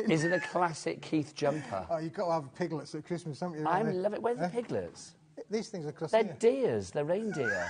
shopping. Is it a classic Keith jumper? Oh, you've got to have piglets at Christmas, haven't you? I love it. Where's the piglets? These things are across They're here. deers. They're reindeer.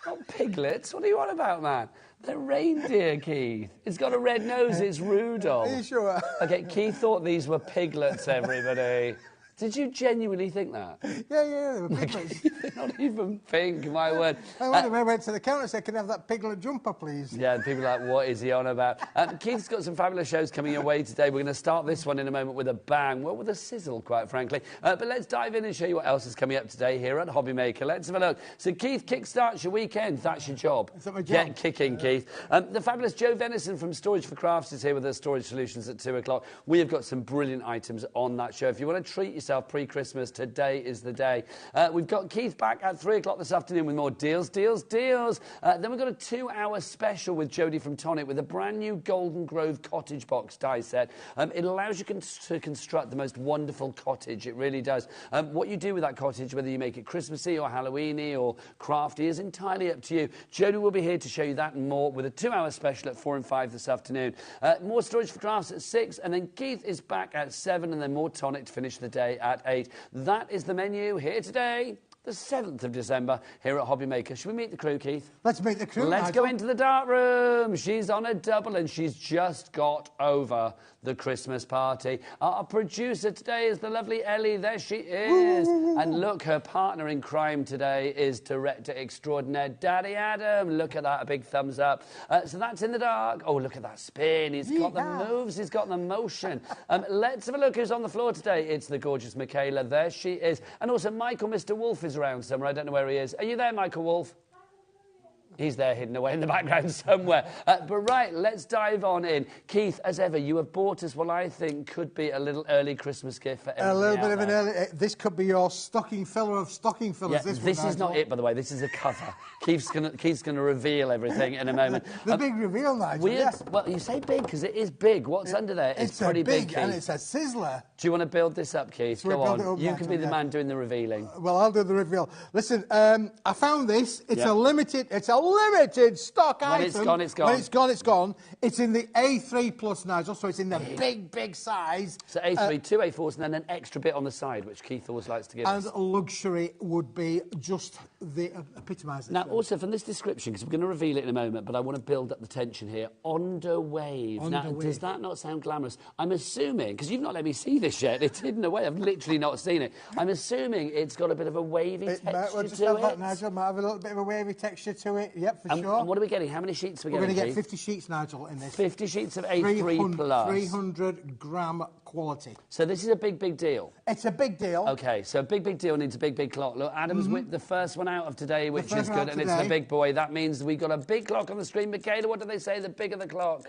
Not piglets. What are you on about, man? They're reindeer, Keith. It's got a red nose. It's Rudolph. Are you sure? Okay, Keith thought these were piglets, everybody. Did you genuinely think that? Yeah, they were piglets. They're not even pink, my word. I went to the counter and said, can I have that piglet jumper, please? Yeah, and people are like, what is he on about? Keith's got some fabulous shows coming your way today. We're going to start this one in a moment with a bang. Well, with a sizzle, quite frankly. But let's dive in and show you what else is coming up today here at HobbyMaker. Let's have a look. So, Keith, kickstarts your weekend. That's your job. Is that my job? Get kicking, Keith. The fabulous Joe Venison from Storage for Crafts is here with her storage solutions at 2 o'clock. We have got some brilliant items on that show. If you want to treat yourself pre-Christmas, today is the day. We've got Keith back at 3 o'clock this afternoon with more deals. Then we've got a 2-hour special with Jodie from Tonic with a brand new Golden Grove cottage box die set. It allows you to construct the most wonderful cottage. It really does. What you do with that cottage, whether you make it Christmassy or Halloweeny or crafty, is entirely up to you. Jodie will be here to show you that and more with a 2-hour special at 4 and 5 this afternoon. More Storage for Crafts at 6, and then Keith is back at 7, and then more Tonic to finish the day at 8. That is the menu here today, the 7th of December, here at HobbyMaker. Should we meet the crew, Keith? Let's meet the crew, Let's go into the dark room. She's on a double and she's just got over the Christmas party. Our producer today is the lovely Ellie. There she is. And look, her partner in crime today is director extraordinaire Daddy Adam. Look at that, a big thumbs up. So that's in the dark. Oh, look at that spin. He's got the moves. He's got the motion. Let's have a look who's on the floor today. It's the gorgeous Michaela. There she is. And also Michael, Mr. Wolf, is around somewhere. I don't know where he is. Are you there, Michael Wolf? He's there hidden away in the background somewhere. But right, let's dive on in. Keith, as ever, you have bought us what I think could be a little early Christmas gift for everyone. A little bit of an early... This could be your stocking filler of stocking fillers. Yeah, this is not it, by the way. This is a cover. Keith's gonna reveal everything in a moment. The big reveal, Nigel. Yes. Well, you say big because it is big. What's under there? It's pretty big, Keith. And it's a sizzler. Do you want to build this up, Keith? So Go on. You Nigel, can be the man doing the revealing. Well, I'll do the reveal. Listen, I found this. It's a limited stock item. When it's gone, it's gone. When it's gone, it's gone. It's in the A3 plus, Nigel, so it's in the big size. So A3, 2 A4s, and then an extra bit on the side, which Keith always likes to give us. And luxury would be just the epitomise. Now, also from this description, because we're going to reveal it in a moment, but I want to build up the tension here. Underwave. Now, does that not sound glamorous? I'm assuming, because you've not let me see this yet, it's hidden away, I've literally not seen it. I'm assuming it's got a bit of a wavy texture to it. That, Nigel. Might have a little bit of a wavy texture to it. Yep, for sure. And what are we getting? How many sheets are we getting? We're going to get 50 sheets, Nigel, in this. 50 sheets of A3 plus. 300 gram quality. So this is a big deal. It's a big deal. Okay, so a big deal needs a big clock. Look, Adam's whipped the first one out of today, which is good, and it's the big boy. That means we've got a big clock on the screen. Michaela, what do they say? The bigger the clock.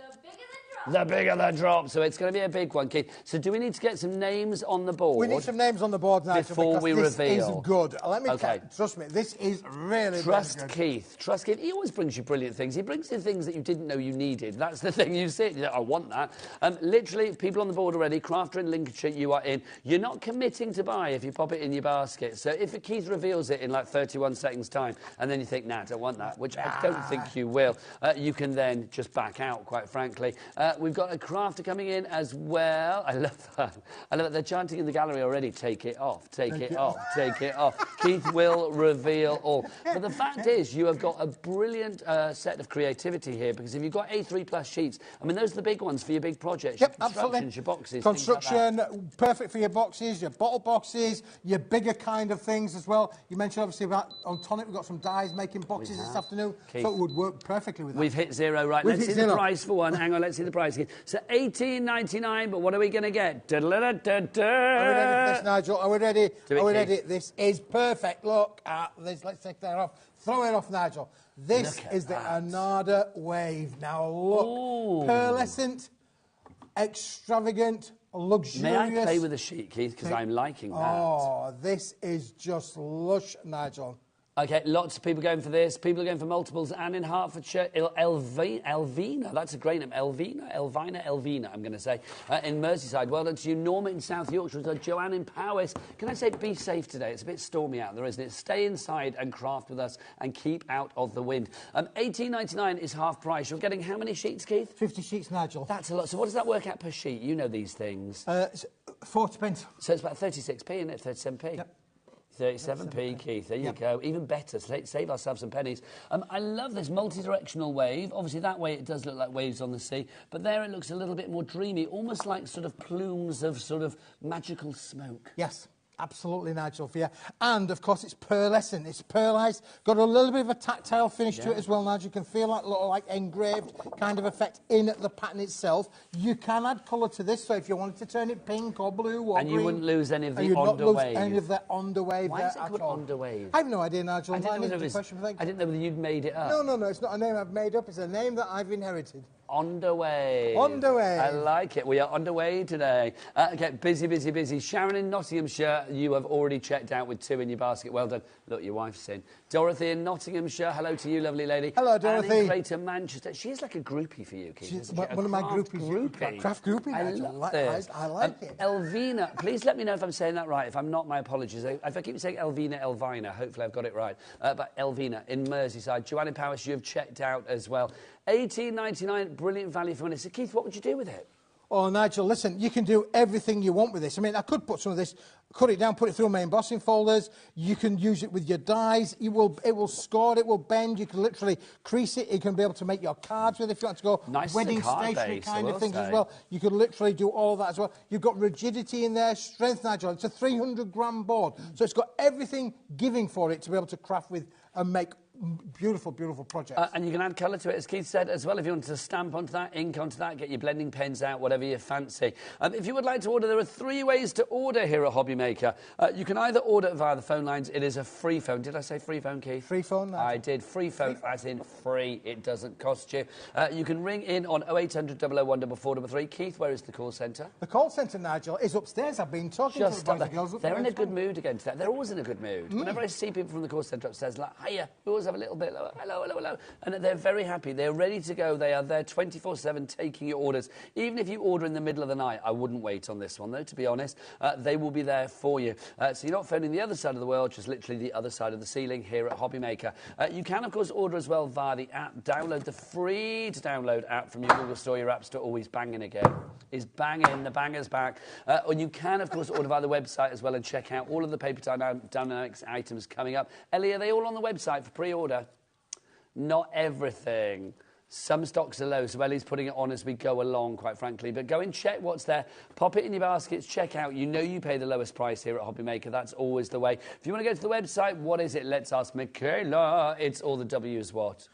The bigger the drop. So it's going to be a big one, Keith. So do we need to get some names on the board? We need some names on the board, Nigel, before we reveal. This is good. Let me trust me, this is really Trust Keith. Trust Keith. He always brings you brilliant things. He brings you things that you didn't know you needed. That's the thing. You see it, I want that. Literally, people on the board already. Crafter in Lincolnshire, you are in. You're not committing to buy if you pop it in your basket. So if Keith reveals it in like 31 seconds' time, and then you think, nah, I don't want that, which I don't think you will, you can then just back out, quite frankly. We've got a crafter coming in as well. I love that. I love that. They're chanting in the gallery already, take it off, take it off, take it off. Keith will reveal all. But the fact is, you have got a brilliant set of creativity here, because if you've got A3 plus sheets, I mean, those are the big ones for your big projects, your constructions, your boxes. Construction, perfect for your boxes, your bottle boxes, your bigger kind of things as well. You mentioned, obviously, about on Tonic, we've got some dyes making boxes this afternoon, Keith, so it would work perfectly with that. We've hit zero, right? Let's see the price for one. Hang on, let's see the price again. So $18.99, but what are we going to get? Are we ready for this, Nigel? Are we ready? Are we ready? This is perfect. Look at this. Let's take that off. Throw it off, Nigel. This is the Arada Wave. Now look. Pearlescent, extravagant, luxurious. May I play with the sheet, Keith? Because I'm liking that. Oh, this is just lush, Nigel. Okay, lots of people going for this. People are going for multiples. And in Hertfordshire, Elvina, that's a great name. Elvina, I'm going to say. In Merseyside, well done to you. Norma in South Yorkshire. Joanne in Powys. Can I say be safe today? It's a bit stormy out there, isn't it? Stay inside and craft with us and keep out of the wind. $18.99 is half price. You're getting how many sheets, Keith? 50 sheets, Nigel. That's a lot. So what does that work out per sheet? You know these things. 40p. So it's about 36p, isn't it? 37p. Yep. 37p, Keith. There you go. Even better. Save ourselves some pennies. I love this multi-directional wave. Obviously, that way it does look like waves on the sea. But there it looks a little bit more dreamy, almost like sort of plumes of sort of magical smoke. Yes. Absolutely, Nigel, for you. And, of course, it's pearlescent. It's pearlised. Got a little bit of a tactile finish to it as well, Nigel. You can feel that little, like, engraved kind of effect in the pattern itself. You can add colour to this, so if you wanted to turn it pink or blue or green... And you wouldn't lose any of the underwave. And you'd not lose any of the underwave. Why is it called underwave? I have no idea, Nigel. I didn't know whether you'd made it up. No. It's not a name I've made up. It's a name that I've inherited. Underway. I like it. We are underway today. Okay, busy. Sharon in Nottinghamshire, you have already checked out with 2 in your basket. Well done. Look, your wife's in. Dorothy in Nottinghamshire, hello to you, lovely lady. Hello, Dorothy. Anne in Greater Manchester. She is like a groupie for you, Keith. She's one of my groupies. Craft groupie. I love it. I like it. Elvina, please let me know if I'm saying that right. If I'm not, my apologies. If I keep saying Elvina, hopefully I've got it right. But Elvina in Merseyside. Joanne in Powys, you have checked out as well. $18.99, brilliant value for money. So, Keith, what would you do with it? Oh, Nigel, listen, you can do everything you want with this. I mean, I could put some of this, cut it down, put it through my embossing folders. You can use it with your dies. It will score, it will bend. You can literally crease it. You can be able to make your cards with it if you want to go. Nice wedding stationery kind of things as well. You could literally do all of that as well. You've got rigidity in there, strength, Nigel. It's a 300-gram board. So it's got everything giving for it to be able to craft with and make beautiful projects. And you can add colour to it, as Keith said, as well. If you want to stamp onto that, ink onto that, get your blending pens out, whatever you fancy. If you would like to order, there are 3 ways to order here at HobbyMaker. You can either order via the phone lines. It is a free phone. Did I say free phone, Keith? Free phone, Nigel. I did. Free phone, as in free. It doesn't cost you. You can ring in on 0800 001 433. Keith, where is the call centre? The call centre, Nigel, is upstairs. I've been talking to the boys and girls. They're in a good mood again today. They're always in a good mood. Whenever I see people from the call centre upstairs, like, hiya, we always have a little bit lower. Hello. And they're very happy. They're ready to go. They are there 24/7 taking your orders. Even if you order in the middle of the night, I wouldn't wait on this one, though, to be honest. They will be there for you. So you're not phoning the other side of the world, just literally the other side of the ceiling here at HobbyMaker. You can, of course, order as well via the app. Download the free-to-download app from your Google Store. Your App Store always banging again. Is banging. The banger's back. Or you can, of course, order via the website as well and check out all of the Paper Dynamics items coming up. Ellie, are they all on the website for pre-order? Not everything. Some stocks are low, so Ellie's putting it on as we go along, quite frankly. But go and check what's there. Pop it in your baskets, check out. You know you pay the lowest price here at HobbyMaker. That's always the way. If you want to go to the website, what is it? Let's ask Michaela. It's all the W's what?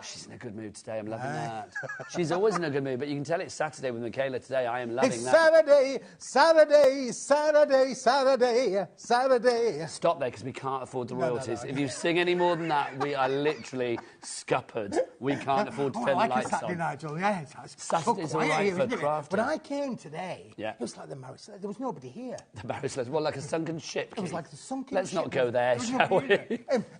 She's in a good mood today. I'm loving that. She's always in a good mood, but you can tell it's Saturday with Michaela today. I am loving that. It's Saturday. Stop there, because we can't afford the royalties. No. If you sing any more than that, we are literally scuppered. We can't afford to turn the lights Saturday, on. Nigel. Yeah, Saturday's all right for crafting. When I came today, it was like the marriage. There was nobody here. The marriage, well, like a sunken ship. It was like the sunken Let's ship. Not go there, shall we?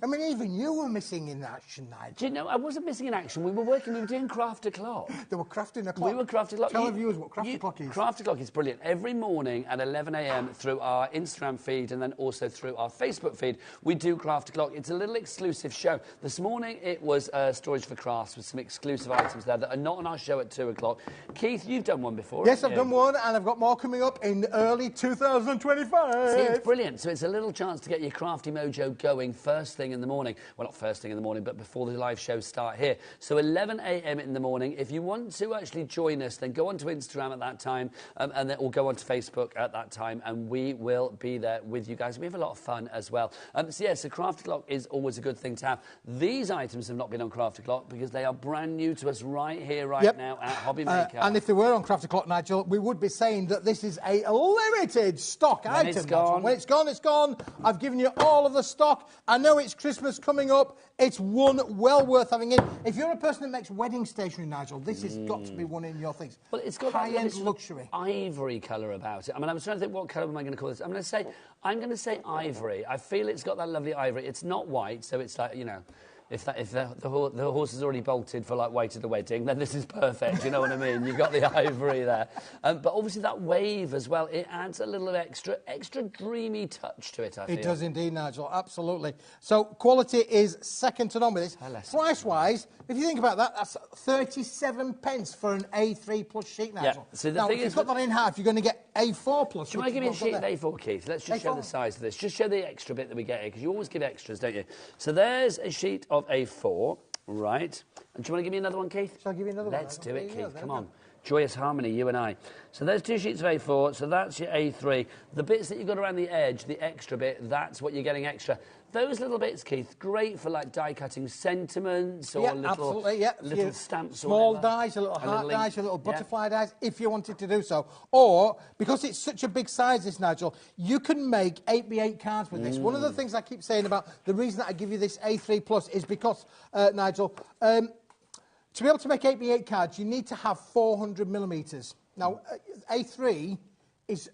I mean, even you were missing in action, Nigel. Do you know, I wasn't missing in action. We were doing Craft O'Clock. They were crafting a clock. We were Craft O'Clock. Tell the viewers what Craft O'Clock is. Craft O'Clock is brilliant. Every morning at 11 a.m. through our Instagram feed and then also through our Facebook feed, we do Craft O'Clock. It's a little exclusive show. This morning it was Storage for Crafts with some exclusive items there that are not on our show at 2 o'clock. Keith, you've done one before. Yes, I've done one, and I've got more coming up in early 2025. See, it's brilliant. So it's a little chance to get your crafty mojo going first thing in the morning. Well, not first thing in the morning, but before the live shows start here. So 11 a.m. in the morning. If you want to actually join us, then go onto Instagram at that time, and then or go onto Facebook at that time, and we will be there with you guys. We have a lot of fun as well. So Craft O'Clock is always a good thing to have. These items have not been on Craft O'Clock because they are brand new to us right here, right now at HobbyMaker. And if they were on Craft O'Clock, Nigel, we would be saying that this is a limited stock item. It's gone. When it's gone, it's gone. I've given you all of the stock. I know it's Christmas coming up. It's one well worth having in. If you're a person that makes wedding stationery, Nigel, this has got to be one in your things. Well, it's got high-end luxury. Ivory colour about it. I mean, I was trying to think what colour am I going to call this. I'm going to say ivory. I feel it's got that lovely ivory. It's not white, so it's like, you know, if the horse is already bolted for like white at the wedding, then this is perfect. You know what I mean? You've got the ivory there, but obviously that wave as well. It adds a little extra dreamy touch to it. I feel it does indeed, Nigel. Absolutely. So quality is second to none with this. Price-wise, if you think about that, that's 37 pence for an A3 plus sheet, Nigel. Yeah. So the now, thing if you've got that in half, you're going to get A4 plus. Do you want to give me a sheet of A4, Keith? Let's just show the size of this. Just show the extra bit that we get here, because you always give extras, don't you? So there's a sheet of A4, right? And do you want to give me another one, Keith? Shall I give you another one? Let's do it, Keith. Come on. Joyous harmony, you and I. So there's 2 sheets of A4, so that's your A3. The bits that you've got around the edge, the extra bit, that's what you're getting extra. Those little bits, Keith, great for like die-cutting sentiments or little stamps. Small dies, a little heart dies, a little butterfly dies, if you wanted to do so. Or, because it's such a big size, this, Nigel, you can make 8x8 cards with this. One of the things I keep saying about the reason that I give you this A3 Plus is because, Nigel, to be able to make 8x8 cards, you need to have 400 millimetres. Now, A3 is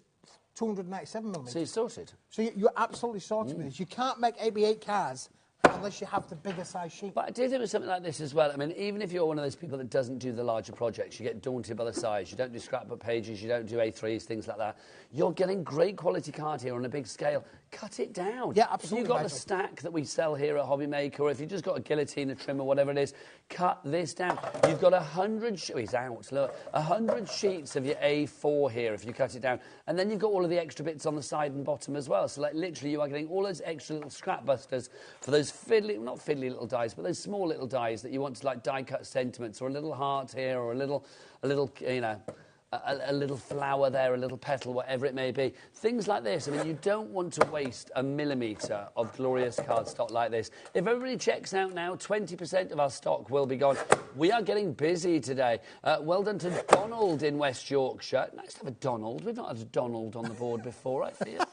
297 millimetres. So you're sorted. So you're absolutely sorted with this. You can't make 8x8 cards unless you have the bigger size sheet. But I do think with something like this as well, I mean, even if you're one of those people that doesn't do the larger projects, you get daunted by the size, you don't do scrapbook pages, you don't do A3s, things like that, you're getting great quality card here on a big scale. Cut it down. Yeah, absolutely. If you've got a stack that we sell here at HobbyMaker, or if you've just got a guillotine, a trim, or whatever it is, cut this down. You've got 100 he's out, look, 100 sheets of your A4 here if you cut it down. And then you've got all of the extra bits on the side and bottom as well. So, like, literally, you are getting all those extra little scrap busters for those not fiddly little dies, but those small little dies that you want to, like, die-cut sentiments, or a little heart here, or a little, you know, a little flower there, a little petal, whatever it may be. Things like this. I mean, you don't want to waste a millimetre of glorious cardstock like this. If everybody checks out now, 20% of our stock will be gone. We are getting busy today. Well done to Donald in West Yorkshire. Nice to have a Donald. We've not had a Donald on the board before, I feel.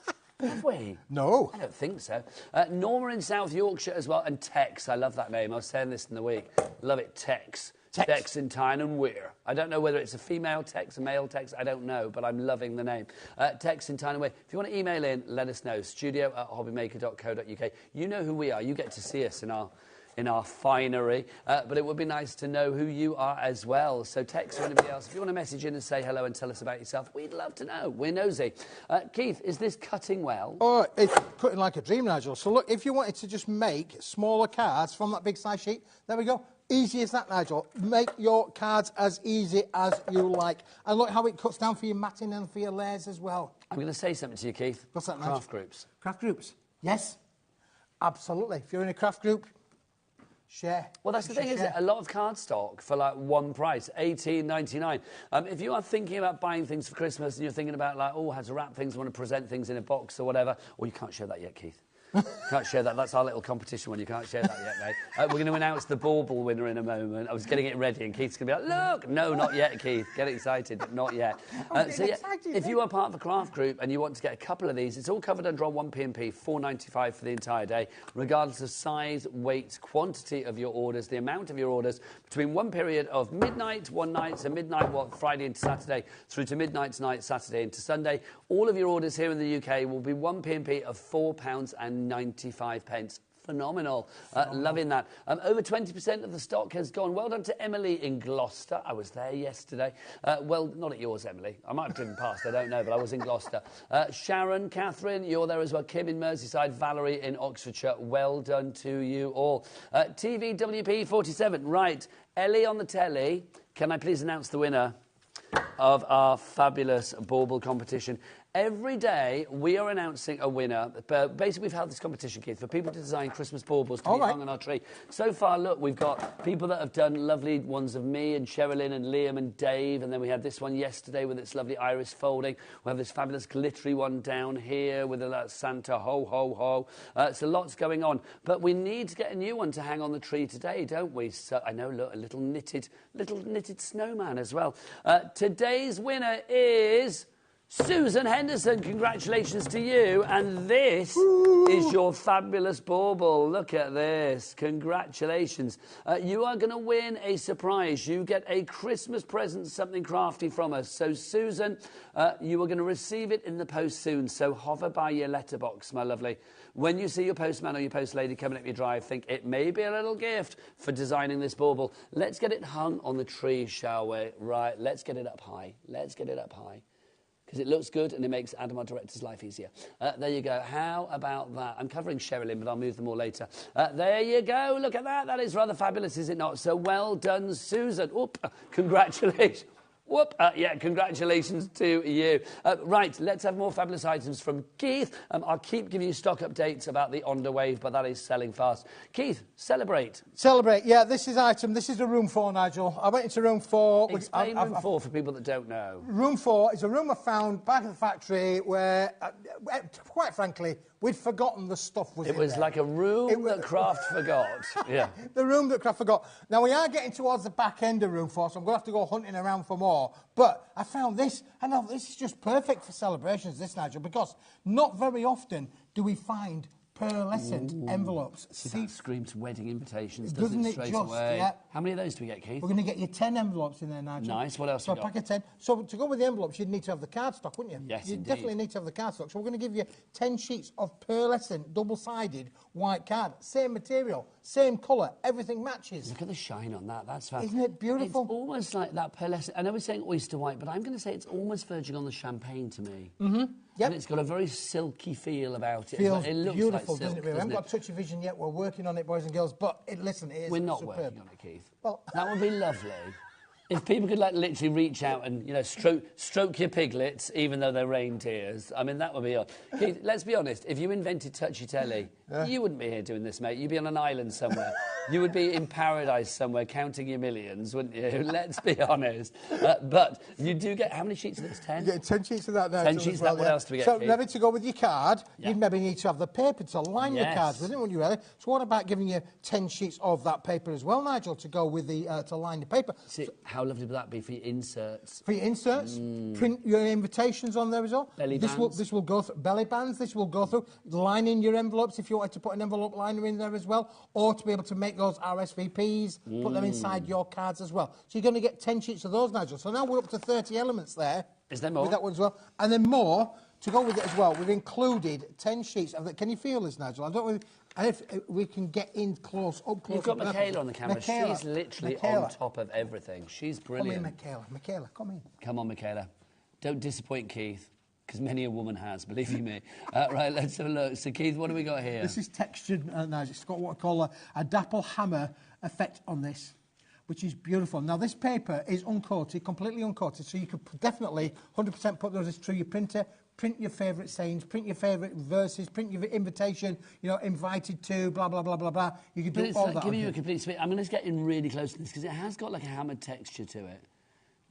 Have we? No. I don't think so. Norma in South Yorkshire as well. And Tex. I love that name. I was saying this in the week. Love it, Tex. Tex in Tyne and Weir. I don't know whether it's a female Tex, a male Tex, I don't know, but I'm loving the name. Tex in Tyne and Weir. If you want to email in, let us know. studio@hobbymaker.co.uk. You know who we are. You get to see us in our finery, but it would be nice to know who you are as well. So Tex or anybody else, if you want to message in and say hello and tell us about yourself, we'd love to know. We're nosy. Keith, is this cutting well? Oh, it's cutting like a dream, Nigel. So look, if you wanted to just make smaller cards from that big size sheet, there we go. Easy as that, Nigel. Make your cards as easy as you like. And look how it cuts down for your matting and for your layers as well. I'm going to say something to you, Keith. What's that, Nigel? Craft groups. Craft groups? Yes. Absolutely. If you're in a craft group, share. Well, that's the thing, isn't it? A lot of cardstock for like one price, $18.99. If you are thinking about buying things for Christmas and you're thinking about like, oh, how to wrap things, want to present things in a box or whatever, or you can't show that yet, Keith. Can't share that. That's our little competition one. You can't share that yet, mate. We're going to announce the Bauble winner in a moment. I was getting it ready, and Keith's going to be like, look! No, not yet, Keith. Get excited, but not yet. So, yeah, if you are part of a craft group and you want to get a couple of these, it's all covered under our 1p&p, $4.95 for the entire day, regardless of size, weight, quantity of your orders, the amount of your orders, between one period of midnight, one night, so midnight, Friday into Saturday, through to midnight tonight, Saturday into Sunday. All of your orders here in the UK will be 1p&p of £4.95. Phenomenal. Loving that. Over 20% of the stock has gone. Well done to Emily in Gloucester. I was there yesterday. Well, not at yours, Emily. I might have driven past, I don't know, but I was in Gloucester. Sharon, Catherine, you're there as well. Kim in Merseyside. Valerie in Oxfordshire. Well done to you all. TVWP47. Right. Ellie on the telly. Can I please announce the winner of our fabulous Bauble competition? Every day, we are announcing a winner. Basically, we've held this competition, Keith, for people to design Christmas baubles to be hung on our tree. So far, look, we've got people that have done lovely ones of me and Sherilyn and Liam and Dave, and then we had this one yesterday with its lovely iris folding. We have this fabulous glittery one down here with a Santa ho, ho, ho. So lots going on. But we need to get a new one to hang on the tree today, don't we? So I know, look, a little knitted snowman as well. Today's winner is Susan Henderson, congratulations to you. And this is your fabulous bauble. Look at this. Congratulations. You are going to win a surprise. You get a Christmas present, something crafty from us. So, Susan, you are going to receive it in the post soon. So hover by your letterbox, my lovely. When you see your postman or your post lady coming up your drive, think it may be a little gift for designing this bauble. Let's get it hung on the tree, shall we? Right, let's get it up high. Let's get it up high. Because it looks good and it makes Adam, our director's life easier. There you go. How about that? I'm covering Sherilyn, but I'll move them all later. There you go. Look at that. That is rather fabulous, is it not? So well done, Susan. Oop, congratulations. Whoop, yeah, congratulations to you. Right, let's have more fabulous items from Keith. I'll keep giving you stock updates about the Onda Wave, but that is selling fast. Keith, celebrate. Celebrate, yeah, this is a room 4, Nigel. I went into room 4. Explain room 4 for people that don't know. Room 4 is a room I found back at the factory where, quite frankly, we'd forgotten the stuff was in there. It was like a room that Craft forgot. Yeah. The room that Craft forgot. Now, we are getting towards the back end of room 4, so I'm going to have to go hunting around for more. But I found this, and now this is just perfect for celebrations, this, Nigel, because not very often do we find pearlescent envelopes. See, that screams wedding invitations, doesn't it, straight away? Yeah. How many of those do we get, Keith? We're going to get you 10 envelopes in there, Nigel. Nice. What else so have we got? A pack of 10. So to go with the envelopes, you'd need to have the cardstock, wouldn't you? Yes, You'd indeed. definitely need to have the cardstock. So we're going to give you 10 sheets of pearlescent, double-sided white card. Same material, same colour, everything matches. Look at the shine on that. That's fab. Isn't it beautiful? It's almost like that pearlescent. I know we're saying oyster white, but I'm going to say it's almost verging on the champagne to me. Mm-hmm. Yep. And it's got a very silky feel about it. Feels it looks beautiful, like silk, doesn't it? We haven't got a touch of vision yet. We're working on it, boys and girls. But listen, it is We're not superb. working on it, Keith. Well, that would be lovely. If people could, like, literally reach out and, you know, stroke your piglets, even though they're reindeers, I mean, that would be odd. Keith, let's be honest. If you invented touchy telly, you wouldn't be here doing this, mate. You'd be on an island somewhere. You would be in paradise somewhere counting your millions, wouldn't you? Let's be honest. But you do get... How many sheets of this? 10? You get 10 sheets of that now. 10 sheets of that. What else do we get, So, Keith? maybe to go with your card, you'd maybe need to have the paper to line your cards with it, wouldn't you, really? So what about giving you 10 sheets of that paper as well, Nigel, to go with the... to line the paper? See, how lovely would that be for your inserts? For your inserts, print your invitations on there as well. Belly bands. This will go through belly bands. This will go through lining your envelopes if you wanted to put an envelope liner in there as well, or to be able to make those RSVPs, put them inside your cards as well. So you're going to get 10 sheets of those, Nigel. So now we're up to 30 elements there. Is there more? With that one as well, and then more to go with it as well. We've included 10 sheets of it. Can you feel this, Nigel? I don't know if we can get in close, up close. You've got Michaela on the camera. She's literally on top of everything. She's brilliant. Come in, Michaela. Michaela, come in. Come on, Michaela. Don't disappoint Keith, because many a woman has, believe you me. Right, let's have a look. So, Keith, what do we got here? This is textured, Nigel. It's got what I call a dapple hammer effect on this, which is beautiful. Now, this paper is uncoated, completely uncoated, so you could definitely 100% put those through your printer, print your favourite sayings, print your favourite verses, print your invitation, you know, invited to, blah, blah, blah, blah, blah. You could do all that. Giving you a complete spin. I'm going to get in really close to this, because it has got like a hammered texture to it.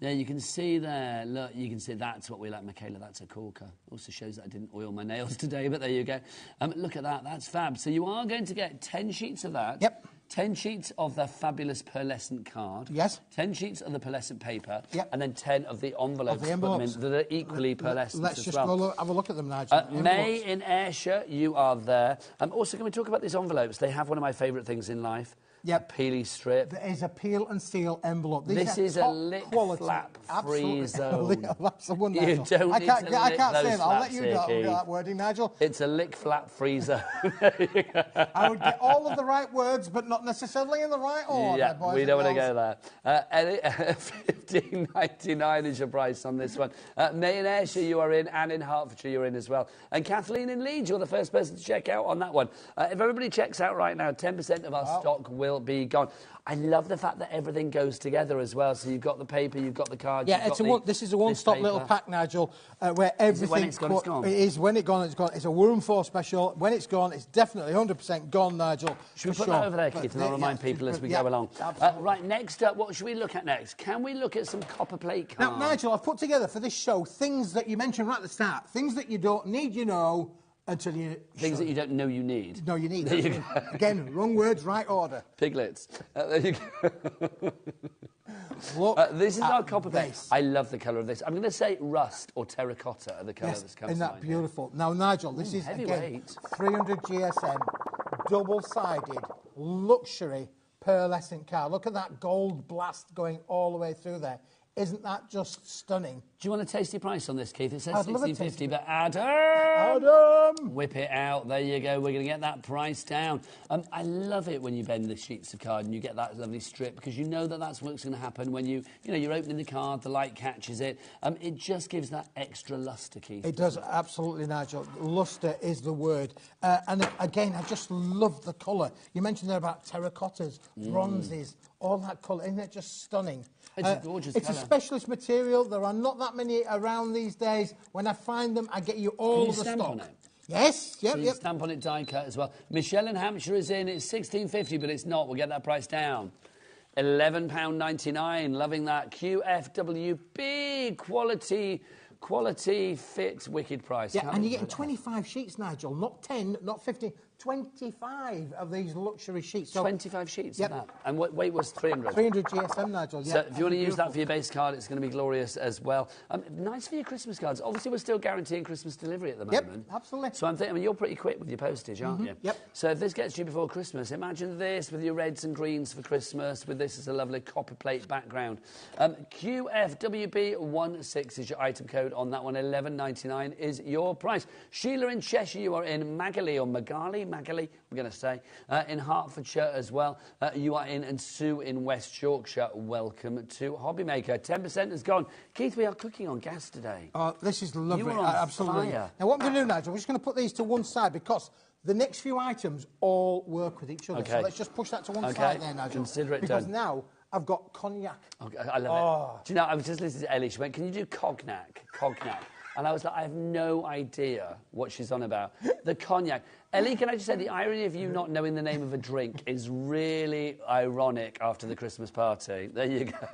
There, you can see there, look, you can see that's what we like, Michaela, that's a corker. Also shows that I didn't oil my nails today, but there you go. Look at that, that's fab. So you are going to get 10 sheets of that. Yep. 10 sheets of the fabulous pearlescent card. Yes. 10 sheets of the pearlescent paper. Yep. And then 10 of the envelopes. That are equally pearlescent Let's as just well. go have a look at them, Nigel. May in Ayrshire, you are there. Also, can we talk about these envelopes? They have one of my favourite things in life. Yep. Peely strip. There is a peel and seal envelope. This is a lick flap free zone. That's the one, You Nigel. don't need to lick I can't say those that. I'll let you flaps do here, that wording, Nigel. It's a lick flap free zone. I would get all of the right words, but not necessarily in the right order. Yeah, boys we don't want and to girls. go there. $15.99 is your price on this one. May in Ayrshire you are in, and in Hertfordshire you're in as well. And Kathleen in Leeds, you're the first person to check out on that one. If everybody checks out right now, 10% of our stock will be gone. I love the fact that everything goes together as well. So you've got the paper, you've got the card. Yeah, this is a one-stop little pack, Nigel, where everything... When it's gone, it's gone. It is. When it's gone, it's gone. It's a Room 4 special. When it's gone, it's definitely 100% gone, Nigel. Should we put that over there, Keith, and I'll remind people as we go along? Right, next up, what should we look at next? Can we look at some copper plate cards? Now, Nigel, I've put together for this show things that you mentioned right at the start, things that you don't need, you know, until you... Things that you don't know you need. No, you need. Again, wrong words, right order. Piglets. There you go. Look this is our copper plate. this. I love the colour of this. I'm going to say rust or terracotta are the colour that's coming. Isn't that beautiful? Now, Nigel, this is, again, 300 GSM, double-sided, luxury pearlescent card. Look at that gold blast going all the way through there. Isn't that just stunning? Do you want a tasty price on this, Keith? It says $16.50, but Adam! Whip it out. There you go. We're going to get that price down. I love it when you bend the sheets of card and you get that lovely strip, because you know that that's what's going to happen when you're opening the card, the light catches it. It just gives that extra lustre, Keith. It does, absolutely, Nigel. Lustre is the word. And again, I just love the colour. You mentioned there about terracottas, bronzes, all that colour. Isn't it just stunning? It's a gorgeous It's colour. a specialist material. There are not that many around these days. When I find them, I get you all of the stock. On it? Yes, yep, so you yep. stamp on it, die cut as well. Michelle in Hampshire is in. It's $16.50, but it's not. We'll get that price down. £11.99. Loving that. QFWB quality fit wicked price. Yeah, and you're getting 25 sheets, Nigel. Not 10, not 50. 25 of these luxury sheets. So 25 sheets of that. And what weight was 300? 300 GSM, Nigel, yeah. So if you want to use that for your base card, it's going to be glorious as well. Nice for your Christmas cards. Obviously, we're still guaranteeing Christmas delivery at the moment. Yep, absolutely. So I'm thinking, you're pretty quick with your postage, aren't you? Yep. So if this gets you before Christmas, imagine this with your reds and greens for Christmas, with this as a lovely copper plate background. QFWB16 is your item code on that one. $11.99 is your price. Sheila in Cheshire, you are in Magali, we're going to say, in Hertfordshire as well. You are in, and Sue in West Yorkshire. Welcome to HobbyMaker. 10% has gone. Keith, we are cooking on gas today. Oh, this is lovely. You are on absolutely. fire. Now, what I'm going to do, Nigel, we're just going to put these to one side because the next few items all work with each other. Okay. So let's just push that to one side there, Nigel. Consider it because done. now I've got cognac. Okay, I love it. Do you know, I was just listening to Ellie. She went, can you do cognac? Cognac. And I was like, I have no idea what she's on about. The cognac. Ellie, can I just say, the irony of you not knowing the name of a drink is really ironic after the Christmas party. There you go.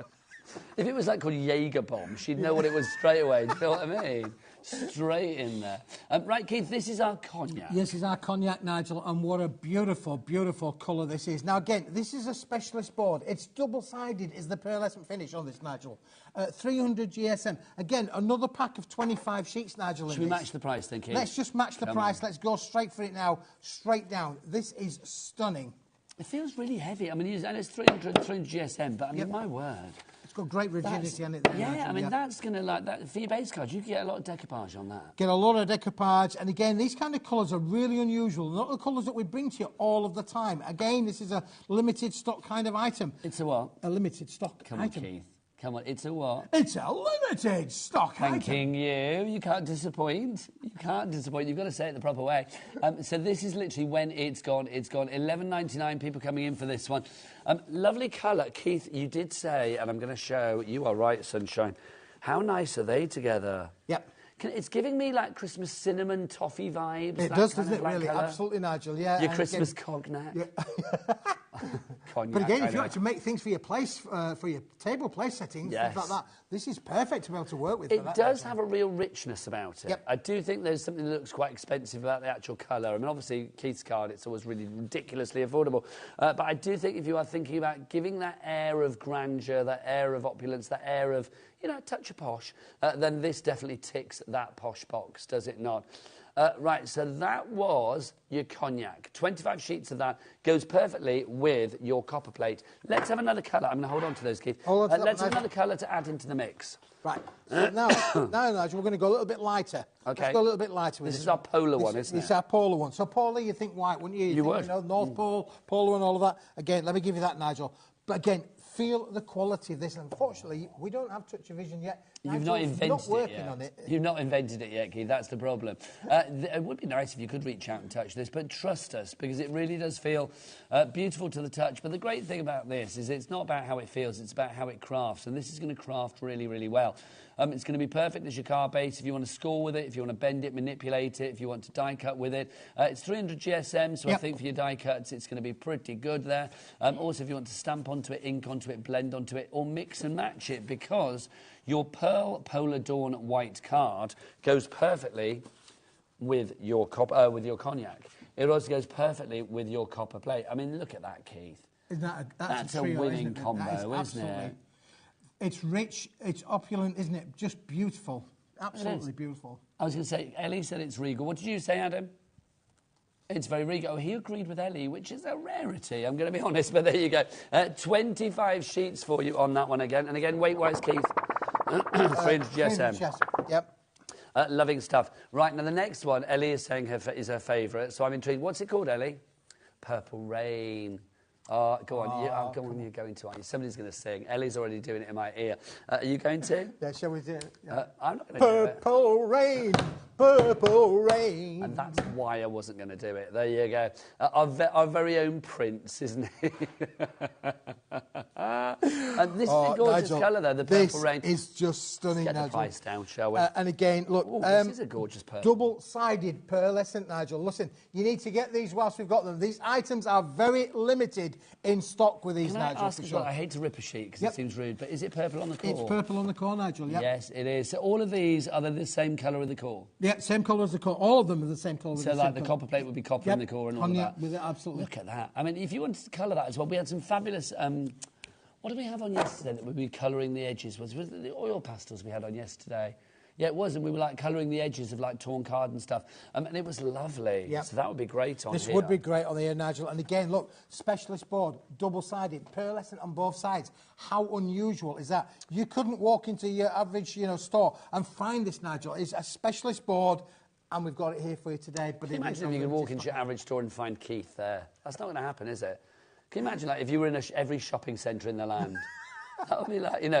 If it was like called Jaeger Bomb, she'd know what it was straight away. Do you know what I mean? Straight in there. Right, Keith, this is our cognac. Yes, this is our cognac, Nigel, and what a beautiful, beautiful colour this is. Now, again, this is a specialist board. It's double-sided, is the pearlescent finish on this, Nigel. 300 GSM. Again, another pack of 25 sheets, Nigel. Should we match the price, then, Keith? Let's just match the price. Let's go straight for it now, straight down. This is stunning. It feels really heavy. I mean, and it's 300 GSM, but I mean, my word. It's got great rigidity on it there. Yeah, Nigel, I mean, that's going to, like, that for your base cards, you can get a lot of decoupage on that. Get a lot of decoupage, and again, these kind of colours are really unusual. Not the colours that we bring to you all of the time. Again, this is a limited stock kind of item. It's a what? A limited stock item. Come on, Keith. Come on, it's a what? It's a limited stock Thanking you. You can't disappoint. You can't disappoint. You've got to say it the proper way. So this is literally when it's gone. It's gone. $11.99, people coming in for this one. Lovely colour. Keith, you did say, and I'm going to show, you are right, Sunshine. How nice are they together? Yep. It's giving me like Christmas cinnamon toffee vibes. It does, doesn't it, really? Colour. Absolutely, Nigel, yeah. Your Christmas cognac. Yeah. Cognac. But again, if you like to make things for your place, for your table place settings, things like that, this is perfect to be able to work with. It does have a real richness about it. Yep. I do think there's something that looks quite expensive about the actual colour. I mean, obviously, Keith's card, it's always really ridiculously affordable. But I do think if you are thinking about giving that air of grandeur, that air of opulence, that air of, you know, a touch of posh, then this definitely ticks that posh box, does it not? Right, so that was your cognac. 25 sheets of that goes perfectly with your copper plate. Let's have another colour. I'm going to hold on to those, Keith. Let's have another colour to add into the mix. Right. So now, Nigel, we're going to go a little bit lighter. Okay. Let's go a little bit lighter with this. This is our polar one, isn't it? This is our polar one. So polar, you think white, wouldn't you? You would. You know, North Pole, polar and all of that. Again, let me give you that, Nigel. But again, feel the quality of this. Unfortunately, we don't have touch of vision yet. You've not invented it yet. You've not invented it yet, Keith. That's the problem. It would be nice if you could reach out and touch this, but trust us, because it really does feel beautiful to the touch. But the great thing about this is it's not about how it feels, it's about how it crafts. And this is going to craft really, really well. It's going to be perfect as your card base if you want to score with it, if you want to bend it, manipulate it, if you want to die cut with it. It's 300 GSM, so I think for your die cuts it's going to be pretty good there. Also, if you want to stamp onto it, ink onto it, blend onto it, or mix and match it, because your Pearl Polar Dawn white card goes perfectly with your cognac. It also goes perfectly with your copper plate. I mean, look at that, Keith. Isn't that that's a trio, winning combo, isn't it? It's rich, it's opulent, isn't it? Just beautiful. Absolutely beautiful. I was going to say, Ellie said it's regal. What did you say, Adam? It's very regal. He agreed with Ellie, which is a rarity, I'm going to be honest, but there you go. 25 sheets for you on that one again. And again, weight-wise, Keith, 300 GSM. Yep. Loving stuff. Right, now the next one, Ellie is saying is her favourite, so I'm intrigued. What's it called, Ellie? Purple Rain. Oh, go on. Go on, you're going to, aren't you? Somebody's going to sing. Ellie's already doing it in my ear. Are you going to? Yeah, shall we do it? Yeah. I'm not going to do it. Purple Rain, Purple Rain. And that's why I wasn't going to do it. There you go. Our very own Prince, isn't he? And this is a gorgeous colour, though, the Purple Rain. This is just stunning, Let's get Nigel. the price down, shall we? And again, look. This is a gorgeous purple. Double-sided pearlescent, Nigel. Listen, you need to get these whilst we've got them. These items are very limited in stock with these, Nigel. Can I ask as well, I hate to rip a sheet because it seems rude, but is it purple on the core? It's purple on the core, Nigel, yeah. Yes, it is. So all of these, are they the same colour as the core? Yeah, same colour as the core. All of them are the same colour. So like the copper plate would be copper in the core and all of that? With it, absolutely. Look at that. I mean, if you wanted to colour that as well, we had some fabulous... what did we have on yesterday that would be colouring the edges? Was it the oil pastels we had on yesterday? Yeah, it was, and we were like colouring the edges of like torn card and stuff, and it was lovely. Yep. So that would be great on here. This would be great on here, Nigel. And again, look, specialist board, double-sided, pearlescent on both sides. How unusual is that? You couldn't walk into your average, store and find this, Nigel. It's a specialist board, and we've got it here for you today. But can you imagine if you could walk into your average store and find Keith there? That's not going to happen, is it? Can you imagine like if you were in every shopping centre in the land? That would be like, an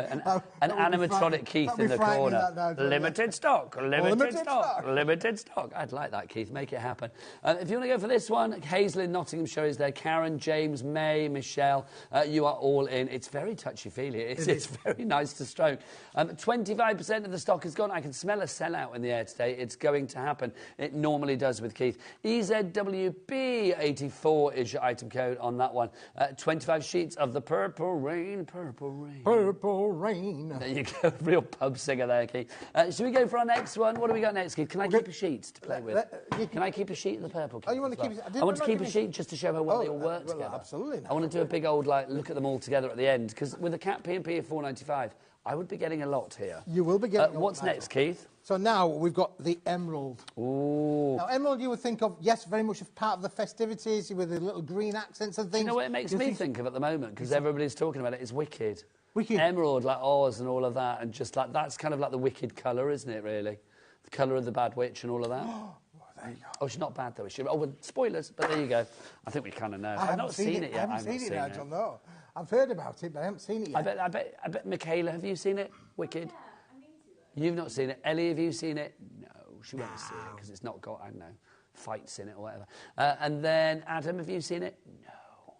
animatronic Keith in the corner. Limited stock, limited stock, limited stock. I'd like that, Keith. Make it happen. If you want to go for this one, Hazel in Nottinghamshire is there. Karen, James, May, Michelle, you are all in. It's very touchy-feely. It's very nice to stroke. 25% of the stock is gone. I can smell a sellout in the air today. It's going to happen. It normally does with Keith. EZWB84 is your item code on that one. 25 sheets of the Purple Rain, Purple Rain. Purple Rain. There you go, real pub singer there, Keith. Should we go for our next one? What do we got next, Keith? Can I keep a sheet to play with? Can I keep a sheet of the purple, Keith? Oh, you want to keep it? I want to keep a sheet just to show how well they all work together. Absolutely. I want to do a big old, look at them all together at the end, because with a cat P&P of $4.95, I would be getting a lot here. You will be getting a lot. What's next, Keith? So now we've got the emerald. Ooh. Now, emerald you would think of, yes, very much as part of the festivities with the little green accents and things. You know what it makes me think of at the moment, because everybody's talking about it, is Wicked. Wicked. Emerald, like Oz and all of that, and just like, that's kind of like the Wicked colour, isn't it, really? The colour of the Bad Witch and all of that. Oh, there you go. Oh, she's not bad, though, is she? Oh, well, spoilers, but there you go. I think we kind of know. I've not seen it yet. I haven't seen it, Nigel, no. I've heard about it, but I haven't seen it yet. I bet Michaela, have you seen it? Wicked? Yeah, I'm into it. You've not seen it. Ellie, have you seen it? No, she won't see it because it's not got, I don't know, fights in it or whatever. And then, Adam, have you seen it? No.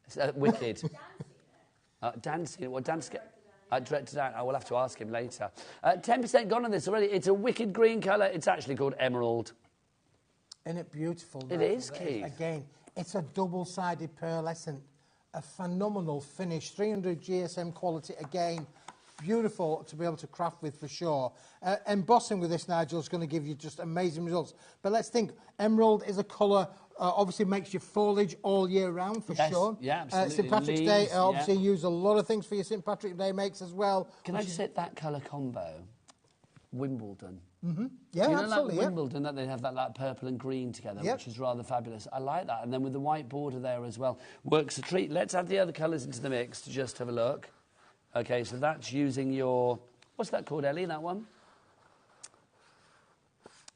It's, Wicked. Dan's seen it. Well, Dan's... directed out. I will have to ask him later. 10% gone on this already. It's a wicked green colour. It's actually called emerald. Isn't it beautiful? It is, Keith. Again, it's a double-sided pearlescent. A phenomenal finish. 300 GSM quality again. Beautiful to be able to craft with for sure. Embossing with this, Nigel, is going to give you just amazing results. But let's think, emerald is a colour, obviously makes your foliage all year round for sure. Yeah, absolutely. St Patrick's Day, obviously use a lot of things for your St Patrick's Day makes as well. Can I just say that colour combo? Wimbledon. Mm-hmm. Yeah, absolutely. Like Wimbledon, that they have that like purple and green together, which is rather fabulous. I like that. And then with the white border there as well, works a treat. Let's add the other colours into the mix to just have a look. Okay, so that's using your... What's that called, Ellie, that one?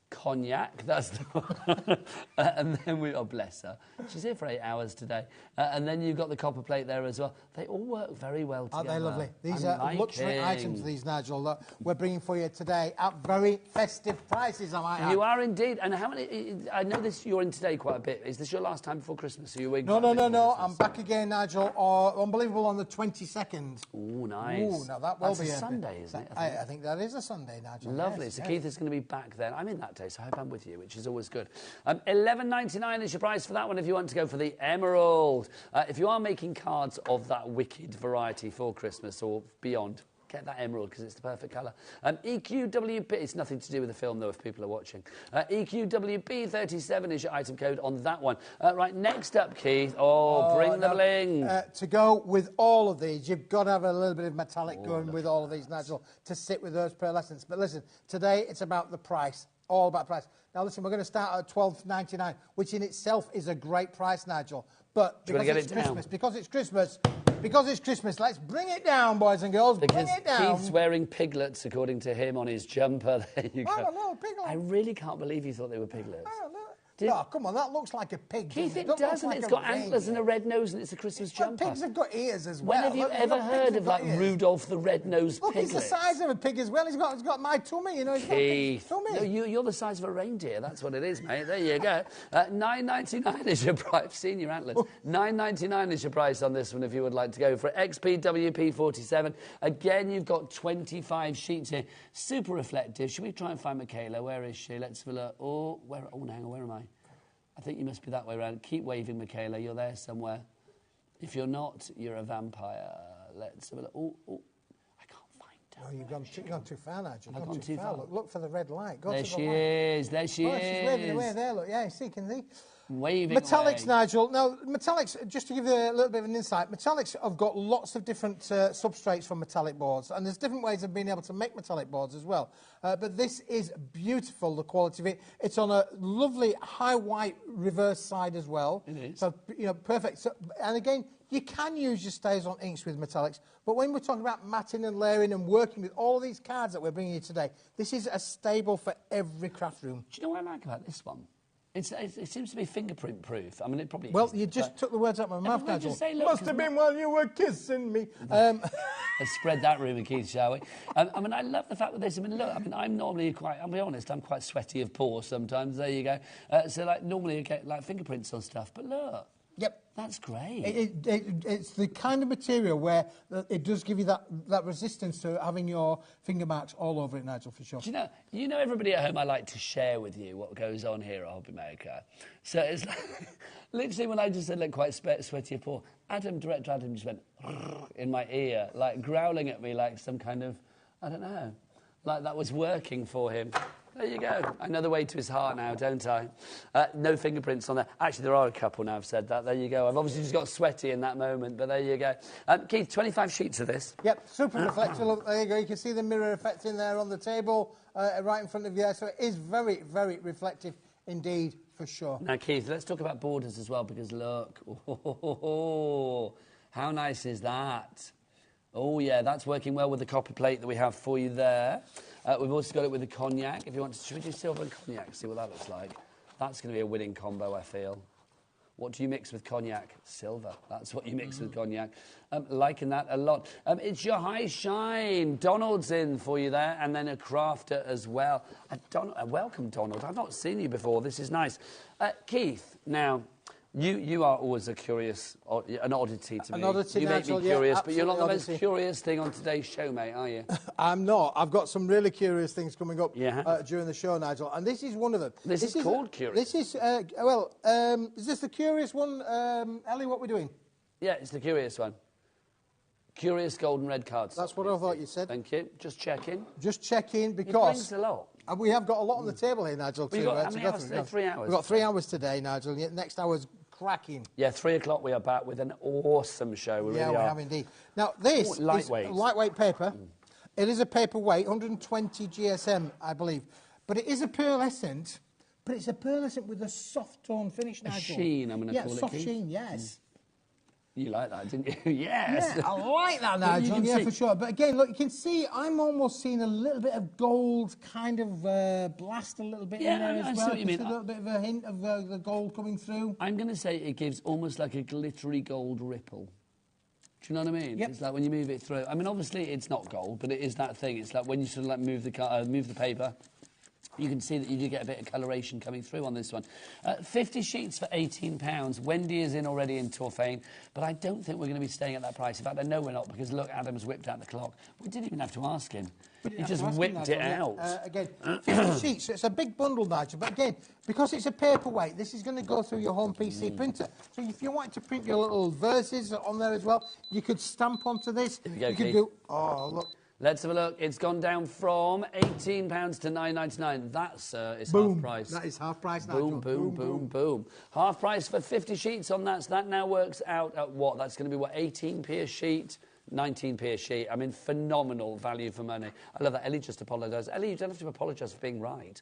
Cognac, that's the one. And then we... Oh, bless her. She's here for 8 hours today. And then you've got the copper plate there as well. They all work very well together. Aren't they lovely? These are luxury items, these, Nigel, that we're bringing for you today at very festive prices, I might add. You are indeed. And how many... I know you're in today quite a bit. Is this your last time before Christmas? Are you in? No. I'm back again, Nigel. Unbelievable on the 22nd. Oh, nice. Ooh, now that will be a Sunday, isn't it? I think that is a Sunday, Nigel. Lovely. Yes, so Keith is going to be back then. I'm in that day, so I hope I'm with you, which is always good. $11.99 is your price for that one if you want to go for the emerald. If you are making cards of that wicked variety for Christmas or beyond, get that emerald because it's the perfect colour. EQWB, it's nothing to do with the film though if people are watching. EQWB37 is your item code on that one. Right, next up, Keith. Bring the bling. To go with all of these, you've got to have a little bit of metallic going with all of these, Nigel, to sit with those pearlescents. But listen, today it's about the price. All about price. Now, listen, we're going to start at $12.99, which in itself is a great price, Nigel. But because it's Christmas, let's bring it down, boys and girls. Because bring it down. Keith's wearing piglets, according to him, on his jumper. There you go. Oh, no, piglet. I really can't believe you thought they were piglets. Oh, no. Oh, come on, that looks like a pig. Keith, it doesn't. It's got antlers and a red nose, and it's a Christmas jumper. Pigs have got ears as well. When have you ever heard of, like, Rudolph the Red-Nosed Piglet? Look, he's the size of a pig as well. He's got my tummy, you know. Keith. Tummy. No, you're the size of a reindeer. That's what it is, mate. There you go. $9.99 is your price. I've seen your antlers. $9.99 is your price on this one if you would like to go for it. XPWP47. Again, you've got 25 sheets here. Super reflective. Should we try and find Michaela? Where is she? Let's have a look. Oh, hang on, where am I? I think you must be that way around. Keep waving, Michaela. You're there somewhere. If you're not, you're a vampire. Let's have a look. Oh, I can't find her. Oh, you've gone too far, Nigel. I've gone too far. Look for the red light. There she is. There she is. She's waving away there. Look, yeah, see, can see. Waving Metallics, away. Nigel. Now, metallics, just to give you a little bit of an insight, metallics have got lots of different substrates for metallic boards, and there's different ways of being able to make metallic boards as well. But this is beautiful, the quality of it. It's on a lovely high white reverse side as well. It is. So, you know, perfect. So, and again, you can use your stays on inks with metallics, but when we're talking about matting and layering and working with all of these cards that we're bringing you today, this is a staple for every craft room. Do you know what I like about this one? It seems to be fingerprint proof. I mean, it probably Well, isn't, you just took the words out of my mouth, Nigel. Must have been while you were kissing me. Let's spread that rumour, Keith, shall we? I mean, I love the fact that this. I mean, look, I mean, I'm normally I'll be honest, I'm quite sweaty of pores sometimes. There you go. So, like, normally you get, like, fingerprints on stuff. But look. Yep. That's great. It's the kind of material where it does give you that resistance to having your finger marks all over it, Nigel, for sure. Do you know everybody at home, I like to share with you what goes on here at HobbyMaker. So it's like, literally when I just said, like, quite sweaty pore, director Adam just went in my ear, like growling at me like some kind of, I don't know, like that was working for him. There you go. I know the way to his heart now, don't I? No fingerprints on there. Actually, there are a couple now, I've said that. There you go. I've obviously just got sweaty in that moment, but there you go. Keith, 25 sheets of this. Yep, super reflective. Look, there you go. You can see the mirror effect in there on the table, right in front of you. So it is very, very reflective indeed, for sure. Now, Keith, let's talk about borders as well, because look. How nice is that? Oh, yeah, that's working well with the copper plate that we have for you there. We've also got it with the cognac. If you want to, should we do silver and cognac? See what that looks like. That's going to be a winning combo, I feel. What do you mix with cognac? Silver. That's what you mix with cognac. Liking that a lot. It's your high shine. Donald's in for you there, and then a crafter as well. Welcome, Donald. I've not seen you before. This is nice. Keith, now... You are always an oddity to me. An oddity, you make me Nigel, curious, yeah, but you're not the oddity. most curious thing on today's show, mate, are you? I'm not. I've got some really curious things coming up during the show, Nigel, and this is one of them. This is called curious. This is, is this the curious one? Ellie, what are we doing? Yeah, it's the curious one. Curious golden red cards. That's what I thought you said. Thank you. Just checking. Just checking, because... It brings a lot. We have got a lot on the table here, Nigel. How many hours today? 3 hours. We've got 3 hours today, Nigel. Next hour's cracking. Yeah, 3 o'clock we are back with an awesome show. We really are. We have indeed. Now, this is lightweight paper. It is a paperweight, 120 GSM, I believe. But it is a pearlescent, but it's a pearlescent with a soft tone finish, Nigel. A sheen, I'm going to call it. Yeah, soft sheen, yes. You like that, didn't you? Yes. Yeah, I like that, Nigel. Yeah, for sure. But again, look, you can see I'm almost seeing a little bit of gold kind of blast a little bit in there as well. See what you mean. A little bit of a hint of the gold coming through. I'm going to say it gives almost like a glittery gold ripple. Do you know what I mean? Yep. It's like when you move it through. I mean, obviously it's not gold, but it is that thing. It's like when you sort of like move the paper. You can see that you do get a bit of coloration coming through on this one. 50 sheets for £18. Wendy is in already in Torfaine, but I don't think we're going to be staying at that price. In fact, I know we're not, because, look, Adam's whipped out the clock. We didn't even have to ask him. He just whipped it out. Again, 50 sheets. So it's a big bundle, Nigel. But again, because it's a paperweight, this is going to go through your home PC printer. So if you want to print your little verses on there as well, you could stamp onto this. Here we go, you could do... Oh, look. Let's have a look. It's gone down from £18 to £9.99. That, sir, is boom. half price. That is half price. Boom, boom, boom, boom. Half price for 50 sheets on that. So that now works out at what? That's going to be, what, 18p a sheet? 19p a sheet. I mean, phenomenal value for money. I love that. Ellie just apologised. Ellie, you don't have to apologise for being right.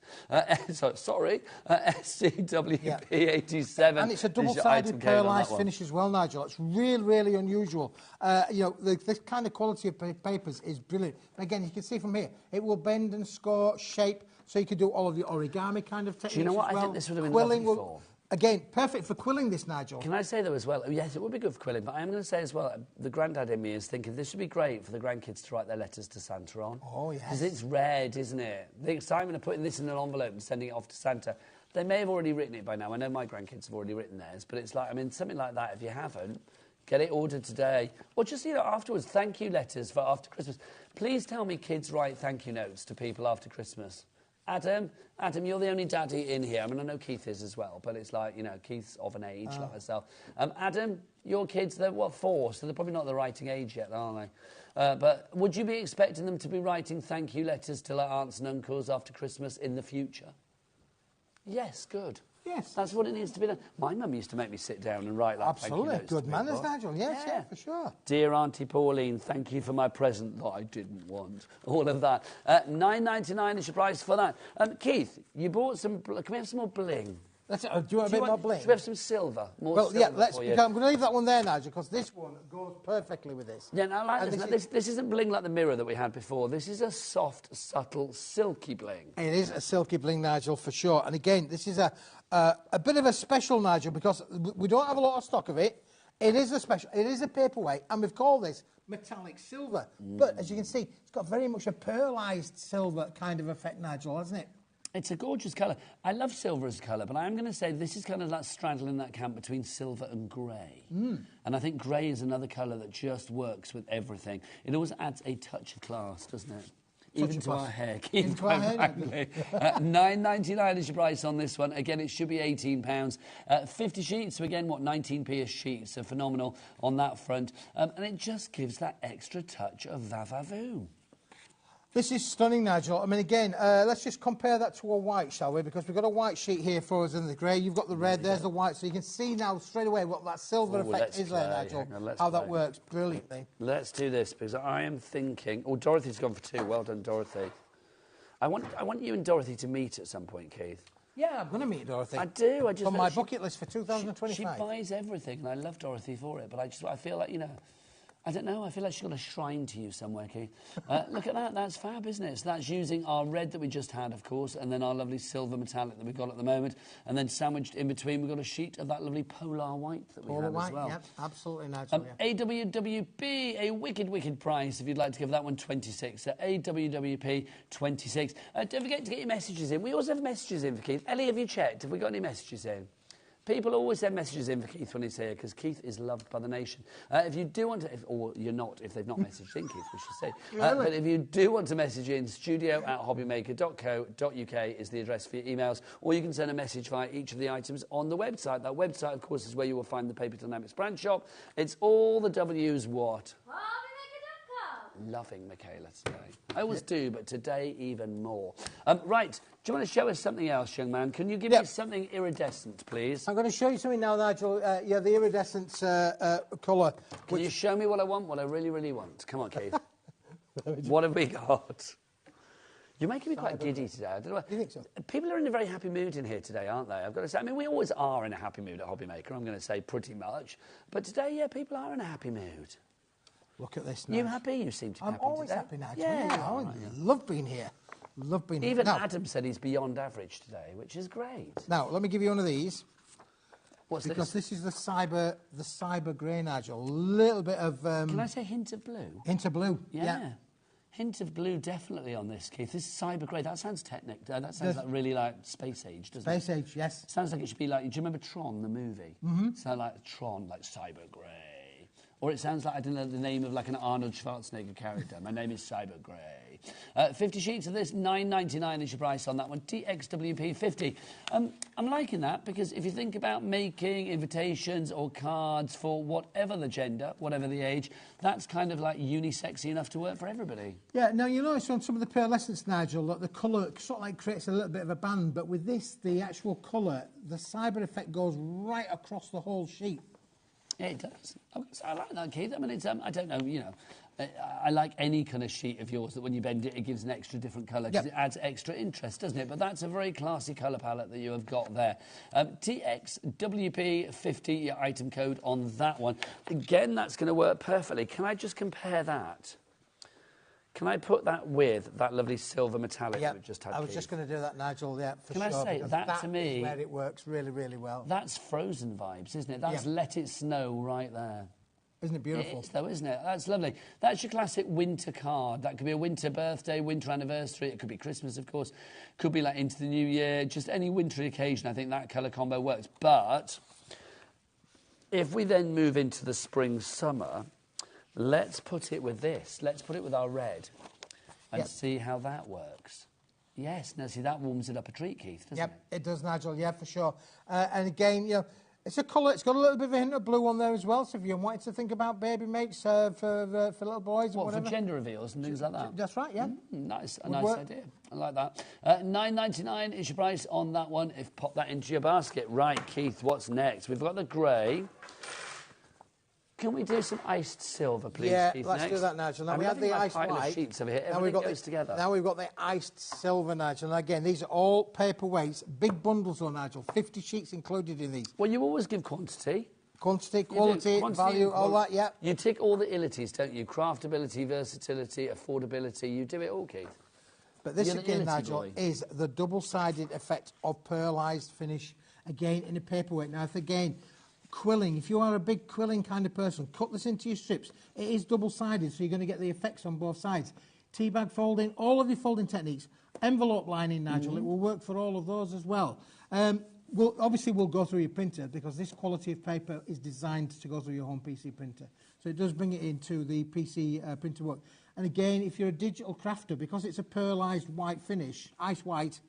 Sorry. SCWP87. And it's a double-sided pearlised finish as well, Nigel. It's really, really unusual. You know, this kind of quality of papers is brilliant. Again, you can see from here, it will bend and score, shape, so you can do all of the origami kind of techniques. Do you know what? As well. I think this would have been lovely for. Again, perfect for quilling this, Nigel. Can I say, though, as well, yes, it would be good for quilling, but I am going to say as well, the granddad in me is thinking this would be great for the grandkids to write their letters to Santa on. Oh, yes. Because it's red, isn't it? The excitement of putting this in an envelope and sending it off to Santa. They may have already written it by now. I know my grandkids have already written theirs, but it's like, I mean, something like that, if you haven't, get it ordered today. Or just, you know, afterwards, thank you letters for after Christmas. Please tell me kids write thank you notes to people after Christmas. Adam, you're the only daddy in here. I mean, I know Keith is as well, but it's like, you know, Keith's of an age like myself. Adam, your kids, they're, what, 4, so they're probably not the writing age yet, are they? But would you be expecting them to be writing thank you letters to their aunts and uncles after Christmas in the future? Yes, good. Yes. That's what it needs to be done. My mum used to make me sit down and write, like, absolutely. Thank you notes Good manners, Nigel. Yes, yeah, for sure. Dear Auntie Pauline, thank you for my present that I didn't want. All of that. $9.99 is your price for that. Keith, you bought some... Can we have some more bling? Do you want a bit more bling? Should we have some silver? Well, yeah, I'm going to leave that one there, Nigel, because this one goes perfectly with this. Yeah, I like this. This isn't bling like the mirror that we had before. This is a soft, subtle, silky bling. It is a silky bling, Nigel, for sure. And again, this is a bit of a special, Nigel, because we don't have a lot of stock of it. It is a special. It is a paperweight, and we've called this metallic silver. But as you can see, it's got very much a pearlised silver kind of effect, Nigel, hasn't it? It's a gorgeous colour. I love silver as a colour, but I am going to say this is kind of like straddling that camp between silver and grey. And I think grey is another colour that just works with everything. It always adds a touch of class, doesn't it? Even to our hair. $9.99 is your price on this one. Again, it should be £18. 50 sheets, so again, what, 19p a sheet, so phenomenal on that front. And it just gives that extra touch of va-va-voom. This is stunning, Nigel. I mean, again, let's just compare that to a white, shall we? Because we've got a white sheet here for us in the grey. You've got the red, there's the white. So you can see now straight away what that silver effect is there, Nigel. How that works brilliantly. Let's do this, because I am thinking... Oh, Dorothy's gone for 2. Well done, Dorothy. I want you and Dorothy to meet at some point, Keith. Yeah, I'm going to meet Dorothy. I do. On my bucket list for 2025. She buys everything, and I love Dorothy for it. But I feel like, you know... I don't know, I feel like she's got a shrine to you somewhere, Keith. Look at that, that's fab, isn't it? So that's using our red that we just had, of course, and then our lovely silver metallic that we've got at the moment, and then sandwiched in between, we've got a sheet of that lovely polar white that we had as well. Yep, absolutely, Nigel, AWWP, a wicked, wicked price, if you'd like to give that one 26. So AWWP 26. Don't forget to get your messages in. We always have messages in for Keith. Ellie, have you checked? Have we got any messages in? People always send messages in for Keith when he's here, because Keith is loved by the nation. If you do want to, or you're not, if they've not messaged in, Keith, we should say. But if you do want to message in, studio@hobbymaker.co.uk is the address for your emails, or you can send a message via each of the items on the website. That website, of course, is where you will find the Paper Dynamics brand shop. It's all the W's what? Loving Michaela today. I always do, but today even more. Right, do you want to show us something else, young man? Can you give me something iridescent, please? I'm going to show you something now, Nigel. Yeah, the iridescent colour. Can you show me what I want, what I really, really want? Come on, Keith. What have we got? You're making me quite giddy today. I don't know. You think so? People are in a very happy mood in here today, aren't they? I've got to say. I mean, we always are in a happy mood at HobbyMaker, I'm going to say pretty much. But today, yeah, people are in a happy mood. Look at this, Nigel. You happy? You seem to be happy today. I'm always happy, Nigel. Yeah, I love being here. Love being here. Even Adam said he's beyond average today, which is great. Now, let me give you one of these. What's this? Because this is the cyber grey, Nigel. A little bit of... Can I say hint of blue? Hint of blue, yeah. Hint of blue definitely on this, Keith. This is cyber grey. That sounds technic. That sounds like really like space age, doesn't it? Space age, yes. Sounds like it should be like... Do you remember Tron, the movie? Mm-hmm. Sounds like Tron, like cyber grey. Or it sounds like, I don't know, the name of like an Arnold Schwarzenegger character. My name is Cyber Grey. 50 sheets of this, £9.99 is your price on that one. TXWP 50. I'm liking that because if you think about making invitations or cards for whatever the gender, whatever the age, that's kind of like unisexy enough to work for everybody. Yeah, now you notice on some of the pearlescents, Nigel, that the colour sort of like creates a little bit of a band, but with this, the actual colour, the cyber effect goes right across the whole sheet. Yeah, it does. I like that, Keith. I mean, it's, I don't know, you know, I like any kind of sheet of yours that when you bend it, it gives an extra different colour because it adds extra interest, doesn't it? But that's a very classy colour palette that you have got there. TXWP50, your item code on that one. Again, that's going to work perfectly. Can I just compare that? Can I put that with that lovely silver metallic that we just had? I was just going to do that, Nigel, for Can sure. I say, that to me... is where it works really, really well. That's Frozen vibes, isn't it? That's Let It Snow right there. Isn't it beautiful? It is, though, isn't it? That's lovely. That's your classic winter card. That could be a winter birthday, winter anniversary. It could be Christmas, of course. Could be like into the new year. Just any wintry occasion, I think that colour combo works. But if we then move into the spring, summer... Let's put it with this. Let's put it with our red and see how that works. Yes, now see, that warms it up a treat, Keith, doesn't it? It does, Nigel, for sure. And again, you know, it's a colour, it's got a little bit of a hint of blue on there as well, so if you're wanting to think about baby makes for little boys or whatever. For gender reveals and things like that? That's right, nice, a nice idea. I like that. £9.99 is your price on that one. Pop that into your basket. Right, Keith, what's next? We've got the grey. Can we do some iced silver, please, Keith, let's do that, Nigel. Now, we had the iced white. Sheets over here. Everything goes together. Now we've got the iced silver, Nigel. And again, these are all paperweights, big bundles on, Nigel. 50 sheets included in these. Well, you always give quantity. Quantity, quality, value, all that, You tick all the illities, don't you? Craftability, versatility, affordability. You do it all, Keith. But this, again, Nigel, is the double-sided effect of pearlised finish, again, in a paperweight. Now, again... Quilling, if you are a big quilling kind of person, cut this into your strips. It is double-sided, so you're going to get the effects on both sides. Teabag folding, all of your folding techniques. Envelope lining, Nigel, it will work for all of those as well. Obviously, we'll go through your printer because this quality of paper is designed to go through your home PC printer. So it does bring it into the PC printer work. And again, if you're a digital crafter, because it's a pearlised white finish, ice white,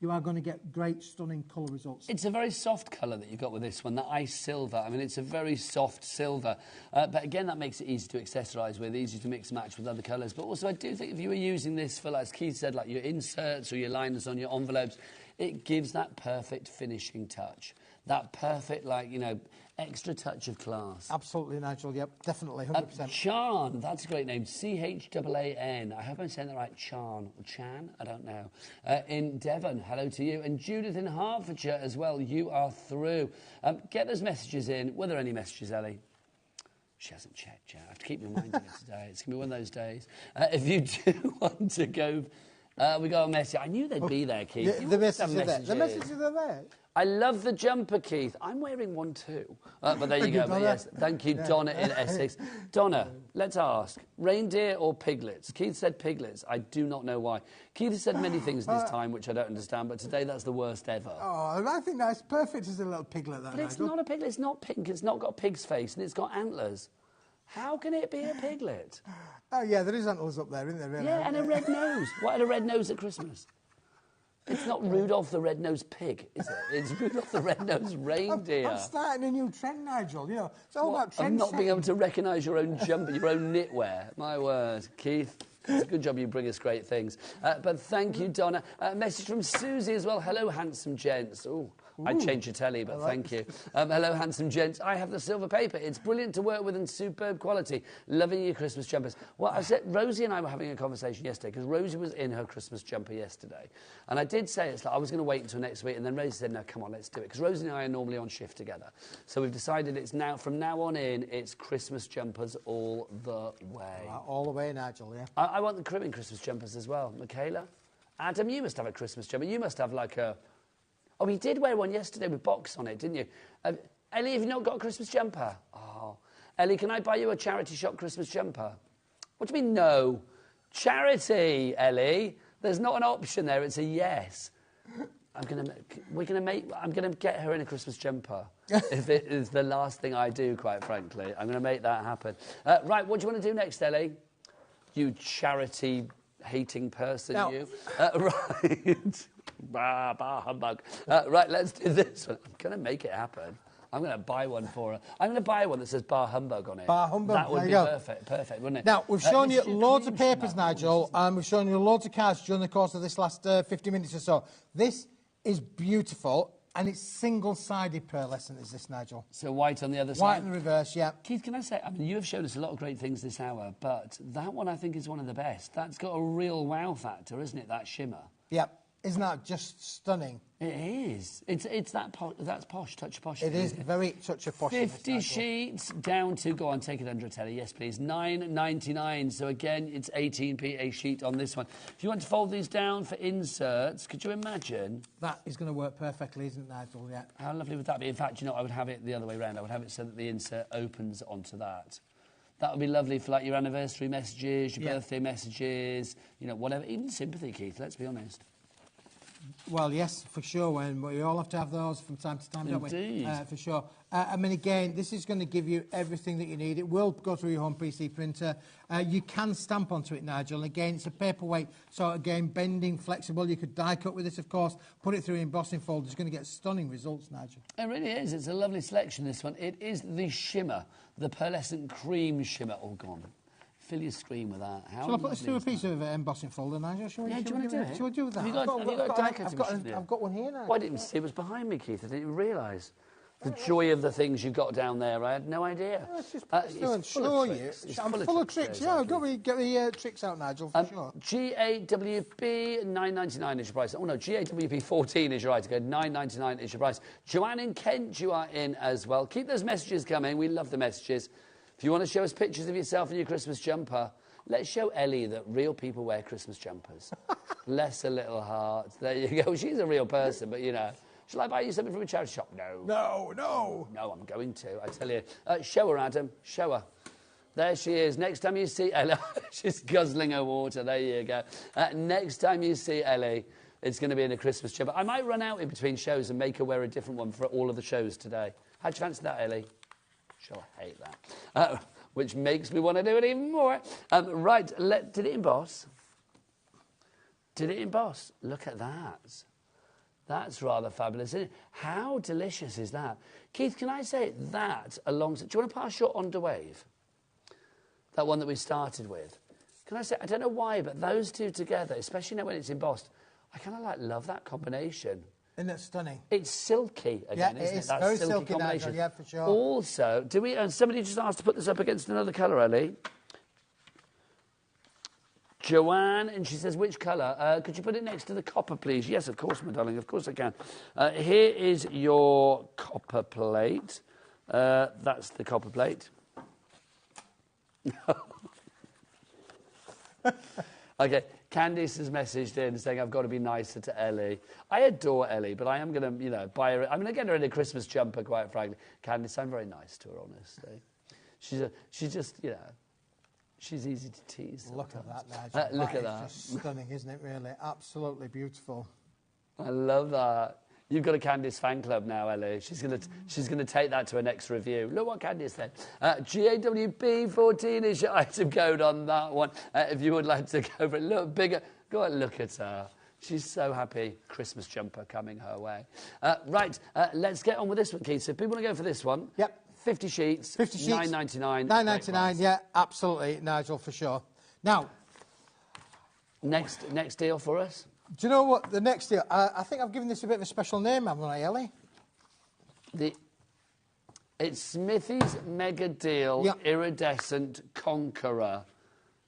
you are going to get great, stunning colour results. It's a very soft colour that you've got with this one, that ice silver. I mean, it's a very soft silver. But again, that makes it easy to accessorise with, easy to mix and match with other colours. But also, I do think if you were using this for, like as Keith said, like your inserts or your liners on your envelopes, it gives that perfect finishing touch. That perfect, like, you know, extra touch of class. Absolutely, Nigel, yep, definitely, 100%. Charn, that's a great name, C-H-A-A-N. I hope I'm saying that right, Charn, or Chan, I don't know. In Devon, hello to you. And Judith in Hertfordshire as well, you are through. Get those messages in. Were there any messages, Ellie? She hasn't checked yet. I have to keep reminding her today. It's going to be one of those days. If you do want to go... we got a message. I knew they'd be there, Keith. The messages are there. The messages are there. I love the jumper, Keith. I'm wearing one too. But there you go. But yes, thank you, Donna in Essex. Donna, let's ask, reindeer or piglets? Keith said piglets. I do not know why. Keith has said many things this time, which I don't understand, but today that's the worst ever. Oh, I think that's perfect as a little piglet, that. But it's not a piglet. It's not pink. It's not got a pig's face, and it's got antlers. How can it be a piglet? Oh, yeah, there is antlers up there, isn't there? Really? Yeah, and a red nose. What had a red nose at Christmas? It's not Rudolph the Red-Nosed Pig, is it? It's Rudolph the Red-Nosed Reindeer. I'm starting a new trend, Nigel. You know, it's all about trend. I'm not being able to recognise your own jumper, your own knitwear. My word, Keith. It's a good job you bring us great things. But thank you, Donna. Message from Susie as well. Hello, handsome gents. Ooh. I'd change your telly, but thank you. Hello, handsome gents. I have the silver paper. It's brilliant to work with and superb quality. Loving your Christmas jumpers. Well, I said, Rosie and I were having a conversation yesterday because Rosie was in her Christmas jumper yesterday. And I did say, it's like, I was going to wait until next week. And then Rosie said, no, come on, let's do it. Because Rosie and I are normally on shift together. So we've decided it's now, from now on in, it's Christmas jumpers all the way. All the way, Nigel, yeah. I want the Caribbean Christmas jumpers as well. Michaela? Adam, you must have a Christmas jumper. You must have like a... Oh, he did wear one yesterday with box on it, didn't you? Ellie, have you not got a Christmas jumper? Oh. Ellie, can I buy you a charity shop Christmas jumper? What do you mean, no? Charity, Ellie. There's not an option there. It's a yes. I'm going to get her in a Christmas jumper. If it is the last thing I do, quite frankly. I'm going to make that happen. Right, what do you want to do next, Ellie? You charity hating person, Now, you. Right. Bah, humbug. Right, let's do this one. I'm going to make it happen. I'm going to buy one for her. I'm going to buy one that says bar humbug on it. Bar humbug, that would be perfect, wouldn't it? Now, we've shown you loads of papers, Nigel, and we've shown you loads of cards during the course of this last 50 minutes or so. This is beautiful, and it's single-sided pearlescent, is this, Nigel? So white on the other side? White in the reverse, yeah. Keith, can I say, I mean, you have shown us a lot of great things this hour, but that one I think is one of the best. That's got a real wow factor, isn't it, that shimmer? Yep. Isn't that just stunning? It is. It's that's posh, touch of posh. It is very touch of posh. 50 sheets down to, go on, take it under a telly, yes please, £9.99. So again, it's 18p a sheet on this one. If you want to fold these down for inserts, could you imagine? That is going to work perfectly, isn't it, Nigel? Yeah. How lovely would that be? In fact, you know, I would have it the other way around. I would have it so that the insert opens onto that. That would be lovely for like your anniversary messages, your birthday messages, you know, whatever. Even sympathy, Keith, let's be honest. Well, yes, for sure, and we all have to have those from time to time, don't we? Indeed. For sure. I mean, again, this is going to give you everything that you need. It will go through your home PC printer. You can stamp onto it, Nigel. Again, it's a paperweight, so again, bending, flexible. You could die cut with this, of course. Put it through embossing folders. You're going to get stunning results, Nigel. It really is. It's a lovely selection, this one. It is the shimmer, the pearlescent cream shimmer. Oh, gone. Fill your screen with that. How Shall I put this through a piece of embossing folder, Nigel? Do you want to do it? Shall we do that? Have you got a die cutting machine? I've got one here now. Why didn't you see it was behind me, Keith? I didn't even realise. The joy of the things you got down there, I had no idea. Let's just put this through and show you. I'm full of tricks. Yeah, I've got to get the tricks out, Nigel, for sure. GAWP, £9.99 is your price. Oh, no, GAWP 14 is your right to go. £9.99 is your price. Joanne in Kent, you are in as well. Keep those messages coming. We love the messages. If you want to show us pictures of yourself in your Christmas jumper, let's show Ellie that real people wear Christmas jumpers. Bless her little heart. There you go. She's a real person, but, you know. Shall I buy you something from a charity shop? No. No. No, I'm going to, I tell you. Show her, Adam. Show her. There she is. Next time you see Ellie, she's guzzling her water. There you go. Next time you see Ellie, it's going to be in a Christmas jumper. I might run out in between shows and make her wear a different one for all of the shows today. How'd you fancy that, Ellie? She'll hate that. Which makes me want to do it even more. Right, did it emboss? Did it emboss? Look at that. That's rather fabulous, isn't it? How delicious is that? Keith, can I say that alongside... Do you want to pass your On to Wave? That one that we started with. Can I say, I don't know why, but those two together, especially now when it's embossed, I kind of love that combination. Isn't it stunning? It's silky again, isn't it? It's very silky, Nigel, yeah, for sure. Also, somebody just asked to put this up against another colour, Ellie. Joanne, and she says, which colour? Could you put it next to the copper, please? Yes, of course, my darling, of course I can. Here is your copper plate. That's the copper plate. Okay, Candice has messaged in saying, I've got to be nicer to Ellie. I adore Ellie, but I am going to, buy her... I'm going to get her in a Christmas jumper, quite frankly. Candice, I'm very nice to her, honestly. She's just, she's easy to tease. Look at that, Nigel. Look at that. It's just stunning, isn't it, really? Absolutely beautiful. I love that. You've got a Candice fan club now, Ellie. She's gonna take that to her next review. Look what Candice said. GAWP 14 is your item code on that one. If you would like to go for a little bigger, go and look at her. She's so happy. Christmas jumper coming her way. Right, let's get on with this one, Keith. So if people want to go for this one. Yep. 50 sheets. 50 sheets. £9.99. £9.99, yeah, absolutely, Nigel, for sure. Now. Next deal for us? Do you know what the next deal? I think I've given this a bit of a special name, haven't I, Ellie? It's Smithy's Mega Deal Iridescent Conqueror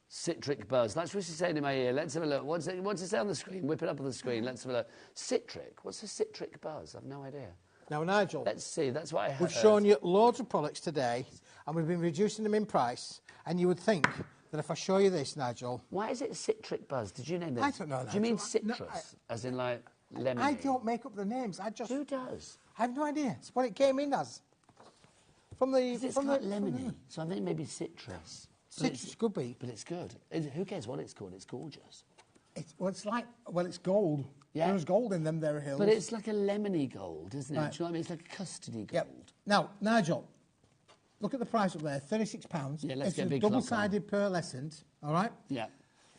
Citric Buzz. That's what she's saying in my ear. Let's have a look. What's it say on the screen? Whip it up on the screen. Let's have a look. Citric. What's a citric buzz? I've no idea. Now, Nigel. Let's see. That's what I heard. We've shown you loads of products today, and we've been reducing them in price, and you would think that if I show you this, Nigel... Why is it citric buzz? Did you name this? I don't know, Nigel. Do you mean citrus? As in, like, lemon? I don't make up the names. Who does? I have no idea. It's what it came in as. It's quite lemony, so I think maybe citrus. Citrus could be. But it's good. Who cares what it's called? It's gorgeous. It's gold. Yeah. There's gold in them, there are hills. But it's like a lemony gold, isn't it? Right. Do you know what I mean? It's like a custardy gold. Yep. Now, Nigel, look at the price up there, £36. Yeah, let's get a big double-sided pearlescent, all right? Yeah.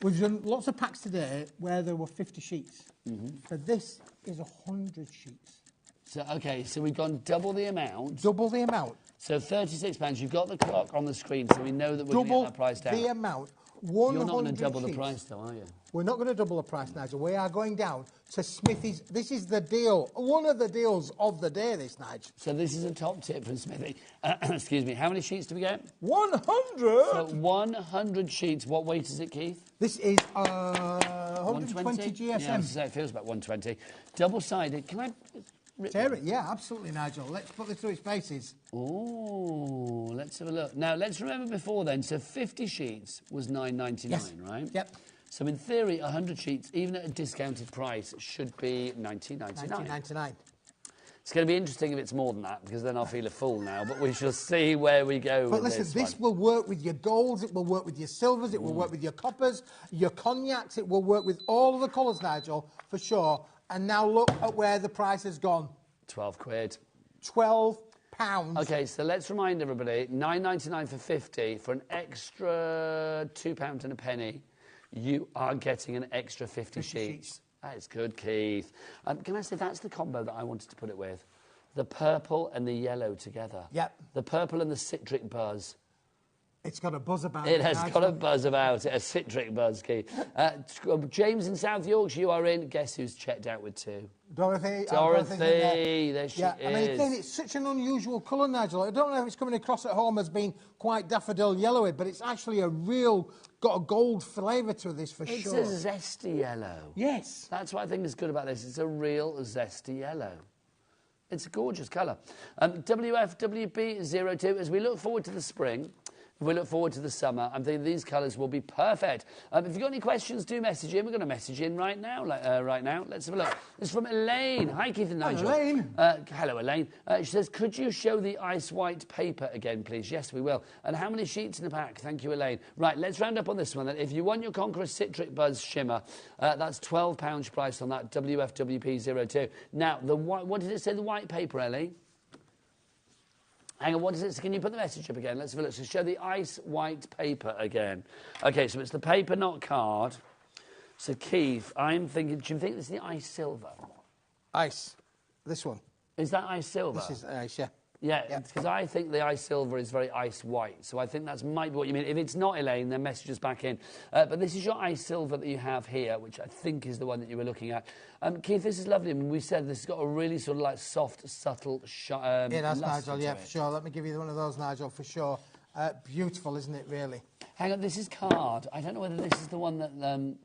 We've done lots of packs today where there were 50 sheets. So this is 100 sheets. So, OK, so we've gone double the amount. Double the amount. So £36. You've got the clock on the screen, so we know that we're going to get that price down. Double the amount. 100 You're not going to double sheets. the price, though, are you? We're not going to double the price, Nigel. We are going down to Smithy's. This is the deal. One of the deals of the day, this, Nigel. So this is a top tip from Smithy. Excuse me. How many sheets do we get? 100! So 100 sheets. What weight is it, Keith? This is 120 GSM. Yeah, I was to say, it feels about 120. Double-sided. Can I... Tear it, yeah, absolutely, Nigel. Let's put this through its paces. Oh, let's have a look. Now, let's remember before then, so 50 sheets was $9.99, yes. right? Yep. So in theory, 100 sheets, even at a discounted price, should be $19.99. $19.99. It's going to be interesting if it's more than that, because then I'll feel a fool now, but we shall see where we go but with listen, this will work with your golds, it will work with your silvers, it will work with your coppers, your cognacs, it will work with all of the colours, Nigel, for sure. And now look at where the price has gone. 12 quid. £12. OK, so let's remind everybody, $9.99 for 50, for an extra £2 and a penny, you are getting an extra 50 sheets. That is good, Keith. Can I say that's the combo that I wanted to put it with? The purple and the yellow together. Yep. The purple and the citric buzz. It's got a buzz about it. It has got a buzz about it, a citric buzz, Keith. James in South Yorkshire, you are in. Guess who's checked out with 2? Dorothy. Dorothy, there she is. I mean, again, it's such an unusual colour, Nigel. I don't know if it's coming across at home as being quite daffodil yellowy, but it's actually got a gold flavour to this for sure. It's a zesty yellow. Yes. That's what I think is good about this. It's a real zesty yellow. It's a gorgeous colour. WFWP02, as we look forward to the spring, we look forward to the summer, I'm thinking these colours will be perfect. If you've got any questions, do message in. We're going to message in right now. Let's have a look. This is from Elaine. Hi, Keith and Nigel. Hello, Elaine. Hello, Elaine. She says, could you show the ice white paper again, please? Yes, we will. And how many sheets in a pack? Thank you, Elaine. Right, let's round up on this one. If you want your Conqueror Citric Buzz Shimmer, that's £12 price on that, WFWP02. Now, what did it say, the white paper, Ellie? Hang on, what is it? So can you put the message up again? Let's have a look. So show the ice white paper again. OK, so it's the paper, not card. So, Keith, I'm thinking, do you think this is the ice silver? Ice. This one. Is that ice silver? This is ice, yeah. Yeah, because I think the ice silver is very ice white. So I think that might be what you mean. If it's not, Elaine, then message us back in. But this is your ice silver that you have here, which I think is the one that you were looking at. Keith, this is lovely. I mean, we said this has got a really sort of like soft, subtle it has, Nigel, yeah, for sure. Let me give you one of those, Nigel, for sure. Beautiful, isn't it, really? Hang on, this is card. I don't know whether this is the one that...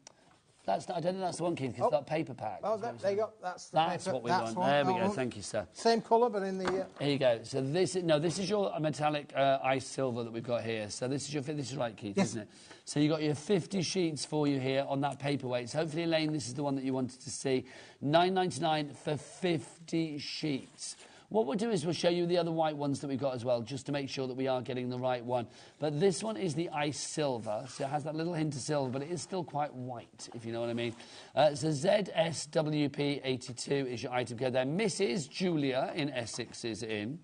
I don't think that's the one, Keith, because that paper pack. Oh, there you go. That's paper. What we want. There we go. Thank you, sir. Same colour, but in the... Here you go. So this is your metallic ice silver that we've got here. So this is right, Keith, yes. Isn't it? So you've got your 50 sheets for you here on that paperweight. So hopefully, Elaine, this is the one that you wanted to see. $9.99 for 50 sheets. What we'll do is we'll show you the other white ones that we've got as well, just to make sure that we are getting the right one. But this one is the ice silver, so it has that little hint of silver, but it is still quite white, if you know what I mean. So ZSWP82 is your item code there. Mrs. Julia in Essex is in.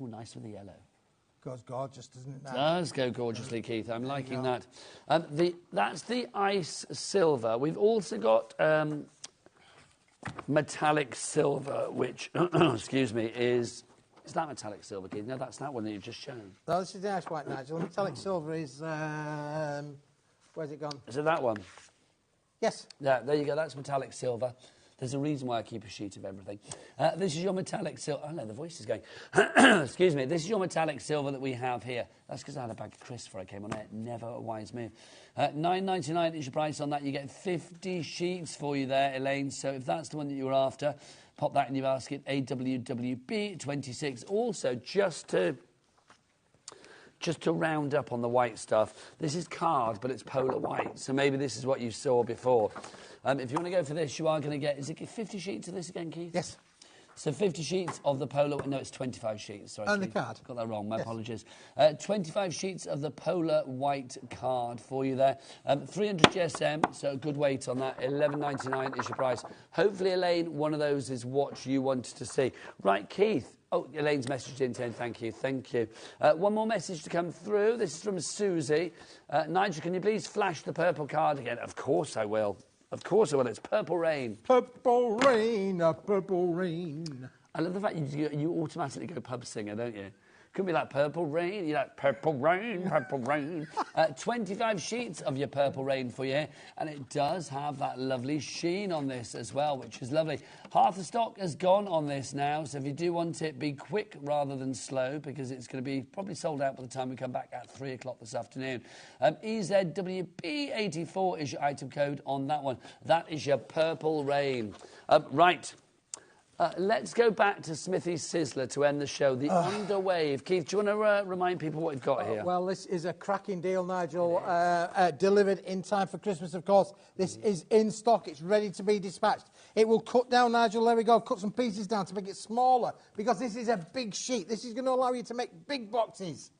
Oh, nice with the yellow. Goes gorgeous, doesn't it? Does go gorgeously, Keith. I'm liking that. That's the ice silver. We've also got... metallic silver, which, excuse me, is that metallic silver, Keith? No, that's that one that you've just shown. No, this is the ice white, Nigel. The metallic silver is, where's it gone? Is it that one? Yes. Yeah, there you go. That's metallic silver. There's a reason why I keep a sheet of everything. This is your metallic silver. Oh, no, the voice is going. Excuse me. This is your metallic silver that we have here. That's because I had a bag of crisps before I came on air. Never a wise move. $9.99 is your price on that. You get 50 sheets for you there, Elaine. So if that's the one that you were after, pop that in your basket. AWWB26. Also, just to round up on the white stuff, this is card, but it's polar white. So maybe this is what you saw before. If you want to go for this, you are going to get... Is it 50 sheets of this again, Keith? Yes. So 50 sheets of the Polar... No, it's 25 sheets. Sorry, and the card. Got that wrong. My apologies. 25 sheets of the Polar white card for you there. 300 GSM, so a good weight on that. $11.99 is your price. Hopefully, Elaine, one of those is what you wanted to see. Right, Keith. Oh, Elaine's messaged in saying thank you, thank you. One more message to come through. This is from Susie. Nigel, can you please flash the purple card again? Of course I will. Of course I will. It's Purple Rain. Purple Rain, a Purple Rain. I love the fact you automatically go pub singer, don't you? Could be like Purple Rain. You're like, Purple Rain, Purple Rain. 25 sheets of your Purple Rain for you. And it does have that lovely sheen on this as well, which is lovely. Half the stock has gone on this now. So if you do want it, be quick rather than slow, because it's going to be probably sold out by the time we come back at 3 o'clock this afternoon. EZWB84 is your item code on that one. That is your Purple Rain. Right. Let's go back to Smithy Sizzler to end the show. The Underwave. Keith, do you want to remind people what we've got here? Well, this is a cracking deal, Nigel. Delivered in time for Christmas, of course. This is in stock. It's ready to be dispatched. It will cut down, Nigel. There we go. Cut some pieces down to make it smaller, because this is a big sheet. This is going to allow you to make big boxes.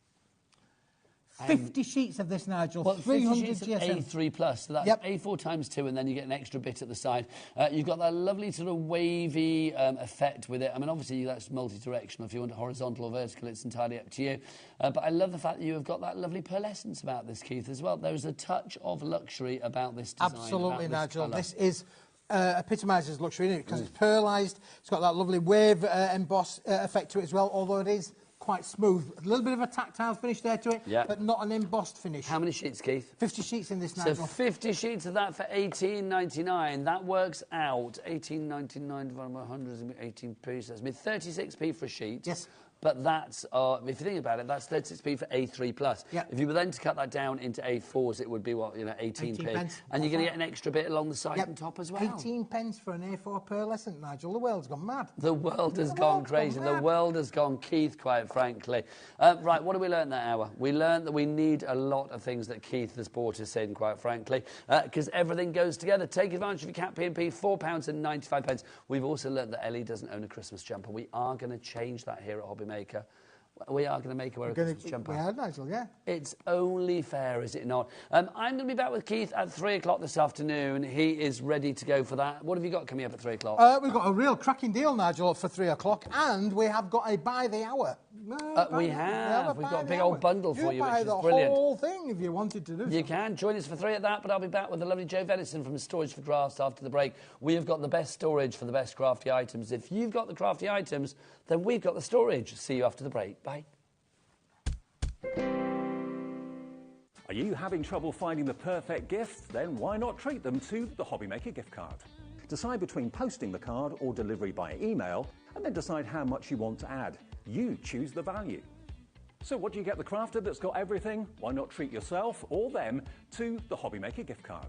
50 sheets of this, Nigel. Well, 300 GSM. A3 plus, so that's A4 times 2, and then you get an extra bit at the side. You've got that lovely sort of wavy effect with it. I mean, obviously that's multi-directional. If you want it horizontal or vertical, it's entirely up to you. But I love the fact that you have got that lovely pearlescence about this, Keith, as well. There's a touch of luxury about this design. Absolutely, Nigel. This is epitomises luxury because it's pearlised. It's got that lovely wave emboss effect to it as well, although it is quite smooth. A little bit of a tactile finish there to it, but not an embossed finish. How many sheets, Keith? 50 sheets in this, Nigel. So 50 sheets of that for $18.99. That works out. $18.99 divided by 100 is 18p. So that's 36p for a sheet. Yes. But that's, if you think about it, that's 36p for A3 plus. Yep. If you were then to cut that down into A4s, it would be what, 18p. And you're going to get an extra bit along the side and top as well. 18 pence for an A4 pearlescent, Nigel. The world's gone mad. The world has gone crazy. The world has gone Keith, quite frankly. Right, what did we learn that hour? We learned that we need a lot of things that Keith has brought us in, quite frankly, because everything goes together. Take advantage of your Cat P&P, £4.95. We've also learned that Ellie doesn't own a Christmas jumper. We are going to change that here at HobbyMaker. We are going to make her wear a Christmas jumper. We are, Nigel, yeah. It's only fair, is it not? I'm going to be back with Keith at 3 o'clock this afternoon. He is ready to go for that. What have you got coming up at 3 o'clock? We've got a real cracking deal, Nigel, for 3 o'clock, and we have got a by the hour. We've got a big old bundle for you, which is brilliant. You buy the whole thing if you wanted to do so. You can. Join us for 3 at that, but I'll be back with the lovely Jo Venison from Storage for Crafts after the break. We have got the best storage for the best crafty items. If you've got the crafty items, then we've got the storage. See you after the break. Bye. Are you having trouble finding the perfect gift? Then why not treat them to the HobbyMaker gift card? Decide between posting the card or delivery by email, and then decide how much you want to add. You choose the value. So what do you get the crafter that's got everything? Why not treat yourself or them to the HobbyMaker gift card?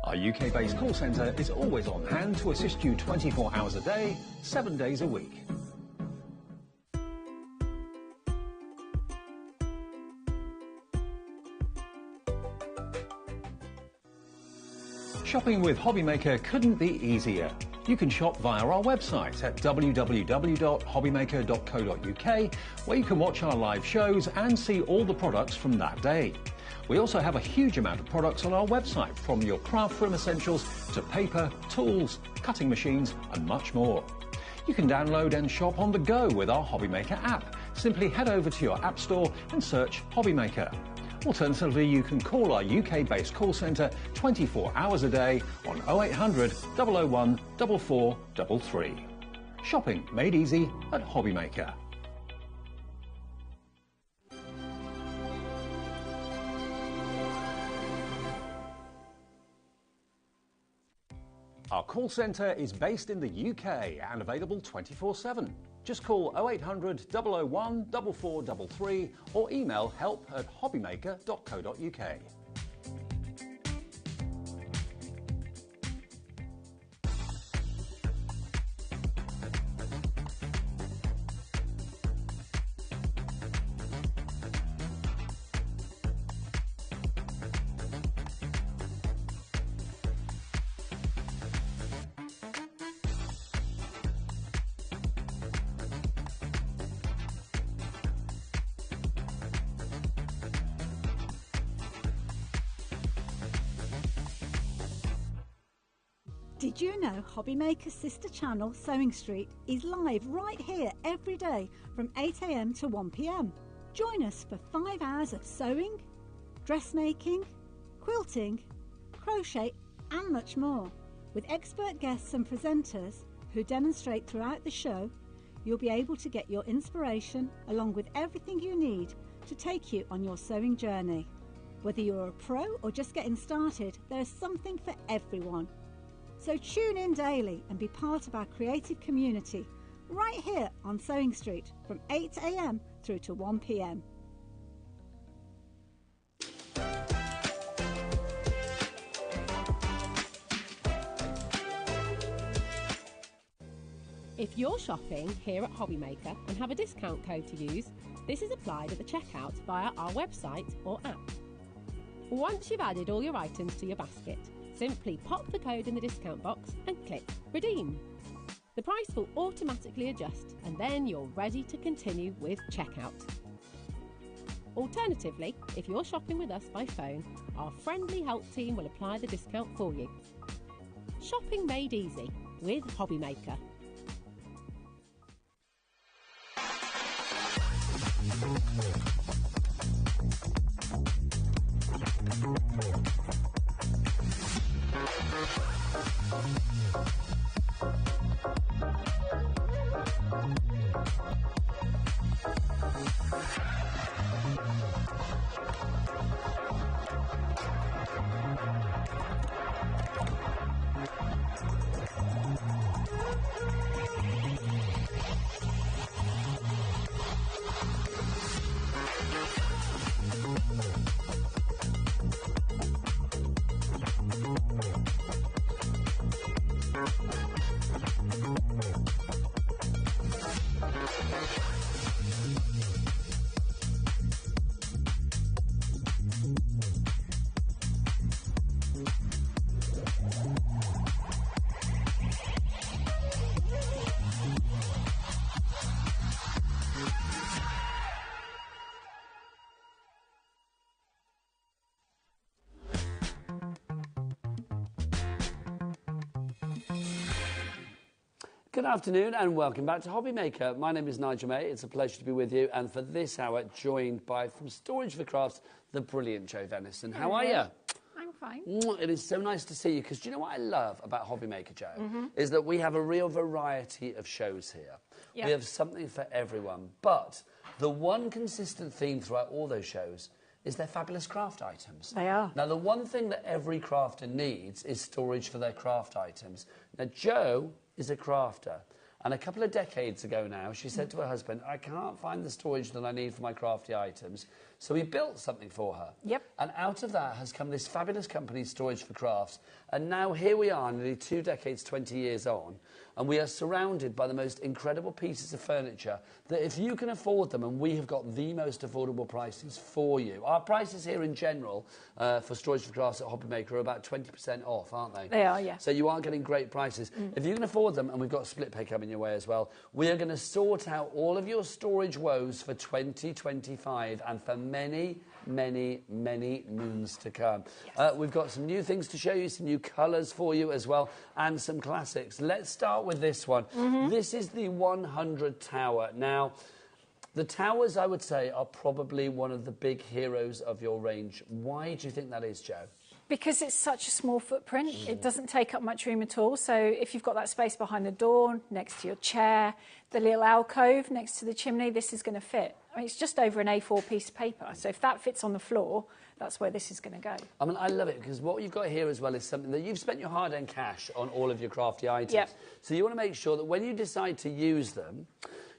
Our UK-based call centre is always on hand to assist you 24 hours a day, 7 days a week. Shopping with HobbyMaker couldn't be easier. You can shop via our website at www.hobbymaker.co.uk, where you can watch our live shows and see all the products from that day. We also have a huge amount of products on our website, from your craft room essentials to paper, tools, cutting machines and much more. You can download and shop on the go with our HobbyMaker app. Simply head over to your app store and search HobbyMaker. Alternatively, you can call our UK-based call centre 24 hours a day on 0800 001 4433. Shopping made easy at HobbyMaker. Our call centre is based in the UK and available 24/7. Just call 0800 001 4433 or email help@hobbymaker.co.uk. Did you know HobbyMaker's sister channel, Sewing Street, is live right here every day from 8 AM to 1 PM? Join us for 5 hours of sewing, dressmaking, quilting, crochet and much more. With expert guests and presenters who demonstrate throughout the show, you'll be able to get your inspiration along with everything you need to take you on your sewing journey. Whether you're a pro or just getting started, there's something for everyone. So tune in daily and be part of our creative community right here on Sewing Street from 8 AM through to 1 PM. If you're shopping here at HobbyMaker and have a discount code to use, this is applied at the checkout via our website or app. Once you've added all your items to your basket, simply pop the code in the discount box and click Redeem. The price will automatically adjust and then you're ready to continue with checkout. Alternatively, if you're shopping with us by phone, our friendly help team will apply the discount for you. Shopping made easy with HobbyMaker. Good afternoon and welcome back to HobbyMaker. My name is Nigel May. It's a pleasure to be with you, and for this hour, joined by, from Storage for Crafts, the brilliant Jo Venison. How are you? I'm fine. It is so nice to see you, because do you know what I love about HobbyMaker, Jo? Is that we have a real variety of shows here. Yep. We have something for everyone, but the one consistent theme throughout all those shows is they're fabulous craft items. They are. Now, the one thing that every crafter needs is storage for their craft items. Now, Jo is a crafter, and a couple of decades ago now, she said to her husband, I can't find the storage that I need for my crafty items, so he built something for her. Yep. And out of that has come this fabulous company, Storage for Crafts, and now here we are, nearly 2 decades, 20 years on, and we are surrounded by the most incredible pieces of furniture that if you can afford them, and we have got the most affordable prices for you. Our prices here in general for Storage for Crafts at HobbyMaker are about 20% off, aren't they? They are, yeah. So you are getting great prices. If you can afford them, and we've got split pay coming your way as well, we are going to sort out all of your storage woes for 2025 and for many, many, many moons to come. Yes. We've got some new things to show you, some new colours for you as well, and some classics. Let's start with this one. This is the 100 Tower. Now, the towers, I would say, are probably one of the big heroes of your range. Why do you think that is, Jo? Because it's such a small footprint, it doesn't take up much room at all. So if you've got that space behind the door, next to your chair, the little alcove next to the chimney, this is going to fit. I mean, it's just over an A4 piece of paper. So if that fits on the floor, that's where this is going to go. I mean, I love it, because what you've got here as well is something that you've spent your hard-earned cash on all of your crafty items. Yep. So you want to make sure that when you decide to use them,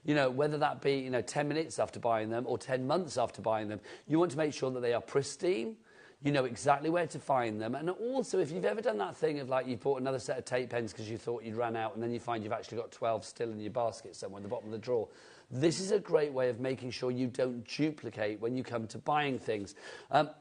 you know, whether that be, you know, 10 minutes after buying them or 10 months after buying them, you want to make sure that they are pristine. You know exactly where to find them. And also, if you've ever done that thing of, like, you bought another set of tape pens because you thought you'd run out, and then you find you've actually got 12 still in your basket somewhere at the bottom of the drawer, this is a great way of making sure you don't duplicate when you come to buying things.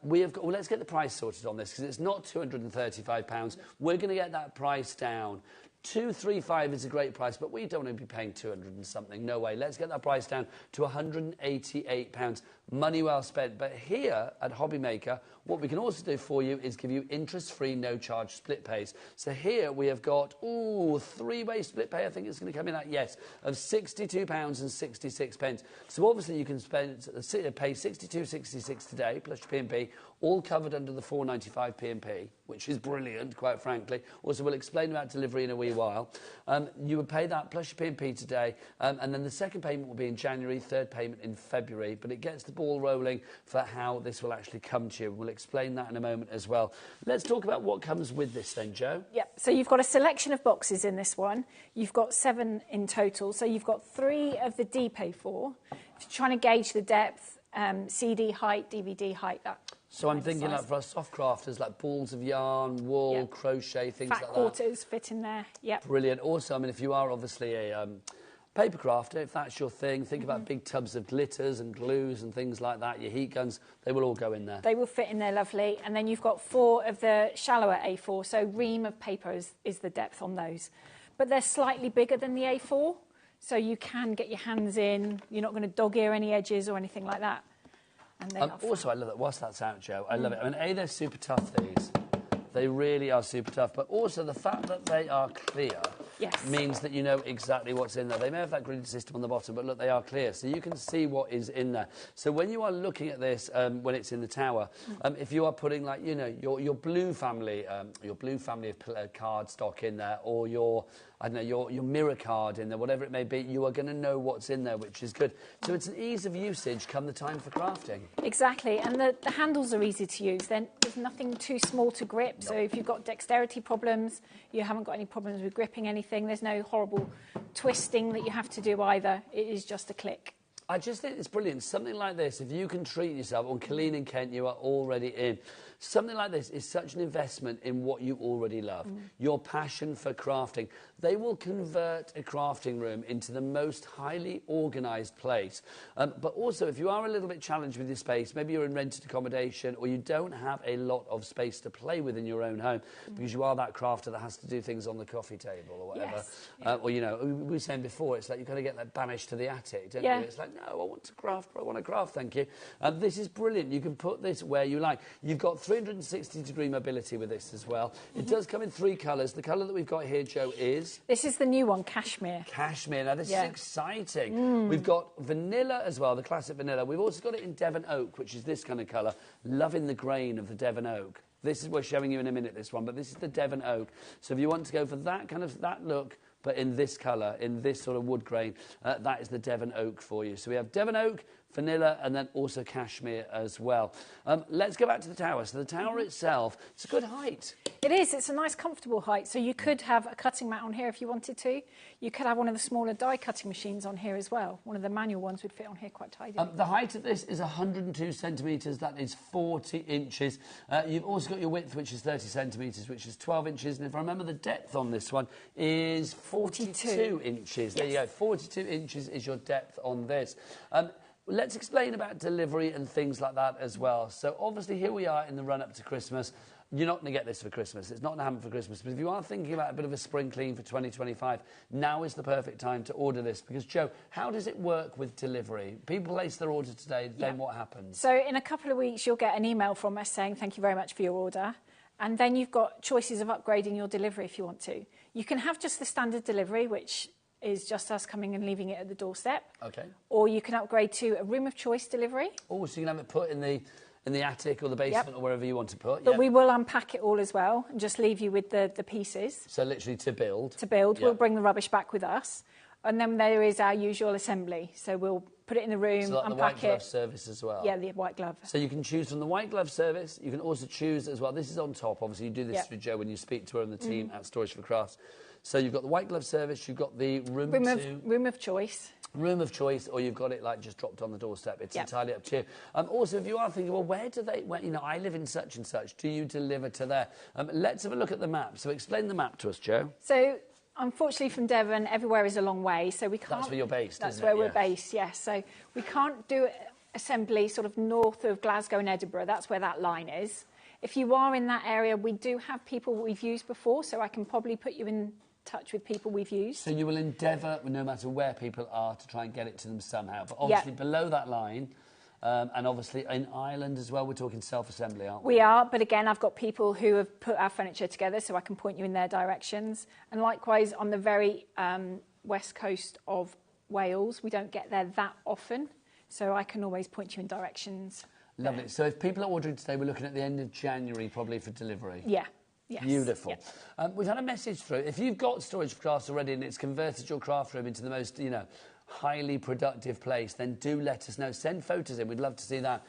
We have got, well, let's get the price sorted on this, because it's not £235. We're going to get that price down. 235 is a great price, but we don't want to be paying 200 and something. No way. Let's get that price down to £188. money well spent. But here at HobbyMaker, what we can also do for you is give you interest-free, no-charge split pays. So here we have got, three-way split pay, I think it's going to come in at, yes, of £62.66. So obviously you can pay £62.66 today, plus your P&P, all covered under the £4.95 P&P, which is brilliant, quite frankly. Also, we'll explain about delivery in a wee while. You would pay that plus your P&P today, and then the second payment will be in January, third payment in February, but it gets the ball rolling for how this will actually come to you. We'll explain that in a moment as well. Let's talk about what comes with this then, Jo. Yeah, so you've got a selection of boxes in this one. You've got 7 in total, so you've got 3 of the DP4. If you're trying to gauge the depth, CD height, DVD height, that. So I'm thinking like for our soft crafters, like balls of yarn, wool, crochet, things like that. Fat quarters fit in there, yep. Brilliant. Also, I mean, if you are obviously a paper crafter, if that's your thing, think about big tubs of glitters and glues and things like that, your heat guns, they will all go in there. They will fit in there lovely. And then you've got 4 of the shallower A4, so ream of paper is the depth on those. But they're slightly bigger than the A4, so you can get your hands in. You're not going to dog-ear any edges or anything like that. And they also, I love that. Whilst that's out, Jo, I love it. I mean, they're super tough, these. They really are super tough. But also the fact that they are clear means that you know exactly what's in there. They may have that grid system on the bottom, but look, they are clear. So you can see what is in there. So when you are looking at this, when it's in the tower, if you are putting, like, you know, your blue family of card stock in there, or your mirror card in there, whatever it may be, you are going to know what's in there, which is good. So it's an ease of usage come the time for crafting. Exactly, and the handles are easy to use. Then there's nothing too small to grip, so if you've got dexterity problems, you haven't got any problems with gripping anything, there's no horrible twisting that you have to do either. It is just a click. I just think it's brilliant. Something like this, if you can treat yourself, on Colleen and Kent, you are already in. Something like this is such an investment in what you already love, your passion for crafting. They will convert a crafting room into the most highly organised place. But also, if you are a little bit challenged with your space, maybe you're in rented accommodation, or you don't have a lot of space to play with in your own home, because you are that crafter that has to do things on the coffee table or whatever. Yes. Or, you know, we were saying before, it's like you've got to get that banished to the attic, don't you? It's like, no, I want to craft, but I want to craft, thank you. This is brilliant. You can put this where you like. You've got 360-degree mobility with this as well. It does come in 3 colours. The colour that we've got here, Jo, is... This is the new one, Cashmere. Cashmere. Now, this is exciting. We've got vanilla as well, the classic vanilla. We've also got it in Devon Oak, which is this kind of colour. Loving the grain of the Devon Oak. This is, we're showing you in a minute, this one, but this is the Devon Oak. So if you want to go for that kind of, that look, but in this colour, in this sort of wood grain, that is the Devon Oak for you. So we have Devon Oak, vanilla, and then also cashmere as well. Let's go back to the tower. So the tower itself, it's a good height. It is. It's a nice, comfortable height. So you could have a cutting mat on here if you wanted to. You could have one of the smaller die cutting machines on here as well. One of the manual ones would fit on here quite tidy. The height of this is 102 centimetres. That is 40 inches. You've also got your width, which is 30 centimetres, which is 12 inches. And if I remember, the depth on this one is 42 inches. There you go. 42 inches is your depth on this. Let's explain about delivery and things like that as well. So obviously here we are in the run-up to Christmas. You're not going to get this for Christmas. It's not going to happen for Christmas. But if you are thinking about a bit of a spring clean for 2025, now is the perfect time to order this. Because, Jo, how does it work with delivery? People place their order today, then what happens? So in a couple of weeks, you'll get an email from us saying, thank you very much for your order. And then you've got choices of upgrading your delivery if you want to. You can have just the standard delivery, which is just us coming and leaving it at the doorstep. Okay. Or you can upgrade to a room of choice delivery. Oh, so you can have it put in the attic or the basement or wherever you want to put. But we will unpack it all as well and just leave you with the pieces. So literally to build. To build. We'll bring the rubbish back with us. And then there is our usual assembly. So we'll put it in the room, so like unpack the white glove service as well. Yeah, the white glove. So you can choose from the white glove service. You can also choose as well. This is on top. Obviously, you do this with Jo when you speak to her and the team at Storage for Crafts. So you've got the white glove service. You've got the room of choice. Room of choice, or you've got it like just dropped on the doorstep. It's entirely up to you. Also, if you are thinking, well, where do they? You know, I live in such and such. Do you deliver to there? Let's have a look at the map. So explain the map to us, Jo. So unfortunately, from Devon, everywhere is a long way, so we can't... That's where you're based, That's isn't where it? we're based, yes. So we can't do assembly sort of north of Glasgow and Edinburgh. That's where that line is. If you are in that area, we do have people we've used before, so I can probably put you in touch with people we've used. So you will endeavour, no matter where people are, to try and get it to them somehow. But obviously below that line, And obviously in Ireland as well, we're talking self-assembly, aren't we? We are, but again, I've got people who have put our furniture together so I can point you in their directions. And likewise, on the very west coast of Wales, we don't get there that often, so I can always point you in directions. Lovely. So if people are ordering today, we're looking at the end of January probably for delivery. Yeah. Yes. Beautiful. Yep. We've had a message through. If you've got storage for crafts already and it's converted your craft room into the most, highly productive place, then do let us know. Send photos in. We'd love to see that.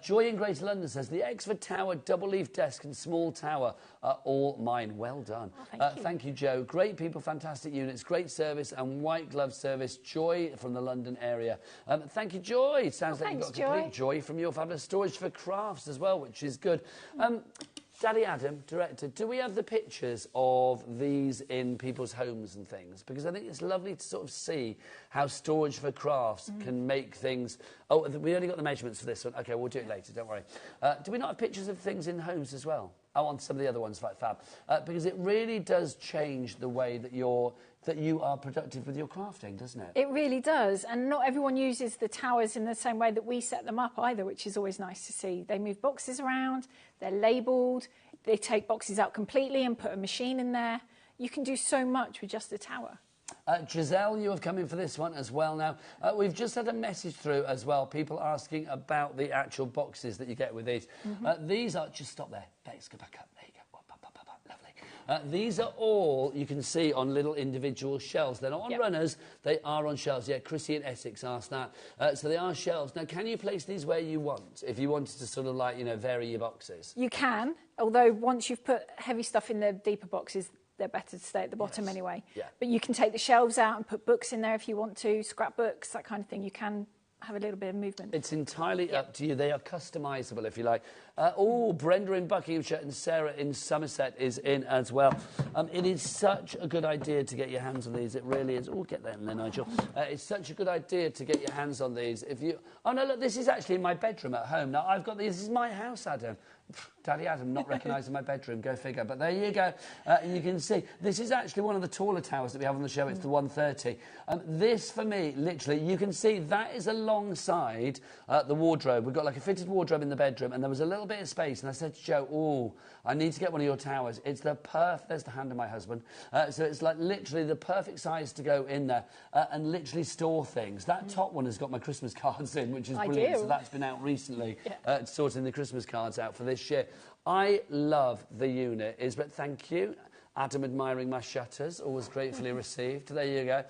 Joy in Greater London says, the Exford Tower, double leaf desk and small tower are all mine. Well done. Oh, thank you, Joe. Great people, fantastic units, great service and white glove service. Joy from the London area. Thank you, Joy. Sounds like you've got complete joy from your fabulous storage for crafts as well, which is good. Daddy Adam, director, do we have the pictures of these in people's homes and things? Because I think it's lovely to sort of see how storage for crafts can make things... Oh, we only got the measurements for this one. OK, we'll do it later, don't worry. Do we not have pictures of things in homes as well? Oh, on some of the other ones, like fab. Because it really does change the way that you are productive with your crafting, doesn't it? It really does, and not everyone uses the towers in the same way that we set them up either, which is always nice to see. They move boxes around, they're labelled, they take boxes out completely and put a machine in there. You can do so much with just a tower. Giselle, you have come in for this one as well now. We've just had a message through as well, people asking about the actual boxes that you get with these. These are... Just stop there. Let's go back up. There you go. Lovely. These are all, you can see, on little individual shelves. They're not on runners, they are on shelves. Yeah, Chrissy in Essex asked that. So they are shelves. Now, can you place these where you want, if you wanted to sort of like, vary your boxes? You can, although once you've put heavy stuff in the deeper boxes, they're better to stay at the bottom anyway. Yeah. But you can take the shelves out and put books in there if you want to, scrapbooks, that kind of thing. You can have a little bit of movement. It's entirely up to you. They are customisable, if you like. Brenda in Buckinghamshire and Sarah in Somerset is in as well. It is such a good idea to get your hands on these. It really is. Oh, get them there, Nigel. It's such a good idea to get your hands on these. If you... Oh, no, look, this is actually in my bedroom at home. Now, I've got these. This is my house, Adam. Daddy Adam not recognising my bedroom, go figure. But there you go. You can see, this is actually one of the taller towers that we have on the show. It's the 130. This, for me, literally, you can see that is alongside the wardrobe. We've got like a fitted wardrobe in the bedroom, and there was a little bit of space, and I said to Joe, oh, I need to get one of your towers. It's the there's the hand of my husband. So it's like literally the perfect size to go in there and literally store things. That top one has got my Christmas cards in, which is brilliant. So that's been out recently, sorting the Christmas cards out for this year. I love the unit, but thank you. Adam admiring my shutters, always gratefully received. There you go.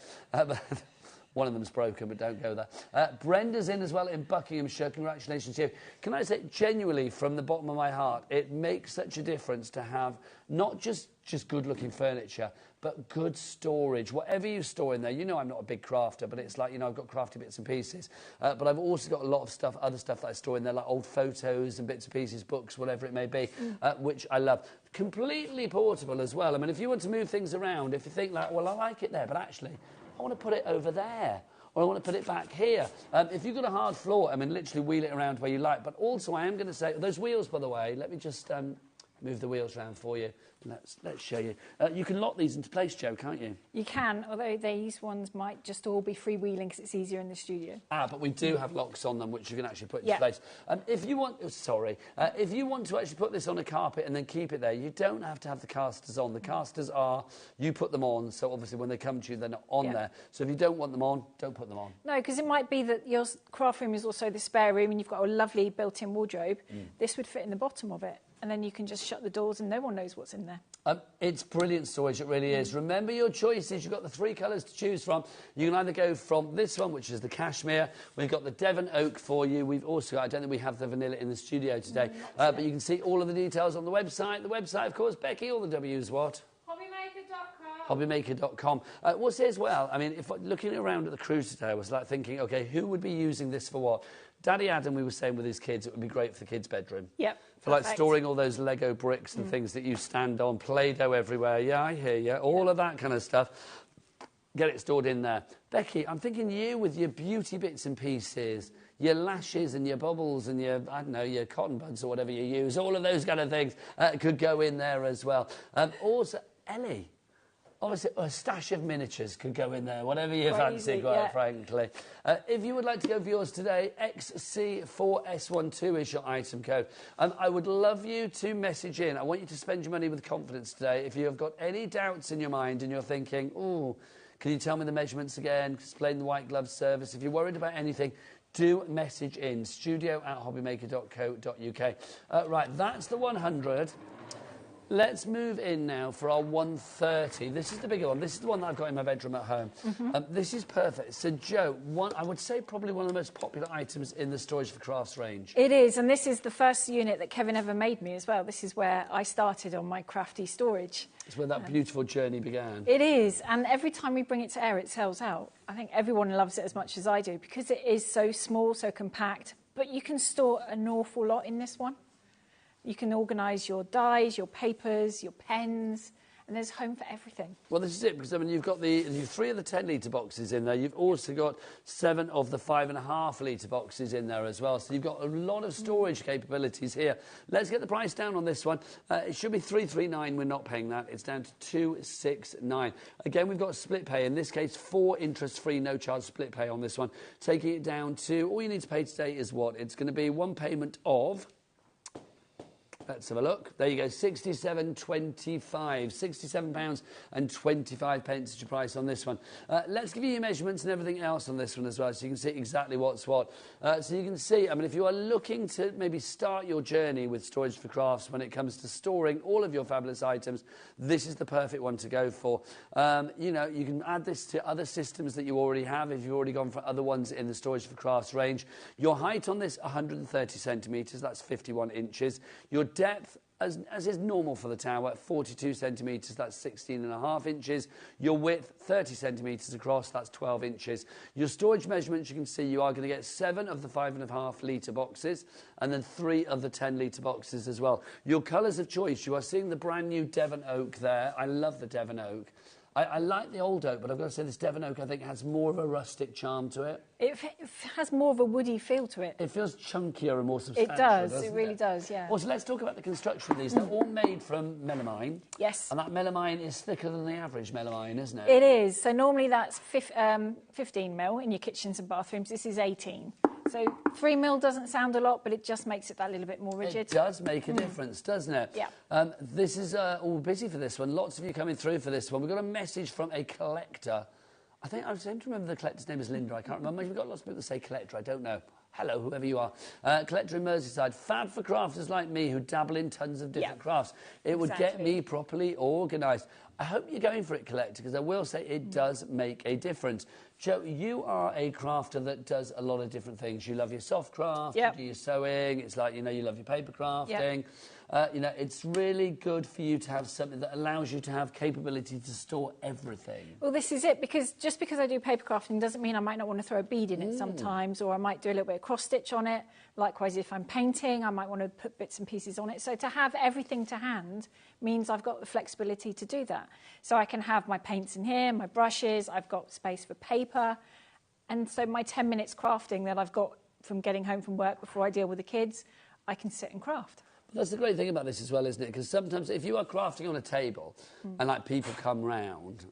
One of them's broken, but don't go there. Brenda's in as well in Buckinghamshire. Congratulations to you. Can I say, genuinely, from the bottom of my heart, it makes such a difference to have not just good-looking furniture, but good storage. Whatever you store in there, I'm not a big crafter, but it's like, I've got crafty bits and pieces. But I've also got a lot of stuff, other stuff that I store in there, like old photos and bits and pieces, books, whatever it may be, which I love. Completely portable as well. I mean, if you want to move things around, if you think like, well, I like it there, but actually, I want to put it over there, or I want to put it back here. If you've got a hard floor, I mean, literally wheel it around where you like. But also, I am going to say, those wheels, by the way, let me just move the wheels around for you. Let's show you. You can lock these into place, Joe, can't you? You can, although these ones might just all be freewheeling because it's easier in the studio. But we do have locks on them, which you can actually put into place. If you want, if you want to actually put this on a carpet and then keep it there, you don't have to have the casters on. The casters are, you put them on, so obviously when they come to you, they're not on there. So if you don't want them on, don't put them on. No, because it might be that your craft room is also the spare room and you've got a lovely built-in wardrobe. This would fit in the bottom of it. And then you can just shut the doors and no one knows what's in there. It's brilliant storage, it really is. Remember your choices. You've got the 3 colours to choose from. You can either go from this one, which is the cashmere. We've got the Devon Oak for you. We've also got, I don't think we have the vanilla in the studio today. But you can see all of the details on the website. The website, of course, Becky, all the W's what? HobbyMaker.com. We'll say as well, I mean, if looking around at the crew today, I was like thinking, OK, who would be using this for what? Daddy Adam, we were saying with his kids, it would be great for the kids' bedroom. Yep. For like storing all those Lego bricks and things that you stand on, Play-Doh everywhere. Yeah, I hear you. All of that kind of stuff. Get it stored in there. Becky, I'm thinking you with your beauty bits and pieces, your lashes and your bubbles and your, I don't know, your cotton buds or whatever you use, all of those kind of things could go in there as well. Also, Ellie. Obviously, a stash of miniatures could go in there, whatever you fancy, quite frankly. If you would like to go for yours today, XC4S12 is your item code. I would love you to message in. I want you to spend your money with confidence today. If you have got any doubts in your mind and you're thinking, oh, can you tell me the measurements again? Explain the white glove service. If you're worried about anything, do message in, studio@hobbymaker.co.uk. Right, that's the 100. Let's move in now for our 130. This is the bigger one. This is the one that I've got in my bedroom at home. This is perfect. So, Jo, I would say probably one of the most popular items in the Storage for Crafts range. It is, and this is the first unit that Kevin ever made me as well. This is where I started on my crafty storage. It's where that beautiful journey began. It is, and every time we bring it to air, it sells out. I think everyone loves it as much as I do because it is so small, so compact, but you can store an awful lot in this one. You can organise your dies, your papers, your pens, and there's home for everything. Well, this is it, because, I mean, you've got you've 3 of the 10-litre boxes in there. You've also got 7 of the 5.5-litre boxes in there as well. So you've got a lot of storage capabilities here. Let's get the price down on this one. It should be $339. We're not paying that. It's down to $269. Again, we've got split pay. In this case, 4 interest-free, no-charge split pay on this one. Taking it down to, all you need to pay today is what? It's going to be one payment of... Let's have a look. There you go, £67.25. £67.25 is your price on this one. Let's give you your measurements and everything else on this one as well, so you can see exactly what's what. So you can see, I mean, if you are looking to maybe start your journey with Storage for Crafts when it comes to storing all of your fabulous items, this is the perfect one to go for. You know, you can add this to other systems that you already have if you've already gone for other ones in the Storage for Crafts range. Your height on this, 130 centimetres, that's 51 inches. Your depth, as is normal for the tower, 42 centimetres, that's 16.5 inches. Your width, 30 centimetres across, that's 12 inches. Your storage measurements, you can see you are going to get 7 of the 5.5-litre boxes and then 3 of the 10-litre boxes as well. Your colours of choice, you are seeing the brand new Devon Oak there. I love the Devon Oak. I like the old oak, but I've got to say this Devon Oak, I think, has more of a rustic charm to it. It has more of a woody feel to it. It feels chunkier and more substantial, It does, doesn't it really does, yeah. Also, let's talk about the construction of these. They're all made from melamine. Yes. And that melamine is thicker than the average melamine, isn't it? It is. So normally that's 15 mil in your kitchens and bathrooms. This is 18. So 3 mil doesn't sound a lot, but it just makes it that little bit more rigid. It does make a difference, doesn't it? Yeah. This is all busy for this one. Lots of you coming through for this one. We've got a message from a collector. I seem to remember the collector's name is Linda. I can't remember. We've got lots of people that say collector. I don't know. Hello, whoever you are. Collector in Merseyside. Fab for crafters like me who dabble in tons of different crafts. It would get me properly organised. I hope you're going for it, collector, because I will say it does make a difference. Jo, you are a crafter that does a lot of different things. You love your soft craft, you do your sewing. It's like, you know, you love your paper crafting. You know, it's really good for you to have something that allows you to have capability to store everything. Well, this is it, because just because I do paper crafting doesn't mean I might not want to throw a bead in it sometimes, or I might do a little bit of cross stitch on it. Likewise, if I'm painting, I might want to put bits and pieces on it. So to have everything to hand means I've got the flexibility to do that. So I can have my paints in here, my brushes, I've got space for paper. And so my 10 minutes crafting that I've got from getting home from work before I deal with the kids, I can sit and craft. That's the great thing about this as well, isn't it? Because sometimes if you are crafting on a table and, like, people come round,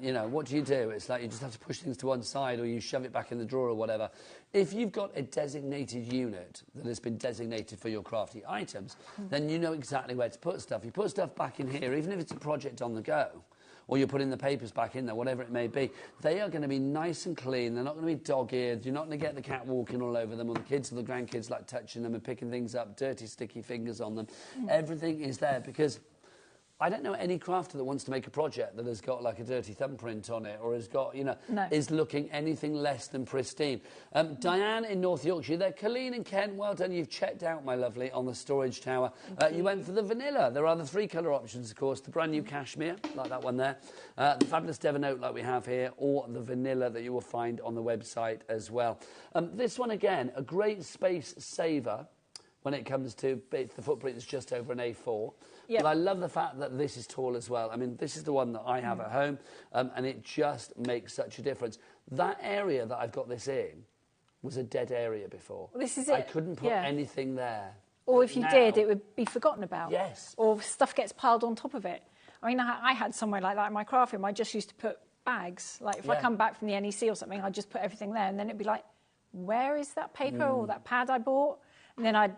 you know, what do? It's like you just have to push things to one side or you shove it back in the drawer or whatever. If you've got a designated unit that has been designated for your crafty items, then you know exactly where to put stuff. You put stuff back in here, even if it's a project on the go, or you're putting the papers back in there, whatever it may be, they are going to be nice and clean. They're not going to be dog-eared. You're not going to get the cat walking all over them, or the kids or the grandkids like touching them and picking things up, dirty, sticky fingers on them. Everything is there because I don't know any crafter that wants to make a project that has got like a dirty thumbprint on it or has got, you know, is looking anything less than pristine. Diane in North Yorkshire there. Colleen and Ken, well done. You've checked out, my lovely, on the storage tower. You went for the vanilla. There are the 3 colour options, of course. The brand new cashmere, like that one there. The fabulous Devon Oak, like we have here, or the vanilla that you will find on the website as well. This one, again, a great space saver when it comes to the footprint is just over an A4. But I love the fact that this is tall as well. I mean, this is the one that I have at home, and it just makes such a difference. That area that I've got this in was a dead area before. Well, this is it. I couldn't put anything there. Or if you did, it would be forgotten about. Yes. Or stuff gets piled on top of it. I mean, I had somewhere like that in my craft room. I just used to put bags. Like if I come back from the NEC or something, I'd just put everything there, and then it'd be like, where is that paper or that pad I bought? And then I'd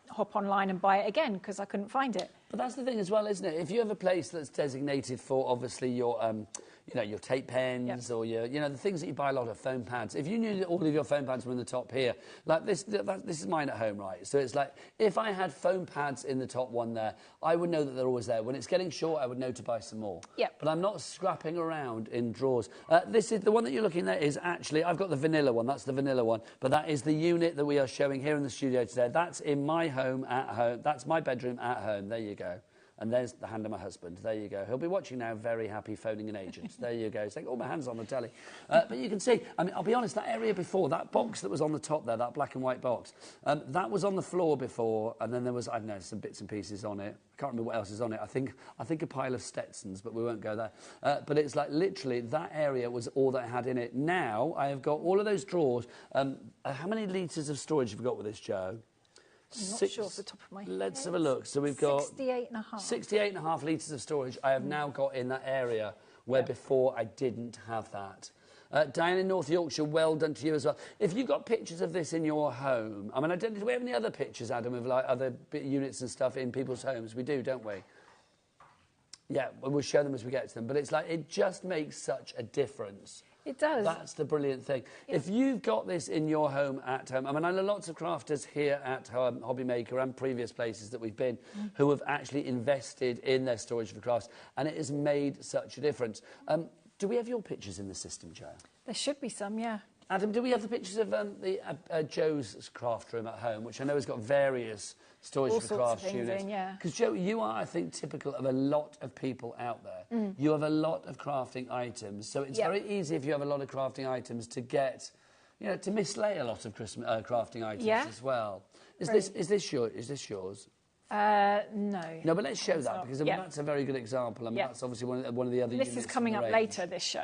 hop online and buy it again because I couldn't find it. But that's the thing as well, isn't it? If you have a place that's designated for, obviously, your, you know, your tape pens or your, you know, the things that you buy a lot of, foam pads. If you knew that all of your foam pads were in the top here, like this is mine at home, right? So it's like, if I had foam pads in the top one there, I would know that they're always there. When it's getting short, I would know to buy some more. Yep. But I'm not scrapping around in drawers. This is the one that you're looking at is actually, I've got the vanilla one. That's the vanilla one. But that is the unit that we are showing here in the studio today. That's in my home at home. That's my bedroom at home. There you go. And there's the hand of my husband. There you go. He'll be watching now, very happy, phoning an agent. There you go. He's like, oh, my hand's on the telly. But you can see, I mean, I'll be honest, that area before, that box that was on the top there, that black and white box, that was on the floor before, and then there was, I don't know, some bits and pieces on it. I can't remember what else is on it. I think a pile of Stetsons, but we won't go there. But it's like literally that area was all that I had in it. Now I have got all of those drawers. How many litres of storage have you got with this, Joe? I'm not sure off the top of my head. Let's have a look. So we've got 68.5. 68.5 litres of storage I have now got in that area where before I didn't have that. Diane in North Yorkshire, well done to you as well. If you've got pictures of this in your home, I mean, do we have any other pictures, Adam, of like other units and stuff in people's homes? We do, don't we? Yeah, we'll show them as we get to them. But it's like, it just makes such a difference. It does. That's the brilliant thing. Yeah. If you've got this in your home at home, I mean, I know lots of crafters here at HobbyMaker and previous places that we've been who have actually invested in their storage for crafts, and it has made such a difference. Do we have your pictures in the system, Joe? There should be some, yeah. Adam, do we have the pictures of Joe's craft room at home, which I know has got various storage for crafts units? Because Joe, you are, I think, typical of a lot of people out there. You have a lot of crafting items, so it's very easy if you have a lot of crafting items to get, you know, to mislay a lot of crafting items as well. Is this yours? No. No, but let's show that because I mean, that's a very good example. I mean, that's obviously one of the other. This is coming up later. This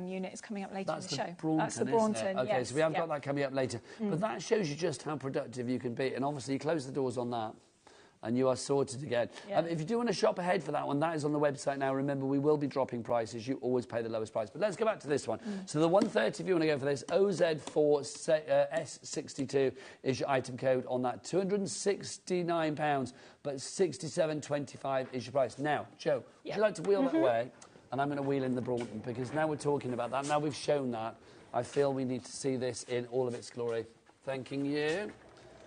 unit is coming up later in the show. That's the Braunton. Okay, so we have got that coming up later. But that shows you just how productive you can be. And obviously, you close the doors on that, and you are sorted again. If you do want to shop ahead for that one, that is on the website now. Remember, we will be dropping prices. You always pay the lowest price. But let's go back to this one. So the 130, if you want to go for this, OZ4S62 is your item code on that. £269, but £67.25 is your price. Now, Joe, would you like to wheel that away? And I'm going to wheel in the Braunton, because now we're talking about that. Now we've shown that. I feel we need to see this in all of its glory. Thanking you.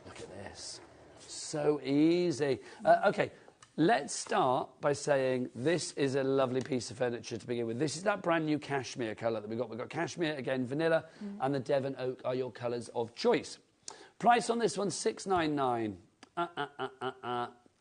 Look at this. So easy. OK, let's start by saying this is a lovely piece of furniture to begin with. This is that brand new cashmere colour that we've got. We've got cashmere, again, vanilla, and the Devon oak are your colours of choice. Price on this one, $699.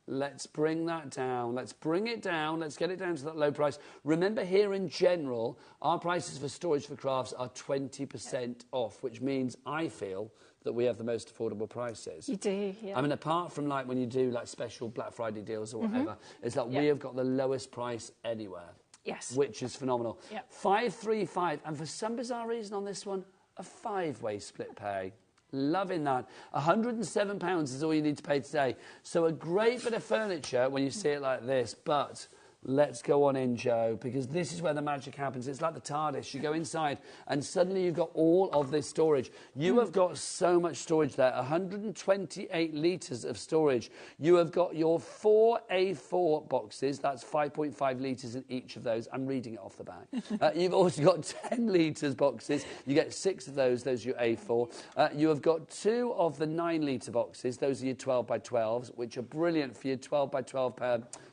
Let's bring that down. Let's bring it down. Let's get it down to that low price. Remember, here in general, our prices for storage for crafts are 20% off, which means I feel that we have the most affordable prices. You do, yeah. I mean, apart from like when you do like special Black Friday deals or whatever, it's like we have got the lowest price anywhere. Yes. Which is phenomenal. Yep. 535, and for some bizarre reason on this one, a 5-way split pay. Loving that. £107 is all you need to pay today. So a great bit of furniture when you see it like this, but let's go on in, Joe, because this is where the magic happens. It's like the TARDIS. You go inside and suddenly you've got all of this storage. You have got so much storage there, 128 litres of storage. You have got your 4 A4 boxes. That's 5.5 litres in each of those. I'm reading it off the back. You've also got 10 litres boxes. You get 6 of those. Those are your A4. You have got 2 of the 9-litre boxes. Those are your 12 by 12s, which are brilliant for your 12 by 12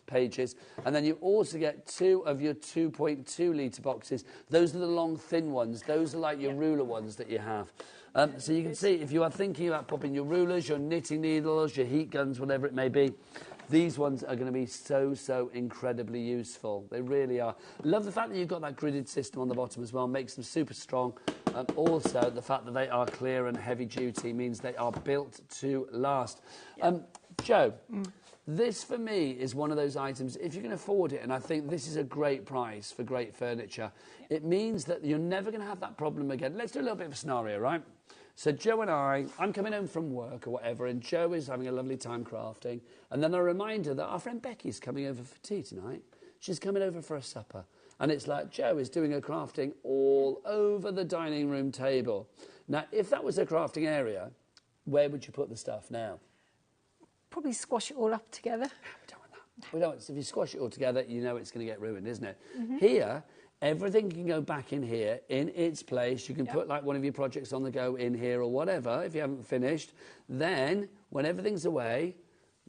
pages. And then you also get 2 of your 2.2 litre boxes. Those are the long, thin ones. Those are like your ruler ones that you have. So you can see, if you are thinking about popping your rulers, your knitting needles, your heat guns, whatever it may be, these ones are going to be so incredibly useful. They really are. Love the fact that you've got that gridded system on the bottom as well. Makes them super strong. Also, the fact that they are clear and heavy duty means they are built to last. Joe, this for me is one of those items, if you can afford it, and I think this is a great price for great furniture, it means that you're never going to have that problem again. Let's do a little bit of a scenario, right? So Joe and I'm coming home from work or whatever, and Joe is having a lovely time crafting, and then a reminder that our friend Becky's coming over for tea tonight. she's coming over for a supper. And it's like Jo is doing her crafting all over the dining room table. Now, if that was a crafting area, where would you put the stuff now? Probably squash it all up together. We don't want that. We don't. So if you squash it all together, you know it's going to get ruined, isn't it? Here, everything can go back in here, in its place. You can put like one of your projects on the go in here or whatever, if you haven't finished. Then, when everything's away,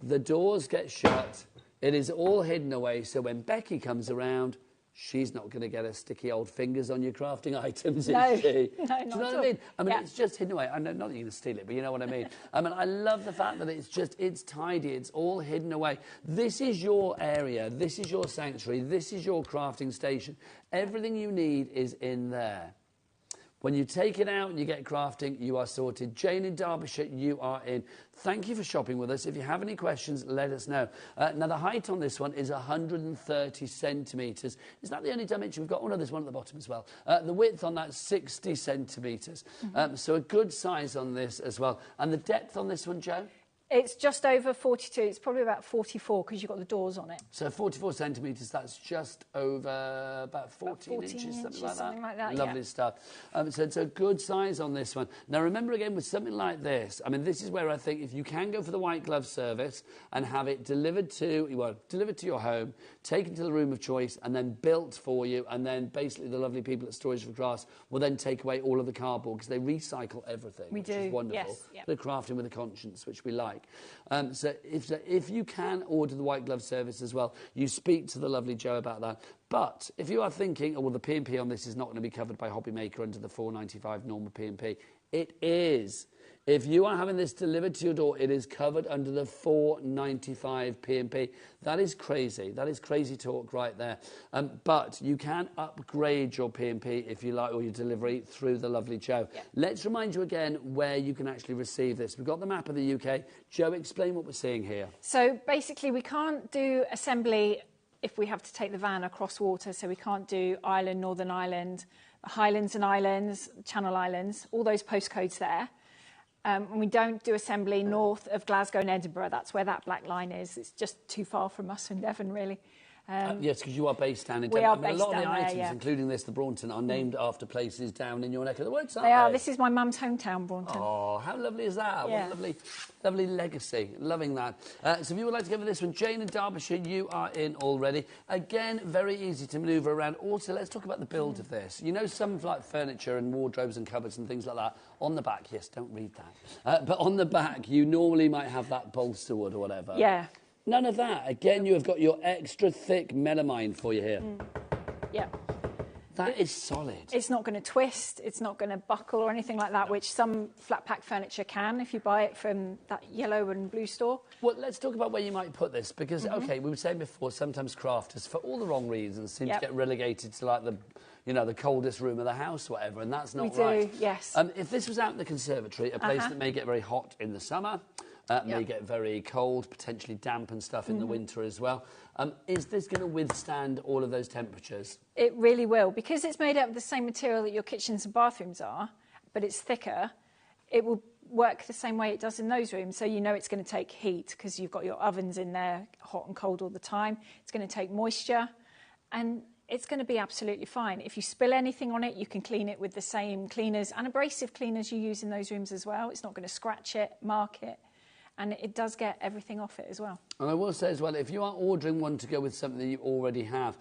the doors get shut. It is all hidden away, so when Becky comes around, she's not going to get her sticky old fingers on your crafting items, is she? No, Do you know what I mean? I mean, Yeah. it's just hidden away. I know, not that you're going to steal it, but you know what I mean. I mean, I love the fact that it's tidy. It's all hidden away. This is your area. This is your sanctuary. This is your crafting station. Everything you need is in there. When you take it out and you get crafting, you are sorted. Jane in Derbyshire, you are in. Thank you for shopping with us. If you have any questions, let us know. Now, the height on this one is 130 centimetres. Is that the only dimension? We've got one, there's one at the bottom as well. The width on that, 60 centimetres. So a good size on this as well. And the depth on this one, Jo? It's just over 42. It's probably about 44 because you've got the doors on it. So 44 centimetres, that's just over about 14 inches, something like that. Lovely stuff. So it's a good size on this one. Now, remember again, with something like this, I mean, this is where I think if you can go for the white glove service and have it delivered to your home, taken to the room of choice, and then built for you, and then basically the lovely people at Storage for Crafts will then take away all of the cardboard because they recycle everything, which is wonderful. Yes, yep. They're crafting with a conscience, which we like. So if you can order the white glove service as well, you speak to the lovely Jo about that. But if you are thinking, oh, well, the P&P on this is not going to be covered by HobbyMaker under the £4.95 normal P&P, it is. If you are having this delivered to your door, it is covered under the £4.95 P&P. That is crazy. That is crazy talk right there. But you can upgrade your P&P if you like, or your delivery through the lovely Jo. Yep. Let's remind you again where you can actually receive this. We've got the map of the UK. Jo, explain what we're seeing here. So basically, we can't do assembly if we have to take the van across water. So we can't do Ireland, Northern Ireland, Highlands and Islands, Channel Islands, all those postcodes there. And we don't do assembly north of Glasgow and Edinburgh. That's where that black line is. It's just too far from us in Devon, really. Yes, because you are based down in We Devon. are I mean, based a lot of the down there, items, yeah. including this, the Braunton, are named after places down in your neck of the woods, aren't They are. This is my mum's hometown, Braunton. Oh, how lovely is that? Yeah. What a lovely legacy. Loving that. So if you would like to go for this one, Jane in Derbyshire, you are in already. Again, very easy to manoeuvre around. Also, let's talk about the build of this. You know, some like furniture and wardrobes and cupboards and things like that, on the back, yes, don't read that. But on the back, you normally might have that balsa wood or whatever. Yeah. None of that. Again, you have got your extra thick melamine for you here. Yeah. That is solid. It's not going to twist. It's not going to buckle or anything like that, which some flat pack furniture can if you buy it from that yellow and blue store. Well, let's talk about where you might put this because, OK, we were saying before, sometimes crafters, for all the wrong reasons, seem to get relegated to like the coldest room of the house, or whatever, and that's not right. We do, yes. If this was out in the conservatory, a place that may get very hot in the summer, may get very cold, potentially damp and stuff in the winter as well. Is this going to withstand all of those temperatures? It really will. Because it's made out of the same material that your kitchens and bathrooms are, but it's thicker, it will work the same way it does in those rooms. So you know it's going to take heat because you've got your ovens in there, hot and cold all the time. It's going to take moisture, and it's going to be absolutely fine. If you spill anything on it, you can clean it with the same cleaners and abrasive cleaners you use in those rooms as well. It's not going to scratch it, mark it. And it does get everything off it as well. And I will say as well, if you are ordering one to go with something that you already have,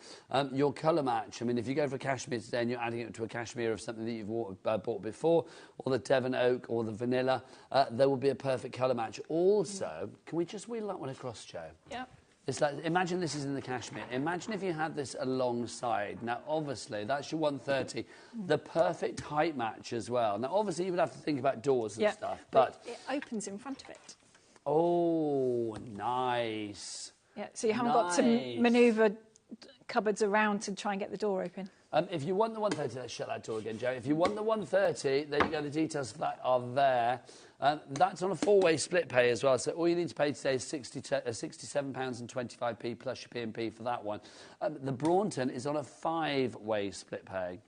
your colour match, I mean, if you go for a cashmere today and you're adding it to a cashmere of something that you've bought before, or the Devon Oak or the vanilla, there will be a perfect colour match. Also, can we just wheel that one across, Jo? Yeah. It's like, imagine this is in the cashmere. Imagine if you had this alongside. Now, obviously, that's your 130. The perfect height match as well. Now, obviously, you would have to think about doors and stuff. But it opens in front of it. Oh, nice. Yeah, so you haven't got to manoeuvre cupboards around to try and get the door open. If you want the 130, let's shut that door again, Jo. If you want the 130, there you go, the details for that are there. That's on a four-way split pay as well, so all you need to pay today is £67.25p plus your P&P for that one. The Braunton is on a five-way split pay,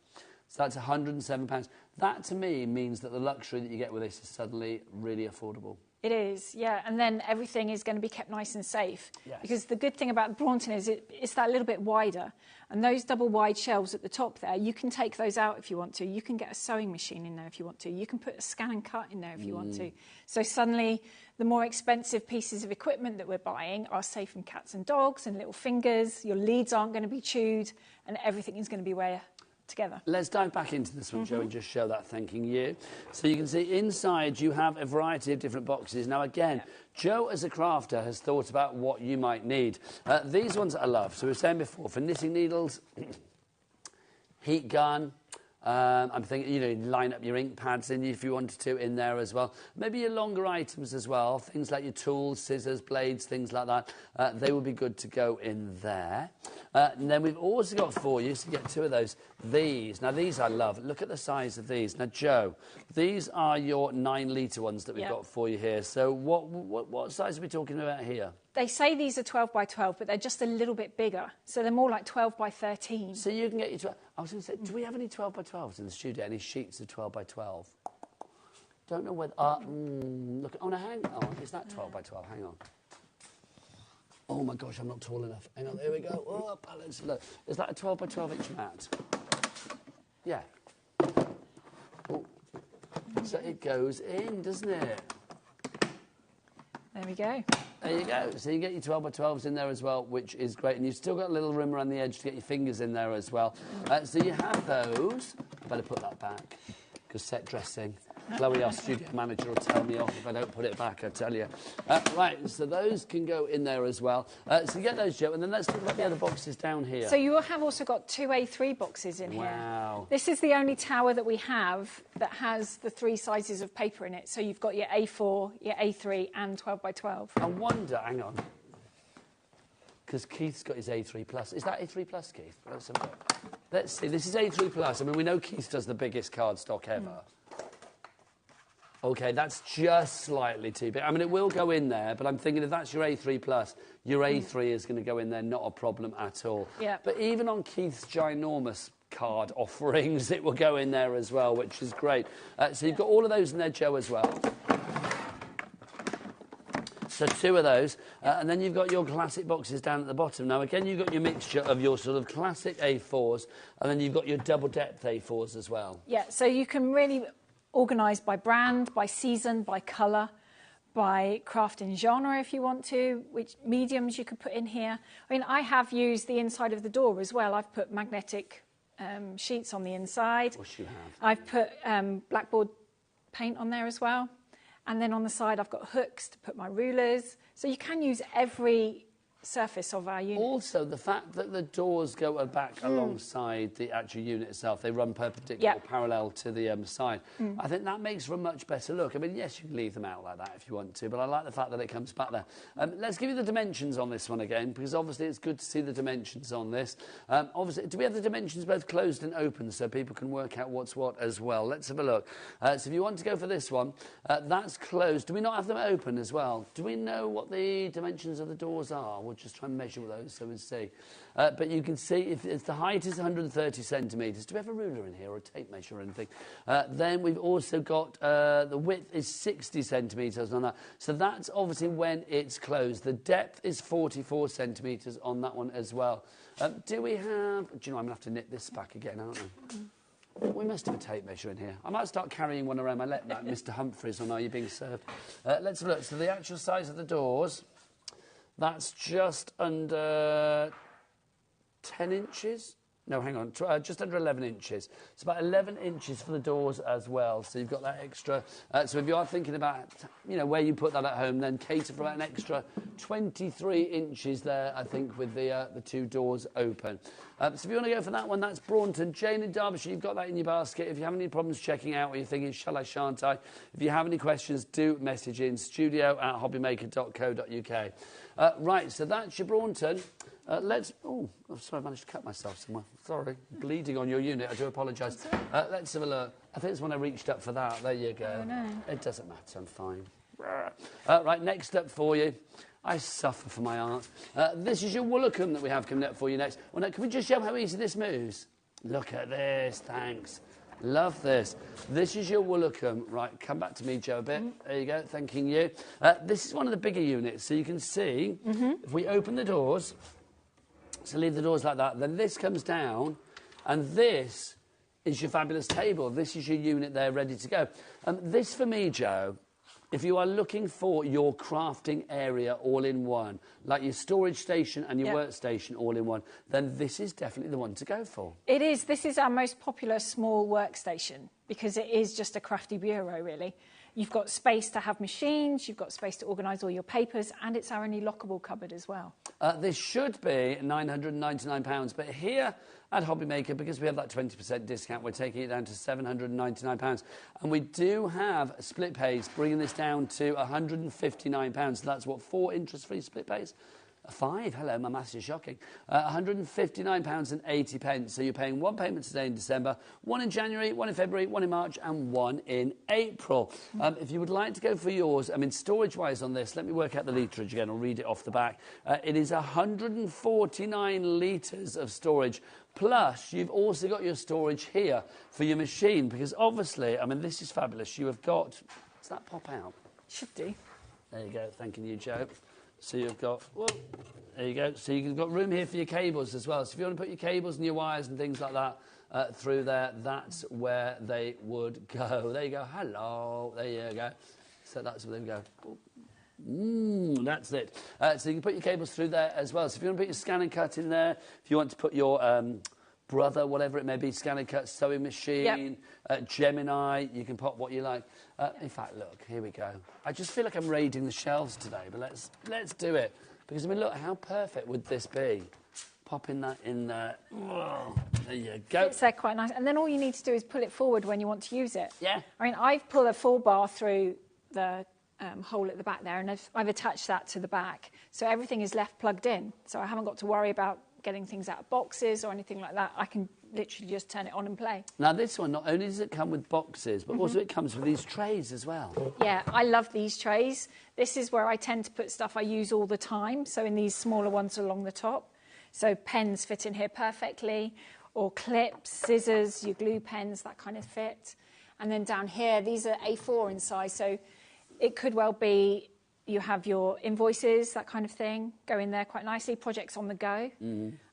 so that's £107. That, to me, means that the luxury that you get with this is suddenly really affordable. It is, yeah. And then everything is going to be kept nice and safe. Yes. Because the good thing about the Braunton is it's that little bit wider. And those double wide shelves at the top there, you can take those out if you want to. You can get a sewing machine in there if you want to. You can put a scan and cut in there if you want to. So suddenly, the more expensive pieces of equipment that we're buying are safe from cats and dogs and little fingers. Your leads aren't going to be chewed, and everything is going to be where together. Let's dive back into this one, Jo, and just show that thanking you. So you can see inside you have a variety of different boxes. Now, again, Jo, as a crafter, has thought about what you might need. These ones I love. So we were saying before, for knitting needles, heat gun. I'm thinking, you know, line up your ink pads in if you wanted to in there as well. Maybe your longer items as well, things like your tools, scissors, blades, things like that. They would be good to go in there. And then we've also got for you, so you get 2 of those, these. Now, these I love. Look at the size of these. Now, Jo, these are your 9-litre ones that we've got for you here. So what size are we talking about here? They say these are 12 by 12, but they're just a little bit bigger. So they're more like 12 by 13. So you can get your 12. I was going to say, do we have any 12 by 12s in the studio? Any sheets of 12 by 12? Don't know whether... look, oh, no, hang on. Is that 12 by 12? Hang on. Oh, my gosh, I'm not tall enough. Hang on, there we go. Oh, balance. Look, is that a 12 by 12 inch mat? Yeah. Oh. So it goes in, doesn't it? There we go. There you go. So you get your 12 by 12s in there as well, which is great. And you've still got a little room around the edge to get your fingers in there as well. So you have those. I better put that back, because set dressing. Chloe, our studio manager, will tell me off if I don't put it back, I tell you. Right, so those can go in there as well. So you get those, Jo, and then let's talk about the other boxes down here. So you have also got 2 A3 boxes in here. Wow. This is the only tower that we have that has the 3 sizes of paper in it. So you've got your A4, your A3, and 12 by 12. I wonder, hang on, because Keith's got his A3 plus. Is that A3 plus, Keith? Let's see. This is A3 plus. I mean, we know Keith does the biggest cardstock ever. OK, that's just slightly too big. I mean, it will go in there, but I'm thinking if that's your A3 plus, your A3 is going to go in there, not a problem at all. Yeah. But even on Keith's ginormous card offerings, it will go in there as well, which is great. So you've got all of those in there, Jo, as well. So 2 of those. And then you've got your classic boxes down at the bottom. Now, again, you've got your mixture of your sort of classic A4s, and then you've got your double-depth A4s as well. Yeah, so you can really organise by brand, by season, by colour, by craft and genre if you want to, which mediums you could put in here. I mean, I have used the inside of the door as well. I've put magnetic sheets on the inside. Of course you have. I've put blackboard paint on there as well. And then on the side, I've got hooks to put my rulers. So you can use every surface of our unit. Also, the fact that the doors go back alongside the actual unit itself, they run perpendicular, parallel to the side. I think that makes for a much better look. I mean, yes, you can leave them out like that if you want to, but I like the fact that it comes back there. Let's give you the dimensions on this one again, because obviously it's good to see the dimensions on this. Obviously, do we have the dimensions both closed and open so people can work out what's what as well? Let's have a look. So if you want to go for this one, that's closed. Do we not have them open as well? Do we know what the dimensions of the doors are? We'll just try and measure those so we see. But you can see if the height is 130 centimetres. Do we have a ruler in here or a tape measure or anything? Then we've also got the width is 60 centimetres on that. So that's obviously when it's closed. The depth is 44 centimetres on that one as well. Do we have... Do you know, I'm going to have to knit this back again, aren't we? We must have a tape measure in here. I might start carrying one around my leg like Mr. Humphreys on Are You Being Served? Let's have a look. So the actual size of the doors... That's just under 10 inches. No, hang on, just under 11 inches. It's about 11 inches for the doors as well. So you've got that extra. So if you are thinking about, you know, where you put that at home, then cater for about an extra 23 inches there, I think, with the 2 doors open. So if you want to go for that one, that's Braunton. Jane in Derbyshire, you've got that in your basket. If you have any problems checking out or you're thinking, shall I, shan't I? If you have any questions, do message in studio@hobbymaker.co.uk. Right, so that's your Braunton. Let's... Oh, sorry, I managed to cut myself somewhere. Sorry, bleeding on your unit. I do apologise. Let's have a look. I think it's when I reached up for that. There you go. Oh, no. It doesn't matter, I'm fine. Right, next up for you. I suffer for my art. This is your Woolacombe that we have coming up for you next. Well, now, can we just show how easy this moves? Look at this, thanks. Love this. This is your Woolacombe. Right, come back to me, Joe, a bit. There you go, thanking you. This is one of the bigger units, so you can see, if we open the doors, so leave the doors like that, then this comes down, and this is your fabulous table. This is your unit there ready to go. This, for me, Joe, if you are looking for your crafting area all in one, like your storage station and your workstation all in one, then this is definitely the one to go for. It is. This is our most popular small workstation because it is just a crafty bureau, really. You've got space to have machines, you've got space to organise all your papers, and it's our only lockable cupboard as well. This should be £999, but here at HobbyMaker, because we have that 20% discount, we're taking it down to £799. And we do have split pays, bringing this down to £159. So that's what, 4 interest-free split pays? 5, hello, my maths is shocking. £159.80. So you're paying 1 payment today in December, 1 in January, 1 in February, 1 in March, and 1 in April. If you would like to go for yours, I mean, storage-wise on this, let me work out the litrage again. I'll read it off the back. It is 149 litres of storage. Plus, you've also got your storage here for your machine, because obviously, I mean, this is fabulous. You have got, does that pop out? Should do. There you go, thanking you, Joe. So you've got, whoa, there you go. So you've got room here for your cables as well. So if you want to put your cables and your wires and things like that through there, that's where they would go. There you go. Hello. There you go. So that's where they would go. That's it. So you can put your cables through there as well. So if you want to put your scan and cut in there, if you want to put your Brother, whatever it may be, scan and cut, sewing machine, Gemini, you can pop what you like. In fact, look, here we go. I just feel like I'm raiding the shelves today, but let's do it. Because, I mean, look, how perfect would this be? Popping that in there. Oh, there you go. It's quite nice. And then all you need to do is pull it forward when you want to use it. Yeah. I mean, I've pulled a full bar through the hole at the back there, and I've attached that to the back. So everything is left plugged in. So I haven't got to worry about getting things out of boxes or anything like that. I can literally just turn it on and play. Now, this one, not only does it come with boxes, but also it comes with these trays as well. Yeah, I love these trays. This is where I tend to put stuff I use all the time, so in these smaller ones along the top. So pens fit in here perfectly, or clips, scissors, your glue pens, that kind of fit. And then down here, these are A4 in size, so it could well be you have your invoices, that kind of thing, go in there quite nicely, projects on the go.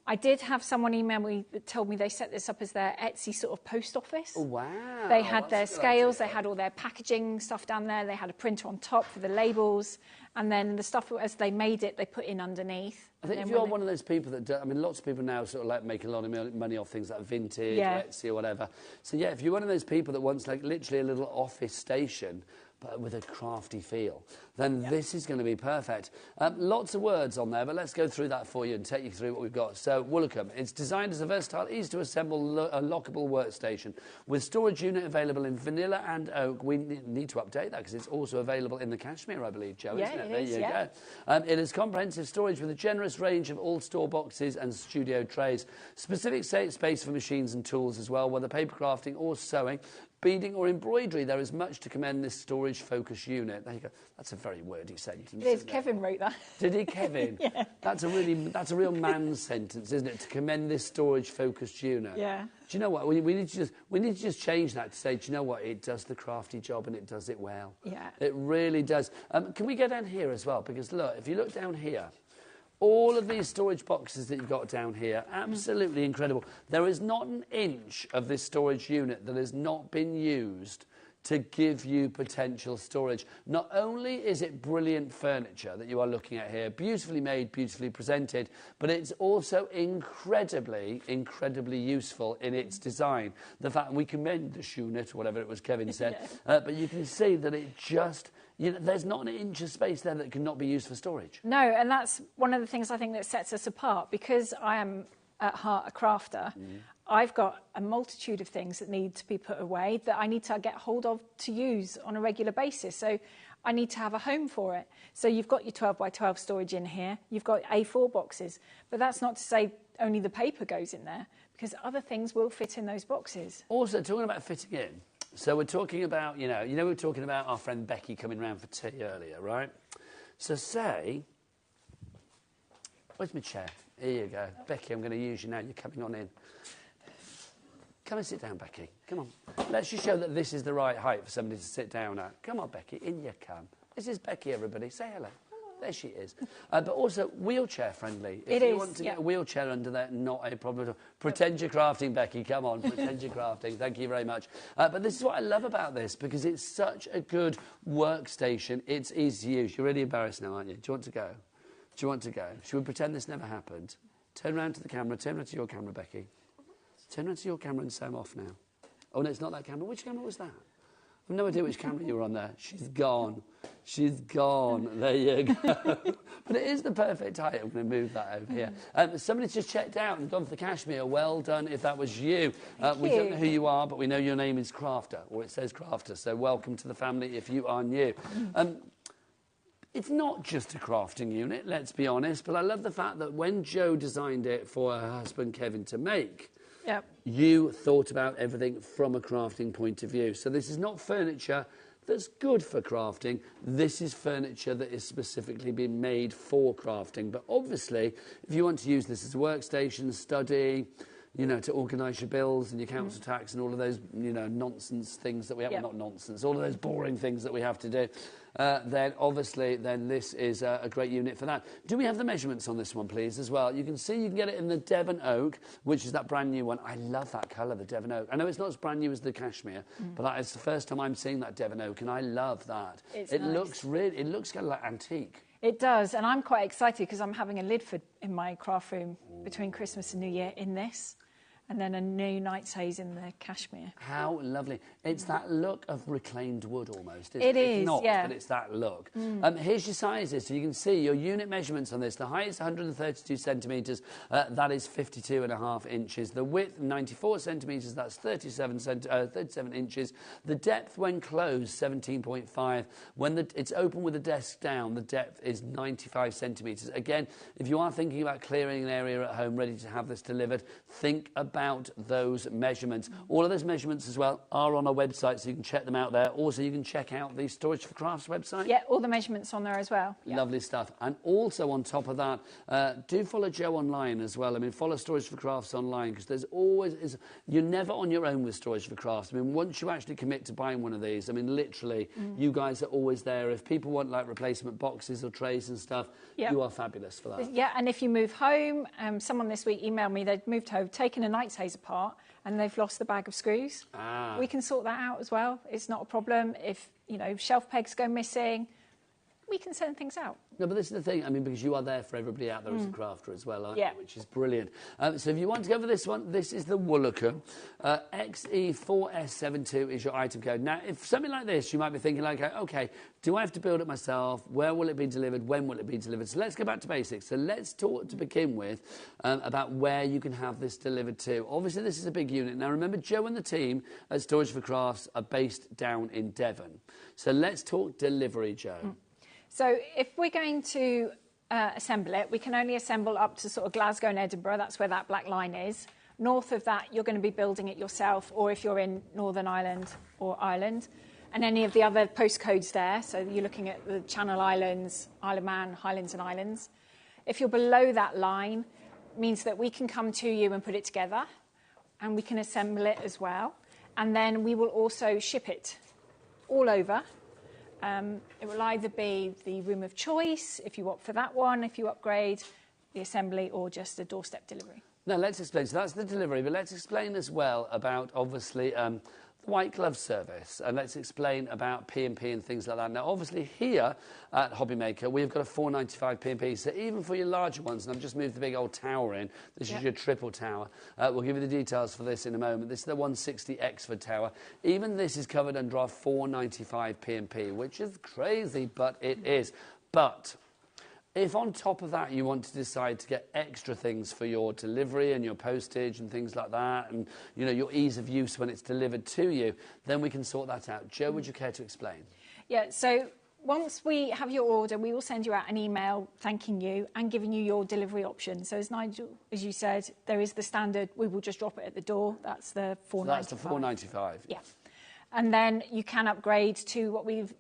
I did have someone email me that told me they set this up as their Etsy sort of post office. Oh, wow. They had their scales, they had all their packaging stuff down there, they had a printer on top for the labels, and then the stuff, as they made it, they put in underneath. I think if you're one of those people that do, I mean, lots of people now sort of like making a lot of money off things like vintage, or Etsy or whatever. So, yeah, if you're one of those people that wants like literally a little office station, but with a crafty feel, then this is going to be perfect. Lots of words on there, but let's go through that for you and take you through what we've got. So, Woolacombe, it's designed as a versatile, easy-to-assemble, a lockable workstation with storage unit available in vanilla and oak. We need to update that because it's also available in the cashmere, I believe, Joe, isn't it? There you go. It is comprehensive storage with a generous range of all-store boxes and studio trays. Specific space for machines and tools as well, whether paper crafting or sewing, beading or embroidery. There is much to commend this storage focus unit. There you go. That's a very wordy sentence. It is. Kevin wrote that. Did he, Kevin? Yeah. That's a real man's sentence, isn't it? To commend this storage focused unit. Yeah. Do you know what? We need to just change that to say, do you know what? It does the crafty job and it does it well. Yeah. It really does. Can we go down here as well? Because look, if you look down here, all of these storage boxes that you've got down here, absolutely incredible. There is not an inch of this storage unit that has not been used to give you potential storage. Not only is it brilliant furniture that you are looking at here, beautifully made, beautifully presented, but it's also incredibly, incredibly useful in its design. The fact we commend this unit, or whatever it was Kevin said, but you can see that it just... You know, there's not an inch of space there that cannot be used for storage. No, and that's one of the things I think that sets us apart. Because I am, at heart, a crafter, I've got a multitude of things that need to be put away that I need to get hold of to use on a regular basis. So I need to have a home for it. So you've got your 12 by 12 storage in here. You've got A4 boxes. But that's not to say only the paper goes in there, because other things will fit in those boxes. Also, talking about fitting in, so we're talking about, we were talking about our friend Becky coming round for tea earlier, right? So say, where's my chair? Here you go. Becky, I'm going to use you now. You're coming on in. Come and sit down, Becky. Come on. Let's just show that this is the right height for somebody to sit down at. Come on, Becky. In you come. This is Becky, everybody. Say hello. There she is. But also wheelchair friendly. If you want to get a wheelchair under there, not a problem at all. Pretend you're crafting, Becky. Come on, pretend you're crafting. Thank you very much. But this is what I love about this, because it's such a good workstation. It's easy to use. You're really embarrassed now, aren't you? Do you want to go? Do you want to go? Should we pretend this never happened? Turn around to the camera. Turn around to your camera, Becky. Turn around to your camera and say I'm off now. Oh, no, it's not that camera. Which camera was that? I've no idea which camera you were on there. She's gone. She's gone. There you go. But it is the perfect height. I'm going to move that over here. Somebody's just checked out and gone for the cashmere. Well done if that was you. We don't know who you are, but we know your name is Crafter, or it says Crafter. So welcome to the family if you are new. It's not just a crafting unit, let's be honest, but I love the fact that when Jo designed it for her husband Kevin to make, you thought about everything from a crafting point of view. So this is not furniture that's good for crafting. This is furniture that is specifically been made for crafting. But obviously, if you want to use this as a workstation, study, you know, to organise your bills and your council tax and all of those, you know, nonsense things that we have, well, not nonsense, all of those boring things that we have to do, then obviously then this is a great unit for that. Do we have the measurements on this one, please, as well? You can see you can get it in the Devon Oak, which is that brand new one. I love that colour, the Devon Oak. I know it's not as brand new as the cashmere, but that is the first time I'm seeing that Devon Oak, and I love that. It looks really, it looks kind of like antique. It does, and I'm quite excited because I'm having a lid for in my craft room between Christmas and New Year in this. And then a new Night's Haze in the cashmere. How lovely. It's that look of reclaimed wood almost, isn't it? It's not, but it's that look. Here's your sizes, so you can see your unit measurements on this. The height is 132 centimetres, that is 52.5 inches. The width, 94 centimetres, that's 37 inches. The depth when closed, 17.5. When it's open with the desk down, the depth is 95 centimetres. Again, if you are thinking about clearing an area at home ready to have this delivered, think about those measurements. All of those measurements as well are on our website, so you can check them out there. Also, you can check out the Storage for Crafts website. Yeah, all the measurements on there as well. Lovely stuff. And also on top of that, do follow Jo online as well. I mean, follow Storage for Crafts online, because there's always, you're never on your own with Storage for Crafts. I mean, once you actually commit to buying one of these, I mean, literally, you guys are always there. If people want like replacement boxes or trays and stuff, you are fabulous for that. Yeah, and if you move home, someone this week emailed me, they'd moved home, taken a Night's Haze apart, and they've lost the bag of screws. We can sort that out as well. It's not a problem. If, you know, shelf pegs go missing, we can send things out. No, but this is the thing, I mean, because you are there for everybody out there as a crafter as well, aren't you? Which is brilliant. So if you want to go for this one, this is the Woolacre. XE4S72 is your item code. Now, if something like this, you might be thinking like, okay, do I have to build it myself? Where will it be delivered? When will it be delivered? So let's go back to basics. So let's talk to begin with about where you can have this delivered to. Obviously, this is a big unit. Now, remember, Jo and the team at Storage for Crafts are based down in Devon. So let's talk delivery, Jo. So if we're going to assemble it, we can only assemble up to sort of Glasgow and Edinburgh. That's where that black line is. North of that, you're going to be building it yourself, or if you're in Northern Ireland or Ireland, and any of the other postcodes there. So you're looking at the Channel Islands, Isle of Man, Highlands and Islands. If you're below that line, it means that we can come to you and put it together, and we can assemble it as well. And then we will also ship it all over. It will either be the room of choice, if you opt for that one, if you upgrade, the assembly, or just a doorstep delivery. Now, let's explain. So that's the delivery, but let's explain as well about, obviously, the white glove service, and let's explain about P&P and things like that. Now, obviously, here at HobbyMaker, we've got a £4.95 P&P, so even for your larger ones, and I've just moved the big old tower in, this is your triple tower. We'll give you the details for this in a moment. This is the 160 Exford tower. Even this is covered under our £4.95 P&P, which is crazy, but it is. But if on top of that you want to decide to get extra things for your delivery and your postage and things like that, and you know, your ease of use when it's delivered to you, then we can sort that out. Jo, would you care to explain? Yeah, so once we have your order, we will send you out an email thanking you and giving you your delivery option. So as Nigel, as you said, there is the standard, we will just drop it at the door. That's the £4.95. So that's the £4.95. Yeah. And then you can upgrade to what we've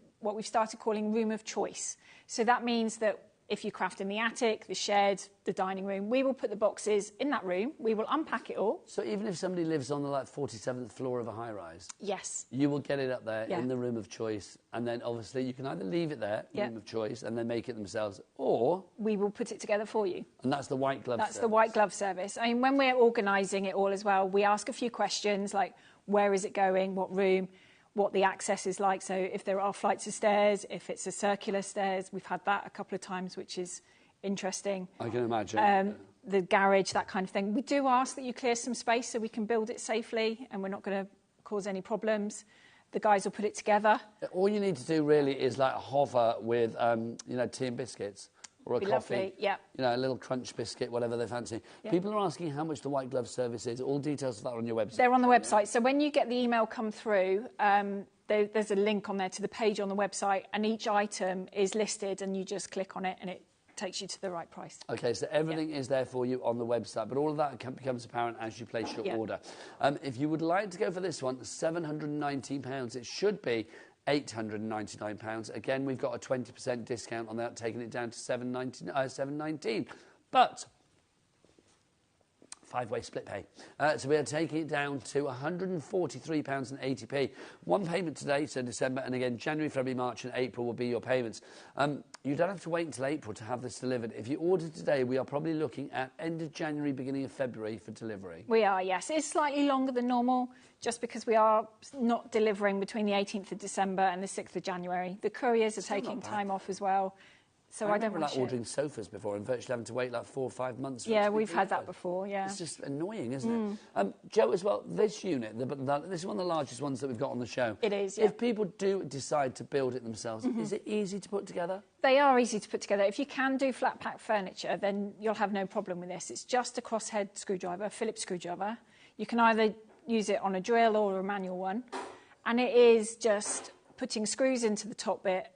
started calling room of choice. So that means that If you craft in the attic, the shed, the dining room, we will put the boxes in that room. We will unpack it all. So even if somebody lives on the 47th floor of a high-rise, yes, you will get it up there in the room of choice, and then obviously you can either leave it there, room of choice, and then make it themselves, or we will put it together for you. And that's the white glove service. That's the white glove service. I mean, when we're organising it all as well, we ask a few questions like, where is it going, what room, what the access is like. So if there are flights of stairs, if it's a circular stairs, we've had that a couple of times, which is interesting. I can imagine. The garage, that kind of thing. We do ask that you clear some space so we can build it safely and we're not going to cause any problems. The guys will put it together. All you need to do really is like hover with, tea and biscuits. Or a coffee, lovely. Yeah. A little crunch biscuit, whatever they fancy. Yeah. People are asking how much the white glove service is. All details of that are on your website. They're on the website. So when you get the email come through, there's a link on there to the page on the website, and each item is listed, and you just click on it, and it takes you to the right price. OK, so everything is there for you on the website, but all of that becomes apparent as you place your order. If you would like to go for this one, £719, it should be £899. Again, we've got a 20% discount on that, taking it down to $719. But 5-way split pay. So we are taking it down to £143.80. One payment today, so December, and again, January, February, March and April will be your payments. You don't have to wait until April to have this delivered. If you order today, we are probably looking at end of January, beginning of February for delivery. We are, yes. It's slightly longer than normal, just because we are not delivering between the 18th of December and the 6th of January. The couriers are taking time off as well. So I don't remember ordering sofas before and virtually having to wait 4 or 5 months. Yeah, we've had that before, It's just annoying, isn't it? Jo, as well, this unit, this is one of the largest ones that we've got on the show. It is, yeah. If people do decide to build it themselves, is it easy to put together? They are easy to put together. If you can do flat pack furniture, then you'll have no problem with this. It's just a crosshead screwdriver, a Phillips screwdriver. You can either use it on a drill or a manual one. And it is just putting screws into the top bit.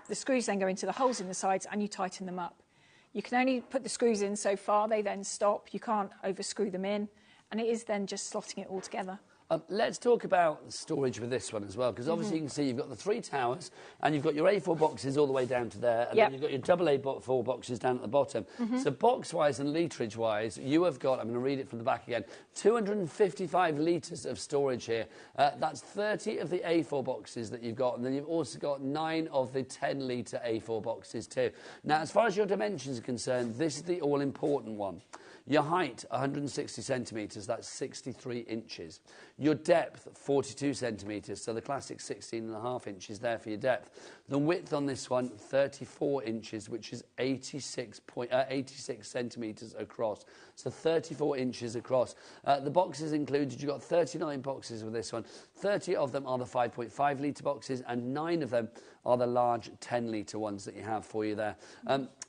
The screws then go into the holes in the sides and you tighten them up. You can only put the screws in so far, they then stop. You can't over-screw them in. And it is then just slotting it all together. Let's talk about storage with this one as well, because obviously you can see you've got the 3 towers and you've got your A4 boxes all the way down to there, and then you've got your double A4 boxes down at the bottom. So box-wise and litrage-wise, you have got, I'm going to read it from the back again, 255 litres of storage here. That's 30 of the A4 boxes that you've got, and then you've also got 9 of the 10-litre A4 boxes too. Now, as far as your dimensions are concerned, this is the all-important one. Your height, 160 centimetres, that's 63 inches. Your depth, 42 centimetres, so the classic 16.5 inches there for your depth. The width on this one, 34 inches, which is 86 centimetres across. So 34 inches across. The boxes included, you've got 39 boxes with this one. 30 of them are the 5.5 litre boxes, and 9 of them are the large 10-litre ones that you have for you there.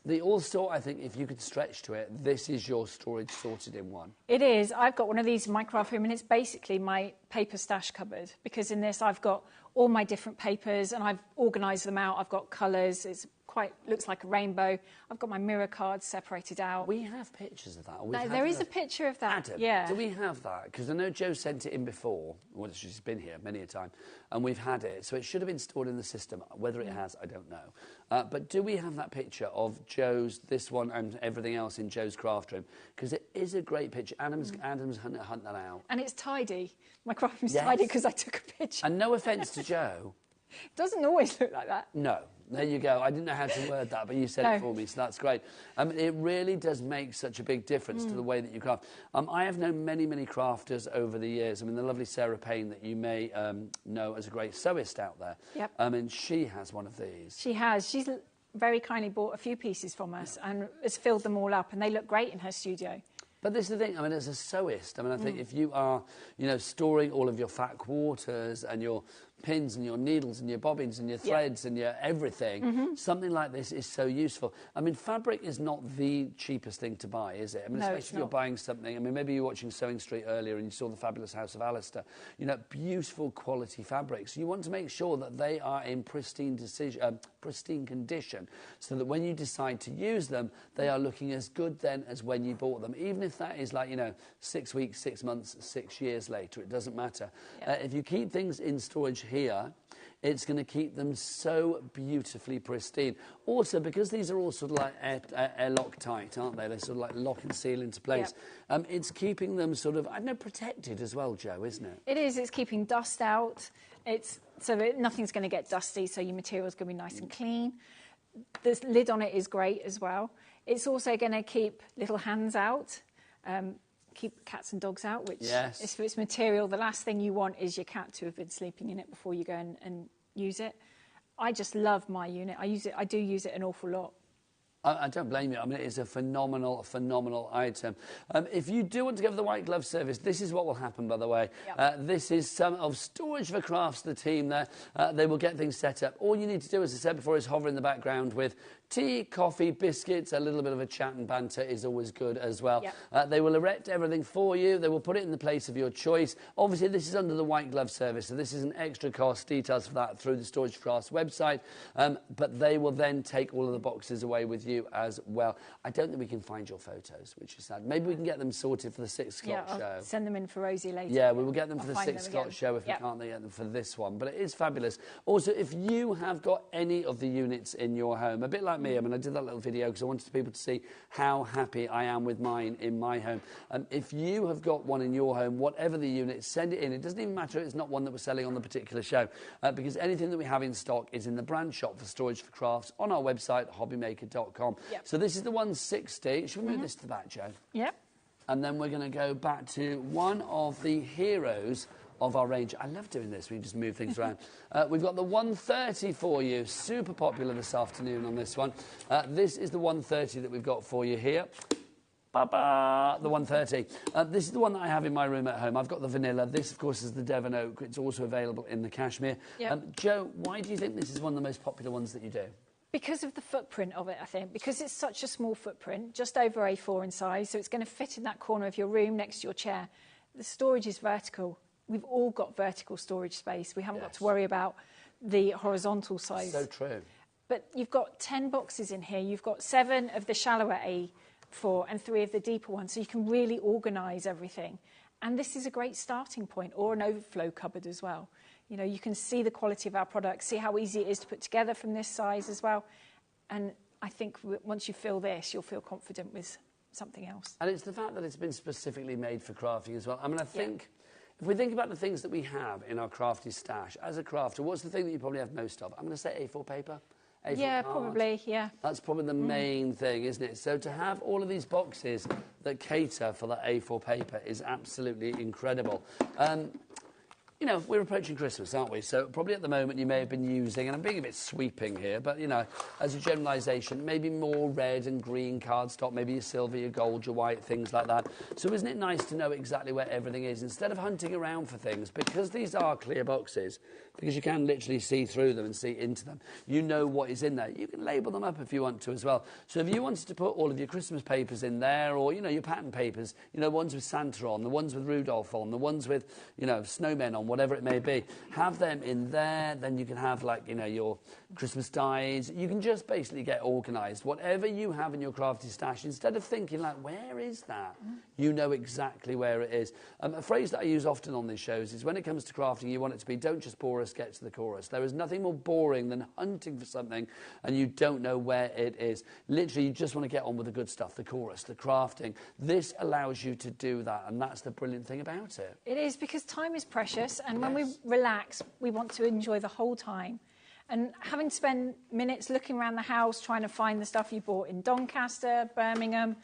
The all-store, I think, if you could stretch to it, this is your storage sorted in one. It is. I've got one of these in my craft room, and it's basically my paper stash cupboard, because in this I've got all my different papers and I've organised them out. I've got colours. It's looks like a rainbow. I've got my mirror cards separated out. We have pictures of that. There is a picture of that. Adam, yeah. Do we have that? Because I know Jo sent it in before. Well, she's been here many a time. And we've had it. So it should have been stored in the system. Whether it has, I don't know. But do we have that picture of Jo's, this one and everything else in Jo's craft room? Because it is a great picture. Adam's hunt that out. And it's tidy. My craft room's tidy because I took a picture. And no offence to Jo. It doesn't always look like that. No. There you go. I didn't know how to word that, but you said it for me, so that's great. It really does make such a big difference to the way that you craft. I have known many, many crafters over the years. The lovely Sarah Payne that you may know as a great sewist out there. Yep. And she has one of these. She has. She's very kindly bought a few pieces from us and has filled them all up, and they look great in her studio. But this is the thing, as a sewist, I think if you are, storing all of your fat quarters and your pins and your needles and your bobbins and your threads and your everything, something like this is so useful. Fabric is not the cheapest thing to buy, is it? No, especially if you're buying something. Maybe you were watching Sewing Street earlier and you saw the fabulous House of Alistair. Beautiful quality fabrics. You want to make sure that they are in pristine condition, so that when you decide to use them, they are looking as good then as when you bought them. Even if that is 6 weeks, 6 months, 6 years later, it doesn't matter. If you keep things in storage here, it's going to keep them so beautifully pristine. Also, because these are all sort of like airlock tight, aren't they? They're sort of like lock and seal into place. Yep. It's keeping them sort of, I don't know, protected as well, Jo, isn't it? It is. It's keeping dust out. Nothing's going to get dusty, so your material's going to be nice and clean. The lid on it is great as well. It's also going to keep little hands out, keep cats and dogs out, which is for its material. The last thing you want is your cat to have been sleeping in it before you go and use it. I just love my unit. I do use it an awful lot. I don't blame you. I mean, it is a phenomenal item. If you do want to go for the white glove service, this is what will happen, by the way. Yep. This is some of Storage for Crafts, the team there. They will get things set up. All you need to do, as I said before, is hover in the background with tea, coffee, biscuits. A little bit of a chat and banter is always good as well. Yep. They will erect everything for you. They will put it in the place of your choice. Obviously, this is under the white glove service, so this is an extra cost. Details for that through the Storage for Crafts website. But they will then take all of the boxes away with you as well. I don't think we can find your photos, which is sad. Maybe we can get them sorted for the 6 o'clock show. I'll send them in for Rosie later. Yeah, we will get them for the 6 o'clock show if we can't get them for this one. But it is fabulous. Also, if you have got any of the units in your home, a bit like me, I mean, I did that little video because I wanted people to see how happy I am with mine in my home. If you have got one in your home, whatever the unit, send it in. It doesn't even matter if it's not one that we're selling on the particular show, because anything that we have in stock is in the brand shop for Storage for Crafts on our website, hobbymaker.com. Yep. So this is the 160. Should we move this to the back, Jo? Yep. And then we're going to go back to one of the heroes of our range. I love doing this. We just move things around. We've got the 130 for you. Super popular this afternoon on this one. This is the 130 that we've got for you here. Ba-ba, the 130. This is the one that I have in my room at home. I've got the vanilla. This, of course, is the Devon Oak. It's also available in the cashmere. Yep. Jo, why do you think this is one of the most popular ones that you do? Because of the footprint of it, I think. Because it's such a small footprint, just over A4 in size, so it's going to fit in that corner of your room next to your chair. The storage is vertical. We've all got vertical storage space. We haven't got to worry about the horizontal size. So true. But you've got 10 boxes in here. You've got 7 of the shallower A4 and 3 of the deeper ones, so you can really organise everything. And this is a great starting point, or an overflow cupboard as well. You know, you can see the quality of our products, see how easy it is to put together from this size as well. And I think once you fill this, you'll feel confident with something else. And it's the fact that it's been specifically made for crafting as well. I mean, I think... If we think about the things that we have in our crafty stash, as a crafter, what's the thing that you probably have most of? I'm going to say A4 paper. A4 card. Probably, yeah. That's probably the main thing, isn't it? So to have all of these boxes that cater for that A4 paper is absolutely incredible. You know, we're approaching Christmas, aren't we? So probably at the moment you may have been using, and I'm being a bit sweeping here, but, you know, as a generalisation, maybe more red and green cardstock, maybe your silver, your gold, your white, things like that. So isn't it nice to know exactly where everything is? Instead of hunting around for things, because these are clear boxes, because you can literally see through them and see into them, you know what is in there. You can label them up if you want to as well. So if you wanted to put all of your Christmas papers in there, or, you know, your pattern papers, you know, ones with Santa on, the ones with Rudolph on, the ones with, you know, snowmen on, whatever it may be, have them in there. Then you can have, like, you know, your Christmas dies. You can just basically get organised. Whatever you have in your crafty stash, instead of thinking, like, where is that? You know exactly where it is. A phrase that I use often on these shows is when it comes to crafting, you want it to be, don't just bore us, get to the chorus. There is nothing more boring than hunting for something and you don't know where it is. Literally, you just want to get on with the good stuff, the chorus, the crafting. This allows you to do that, and that's the brilliant thing about it. It is, because time is precious, and when we relax, we want to enjoy the whole time. And having to spend minutes looking around the house trying to find the stuff you bought in Doncaster, Birmingham,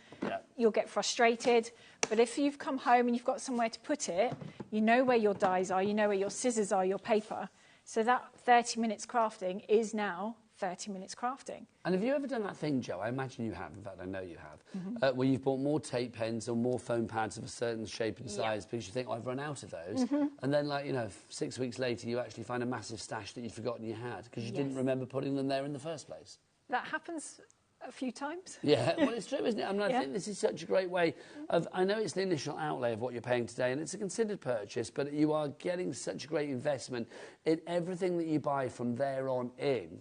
you'll get frustrated. But if you've come home and you've got somewhere to put it, you know where your dies are, you know where your scissors are, your paper. So that 30 minutes crafting is now 30 minutes crafting. And have you ever done that thing, Jo? I imagine you have. In fact, I know you have. Where you've bought more tape pens or more foam pads of a certain shape and size because you think, oh, I've run out of those. And then, like, you know, 6 weeks later, you actually find a massive stash that you'd forgotten you had because you didn't remember putting them there in the first place. That happens a few times. Yeah, well, it's true, isn't it? I mean, I think this is such a great way of... I know it's the initial outlay of what you're paying today, and it's a considered purchase, but you are getting such a great investment in everything that you buy from there on in.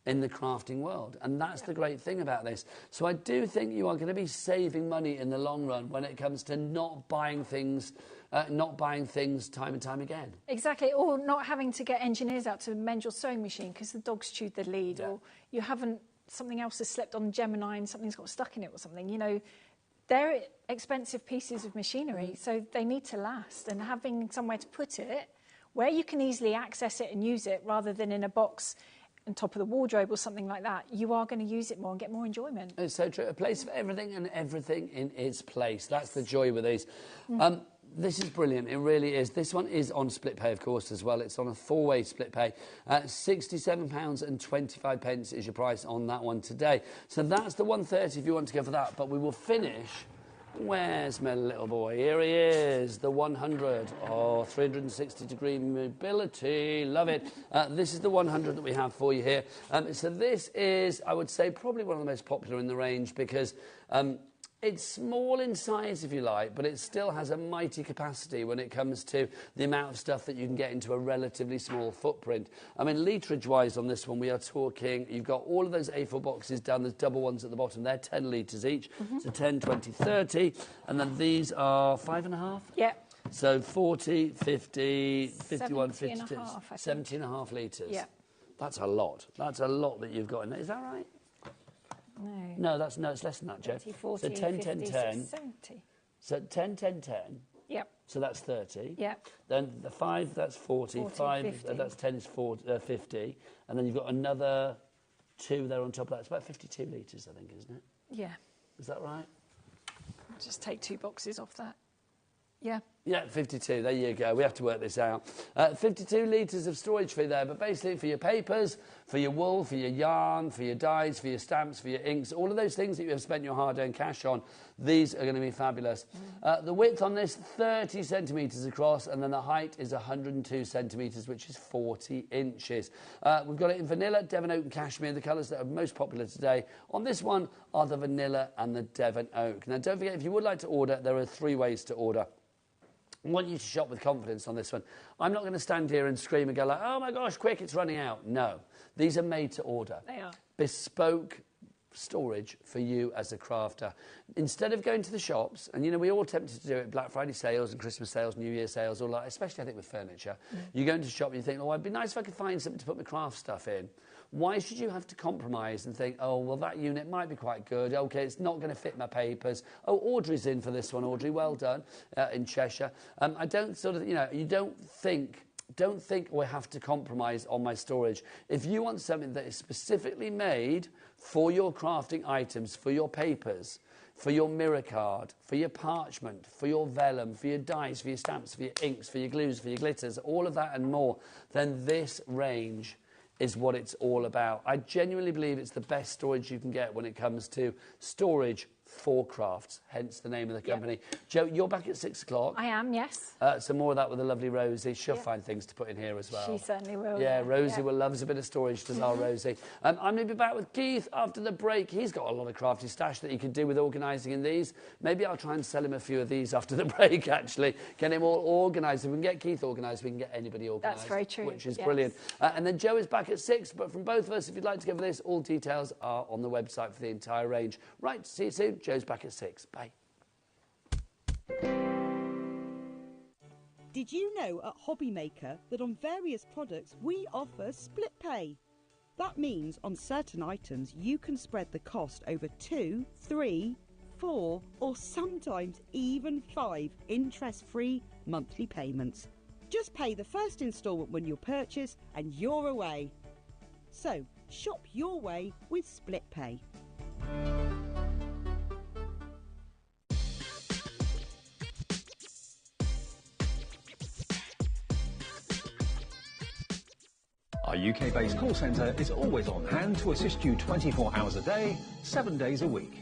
in the crafting world. And that's the great thing about this. So I do think you are going to be saving money in the long run when it comes to not buying things time and time again. Exactly, or not having to get engineers out to mend your sewing machine because the dog's chewed the lead, or you haven't, something else has slept on Gemini and something's got stuck in it or something. You know, they're expensive pieces of machinery, so they need to last. And having somewhere to put it, where you can easily access it and use it, rather than in a box on top of the wardrobe or something like that, you are going to use it more and get more enjoyment. It's so true. A place for everything and everything in its place. That's the joy with these. This is brilliant. It really is. This one is on split pay, of course, as well. It's on a 4-way split pay. £67.25 is your price on that one today. So that's the 130 if you want to go for that. But we will finish. Where's my little boy? Here he is, the 100. Oh, 360-degree mobility. Love it. This is the 100 that we have for you here. So this is, I would say, probably one of the most popular in the range because it's small in size, if you like, but it still has a mighty capacity when it comes to the amount of stuff that you can get into a relatively small footprint. I mean, litrage-wise on this one, we are talking, you've got all of those A4 boxes down, there's double ones at the bottom, they're 10 litres each, so 10, 20, 30, and then these are 5.5? Yeah. So 40, 50, 51, 52, 70 and a half litres. Yeah. That's a lot. That's a lot that you've got in there. Is that right? No, it's less than that, Jeff. 40, so 10, 50, 10, 10. 70. So 10, 10, 10. Yep. So that's 30. Yep. Then the 5, that's 40. 5, 50. That's 10 is 50. And then you've got another 2 there on top of that. It's about 52 litres, I think, isn't it? Yeah. Is that right? Just take 2 boxes off that. Yeah. Yeah, 52. There you go. We have to work this out. 52 litres of storage fee there, but basically for your papers, for your wool, for your yarn, for your dyes, for your stamps, for your inks, all of those things that you have spent your hard-earned cash on, these are going to be fabulous. The width on this, 30 centimetres across, and then the height is 102 centimetres, which is 40 inches. We've got it in vanilla, Devon oak and cashmere, the colours that are most popular today. On this one are the vanilla and the Devon oak. Now, don't forget, if you would like to order, there are 3 ways to order. I want you to shop with confidence on this one. I'm not going to stand here and scream and go like, oh my gosh, quick, it's running out. No, these are made to order. They are. Bespoke storage for you as a crafter. Instead of going to the shops, and you know, we're all tempted to do it, Black Friday sales and Christmas sales, New Year sales, all that, especially I think with furniture. You go into the shop and you think, oh, it'd be nice if I could find something to put my craft stuff in. Why should you have to compromise and think, oh, well, that unit might be quite good. OK, it's not going to fit my papers. Oh, Audrey's in for this one, Audrey. Well done, in Cheshire. I don't sort of, you know, you don't think, oh, I have to compromise on my storage. If you want something that is specifically made for your crafting items, for your papers, for your mirror card, for your parchment, for your vellum, for your dyes, for your stamps, for your inks, for your glues, for your glitters, all of that and more, then this range is what it's all about. I genuinely believe it's the best storage you can get when it comes to storage for crafts, hence the name of the company. Yep. Jo, you're back at 6 o'clock. I am, yes. So more of that with the lovely Rosie. She'll find things to put in here as well. She certainly will. Yeah, Rosie will loves a bit of storage, does our Rosie. I'm going to be back with Keith after the break. He's got a lot of crafty stash that he could do with organising in these. Maybe I'll try and sell him a few of these after the break, actually. Get him all organised. If we can get Keith organised, we can get anybody organised. That's very true. Which is brilliant. And then Jo is back at 6, but from both of us, if you'd like to go for this, all details are on the website for the entire range. Right, see you soon. Jo's back at 6. Bye. Did you know at HobbyMaker that on various products we offer split pay? That means on certain items you can spread the cost over 2, 3, 4 or sometimes even 5 interest-free monthly payments. Just pay the first instalment when you purchase and you're away. So shop your way with split pay. Our UK-based call centre is always on hand to assist you 24 hours a day, 7 days a week.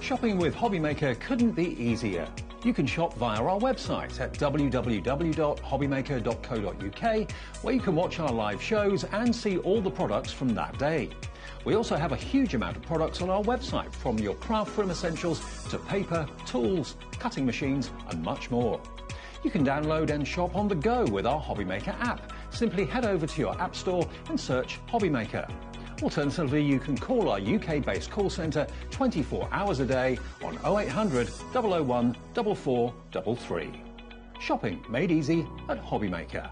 Shopping with HobbyMaker couldn't be easier. You can shop via our website at www.hobbymaker.co.uk, where you can watch our live shows and see all the products from that day. We also have a huge amount of products on our website, from your craft room essentials to paper, tools, cutting machines and much more. You can download and shop on the go with our HobbyMaker app. Simply head over to your app store and search HobbyMaker. Alternatively, you can call our UK-based call centre 24 hours a day on 0800 001 4433. Shopping made easy at HobbyMaker.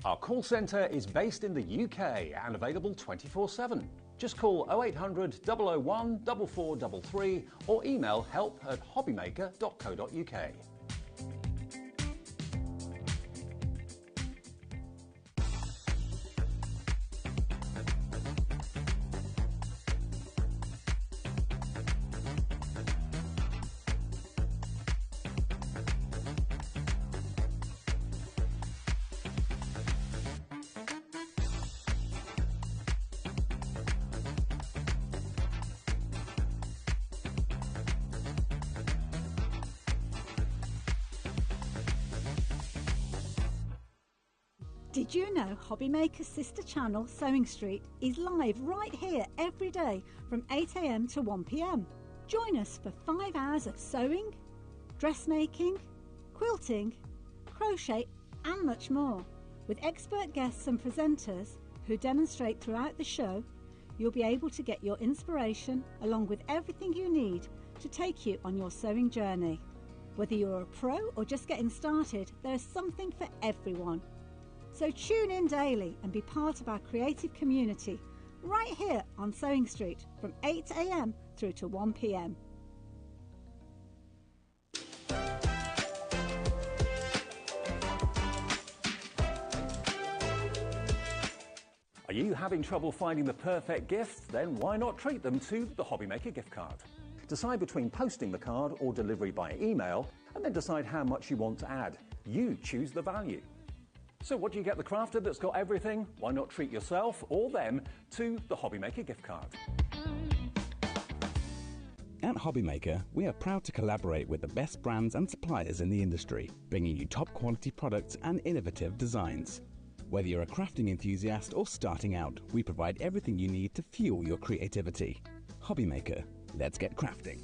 Our call centre is based in the UK and available 24/7. Just call 0800 001 4433 or email help@hobbymaker.co.uk. Did you know HobbyMaker's sister channel, Sewing Street, is live right here every day from 8 AM to 1 PM? Join us for 5 hours of sewing, dressmaking, quilting, crochet and much more. With expert guests and presenters who demonstrate throughout the show, you'll be able to get your inspiration along with everything you need to take you on your sewing journey. Whether you're a pro or just getting started, there's something for everyone. So tune in daily and be part of our creative community right here on Sewing Street from 8 AM through to 1 PM. Are you having trouble finding the perfect gift? Then why not treat them to the HobbyMaker gift card? Decide between posting the card or delivery by email, and then decide how much you want to add. You choose the value. So what do you get the crafter that's got everything? Why not treat yourself or them to the HobbyMaker gift card? At HobbyMaker, we are proud to collaborate with the best brands and suppliers in the industry, bringing you top quality products and innovative designs. Whether you're a crafting enthusiast or starting out, we provide everything you need to fuel your creativity. HobbyMaker, let's get crafting.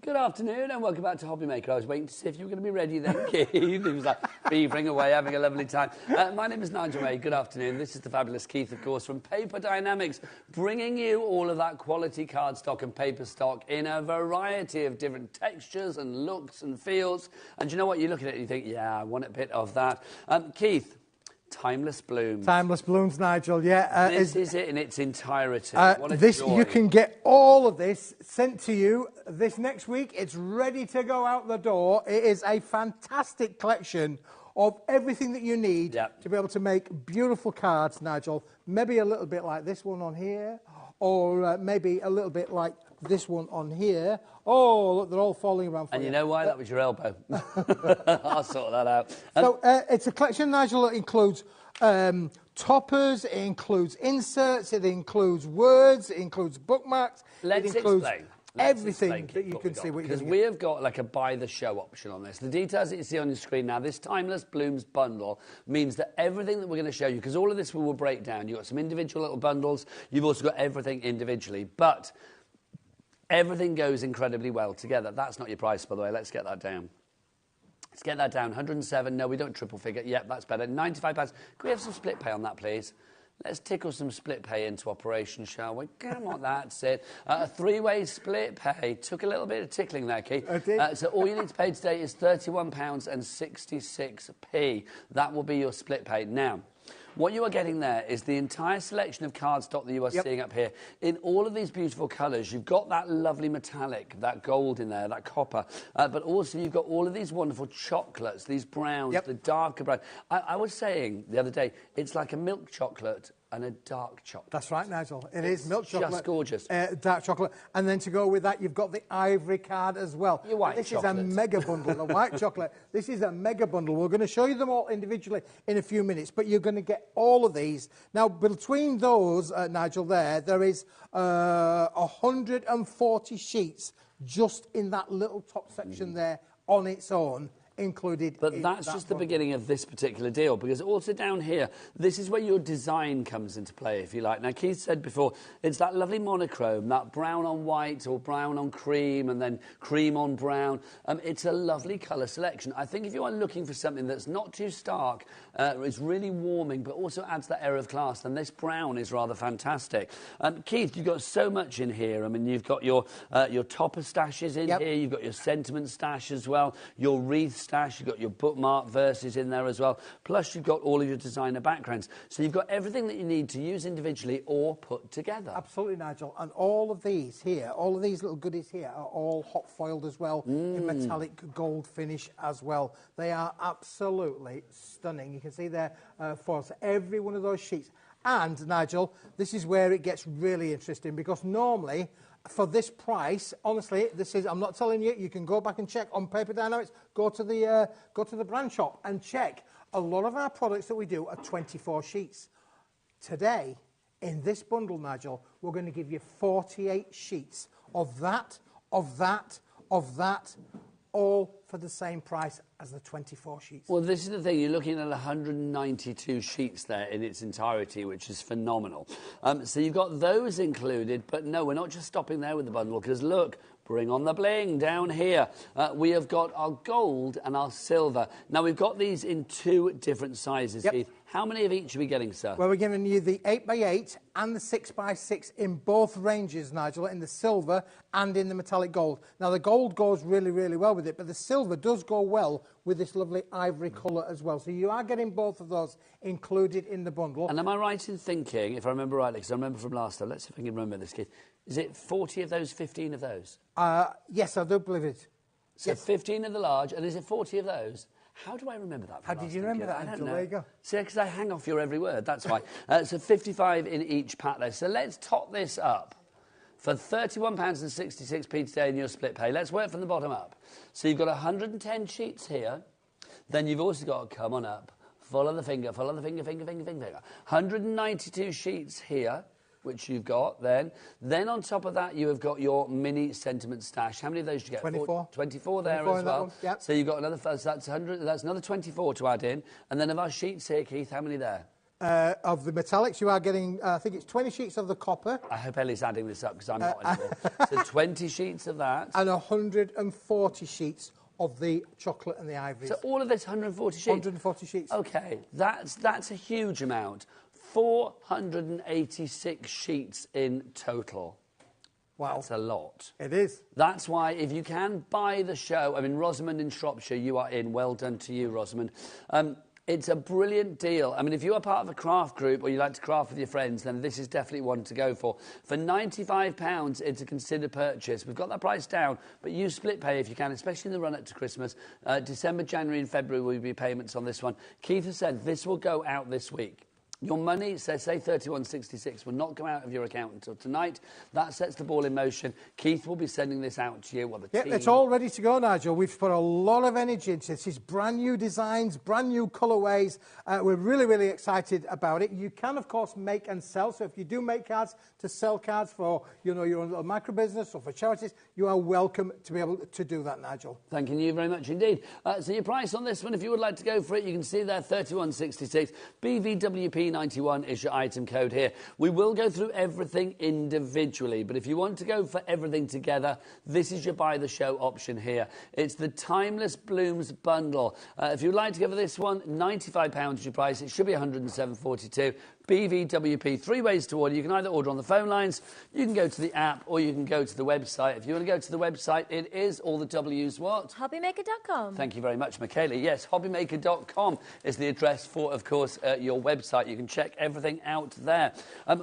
Good afternoon and welcome back to HobbyMaker. I was waiting to see if you were going to be ready then, Keith. He was like beavering away, having a lovely time. My name is Nigel May. Good afternoon. This is the fabulous Keith, of course, from Paper Dynamics, bringing you all of that quality cardstock and paper stock in a variety of different textures and looks and feels. And you know what? You look at it and you think, yeah, I want a bit of that. Keith. Timeless Blooms. Timeless Blooms, Nigel, yeah. This is it in its entirety. What a joy. You can get all of this sent to you this next week. It's ready to go out the door. It is a fantastic collection of everything that you need to be able to make beautiful cards, Nigel. Maybe a little bit like this one on here, or maybe a little bit like this one on here. Oh, look, they're all falling around for And you know why? That was your elbow. I'll sort that out. So it's a collection, Nigel, that includes toppers, it includes inserts, it includes words, it includes bookmarks. Let's it includes explain. Everything that you can see. Because we have got like a buy the show option on this. The details that you see on your screen now, this Timeless Blooms bundle means that everything that we're going to show you, because all of this we will break down. You've got some individual little bundles. You've also got everything individually. But everything goes incredibly well together. That's not your price, by the way. Let's get that down. Let's get that down. 107. No, we don't triple figure. Yep, that's better. £95. Can we have some split pay on that, please? Let's tickle some split pay into operation, shall we? Come on, that's it. A three-way split pay. Took a little bit of tickling there, Keith. Okay. So all you need to pay today is £31.66. That will be your split pay. Now, what you are getting there is the entire selection of cardstock that you are seeing up here in all of these beautiful colours. You've got that lovely metallic, that gold in there, that copper, but also you've got all of these wonderful chocolates, these browns, the darker brown. I was saying the other day, it's like a milk chocolate and a dark chocolate. That's right, Nigel. It is milk chocolate. Just gorgeous. Dark chocolate. And then to go with that, you've got the ivory card as well. Your white This chocolate. is a mega bundle, the white chocolate. This is a mega bundle. We're going to show you them all individually in a few minutes, but you're going to get all of these. Now, between those, Nigel, there is 140 sheets just in that little top section there on its own. Included. But that's just the beginning of this particular deal, because also down here, this is where your design comes into play, if you like. Now, Keith said before, it's that lovely monochrome, that brown on white or brown on cream and then cream on brown. It's a lovely colour selection. I think if you are looking for something that's not too stark, it's really warming, but also adds that air of class, then this brown is rather fantastic. Keith, you've got so much in here. I mean, you've got your topper stashes in here, you've got your sentiment stash as well, your wreath stash, you've got your bookmark verses in there as well, plus you've got all of your designer backgrounds. So you've got everything that you need to use individually or put together. Absolutely, Nigel. And all of these here, all of these little goodies here are all hot foiled as well, in metallic gold finish as well. They are absolutely stunning. You can see there for us, every one of those sheets. And, Nigel, this is where it gets really interesting, because normally, for this price, honestly, this is, I'm not telling you, you can go back and check on Paper Dynamics, go to the brand shop and check. A lot of our products that we do are 24 sheets. Today, in this bundle, Nigel, we're going to give you 48 sheets of that, all for the same price as the 24 sheets. Well, this is the thing. You're looking at 192 sheets there in its entirety, which is phenomenal. So you've got those included, but no, we're not just stopping there with the bundle, because look, bring on the bling down here. We have got our gold and our silver. Now, we've got these in two different sizes, Keith. How many of each are we getting, sir? Well, we're giving you the 8x8 and the 6x6 in both ranges, Nigel, in the silver and in the metallic gold. Now, the gold goes really, really well with it, but the silver does go well with this lovely ivory colour as well. So you are getting both of those included in the bundle. And am I right in thinking, if I remember rightly, because I remember from last time, let's see if I can remember this, Keith, is it 40 of those, 15 of those? Yes, I do believe it. So yes. 15 of the large, and is it 40 of those? How do I remember that? How did you remember that, Angel? There you go. See, because I hang off your every word, that's why. So 55 in each pack there. So let's top this up for £31.66 today in your split pay. Let's work from the bottom up. So you've got 110 sheets here. Then you've also got, come on up, follow the finger, finger. 192 sheets here, which you've got then. Then on top of that, you have got your mini sentiment stash. How many of those did you get? 24. 24 there 24 as well. Yep. So you've got another, that's 100, that's another 24 to add in. And then of our sheets here, Keith, how many there? of the metallics. You are getting, I think it's 20 sheets of the copper. I hope Ellie's adding this up because I'm not anymore. So 20 sheets of that. And 140 sheets of the chocolate and the ivories. So all of this 140 sheets? 140 sheets. OK, that's a huge amount. 486 sheets in total. Wow. That's a lot. It is. That's why, if you can buy the show, I mean, Rosamond in Shropshire, you are in. Well done to you, Rosamond. It's a brilliant deal. I mean, if you are part of a craft group or you like to craft with your friends, then this is definitely one to go for. For £95, it's a considered purchase. We've got that price down, but use split pay if you can, especially in the run-up to Christmas. December, January and February will be payments on this one. Keith has said this will go out this week. Your money, say £31.66, will not go out of your account until tonight. That sets the ball in motion. Keith will be sending this out to you. Well, the team. It's all ready to go, Nigel. We've put a lot of energy into this. It's brand new designs, brand new colourways. We're really, really excited about it. You can, of course, make and sell. So if you do make cards to sell cards for, your own little micro business or for charities, you are welcome to be able to do that, Nigel. Thanking you very much indeed. So your price on this one, if you would like to go for it, you can see there, £31.66. BVWP 91 is your item code here. We will go through everything individually, but if you want to go for everything together, this is your buy the show option here. It's the Timeless Blooms bundle. If you'd like to go for this one, £95 is your price. It should be £107.42. BVWP, 3 ways to order. You can either order on the phone lines, you can go to the app, or you can go to the website. If you want to go to the website, it is all the W's what? HobbyMaker.com. Thank you very much, Michaela. Yes, HobbyMaker.com is the address for, of course, your website. You can check everything out there.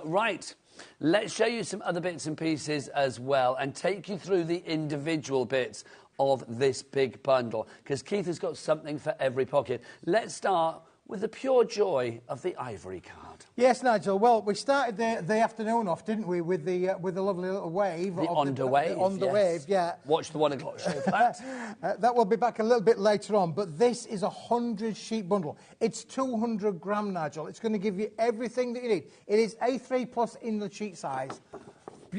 Right. Let's show you some other bits and pieces as well and take you through the individual bits of this big bundle, because Keith has got something for every pocket. Let's start with the pure joy of the ivory card. Yes, Nigel. Well, we started the afternoon off, didn't we, with the lovely little wave. The underwave. Wave, yeah. Watch the 1 o'clock show for that. That will be back a little bit later on, but this is a 100-sheet bundle. It's 200 gram, Nigel. It's going to give you everything that you need. It is A3 plus in the sheet size.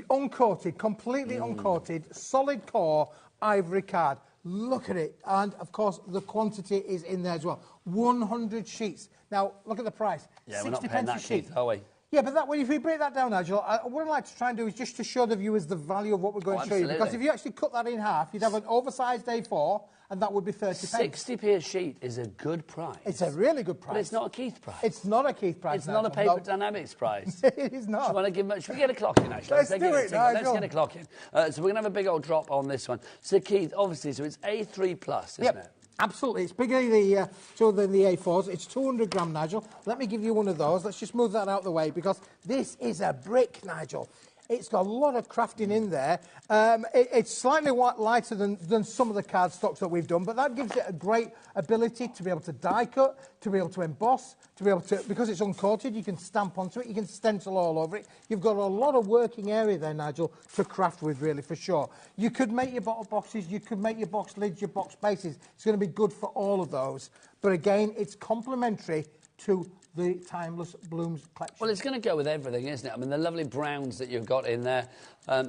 Uncoated, completely uncoated, solid core ivory card. Look at it. And, of course, the quantity is in there as well. 100 sheets. Now, look at the price. Yeah, we're not paying that, Keith, are we? Yeah, but if we break that down, Nigel, what I'd like to try and do is just to show the viewers the value of what we're going to show you. Because if you actually cut that in half, you'd have an oversized A4, and that would be 30 pence. 60p a sheet is a good price. It's a really good price. But it's not a Keith price. It's not a Keith price, It's not a Paper Dynamics price. It is not. Do you want to give much? Should we get a clock in, actually? Let's do it, Nigel. Let's get a clock in. So we're going to have a big old drop on this one. So, Keith, obviously, so it's A3 plus, isn't it? Absolutely. It's bigger than the A4s. It's 200 gram, Nigel. Let me give you one of those. Let's just move that out of the way because this is a brick, Nigel. It's got a lot of crafting in there. It's slightly lighter than some of the card stocks that we've done, but that gives it a great ability to be able to die cut, to be able to emboss, to be able to, because it's uncoated, you can stamp onto it, you can stencil all over it. You've got a lot of working area there, Nigel, to craft with, really, for sure. You could make your bottle boxes, you could make your box lids, your box bases. It's going to be good for all of those. But again, it's complementary to the Timeless Blooms collection. Well, it's going to go with everything, isn't it? I mean, the lovely browns that you've got in there,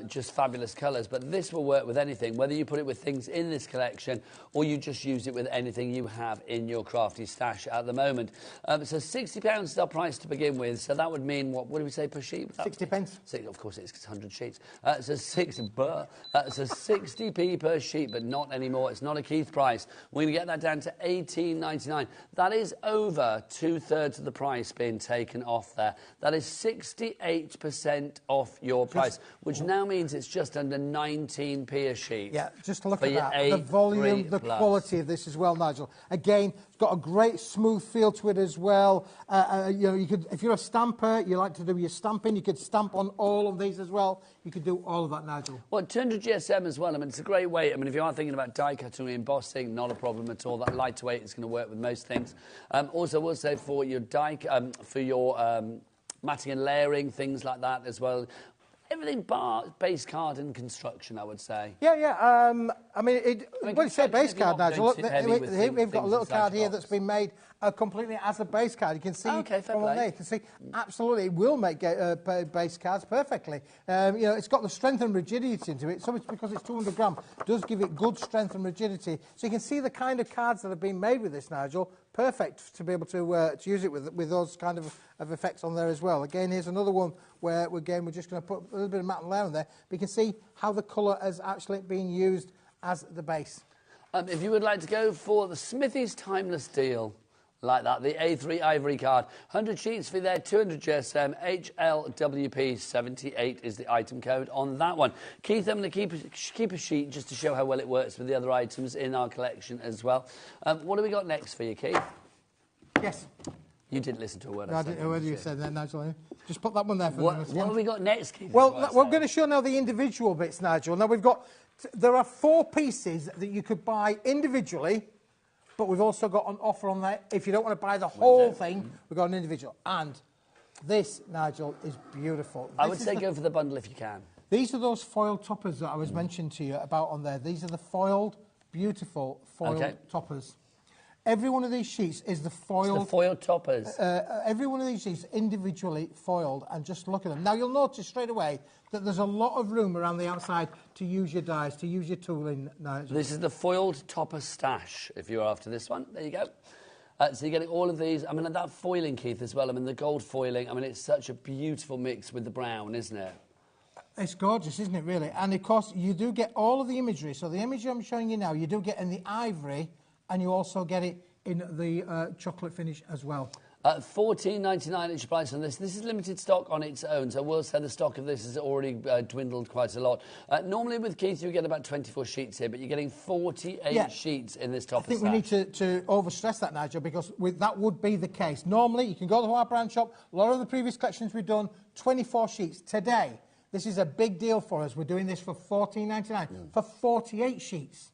just fabulous colours. But this will work with anything, whether you put it with things in this collection or you just use it with anything you have in your crafty stash at the moment. So £60 is our price to begin with. So that would mean, what do we say per sheet? 60 pence. Of course, it's 100 sheets. So 60p per sheet, but not anymore. It's not a Keith price. We're going to get that down to £18.99. That is over 2/3 of the price being taken off there. That is 68% off your price, which now means it's just under 19p a sheet. Yeah, just look at that. The volume, the quality of this as well, Nigel. Again, it's got a great smooth feel to it as well. You could, if you're a stamper, you like to do your stamping, you could stamp on all of these as well. You could do all of that, Nigel. Well, 200 GSM as well. I mean, it's a great weight. I mean, if you are thinking about die cutting or embossing, not a problem at all. That lighter weight is going to work with most things. Also, we'll say for your matting and layering, things like that as well. Everything bar base card and construction, I would say. Yeah. I mean, when you say base card, Nigel, look, we've got a little card here that's been made completely as a base card. You can see from there. You can see absolutely it will make base cards perfectly. It's got the strength and rigidity into it. So it's because it's 200 gram, does give it good strength and rigidity. So you can see the kind of cards that have been made with this, Nigel. perfect to be able to use it with those kind of effects on there as well. Again, here's another one where, again, we're just going to put a little bit of matte and layer on there. But you can see how the colour has actually been used as the base. If you would like to go for the Smithy's Timeless deal, like that, the A3 ivory card, 100 sheets for there, 200 GSM, HLWP 78 is the item code on that one. Keith, I'm going to keep a sheet just to show how well it works with the other items in our collection as well. What do we got next for you, Keith? Yes. You didn't listen to a word no, I said. didn't know whether you said that, Nigel. Just put that one there for what have we got next, Keith? Well, we're going to show now the individual bits, Nigel. Now, there are 4 pieces that you could buy individually, but we've also got an offer on there. If you don't want to buy the whole thing, we've got an individual. And this, Nigel, is beautiful. I would say go for the bundle if you can. These are those foiled toppers that I was mentioning to you about on there. These are the foiled, beautiful foiled toppers. Every one of these sheets is the foiled... It's the foiled toppers. Every one of these sheets individually foiled, and just look at them. Now, you'll notice straight away that there's a lot of room around the outside to use your dies, to use your tooling. This is the foiled topper stash, if you're after this one. There you go. So you're getting all of these. I mean, that foiling, Keith, as well. I mean, the gold foiling. I mean, it's such a beautiful mix with the brown, isn't it? It's gorgeous, isn't it, really? And, of course, you do get all of the imagery. So the imagery I'm showing you now, you do get in the ivory, and you also get it in the chocolate finish as well. $14.99 each price on this. This is limited stock on its own, so we'll say the stock of this has already dwindled quite a lot. Normally with Keith you get about 24 sheets here, but you're getting 48 sheets in this topper stash. I think we need to overstress that, Nigel, because that would be the case. Normally, you can go to our brand shop, a lot of the previous collections we've done, 24 sheets. Today, this is a big deal for us. We're doing this for $14.99 for 48 sheets.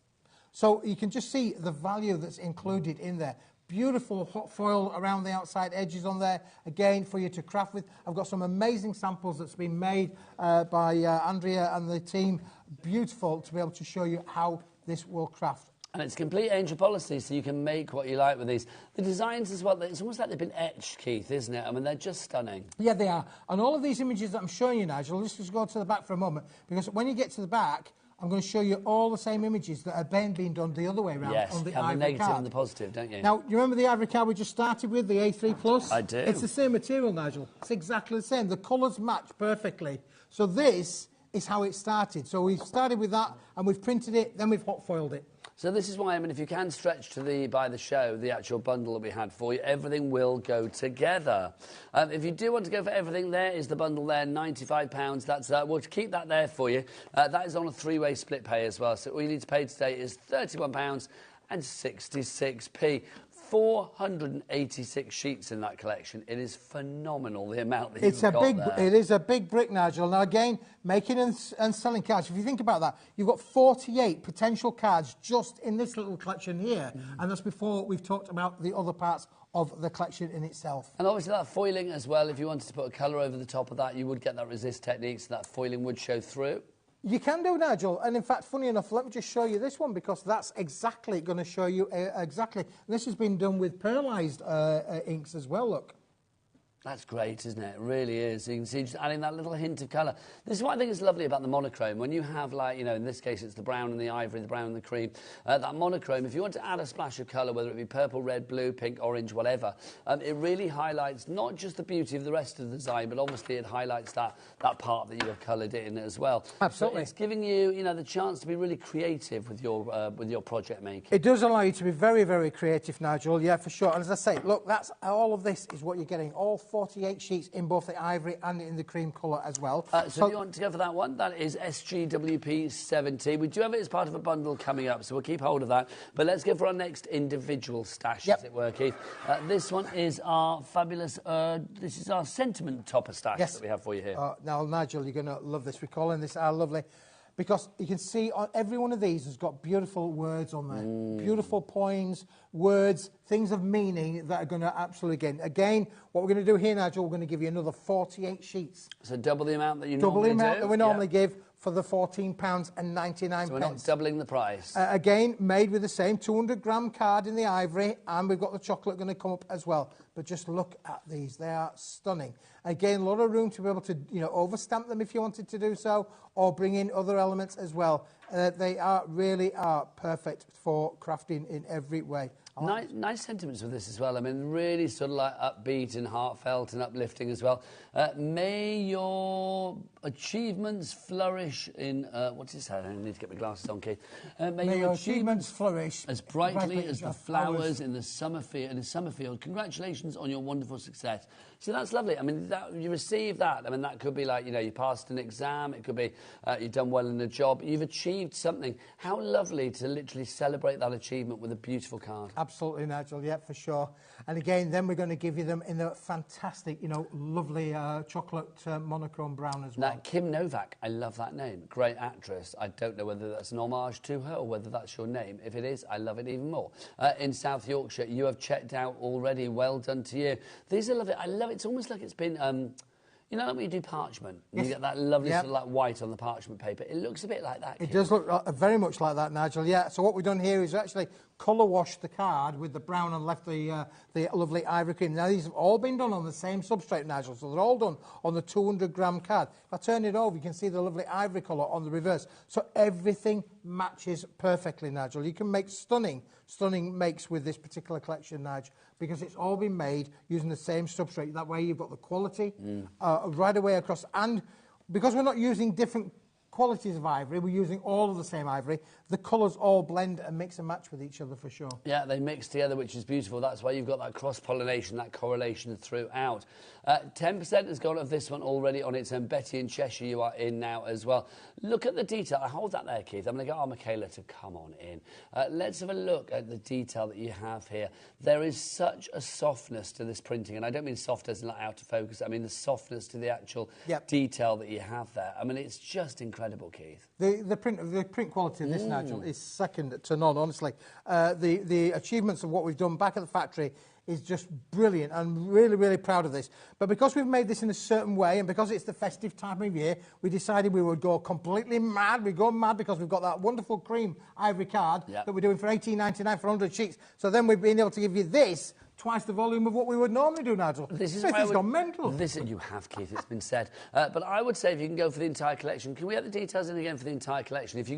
So you can just see the value that's included in there. Beautiful hot foil around the outside edges on there, again, for you to craft with. I've got some amazing samples that's been made by Andrea and the team. Beautiful to be able to show you how this will craft. And it's complete angel policy, so you can make what you like with these. The designs as well, it's almost like they've been etched, Keith, isn't it? I mean, they're just stunning. Yeah, they are. And all of these images that I'm showing you, Nigel, let's just go to the back for a moment, because when you get to the back, I'm going to show you all the same images that are then being done the other way around on the ivory card. Yes, the negative and the positive, don't you? Now, you remember the ivory card we just started with, the A3 Plus? I do. It's the same material, Nigel. It's exactly the same. The colours match perfectly. So this is how it started. So we've started with that, and we've printed it, then we've hot foiled it. So this is why, I mean, if you can stretch to by the show, the actual bundle that we had for you, everything will go together. If you do want to go for everything, there is the bundle there, £95. That's we'll keep that there for you. That is on a 3-way split pay as well. So all you need to pay today is £31.66. 486 sheets in that collection. It is phenomenal, the amount that you've got there. It is a big brick, Nigel. Now, again, making and selling cards, if you think about that, you've got 48 potential cards just in this little collection here, and that's before we've talked about the other parts of the collection in itself. And obviously that foiling as well, if you wanted to put a colour over the top of that, you would get that resist technique, so that foiling would show through. You can do, Nigel, and in fact, funny enough, let me just show you this one, because that's exactly going to show you exactly. This has been done with pearlised inks as well, look. That's great, isn't it? It really is. You can see just adding that little hint of colour. This is what I think is lovely about the monochrome. When you have, like, you know, in this case it's the brown and the ivory, the brown and the cream, that monochrome, if you want to add a splash of colour, whether it be purple, red, blue, pink, orange, whatever, it really highlights not just the beauty of the rest of the design, but obviously it highlights that part that you have coloured in as well. Absolutely. So it's giving you, you know, the chance to be really creative with your project making. It does allow you to be very, very creative, Nigel, yeah, for sure. And as I say, look, that's all of this is what you're getting, all 48 sheets in both the ivory and in the cream colour as well. So if you want to go for that one, that is SGWP 70. We do have it as part of a bundle coming up, so we'll keep hold of that. But let's go for our next individual stash, as it were, Keith. This one is our fabulous, this is our sentiment topper stash that we have for you here. Now, Nigel, you're going to love this. We're calling this our lovely... Because you can see on every one of these has got beautiful words on there. Beautiful poems, words, things of meaning that are going to absolutely get. Again, what we're going to do here, Nigel, we're going to give you another 48 sheets. So double the amount that you normally do? Double the amount that we normally give for the £14.99. So we're not doubling the price. Again, made with the same 200-gram card in the ivory, and we've got the chocolate going to come up as well. But just look at these. They are stunning. Again, a lot of room to be able to, you know, overstamp them if you wanted to do so, or bring in other elements as well. They really are perfect for crafting in every way. Nice sentiments with this as well. I mean, really sort of like upbeat and heartfelt and uplifting as well. May your achievements flourish in... what's it say? I need to get my glasses on, Keith. May your achievements flourish as brightly as the flowers in the summer field. Congratulations on your wonderful success. So that's lovely. I mean, you receive that. I mean, that could be like, you know, you passed an exam. It could be you've done well in a job. You've achieved something. How lovely to literally celebrate that achievement with a beautiful card. Absolutely, Nigel. Yeah, for sure. And again, then we're going to give you them in the fantastic, you know, lovely chocolate monochrome brown as well. Now, Kim Novak, I love that name. Great actress. I don't know whether that's an homage to her or whether that's your name. If it is, I love it even more. In South Yorkshire, you have checked out already. Well done to you. These are lovely. I love it. It's almost like it's been... you know, like when you do parchment, and you get that lovely sort of like white on the parchment paper. It looks a bit like that. It does look very much like that, Nigel. Yeah. So what we've done here is actually colour washed the card with the brown and left the lovely ivory cream. Now these have all been done on the same substrate, Nigel. So they're all done on the 200-gram card. If I turn it over, you can see the lovely ivory colour on the reverse. So everything matches perfectly, Nigel. You can make stunning makes with this particular collection, Nigel, because it's all been made using the same substrate. That way you've got the quality right away across. And because we're not using different qualities of ivory, we're using all of the same ivory, the colours all blend and mix and match with each other for sure. Yeah, they mix together, which is beautiful. That's why you've got that cross-pollination, that correlation throughout. 10% has gone of this one already on its own. Betty in Cheshire, you are in now as well. Look at the detail. I hold that there, Keith. I'm going to get Michaela to come on in. Let's have a look at the detail that you have here. There is such a softness to this printing, and I don't mean soft as in like out of focus. I mean the softness to the actual detail that you have there. I mean, it's just incredible, Keith. The print quality of this, Nigel, is second to none, honestly. The achievements of what we've done back at the factory is just brilliant. I'm really, really proud of this. But because we've made this in a certain way and because it's the festive time of year, we decided we would go completely mad. We go mad because we've got that wonderful cream ivory card that we're doing for $18.99 for 100 sheets. So then we've been able to give you this twice the volume of what we would normally do, Nigel. This is gone mental. You have, Keith, it's been said. But I would say if you can go for the entire collection, can we have the details in again for the entire collection? If you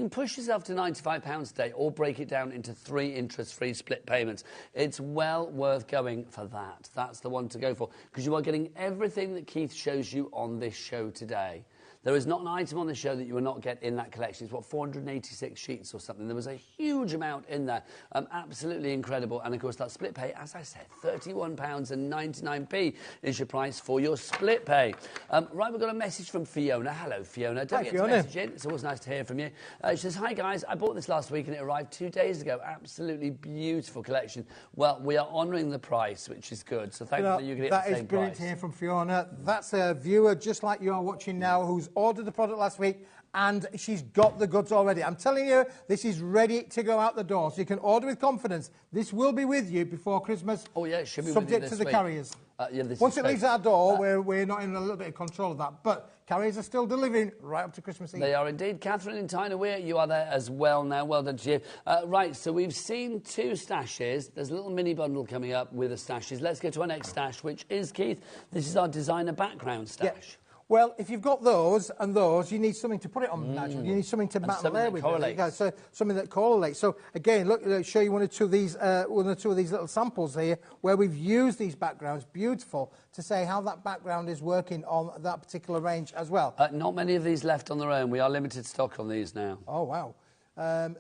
can push yourself to £95 a day or break it down into 3 interest-free split payments, it's well worth going for that. That's the one to go for, because you are getting everything that Keith shows you on this show today. There is not an item on the show that you will not get in that collection. It's, what, 486 sheets or something. There was a huge amount in there. Absolutely incredible. And, of course, that split pay, as I said, £31.99 is your price for your split pay. Right, we've got a message from Fiona. Hello, Fiona. Don't forget to message in. It's always nice to hear from you. She says, hi, guys. I bought this last week and it arrived 2 days ago. Absolutely beautiful collection. Well, we are honouring the price, which is good. So thankfully you can get the same price. That is brilliant to hear from Fiona. That's a viewer just like you are watching now who's ordered the product last week and she's got the goods already. I'm telling you, this is ready to go out the door, so you can order with confidence. This will be with you before Christmas. Oh, yeah, it should be subject with you to the week. carriers. Once it leaves our door, we're not in a little bit of control of that. But carriers are still delivering right up to Christmas Eve. They are indeed. Catherine in Tyne-Weir, you are there as well now. Well done to you. Right, so we've seen 2 stashes. There's a little mini bundle coming up with the stashes. Let's go to our next stash, which is, Keith, this is our designer background stash. Yeah. Well, if you've got those and those, you need something to put it on, Nigel. You need something to mat and layer with it. So something that correlates. So again, look, I'll show you one or two of these little samples here where we've used these backgrounds. Beautiful to say how that background is working on that particular range as well. Not many of these left on their own. We are limited stock on these now. Oh wow.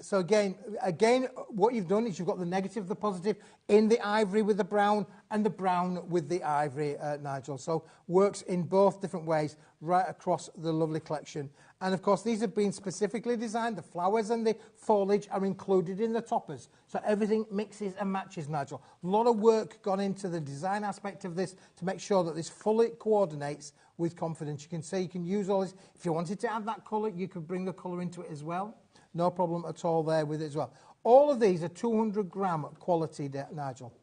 So again, what you've done is you've got the negative, the positive in the ivory with the brown and the brown with the ivory, Nigel. So works in both different ways right across the lovely collection. And of course, these have been specifically designed. The flowers and the foliage are included in the toppers. So everything mixes and matches, Nigel. A lot of work gone into the design aspect of this to make sure that this fully coordinates with confidence. You can see you can use all this. If you wanted to add that colour, you could bring the colour into it as well. No problem at all there with it as well. All of these are 200-gram quality, Nigel.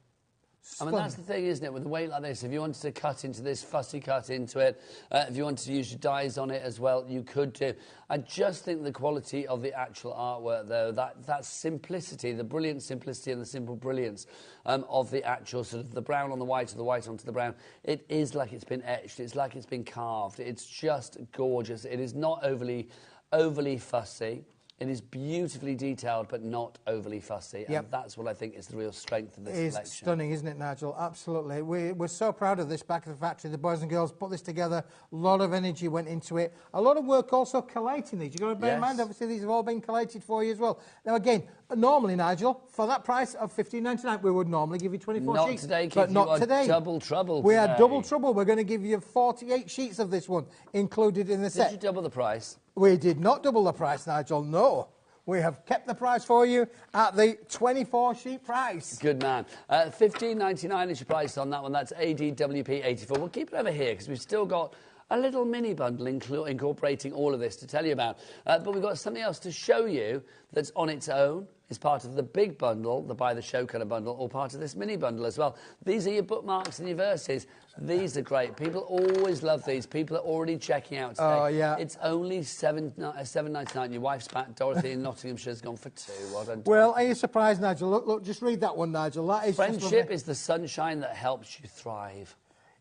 Stunning. I mean, that's the thing, isn't it? With a weight like this, if you wanted to cut into this, fussy cut into it, if you wanted to use your dyes on it as well, you could do. I just think the quality of the actual artwork, though, that simplicity, the brilliant simplicity and the simple brilliance of the actual sort of the brown on the white or the white onto the brown, it is like it's been etched. It's like it's been carved. It's just gorgeous. It is not overly fussy. It is beautifully detailed, but not overly fussy. And that's what I think is the real strength of this collection. It is stunning, isn't it, Nigel? Absolutely. We're so proud of this back at the factory. The boys and girls put this together. A lot of energy went into it. A lot of work also collating these. You've got to bear in mind, obviously, these have all been collated for you as well. Now, again, normally, Nigel, for that price of $15.99, we would normally give you 24 sheets. Today, Keith, but not today. Double trouble We today. are double trouble. We're going to give you 48 sheets of this one included in the set. Did you double the price? We did not double the price, Nigel, no. We have kept the price for you at the 24-sheet price. Good man. $15.99 is your price on that one. That's ADWP84. We'll keep it over here because we've still got a little mini bundle incorporating all of this to tell you about. But we've got something else to show you that's on its own. It's part of the big bundle, the buy the show kind of bundle, or part of this mini bundle as well. These are your bookmarks and your verses. These are great. People always love these. People are already checking out today. Oh, yeah. It's only $7.99. Your wife's back, Dorothy in Nottinghamshire, has gone for $2. Well done. Well, are you surprised, Nigel? Look, just read that one, Nigel. That is Friendship is the sunshine that helps you thrive.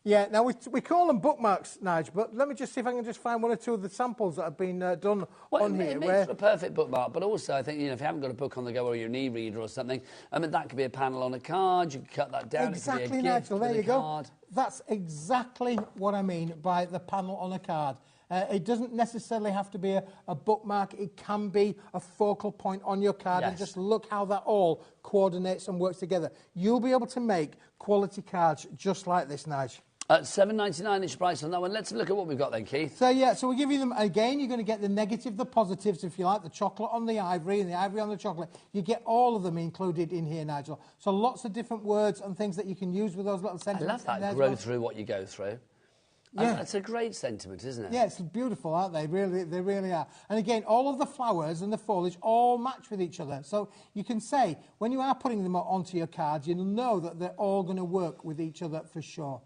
Yeah, now we call them bookmarks, Nigel, but let me just see if I can just find one or two of the samples that have been done on here. It makes for a perfect bookmark, but also I think, if you haven't got a book on the go or your e-reader or something, that could be a panel on a card. You can cut that down. Exactly, it could be a Nigel, gift there you card. go. That's exactly what I mean by the panel on a card. It doesn't necessarily have to be a bookmark. It can be a focal point on your card, and just look how that all coordinates and works together. You'll be able to make quality cards just like this, Nigel. At $7.99 is your price on that one. Let's have a look at what we've got then, Keith. So, so we'll give you them again. You're going to get the negative, the positives, if you like, the chocolate on the ivory and the ivory on the chocolate. You get all of them included in here, Nigel. So lots of different words and things that you can use with those little sentiments. I love that, grow through what you go through. Yeah. That's a great sentiment, isn't it? Yeah, it's beautiful, aren't they? They really are. And again, all of the flowers and the foliage all match with each other. So you can say, when you are putting them onto your cards, you'll know that they're all going to work with each other for sure.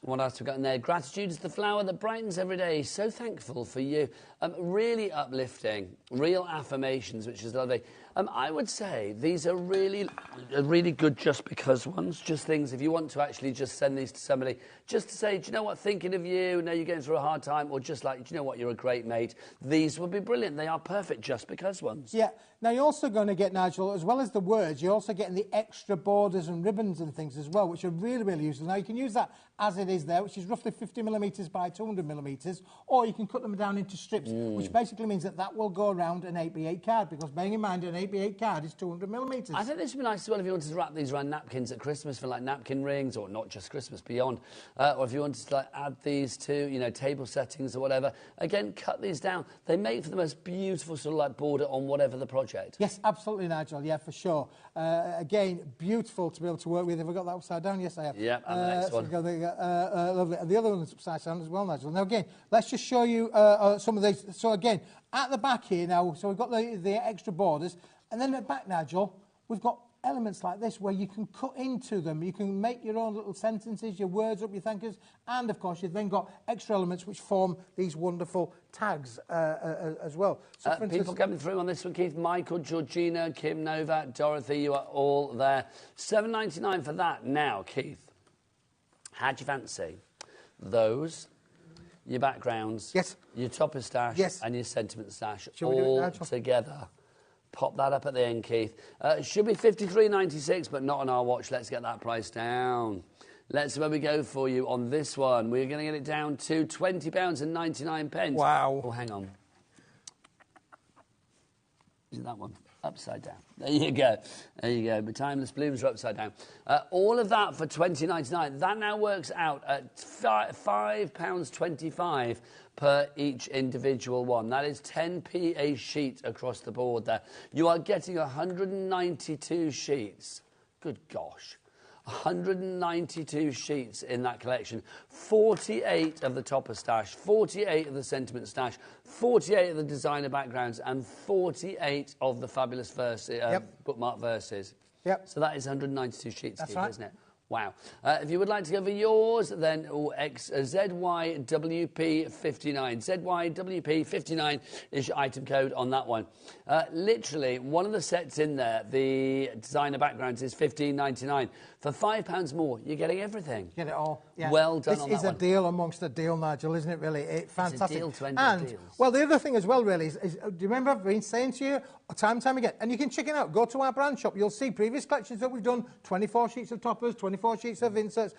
What else have we got in there? Gratitude is the flower that brightens every day. So thankful for you. Really uplifting, real affirmations, which is lovely. I would say these are really good just because ones. Just things, if you want to actually just send these to somebody, just to say, do you know what, thinking of you, know you're going through a hard time, or just like, do you know what, you're a great mate. These would be brilliant. They are perfect just because ones. Yeah. Now, you're also going to get, Nigel, as well as the words, you're also getting the extra borders and ribbons and things as well, which are really, really useful. Now, you can use that as it is there, which is roughly 50 millimetres by 200 millimetres, or you can cut them down into strips, which basically means that will go around an 8x8 card, because bearing in mind an 8x8 card is 200 millimetres. I think this would be nice as well if you wanted to wrap these around napkins at Christmas for like napkin rings, or not just Christmas, beyond, or if you wanted to like add these to, table settings or whatever. Again, cut these down. They make for the most beautiful sort of like border on whatever the project. Yes, absolutely, Nigel. Yeah, for sure. Again, beautiful to be able to work with. Have I got that upside down? Yes, I have. Yeah, and the next one. Lovely. And the other one's upside down as well, Nigel. Now, again, let's just show you some of these. So, again, at the back here now, so we've got the extra borders. And then at the back, Nigel, we've got elements like this where you can cut into them. You can make your own little sentences, your words up, your thank yous. And, of course, you've then got extra elements which form these wonderful tags as well. So, for instance, people coming through on this one, Keith, Michael, Georgina, Kim, Novak, Dorothy, you are all there. $7.99 for that. Now, Keith, how'd you fancy those, your backgrounds, yes, your topper stash, yes, and your sentiment stash all together? Pop that up at the end, Keith. Should be $53.96, but not on our watch. Let's get that price down. Let's see where we go for you on this one. We're going to get it down to £20.99. Wow. Oh, hang on. Is it that one? Upside down. There you go. There you go. But timeless blooms are upside down. All of that for $20.99. That now works out at £5.25 per each individual one. That is 10p a sheet across the board there. You are getting 192 sheets. Good gosh. 192 sheets in that collection. 48 of the topper stash, 48 of the sentiment stash, 48 of the designer backgrounds, and 48 of the fabulous bookmark verses. Yep. So that is 192 sheets, That's Keith, right. isn't it? Wow. If you would like to go for yours, then ZYWP59. ZYWP59 is your item code on that one. Literally, one of the sets in there, the designer backgrounds, is $15.99. For £5 more, you're getting everything. Get it all. Yeah. Well done on that This is a deal amongst a deal, Nigel, isn't it, really? Fantastic. It's a deal to end and, deals. well, the other thing as well, really, is do you remember I've been saying to you time and time again, and you can check it out, go to our brand shop, you'll see previous collections that we've done, 24 sheets of toppers, 24 sheets of inserts,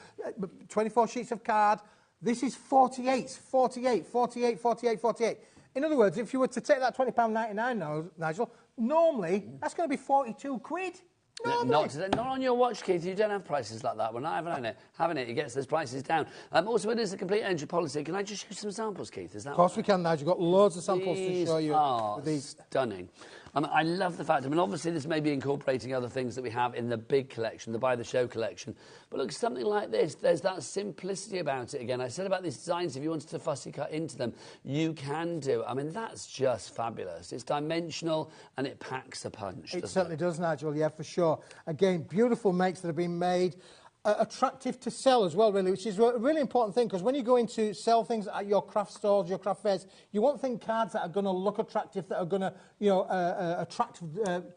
24 sheets of card. This is 48, 48, 48, 48, 48. In other words, if you were to take that £20.99 now, Nigel, normally that's going to be 42 quid. Not on your watch, Keith. You don't have prices like that. We're not having it. It gets those prices down. Also, it is a complete entry policy. Can I just show some samples, Keith? Is that? Of course we can, Nigel. We've got loads of samples to show you. These are stunning. I love the fact. Obviously, this may be incorporating other things that we have in the big collection, the By the Show collection. But look, something like this. There's that simplicity about it again. I said about these designs, if you wanted to fussy cut into them, you can do. That's just fabulous. It's dimensional and it packs a punch. It certainly does, Nigel. Yeah, for sure. Again, beautiful makes that have been made. Attractive to sell as well, really, which is a really important thing, because when you go in to sell things at your craft stores, your craft fairs, you want cards that are going to look attractive, that are going to, attract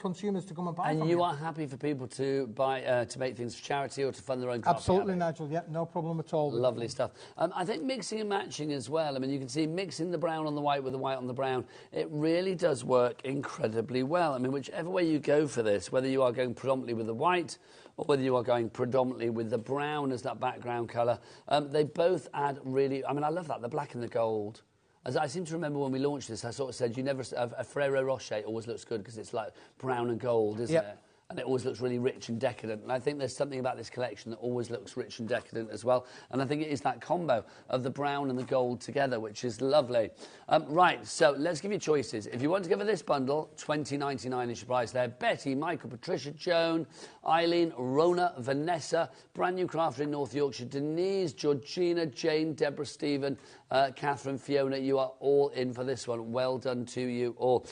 consumers to come and buy. And you are happy for people to buy, to make things for charity or to fund their own craft. Absolutely, Nigel. Yeah, no problem at all. Lovely stuff. I think mixing and matching as well. You can see mixing the brown on the white with the white on the brown. It really does work incredibly well. Whichever way you go for this, whether you are going predominantly with the white or whether you are going predominantly with the brown as that background colour, they both add really... I love that, the black and the gold. As I seem to remember when we launched this, I sort of said, a Ferrero Rocher always looks good because it's like brown and gold, isn't it? And it always looks really rich and decadent. And I think there's something about this collection that always looks rich and decadent as well. And I think it is that combo of the brown and the gold together, which is lovely. Right, so let's give you choices. If you want to go for this bundle, $20.99 is your price there. Betty, Michael, Patricia, Joan, Eileen, Rona, Vanessa, brand new crafter in North Yorkshire, Denise, Georgina, Jane, Deborah, Stephen, Catherine, Fiona, you are all in for this one. Well done to you all.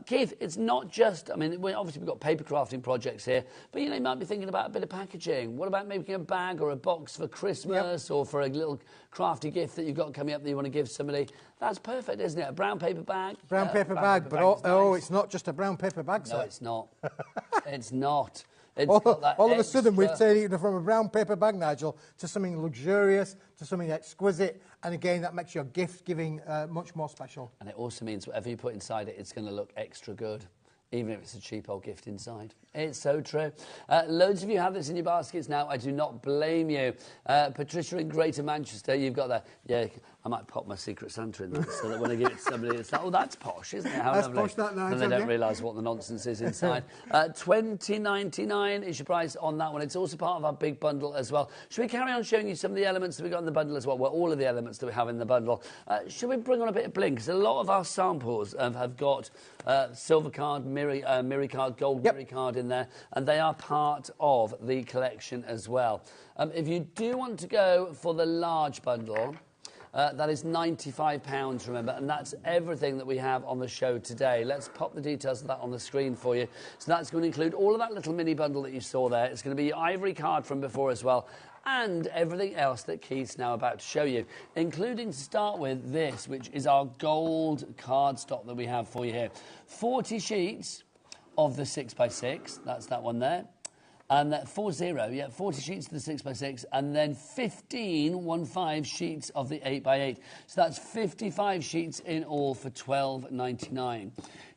Keith, it's not just... obviously we've got paper crafting projects here, but you might be thinking about a bit of packaging. What about making a bag or a box for Christmas or for a little crafty gift that you've got coming up that you want to give somebody? That's perfect, isn't it? A brown paper bag. Brown paper bag, but nice. It's not just a brown paper bag, sir. No, it's not. It's not. All of a sudden, we've taken it from a brown paper bag, Nigel, to something luxurious, to something exquisite, and again, that makes your gift-giving much more special. And it also means whatever you put inside it, it's going to look extra good, even if it's a cheap old gift inside. It's so true. Loads of you have this in your baskets now. I do not blame you. Patricia in Greater Manchester, you've got that. Yeah, I might pop my Secret Santa in that so that when I give it to somebody, it's like, oh, that's posh, isn't it? How that's lovely. Posh, that night, and they don't realise what the nonsense is inside. $20.99 is your price on that one. It's also part of our big bundle as well. Should we carry on showing you some of the elements that we've got in the bundle as well? Well, all of the elements that we have in the bundle. Should we bring on a bit of bling? Because a lot of our samples have got silver card, mirror card, gold mirror card in there, and they are part of the collection as well. If you do want to go for the large bundle, that is £95, remember, and that's everything that we have on the show today. Let's pop the details of that on the screen for you. So that's going to include all of that little mini bundle that you saw there. It's going to be your ivory card from before as well, and everything else that Keith's now about to show you, including to start with this, which is our gold cardstock that we have for you here. 40 sheets of the 6x6, that's that one there. And that 40 sheets of the 6x6, and then 15 sheets of the 8x8. So that's 55 sheets in all for $12.99.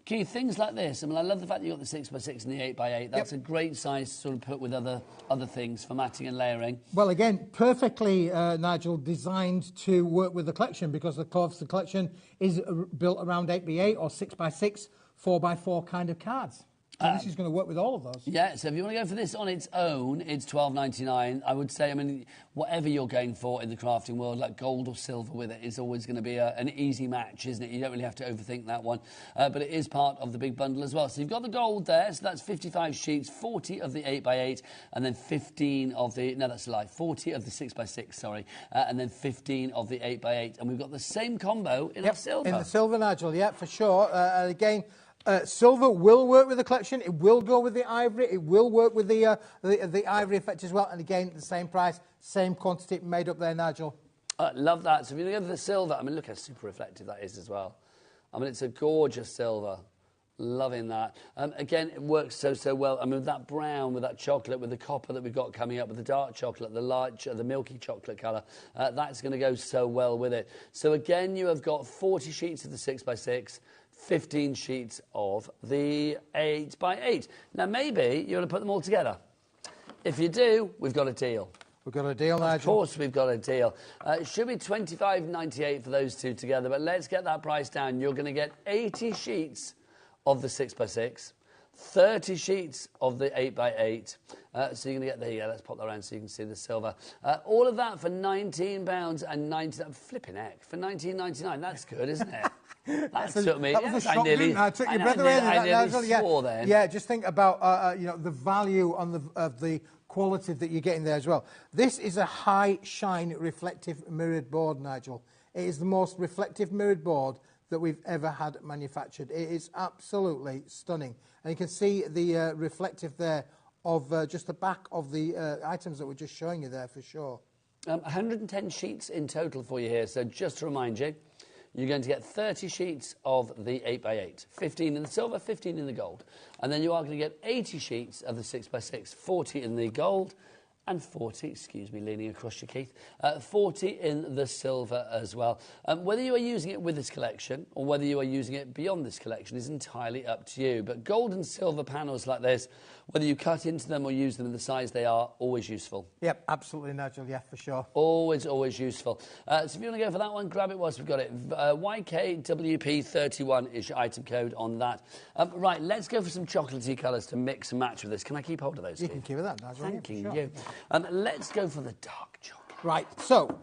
Keith, things like this. I love the fact that you got the 6x6 and the 8x8. That's a great size to sort of put with other things for matting and layering. Well, again, perfectly, Nigel, designed to work with the collection, because the collection is built around 8x8 or 6x6, 4x4 kind of cards. So this is going to work with all of those. Yeah, so if you want to go for this on its own, it's $12.99. I would say, whatever you're going for in the crafting world, like gold or silver with it, is always going to be an easy match, isn't it? You don't really have to overthink that one. But it is part of the big bundle as well. So you've got the gold there, so that's 55 sheets, 40 of the 8x8, and then 15 of the... No, that's a lie. 40 of the 6x6, sorry. And then 15 of the 8x8. And we've got the same combo in our silver. In the silver, Nigel, yeah, for sure. Again... silver will work with the collection. It will go with the ivory. It will work with the ivory effect as well. And again, the same price, same quantity made up there, Nigel. Love that. So if you look at the silver, look how super reflective that is as well. It's a gorgeous silver. Loving that. Again, it works so well. I mean, that brown with that chocolate, with the copper that we've got coming up, with the dark chocolate, the milky chocolate colour, that's going to go so well with it. So again, you have got 40 sheets of the 6x6, 15 sheets of the 8x8. Now, maybe you want to put them all together. If you do, we've got a deal. We've got a deal, Nigel. Of course we've got a deal. It should be $25.98 for those two together, but let's get that price down. You're going to get 80 sheets of the 6x6, 30 sheets of the 8x8. So you're going to get there. Let's pop that around so you can see the silver. All of that for £19.90. Flipping heck, for $19.99. That's good, isn't it? That took me. That was a shock, didn't I? Took your breath away. I nearly swore then. Yeah, just think about the value of the quality that you're getting there as well. This is a high shine reflective mirrored board, Nigel. It is the most reflective mirrored board that we've ever had manufactured. It is absolutely stunning. And you can see the reflective there of just the back of the items that we're just showing you there for sure. 110 sheets in total for you here. So just to remind you, you're going to get 30 sheets of the 8x8, 15 in the silver, 15 in the gold. And then you are going to get 80 sheets of the 6x6, 40 in the gold, and 40, excuse me, leaning across you, Keith, 40 in the silver as well. Whether you are using it with this collection or whether you are using it beyond this collection is entirely up to you. But gold and silver panels like this, whether you cut into them or use them in the size they are, always useful. Yep, absolutely, Nigel, yeah, for sure. Always useful. So if you want to go for that one, grab it whilst we've got it. YKWP31 is your item code on that. Right, let's go for some chocolatey colours to mix and match with this. Can I keep hold of those, You Keith? can keep it that, Nigel. Thanking sure. you. Let's go for the dark chocolate. Right, so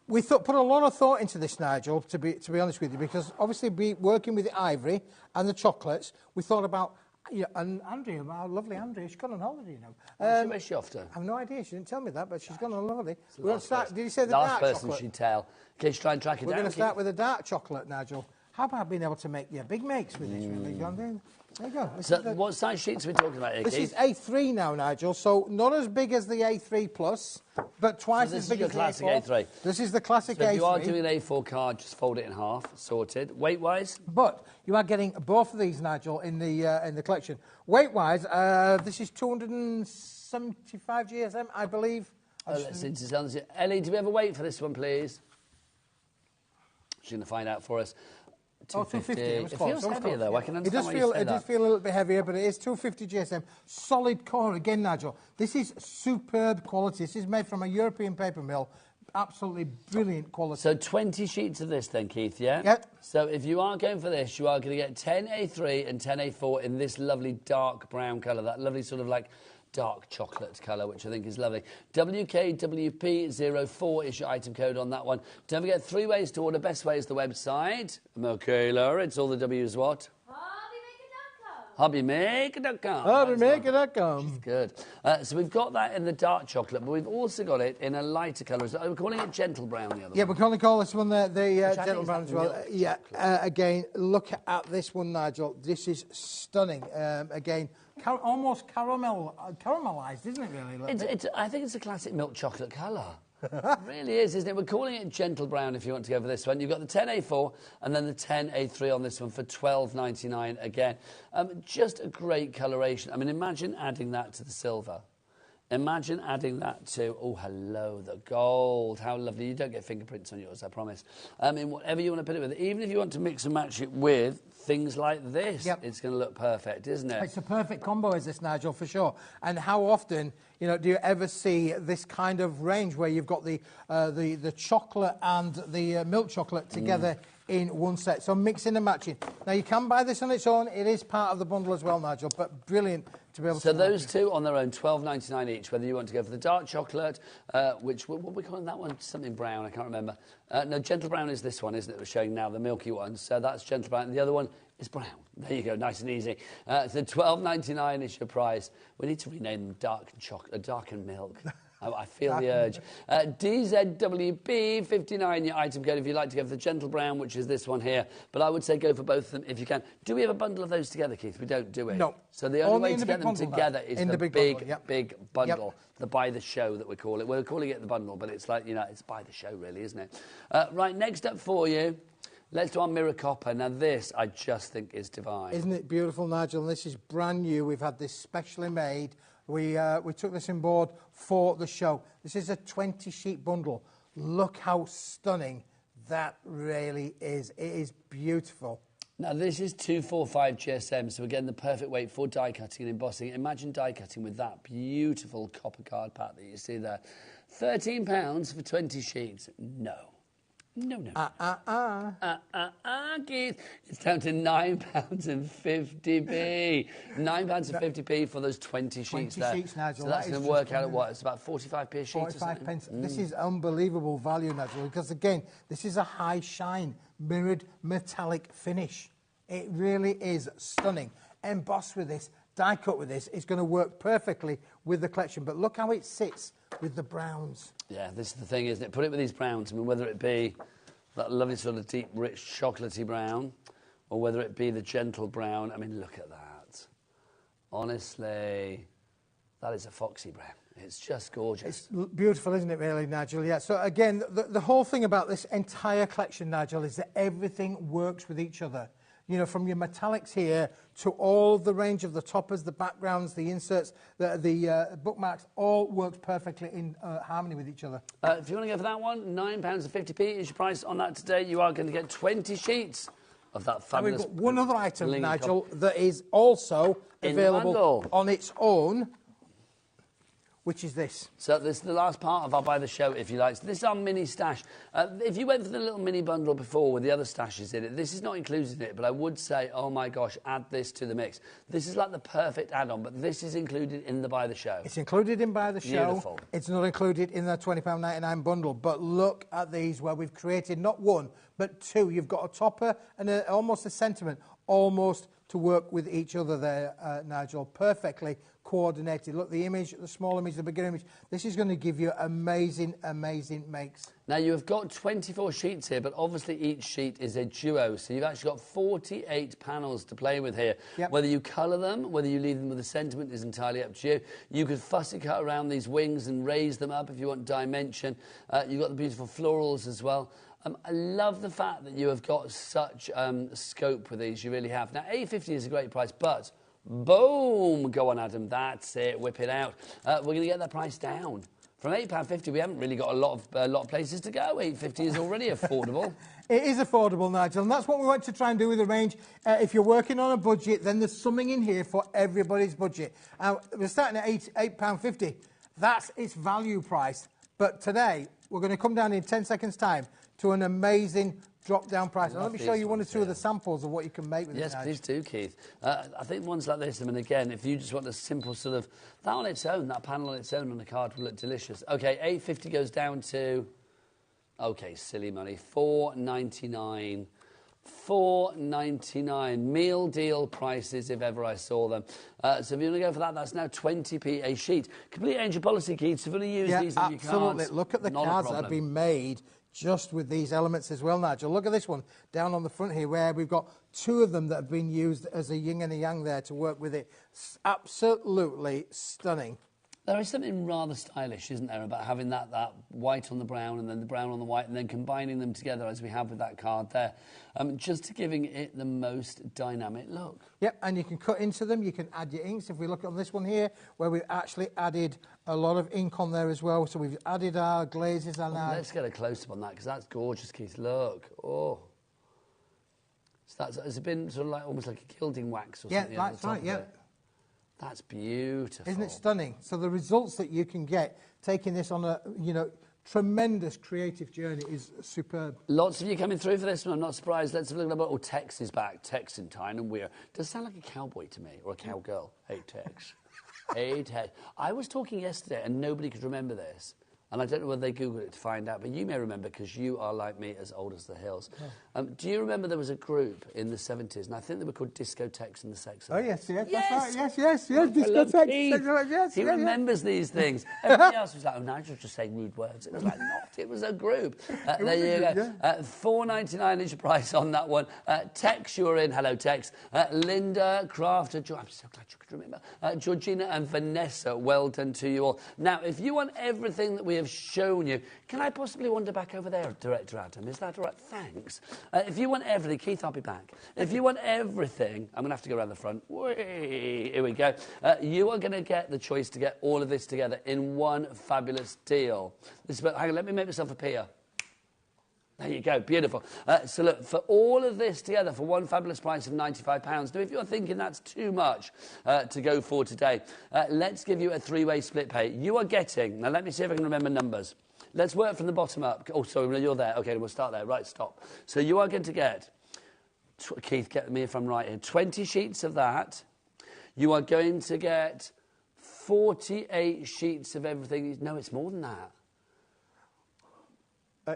we put a lot of thought into this, Nigel, to be honest with you, because obviously working with the ivory and the chocolates, we thought about, and Andrea, our lovely Andrea, she's gone on holiday, Where's she off to? I have no idea, she didn't tell me that, but she's gone on holiday. We're going to start, did you say the dark chocolate? Last person she'd tell. In case you try and track it down. We're going to start with the dark chocolate, Nigel. How about being able to make big makes with this, really, John? There you go. So what size sheets are we talking about here, This Keith? is A3 now, Nigel, so not as big as the A3 Plus, but twice as big as the classic A4. A3. This is the classic So A3. if you are doing an A4 card, just fold it in half, sorted. Weight-wise? But you are getting both of these, Nigel, in the collection. Weight-wise, this is 275 GSM, I believe. Let's see. Ellie, do we have a weight for this one, please? She's going to find out for us. 250. It feels heavier, though. I can understand why you say It does feel a little bit heavier, but it is 250 GSM. Solid core, again, Nigel. This is superb quality. This is made from a European paper mill. Absolutely brilliant quality. So 20 sheets of this then, Keith, yeah? Yep. So if you are going for this, you are going to get 10 A3 and 10 A4 in this lovely dark brown colour, that lovely sort of like dark chocolate colour, which I think is lovely. WKWP04 is your item code on that one. Don't forget 3 ways to order. Best way is the website. Michaela, it's all the W's what? HobbyMaker.com. HobbyMaker.com. Good. So we've got that in the dark chocolate, but we've also got it in a lighter colour. So we're calling it gentle brown, the other one. Yeah, we can call this one the gentle brown as well. Again, look at this one, Nigel. This is stunning. Again, almost caramelised, isn't it, really? I think it's a classic milk chocolate colour. It really is, isn't it? We're calling it gentle brown if you want to go for this one. You've got the 10A4 and then the 10A3 on this one for $12.99 again. Just a great coloration. I mean, imagine adding that to the silver. Imagine adding that to, oh, hello, the gold. How lovely. You don't get fingerprints on yours, I promise. I mean, whatever you want to put it with. Even if you want to mix and match it with things like this, it's going to look perfect, isn't it? It's a perfect combo, is this, Nigel, for sure. And how often, do you ever see this kind of range where you've got the chocolate and the milk chocolate together in one set? So mixing and matching. Now, you can buy this on its own. It is part of the bundle as well, Nigel, but brilliant to be able to... So those two on their own, $12.99 each, whether you want to go for the dark chocolate, which, what are we calling that one? Something brown, I can't remember. No, gentle brown is this one, isn't it? We're showing now, the milky one. So that's gentle brown. And the other one is brown. There you go, nice and easy. So $12.99 is your price. We need to rename them dark and milk. I feel the urge. DZWB59, your item code, if you'd like to go for the gentle brown, which is this one here. But I would say go for both of them if you can. Do we have a bundle of those together, Keith? We don't, do we? No. So the only way to get them together is the big bundle. Yep. The by the show that we call it. We're calling it the bundle, but it's like, it's by the show, really, isn't it? Right, next up for you. Let's do our mirror copper. Now this, I just think, is divine. Isn't it beautiful, Nigel? And this is brand new. We've had this specially made. We took this on board for the show. This is a 20-sheet bundle. Look how stunning that really is. It is beautiful. Now, this is 245 GSM, so again, the perfect weight for die cutting and embossing. Imagine die cutting with that beautiful copper card pack that you see there. £13 for 20 sheets. No. No, no. Keith. It's down to £9.50p. £9.50p for those 20 sheets there. 20 sheets, Nigel. So that's going to work out at what? It's about 45p a sheet 45 pence. This is unbelievable value, Nigel, because again, this is a high shine, mirrored metallic finish. It really is stunning. Embossed with this, die cut with this, it's going to work perfectly with the collection. But look how it sits with the browns. Yeah, this is the thing, isn't it? Put it with these browns. I mean, whether it be that lovely sort of deep, rich, chocolatey brown, or whether it be the gentle brown. I mean, look at that. Honestly, that is a foxy brown. It's just gorgeous. It's beautiful, isn't it, really, Nigel? Yeah, so again, the whole thing about this entire collection, Nigel, is that everything works with each other. You know, from your metallics here to all the range of the toppers, the backgrounds, the inserts, the bookmarks, all works perfectly in harmony with each other. If you want to go for that one, £9.50p is your price on that today. You are going to get 20 sheets of that fabulous... And we've got one other item, Nigel, that is also available on its own, which is this. So this is the last part of our Buy the Show, if you like. So this is our mini stash. If you went for the little mini bundle before with the other stashes in it, this is not included in it, but I would say, oh my gosh, add this to the mix. This is like the perfect add-on, but this is included in the Buy the Show. It's included in Buy the Show. Beautiful. It's not included in the £20.99 bundle, but look at these where we've created not one, but two. You've got a topper and almost a sentiment, almost to work with each other there, Nigel. Perfectly coordinated. Look, the image, the small image, the bigger image. This is going to give you amazing, amazing makes. Now, you have got 24 sheets here, but obviously each sheet is a duo, so you've actually got 48 panels to play with here. Yep. Whether you colour them, whether you leave them with a sentiment is entirely up to you. You could fussy cut around these wings and raise them up if you want dimension. You've got the beautiful florals as well. I love the fact that you have got such scope with these, you really have. Now, £8.50 is a great price, but boom, go on, Adam, that's it, whip it out. We're going to get that price down. From £8.50, we haven't really got a lot of places to go. £8.50 is already affordable. It is affordable, Nigel, and that's what we want to try and do with the range. If you're working on a budget, then there's something in here for everybody's budget. We're starting at £8.50. That's its value price. But today, we're going to come down in 10 seconds' time to an amazing drop-down price. Now, let me show you one or two of the samples of what you can make with it. Yes, please do, Keith. I think ones like this, I mean, again, if you just want a simple sort of... That on its own, that panel on its own on the card will look delicious. OK, £8.50 goes down to... OK, silly money. £4.99. £4.99. Meal deal prices, if ever I saw them. So if you want to go for that, that's now 20p a sheet. Complete angel policy, Keith. So if you want to use these on your cards, absolutely. Look at the cards that have been made just with these elements as well, Nigel. Look at this one down on the front here where we've got two of them that have been used as a yin and a yang there to work with it. Absolutely stunning. There is something rather stylish, isn't there, about having that white on the brown and then the brown on the white and then combining them together as we have with that card there, just to giving it the most dynamic look. Yep, and you can cut into them, you can add your inks. If we look on this one here, where we've actually added a lot of ink on there as well, so we've added our glazes and our... Let's get a close-up on that, because that's gorgeous, Keith. Look, oh. So has it been sort of like almost like a gilding wax or something? Yeah, that's right, yeah. That's beautiful. Isn't it stunning? So the results that you can get taking this on a, tremendous creative journey is superb. Lots of you coming through for this one. I'm not surprised. Let's have a look at oh, Tex is back. Tex in time and we're... Does sound like a cowboy to me or a cowgirl. Hey, Tex. Hey, Tex. I was talking yesterday and nobody could remember this. And I don't know whether they Googled it to find out, but you may remember because you are, like me, as old as the hills. Yeah. Do you remember there was a group in the 70s, and I think they were called Discotex and the Sex? Oh, yes, that's right. Yes, Discotex. Yes, he remembers these things. Everybody else was like, oh, Nigel's just saying rude words. It was like, not. It was a group. There you go. Yeah. $4.99 is your price on that one. Tex, you're in. Hello, Tex. Linda, Crafter, I'm so glad you could remember. Georgina and Vanessa, well done to you all. Now, if you want everything that we have have shown you. Can I possibly wander back over there, Director Adam? Is that all right? Thanks. If you want everything, Keith, I'll be back. If you want everything, I'm going to have to go around the front. Whee! Here we go. You are going to get the choice to get all of this together in one fabulous deal. Hang on, let me make myself appear. There you go, beautiful. So look, for all of this together, for one fabulous price of £95, now if you're thinking that's too much to go for today, let's give you a three-way split pay. You are getting, now let me see if I can remember numbers. Let's work from the bottom up. Oh, sorry, no, you're there. Okay, we'll start there. Right, stop. So you are going to get, Keith, get me if I'm right here, 20 sheets of that. You are going to get 48 sheets of everything. No, it's more than that.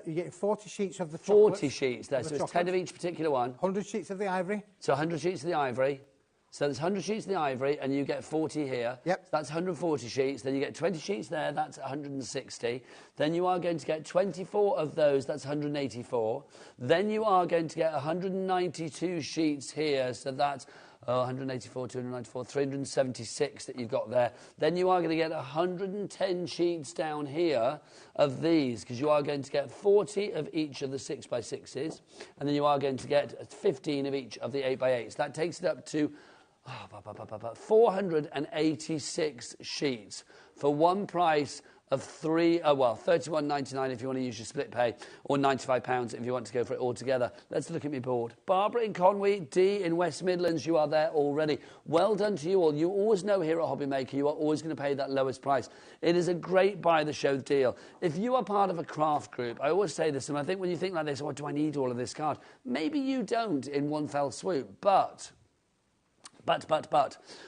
You're getting 40 sheets of the 40 sheets there, so it's 10 of each particular one. 100 sheets of the ivory. So 100 sheets of the ivory. So there's 100 sheets of the ivory, and you get 40 here. Yep. So that's 140 sheets. Then you get 20 sheets there, that's 160. Then you are going to get 24 of those, that's 184. Then you are going to get 192 sheets here, so that's 184, 294, 376 that you've got there. Then you are going to get 110 sheets down here of these, because you are going to get 40 of each of the 6x6s, and then you are going to get 15 of each of the 8x8s. That takes it up to 486 sheets for one price of £31.99 if you want to use your split pay, or £95 if you want to go for it all together. Let's look at my board. Barbara in Conwy, Dee in West Midlands, you are there already. Well done to you all. You always know here at HobbyMaker you are always going to pay that lowest price. It is a great buy the show deal. If you are part of a craft group, I always say this, and I think when you think like this, do I need all of this card? Maybe you don't in one fell swoop, but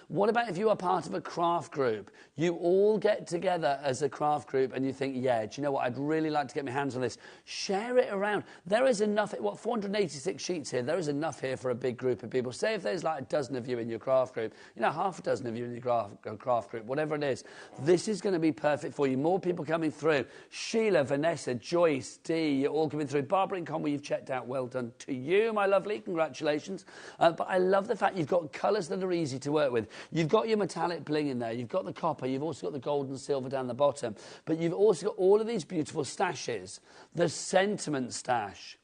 what about if you are part of a craft group? You all get together as a craft group and you think, yeah, do you know what, I'd really like to get my hands on this. Share it around. There is enough, 486 sheets here, there is enough here for a big group of people. Say if there's like a dozen of you in your craft group, half a dozen of you in your craft group, whatever it is, this is going to be perfect for you. More people coming through. Sheila, Vanessa, Joyce, Dee, you're all coming through. Barbara in Conway, you've checked out. Well done to you, my lovely. Congratulations. But I love the fact you've got colours that are easy to work with. You've got your metallic bling in there, you've got the copper, you've also got the gold and silver down the bottom, but you've also got all of these beautiful stashes. The sentiment stash,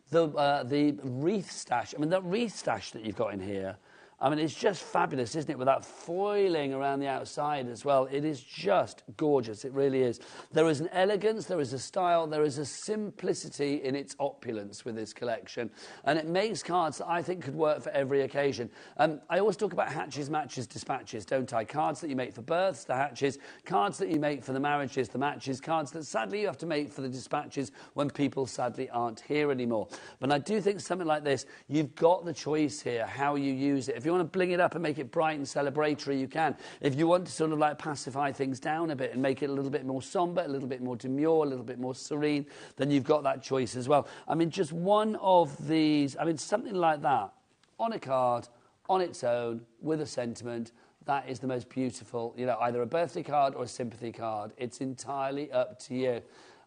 the wreath stash. I mean, that wreath stash that you've got in here, I mean, it's just fabulous, isn't it? With that foiling around the outside as well. It is just gorgeous. It really is. There is an elegance, there is a style, there is a simplicity in its opulence with this collection. And it makes cards that I think could work for every occasion. I always talk about hatches, matches, dispatches, don't I? Cards that you make for births, the hatches. Cards that you make for the marriages, the matches. Cards that sadly you have to make for the dispatches when people sadly aren't here anymore. But I do think something like this, you've got the choice here, how you use it. If you want to bling it up and make it bright and celebratory, you can. If you want to sort of like pacify things down a bit and make it a little bit more somber, a little bit more demure, a little bit more serene, then you've got that choice as well. I mean, just one of these, I mean, something like that on a card, on its own, with a sentiment, that is the most beautiful, either a birthday card or a sympathy card. It's entirely up to you.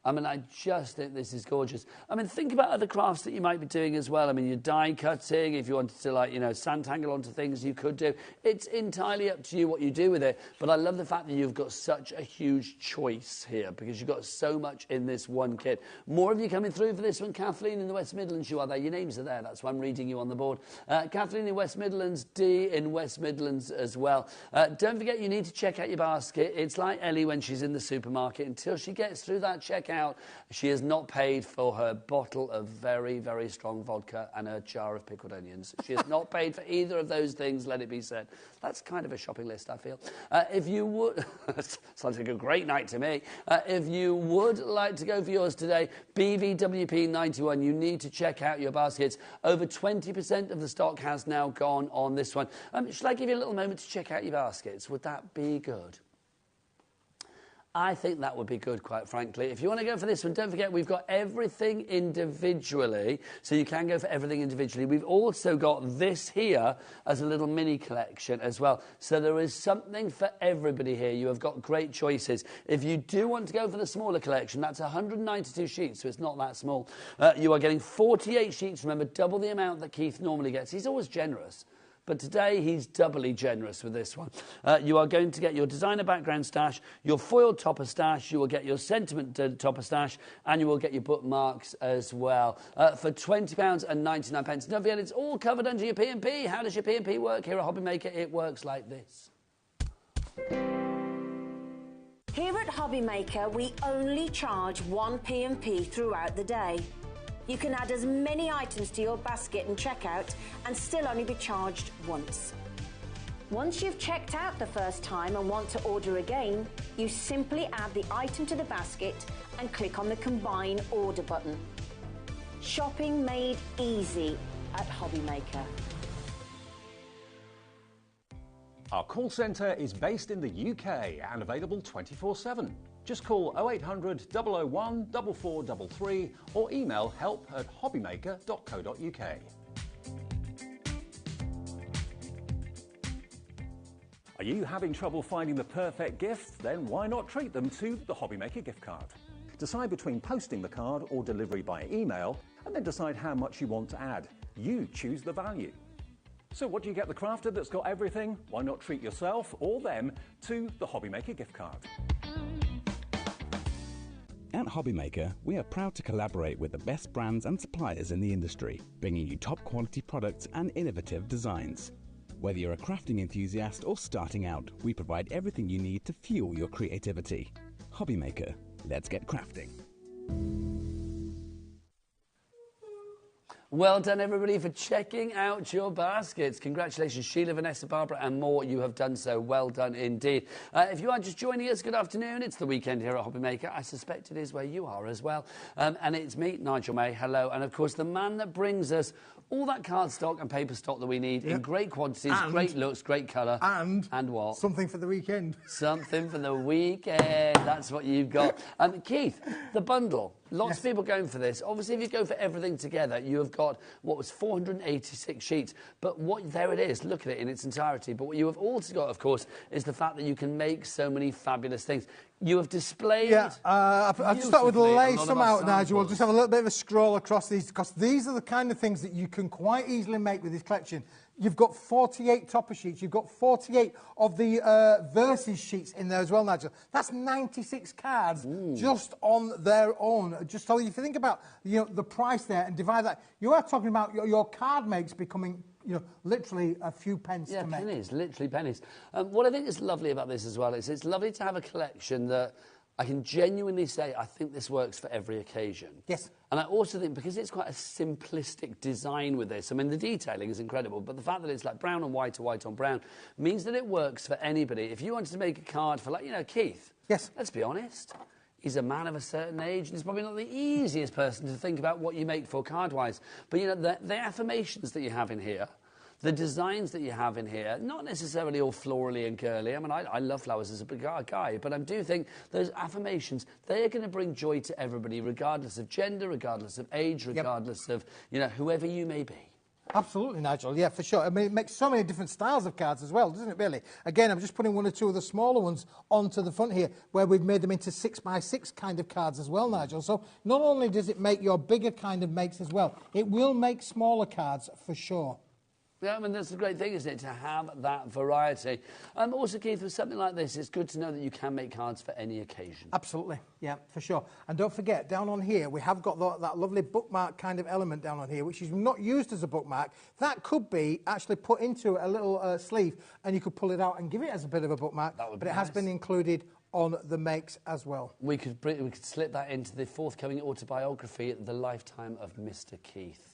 I mean, I just think this is gorgeous. I mean, think about other crafts that you might be doing as well. I mean, your die cutting, if you wanted to, sandtangle onto things, you could do. It's entirely up to you what you do with it. But I love the fact that you've got such a huge choice here, because you've got so much in this one kit. More of you coming through for this one. Kathleen in the West Midlands, you are there. Your names are there. That's why I'm reading you on the board. Kathleen in West Midlands, Dee in West Midlands as well. Don't forget, you need to check out your basket. It's like Ellie when she's in the supermarket. Until she gets through that checkout, she has not paid for her bottle of very, very strong vodka and her jar of pickled onions. She has not paid for either of those things, let it be said. That's kind of a shopping list, I feel. If you would... sounds like a great night to me. If you would like to go for yours today, BVWP91, you need to check out your baskets. Over 20% of the stock has now gone on this one. Should I give you a little moment to check out your baskets? Would that be good? I think that would be good, quite frankly. If you want to go for this one, don't forget we've got everything individually, so you can go for everything individually. We've also got this here as a little mini collection as well. So there is something for everybody here. You have got great choices. If you do want to go for the smaller collection, that's 192 sheets, so it's not that small. You are getting 48 sheets. Remember, double the amount that Keith normally gets. He's always generous. but today he's doubly generous with this one. You are going to get your designer background stash, your foiled topper stash, you will get your sentiment topper stash, and you will get your bookmarks as well for £20.99. Don't forget, it's all covered under your P&P. How does your P&P work? Here at HobbyMaker, it works like this. Here at HobbyMaker, we only charge one P&P throughout the day. You can add as many items to your basket and checkout and still only be charged once. Once you've checked out the first time and want to order again, you simply add the item to the basket and click on the Combine Order button. Shopping made easy at HobbyMaker. Our call centre is based in the UK and available 24/7. Just call 0800 001 4433 or email help@hobbymaker.co.uk. Are you having trouble finding the perfect gift? Then why not treat them to the HobbyMaker gift card? Decide between posting the card or delivery by email, and then decide how much you want to add. You choose the value. So what do you get the crafter that's got everything? Why not treat yourself or them to the HobbyMaker gift card? At HobbyMaker, we are proud to collaborate with the best brands and suppliers in the industry, bringing you top quality products and innovative designs. Whether you're a crafting enthusiast or starting out, we provide everything you need to fuel your creativity. HobbyMaker, let's get crafting. Well done, everybody, for checking out your baskets. Congratulations, Sheila, Vanessa, Barbara, and more. You have done so. Well done indeed. If you are just joining us, good afternoon. It's the weekend here at HobbyMaker. I suspect it is where you are as well. And it's me, Nigel May. Hello. And, of course, the man that brings us all that cardstock and paper stock that we need in great quantities, great looks, great colour. And what? Something for the weekend. Something for the weekend. That's what you've got. Keith, the bundle. Lots of people going for this. Obviously, if you go for everything together, you have got, what was 486 sheets. But there it is. Look at it in its entirety. But what you have also got, of course, is the fact that you can make so many fabulous things. You have displayed... Yeah, I'll just start with lay some out, Nigel. We'll just have a little bit of a scroll across these, because these are the kind of things that you can quite easily make with this collection. You've got 48 topper sheets. You've got 48 of the verses sheets in there as well, Nigel. That's 96 cards just on their own. Just so if you think about the price there and divide that, you are talking about your card makes becoming literally a few pence to make. Yeah, pennies, literally pennies. What I think is lovely about this as well is it's lovely to have a collection that I can genuinely say I think this works for every occasion. Yes. And I also think because it's quite a simplistic design with this, I mean, the detailing is incredible, but the fact that it's like brown on white or white on brown means that it works for anybody. If you wanted to make a card for, like, Keith. Yes. Let's be honest. He's a man of a certain age, and he's probably not the easiest person to think about what you make for card-wise. But, the affirmations that you have in here, the designs that you have in here, not necessarily all florally and girly. I mean, I love flowers as a guy, but I do think those affirmations, they are going to bring joy to everybody, regardless of gender, regardless of age, regardless of, whoever you may be. Absolutely, Nigel. Yeah, for sure. I mean, it makes so many different styles of cards as well, doesn't it, really? Again, I'm just putting one or two of the smaller ones onto the front here, where we've made them into 6x6 kind of cards as well, Nigel. So not only does it make your bigger kind of makes as well, it will make smaller cards for sure. Yeah, I mean, that's the great thing, isn't it, to have that variety. Also, Keith, with something like this, it's good to know that you can make cards for any occasion. Absolutely, yeah, for sure. And don't forget, down on here, we have got that lovely bookmark kind of element down on here, which is not used as a bookmark. That could be actually put into a little sleeve, and you could pull it out and give it as a bit of a bookmark. That would be nice. Has been included on the makes as well. We could slip that into the forthcoming autobiography, The Lifetime of Mr. Keith.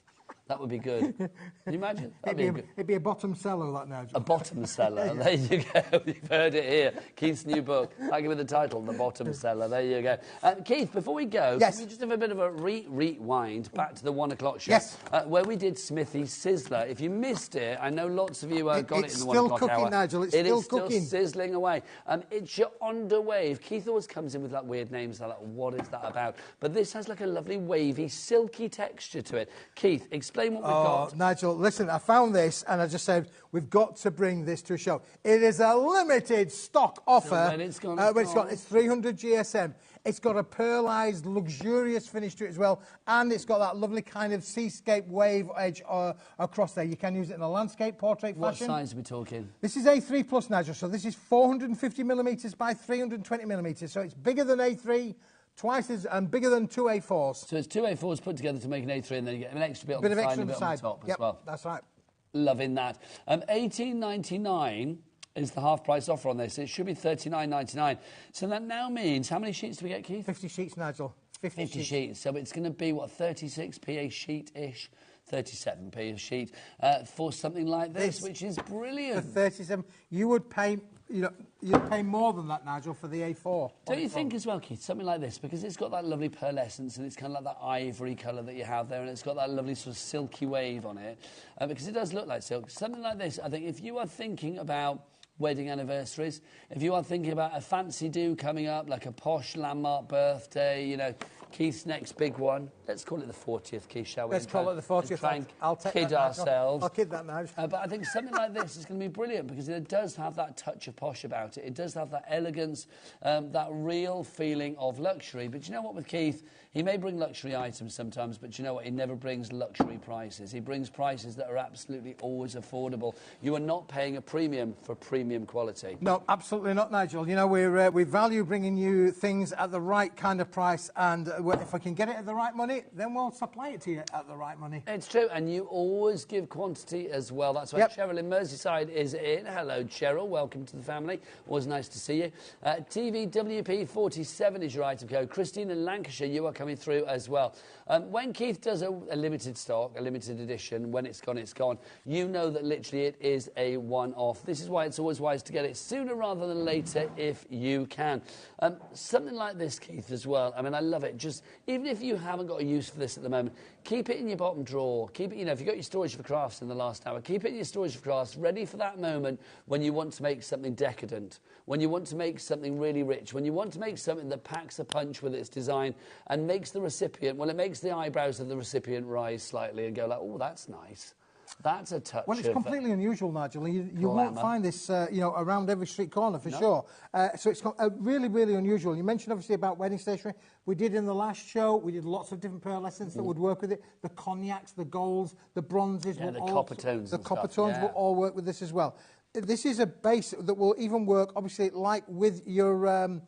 That would be good. Can you imagine? It'd be a bottom seller, that now. A bottom seller. There you go. You've heard it here. Keith's new book. I'll give it the title, The Bottom Seller. There you go. Keith, before we go, can we just have a bit of a rewind back to the 1 o'clock show? Yes. Where we did Smithy's Sizzler. If you missed it, I know lots of you got it in the 1 o'clock hour. It's still cooking, Nigel. It's still cooking. It is still sizzling away. It's your underwave. Keith always comes in with weird names. Like, what is that about? But this has like a lovely wavy, silky texture to it. Keith, explain what we've got. Nigel, listen, I found this and I just said, we've got to bring this to a show. It is a limited stock offer. When it's gone, it's 300 GSM. It's got a pearlized, luxurious finish to it as well, and it's got that lovely kind of seascape wave edge across there. You can use it in a landscape portrait fashion. What size are we talking? This is A3 plus, Nigel, so this is 450 millimetres by 320 millimetres, so it's bigger than A3, twice as, and bigger than two A4s. So it's two A4s put together to make an A3, and then you get an extra bit on the side and a bit on the top yep, as well. That's right. Loving that. $18.99 is the half price offer on this. It should be $39.99. So that now means, how many sheets do we get, Keith? 50 sheets, Nigel. 50 sheets. So it's going to be, what, 36p a sheet-ish? 37p a sheet for something like this, which is brilliant. For 37, you would pay, you'd pay more than that, Nigel, for the A4. Don't you think as well, Keith, something like this, because it's got that lovely pearlescence and it's kind of like that ivory colour that you have there, and it's got that lovely sort of silky wave on it, because it does look like silk. Something like this, I think, if you are thinking about wedding anniversaries, if you are thinking about a fancy do coming up, like a posh landmark birthday, you know, Keith's next big one. Let's call it the 40th, Keith, shall we? Let's call it the 40th. Try and I'll take kid that ourselves. I'll kid that now. But I think something like this is going to be brilliant because it does have that touch of posh about it. It does have that elegance, that real feeling of luxury. But you know what with Keith? He may bring luxury items sometimes, but you know what? He never brings luxury prices. He brings prices that are absolutely always affordable. You are not paying a premium for premium quality. No, absolutely not, Nigel. You know, we value bringing you things at the right kind of price, and if we can get it at the right money, then we'll supply it to you at the right money. It's true, and you always give quantity as well. That's why Cheryl in Merseyside is in. Hello, Cheryl. Welcome to the family. Always nice to see you. TVWP47 is your item code. Christine in Lancashire, you are coming through as well. When Keith does a limited stock, a limited edition, when it's gone, it's gone, you know that literally it is a one-off. This is why it's always wise to get it sooner rather than later if you can. Something like this, Keith, as well. I mean, I love it. Just, even if you haven't got a use for this at the moment, keep it in your bottom drawer. Keep it, you know, if you've got your storage for crafts in the last hour, keep it in your storage for crafts, ready for that moment when you want to make something decadent, when you want to make something really rich, when you want to make something that packs a punch with its design and makes the recipient, well, it makes the eyebrows of the recipient rise slightly and go like, oh, that's nice. That's a touch. Well, it's completely unusual, Nigel. You won't find this, around every street corner for sure. So it's really, really unusual. You mentioned obviously about wedding stationery. We did in the last show. We did lots of different pearlescents that would work with it. The cognacs, the golds, the bronzes, the copper tones. The copper tones will all work with this as well. This is a base that will even work, obviously, like with your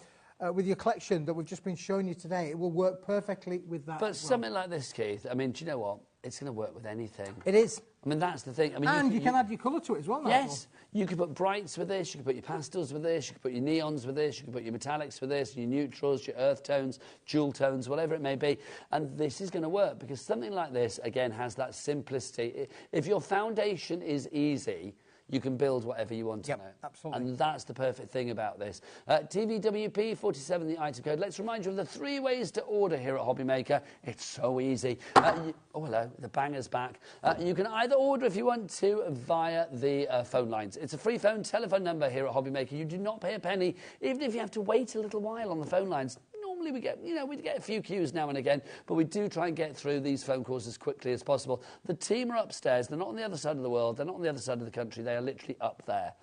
collection that we've just been showing you today. It will work perfectly with that. But something like this, Keith, I mean, do you know what? It's going to work with anything. It is. I mean, that's the thing. I mean, and you can add your colour to it as well, Nigel. Yes. You could put brights with this, you could put your pastels with this, you could put your neons with this, you could put your metallics with this, your neutrals, your earth tones, jewel tones, whatever it may be. And this is going to work because something like this, again, has that simplicity. If your foundation is easy, you can build whatever you want on it. Absolutely. And that's the perfect thing about this. TVWP47, the item code. Let's remind you of the 3 ways to order here at HobbyMaker. It's so easy. Oh, hello, the banger's back. You can either order, if you want to, via the phone lines. It's a free telephone number here at HobbyMaker. You do not pay a penny, even if you have to wait a little while on the phone lines. Normally we get, we get a few queues now and again, but we do try and get through these phone calls as quickly as possible. The team are upstairs. They're not on the other side of the world. They're not on the other side of the country. They are literally up there,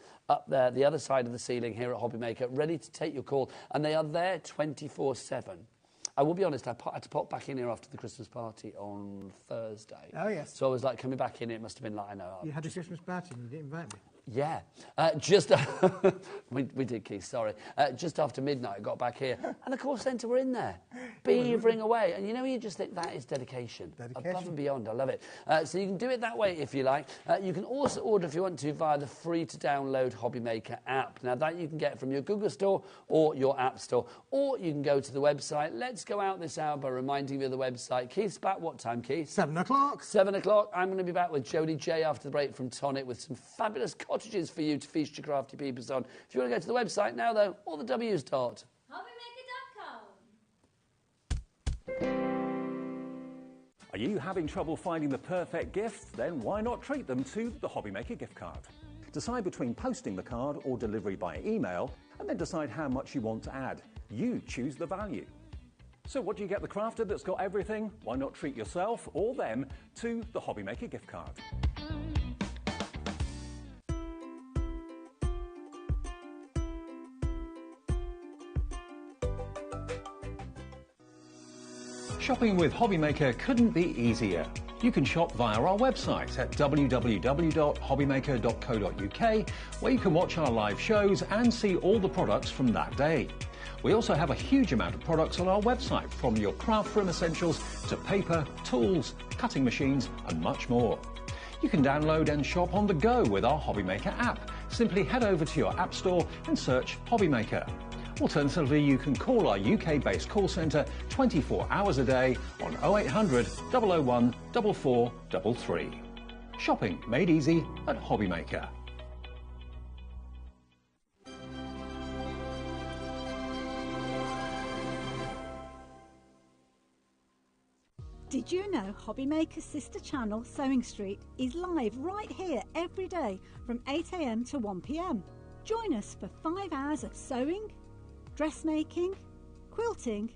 the other side of the ceiling here at HobbyMaker, ready to take your call, and they are there 24/7. I will be honest, I had to pop back in here after the Christmas party on Thursday. Oh, yes. So I was like, coming back in, it must have been like, I know. You had a Christmas party and you didn't invite me. Yeah, we did, Keith, sorry. Just after midnight, I got back here, and the call centre were in there, beavering away. And you just think that is dedication. Above and beyond, I love it. So you can do it that way if you like. You can also order, if you want to, via the free-to-download HobbyMaker app. Now, that you can get from your Google Store or your App Store, or you can go to the website. Let's go out this hour by reminding you of the website. Keith's back, what time, Keith? 7 o'clock. 7 o'clock. I'm going to be back with Jodie J after the break from Tonic with some fabulous cottages for you to feast your crafty peepers on. If you want to go to the website now, though, all the W's dot. HobbyMaker.com. Are you having trouble finding the perfect gift? Then why not treat them to the HobbyMaker gift card? Decide between posting the card or delivery by email, and then decide how much you want to add. You choose the value. So what do you get the crafter that's got everything? Why not treat yourself or them to the HobbyMaker gift card? Shopping with HobbyMaker couldn't be easier. You can shop via our website at www.hobbymaker.co.uk, where you can watch our live shows and see all the products from that day. We also have a huge amount of products on our website, from your craft room essentials to paper, tools, cutting machines and much more. You can download and shop on the go with our HobbyMaker app. Simply head over to your app store and search HobbyMaker. Alternatively, you can call our UK-based call centre 24 hours a day on 0800 001 4433. Shopping made easy at HobbyMaker. Did you know HobbyMaker's sister channel, Sewing Street, is live right here every day from 8 AM to 1 PM? Join us for 5 hours of sewing, dressmaking, quilting,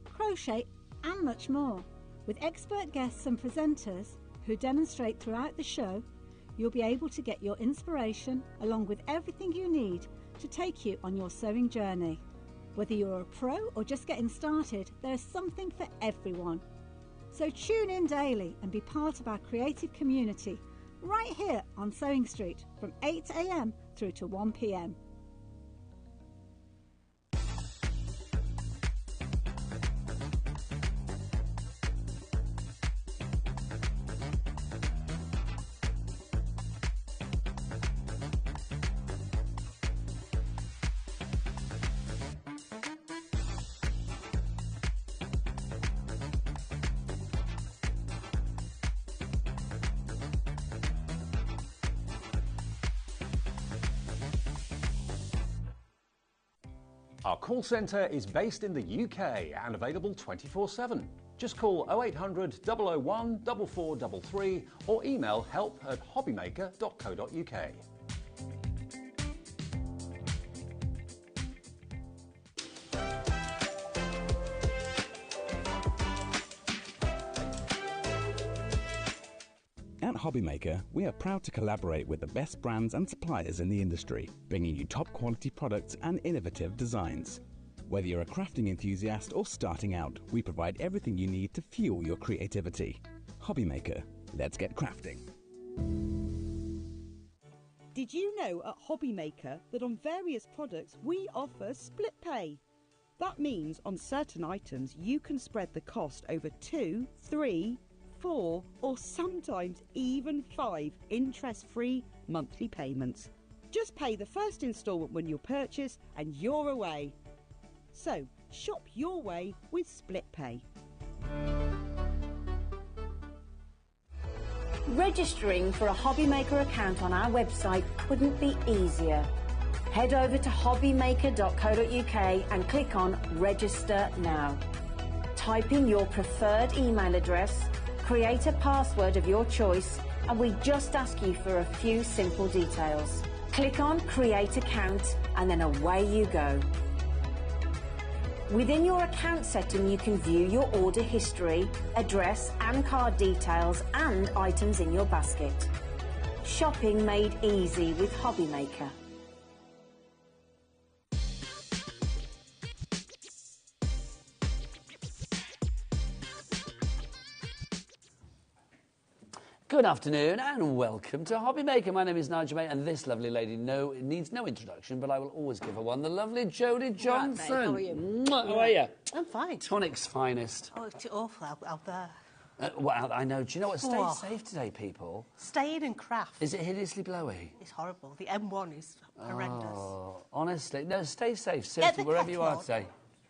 crochet and much more. With expert guests and presenters who demonstrate throughout the show, you'll be able to get your inspiration along with everything you need to take you on your sewing journey. Whether you're a pro or just getting started, there's something for everyone. So tune in daily and be part of our creative community right here on Sewing Street from 8 AM through to 1 PM. Our call centre is based in the UK and available 24/7. Just call 0800 001 4433 or email help@hobbymaker.co.uk. At HobbyMaker, we are proud to collaborate with the best brands and suppliers in the industry, bringing you top quality products and innovative designs. Whether you're a crafting enthusiast or starting out, we provide everything you need to fuel your creativity. HobbyMaker, let's get crafting. Did you know at HobbyMaker that on various products we offer split pay? That means on certain items you can spread the cost over 2, 3, 4 or sometimes even 5 interest-free monthly payments. Just pay the first instalment when you purchase and you're away. So shop your way with split pay. Registering for a HobbyMaker account on our website couldn't be easier. Head over to hobbymaker.co.uk and click on Register Now. Type in your preferred email address, create a password of your choice, and we just ask you for a few simple details. Click on Create Account and then away you go. Within your account setting, you can view your order history, address and card details and items in your basket. Shopping made easy with HobbyMaker. Good afternoon and welcome to HobbyMaker. My name is Nigel May, and this lovely lady needs no introduction, but I will always give her one. The lovely Jodie Johnson. Right, mate. How are you? Mwah, how are you? I'm fine. Tonic's finest. Oh, it's awful out there. Well, I know. Do you know what? Stay safe today, people. Stay in and craft. Is it hideously blowy? It's horrible. The M1 is horrendous. Oh, honestly. No, stay safe. Seriously, wherever you are today.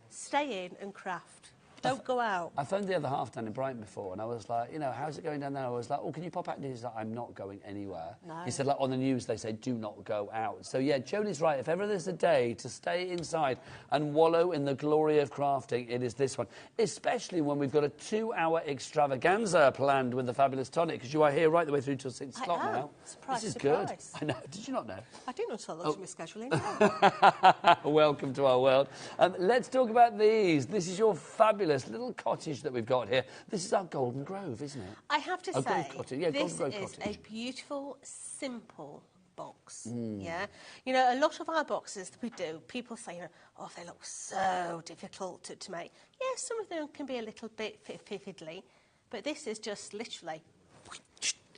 Stay in and craft. Don't go out. I phoned the other half down in Brighton before, and I was like, you know, how's it going down there? I was like, oh, can you pop out? And he's like, I'm not going anywhere. No. He said, like, on the news, they say, do not go out. So, yeah, Jodie's right. If ever there's a day to stay inside and wallow in the glory of crafting, it is this one. Especially when we've got a 2-hour extravaganza planned with the fabulous Tonic, because you are here right the way through till 6 o'clock now. Surprise, this is surprise. good. I know. Did you not know? I didn't know until those were scheduling. Welcome to our world. Let's talk about these. This is your fabulous little cottage that we've got here. This is our Golden Grove, isn't it? I have to say, Golden Grove this Cottage. is a beautiful, simple box. Yeah, you know, a lot of our boxes that we do, people say, oh, they look so difficult to make. Yes, some of them can be a little bit fiddly, but this is just literally,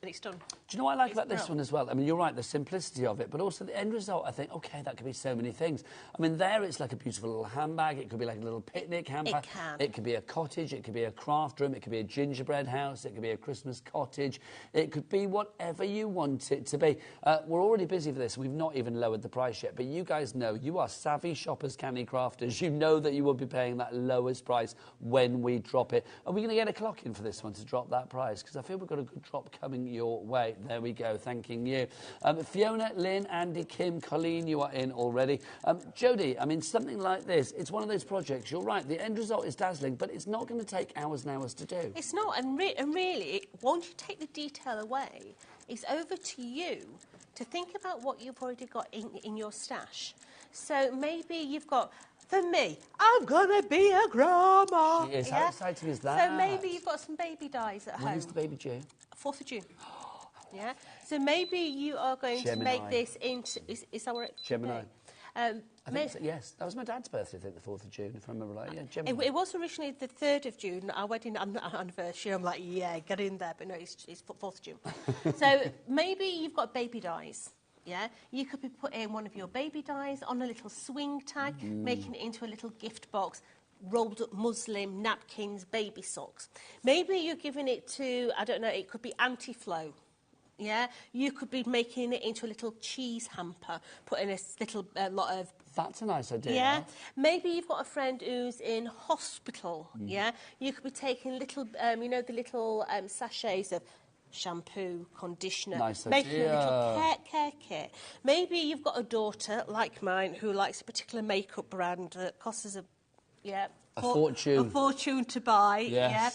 and it's done. Do you know what I like about this one as well? I mean, you're right, the simplicity of it, but also the end result, I think, OK, that could be so many things. I mean, there it's like a beautiful little handbag. It could be like a little picnic hamper. It can. It could be a cottage. It could be a craft room. It could be a gingerbread house. It could be a Christmas cottage. It could be whatever you want it to be. We're already busy for this. We've not even lowered the price yet, but you guys know, you are savvy shoppers, candy crafters. You know that you will be paying that lowest price when we drop it. Are we going to get a clock in for this one to drop that price? Because I feel we've got a good drop coming your way. There we go, thanking you. Fiona, Lynn, Andy, Kim, Colleen, you are in already. Jodie, I mean, something like this, it's one of those projects, you're right, the end result is dazzling, but it's not going to take hours and hours to do. It's not, and really, once you take the detail away, it's over to you to think about what you've already got in your stash. So maybe you've got, for me, I'm going to be a grandma. Yes, how exciting is that? So maybe you've got some baby dyes at home. When is the baby due? 4th of June. Yeah. So maybe you are going to make this into... Is that right? Gemini. I think so, yes. That was my dad's birthday, I think, the 4th of June, if I remember right. Yeah, Gemini. It was originally the 3rd of June, our wedding anniversary. I'm like, yeah, get in there. But no, it's 4th of June. So maybe you've got baby dyes. Yeah, you could be putting one of your baby dyes on a little swing tag, making it into a little gift box, rolled up muslin, napkins, baby socks. Maybe you're giving it to, I don't know, it could be anti-flow. Yeah, you could be making it into a little cheese hamper, putting a little lot of... That's a nice idea. Yeah, maybe you've got a friend who's in hospital. Yeah, you could be taking little, you know, the little sachets of shampoo, conditioner, nice making idea. a little care kit. Maybe you've got a daughter like mine who likes a particular makeup brand that costs us a fortune to buy. Yes. Yeah.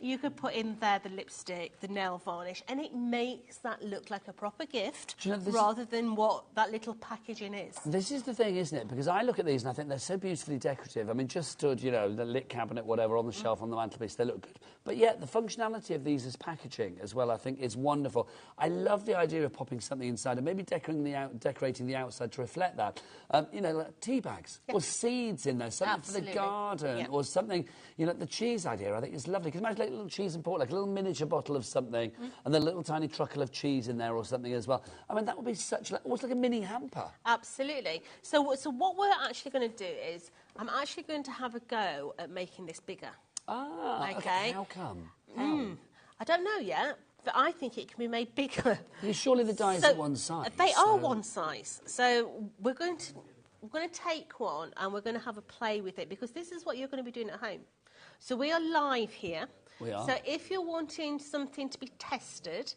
You could put in there the lipstick, the nail varnish, and it makes that look like a proper gift rather than what that little packaging is. This is the thing, isn't it? Because I look at these and I think they're so beautifully decorative. I mean, just stood, you know, the lit cabinet, whatever, on the shelf on the mantelpiece, they look good. But yet, the functionality of these as packaging as well, I think, is wonderful. I love the idea of popping something inside and maybe decorating the outside to reflect that. You know, like tea bags or seeds in there, something for the garden or something. You know, the cheese idea, I think, is lovely. Because imagine like a little cheese and port, like a little miniature bottle of something, and then a little tiny truckle of cheese in there or something as well. I mean, that would be almost like a mini hamper. Absolutely. So what we're actually going to do is, I'm actually going to have a go at making this bigger. Ah, okay. How come? I don't know yet, but I think it can be made bigger. Surely the dies are one size. They are one size. So we're going to take one and we're going to have a play with it, because this is what you're going to be doing at home. So we are live here. We are. So if you're wanting something to be tested,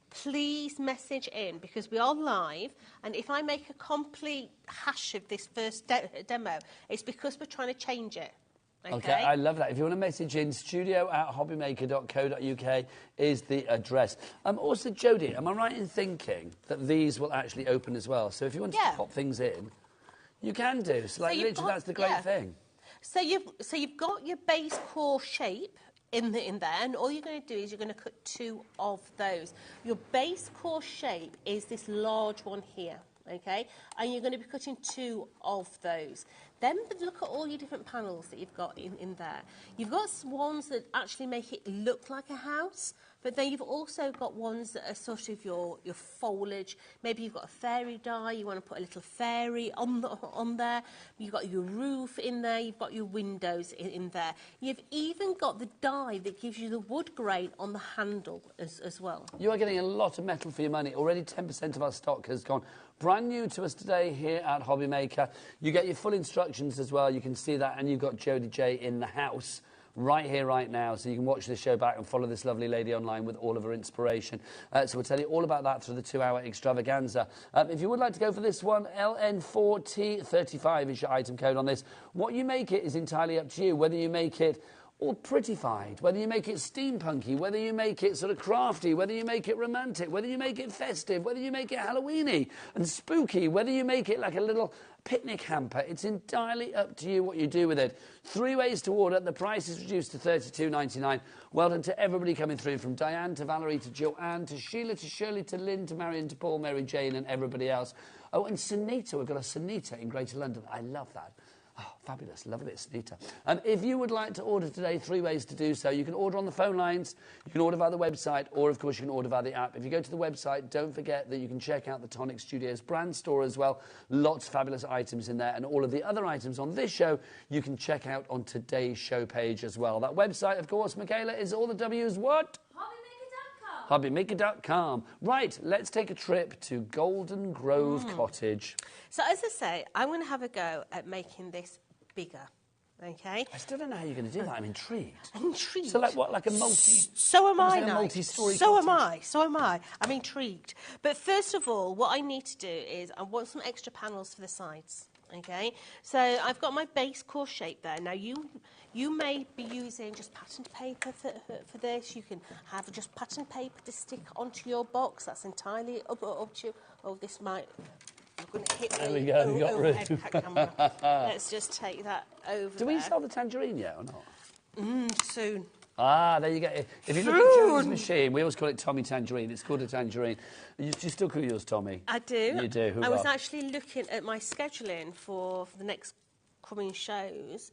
please message in, because we are live, and if I make a complete hash of this first demo, it's because we're trying to change it. Okay, I love that. If you want to message in, studio@hobbymaker.co.uk is the address. Also, Jodie, am I right in thinking that these will actually open as well? So if you want to pop things in, you can do. So, like, literally, that's the great thing. So you've got your base core shape in there, and all you're going to do is you're going to cut 2 of those. Your base core shape is this large one here, okay? And you're going to be cutting 2 of those. Then look at all your different panels that you've got in there. You've got ones that actually make it look like a house, but then you've also got ones that are sort of your foliage. Maybe you've got a fairy die, you want to put a little fairy on there. You've got your roof in there, you've got your windows in there. You've even got the die that gives you the wood grain on the handle as well. You are getting a lot of metal for your money. Already 10% of our stock has gone. Brand new to us today here at HobbyMaker. You get your full instructions as well. You can see that, and you've got Jodie J in the house right here, right now, so you can watch this show back and follow this lovely lady online with all of her inspiration. So we'll tell you all about that through the 2-hour extravaganza. If you would like to go for this one, LN4T35 is your item code on this. What you make it is entirely up to you, whether you make it or prettified, whether you make it steampunky, whether you make it sort of crafty, whether you make it romantic, whether you make it festive, whether you make it Halloweeny and spooky, whether you make it like a little picnic hamper, it's entirely up to you what you do with it. 3 ways to order. The price is reduced to $32.99. Well done to everybody coming through, from Diane to Valerie to Joanne to Sheila to Shirley to Lynn to Marion to Paul, Mary Jane and everybody else. Oh, and Sunita, we've got a Sunita in Greater London. I love that. Oh, fabulous. Love a bit of Sunita. If you would like to order today, 3 ways to do so. You can order on the phone lines, you can order via the website, or, of course, you can order via the app. If you go to the website, don't forget that you can check out the Tonic Studios brand store as well. Lots of fabulous items in there. And all of the other items on this show, you can check out on today's show page as well. That website, of course, Michaela, is all the W's what? HobbyMaker.com. Right, let's take a trip to Golden Grove Cottage. So, as I say, I'm going to have a go at making this bigger, okay? I still don't know how you're going to do that. I'm intrigued. Intrigued? So, like what, like a multi... So am I, like a multi-story So cottage? am I. I'm intrigued. But first of all, what I need to do is I want some extra panels for the sides. Okay, so I've got my base core shape there. Now you may be using just patterned paper for this. You can have just patterned paper to stick onto your box. That's entirely up to you. Oh, this might... I'm going to hit there we go, we got room. Camera. Let's just take that over. Do we sell the tangerine yet or not? Soon. Ah, there you go. If you look at Joey's machine, we always call it Tommy Tangerine. It's called a tangerine. You still call yours Tommy? I do. You do. I was actually looking at my scheduling for the next coming shows,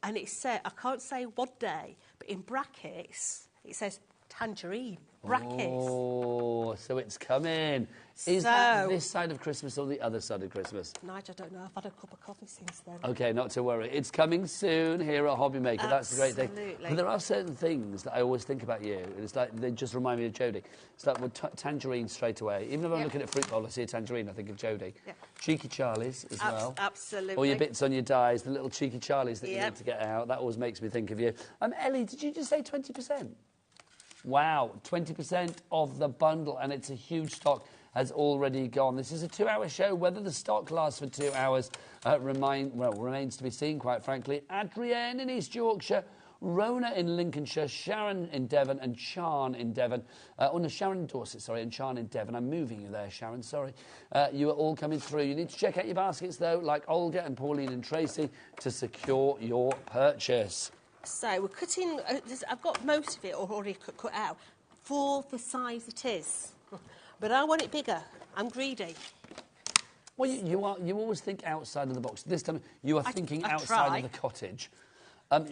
and it said, I can't say what day, but in brackets, it says tangerine. Brackets. Oh, so it's coming. Is that this side of Christmas or the other side of Christmas? Nigel, I don't know. I've had a cup of coffee since then. OK, not to worry. It's coming soon here at HobbyMaker. That's the great thing. But there are certain things that I always think about you. It's like they just remind me of Jodie. It's like with tangerine straight away. Even if I'm looking at fruit bowl, I see a tangerine, I think of Jodie. Yeah. Cheeky Charlies as well. Absolutely. All your bits on your dies, the little cheeky Charlies that you need to get out. That always makes me think of you. Ellie, did you just say 20%? Wow, 20% of the bundle, and it's a huge stock, has already gone. This is a 2-hour show. Whether the stock lasts for 2 hours remains to be seen, quite frankly. Adrienne in East Yorkshire, Rona in Lincolnshire, Sharon in Devon, and Charn in Devon. Sharon in Dorset, sorry, and Charn in Devon. I'm moving you there, Sharon, sorry. You are all coming through. You need to check out your baskets, though, like Olga and Pauline and Tracy, to secure your purchase. So we're cutting, I've got most of it already cut out for the size it is. But I want it bigger. I'm greedy. Well, you always think outside of the box. This time you are thinking outside of the cottage.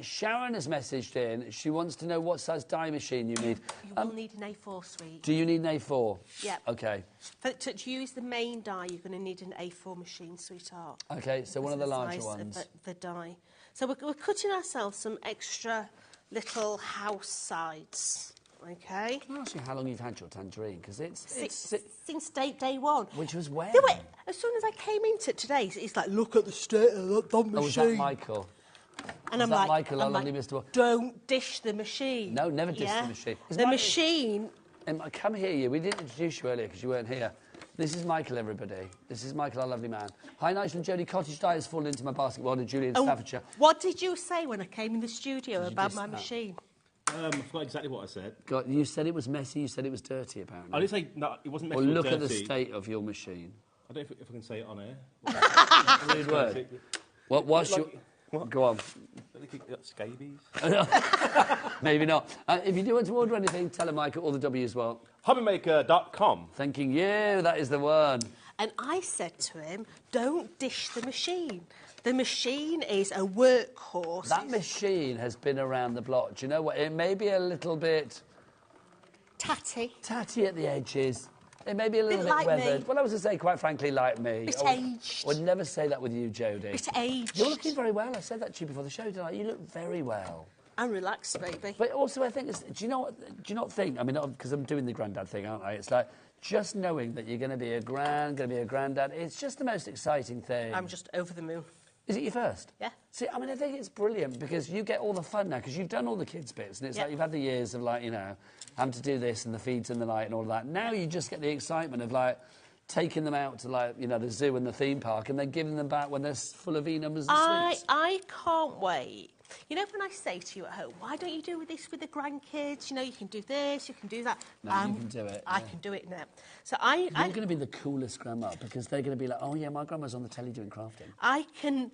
Sharon has messaged in. She wants to know what size die machine you need. You will need an A4, sweet. Do you need an A4? Yeah. OK. To use the main die, you're going to need an A4 machine, sweetheart. OK, so one of the larger ones. The die. So we're cutting ourselves some extra little house sides, OK? Can I ask you how long you've had your tangerine? Because since day one. Which was when? As soon as I came into it today, it's like, look at the state of that machine. Oh, was that Michael? And I'm like, Michael, our lovely Mr. Don't dish the machine. No, never dish the machine. The machine... Come here, we didn't introduce you earlier because you weren't here. This is Michael, everybody. This is Michael, our lovely man. Hi, Nigel and Jodie. Cottage die has fallen into my basket. Well done, Julie in Staffordshire. What did you say when I came in the studio about my machine? I forgot exactly what I said. God, you said it was messy, you said it was dirty, apparently. I didn't say... No, it wasn't messy, Well, look dirty. at the state of your machine. I don't know if I can say it on air. Rude word. What was your... What? Go on. Scabies? Maybe not. If you do want to order anything, tell them Michael all the W's well. HobbyMaker.com. Thanking you. That is the one. And I said to him, don't dish the machine. The machine is a workhorse. That machine has been around the block. Do you know what? It may be a little bit... Tatty. Tatty at the edges. It may be a little bit like weathered. Me. Well, I was going to say, quite frankly, like me. Bit aged. I would never say that with you, Jodie. Bit aged. You're looking very well. I said that to you before the show, didn't I? You look very well. I'm relaxed, baby. But also, I think, do you not think, I mean, because I'm doing the granddad thing, aren't I? It's like, just knowing that you're going to be a granddad, it's just the most exciting thing. I'm just over the moon. Is it your first? Yeah. See, I mean, I think it's brilliant because you get all the fun now because you've done all the kids' bits and it's like you've had the years of, like, you know, having to do this and the feeds in the night and all of that. Now you just get the excitement of, like, taking them out to, like, you know, the zoo and the theme park and then giving them back when they're full of E-numbers and sweets. I can't wait You know, when I say to you at home, why don't you do this with the grandkids? You know, you can do this, you can do that. No, you can do it. I can do it now. So You're going to be the coolest grandma because they're going to be like, oh yeah, my grandma's on the telly doing crafting. I can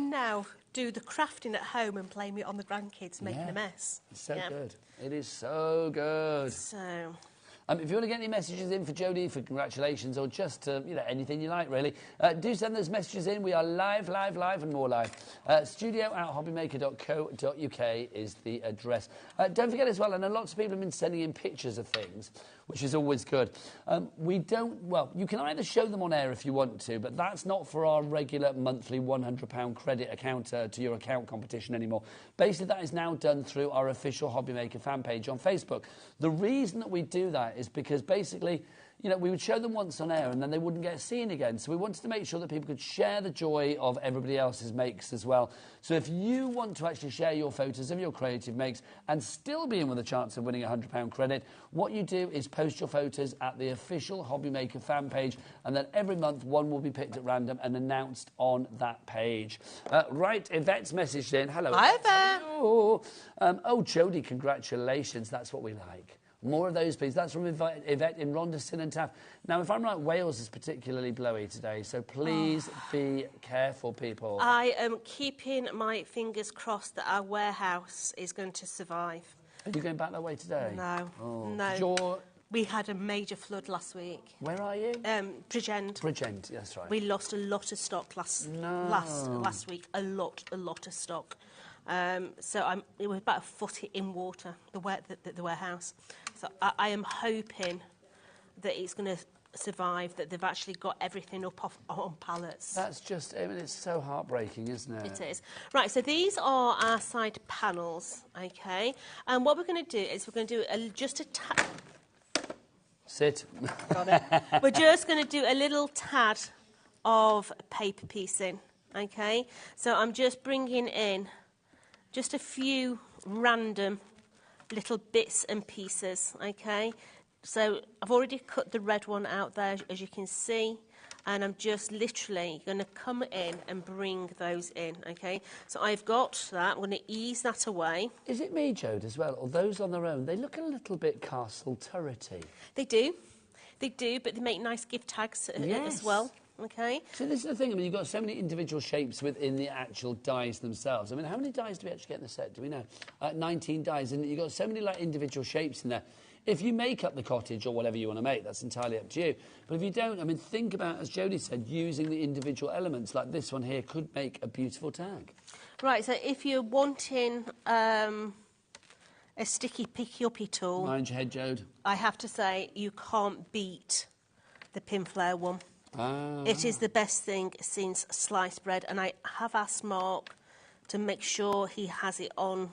now do the crafting at home and blame it on the grandkids making a mess. It's so good. It is so good. So... if you want to get any messages in for Jodie, for congratulations, or just anything you like, really, do send those messages in. We are live, and more live. studio@hobbymaker.co.uk is the address. Don't forget as well, I know lots of people have been sending in pictures of things, which is always good. You can either show them on air if you want to, but that's not for our regular monthly £100 credit account to your account competition anymore. Basically, that is now done through our official HobbyMaker fan page on Facebook. The reason that we do that is because basically, we would show them once on air and then they wouldn't get seen again. So we wanted to make sure that people could share the joy of everybody else's makes as well. So if you want to actually share your photos of your creative makes and still be in with a chance of winning a £100 credit, what you do is post your photos at the official HobbyMaker fan page, and then every month one will be picked at random and announced on that page. Right, Yvette's messaged in. Hello. Hi there. Jodie, congratulations. That's what we like. More of those, please. That's from Yvette in Rondeston and Taff. Now, if I'm right, Wales is particularly blowy today, so please be careful, people. I am keeping my fingers crossed that our warehouse is going to survive. Are you going back that way today? No. Oh. No. We had a major flood last week. Where are you? Bridgend. Bridgend, that's right. We lost a lot of stock last week. A lot of stock. So it was about a foot in water, the warehouse. So I am hoping that it's going to survive, that they've actually got everything up on pallets. That's just, it's so heartbreaking, isn't it? It is. Right, so these are our side panels, okay? And what we're going to do is we're going to do just a tad... Sit. Got it. We're just going to do a little tad of paper piecing, okay? So I'm just bringing in just a few random little bits and pieces, okay? So I've already cut the red one out there, as you can see, and I'm just literally going to come in and bring those in, okay? So I've got that. I'm going to ease that away. Is it me, Jode, as well? Or those on their own, they look a little bit castle turrety. They do, but they make nice gift tags as well. Okay. So this is the thing, I mean, you've got so many individual shapes within the actual dies themselves. I mean, how many dies do we actually get in the set? Do we know? 19 dies, and you've got so many individual shapes in there. If you make up the cottage or whatever you want to make, that's entirely up to you. But if you don't, I mean, think about, as Jodie said, using the individual elements, like this one here could make a beautiful tag. Right, so if you're wanting a sticky picky-uppy tool... Mind your head, Jode. I have to say, you can't beat the pin flare one. It is the best thing since sliced bread, and I have asked Mark to make sure he has it on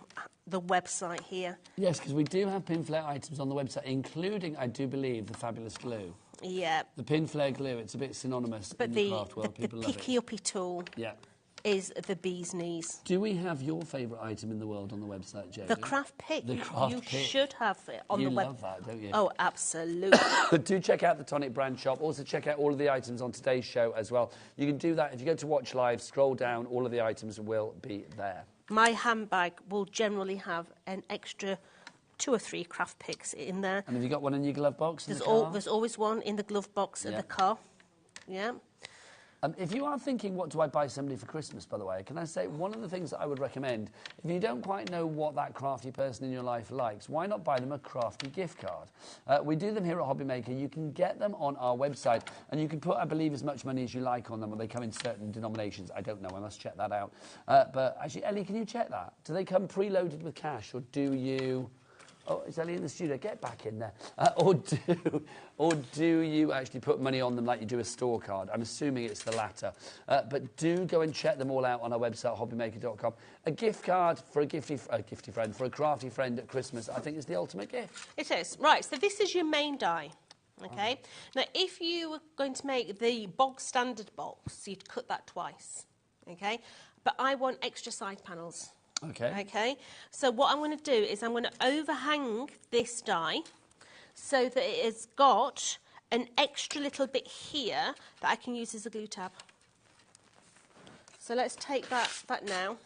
the website here. Yes, because we do have pin flare items on the website, including, I do believe, the fabulous glue. Yeah. The pin flare glue, it's a bit synonymous in the craft world. People love it. The picky-uppy tool is the bee's knees. Do we have your favourite item in the world on the website, Jodie? The craft pick. The craft pick. You should have it on the website. You love that, don't you? Oh, absolutely. Do check out the Tonic brand shop. Also check out all of the items on today's show as well. You can do that if you go to Watch Live, scroll down, all of the items will be there. My handbag will generally have an extra 2 or 3 craft picks in there. And have you got one in your glove box in the car? There's always one in the glove box of the car. Yeah. If you are thinking, what do I buy somebody for Christmas, by the way, can I say one of the things that I would recommend, if you don't quite know what that crafty person in your life likes, why not buy them a crafty gift card? We do them here at HobbyMaker. You can get them on our website, and you can put, I believe, as much money as you like on them, or they come in certain denominations. I don't know. I must check that out. But actually, Ellie, can you check that? Do they come preloaded with cash, or do you... Oh, it's Ellie in the studio. Get back in there. Or do you actually put money on them like you do a store card? I'm assuming it's the latter. But do go and check them all out on our website, hobbymaker.com. A gift card for a crafty friend at Christmas, I think is the ultimate gift. It is. Right, so this is your main die. Okay. Now, if you were going to make the bog standard box, you'd cut that twice. Okay. But I want extra side panels. Okay. Okay. So what I'm going to do is I'm going to overhang this die so that it has got an extra little bit here that I can use as a glue tab. So let's take that now.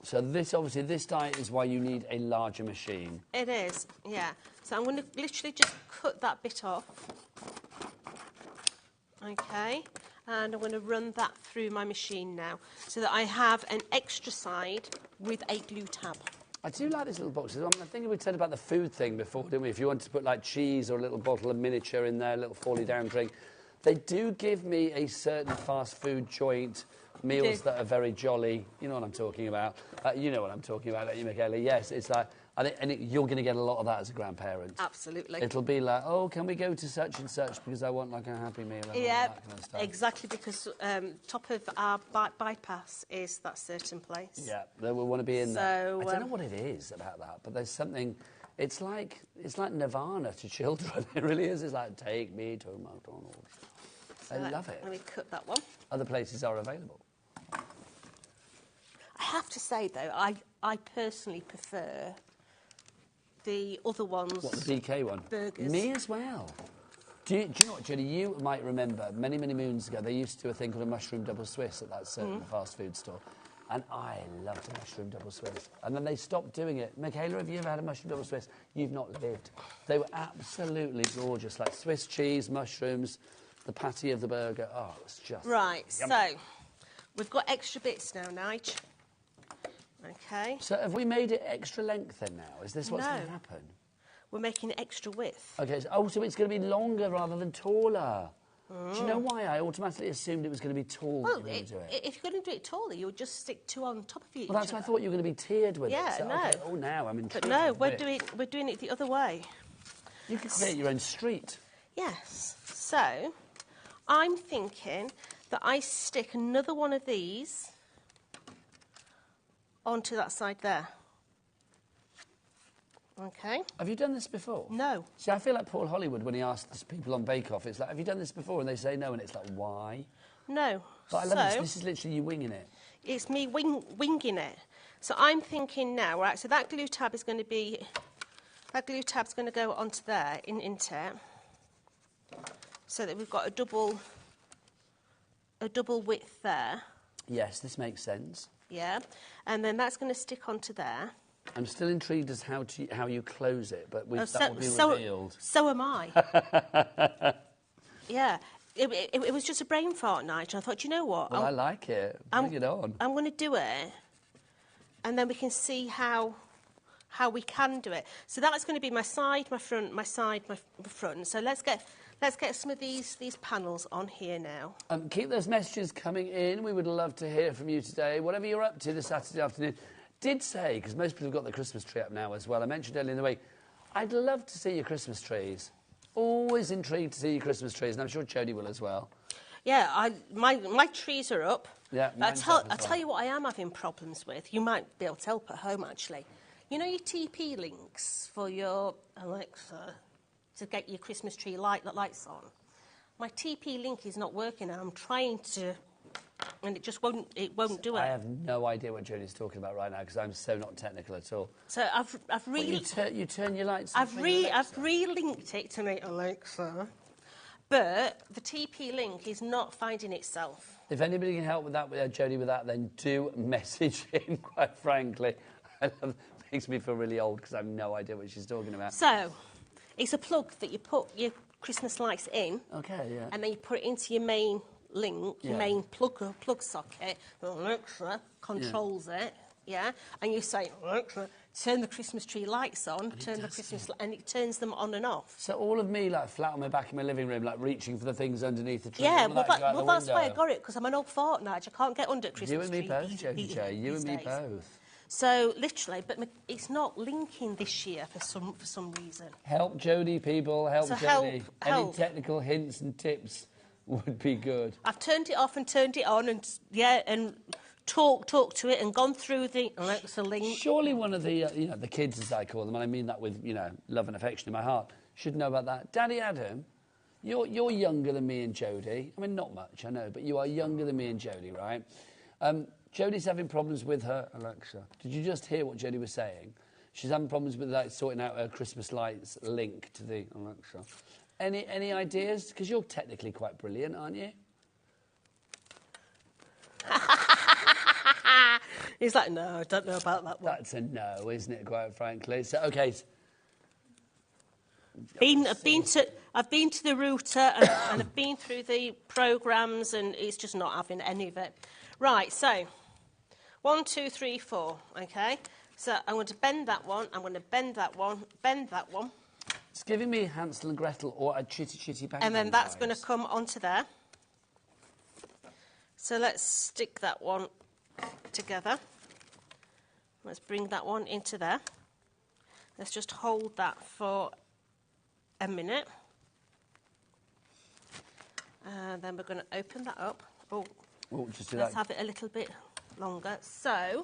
So this, obviously, this die is why you need a larger machine. It is, yeah. So I'm going to literally just cut that bit off. Okay. And I'm going to run that through my machine now so that I have an extra side with a glue tab. I do like these little boxes. I think we said about the food thing before, didn't we? If you wanted to put like cheese or a little bottle of miniature in there, a little falling down drink. They do give me a certain fast food joint, meals that are very jolly. You know what I'm talking about. You know what I'm talking about, don't you, Michaela? Yes, it's like... you're going to get a lot of that as a grandparent. Absolutely. It'll be like, oh, can we go to such and such because I want like a Happy Meal and all that kind of stuff. Exactly, because top of our bypass is that certain place. Yeah, they will want to be in there. So, I don't know what it is about that, but there's something... It's like Nirvana to children. It really is. It's like, take me to McDonald's. So I love it. Let me cut that one. Other places are available. I have to say, though, I personally prefer the other ones. What, the BK one? Burgers. Me as well. Do you know what, Judy? You might remember, many, many moons ago, they used to do a thing called a mushroom double Swiss at that certain fast food store. And I loved a mushroom double Swiss. And then they stopped doing it. Michaela, have you ever had a mushroom double Swiss? You've not lived. They were absolutely gorgeous, like Swiss cheese, mushrooms, the patty of the burger. Oh, it was just... Right, yum. so we've got extra bits now, Nige. Okay. So have we made it extra length then now? Is this what's going to happen? We're making it extra width. OK, so it's going to be longer rather than taller. Do you know why I automatically assumed it was going to be tall? Well, if you're going to do it taller, you'll just stick two on top of each other. Well, that's why I thought you were going to be tiered with it. Yeah, So, no. okay, oh, now I'm intrigued. But no, we're doing it the other way. You could create your own street. Yes. So, I'm thinking that I stick another one of these onto that side there. Okay. Have you done this before? No. See, I feel like Paul Hollywood when he asks people on Bake Off, it's like, have you done this before? And they say no, and it's like, why? No. But I love this. This is literally you winging it. It's me winging it. So I'm thinking now, right, so that glue tab is going to be... That glue tab's going to go onto there, into it, so that we've got a double width there. Yes, this makes sense. Yeah. And then that's going to stick onto there. I'm still intrigued as how you close it, but that will be revealed. So am I. Yeah. It was just a brain fart night, and I thought, you know what? Well, I like it. Bring it on. I'm going to do it, and then we can see how we can do it. So that's going to be my side, my front, my side, my front. So let's get some of these panels on here now. Keep those messages coming in. We would love to hear from you today. Whatever you're up to this Saturday afternoon. Did say, because most people have got the Christmas tree up now as well, I mentioned earlier in the week, I'd love to see your Christmas trees. Always intrigued to see your Christmas trees, and I'm sure Jodie will as well. Yeah, my trees are up. Yeah, I'll tell you what I am having problems with. You might be able to help at home, actually. You know your TP links for your Alexa to get your Christmas tree lights on? My TP link is not working, and I'm trying to... And it just won't do it. I have no idea what Jodie's talking about right now because I'm so not technical at all. So I've really... You turn your lights on? I've re-linked it to my Alexa, but the TP link is not finding itself. If anybody can help with that, Jodie, with that, then do message in, quite frankly. It makes me feel really old because I have no idea what she's talking about. So, it's a plug that you put your Christmas lights in. Okay, yeah. And then you put it into your main link, your main plug socket. Alexa controls it, yeah. And you say, Alexa, turn the Christmas tree lights on, and it turns them on and off. So all of me, like, flat on my back in my living room, like, reaching for the things underneath the tree. Yeah, well, that's why I got it, because I'm an old fart, Nige. I can't get under Christmas tree. You and me both, Jodie J. You and me both. So, literally, but it's not linking this year for some reason. Help Jodie, people. Help Jodie. Help. Any technical hints and tips would be good. I've turned it off and turned it on, and talked to it and gone through the Alexa link. Surely one of the the kids, as I call them, and I mean that with love and affection in my heart, should know about that. Daddy Adam, you're younger than me and Jodie. I mean, not much, I know, but you are younger than me and Jodie, right? Jodie's having problems with her Alexa. Did you just hear what Jodie was saying? She's having problems with sorting out her Christmas lights link to the Alexa. Any ideas? Because you're technically quite brilliant, aren't you? He's like, no, I don't know about that one. That's a no, isn't it, quite frankly? So, OK. I've been to the router and I've been through the programmes and it's just not having any of it. Right, so 1, 2, 3, 4, OK? So I'm going to bend that one, I'm going to bend that one, bend that one. It's giving me Hansel and Gretel or a chitty bang. And then that's going to come onto there. So let's stick that one together. Let's bring that one into there. Let's just hold that for a minute. And then we're going to open that up. Oh, just do let's that. have it a little bit longer. So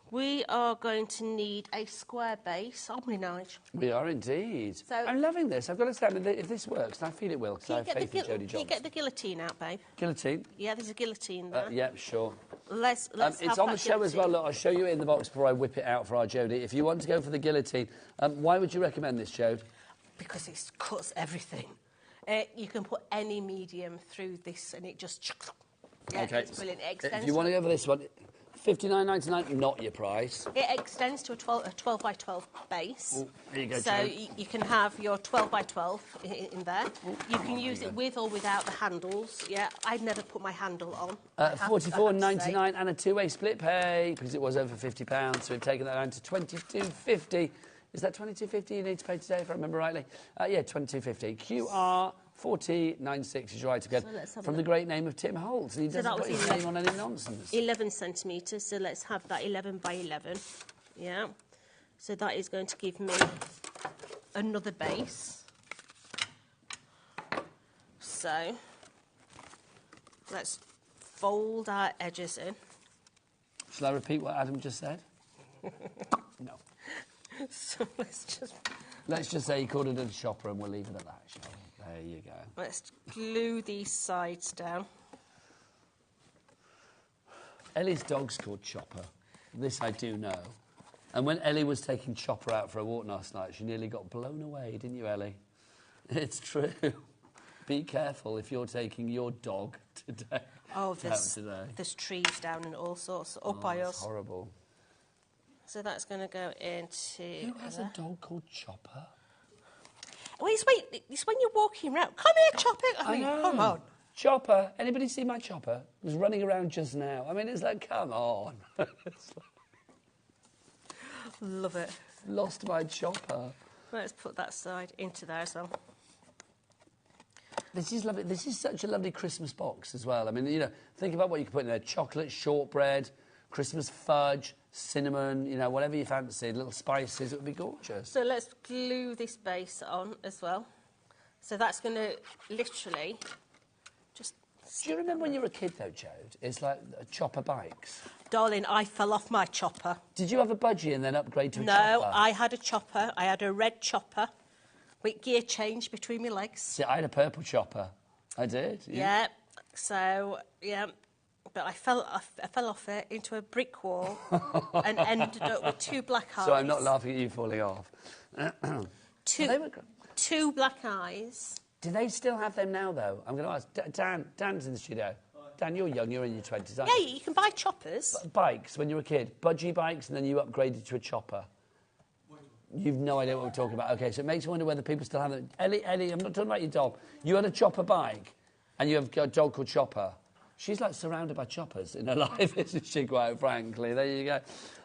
we are going to need a square base, aren't we, Nigel? We are indeed. So I'm loving this. I've got to say, if this works, and I feel it will, because I have faith in Jodie Johnson. Can you get the guillotine out, babe? Guillotine? Yeah, there's a guillotine there. Yeah, sure. Let's it's on the show as well. Look, I'll show you it in the box before I whip it out for our Jodie. If you want to go for the guillotine, why would you recommend this, Jode? Because it cuts everything. You can put any medium through this and it just... Yeah, okay. It's brilliant. It extends. If you want to go for this one, $59.99, not your price. It extends to a 12 by 12 base. Ooh, there you go, so you can have your 12 by 12 in there. You can use it with or without the handles. Yeah, I'd never put my handle on. $44.99 and a two-way split pay, because it was over £50, so we've taken that down to $22.50. Is that $22.50 you need to pay today, if I remember rightly? Yeah, $22.50. QR 4096 is your item code from the great name of Tim Holt. And he doesn't put his name on any nonsense. 11 centimetres, so let's have that 11 by 11. Yeah. So that is going to give me another base. So let's fold our edges in. Shall I repeat what Adam just said? No. So let's just say he called it a chopper and we'll leave it at that, shall we? There you go. Let's glue these sides down. Ellie's dog's called Chopper. This I do know. And when Ellie was taking Chopper out for a walk last night, she nearly got blown away, didn't you, Ellie? It's true. Be careful if you're taking your dog today. Oh, there's trees down and all sorts up by us. Horrible. So that's going to go into... Who has a dog called Chopper? Well, it's when you're walking around. Come here, Chopper. I mean, come on. Chopper. Anybody see my Chopper? He was running around just now. I mean, it's like, come on. Love it. Lost my Chopper. Let's put that side into there as well. This is lovely. This is such a lovely Christmas box as well. I mean, you know, think about what you could put in there. Chocolate, shortbread, Christmas fudge, cinnamon, you know, whatever you fancy, little spices, it would be gorgeous. So let's glue this base on as well. So that's going to literally just... Do you remember when you were a kid, though, Jode? It's like chopper bikes. Darling, I fell off my chopper. Did you have a budgie and then upgrade to a chopper? No, I had a chopper. I had a red chopper with gear change between my legs. See, I had a purple chopper. I did. Yeah. So, yeah... But I fell off it into a brick wall and ended up with two black eyes. So I'm not laughing at you falling off. Two black eyes. Do they still have them now, though? I'm going to ask. Dan's in the studio. Dan, you're young. You're in your 20s, aren't you? Yeah, you can buy choppers. Bikes, when you were a kid. Budgie bikes, and then you upgraded to a chopper. You've no idea what we're talking about. OK, so it makes me wonder whether people still have them. Ellie, I'm not talking about your dog. You had a chopper bike, and you have a dog called Chopper. She's like surrounded by choppers in her life, isn't she, quite frankly? There you go.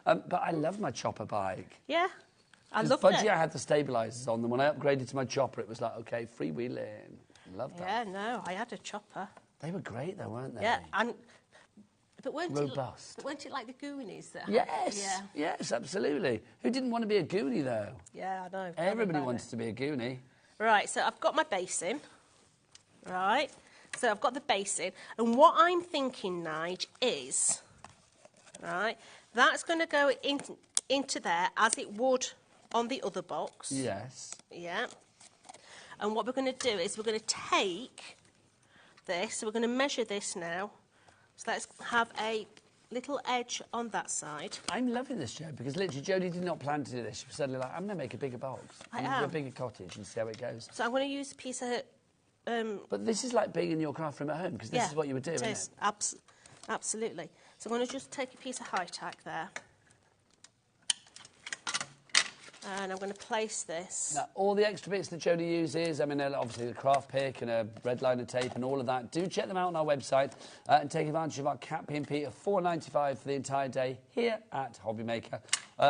But I love my chopper bike. Yeah, I love it. Budgie, I had the stabilisers on them. When I upgraded to my chopper, it was like, OK, freewheeling. Love that. Yeah, no, I had a chopper. They were great, though, weren't they? Yeah, but weren't robust. But weren't it like the Goonies? Yes, absolutely. Who didn't want to be a Goonie, though? Yeah, I know. Everybody wanted to be a Goonie. Right, so I've got my base in. Right. So I've got the base in, and what I'm thinking, Nige, is, right, that's going to go into there as it would on the other box. Yes. Yeah. And what we're going to do is we're going to take this, so we're going to measure this now. So let's have a little edge on that side. I'm loving this, Jo, because literally Jodie did not plan to do this. She was suddenly like, I'm going to make a bigger box. I'm going to do a bigger cottage and see how it goes. So I'm going to use a piece of... but this is like being in your craft room at home, because this is what you would do, isn't it? Absolutely. So I'm going to just take a piece of high tack there. And I'm going to place this. Now, all the extra bits that Jodie uses, I mean, obviously the craft pick and a red liner tape and all of that, do check them out on our website and take advantage of our Cat P&P of $4.95 for the entire day here at HobbyMaker,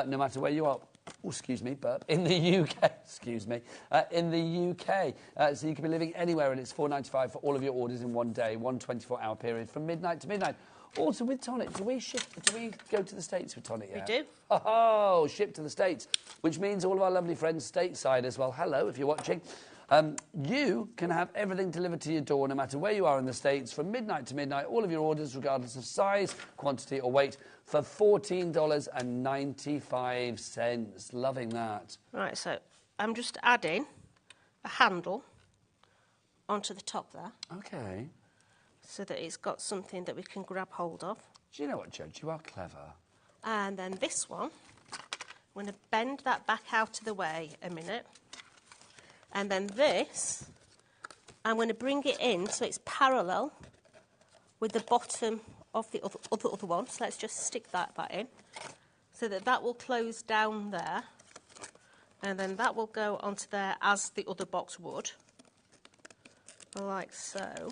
no matter where you are. Oh, excuse me, burp. In the UK, excuse me, in the UK. So you can be living anywhere and it's $4.95 for all of your orders in one day, one 24-hour period from midnight to midnight. Also with tonic, do we go to the States with tonic yet? We do. Oh, ship to the States, which means all of our lovely friends stateside as well. Hello, if you're watching. You can have everything delivered to your door no matter where you are in the States from midnight to midnight, all of your orders regardless of size, quantity or weight for $14.95. Loving that. Right, so I'm just adding a handle onto the top there. Okay. So that it's got something that we can grab hold of. Do you know what, Judge? You are clever. And then this one, I'm going to bend that back out of the way a minute. And then this, I'm going to bring it in so it's parallel with the bottom of the other one. So let's just stick that in so that that will close down there. And then that will go onto there as the other box would, like so.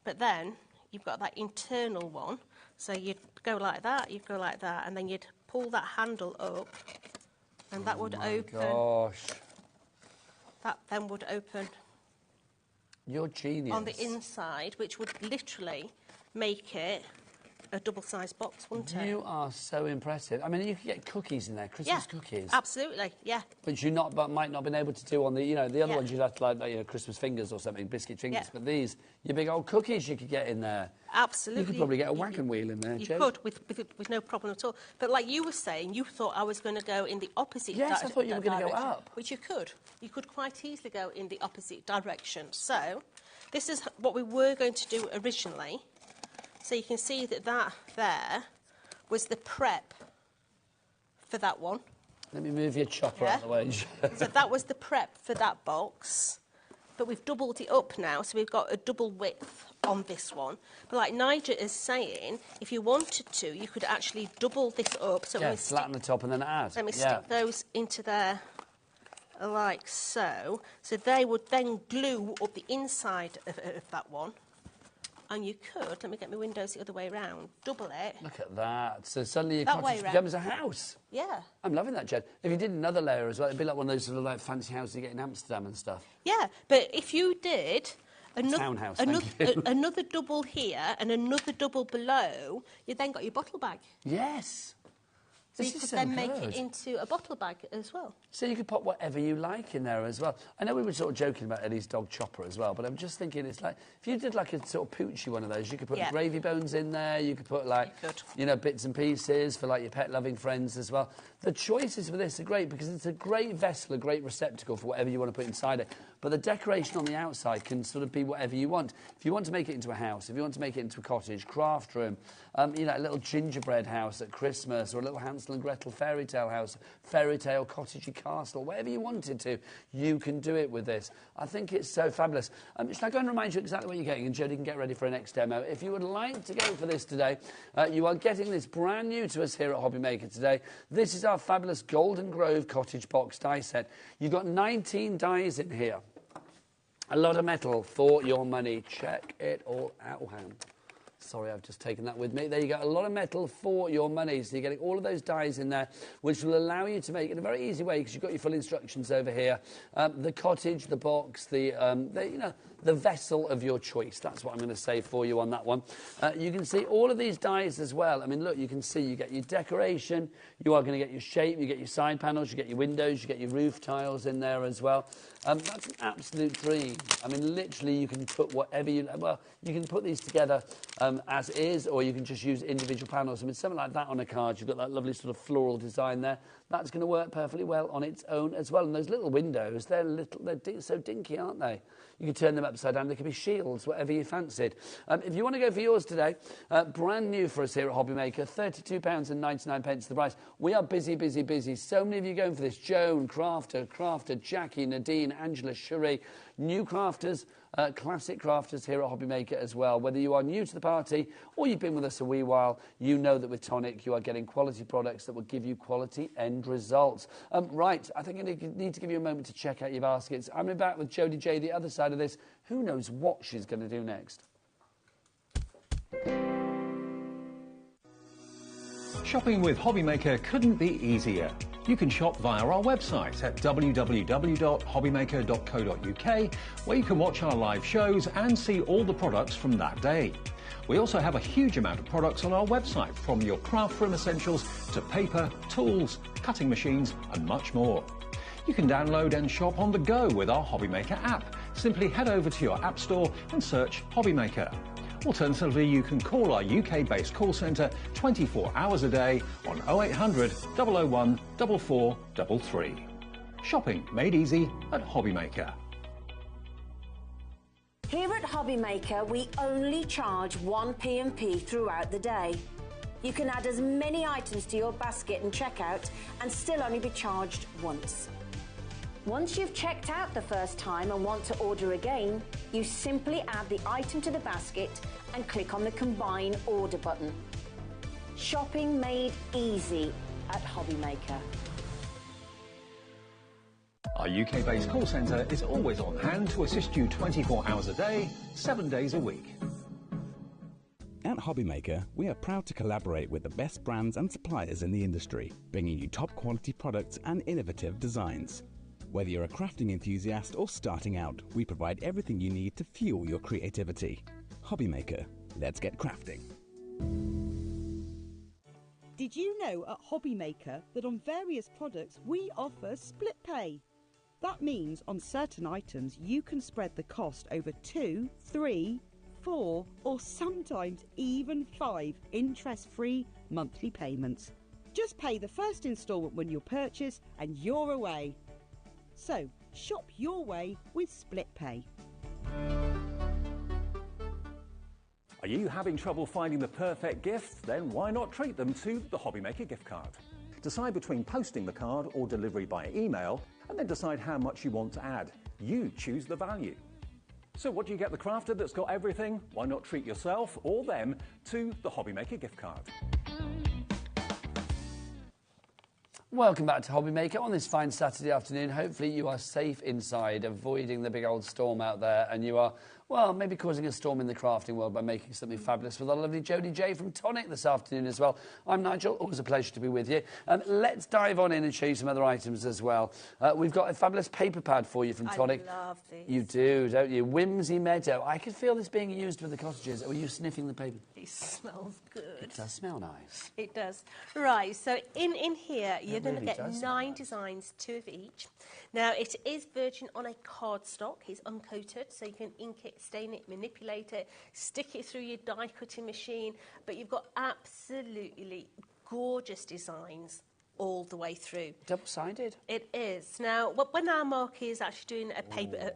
But then you've got that internal one, so you'd go like that, you'd go like that, and then you'd pull that handle up, and that would open. Gosh. That then would open. You're genius. On the inside, which would literally make it a double-sized box, wouldn't it? You are so impressive. I mean, you could get cookies in there, Christmas cookies. Absolutely, yeah. Which you might not have been able to do on the, the other ones you'd have to like Christmas fingers or something, biscuit fingers. But these, your big old cookies you could get in there. Absolutely. You could probably get a wagon wheel in there, You Jade. could, with no problem at all. But like you were saying, you thought I was going to go in the opposite direction. Yes, I thought you were going to go up. Which you could. You could quite easily go in the opposite direction. So, this is what we were going to do originally. So you can see that there was the prep for that one. Let me move your chopper out of the way. So that was the prep for that box. But we've doubled it up now, so we've got a double width on this one. But like Nigel is saying, if you wanted to, you could actually double this up. So flatten the top and then add. Let me stick those into there like so. So they would then glue up the inside of that one. And you could, let me get my windows the other way around, double it. Look at that. So suddenly your cottage becomes a house. Yeah. I'm loving that, Jed. If you did another layer as well, it'd be like one of those sort of like fancy houses you get in Amsterdam and stuff. Yeah, but if you did townhouse, another double here and another double below, you then got your bottle bag. Yes. So you could then make it into a bottle bag as well. So you could put whatever you like in there as well. I know we were sort of joking about Eddie's dog chopper as well, but I'm just thinking it's like, if you did like a sort of poochie one of those, you could put gravy bones in there, you could put like, bits and pieces for like your pet-loving friends as well. The choices for this are great because it's a great vessel, a great receptacle for whatever you want to put inside it. But the decoration on the outside can sort of be whatever you want. If you want to make it into a house, if you want to make it into a cottage, craft room, a little gingerbread house at Christmas, or a little Hansel and Gretel fairy tale house, fairy tale cottagey castle, whatever you wanted to, you can do it with this. I think it's so fabulous. Shall I go and remind you exactly what you're getting, and Jodie can get ready for a next demo. If you would like to go for this today, you are getting this brand new to us here at HobbyMaker today. This is our fabulous Golden Grove Cottage Box die set. You've got 19 dies in here. A lot of metal for your money. Check it all out. Sorry, I've just taken that with me. There you go. A lot of metal for your money. So you're getting all of those dies in there, which will allow you to make, in a very easy way, because you've got your full instructions over here, the cottage, the box, the vessel of your choice. That's what I'm going to say for you on that one. You can see all of these dies as well. I mean, look, you can see you get your decoration, you are going to get your shape, you get your side panels, you get your windows, you get your roof tiles in there as well. That's an absolute dream. I mean, literally, you can put whatever you... Well, you can put these together as is, or you can just use individual panels. I mean, something like that on a card, you've got that lovely sort of floral design there. That's going to work perfectly well on its own as well. And those little windows, they're so dinky, aren't they? You can turn them upside down. They could be shields, whatever you fancied. If you want to go for yours today, brand new for us here at HobbyMaker, £32.99 the price. We are busy, busy, busy. So many of you going for this. Joan, Crafter, Jackie, Nadine, Angela, Cherie, new crafters, classic crafters here at HobbyMaker as well. Whether you are new to the party, or you've been with us a wee while, you know that with Tonic you are getting quality products that will give you quality end results. Right, I think I need to give you a moment to check out your baskets. I'm back with Jodie J, the other side of this. Who knows what she's going to do next? Shopping with HobbyMaker couldn't be easier. You can shop via our website at www.hobbymaker.co.uk, where you can watch our live shows and see all the products from that day. We also have a huge amount of products on our website, from your craft room essentials to paper, tools, cutting machines and much more. You can download and shop on the go with our HobbyMaker app. Simply head over to your app store and search HobbyMaker. Alternatively, you can call our UK-based call centre 24 hours a day on 0800 001 4433. Shopping made easy at HobbyMaker. Here at HobbyMaker, we only charge 1 P&P throughout the day. You can add as many items to your basket and checkout and still only be charged once. Once you've checked out the first time and want to order again, you simply add the item to the basket and click on the Combine Order button. Shopping made easy at HobbyMaker. Our UK-based call centre is always on hand to assist you 24 hours a day, 7 days a week. At HobbyMaker, we are proud to collaborate with the best brands and suppliers in the industry, bringing you top quality products and innovative designs. Whether you're a crafting enthusiast or starting out, we provide everything you need to fuel your creativity. HobbyMaker, let's get crafting. Did you know at HobbyMaker that on various products we offer split pay? That means on certain items you can spread the cost over 2, 3, 4 or sometimes even 5 interest-free monthly payments. Just pay the first instalment when you purchase and you're away. So, shop your way with split pay. Are you having trouble finding the perfect gift? Then why not treat them to the HobbyMaker gift card? Decide between posting the card or delivery by email, and then decide how much you want to add. You choose the value. So what do you get the crafter that's got everything? Why not treat yourself or them to the HobbyMaker gift card? Welcome back to HobbyMaker on this fine Saturday afternoon. Hopefully you are safe inside, avoiding the big old storm out there, and you are, well, maybe causing a storm in the crafting world by making something fabulous with our lovely Jodie J from Tonic this afternoon as well. I'm Nigel, always a pleasure to be with you. Let's dive on in and show you some other items as well. We've got a fabulous paper pad for you from Tonic. I love these. You do, don't you? Whimsy Meadow. I can feel this being used with the cottages. Are you sniffing the paper? It smells good. It does smell nice. It does. Right, so in here, you're going to really get 9 designs, 2 of each. Now, it is virgin on a cardstock. It's uncoated, so you can ink it, stain it, manipulate it, stick it through your die-cutting machine. But you've got absolutely gorgeous designs all the way through. Double-sided? It is. Now, when our marquee is actually doing a paper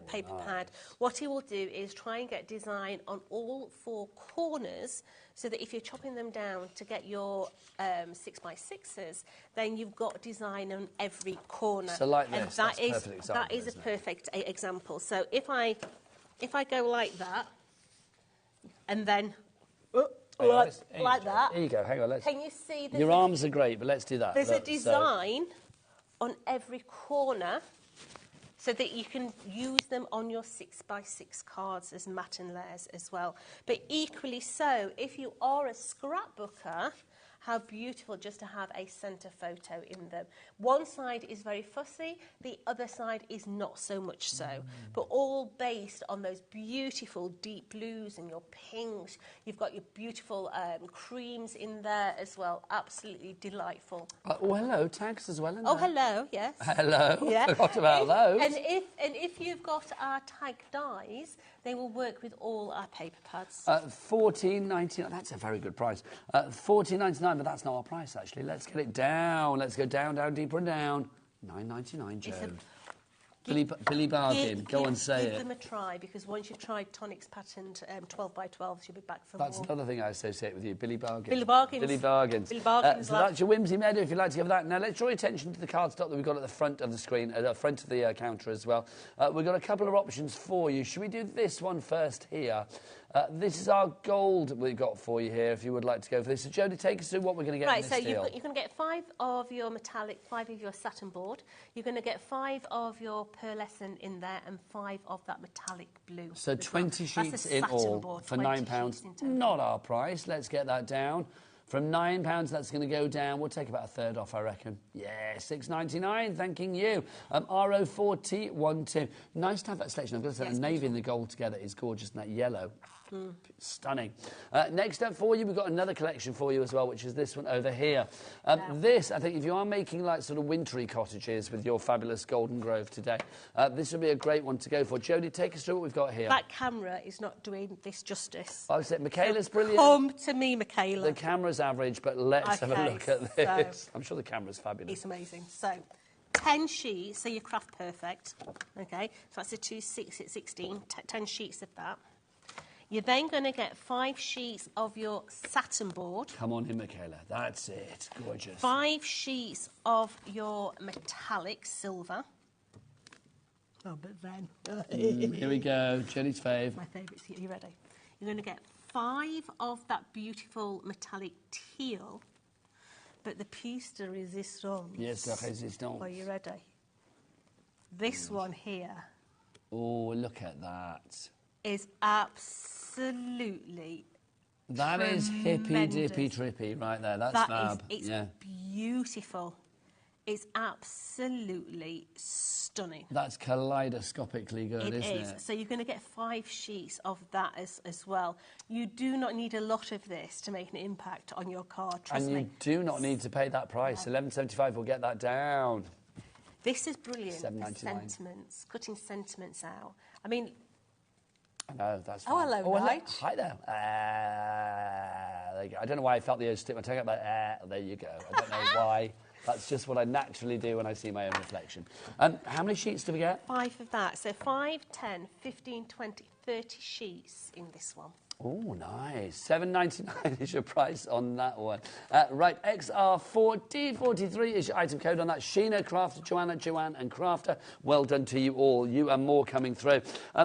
pad, what he will do is try and get design on all 4 corners, so that if you're chopping them down to get your 6x6s, then you've got design on every corner. So like this, and that is a perfect example. So if I go like that, and then like that. There you go. Hang on. Can you see? Your arms are great, but let's do that. There's a design on every corner, so that you can use them on your 6x6 cards as matte and layers as well. But equally so, if you are a scrapbooker, how beautiful just to have a centre photo in them. One side is very fussy, the other side is not so much so, but all based on those beautiful deep blues and your pinks. You've got your beautiful creams in there as well. Absolutely delightful. Oh, hello, tags as well. Oh, hello, yes. Hello. Yeah. Forgot about those. And if you've got our tag dies, they will work with all our paper pads. $14.99. That's a very good price. $14.99, but that's not our price, actually. Let's get it down. Let's go down, deeper and down. $9.99, Joe. Billy Bargain. Go on, say it. Give them a try, because once you've tried Tonic's patent 12x12s, you'll be back for That's more. another thing I associate with you, Billy Bargain. Billy Bargains. Billy Bargains. Billy Bargains. So that's your Whimsy Meadow, if you'd like to give that. Now, let's draw your attention to the cardstock that we've got at the front of the screen, at the front of the counter as well. We've got a couple of options for you. Should we do this one first here? This is our gold we've got for you here, if you would like to go for this. So, Jodie, take us through what we're going to get in this deal. Right, so you're going to get 5 of your metallic, 5 of your satin board. You're going to get 5 of your pearlescent in there and 5 of that metallic blue. So 20 sheets in all for £9. Not our price. Let's get that down. From £9, that's going to go down. We'll take about a third off, I reckon. Yeah, £6.99. Thanking you. RO4012. Nice to have that selection. I've got to say, the navy and the gold together is gorgeous, and that yellow. Stunning. Next up for you, we've got another collection for you as well, which is this one over here. This, I think, if you are making like sort of wintry cottages with your fabulous Golden Grove today, this would be a great one to go for. Jodie, take us through what we've got here. That camera is not doing this justice. I said Michaela's brilliant. Come to me, Michaela. The camera's average, but let's have a look at this. So I'm sure the camera's fabulous. It's amazing. So 10 sheets, so your craft perfect. Okay, so that's a 2, 6, it's 16, 10 sheets of that. You're then going to get 5 sheets of your satin board. Come on in, Michaela. That's it. Gorgeous. 5 sheets of your metallic silver. Oh, but then... here we go. Jenny's fave. My favourites. Are you ready? You're going to get 5 of that beautiful metallic teal. But the piece de resistance... Yes, la résistance. Are you ready? This one here... Oh, look at that. ...is absolutely That is hippy, dippy, trippy right there. That's fab. It's beautiful. It's absolutely stunning. That's kaleidoscopically good, isn't it? So you're going to get 5 sheets of that as well. You do not need a lot of this to make an impact on your card, trust me. And you do not need to pay that price. $11.75 will get that down. This is brilliant. $7.99. Sentiments, cutting sentiments out. I mean... I know, that's fine. Oh, hello, Nige. Hi there. There you go. I don't know why I felt the urge to stick my tongue out, but there you go. I don't know why. That's just what I naturally do when I see my own reflection. How many sheets do we get? 5 of that. So 5, 10, 15, 20, 30 sheets in this one. Oh, nice. $7.99 is your price on that one. Right, XR4043 is your item code on that. Sheena, Crafter, Joanne and Crafter. Well done to you all. You and more coming through.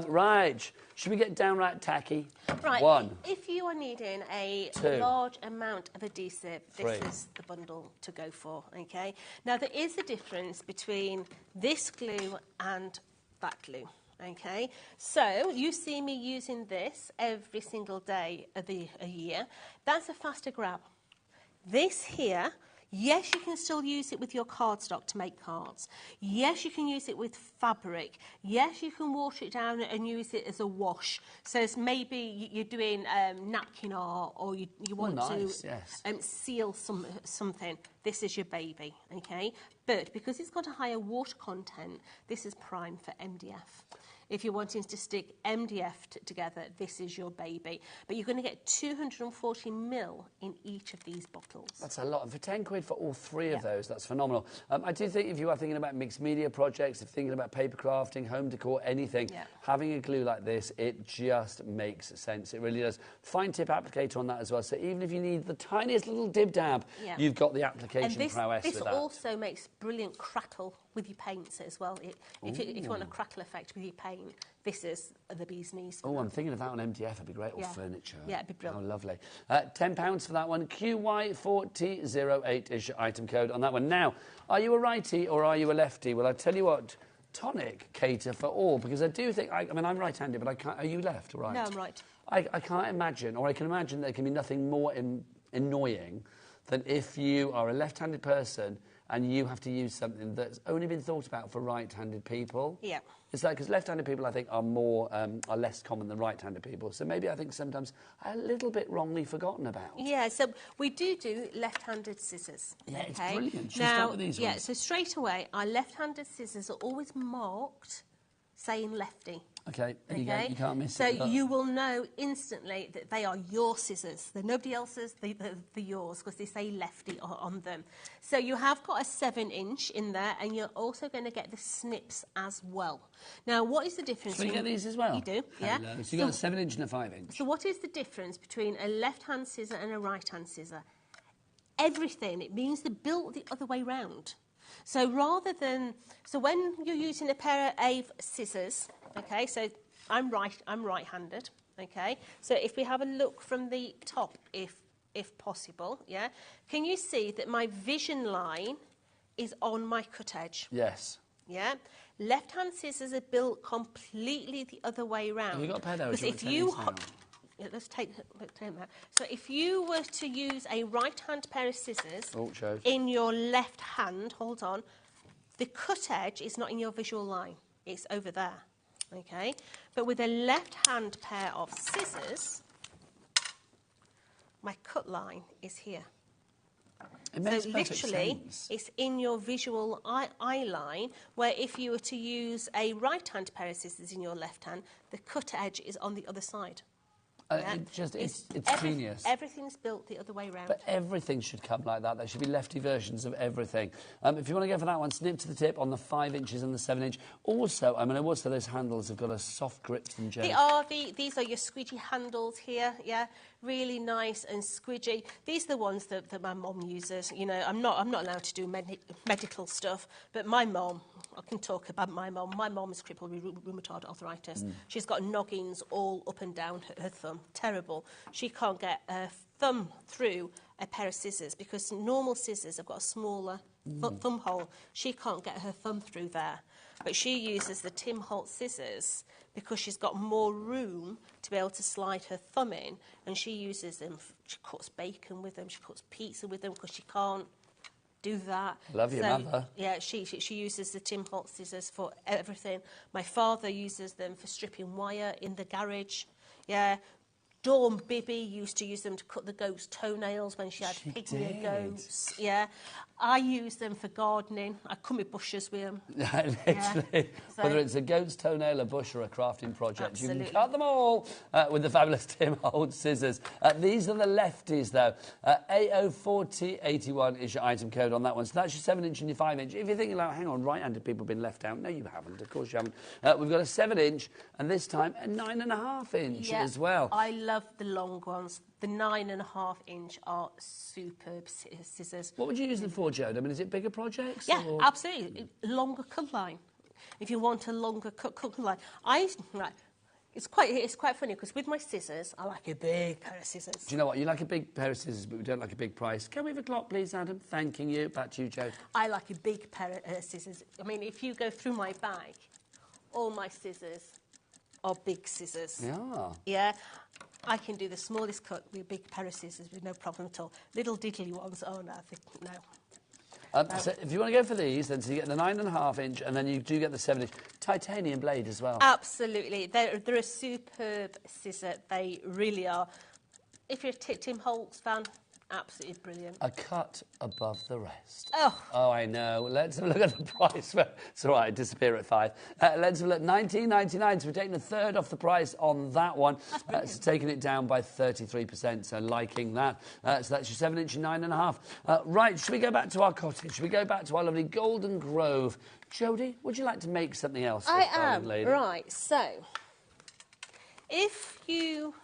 Raj, should we get downright tacky? Right. 1. If you are needing a 2. large amount of adhesive, 3. this is the bundle to go for, okay? Now, there is a difference between this glue and that glue. Okay, so you see me using this every single day of a year. That's a faster grab. This here, yes, you can still use it with your cardstock to make cards. Yes, you can use it with fabric. Yes, you can water it down and use it as a wash. So it's maybe you're doing napkin art, or you want to seal something. This is your baby, okay? But because it's got a higher water content, this is prime for MDF. If you're wanting to stick MDF together, this is your baby. But you're going to get 240 ml in each of these bottles. That's a lot. And for £10 for all 3 of those, that's phenomenal. I do think if you are thinking about mixed media projects, if you're thinking about paper crafting, home decor, anything, having a glue like this, it just makes sense. It really does. Fine tip applicator on that as well. So even if you need the tiniest little dib-dab, you've got the application prowess with that. This also makes brilliant crackle with your paints as well. If you want a crackle effect with your paint, this is the bee's knees. Oh, I'm thinking of that on MDF. It'd be great. Or furniture. Yeah, it'd be brilliant. Oh, lovely. £10 for that one. QY4008 is your item code on that one. Now, are you a righty or are you a lefty? Well, I tell you what, tonic cater for all, because I do think, I mean, I'm right-handed, but I can't. Are you left or right? No, I'm right. I can't imagine, or I can imagine there can be nothing more annoying than if you are a left-handed person and you have to use something that's only been thought about for right-handed people. Yeah. It's like, because left-handed people, I think, are less common than right-handed people. So maybe I think sometimes a little bit wrongly forgotten about. Yeah, so we do left-handed scissors. Yeah, okay? It's brilliant. Should we now, start with these ones? Yeah, so straight away, our left-handed scissors are always marked saying lefty. Okay, you can't miss it. So you will know instantly that they are your scissors. They're nobody else's, they're yours, because they say lefty on them. So you have got a 7-inch in there, and you're also going to get the snips as well. Now, what is the difference? So you get these as well? You do, Hello. yeah. So you've got a 7-inch and a 5-inch. So what is the difference between a left-hand scissor and a right-hand scissor? Everything. It means they're built the other way round. So when you're using a pair of scissors, okay, so I'm right-handed, Okay, so if we have a look from the top, if possible, yeah, can you see that my vision line is on my cut edge? Yes. Yeah, left-hand scissors are built completely the other way round. Have you got a pen out? Because if you yeah, let's take that. So if you were to use a right-hand pair of scissors in your left hand, hold on, the cut edge is not in your visual line. It's over there. Okay, but with a left-hand pair of scissors, my cut line is here. It makes so perfect literally, sense. it's in your visual eye line, where if you were to use a right-hand pair of scissors in your left hand, the cut edge is on the other side. Yeah? It's genius. Everything's built the other way round. But everything should come like that. There should be lefty versions of everything. If you want to go for that one, snip to the tip on the 5 inches and the 7 inch. Also, I mean, I would say those handles have got a soft grip to them, Jane. These are your squidgy handles here, yeah, really nice and squidgy. These are the ones that my mum uses. You know, I'm not allowed to do medical stuff, but my mum, I can talk about my mum. My mum is crippled with rheumatoid arthritis. She's got noggins all up and down her thumb. Terrible. She can't get her thumb through a pair of scissors because normal scissors have got a smaller thumb hole. She can't get her thumb through there. But she uses the Tim Holtz scissors because she's got more room to be able to slide her thumb in, and she uses them. She cuts bacon with them. She cuts pizza with them because she can't do that. Love your mother. Yeah, she uses the Tim Holtz scissors for everything. My father uses them for stripping wire in the garage. Yeah. Dawn Bibby used to use them to cut the goat's toenails when she had pygmy goats. Yeah. I use them for gardening. I come with bushes with them. Literally. Yeah. So, whether it's a goat's toenail, a bush or a crafting project, absolutely. You can cut them all with the fabulous Tim Holtz scissors. These are the lefties, though. AO4081 is your item code on that one. So that's your 7 inch and your 5 inch. If you're thinking, like, hang on, right-handed people have been left out. No, you haven't. Of course you haven't. We've got a 7 inch and this time a 9.5 inch as well. I love the long ones. The 9.5 inch are superb scissors. What would you use them for, Joan? I mean, is it bigger projects? Yeah, absolutely. Longer cut line. If you want a longer cut line. It's quite funny because with my scissors, I like a big pair of scissors. Do you know what? You like a big pair of scissors, but we don't like a big price. Can we have a clock, please, Adam? Thanking you. Back to you, Joe. I like a big pair of scissors. I mean, if you go through my bag, all my scissors are big scissors. Yeah. Yeah. I can do the smallest cut with a big pair of scissors with no problem at all. Little diddly ones, oh no, no. So if you want to go for these, then so you get the 9.5 inch, and then you do get the 7 inch titanium blade as well. Absolutely, they're a superb scissor. They really are. If you're a Tim Holtz fan, absolutely brilliant. A cut above the rest. Oh, I know. Let's have a look at the price. It's all right, disappear at 5. Let's have a look. $19.99. So we're taking a third off the price on that one. So taking it down by 33%. So liking that. So that's your 7 inch and 9.5. Right. Should we go back to our cottage? Should we go back to our lovely Golden Grove? Jodie, would you like to make something else? I am. Lady? Right. So, if you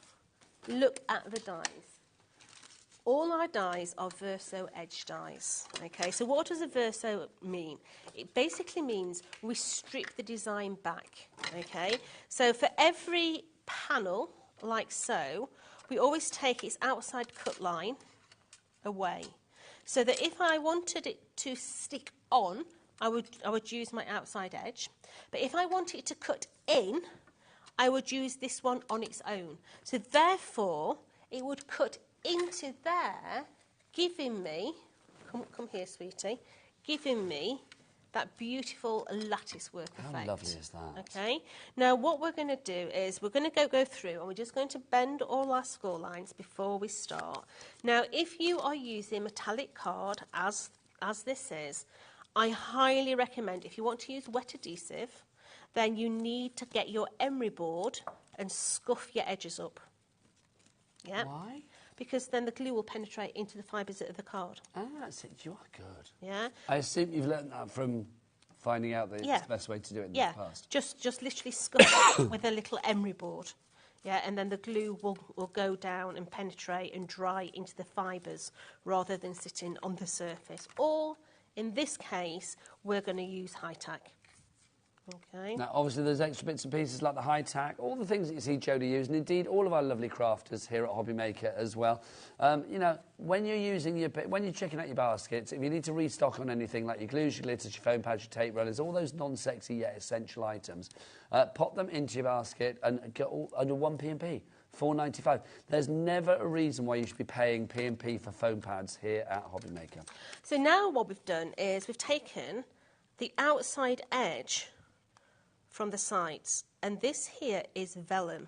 look at the dies. All our dies are verso edge dies, okay? So what does a verso mean? It basically means we strip the design back, okay? So for every panel, like so, we always take its outside cut line away. So that if I wanted it to stick on, I would use my outside edge. But if I wanted it to cut in, I would use this one on its own. So therefore, it would cut into there, giving me, come here, sweetie, giving me that beautiful lattice work effect. How lovely is that? Okay. Now, what we're going to do is we're going to go through and we're just going to bend all our score lines before we start. Now, if you are using metallic card, as this is, I highly recommend, if you want to use wet adhesive, then you need to get your emery board and scuff your edges up. Yeah. Why? Because then the glue will penetrate into the fibres of the card. Ah, that's it. You are good. Yeah. I assume you've learned that from finding out that it's the best way to do it in the past. Just literally scuff it with a little emery board. Yeah, and then the glue will go down and penetrate and dry into the fibres rather than sitting on the surface. Or, in this case, we're going to use high tack. Okay. Now, obviously, there's extra bits and pieces like the high tack, all the things that you see Jodie use, and indeed all of our lovely crafters here at HobbyMaker as well. You know, when you're checking out your baskets, if you need to restock on anything like your glues, your glitters, your foam pads, your tape runners, all those non-sexy yet essential items, pop them into your basket and get all under one P&P. $4.95. There's never a reason why you should be paying P&P for foam pads here at HobbyMaker. So now what we've done is we've taken the outside edge from the sides, and this here is vellum.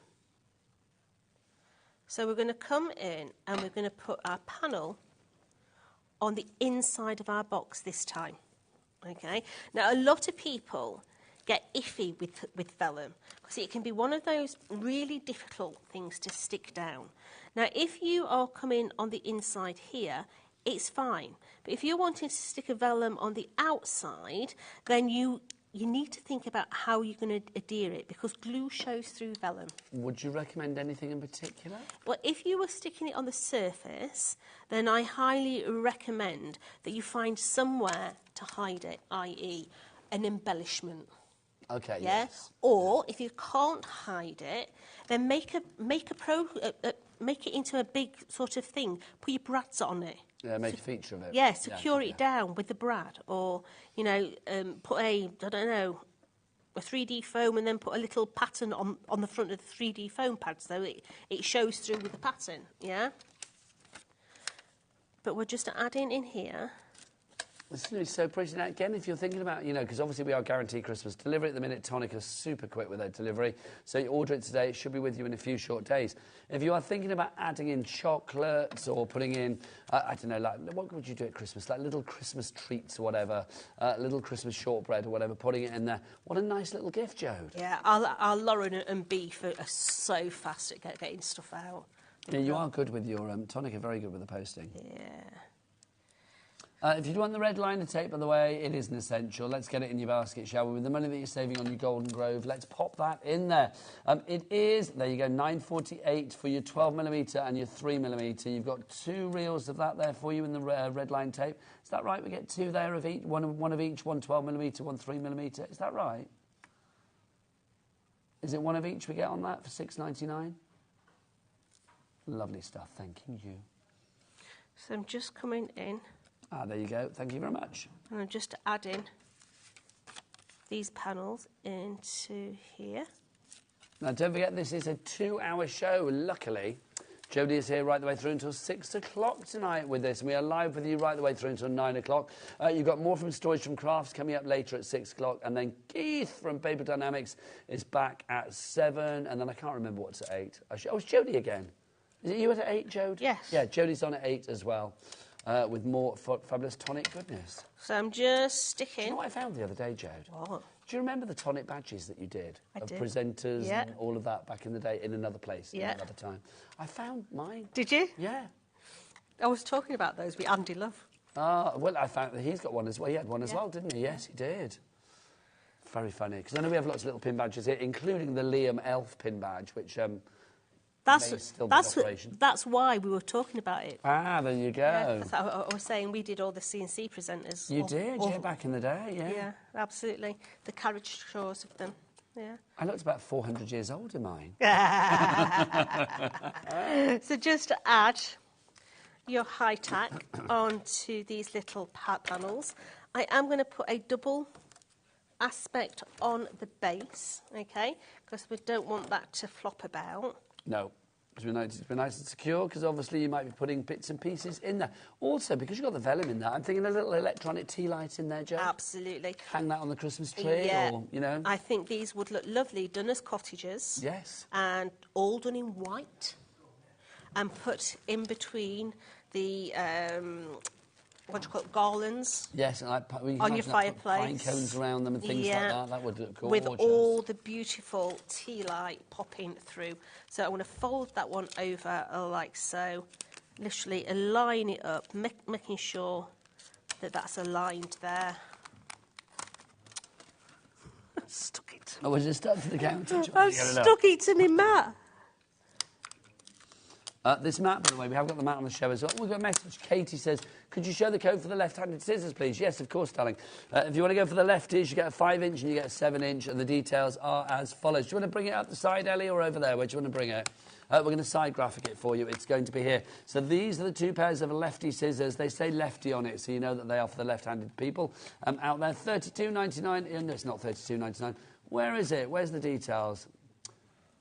So we're going to come in and we're going to put our panel on the inside of our box this time. Okay. Now, a lot of people get iffy with vellum because it can be one of those really difficult things to stick down. Now, if you are coming on the inside here, it's fine. But if you're wanting to stick a vellum on the outside, then you need to think about how you're going to adhere it, because glue shows through vellum. Would you recommend anything in particular? Well, if you were sticking it on the surface, then I highly recommend that you find somewhere to hide it, i.e. an embellishment. Okay, yeah? yes. Or if you can't hide it, then make it into a big sort of thing. Put your brads on it. Yeah, make a feature of it. Yeah, secure it down with the brad, or put a 3D foam and then put a little pattern on the front of the 3D foam pad so it shows through with the pattern. Yeah. But we're just adding in here. This is going to be so pretty. Now, again, if you're thinking about, because obviously we are guaranteed Christmas delivery at the minute. Tonic are super quick with their delivery. So you order it today, it should be with you in a few short days. If you are thinking about adding in chocolates or putting in, I don't know, like, what would you do at Christmas? Like little Christmas treats or whatever, little Christmas shortbread or whatever, putting it in there. What a nice little gift, Jode. Yeah, our Lauren and Beef are so fast at getting stuff out. Yeah, you are good with your Tonic are very good with the posting. Yeah. If you do want the red liner tape, by the way, it is an essential. Let's get it in your basket, shall we? With the money that you're saving on your Golden Grove, let's pop that in there. It is, there you go, $9.48 for your 12mm and your 3mm. You've got 2 reels of that there for you in the red line tape. Is that right? We get 2 there of each, one of each, one 12mm, one 3mm. Is that right? Is it one of each we get on that for $6.99? Lovely stuff. Thank you. So I'm just coming in. Ah, there you go. Thank you very much. And I'm just adding these panels into here. Now, don't forget, this is a 2-hour show. Luckily, Jodie is here right the way through until 6 o'clock tonight with this. And we are live with you right the way through until 9 o'clock. You've got more from Storage from Crafts coming up later at 6 o'clock. And then Keith from Paper Dynamics is back at 7. And then I can't remember what's at 8. Oh, it's Jodie again. Is it you at 8, Jode? Yes. Yeah, Jodie's on at 8 as well. With more fabulous tonic goodness. So I'm just sticking. Do you know what I found the other day, Jode? What? Do you remember the tonic badges that you did? I did. Presenters and all of that back in the day in another place, another time. I found mine. Did you? Yeah. I was talking about those with Andy Love. Ah, well, I found that he's got one as well. He had one as well, didn't he? Yes, he did. Very funny. Because I know we have lots of little pin badges here, including the Liam Elf pin badge, which... That's why we were talking about it. Ah, there you go. Yeah, I was saying we did all the CNC presenters. You did, back in the day, Yeah, absolutely. The caricatures of them, yeah. I looked about 400 years old in mine. So just to add your high tack onto these little panels, I am going to put a double aspect on the base, okay, because we don't want that to flop about. No, it's been nice and secure, because obviously you might be putting bits and pieces in there. Also, because you've got the vellum in there, I'm thinking a little electronic tea light in there, Jo. Absolutely. Hang that on the Christmas tree, or, I think these would look lovely done as cottages. Yes. And all done in white, and put in between the... what do you call it, garlands? Yes, and on your fireplace. Pine cones around them and things like that. That would look gorgeous. With all the beautiful tea light popping through. So I want to fold that one over like so. Literally align it up, making sure that that's aligned there. Stuck it. Oh, was it stuck to the counter? I stuck it to my mat. This mat, by the way, we have got the mat on the show as well. We've got a message. Katie says, could you show the code for the left-handed scissors, please? Yes, of course, darling. If you want to go for the lefties, you get a 5-inch and you get a 7-inch, and the details are as follows. Do you want to bring it up the side, Ellie, or over there? Where do you want to bring it? We're going to side graphic it for you. It's going to be here. So these are the 2 pairs of lefty scissors. They say lefty on it, so you know that they are for the left-handed people out there. $32.99. No, it's not $32.99. Where is it? Where's the details?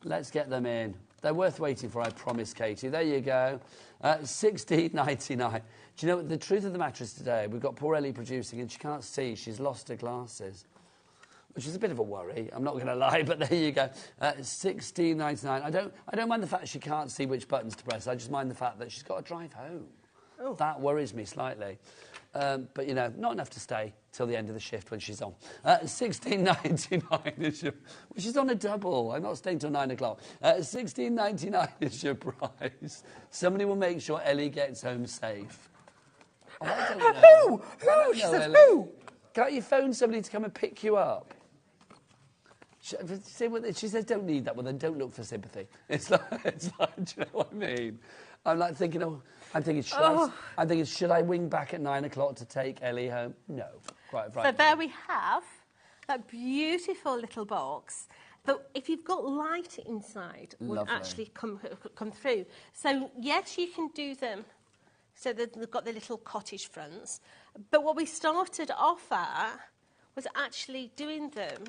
Let's get them in. They're worth waiting for, I promise, Katie. There you go. $16.99. Do you know the truth of the matter is today? We've got poor Ellie producing, and she can't see. She's lost her glasses, which is a bit of a worry. I'm not going to lie, but there you go. $16.99. I don't mind the fact she can't see which buttons to press. I just mind the fact that she's got to drive home. Oh. That worries me slightly. But, you know, not enough to stay till the end of the shift when she's on. $16.99 is your... Well, she's on a double. I'm not staying till 9 o'clock. $16.99 is your price. Somebody will make sure Ellie gets home safe. Oh, I don't know. Who? She says who? Can't you phone somebody to come and pick you up? She says, don't need that. Well, then don't look for sympathy. It's like, do you know what I mean? I'm like thinking, should I wing back at 9 o'clock to take Ellie home? No, quite right. So there we have that beautiful little box. But if you've got light inside, will actually come through. So yes, you can do them. So they've got the little cottage fronts. But what we started off at was actually doing them.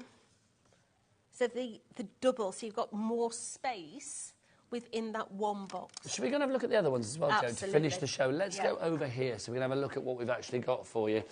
So the double, so you've got more space within that one box. Should we go and have a look at the other ones as well, Joe, to finish the show? Let's go over here so we can have a look at what we've actually got for you.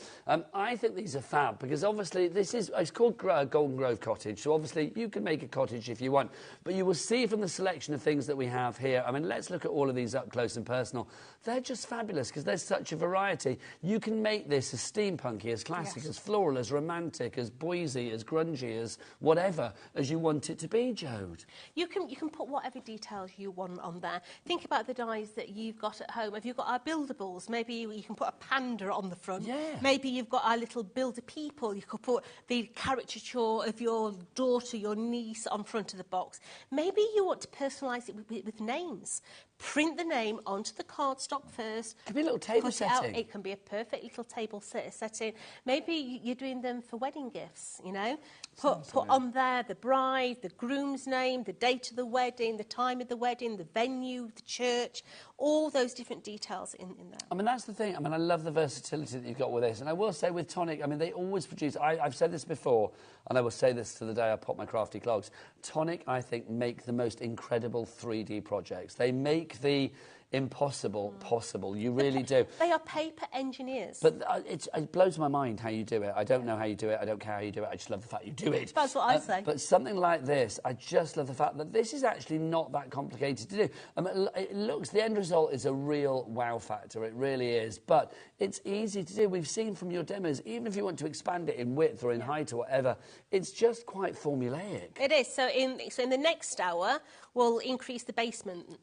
I think these are fab because obviously it's called Golden Grove Cottage, so obviously you can make a cottage if you want, but you will see from the selection of things that we have here, I mean, let's look at all of these up close and personal. They're just fabulous because there's such a variety. You can make this as steampunky, as classic, as floral, as romantic, as boysy, as grungy, as whatever, as you want it to be, Jode. You can put whatever details you want on there. Think about the dies that you've got at home. If you've got our buildables, maybe you can put a panda on the front. Yeah. Maybe you've got our little builder people. You could put the caricature of your daughter, your niece on front of the box. Maybe you want to personalise it with names. Print the name onto the cardstock first. It could be a little table setting. It can be a perfect little table setting. Maybe you're doing them for wedding gifts, you know. Put on there the bride, the groom's name, the date of the wedding, the time of the wedding, the venue, the church, all those different details in there. I mean, that's the thing. I mean, I love the versatility that you've got with this. And I will say with Tonic, I mean, they always produce... I've said this before, and I will say this to the day I pop my crafty clogs. Tonic, I think, make the most incredible 3D projects. They make the impossible possible. You really do. They are paper engineers. But it blows my mind how you do it. I don't know how you do it. I don't care how you do it. I just love the fact you do it. That's what I say. But something like this, I just love the fact that this is actually not that complicated to do. I mean, it looks, the end result is a real wow factor. It really is. But it's easy to do. We've seen from your demos, even if you want to expand it in width or in height or whatever, it's just quite formulaic. It is. So in the next hour, we'll increase the basement.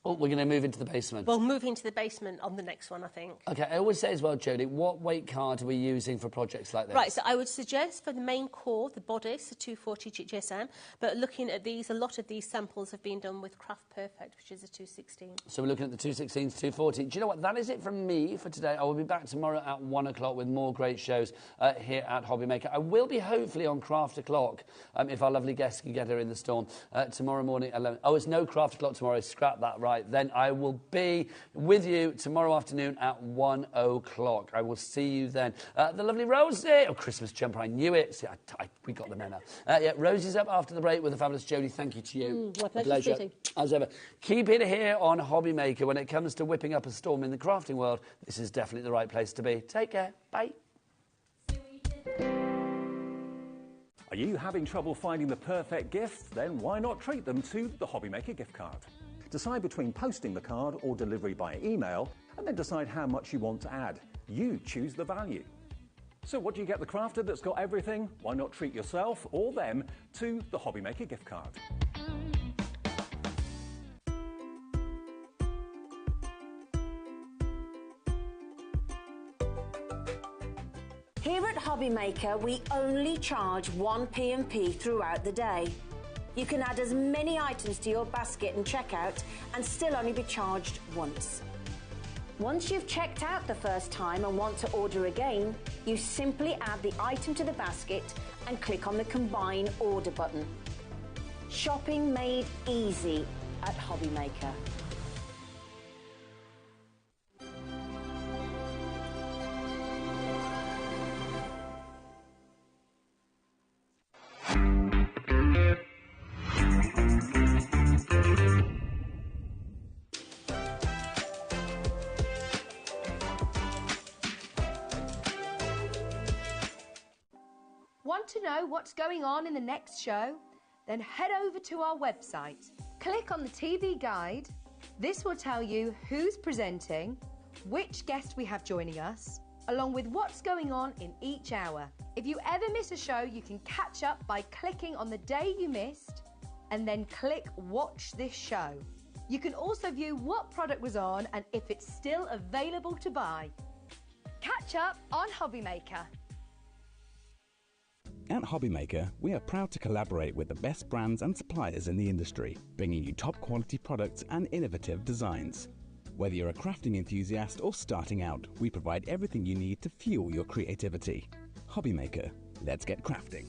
Oh, we're going to move into the basement. We'll move into the basement on the next one, I think. OK, I always say as well, Jodie, what weight card are we using for projects like this? Right, so I would suggest for the main core, the bodice, the 240 GSM, but looking at these, a lot of these samples have been done with Craft Perfect, which is a 216. So we're looking at the 216s, 240. Do you know what? That is it from me for today. I will be back tomorrow at 1 o'clock with more great shows here at HobbyMaker. I will be hopefully on Craft O'Clock, if our lovely guests can get her in the storm, tomorrow morning at 11. Oh, it's no Craft O'Clock tomorrow. Scrap that, right. Then I will be with you tomorrow afternoon at 1 o'clock. I will see you then. The lovely Rosie. Oh, Christmas jumper. I knew it. See, we got the memo. Yeah, Rosie's up after the break with the fabulous Jodie. Thank you to you. My pleasure. As ever. Keep it here on HobbyMaker. When it comes to whipping up a storm in the crafting world, this is definitely the right place to be. Take care. Bye. Are you having trouble finding the perfect gift? Then why not treat them to the HobbyMaker gift card? Decide between posting the card or delivery by email, and then decide how much you want to add. You choose the value. So what do you get the crafter that's got everything? Why not treat yourself or them to the HobbyMaker gift card? Here at HobbyMaker, we only charge 1 P&P throughout the day. You can add as many items to your basket and checkout and still only be charged once. Once you've checked out the first time and want to order again, you simply add the item to the basket and click on the Combine Order button. Shopping made easy at HobbyMaker. Want to know what's going on in the next show? Then head over to our website. Click on the TV guide. This will tell you who's presenting, which guest we have joining us, along with what's going on in each hour. If you ever miss a show, you can catch up by clicking on the day you missed and then click Watch This Show. You can also view what product was on and if it's still available to buy. Catch up on HobbyMaker. At HobbyMaker, we are proud to collaborate with the best brands and suppliers in the industry, bringing you top quality products and innovative designs. Whether you're a crafting enthusiast or starting out, we provide everything you need to fuel your creativity. HobbyMaker, let's get crafting.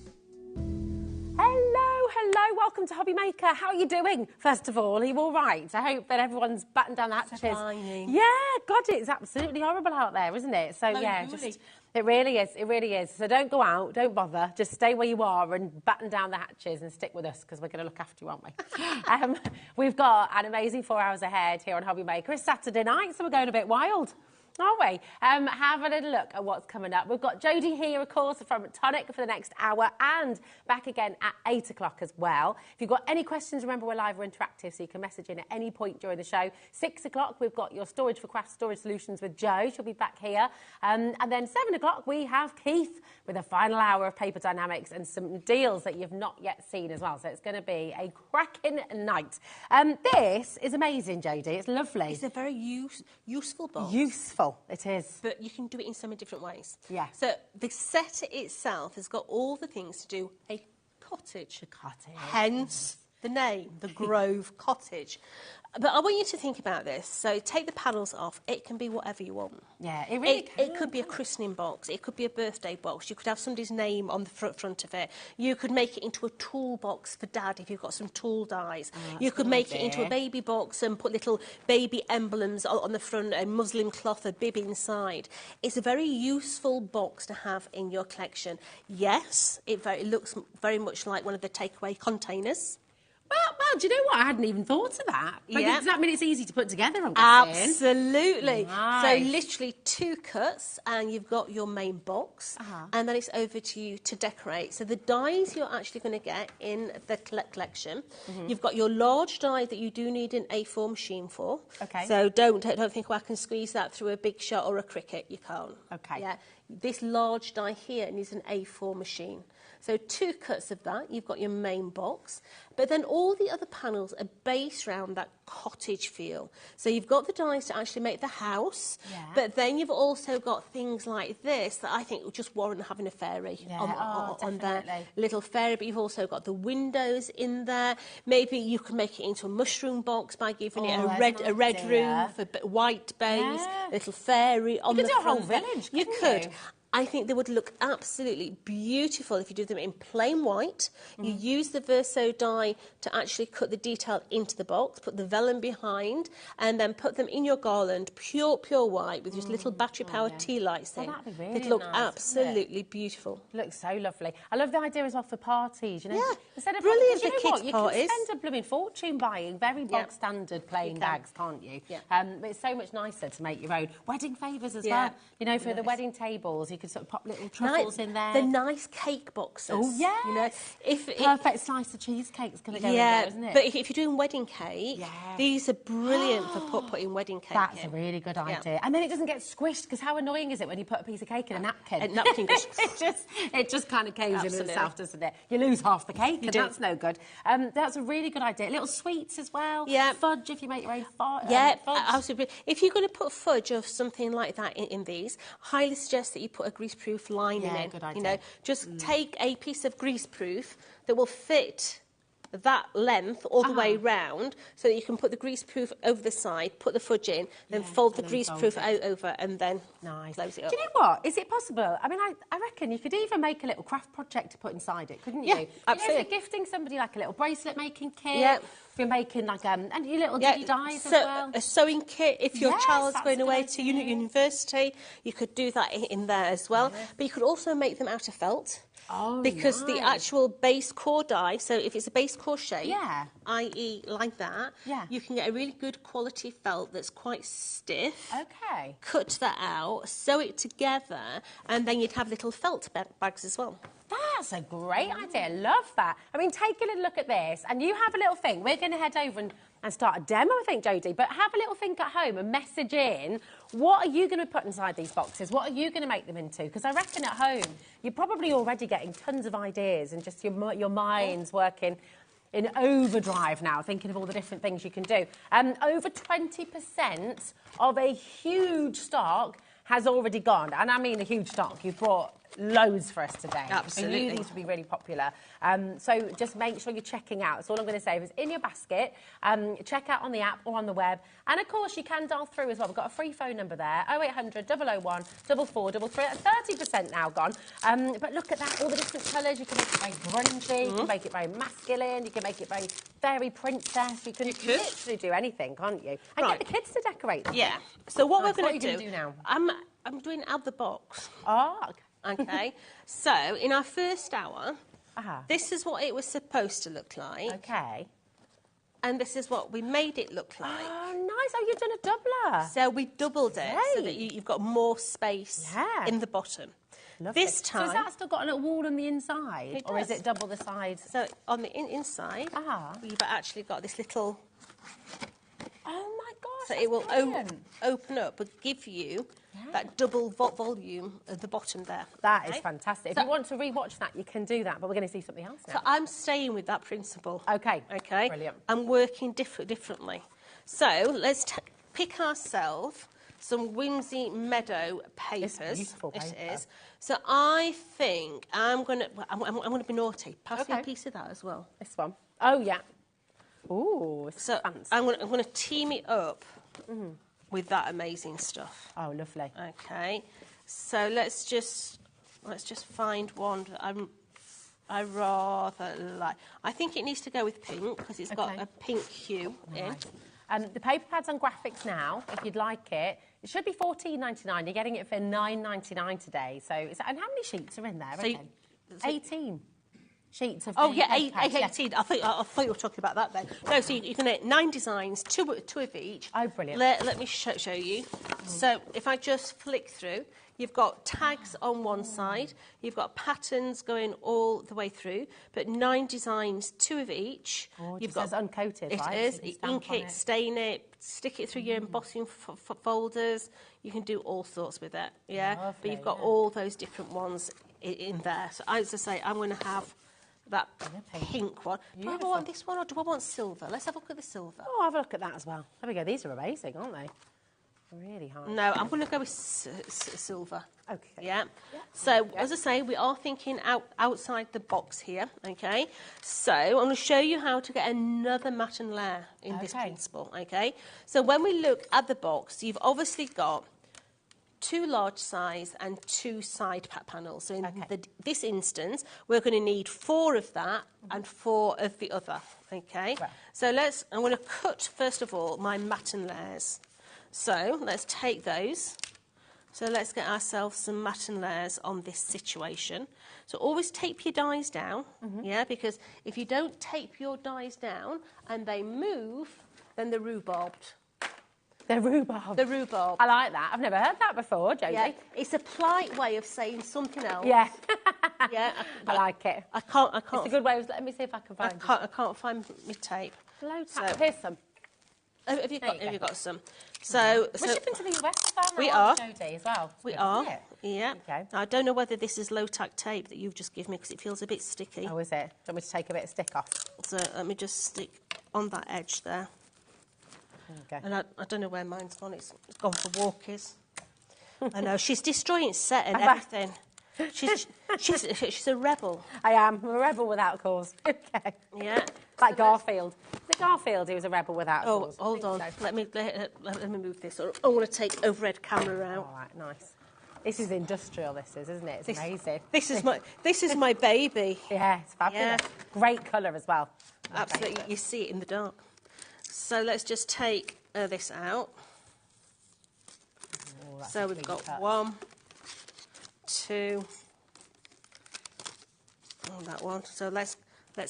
Hello, welcome to HobbyMaker. How are you doing, first of all? Are you all right? I hope that everyone's battened down the hatches. Yeah, God, it's absolutely horrible out there, isn't it? So, yeah, just... It really is. So don't go out, don't bother. Just stay where you are and batten down the hatches and stick with us because we're going to look after you, aren't we? We've got an amazing 4 hours ahead here on HobbyMaker. It's Saturday night, so we're going a bit wild. Are we? Have a little look at what's coming up. We've got Jodie here, of course, from Tonic for the next hour and back again at 8 o'clock as well. If you've got any questions, remember we're live or interactive, so you can message in at any point during the show. 6 o'clock, we've got your Storage for Craft Storage Solutions with Jo. She'll be back here. And then 7 o'clock, we have Keith with a final hour of Paper Dynamics and some deals that you've not yet seen as well. So it's going to be a cracking night. This is amazing, Jodie. It's lovely. It's a very useful box. Useful. It is. But you can do it in so many different ways. Yeah. So the set itself has got all the things to do a cottage. A cottage. Hence the name, the Grove Cottage. But I want you to think about this. So take the panels off. It can be whatever you want. Yeah, it really can. It could be a christening box. It could be a birthday box. You could have somebody's name on the front of it. You could make it into a tool box for Dad if you've got some tool dies. You could make it into a baby box and put little baby emblems on the front, a muslin cloth, a bib inside. It's a very useful box to have in your collection. Yes, it looks very much like one of the takeaway containers. Well, do you know what? I hadn't even thought of that. But does that mean it's easy to put together, I'm guessing? Absolutely. Nice. So literally 2 cuts and you've got your main box and then it's over to you to decorate. So the dies you're actually going to get in the collection, you've got your large die that you do need an A4 machine for. Okay. So don't think, well, I can squeeze that through a Big Shot or a Cricut. You can't. Okay. Yeah. This large die here needs an A4 machine. So 2 cuts of that, you've got your main box. But then all the other panels are based around that cottage feel. So you've got the dies to actually make the house, but then you've also got things like this that I think will just warrant having a fairy on there. Little fairy, but you've also got the windows in there. Maybe you can make it into a mushroom box by giving it a red room for white baize, a little fairy on the front. You could do a whole village, You could. I think they would look absolutely beautiful if you do them in plain white. You use the Verso die to actually cut the detail into the box, put the vellum behind, and then put them in your garland, pure white, with just little battery-powered tea lights in. That'd be really They'd look nice, absolutely beautiful. Looks so lovely. I love the idea as well for parties, you know. Yeah, Instead of brilliant for kids' parties. You can spend a blooming fortune buying very bog standard plain bags, can't you? Yeah. But it's so much nicer to make your own. Wedding favours as well. You know, for the wedding tables, you could sort of pop little truffles in there. The nice cake boxes. Oh, yeah. You know, perfect slice of cheesecake's going to go in there, isn't it? But if you're doing wedding cake, these are brilliant for putting wedding cake That's a really good idea. And then it doesn't get squished, because how annoying is it when you put a piece of cake in a napkin? A napkin goes... it just kind of caves in itself, doesn't it? You lose half the cake, and that's no good. That's a really good idea. Little sweets as well. Yeah. Fudge, if you make your own fudge. Absolutely. If you're going to put fudge or something like that in these, highly suggest that you put a greaseproof lining in. Good idea. You know, just take a piece of greaseproof that will fit that length all the way round, so that you can put the greaseproof over the side, put the fudge in, then fold the greaseproof out over, and then close it up. Do you know what? Is it possible? I mean, I reckon you could even make a little craft project to put inside it, couldn't you? Yeah, absolutely. If you're gifting somebody like a little bracelet making kit, Yeah. if you're making like and your little diggy dies as well. A sewing kit, if your Yes, child's that's going a away good to idea. university, you could do that in there as well. But you could also make them out of felt. Oh, because the actual base core die, so if it's a base core shape, i.e. like that, you can get a really good quality felt that's quite stiff. Okay. Cut that out, sew it together, and then you'd have little felt bags as well. That's a great idea. Love that. I mean, take a little look at this, and you have a little think. We're going to head over and start a demo, I think, Jodie, but have a little think at home and message in, what are you going to put inside these boxes? What are you going to make them into? Because I reckon at home, you're probably already getting tons of ideas and just your mind's working in overdrive now, thinking of all the different things you can do. Over 20% of a huge stock has already gone, and I mean a huge stock. You've brought loads for us today. Absolutely. And you need to be really popular. So just make sure you're checking out. That's all I'm going to say. If it's in your basket, check out on the app or on the web. And of course, you can dial through as well. We've got a free phone number there, 0800 001 4433. That's 30% now gone. But look at that, all the different colours. You can make it very grungy, you can make it very masculine, you can make it very fairy princess. You can literally do anything, can't you? And get the kids to decorate them. Yeah. So what we're going to do now? I'm doing out the box. Oh, okay. Okay, so in our first hour, this is what it was supposed to look like. Okay. And this is what we made it look like. Oh, nice. Oh, you've done a doubler. So we doubled it so that you've got more space in the bottom. Lovely. This time... So has that still got a little wall on the inside? It or does. is it double the size? So on the inside, you've actually got this little... Oh, my gosh, So it will open up and give you that double volume at the bottom there. That is fantastic. If you want to re-watch that, you can do that, but we're going to see something else now. So I'm staying with that principle. Okay. Okay. Brilliant. I'm working differently. So let's pick ourselves some Whimsy Meadow papers. It's beautiful paper. It is. So I think I'm gonna be naughty. Pass me a piece of that as well. This one. Oh yeah. Ooh, it's fancy. I'm gonna team it up with that amazing stuff. Oh, lovely. Okay. So let's just find one that I rather like. I think it needs to go with pink because it's got a pink hue in. The paper pads on graphics now, if you'd like it, it should be $14.99. You're getting it for $9.99 today. So, and how many sheets are in there? So 18 sheets of. Oh yeah, paper pads, 18. I thought you were talking about that then. No, so you can get 9 designs, two of each. Oh, brilliant. Let me show you. So if I just flick through, you've got tags on one side, you've got patterns going all the way through, but 9 designs, 2 of each. Oh, you've got uncoated, right? It is. Ink it, stain it, stick it through your embossing folders. You can do all sorts with it. Yeah, lovely, but you've got all those different ones in there. So as I say, I'm going to have that pink one. Do I want this one or do I want silver? Let's have a look at the silver. Oh, have a look at that as well. There we go. These are amazing, aren't they? Really hard. No, I'm going to go with silver. Okay. Yeah. So, as I say, we are thinking outside the box here, okay? So, I'm going to show you how to get another matten layer in this principle, okay? So, when we look at the box, you've obviously got 2 large size and 2 side panels. So, in this instance, we're going to need 4 of that and 4 of the other, okay? Right. So, I'm going to cut, first of all, my matten layers. So let's take those. So let's get ourselves some matten layers on this situation. So always tape your dies down, yeah, because if you don't tape your dies down and they move, then they're rhubarbed. They're rhubarb. The rhubarb. I like that. I've never heard that before, Jodie. Yeah, it's a polite way of saying something else. Yeah. Yeah. I like it. I can't. It's a good way of. Let me see if I can find. I can't find my tape. Low tape. Here's some. Have you got some? So we're shipping to the US as well. We are. Jodie, as well. We are. Yeah. Okay. Now, I don't know whether this is low-tack tape that you've just given me because it feels a bit sticky. Oh, is it? Do you want me to take a bit of stick off? So let me just stick on that edge there. Okay. And I don't know where mine's gone. It's gone for walkies. I know she's destroying set and everything. She's a rebel. I am. I'm a rebel without cause. Okay. Yeah. Like Garfield. Is it Garfield who was a rebel without cause? Oh, hold on. So. Let me move this. I want to take overhead camera out. All right, nice. This is industrial, isn't it? It's amazing. This is my baby. Yeah, it's fabulous. Yeah. Great colour as well. Absolutely. You see it in the dark. So let's just take this out. Oh, so we've got 1, 2, and that one. So let's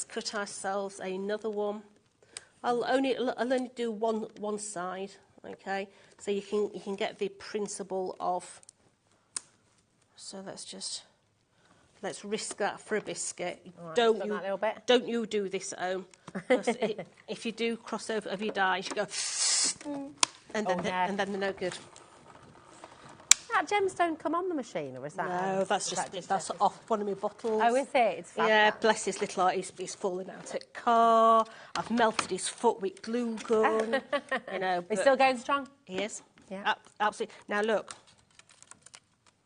cut ourselves another one. I'll only do one side, okay? So you can get the principle of. So let's risk that for a biscuit. Right, don't you do this at home? If you do cross over of your dies, you go, and then they're no good. That gemstone come on the machine, or is that? No, that's off one of my bottles. Oh, is it? It's fab. Yeah, bless his little heart. He's falling out at car. I've melted his foot with glue gun. He's still going strong. He is. Yeah, absolutely. Now look.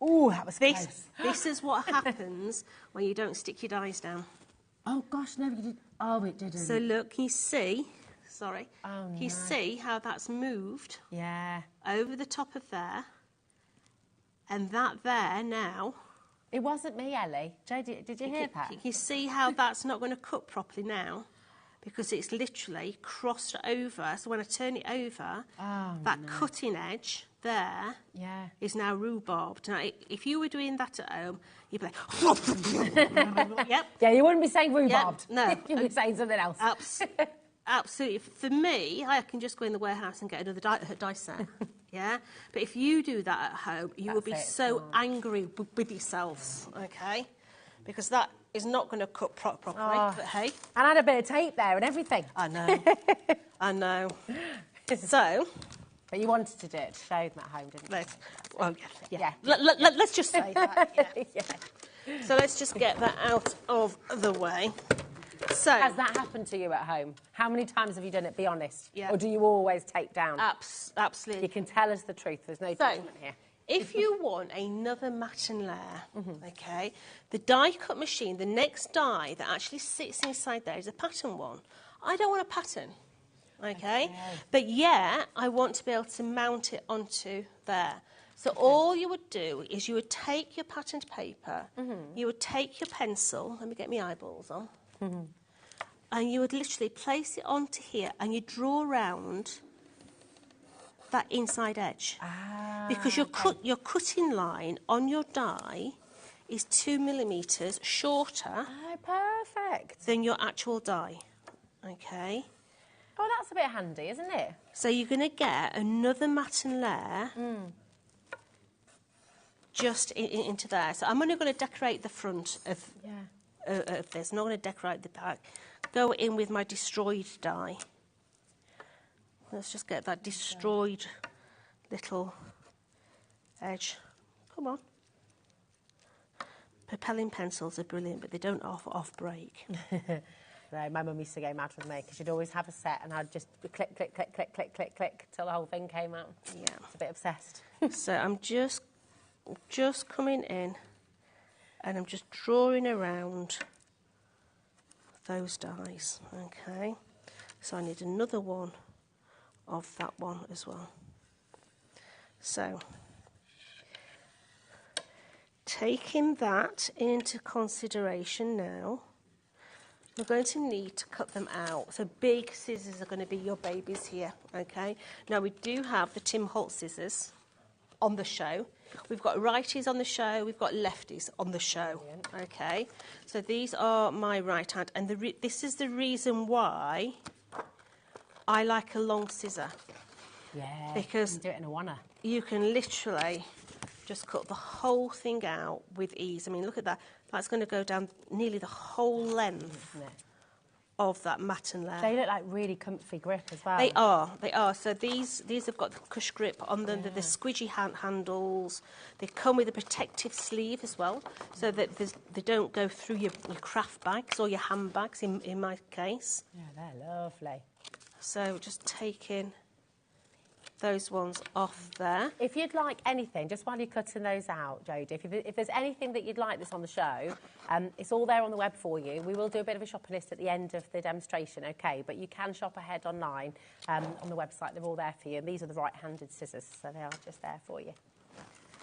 Ooh, that was close. This is what happens when you don't stick your dies down. Oh gosh, no, you did. Oh, it didn't. So look, can you see? Sorry. Oh, can you see how that's moved? Yeah. Over the top of there. And that there now. It wasn't me, Ellie. Joe, did you hear that? Can you see how that's not going to cut properly now? Because it's literally crossed over. So when I turn it over, that cutting edge there is now rhubarbed. Now, if you were doing that at home, you'd be like, yep. Yeah, you wouldn't be saying rhubarbed. Yep, no. You'd be saying something else. Absolutely. For me, I can just go in the warehouse and get another dice set. Yeah? But if you do that at home, you will be so angry with yourselves, okay? Because that is not going to cut properly. But hey. And I had a bit of tape there and everything. I know. I know. So. But you wanted to do it, to show them at home, didn't you? Yeah. Let's just say that. Yeah. So let's just get that out of the way. So, has that happened to you at home? How many times have you done it? Be honest. Yeah. Or do you always take down? Absolutely. You can tell us the truth. There's no judgment here. If you want another matten layer, okay, the die cut machine, the next die that actually sits inside there is a pattern one. I don't want a pattern, okay? But yeah, I want to be able to mount it onto there. So all you would do is you would take your patterned paper, you would take your pencil, let me get my eyeballs on, and you would literally place it onto here and you draw around that inside edge. Because your cutting line on your die is 2 millimetres shorter than your actual die. Okay? Oh, that's a bit handy, isn't it? So you're going to get another matten layer just into there. So I'm only going to decorate the front of this. I'm not going to decorate the back. Go in with my destroyed die. Let's just get that destroyed little edge. Come on. Propelling pencils are brilliant, but they don't off-break. No, my mum used to go mad with me because she'd always have a set and I'd just click, click, click, click, click, click, click till the whole thing came out. Yeah. It's a bit obsessed. So I'm just coming in and I'm just drawing around those dies, okay? So I need another one of that one as well. So, taking that into consideration now, we're going to need to cut them out. So big scissors are going to be your babies here, okay? Now we do have the Tim Holt scissors on the show. We've got righties on the show, we've got lefties on the show, okay? So these are my right hand, and this is the reason why I like a long scissor. Yeah, because you can do it in a wanna. You can literally just cut the whole thing out with ease. I mean, look at that. That's going to go down nearly the whole length of that matten layer. They look like really comfy grip as well. They are. So these have got the cush grip on them. They're the squidgy handles. They come with a protective sleeve as well, so that they don't go through your craft bags or your handbags, in my case. Yeah, they're lovely. So just taking those ones off there. If you'd like anything, just while you're cutting those out, Jodie, if there's anything that you'd like that's on the show, it's all there on the web for you. We will do a bit of a shopping list at the end of the demonstration, okay? But you can shop ahead online on the website. They're all there for you. And these are the right-handed scissors, so they are just there for you.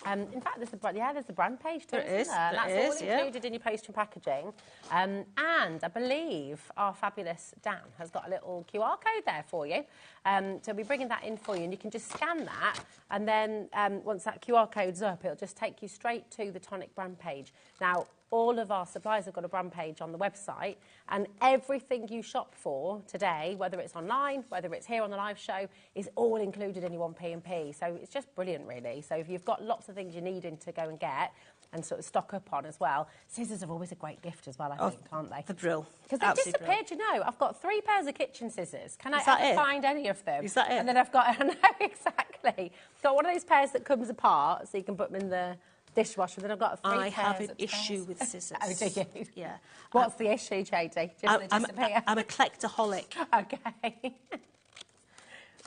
In fact, there's the brand page too, isn't there? That's all included in your poster and packaging. And I believe our fabulous Dan has got a little QR code there for you. So we'll be bringing that in for you, and you can just scan that, and then once that QR code's up, it'll just take you straight to the Tonic brand page. Now, all of our suppliers have got a brand page on the website, and everything you shop for today, whether it's online, whether it's here on the live show, is all included in your 1P&P. So it's just brilliant, really. So if you've got lots of things you need to go and get and sort of stock up on as well, scissors are always a great gift as well, I think, aren't they? The drill. Because they've disappeared, you know. I've got 3 pairs of kitchen scissors. Can I Is that ever it? find any of them? Is that it? And then I've got, I know, exactly. Got one of those pairs that comes apart, so you can put them in the dishwasher. Then I've got 3 I pairs have an upstairs. issue with scissors. Oh, do you? Yeah. What's the issue, Jodie? Just they disappear? I'm a collectaholic. Okay.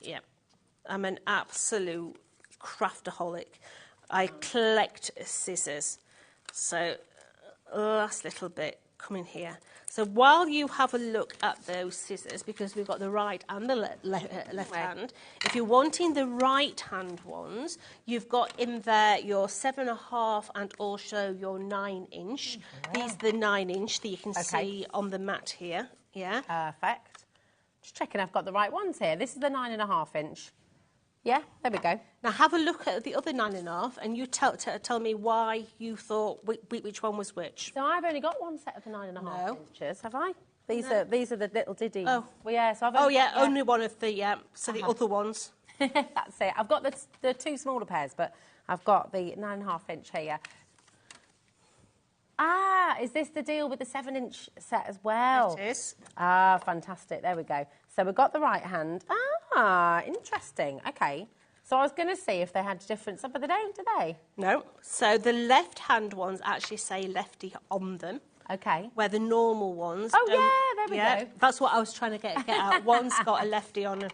Yeah. I'm an absolute craftaholic. I collect scissors. So, last little bit, come in here. So while you have a look at those scissors, because we've got the right and the left hand, if you're wanting the right hand ones, you've got in there your 7.5 and also your 9-inch. These are the 9-inch that you can see on the mat here. Yeah. Perfect. Just checking I've got the right ones here. This is the 9.5-inch. Yeah, there we go. Now have a look at the other 9.5 and you tell me why you thought which one was which. So I've only got one set of the 9.5 inches, have I? These are the little diddies. Oh, well, yeah. So I've only one of the So the other ones. That's it. I've got the 2 smaller pairs, but I've got the 9.5-inch here. Ah, is this the deal with the 7-inch set as well? It is. Ah, fantastic. There we go. So we've got the right hand. Ah, interesting. Okay. So I was going to see if they had different stuff, but they don't, do they? No. So the left-hand ones actually say lefty on them. Okay. Where the normal ones... Oh, yeah, there we go. That's what I was trying to get out. One's got a lefty on it.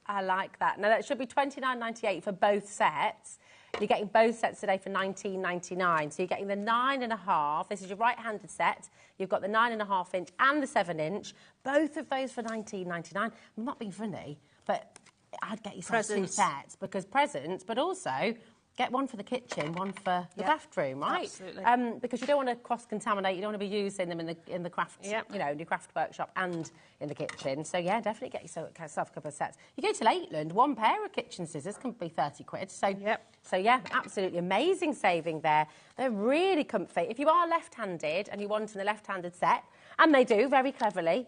I like that. Now, that should be $29.98 for both sets. You're getting both sets today for $19.99. So you're getting the 9.5. This is your right-handed set. You've got the 9.5-inch and the 7-inch. Both of those for $19.99. I'm not being funny, but I'd get yourself 2 sets because presents, but also get one for the kitchen, one for the bathroom, right? Absolutely. Because you don't want to cross-contaminate. You don't want to be using them in the craft, you know, in your craft workshop and in the kitchen. So yeah, definitely get yourself a couple of sets. You go to Lakeland, 1 pair of kitchen scissors can be 30 quid. So so yeah, absolutely amazing saving there. They're really comfy. If you are left-handed and you want in the left-handed set, and they do very cleverly,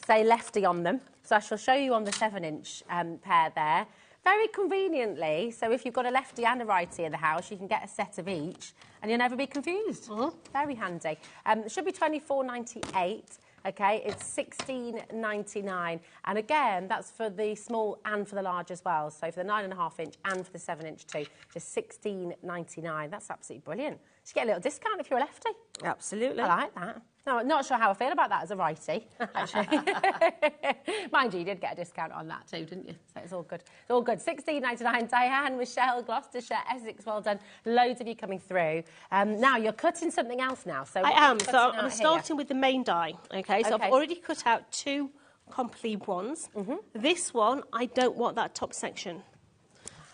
say lefty on them. So I shall show you on the 7-inch pair there. Very conveniently, so if you've got a lefty and a righty in the house, you can get a set of each and you'll never be confused. Very handy. It should be $24.98. Okay, it's $16.99. And again, that's for the small and for the large as well. So for the 9.5-inch and for the 7-inch too, just $16.99. That's absolutely brilliant. You get a little discount if you're a lefty. Absolutely. I like that. No, not sure how I feel about that as a righty, actually. Mind you did get a discount on that too, didn't you? So it's all good. It's all good. $16.99. Diane, Michelle, Gloucestershire, Essex, well done. Loads of you coming through. Now, you're cutting something else now. So I am. So I'm starting with the main die. Okay, so I've already cut out 2 complete ones. This one, I don't want that top section.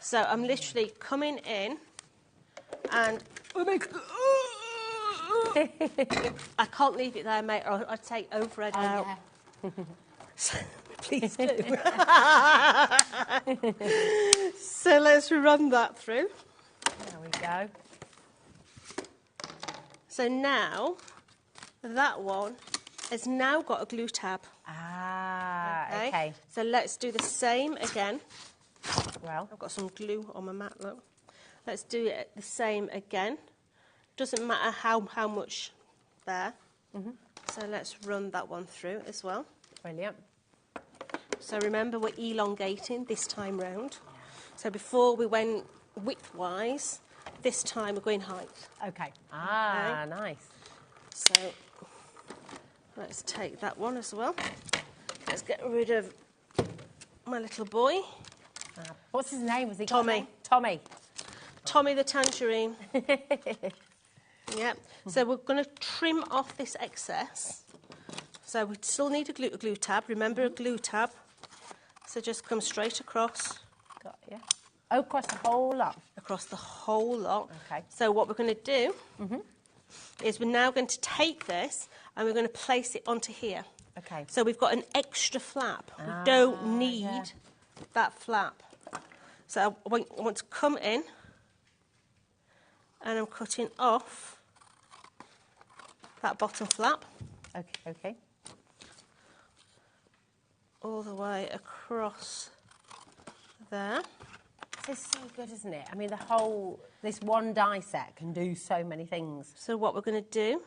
So I'm literally coming in and... I can't leave it there, mate, or I'd take overhead out. Please do. So let's run that through. There we go. So now, that one has now got a glue tab. Ah, okay. So let's do the same again. Well, I've got some glue on my mat, look. Let's do it the same again. Doesn't matter how much there. So let's run that one through as well. Brilliant. So remember, we're elongating this time round. So before we went width-wise, this time we're going height. Okay. Ah, nice. So let's take that one as well. Let's get rid of my little boy. What's his name? Was he Tommy. Tommy. Tommy the tangerine. Yep. So we're going to trim off this excess. So we still need a glue tab. Remember a glue tab. So just come straight across. Got you. Oh, across the whole lot. Across the whole lot. Okay. So what we're going to do is we're now going to take this and we're going to place it onto here. Okay. So we've got an extra flap. We don't need that flap. So I want to come in and I'm cutting off that bottom flap. Okay. All the way across there. This is so good, isn't it? I mean, this one die set can do so many things. So what we're going to do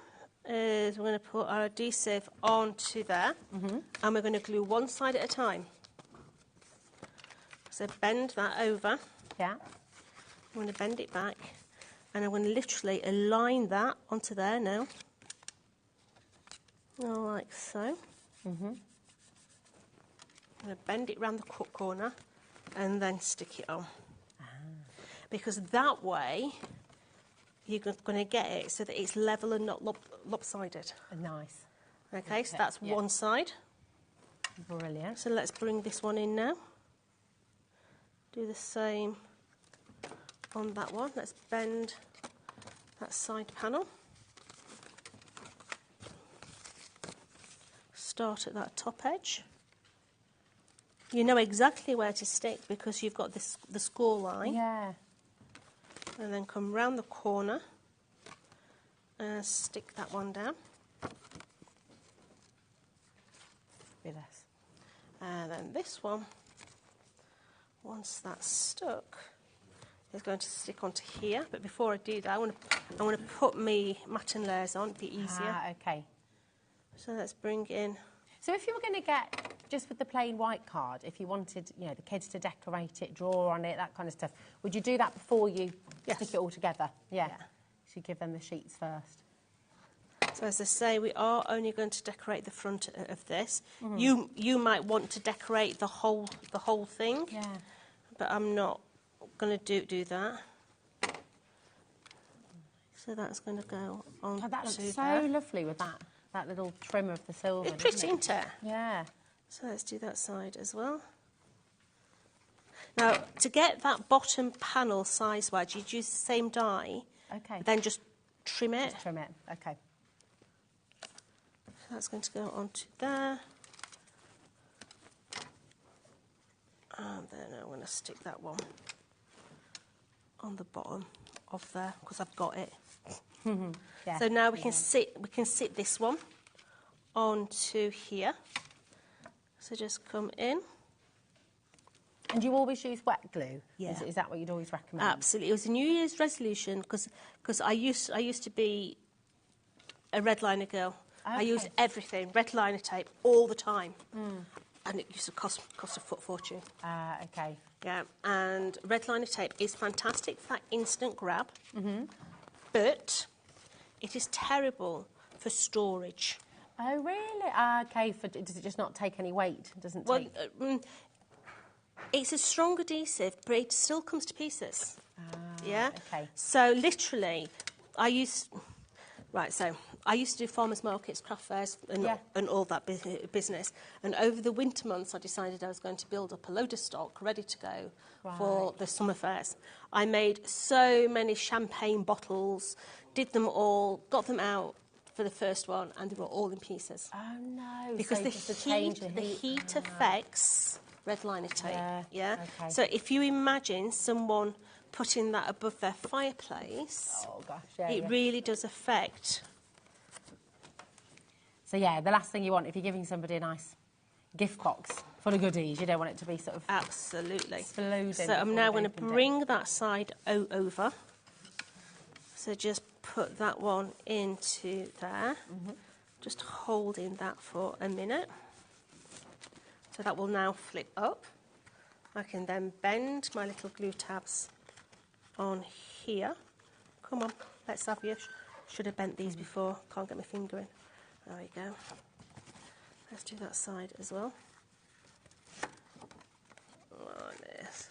is we're going to put our adhesive onto there and we're going to glue one side at a time. So bend that over. Yeah. I'm going to bend it back and I'm going to literally align that onto there now. Like so. I'm going to bend it round the corner and then stick it on. Because that way you're going to get it so that it's level and not lopsided. Nice. Okay, so that's one side. Brilliant. So let's bring this one in now. Do the same on that one. Let's bend that side panel. Start at that top edge. You know exactly where to stick because you've got the score line. Yeah. And then come round the corner and stick that one down. Fabulous. And then this one, once that's stuck, is going to stick onto here. But before I do that, I want to put my matting layers on, it'd be easier. Okay. So let's bring in. So if you were going to get, just with the plain white card, if you wanted, the kids to decorate it, draw on it, that kind of stuff, would you do that before you stick it all together? Yeah. So you give them the sheets first. So as I say, we are only going to decorate the front of this. You might want to decorate the whole thing. Yeah. But I'm not going to do that. So that's going to go on. Oh, that looks so lovely with that little trim of the silver. It's pretty, isn't it? Yeah. So let's do that side as well. Now, to get that bottom panel size-wise, you'd use the same die. Okay. Then just trim it. Just trim it, okay. So that's going to go onto there. And then I'm going to stick that one on the bottom of there because I've got it. Yeah. So now we can sit this one onto here. So just come in. And you always use wet glue? Yeah. Is that what you'd always recommend? Absolutely. It was a New Year's resolution because I used to be a red liner girl. Okay. I used everything, red liner tape, all the time. And it used to cost a fortune. Okay. Yeah, and red liner tape is fantastic for that instant grab, but it is terrible for storage. Oh, really? Okay. Does it just not take any weight? It's a strong adhesive, but it still comes to pieces. Yeah. Okay. So literally, I used to do farmers markets, craft fairs, and all that business. And over the winter months, I decided I was going to build up a load of stock ready to go for the summer fairs. I made so many champagne bottles, did them all, got them out for the first one, and they were all in pieces. Oh no! Because so the heat affects red liner tape. Yeah. Okay. So if you imagine someone putting that above their fireplace, oh gosh, it really does affect. So yeah, the last thing you want if you're giving somebody a nice gift box full of goodies, you don't want it to be sort of absolutely exploding. So I'm now going to bring that side over. So just put that one into there, just holding that for a minute. So that will now flip up. I can then bend my little glue tabs on here. Come on, let's have you. Should have bent these before, can't get my finger in. There we go. Let's do that side as well. Like this.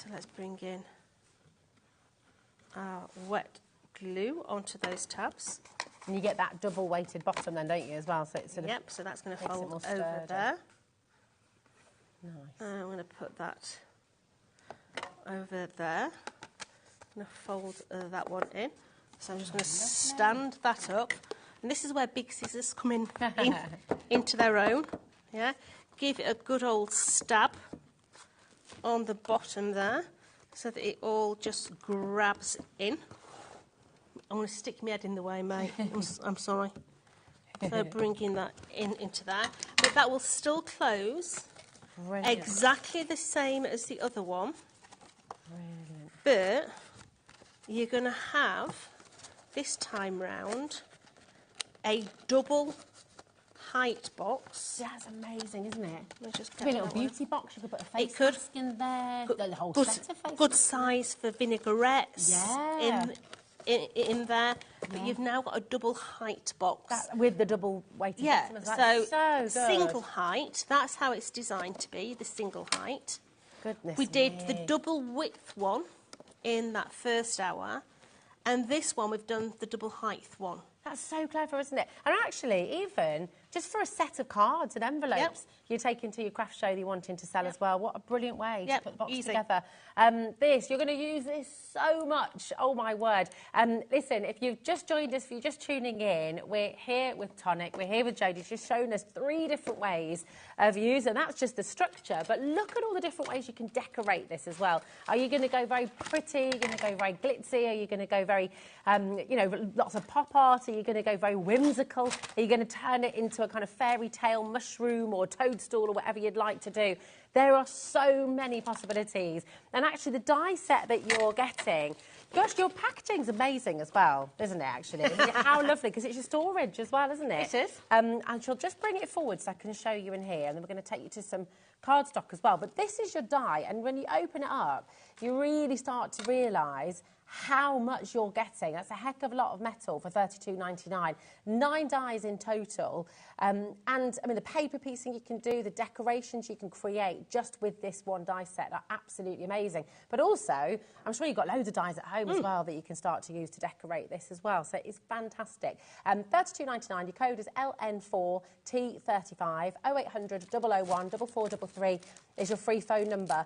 So let's bring in our wet glue onto those tabs. And you get that double weighted bottom then, don't you, as well? So it's sort of yep, so that's going to fold over there. Nice. I'm going to put that over there. I'm going to fold that one in. So I'm just going to stand that up. And this is where big scissors come in into their own. Yeah, give it a good old stab on the bottom there so that it all just grabs in. I'm going to stick my head in the way, mate. I'm sorry. So bringing that into there. But that will still close exactly the same as the other one. Brilliant. But you're going to have, this time round, a double height box. That's amazing, isn't it? Just a little beauty box. You could put a face mask in there. The whole set of face good size for vinaigrettes in there. But you've now got a double height box. With the double weighted bottom as well. So good. Single height, that's how it's designed to be, the single height. Goodness We did the double width one in that first hour, and this one we've done the double height one. That's so clever, isn't it? And actually, even just for a set of cards and envelopes you're taking to your craft show that you're wanting to sell as well, what a brilliant way to put the box together. You're going to use this so much. Oh, my word. Listen, if you've just joined us, if you're just tuning in, we're here with Tonic. We're here with Jodie. She's just shown us 3 different ways of using. That's just the structure. But look at all the different ways you can decorate this as well. Are you going to go very pretty? Are you going to go very glitzy? Are you going to go very, lots of pop art? Are you going to go very whimsical? Are you going to turn it into a kind of fairy tale mushroom or toadstool or whatever you'd like to do? There are so many possibilities. And actually, the die set that you're getting, gosh, your packaging's amazing as well, isn't it, actually? How lovely, because it's your storage as well, isn't it? It is. And she'll just bring it forward so I can show you in here, and then we're going to take you to some cardstock as well. But this is your die, and when you open it up, you really start to realise how much you're getting. That's a heck of a lot of metal for $32.99. 9 dies in total. And, I mean, the paper piecing you can do, the decorations you can create just with this one die set are absolutely amazing. But also, I'm sure you've got loads of dies at home as well that you can start to use to decorate this as well. So it's fantastic. $32.99. Your code is LN4T35. 0800 001 4433 is your free phone number.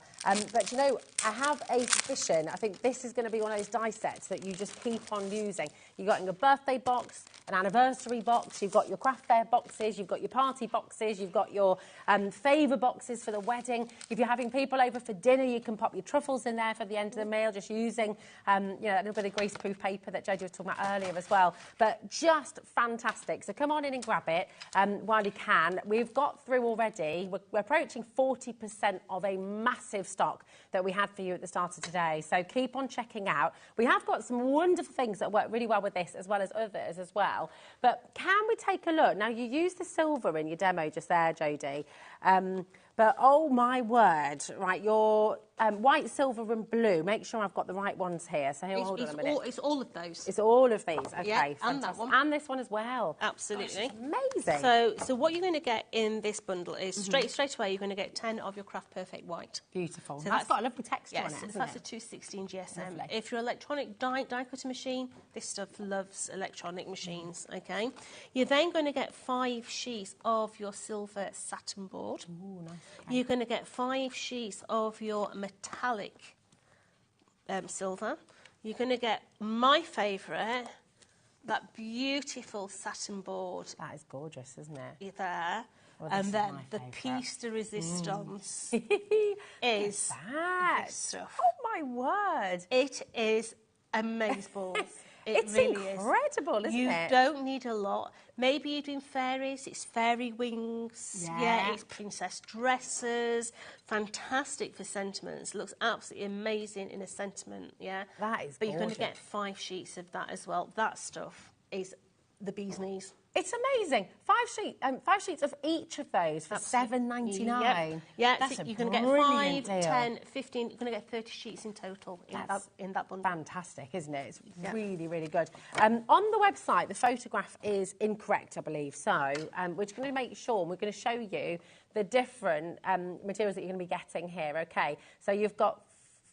But, you know, I have a suspicion, I think this is going to be one of those die sets that you just keep on using. You've got your birthday box, an anniversary box, you've got your craft fair boxes, you've got your party boxes, you've got your favour boxes for the wedding. If you're having people over for dinner, you can pop your truffles in there for the end of the meal, just using a little bit of greaseproof paper that Jodie was talking about earlier as well. But just fantastic. So come on in and grab it while you can. We've got through already, we're approaching 40% of a massive stock that we had for you at the start of today. So keep on checking out. We have got some wonderful things that work really well with this, as well as others as well. But can we take a look? Now, you used the silver in your demo just there, Jodie. But, oh, my word, right, your white, silver and blue. Make sure I've got the right ones here. So here, hold on a minute. It's all of those. It's all of these. OK, yeah, fantastic. and that one. And this one as well. Absolutely. Gosh, amazing. So what you're going to get in this bundle is straight away, you're going to get 10 of your Craft Perfect White. Beautiful. So that's got a lovely texture on it, yes, hasn't that's it? a 216 GSM. Lovely. If your electronic die cutter machine, this stuff loves electronic machines, OK? You're then going to get 5 sheets of your silver satin board. Ooh, nice. Okay. You're going to get 5 sheets of your metallic silver. You're going to get my favourite, that beautiful satin board. That is gorgeous, isn't it? There. Well, and then the piece de resistance is that this stuff. Oh, my word. It is amazeballs. It's really incredible, isn't you it? You don't need a lot. Maybe you're doing fairies, it's fairy wings. Yeah, it's princess dresses. Fantastic for sentiments. Looks absolutely amazing in a sentiment, yeah? That is gorgeous. But you're going to get 5 sheets of that as well. That stuff is the bee's knees. It's amazing. 5 sheets of each of those for $7.99. Yeah, that's so a you're going to get 5, 10, 15. You're going to get 30 sheets in total in that bundle. Fantastic, isn't it? It's really, really good. On the website, the photograph is incorrect, I believe. So we're just going to make sure, and we're going to show you the different materials that you're going to be getting here. Okay, so you've got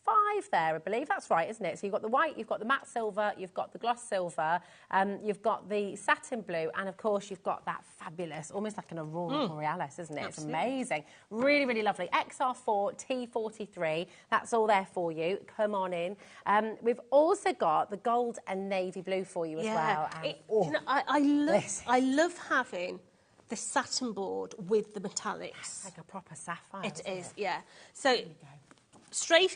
5 there, I believe. That's right, isn't it? So you've got the white, you've got the matte silver, you've got the gloss silver, you've got the satin blue, and of course you've got that fabulous, almost like an Aurora Borealis, isn't it? Absolutely. It's amazing. Really, really lovely. XR4 T43, that's all there for you. Come on in. We've also got the gold and navy blue for you as well. And, you know, I love having the satin board with the metallics. Like a proper sapphire. It is, yeah. So straight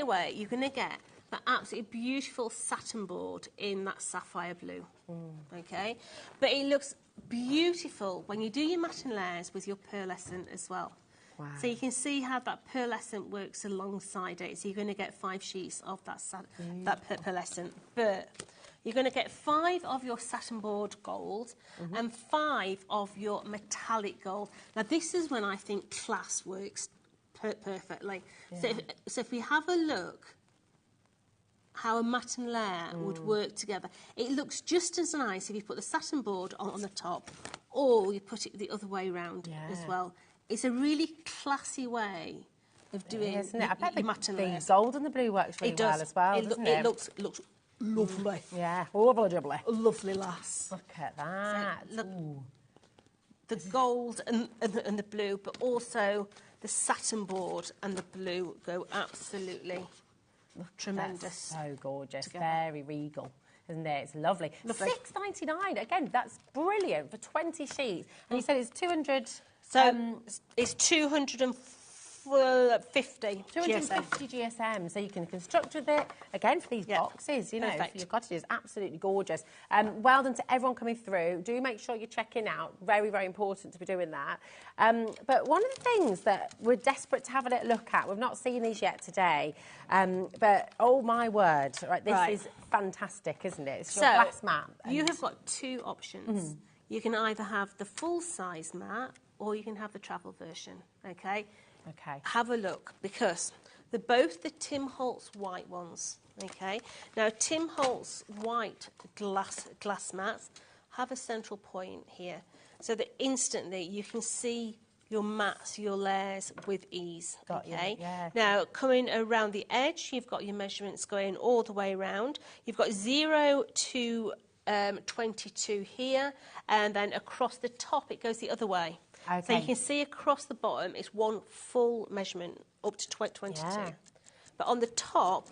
away, you're going to get that absolutely beautiful satin board in that sapphire blue. Okay, but it looks beautiful when you do your matte layers with your pearlescent as well. Wow. So you can see how that pearlescent works alongside it. So you're going to get 5 sheets of that pearlescent, but you're going to get 5 of your satin board gold and 5 of your metallic gold. Now this is when I think class works perfectly. Yeah. So if we have a look how a matte and layer would work together, it looks just as nice if you put the satin board on the top or you put it the other way around as well. It's a really classy way of doing isn't it? I bet your matte and layers. The gold and the blue works really well as well, doesn't it? It looks lovely. Yeah, lovely. Lovely lass. Look at that. So, look, the gold and the blue, but also the satin board and the blue go absolutely tremendous. That's so gorgeous. together. Very regal, isn't it? It's lovely. $6.99. Again, that's brilliant for 20 sheets. And you said it's 200. So it's 250 GSM, so you can construct with it, again, for these boxes, you know, for your cottages. Absolutely gorgeous. Well done to everyone coming through. Do make sure you're checking out. Very, very important to be doing that. But one of the things that we're desperate to have a little look at, we've not seen these yet today, but oh my word, right, this is fantastic, isn't it? It's your glass mat. You have got 2 options. You can either have the full-size mat or you can have the travel version, okay? Okay. Have a look, because they're both the Tim Holtz white ones, okay? Now, Tim Holtz white glass mats have a central point here, so that instantly you can see your mats, your layers with ease, okay? Now, coming around the edge, you've got your measurements going all the way around. You've got 0 to 22 here, and then across the top it goes the other way. Okay. So you can see across the bottom it's one full measurement up to 22. But on the top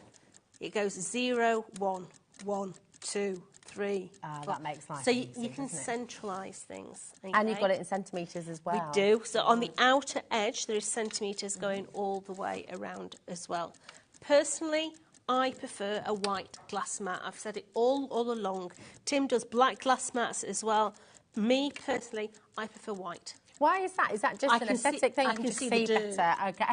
it goes 0, 1, 1, 2, 3. That makes life so easy, you can centralise things. Okay? And you've got it in centimetres as well. We do. So on the outer edge there is centimetres going all the way around as well. Personally, I prefer a white glass mat. I've said it all along. Tim does black glass mats as well. Me, personally, I prefer white. Why is that? Is that just an aesthetic thing? I can just see better. Okay.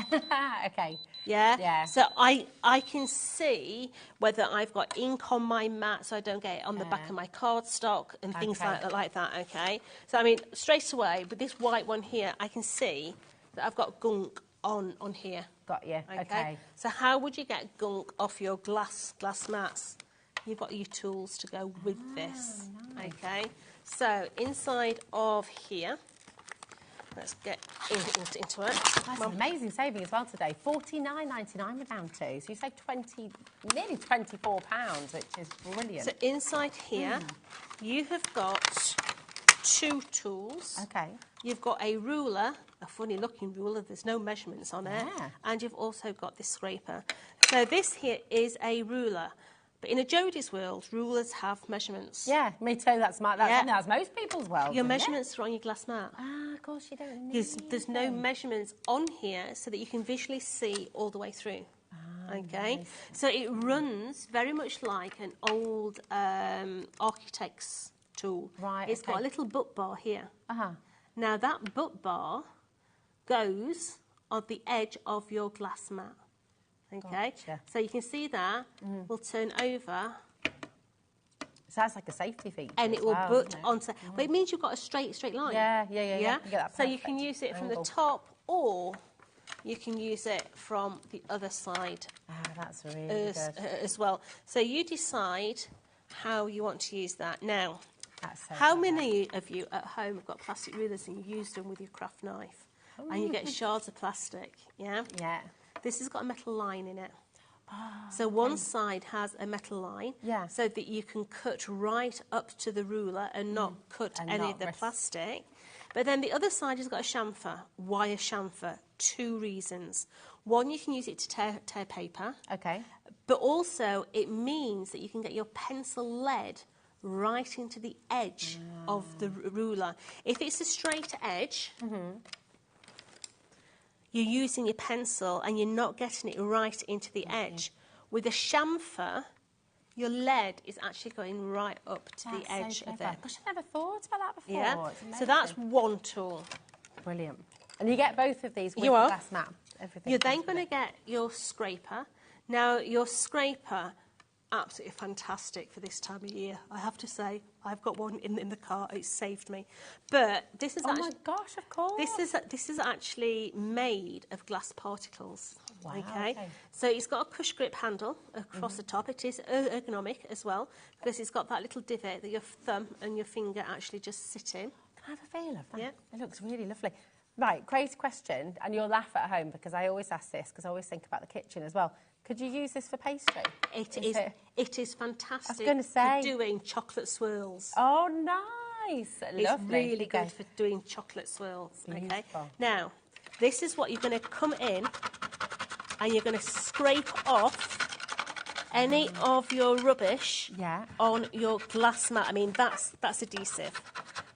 Okay. Yeah. So I can see whether I've got ink on my mat, so I don't get it on the back of my cardstock and things like that. Okay. So I mean, straight away with this white one here, I can see that I've got gunk on here. Got you. Okay. So how would you get gunk off your glass mats? You've got your tools to go with this. Nice. Okay. So inside of here. Let's get into it. That's an amazing saving as well today. $49.99 we're down to. So you save nearly £24, which is brilliant. So inside here, you have got 2 tools. Okay. You've got a ruler, a funny-looking ruler. There's no measurements on it. And you've also got this scraper. So this here is a ruler. But in a Jodie's world, rulers have measurements. Yeah, me too. That's most people's world. Your measurements are on your glass mat. Of course you don't need There's no measurements on here so that you can visually see all the way through. Okay? Nice. So it runs very much like an old architect's tool. Right. It's got a little butt bar here. Now that butt bar goes on the edge of your glass mat. Okay, so you can see that will turn over. So that's like a safety feature. And it will butt onto. But it means you've got a straight line. Yeah. You get that so you can use it from the top, or you can use it from the other side. That's really good. As well. So you decide how you want to use that. Now, how many of you at home have got plastic rulers and you use them with your craft knife, and you get shards of plastic? Yeah. Yeah. This has got a metal line in it. So one side has a metal line, so that you can cut right up to the ruler and not cut any of the plastic. But then the other side has got a chamfer. Why a chamfer? 2 reasons. One, you can use it to tear paper. Okay. But also, it means that you can get your pencil lead right into the edge of the ruler. If it's a straight edge, you're using your pencil and you're not getting it right into the edge. With a chamfer, your lead is actually going right up to the edge of it. Gosh, I've never thought about that before. Yeah. So that's one tool. Brilliant. And you get both of these with the glass mat. Everything. You're then going to get your scraper. Now, your scraper, absolutely fantastic for this time of year. I have to say, I've got one in the car. It's saved me. But this is my gosh, of course. This is actually made of glass particles. Wow, okay. So it's got a cush grip handle across the top. It is ergonomic as well because it's got that little divot that your thumb and your finger actually just sit in. Can I have a feel of that? Yeah. It looks really lovely. Right, crazy question, and you'll laugh at home because I always ask this because I always think about the kitchen as well. Could you use this for pastry? It is fantastic. I was going to say, for doing chocolate swirls. Oh, nice. It's really good for doing chocolate swirls. Okay. Now, this is what you're going to come in and you're going to scrape off any of your rubbish on your glass mat. I mean, that's adhesive.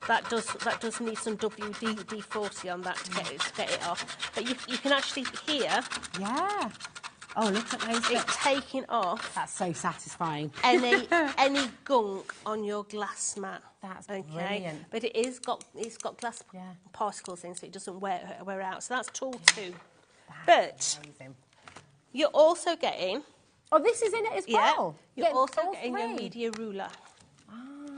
That does need some WD-40 on that to get it off. But you can actually hear. Yeah. Oh, look at those. It's taking off. That's so satisfying. Any gunk on your glass mat. That's brilliant. But it's got glass particles in, so it doesn't wear out. So that's tool 2. But amazing. You're also getting. Oh, this is in it as well. You're also getting your media ruler.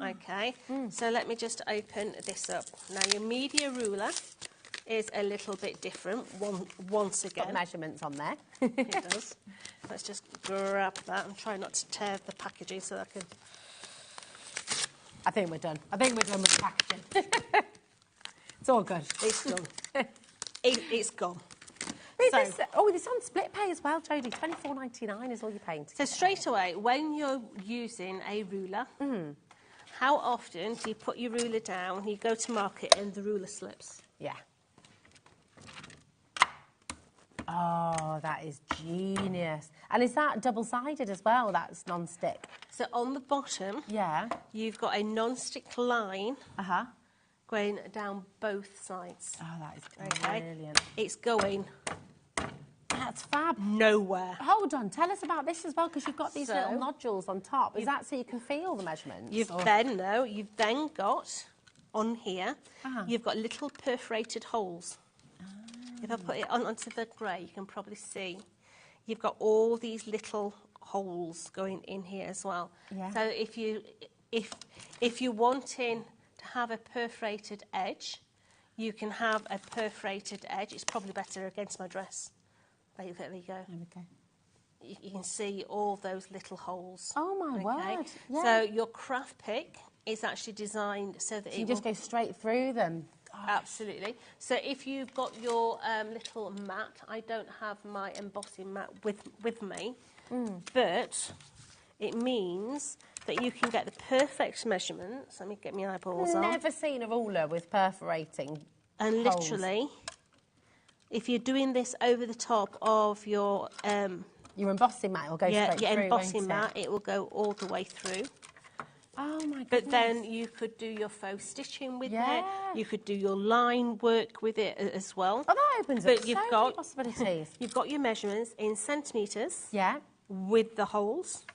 Okay, so let me just open this up. Now, your media ruler is a little bit different once again. Got the measurements on there. It does. Let's just grab that and try not to tear the packaging so that I can... I think we're done. I think we're done with the packaging. It's all good. It's done. It's gone. It's on split pay as well, Jodie. $24.99 is all you're paying. So straight away, when you're using a ruler... How often do you put your ruler down, you go to market and the ruler slips? Yeah. Oh, that is genius. And is that double-sided as well? That's non-stick? So on the bottom, you've got a non-stick line going down both sides. Oh, that is brilliant. It's going... That's fab. Nowhere. Hold on, tell us about this as well, because you've got these little nodules on top. Is that so you can feel the measurements? You've then got, on here, you've got little perforated holes. If I put it onto the grey, you can probably see. You've got all these little holes going in here as well. Yeah. So if you're wanting to have a perforated edge, you can have a perforated edge. It's probably better against my dress. There you go. Okay. You can see all those little holes. Oh, my word. Yeah. So your craft pick is actually designed so that you just go straight through them. Gosh. Absolutely. So if you've got your little mat, I don't have my embossing mat with me, but it means that you can get the perfect measurements. Let me get my eyeballs on. I've never seen a ruler with perforating and holes. Literally... If you're doing this over the top of your embossing mat, it will go straight through. Your embossing mat, it will go all the way through. Oh my goodness! But then you could do your faux stitching with it. You could do your line work with it as well. Oh, that opens up so many possibilities. You've got your measurements in centimetres. Yeah. With the holes.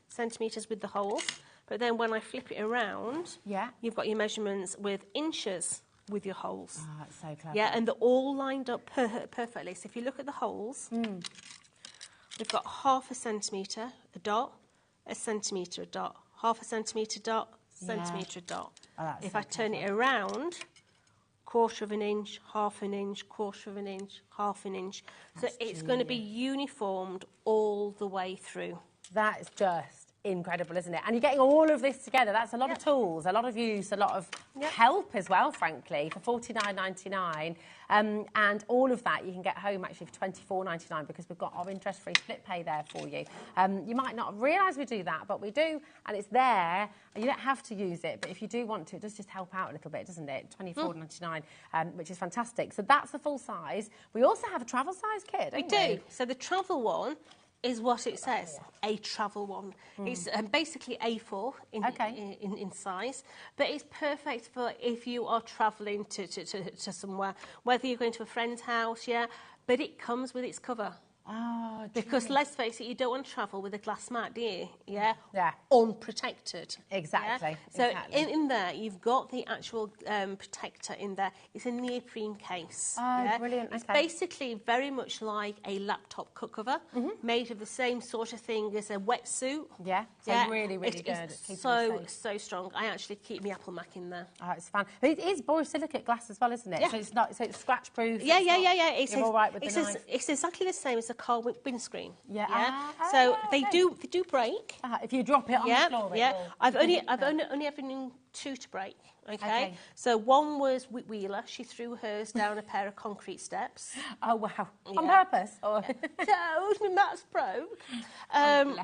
Centimetres with the holes. But then when I flip it around, you've got your measurements with inches. With your holes. Oh, that's so clever. Yeah, and they're all lined up perfectly. So if you look at the holes, we've got 1/2 centimetre, a dot, 1 centimetre, a dot, 1/2 centimetre dot, centimetre dot. Oh, if I turn it around, 1/4 inch, 1/2 inch, 1/4 inch, 1/2 inch. So it's going to be uniformed all the way through. That is just incredible, isn't it? And you're getting all of this together. That's a lot of tools, a lot of use, a lot of help as well, frankly, for $49.99. And all of that you can get home actually for $24.99 because we've got our interest-free split pay there for you. You might not realise we do that, but we do, and it's there. And you don't have to use it, but if you do want to, it does just help out a little bit, doesn't it? $24.99, which is fantastic. So that's the full size. We also have a travel size kit, don't we? We do. So the travel one is what it says, a travel one. It's basically A4 in size, but it's perfect for if you are travelling to somewhere, whether you're going to a friend's house, but it comes with its cover. Oh, because let's face it, you don't want to travel with a glass mat, do you? Yeah. Unprotected. Exactly. Yeah? So in there, you've got the actual protector in there. It's a neoprene case. Oh, brilliant. It's basically very much like a laptop cover, made of the same sort of thing as a wetsuit. Yeah. So really, really good. It's so strong. I actually keep my Apple Mac in there. Oh, it's fun. It is borosilicate glass as well, isn't it? Yeah. So it's not. So it's scratch proof. Yeah. You're all right with the knife. It's exactly the same as a car windscreen. Yeah. So they do break. If you drop it on the floor, I've only ever known 2 to break. Okay. So one was Wheeler. She threw hers down a pair of concrete steps. Oh wow! On purpose? Or No, my mat's broke.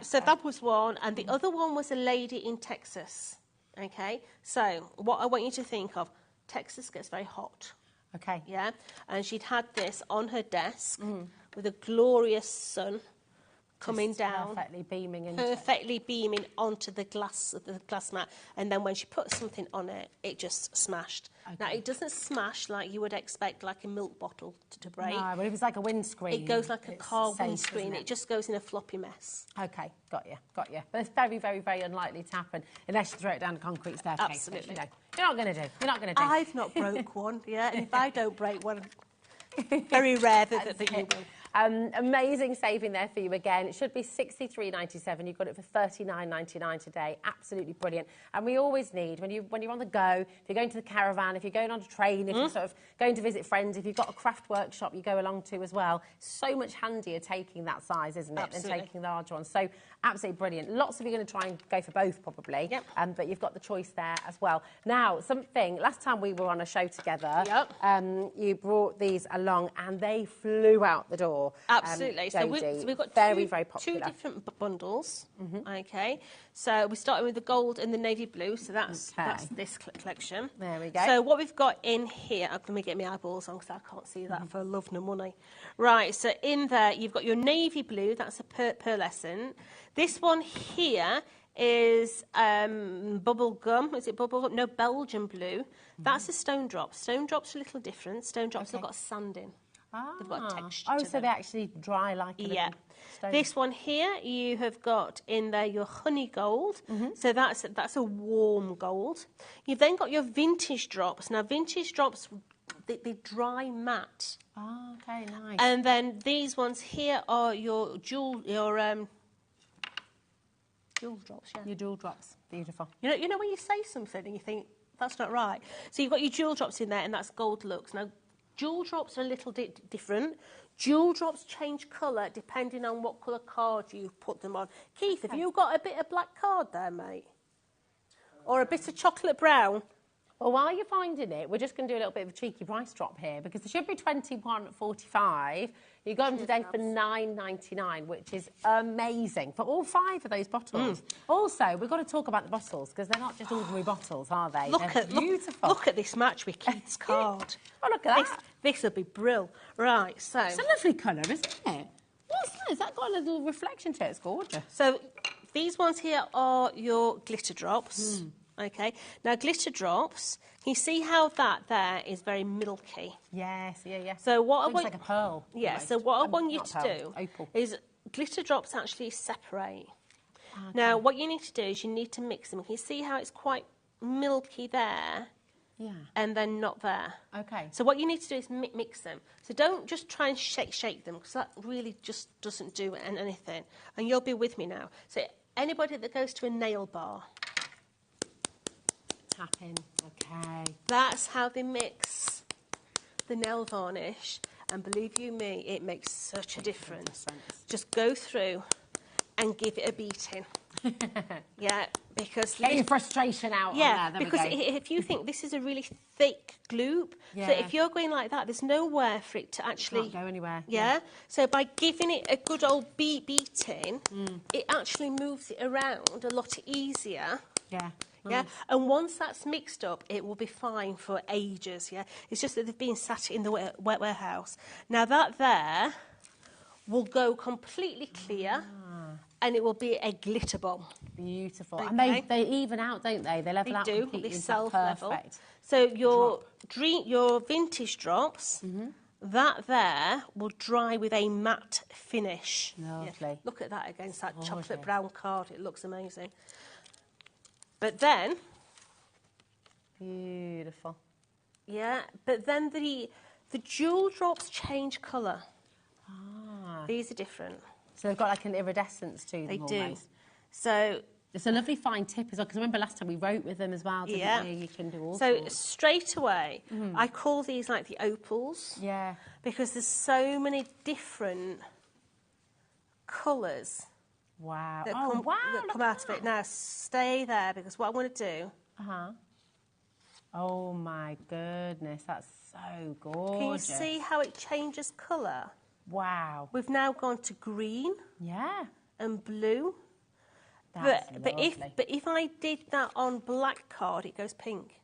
So that was one, and the other one was a lady in Texas. Okay. So what I want you to think of, Texas gets very hot. Okay. Yeah. And she'd had this on her desk with a glorious sun coming down, perfectly beaming onto the glass mat, and then when she put something on it, it just smashed. Okay. Now it doesn't smash like you would expect, like a milk bottle to break. No, but if it's like a windscreen, it goes like a car windscreen. It just goes in a floppy mess. Okay, got you. But it's very, very, very unlikely to happen unless you throw it down a concrete staircase. Absolutely. Which, you're not going to do. I've not broke one. Yeah, and if I don't break one, very rare that you will. Amazing saving there for you again. It should be $63.97. You've got it for $39.99 today. Absolutely brilliant. And we always need, when you're on the go, if you're going to the caravan, if you're going on a train, if you're sort of going to visit friends, if you've got a craft workshop you go along to as well, so much handier taking that size, isn't it? Absolutely. Than taking the larger one. So absolutely brilliant. Lots of you are going to try and go for both probably. Yep. But you've got the choice there as well. Now, last time we were on a show together, you brought these along and they flew out the door. Absolutely. So we've got very popular. 2 different bundles. Okay. So we're starting with the gold and the navy blue. So that's this collection. There we go. So what we've got in here, let me get my eyeballs on because I can't see that for love nor money. Right. So in there you've got your navy blue. That's a pearlescent. This one here is bubble gum. Is it bubble gum? No, Belgian blue. That's a stone drop. Stone drops are a little different. Stone drops have got sand in. They've got a texture to so them. they actually dry like a little stone. This one here, you have got in there your honey gold. So that's a warm gold. You've then got your vintage drops. Now, vintage drops, they dry matte. Oh, okay, nice. And then these ones here are your jewel drops, Your jewel drops. Beautiful. You know when you say something and you think, that's not right. So you've got your jewel drops in there, and that's gold looks. Now, jewel drops are a little different. Jewel drops change colour depending on what colour card you put them on. Keith, have you got a bit of black card there, mate? Or a bit of chocolate brown? Well, while you're finding it, we're just going to do a little bit of a cheeky price drop here because there should be $21.45. You got them today for $9.99, which is amazing for all 5 of those bottles. Also, we've got to talk about the bottles because they're not just ordinary bottles, are they? They're beautiful. Look at this match with Keith's card. Oh, look at that. This will be brill. Right, so... It's a lovely colour, isn't it? What's that? Has that got a little reflection to it? It's gorgeous. So these ones here are your glitter drops. Okay. Now, glitter drops, you see how that there is very milky? Yes, yeah. So what looks like a pearl. Yeah, so what I want you to do is glitter drops actually separate. Okay. Now, what you need to do is you need to mix them. Can you see how it's quite milky there? Yeah. And then not there. Okay. So what you need to do is mix them. So don't just try and shake them because that really just doesn't do anything. And you'll be with me now. So anybody that goes to a nail bar... Tap in. Okay. That's how they mix the nail varnish. And believe you me, it makes such a difference. Just go through, and give it a beating. Yeah, because... Get your frustration out yeah, on there. because if you think this is a really thick gloop, so if you're going like that, there's nowhere for it to actually... Can't go anywhere. Yeah? So by giving it a good old beating, it actually moves it around a lot easier. Yeah. Yeah, Nice. and once that's mixed up, it will be fine for ages, yeah? It's just that they've been sat in the wet warehouse. Now, that there will go completely clear, and it will be a glitter bomb. Beautiful. Okay. And they even out, don't they? They level out completely. They Is that self-level. perfect? So your vintage drops, that there will dry with a matte finish. Lovely. Yeah. Look at that against that chocolate brown card. It looks amazing. But then... Beautiful. Yeah, but then the jewel drops change colour. Ah. These are different. So they've got like an iridescence to them. They almost. do. So it's a lovely fine tip as well, because I remember last time we wrote with them as well, didn't we? You can do all sorts. straight away, I call these like the opals. Yeah. Because there's so many different colours. Wow. That Wow. come out of it. Now, stay there, because what I'm going to do... Oh, my goodness. That's so gorgeous. Can you see how it changes colour? Wow. We've now gone to green. Yeah. And blue. That's but if I did that on black card, it goes pink.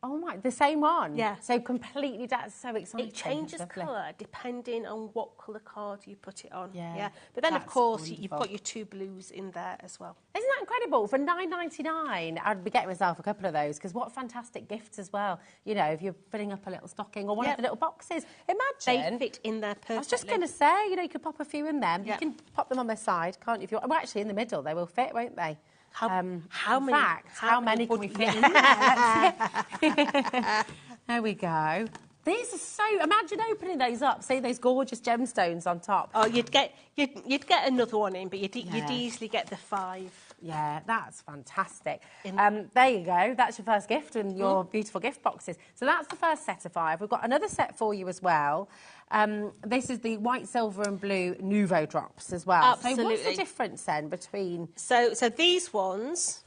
Oh my, the same one? Yeah. So completely, that's so exciting. It changes colour depending on what colour card you put it on. Yeah. But then, of That's course, wonderful. you've got your 2 blues in there as well. Isn't that incredible? For $9.99, I'd be getting myself a couple of those, because what fantastic gifts as well. You know, if you're filling up a little stocking or one of the little boxes. Imagine. They fit in there perfectly. I was just going to say, you know, you could pop a few in them. You can pop them on their side, can't you? If you well, actually, in the middle, they will fit, won't they? How many? How many can we fit in there? There we go. These are so... Imagine opening those up, see those gorgeous gemstones on top. Oh, you'd get another one in, but you'd easily get the 5. Yeah, that's fantastic. There you go. That's your first gift and your beautiful gift boxes. So that's the first set of 5. We've got another set for you as well. This is the white, silver and blue Nouveau drops as well. Absolutely. So what's the difference then between... So these ones...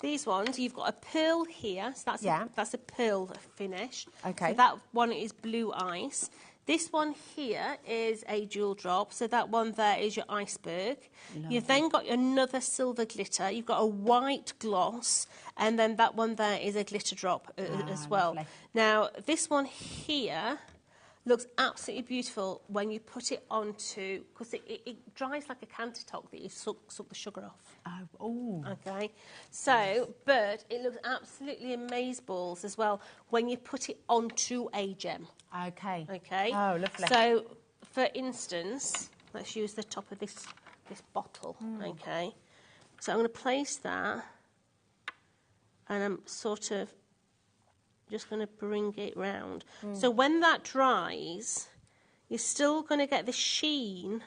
These ones, you've got a pearl here, so that's a pearl finish. Okay. So that one is blue ice. This one here is a jewel drop, so that one there is your iceberg. Lovely. You've then got another silver glitter. You've got a white gloss, and then that one there is a glitter drop as well. Lovely. Now, this one here looks absolutely beautiful when you put it onto, because it dries like a countertop that you suck the sugar off. Oh. Okay. So, but it looks absolutely amazeballs as well when you put it onto a gem. Okay. Okay. Oh, lovely. So, for instance, let's use the top of this bottle. Okay. So I'm going to place that, and I'm sort of just going to bring it round. So when that dries, you're still going to get the sheen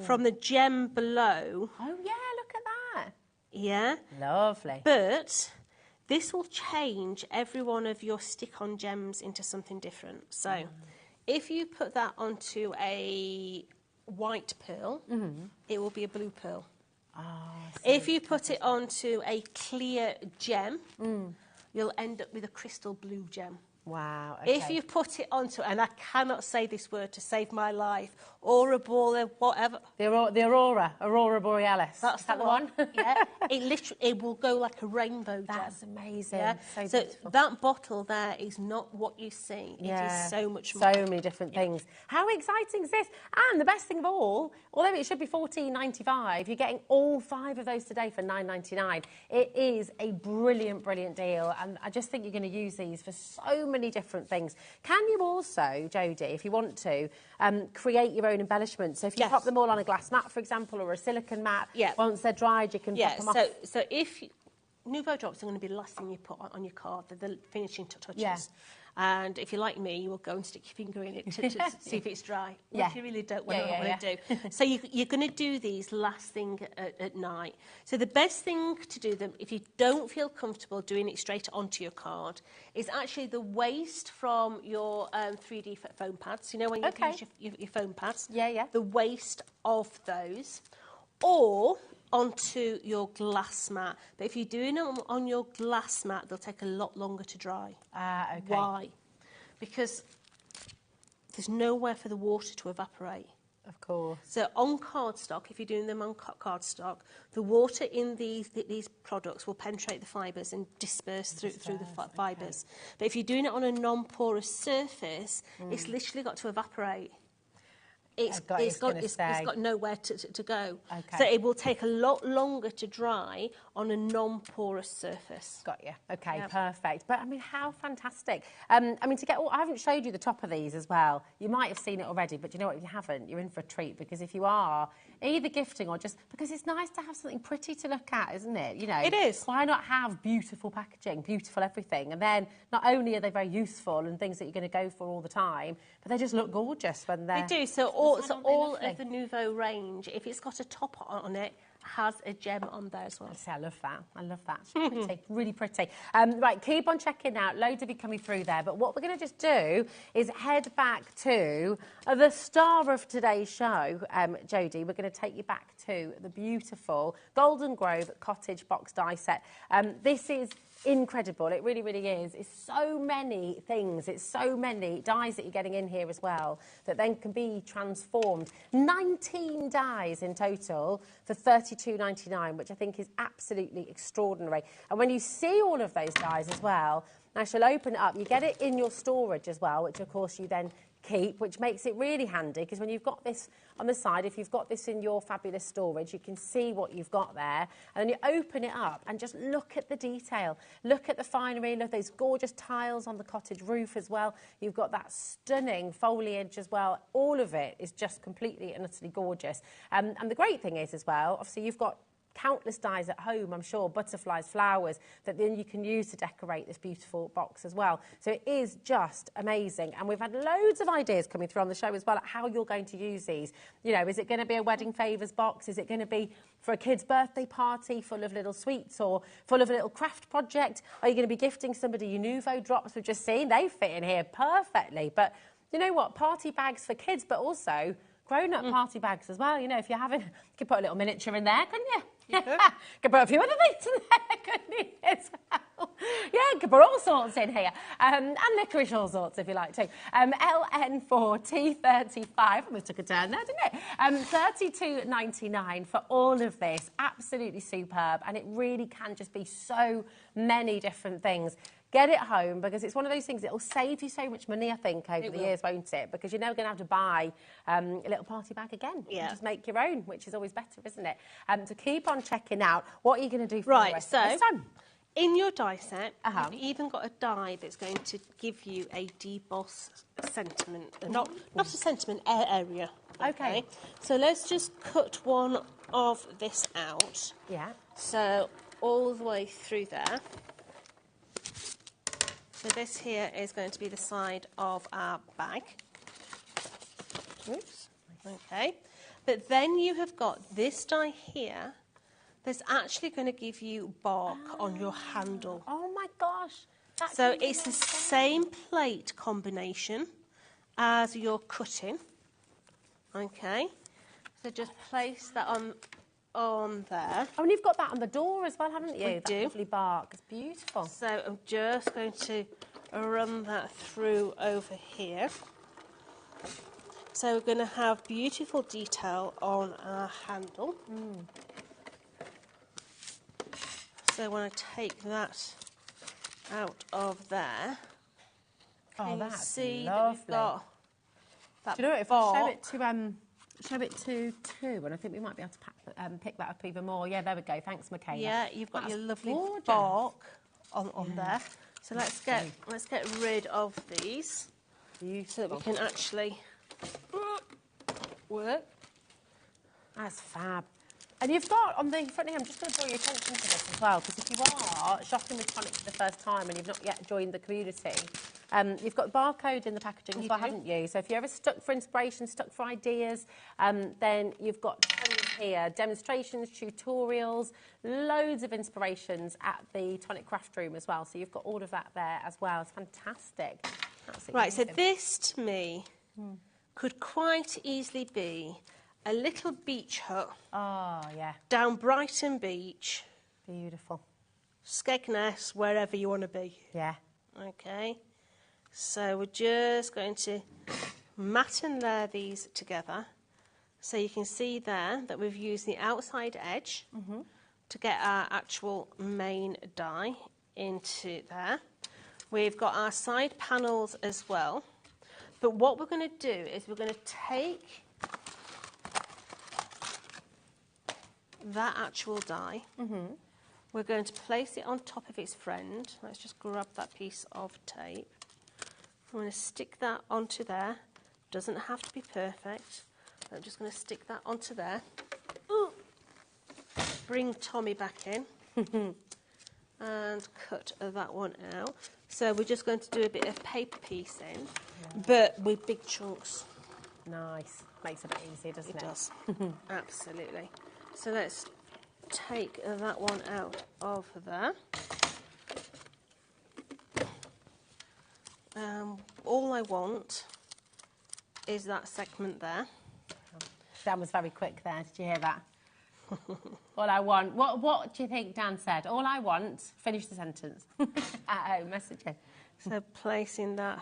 from the gem below. Oh, yeah, look at that. Yeah. Lovely. But this will change every one of your stick-on gems into something different. So if you put that onto a white pearl, it will be a blue pearl. If you put it onto a clear gem, you'll end up with a crystal blue gem. Wow. Okay. If you put it onto, and I cannot say this word to save my life, Aura Borealis, whatever. The Aurora Borealis. That's the one. Yeah. It will go like a rainbow gem. That's amazing. Yeah? So that bottle there is not what you see. It is so much more. So many different things. How exciting is this? And the best thing of all, although it should be $14.95, you're getting all 5 of those today for $9.99. It is a brilliant, brilliant deal, and I just think you're going to use these for so many different things. Can you also, Jodie, if you want to, create your own embellishments? So if you pop them all on a glass mat, for example, or a silicone mat, once they're dried, you can pop them off. So if Nouveau drops are going to be the last thing you put on your card, the finishing touches. Yeah. And if you're like me, you will go and stick your finger in it to see if it's dry, Yeah. which you really don't want to do. So you're going to do these last thing at night. So the best thing to do them, if you don't feel comfortable doing it straight onto your card, is actually the waste from your 3D foam pads. You know when you use your foam pads? Yeah. The waste of those. Or onto your glass mat. But if you're doing them on your glass mat, they'll take a lot longer to dry. Okay. Why? Because there's nowhere for the water to evaporate. Of course. So on cardstock, if you're doing them on cardstock, the water in these products will penetrate the fibres and disperse through the fibres. But if you're doing it on a non-porous surface, it's literally got to evaporate. It's got nowhere to go. Okay. So it will take a lot longer to dry on a non-porous surface. Got you. Okay, perfect. But, I mean, how fantastic. I mean, to get all... I haven't showed you the top of these as well. You might have seen it already, but you know what? If you haven't, you're in for a treat, because if you are either gifting or just... Because it's nice to have something pretty to look at, isn't it? You know, it is. Why not have beautiful packaging, beautiful everything? And then not only are they very useful and things that you're going to go for all the time, but they just look gorgeous when they're... They do. So all of the Nouveau range, if it's got a top on it, has a gem on there as well. I love that. I love that. It's pretty, really pretty. Right, keep on checking out. Loads of you coming through there. But what we're going to just do is head back to the star of today's show, Jodie. We're going to take you back to the beautiful Golden Grove Cottage box die set. This is incredible. It really, really is. It's so many things. It's so many dies that you're getting in here as well that then can be transformed. 19 dies in total for $32.99, which I think is absolutely extraordinary. And when you see all of those dies as well, I shall open it up. You get it in your storage as well, which of course you then keep, which makes it really handy, because when you've got this on the side, if you've got this in your fabulous storage, you can see what you've got there, and then you open it up and just look at the detail, look at the finery, look at those gorgeous tiles on the cottage roof as well. You've got that stunning foliage as well. All of it is just completely and utterly gorgeous. And the great thing is as well, obviously you've got countless dies at home, I'm sure, butterflies, flowers, that then you can use to decorate this beautiful box as well. So it is just amazing. And we've had loads of ideas coming through on the show as well, at how you're going to use these. You know, is it going to be a wedding favours box? Is it going to be for a kid's birthday party full of little sweets, or full of a little craft project? Are you going to be gifting somebody your Nouveau drops we've just seen? They fit in here perfectly. But you know what? Party bags for kids, but also grown-up party bags as well. You know, if you're having... You could put a little miniature in there, couldn't you? You could put a few other things in there, couldn't you, as well? Yeah, you could put all sorts in here. And licorice all sorts, if you like, too. LN4T35. Almost took a turn there, didn't it? $32.99 for all of this. Absolutely superb. And it really can just be so many different things. Get it home, because it's one of those things that will save you so much money, I think, over the years, won't it? Because you're never going to have to buy a little party bag again. You can just make your own, which is always better, isn't it? So keep on checking out. What are you going to do for the rest of this time? In your die set, you've even got a die that's going to give you a deboss sentiment. Not a sentiment, area. Okay. So let's just cut one of this out. Yeah. So all the way through there. So this here is going to be the side of our bag. Oops. Okay. But then you have got this die here that's actually going to give you bark on your handle. Oh my gosh. So it's the same plate combination as you're cutting. Okay. So just place that on there. Oh, and you've got that on the door as well, haven't you? We that do. Lovely bark. It's beautiful. So I'm just going to run that through over here. So we're going to have beautiful detail on our handle. So when I take that out of there, can you see that we've got that Do you know what, if bark? I show it to 2, and I think we might be able to pick that up even more. Yeah, there we go. Thanks, Michaela. Yeah, you've got your lovely gorgeous. bark on there. So let's get rid of these, so that we can actually work. That's fab. And you've got, on the front here, I'm just going to draw your attention to this as well, because if you are shopping with tonic for the first time and you've not yet joined the community, you've got barcode in the packaging as well, haven't you? So if you're ever stuck for inspiration, stuck for ideas, then you've got tons here, demonstrations, tutorials, loads of inspirations at the Tonic Craft Room as well. So you've got all of that there as well. It's fantastic. Right, so this to me could quite easily be a little beach hut. Oh, yeah. Down Brighton Beach. Beautiful. Skegness, wherever you want to be. Yeah. Okay. So we're just going to mat and layer these together. So you can see there that we've used the outside edge to get our actual main die into there. We've got our side panels as well. But what we're going to do is we're going to take that actual die. We're going to place it on top of its friend. Let's just grab that piece of tape. I'm going to stick that onto there. Doesn't have to be perfect. I'm just going to stick that onto there. Ooh. Bring Tommy back in and cut that one out. So we're just going to do a bit of paper piecing, but with big chunks. Nice. Makes it a bit easier, doesn't it? It does. Absolutely. So let's take that one out of there. All I want is that segment there. Dan was very quick there. Did you hear that? All I want. What do you think Dan said? All I want. Finish the sentence. At home, messaging. So placing that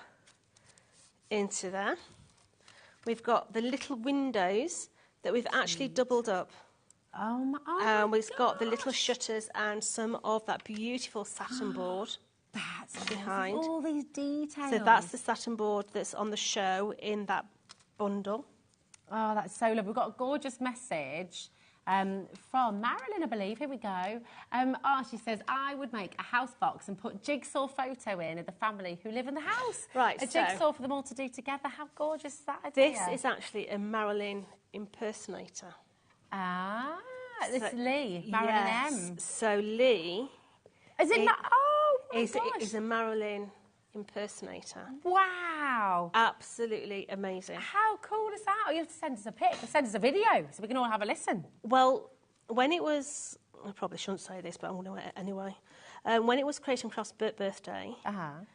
into there. We've got the little windows that we've actually doubled up. Oh my we've got the little shutters and some of that beautiful satin board. That's behind. All these details. So that's the satin board that's on the show in that bundle. Oh, that's so lovely. We've got a gorgeous message from Marilyn, I believe. Here we go. She says, I would make a house box and put jigsaw photo in of the family who live in the house. Right, a jigsaw for them all to do together. How gorgeous is that idea? This is actually a Marilyn impersonator. Ah, this is Lee, Marilyn M. So Lee... Is it not? Oh, my gosh. Is a Marilyn impersonator. Wow. Absolutely amazing. How cool is that? Oh, you have to send us a pic, send us a video so we can all have a listen. Well, when it was, I probably shouldn't say this, but I'm going to anyway. When it was Creation Craft's birthday,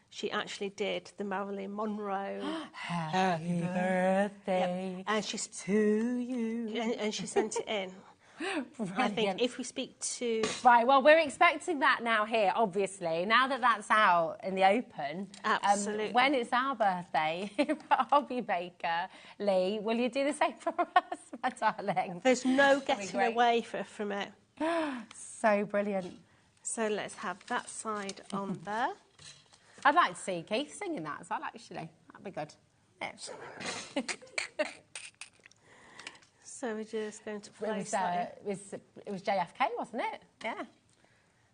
she actually did the Marilyn Monroe. Happy birthday and she's to you. And she sent it in. I think if we speak to... Right, well, we're expecting that now here, obviously. Now that that's out in the open. Absolutely. When it's our birthday, HobbyMaker, Lee, will you do the same for us, my darling? There's no getting away from it. So brilliant. So let's have that side on there. I'd like to see Keith singing that as well, actually. That'd be good. Yeah. So we're just going to place it was JFK, wasn't it? Yeah.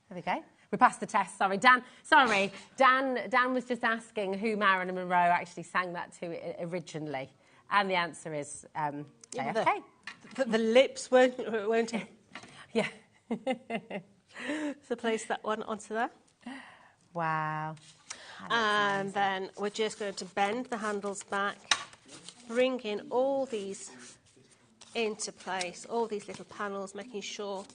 There we go. We passed the test. Sorry, Dan. Sorry, Dan was just asking who Marilyn Monroe actually sang that to originally, and the answer is JFK. The lips weren't it? Yeah. So place that one onto there. Wow. And then we're just going to bend the handles back, bring in all these into place, all these little panels, making sure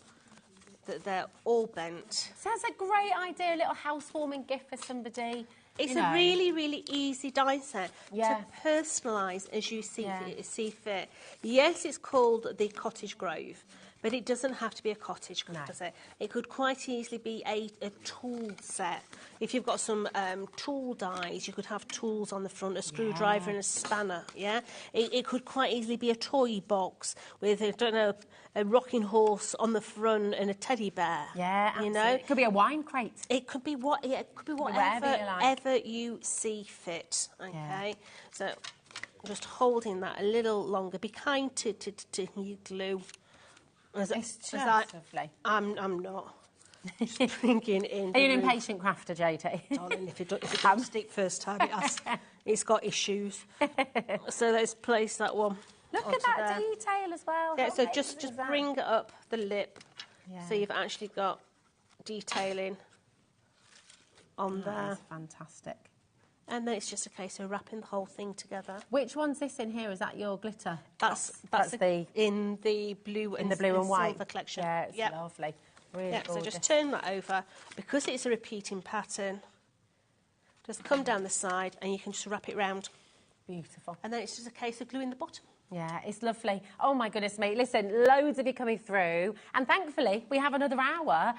that they're all bent. So that's a great idea, a little housewarming gift for somebody. It's a really, really easy die set to personalise as you see fit. Yes, it's called the Cottage Grove, but it doesn't have to be a cottage, does it? It could quite easily be a tool set. If you've got some tool dies, you could have tools on the front, a screwdriver and a spanner, yeah? It could quite easily be a toy box with, I don't know, a rocking horse on the front and a teddy bear. Yeah, absolutely. You know? It could be a wine crate. It could be whatever you see fit, okay? Yeah. So just holding that a little longer. Be kind to your glue. It's just lovely. I'm not. Just bringing in. Are you an impatient crafter, JT? Darling, if it doesn't stick first time, it's got issues. So let's place that one Look at that detail as well. Yeah, How so amazing just is that? bring up the lip, Yeah. so you've actually got detailing on there. That's fantastic. And then it's just a case of wrapping the whole thing together. Which one's this in here? Is that your glitter? That's the in the blue in the blue and white silver collection. Yeah, it's lovely. Really So gorgeous. just turn that over. Because it's a repeating pattern, just come down the side and you can just wrap it round. Beautiful. And then it's just a case of gluing the bottom. Yeah, it's lovely. Oh, my goodness me. Listen, loads of you coming through. And thankfully, we have another hour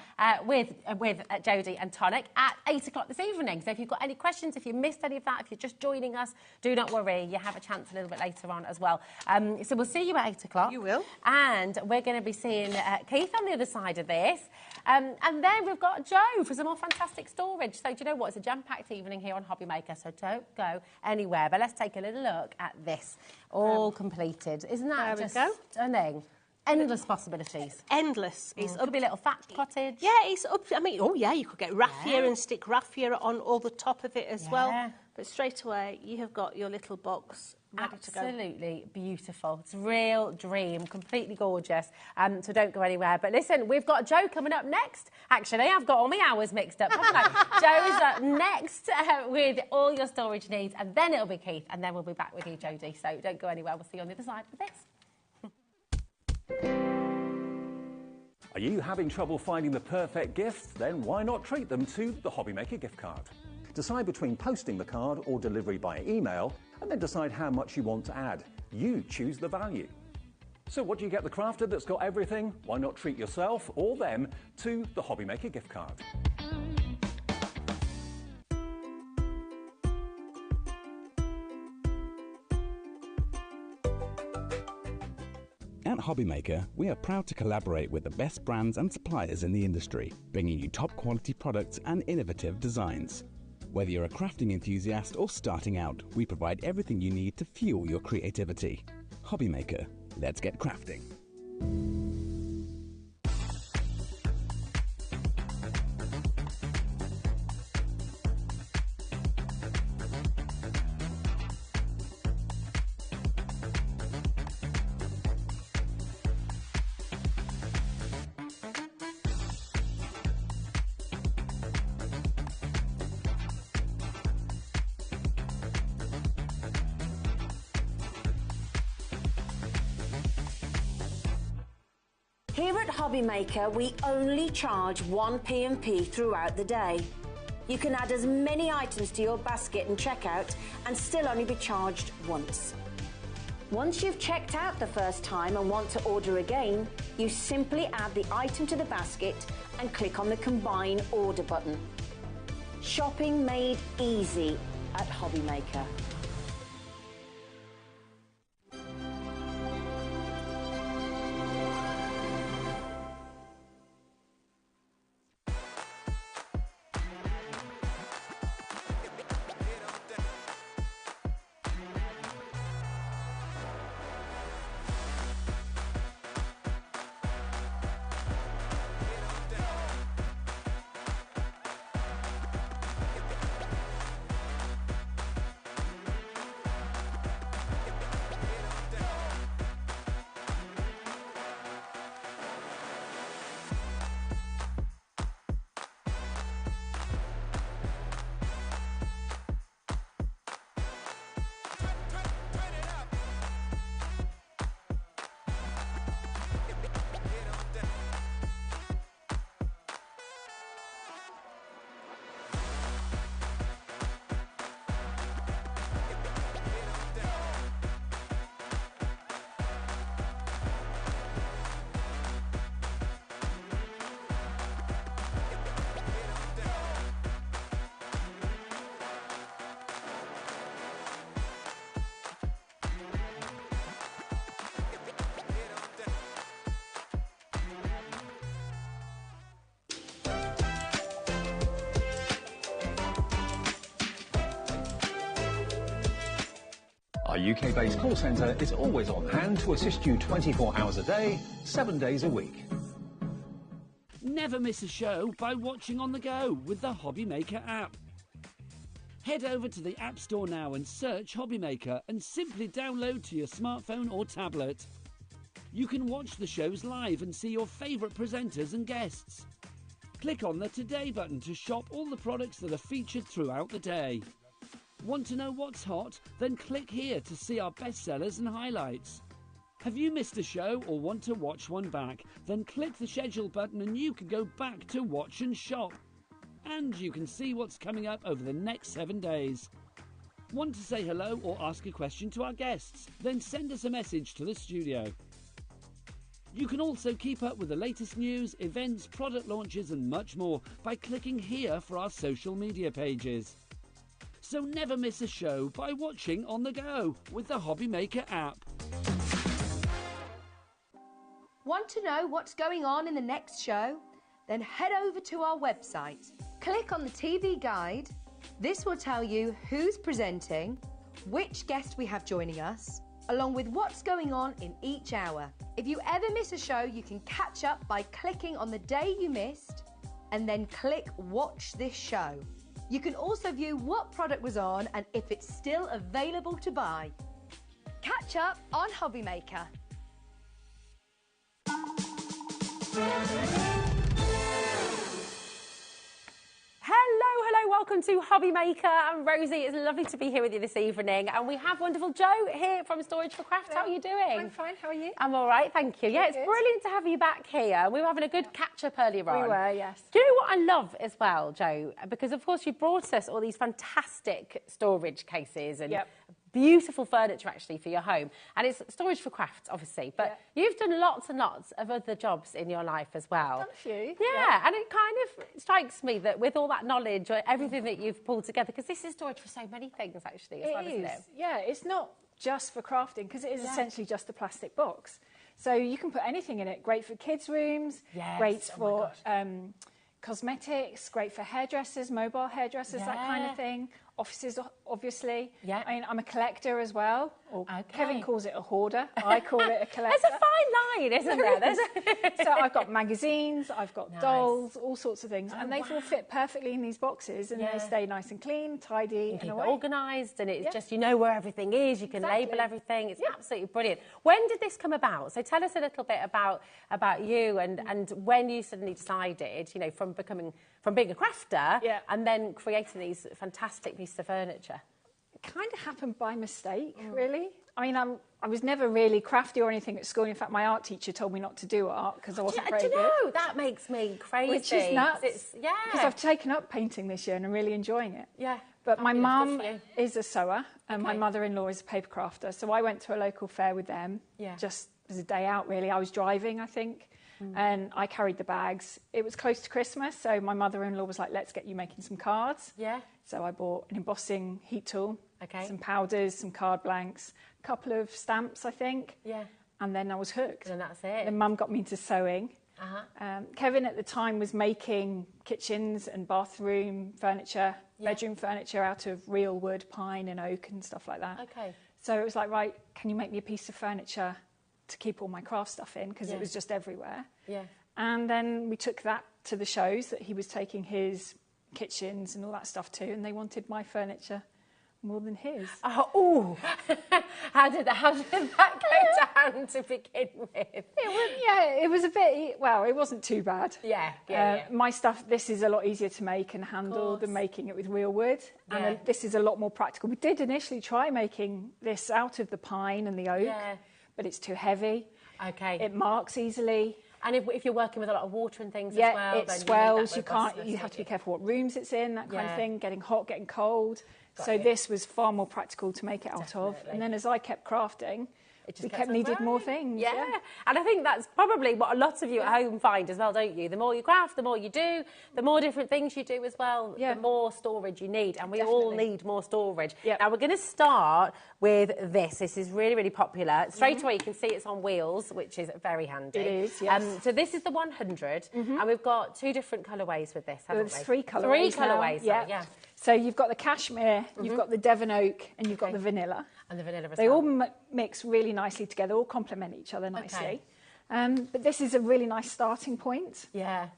with Jodie and Tonic at 8 o'clock this evening. So if you've got any questions, if you missed any of that, if you're just joining us, do not worry. You have a chance a little bit later on as well. So we'll see you at 8 o'clock. You will. And we're going to be seeing Keith on the other side of this. And then we've got Joe for some more fantastic storage. So do you know what? It's a jam-packed evening here on HobbyMaker, so don't go anywhere. But let's take a little look at this. All completed. Isn't that just stunning? Endless possibilities. Endless. It's could be a little fat cottage. Yeah, it's up. I mean, oh yeah, you could get raffia and stick raffia on all the top of it as well. But straight away, you have got your little box ready to go. Absolutely beautiful. It's a real dream, completely gorgeous. So don't go anywhere. But listen, we've got Joe coming up next. Actually, I've got all my hours mixed up, haven't I? Joe is up next with all your storage needs, and then it'll be Keith, and then we'll be back with you, Jodie. So don't go anywhere. We'll see you on the other side of this. Are you having trouble finding the perfect gift? Then why not treat them to the HobbyMaker gift card? Decide between posting the card or delivery by email, and then decide how much you want to add. You choose the value. So what do you get the crafter that's got everything? Why not treat yourself or them to the HobbyMaker gift card? At HobbyMaker, we are proud to collaborate with the best brands and suppliers in the industry, bringing you top quality products and innovative designs. Whether you're a crafting enthusiast or starting out, we provide everything you need to fuel your creativity. HobbyMaker, let's get crafting. Here at HobbyMaker, we only charge 1 P&P throughout the day. You can add as many items to your basket and checkout and still only be charged once. Once you've checked out the first time and want to order again, you simply add the item to the basket and click on the Combine Order button. Shopping made easy at HobbyMaker. Our UK-based call centre is always on hand to assist you 24 hours a day, 7 days a week. Never miss a show by watching on the go with the HobbyMaker app. Head over to the App Store now and search HobbyMaker and simply download to your smartphone or tablet. You can watch the shows live and see your favourite presenters and guests. Click on the Today button to shop all the products that are featured throughout the day. Want to know what's hot? Then click here to see our bestsellers and highlights. Have you missed a show or want to watch one back? Then click the schedule button and you can go back to watch and shop. And you can see what's coming up over the next 7 days. Want to say hello or ask a question to our guests? Then send us a message to the studio. You can also keep up with the latest news, events, product launches and much more by clicking here for our social media pages. So never miss a show by watching on the go with the HobbyMaker app. Want to know what's going on in the next show? Then head over to our website. Click on the TV guide. This will tell you who's presenting, which guest we have joining us, along with what's going on in each hour. If you ever miss a show, you can catch up by clicking on the day you missed and then click Watch This Show. You can also view what product was on and if it's still available to buy. Catch up on HobbyMaker. Hello, welcome to HobbyMaker. I'm Rosie. It's lovely to be here with you this evening. And we have wonderful Jo here from Storage for Craft. How are you doing? I'm fine, how are you? I'm all right, thank you. Yeah, it's Good. brilliant to have you back here. We were having a good catch-up earlier on. We were, yes. Do you know what I love as well, Jo? Because, of course, you brought us all these fantastic storage cases and beautiful furniture, actually, for your home. And it's Storage for Craft, obviously. But you've done lots and lots of other jobs in your life as well. Done a few. Yeah, and it kind of strikes me that with all that knowledge or everything that you've pulled together, because this is storage for so many things, actually, as well, isn't it? Yeah, it's not just for crafting, because it is essentially just a plastic box. So you can put anything in it. Great for kids' rooms, great for cosmetics, great for hairdressers, mobile hairdressers, that kind of thing. Offices, obviously. Yeah. I mean, I'm a collector as well. Or Kevin calls it a hoarder. I call it a collector. There's a fine line, isn't there? So I've got magazines, I've got dolls, all sorts of things. And they all fit perfectly in these boxes and they stay nice and clean, tidy, and organised. And it's just, you know where everything is. You can label everything. It's absolutely brilliant. When did this come about? So tell us a little bit about you and when you suddenly decided, you know, from being a crafter and then creating these fantastic pieces of furniture. It kind of happened by mistake, really. I mean, I was never really crafty or anything at school. In fact, my art teacher told me not to do art because I wasn't very good. Do you know, that makes me crazy. Which is nuts. Because I've taken up painting this year and I'm really enjoying it. Yeah. But my mum is a sewer and my mother-in-law is a paper crafter. So I went to a local fair with them just as a day out, really. I was driving, I think. And I carried the bags. It was close to Christmas, so my mother-in-law was like, let's get you making some cards. Yeah. So I bought an embossing heat tool, some powders, some card blanks, a couple of stamps, I think. Yeah. And then I was hooked. And that's it. Then Mum got me into sewing. Kevin at the time was making kitchens and bathroom furniture, bedroom furniture out of real wood, pine and oak and stuff like that. Okay. So it was like, right, can you make me a piece of furniture to keep all my craft stuff in, because it was just everywhere. Yeah. And then we took that to the shows that he was taking his kitchens and all that stuff to, and they wanted my furniture more than his. Oh, how did that go down to begin with? It was a bit, well, it wasn't too bad. Yeah. My stuff, this is a lot easier to make and handle than making it with real wood. And this is a lot more practical. We did initially try making this out of the pine and the oak. Yeah. But it's too heavy. Okay. It marks easily. And if you're working with a lot of water and things as well, it swells. You have to be careful what rooms it's in, that kind of thing. Getting hot, getting cold. So this was far more practical to make it out of. And then as I kept crafting, we kept needing more things. Yeah. And I think that's probably what a lot of you at home find as well, don't you? The more you craft, the more you do, the more different things you do as well, the more storage you need. And we all need more storage. Yep. Now, we're going to start with this. This is really, really popular. Straight away, you can see it's on wheels, which is very handy. It is, yes. So this is the 100, and we've got 2 different colourways with this, haven't we? There's 3 colourways. 3 colourways, yeah. So you've got the cashmere, you've got the Devon oak, and you've got the vanilla. And the vanilla as They well. all mix really nicely together, all complement each other nicely. But this is a really nice starting point. Yeah.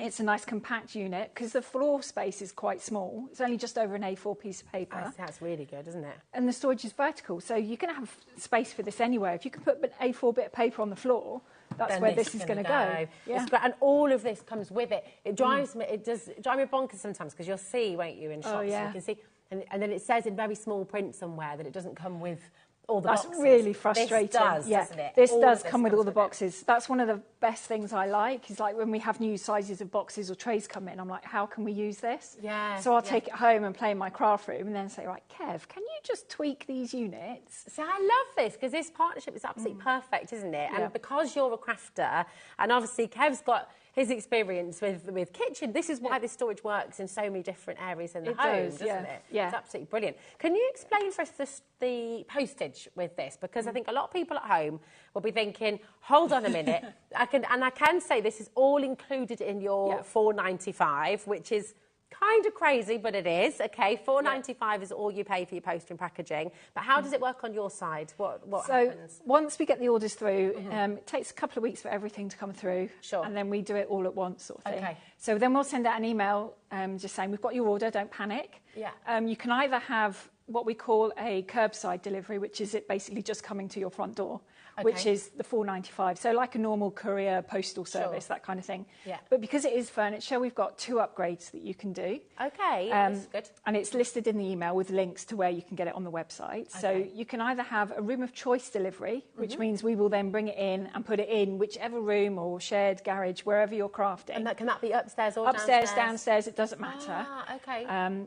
It's a nice compact unit because the floor space is quite small. It's only just over an A4 piece of paper. That's really good, isn't it? And the storage is vertical, so you can have space for this anywhere. If you can put an A4 bit of paper on the floor, that's then where this is going to go. Yeah. It's great. And all of this comes with it. It drives me. It does drive me bonkers sometimes because you'll see, won't you, in shops? Yeah. You can see, and then it says in very small print somewhere that it doesn't come with all the That's boxes. really frustrating. This does, doesn't it? This does come with all the boxes. That's one of the best things I like. Is like when we have new sizes of boxes or trays come in, I'm like, how can we use this? Yeah. So I'll take it home and play in my craft room, and then say, right, Kev, can you just tweak these units? So I love this because this partnership is absolutely perfect, isn't it? And because you're a crafter, and obviously Kev's got his experience with kitchen, this is why this storage works in so many different areas in the home, doesn't it? Yeah. It's absolutely brilliant. Can you explain for us the postage with this? Because I think a lot of people at home will be thinking, hold on a minute, I can say this is all included in your $4.95, which is kind of crazy, but it is. Okay, $4.95 is all you pay for your post and packaging. But how does it work on your side? What happens? So once we get the orders through, it takes a couple of weeks for everything to come through. Sure. And then we do it all at once, sort of thing. Okay. So then we'll send out an email just saying, we've got your order, don't panic. Yeah. You can either have what we call a curbside delivery, which is it basically just coming to your front door, which is the $4.95. So like a normal courier, postal service, that kind of thing. Yeah. But because it is furniture, we've got 2 upgrades that you can do. Okay, that's good. And it's listed in the email with links to where you can get it on the website. So you can either have a room of choice delivery, which means we will then bring it in and put it in whichever room or shared garage, wherever you're crafting. And can that be upstairs or upstairs, downstairs, it doesn't matter. Ah, okay.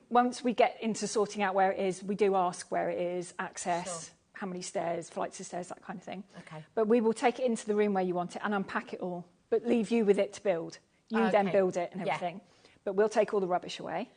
Once we get into sorting out where it is, we do ask where it is, access, how many stairs, flights of stairs, that kind of thing. Okay. But we will take it into the room where you want it and unpack it all, but leave you with it to build. You then build it and everything. But we'll take all the rubbish away.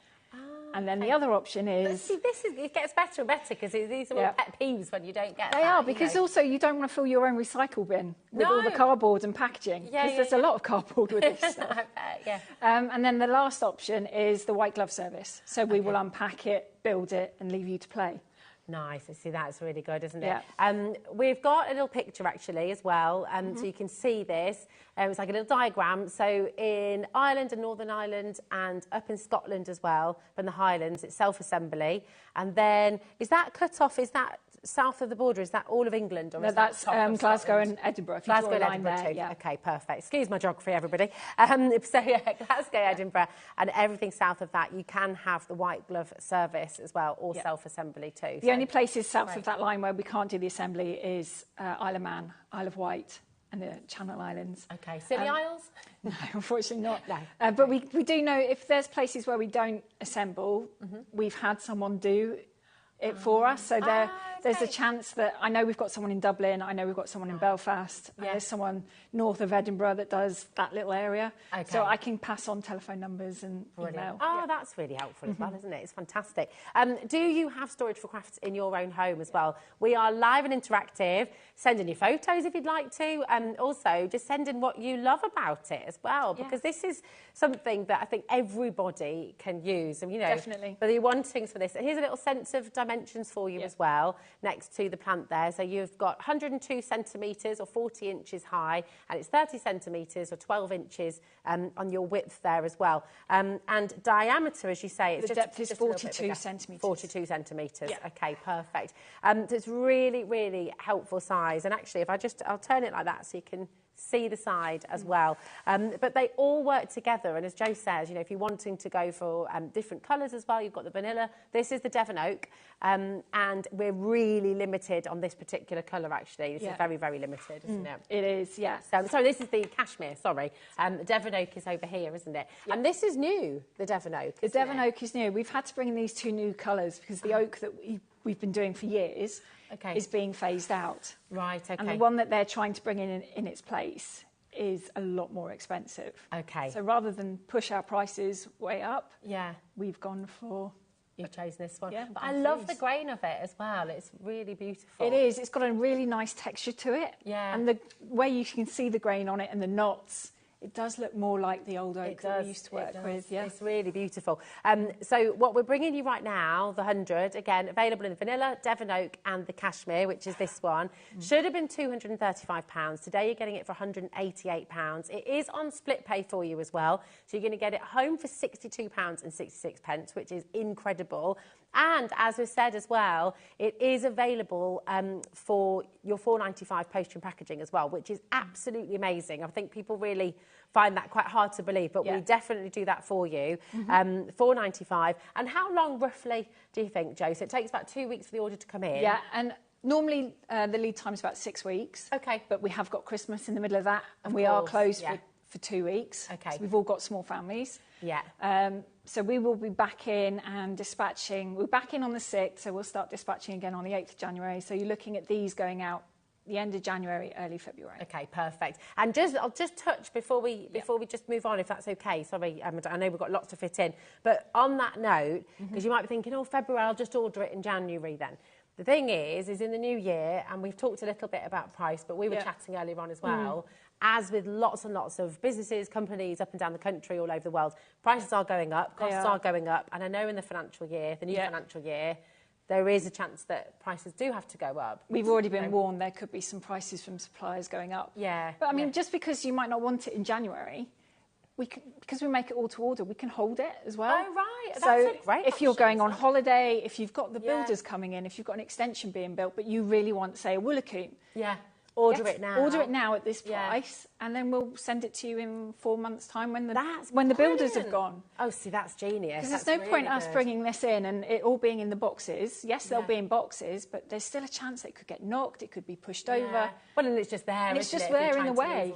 And then the other option is... See, it gets better and better because these are all pet peeves when you don't get They are, because also you don't want to fill your own recycle bin with all the cardboard and packaging, because there's a lot of cardboard with this stuff. I bet, yeah. And then the last option is the white glove service. So we will unpack it, build it, and leave you to play. Nice. I see, that's really good, isn't it? Yeah. We've got a little picture actually as well, so you can see this. It's like a little diagram. So in Ireland and Northern Ireland and up in Scotland as well, in the Highlands, it's self-assembly. And then, is that cut off, is that south of the border, is that all of England? Or no, is that's that Glasgow and Edinburgh. If you Glasgow draw and a line Edinburgh there, too. yeah. Okay, perfect. Excuse my geography, everybody. So yeah, Glasgow, Edinburgh, and everything south of that, you can have the white glove service as well, or self-assembly too. The only places south of that line where we can't do the assembly is Isle of Man, Isle of Wight, and the Channel Islands. Okay, Scilly Isles? No, unfortunately not. No. But we do know if there's places where we don't assemble, we've had someone do it for us. So there's a chance that I know we've got someone in Dublin, I know we've got someone in Belfast, and there's someone north of Edinburgh that does that little area. Okay. So I can pass on telephone numbers and email. Oh, that's really helpful as well, isn't it? It's fantastic. Do you have storage for crafts in your own home as well? We are live and interactive. Send in your photos if you'd like to, and also just send in what you love about it as well, because this is something that I think everybody can use. And, you know, Definitely. Whether you're wanting for this, and here's a little sense of dimensions for you as well, next to the plant there. So you've got 102 centimetres or 40 inches high, and it's 30 centimetres or 12 inches on your width there as well. And diameter, as you say, it's the depth is 42 centimetres. 42 centimetres. Yeah. Okay, perfect. So it's really, really helpful size. And actually, if I'll turn it like that so you can see the side as well. But they all work together. And as Jo says, you know, if you're wanting to go for different colours as well, you've got the vanilla. This is the Devon Oak. And we're really limited on this particular colour, actually. This is very, very limited, isn't it? It is, yes. Sorry, this is the cashmere, sorry. The Devon Oak is over here, isn't it? And this is new, the Devon Oak, The Devon Oak is new. We've had to bring in these 2 new colours because the oak that we've been doing for years is being phased out. Right, okay. And the one that they're trying to bring in its place is a lot more expensive. Okay. So rather than push our prices way up, we've gone for... You've chosen this one. Yeah, but I love the grain of it as well. It's really beautiful. It is. It's got a really nice texture to it. Yeah. And the way you can see the grain on it and the knots It does look more like the old oak that we used to work with. Yeah, it's really beautiful. So what we're bringing you right now, the 100, again, available in the vanilla, Devon oak and the cashmere, which is this one. Should have been £235. Today you're getting it for £188. It is on split pay for you as well. So you're going to get it home for £62.66, which is incredible. And as we've said as well, it is available for your £4.95 postage and packaging as well, which is absolutely amazing. I think people really find that quite hard to believe, but we definitely do that for you. £4.95. And how long roughly do you think, Jo? So it takes about 2 weeks for the order to come in. Yeah, and normally the lead time is about 6 weeks. Okay. But we have got Christmas in the middle of that, and we are closed for 2 weeks. Okay. So we've all got small families. Yeah. So we will be back in and dispatching. We're back in on the 6th, so we'll start dispatching again on the 8th of January. So you're looking at these going out the end of January, early February. Okay, perfect. And I'll just touch before we just move on, if that's okay. Sorry, I know we've got lots to fit in. But on that note, because you might be thinking, oh, February, I'll just order it in January then. The thing is in the new year, and we've talked a little bit about price, but we were chatting earlier on as well, as with lots and lots of businesses, companies up and down the country, all over the world, prices are going up, costs are going up, and I know in the financial year, the new financial year, there is a chance that prices do have to go up. We've already been warned there could be some prices from suppliers going up. Yeah. But I mean, just because you might not want it in January, because we make it all to order, we can hold it as well. Oh, right. That's so a great if you're option, going on holiday, if you've got the builders coming in, if you've got an extension being built, but you really want, say, a Woolacoon. Yeah. Order it now. Order it now at this price, and then we'll send it to you in 4 months' time when the builders have gone. Oh, see, that's genius. Because there's no point us bringing this in and it all being in the boxes. Yes, they'll be in boxes, but there's still a chance it could get knocked, it could be pushed over. Well, and it's just there, and it's just there in the way.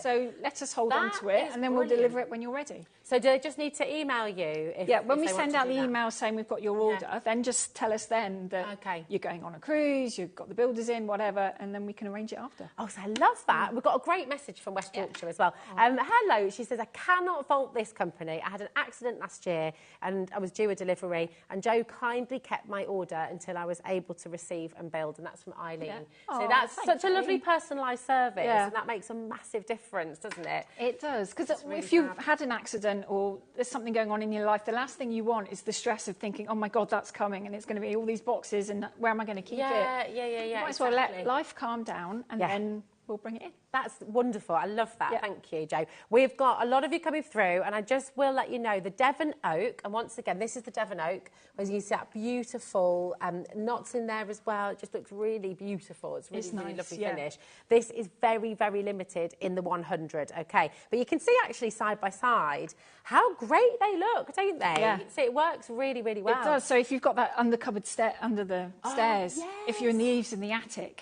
So let us hold on to it, and then we'll deliver it when you're ready. So do they just need to email you? When we send out the email saying we've got your order, then just tell us then that you're going on a cruise, you've got the builders in, whatever, and then we can arrange it after. Oh, so I love that. We've got a great message from West Yorkshire as well. Hello, she says, I cannot fault this company. I had an accident last year and I was due a delivery, and Jo kindly kept my order until I was able to receive and build, and that's from Eileen. So that's such a lovely personalised service, and that makes a massive difference, doesn't it? It does, because if you've had an accident or there's something going on in your life, the last thing you want is the stress of thinking, oh my God, that's coming and it's going to be all these boxes and where am I going to keep it? You might as well let life calm down and then we'll bring it in. That's wonderful. I love that. Thank you, Jo. We've got a lot of you coming through, and I just will let you know the Devon oak, and once again, this is the Devon oak, as you see that beautiful knots in there as well. It just looks really beautiful. It's really, really lovely finish. This is very, very limited in the 100, okay? But you can see actually side by side how great they look, don't they? Yeah. So it works really, really well. It does. So if you've got that under the stairs, if you're in the eaves in the attic.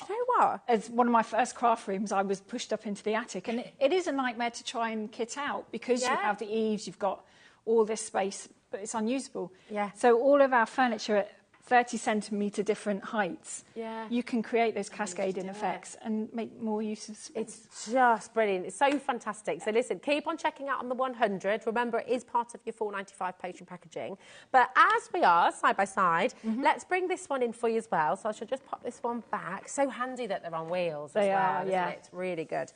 Do you know what? As one of my first craft rooms, I was pushed up into the attic, and it is a nightmare to try and kit out because you have the eaves, you've got all this space, but it's unusable. So all of our furniture at 30 centimetre different heights, you can create those cascading effects and make more use of space. It's just brilliant. It's so fantastic. So listen, keep on checking out on the 100. Remember, it is part of your £4.95 postage and packaging. But as we are side by side, let's bring this one in for you as well. So I shall just pop this one back. So handy that they're on wheels as well, isn't it? It's really good.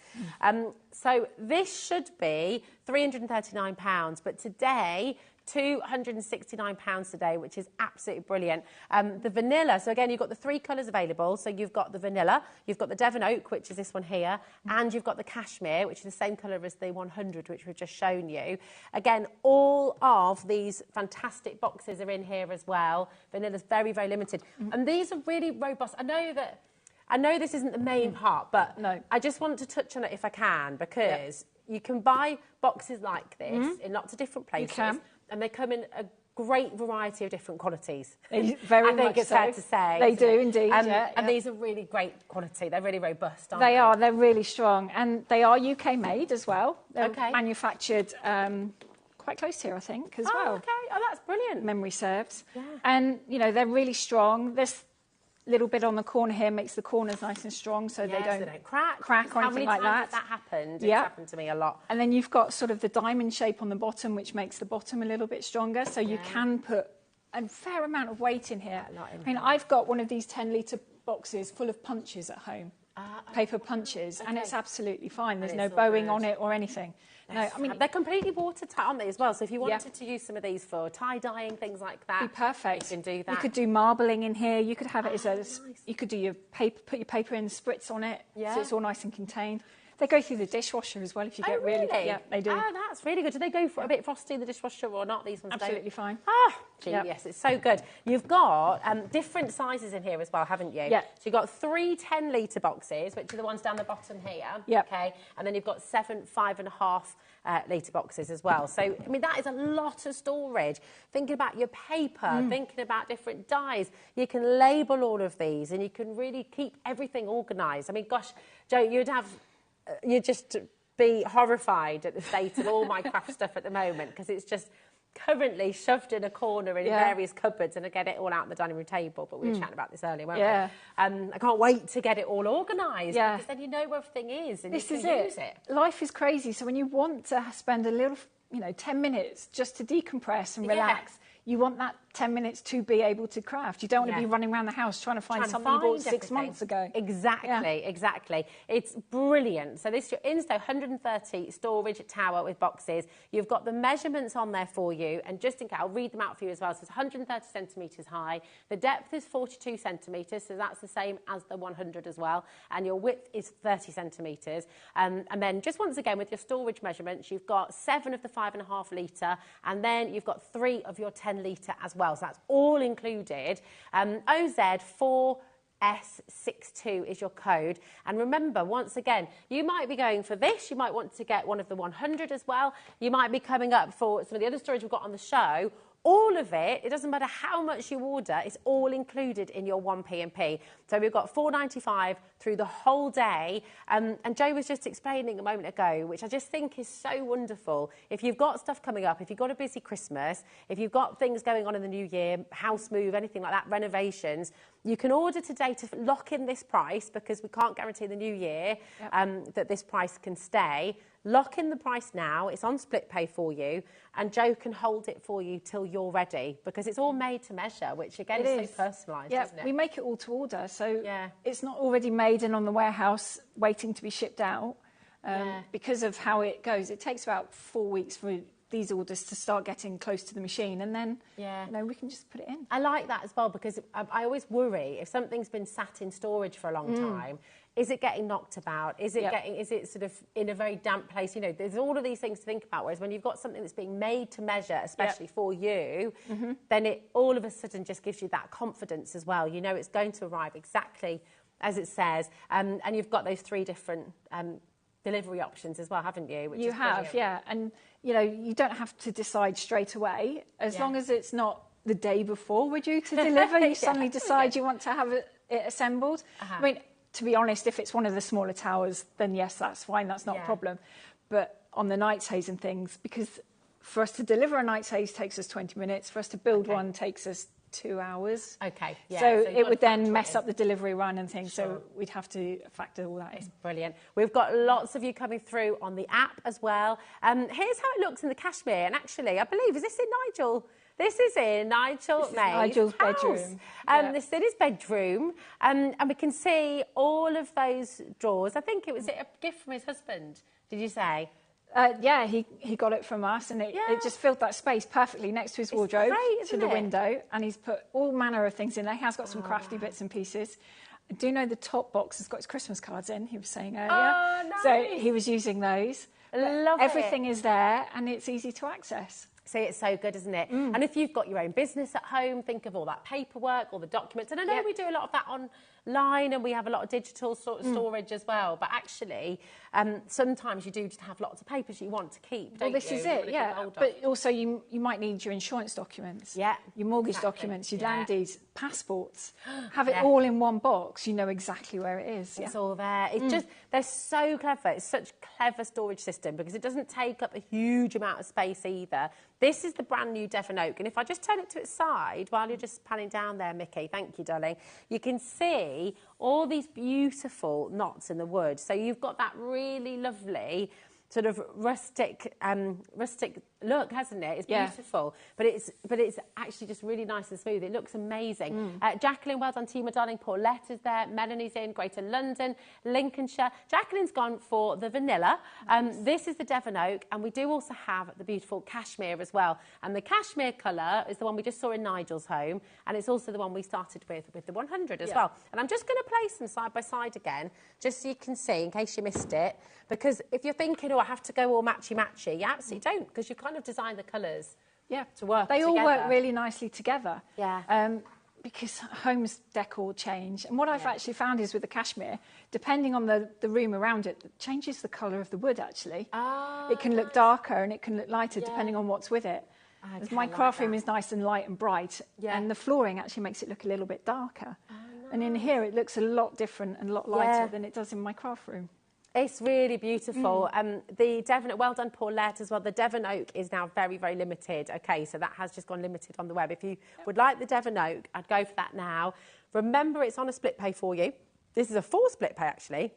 So this should be £339, but today, £269 today, which is absolutely brilliant. The vanilla, so again, you've got the 3 colours available. So you've got the vanilla, you've got the Devon oak, which is this one here, and you've got the cashmere, which is the same colour as the 100, which we've just shown you. Again, all of these fantastic boxes are in here as well. Vanilla's very, very limited. And these are really robust. I know this isn't the main part, but I just want to touch on it if I can, because you can buy boxes like this in lots of different places. You can. And they come in a great variety of different qualities. Very I think it's fair to say. They do indeed, and these are really great quality. They're really robust, aren't they? They are. They're really strong. And they are UK made as well. They're manufactured quite close here, I think, as well. Okay. Oh, that's brilliant. Memory serves. Yeah. And, you know, they're really strong. This little bit on the corner here makes the corners nice and strong so they don't crack or anything like that. How many times has that happened? It's happened to me a lot. And then you've got sort of the diamond shape on the bottom, which makes the bottom a little bit stronger, so you can put a fair amount of weight in here. I mean, I've got one of these 10-litre boxes full of punches at home, paper punches, and it's absolutely fine. There's no it's all bowing good. on it or anything. No, I mean, they're completely watertight, aren't they, as well? So if you wanted to use some of these for tie-dyeing, things like that, be perfect. You can do that. You could do marbling in here. You could have it as a, you could do your paper, put your paper in, spritz on it, so it's all nice and contained. They go through the dishwasher as well if you get really... Yeah, they do. Oh, that's really good. Do they go for a bit frosty in the dishwasher or not? These ones Absolutely fine. Ah, genius. It's so good. You've got different sizes in here as well, haven't you? Yeah. So you've got 3 10-litre boxes, which are the ones down the bottom here. Yeah. Okay. And then you've got 7 5.5 litre boxes as well. So, I mean, that is a lot of storage. Thinking about your paper, thinking about different dyes. You can label all of these and you can really keep everything organised. I mean, gosh, Jo, you'd just be horrified at the state of all my craft stuff at the moment, because it's just currently shoved in a corner in various cupboards, and I get it all out on the dining room table, but we were chatting about this earlier, weren't we? I can't wait to get it all organised, because then you know where everything is and you can use it. Life is crazy, so when you want to spend a little, 10 minutes just to decompress and relax, you want that 10 minutes to be able to craft. You don't want to be running around the house trying to find something you bought 6 months ago. Exactly. It's brilliant. So this is your Insto 130 storage tower with boxes. You've got the measurements on there for you, and just in case, I'll read them out for you as well. So it's 130 centimetres high. The depth is 42 centimetres, so that's the same as the 100 as well. And your width is 30 centimetres. And then just once again, with your storage measurements, you've got 7 of the 5.5 litre, and then you've got 3 of your 10 litre as well. So that's all included. OZ4S62 is your code. And remember, once again, you might be going for this. You might want to get one of the 100 as well. You might be coming up for some of the other storage we've got on the show. All of it doesn't matter how much you order, it's all included in your 1 P&P. So we've got £4.95 through the whole day. And Jo was just explaining a moment ago, which I just think is so wonderful. If you've got stuff coming up, if you've got a busy Christmas, if you've got things going on in the new year, house move, anything like that, renovations, you can order today to lock in this price, because we can't guarantee the new year that this price can stay. Lock in the price now. It's on split pay for you, and Jo can hold it for you till you're ready, because it's all made to measure, which again is so personalised, isn't it? We make it all to order, so it's not already made and on the warehouse waiting to be shipped out. Because of how it goes, it takes about 4 weeks for these orders to start getting close to the machine, and then we can just put it in. I like that as well, because I always worry if something's been sat in storage for a long time. Is it getting knocked about? Is it is it sort of in a very damp place? There's all of these things to think about. Whereas when you've got something that's being made to measure, especially for you, then it all of a sudden just gives you that confidence as well. You know it's going to arrive exactly as it says. And you've got those 3 different delivery options as well, haven't you? Which you is have, brilliant. and you don't have to decide straight away, as long as it's not the day before we're due to deliver. You suddenly decide you want to have it assembled. I mean, to be honest, if it's one of the smaller towers, then yes, that's fine, that's not a problem. But on the Knight's Haze and things, because for us to deliver a Knight's Haze takes us 20 minutes, for us to build one takes us 2 hours. So it would then mess up the delivery run and things, so we'd have to factor all that in. Brilliant. We've got lots of you coming through on the app as well. Here's how it looks in the cashmere, and actually, I believe, is this in Nigel? This is in Nigel's bedroom. This is his bedroom, and we can see all of those drawers. I think it was a gift from his husband, did you say? He got it from us, and it just filled that space perfectly next to his wardrobe, to the window, and he's put all manner of things in there. He has got some crafty bits and pieces. I do know the top box has got his Christmas cards in, he was saying earlier. Oh, nice. So he was using those. Everything is there, and it's easy to access. See, it's so good, isn't it? And if you've got your own business at home, think of all that paperwork, all the documents. And I know we do a lot of that online, and we have a lot of digital storage as well. But actually, sometimes you do just have lots of papers you want to keep, don't you? Well, this is it, But also, you might need your insurance documents, your mortgage documents, your land deeds, passports. Have it all in one box. You know exactly where it is. It's all there. It's just, they're so clever. It's such a clever storage system, because it doesn't take up a huge amount of space either. This is the brand new Devon Oak, and if I just turn it to its side while you're just panning down there, Mickey, thank you, darling, you can see all these beautiful knots in the wood. So you've got that really lovely sort of rustic look, hasn't it? It's beautiful, but it's actually just really nice and smooth. It looks amazing. Jacqueline, well done, Tima, darling. Paulette is there. Melanie's in Greater London, Lincolnshire. Jacqueline's gone for the vanilla. This is the Devon Oak, and we do also have the beautiful cashmere as well. And the cashmere colour is the one we just saw in Nigel's home, and it's also the one we started with the 100 as well. And I'm just going to place them side by side again, just so you can see, in case you missed it, because if you're thinking, oh, I have to go all matchy-matchy, you absolutely don't, because you've kind of designed the colours to work They together. all work really nicely together. Yeah. Because homes decor change. And what I've actually found is with the cashmere, depending on the room around it, it changes the colour of the wood, actually. It can look darker and it can look lighter depending on what's with it. My craft room is nice and light and bright, and the flooring actually makes it look a little bit darker. And in here, it looks a lot different and a lot lighter than it does in my craft room. It's really beautiful. The Devon, well done, Paulette, as well. The Devon Oak is now very, very limited. Okay, so that has just gone limited on the web. If you would like the Devon Oak, I'd go for that now. Remember, it's on a split pay for you. This is a full split pay, actually.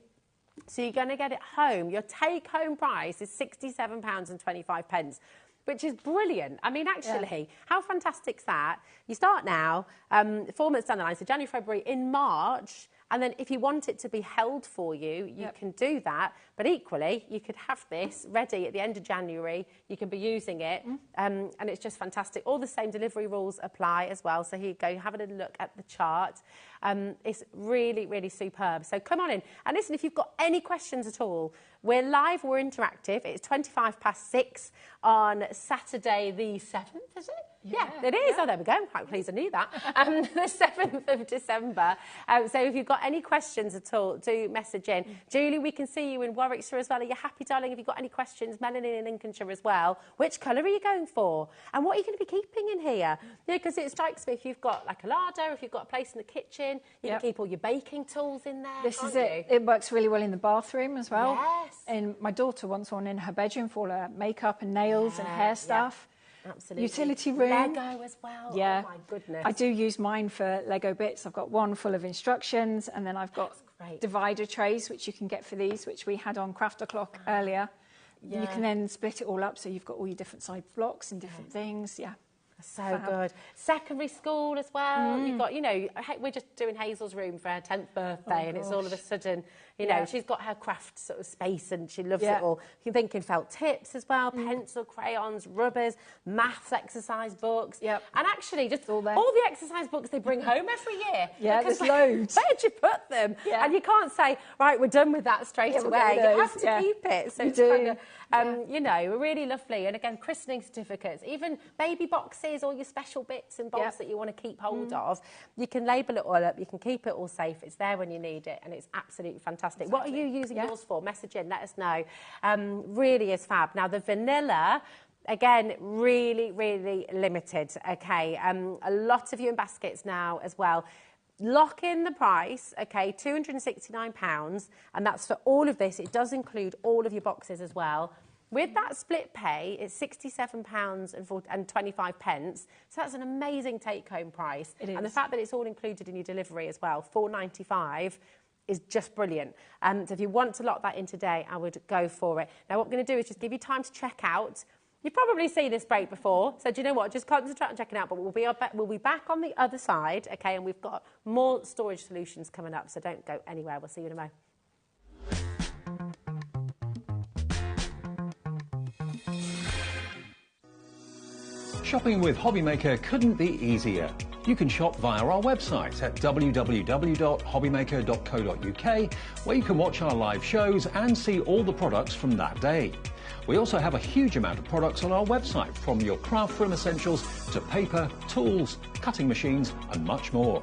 So you're going to get it home. Your take-home price is £67.25. Which is brilliant. I mean, actually, how fantastic is that? You start now, 4 months down the line, so January, February, in March, and then if you want it to be held for you, you can do that. But equally, you could have this ready at the end of January. You can be using it, and it's just fantastic. All the same delivery rules apply as well. So here you go, have a little look at the chart. It's really, really superb. So come on in. And listen, if you've got any questions at all, we're live, we're interactive. It's 6:25 on Saturday the 7th, is it? Yeah, it is. Oh, there we go. I'm quite pleased I knew that. The 7th of December. So if you've got any questions at all, do message in. Julie, we can see you in Warwickshire as well. Are you happy, darling? If you've got any questions, Melanie in Lincolnshire as well. Which colour are you going for? And what are you going to be keeping in here? Yeah, because it strikes me, if you've got like a larder, if you've got a place in the kitchen, you can keep all your baking tools in there. This is it. It works really well in the bathroom as well. Yes. And my daughter wants one in her bedroom for all her makeup and nails and hair stuff. Absolutely. Utility room. Lego as well. Yeah. Oh, my goodness. I do use mine for Lego bits. I've got one full of instructions, and then I've got divider trays, which you can get for these, which we had on Craft O'Clock earlier. Yeah. You can then split it all up, so you've got all your different side blocks and different things. Yeah. So good. Secondary school as well. You've got, you know, we're just doing Hazel's room for her 10th birthday, and it's all of a sudden, you know, she's got her craft sort of space and she loves it all. You're thinking felt tips as well, pencil, crayons, rubbers, maths exercise books. And actually, just all the exercise books they bring home every year. Yeah, there's loads. Where'd you put them? And you can't say, right, we're done with that straight away. You have to keep it. So it's kind of, you know, really lovely. And again, christening certificates, even baby boxes, all your special bits and bobs that you want to keep hold of. You can label it all up. You can keep it all safe. It's there when you need it, and it's absolutely fantastic. What are you using yours for? Message in, let us know. Really is fab. Now, the vanilla, again, really, really limited, okay? A lot of you in baskets now as well. Lock in the price, okay, £269, and that's for all of this. It does include all of your boxes as well. With that split pay, it's £67.25. So that's an amazing take-home price. It is. And the fact that it's all included in your delivery as well, £4.95, is just brilliant. So if you want to lock that in today, I would go for it. Now, what we're going to do is just give you time to check out. You've probably seen this break before, so do you know what? Just concentrate on checking out, but we'll be back on the other side, okay? And we've got more storage solutions coming up, so don't go anywhere. We'll see you in a moment. Shopping with HobbyMaker couldn't be easier. You can shop via our website at www.hobbymaker.co.uk, where you can watch our live shows and see all the products from that day. We also have a huge amount of products on our website, from your craft room essentials to paper, tools, cutting machines and much more.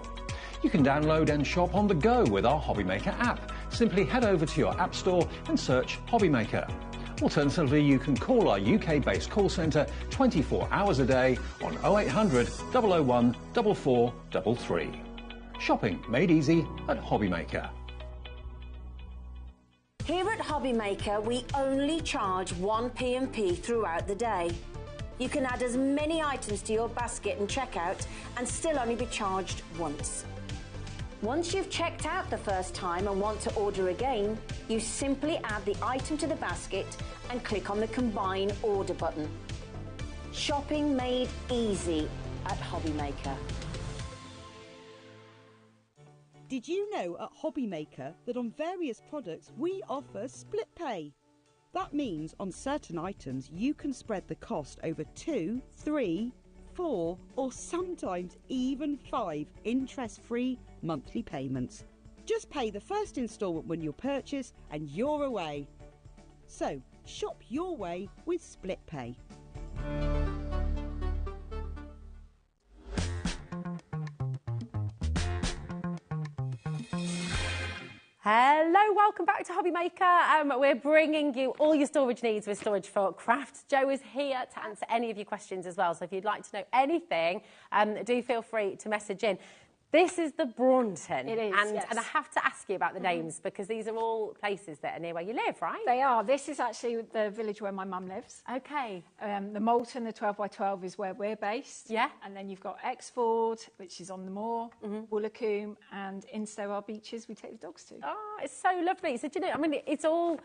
You can download and shop on the go with our HobbyMaker app. Simply head over to your app store and search HobbyMaker. Alternatively, you can call our UK-based call centre 24 hours a day on 0800 001 4433. Shopping made easy at HobbyMaker. Here at HobbyMaker, we only charge 1 P&P throughout the day. You can add as many items to your basket and checkout and still only be charged once. Once you've checked out the first time and want to order again, you simply add the item to the basket and click on the Combine Order button. Shopping made easy at HobbyMaker. Did you know at HobbyMaker that on various products we offer split pay? That means on certain items you can spread the cost over 2, 3, 4 or sometimes even 5 interest-free monthly payments. Just pay the first instalment when you purchase and you're away. So shop your way with split pay. Hello, welcome back to HobbyMaker. We're bringing you all your storage needs with Storage for Craft. Jo is here to answer any of your questions as well. So if you'd like to know anything, do feel free to message in. This is the Braunton. It is, and, yes. and I have to ask you about the names because these are all places that are near where you live, right? They are. This is actually the village where my mum lives. Okay. The Moulton, the 12 by 12 is where we're based. Yeah. And then you've got Exford, which is on the moor, Woolacombe, and Instow are beaches we take the dogs to. Oh, it's so lovely. So, do you know, I mean, it's all...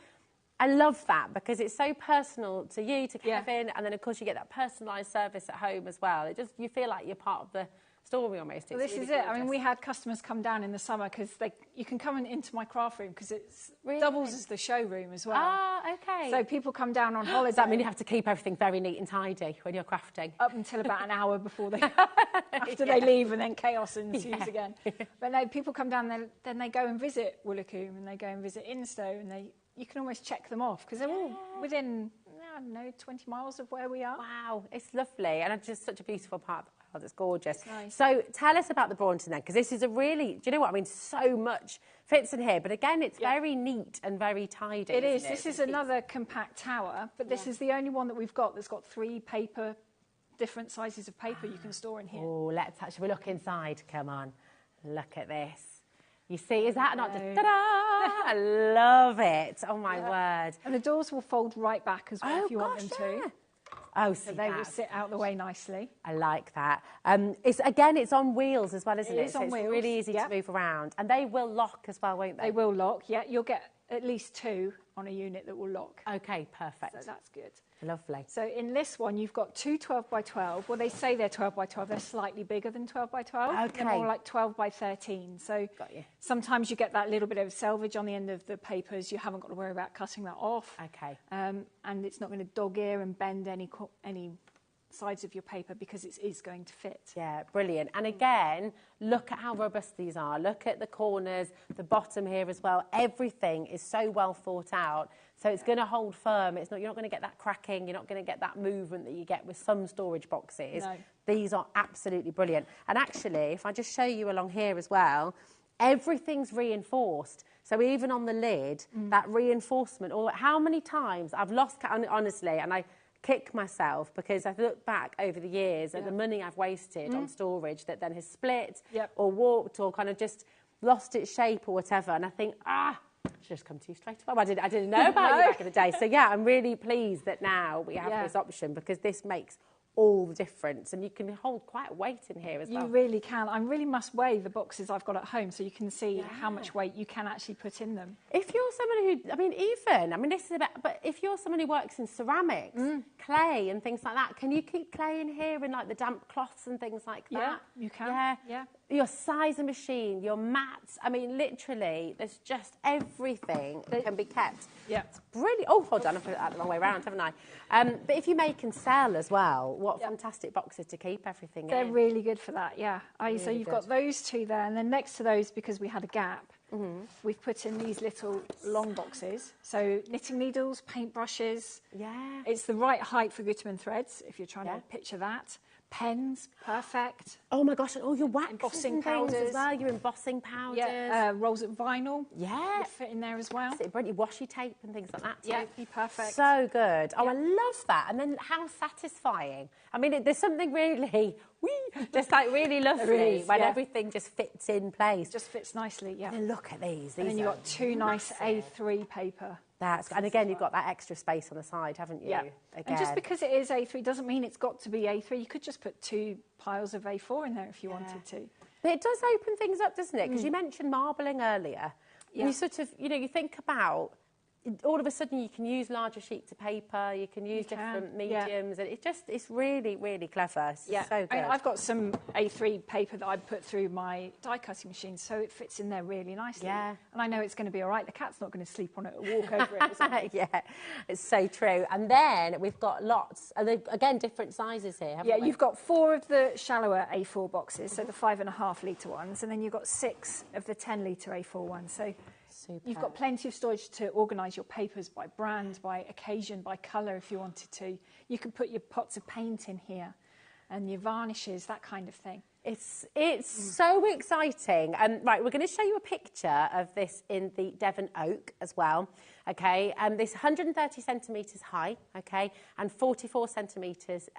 I love that because it's so personal to you, to Kevin, and then, of course, you get that personalised service at home as well. It just, you feel like you're part of the story almost. Well, this is it. I mean, we had customers come down in the summer because you can come into my craft room because it doubles as the showroom as well. Ah, okay. So people come down on holiday. Does that mean you have to keep everything very neat and tidy when you're crafting? Up until about an hour before after they leave, and then chaos ensues again. But no, people come down, then they go and visit Woolacombe and they go and visit Instow, and you can almost check them off because they're all within, I don't know, 20 miles of where we are. Wow, it's lovely, and it's just such a beautiful part of the world. It's gorgeous. Nice. So tell us about the Braunton then, because this is a really, do you know what I mean? So much fits in here, but again, it's very neat and very tidy. It is. This is another compact tower, but this is the only one that we've got that's got 3 different sizes of paper you can store in here. Oh, let's actually look inside. Come on, look at this. You see, is that not just, ta-da? I love it. Oh, my word. And the doors will fold right back as well if you want them to. Oh, so they will sit out the way nicely. I like that. It's on wheels as well, isn't it? It is on wheels. It's really easy to move around. And they will lock as well, won't they? They will lock, yeah. You'll get at least 2 on a unit that will lock. Okay, perfect. So that's good. Lovely. So in this one, you've got 2 12 by 12. Well, they say they're 12 by 12. They're slightly bigger than 12 by 12. Okay. They're more like 12 by 13. So sometimes you get that little bit of selvage on the end of the papers. You haven't got to worry about cutting that off. Okay. And it's not going to dog ear and bend any sides of your paper because it is going to fit. Yeah, brilliant. And again, look at how robust these are. Look at the corners, the bottom here as well. Everything is so well thought out. So it's going to hold firm. You're not going to get that cracking. You're not going to get that movement that you get with some storage boxes. No. These are absolutely brilliant. And actually, if I just show you along here as well, everything's reinforced. So even on the lid, that reinforcement, how many times I've lost, honestly, and I kick myself because I've looked back over the years at the money I've wasted on storage that then has split or warped or kind of just lost its shape or whatever. And I think, I should just come to you straight away. I didn't know about you back in the day. So, yeah, I'm really pleased that now we have this option because this makes all the difference, and you can hold quite a weight in here as well. You really can. I really must weigh the boxes I've got at home so you can see how much weight you can actually put in them. If you're someone who, this is about, but if you're someone who works in ceramics, clay and things like that, can you keep clay in here in like the damp cloths and things like that? Yeah, you can. Yeah. Your sizer machine, your mats, literally, there's just everything that can be kept. Yeah. It's brilliant. Oh, hold on, I've put that the long way around, haven't I? But if you make and sell as well, what fantastic boxes to keep everything in. They're really good for that, yeah. So you've got those 2 there, and then next to those, because we had a gap, we've put in these little long boxes. So knitting needles, paint brushes. Yeah. It's the right height for Gutermann threads, if you're trying to picture that. Pens, perfect. Oh my gosh, and all your waxes embossing and powders things as well, your embossing powders. Yeah, rolls of vinyl. Yeah. Would fit in there as well. Brilliant, washi tape and things like that too. Yeah, be perfect. So good. Oh, I love that. And then how satisfying. There's something really, just like really lovely when everything just fits in place. Just fits nicely, yeah. And then look at these. And then you've got 2 nice A3 paper. And again, you've got that extra space on the side, haven't you? Yeah. Again. And just because it is A3 doesn't mean it's got to be A3. You could just put 2 piles of A4 in there if you wanted to. But it does open things up, doesn't it? Because you mentioned marbling earlier. Yeah. You sort of, you think about, all of a sudden you can use larger sheets of paper, you can use different mediums, and it's really, really clever. It's so good. I mean, I've got some A3 paper that I put through my die cutting machine, so it fits in there really nicely. Yeah. And I know it's going to be all right. The cat's not going to sleep on it or walk over it or something. Yeah, it's so true. And then we've got lots, again, different sizes here, haven't we? You've got 4 of the shallower A4 boxes, so the 5.5 litre ones, and then you've got 6 of the 10 litre A4 ones. So you've got plenty of storage to organise your papers by brand, by occasion, by colour if you wanted to. You can put your pots of paint in here and your varnishes, that kind of thing. It's so exciting. Right, we're going to show you a picture of this in the Devon Oak as well, okay? This 130 centimetres high, okay, and 44 centimetres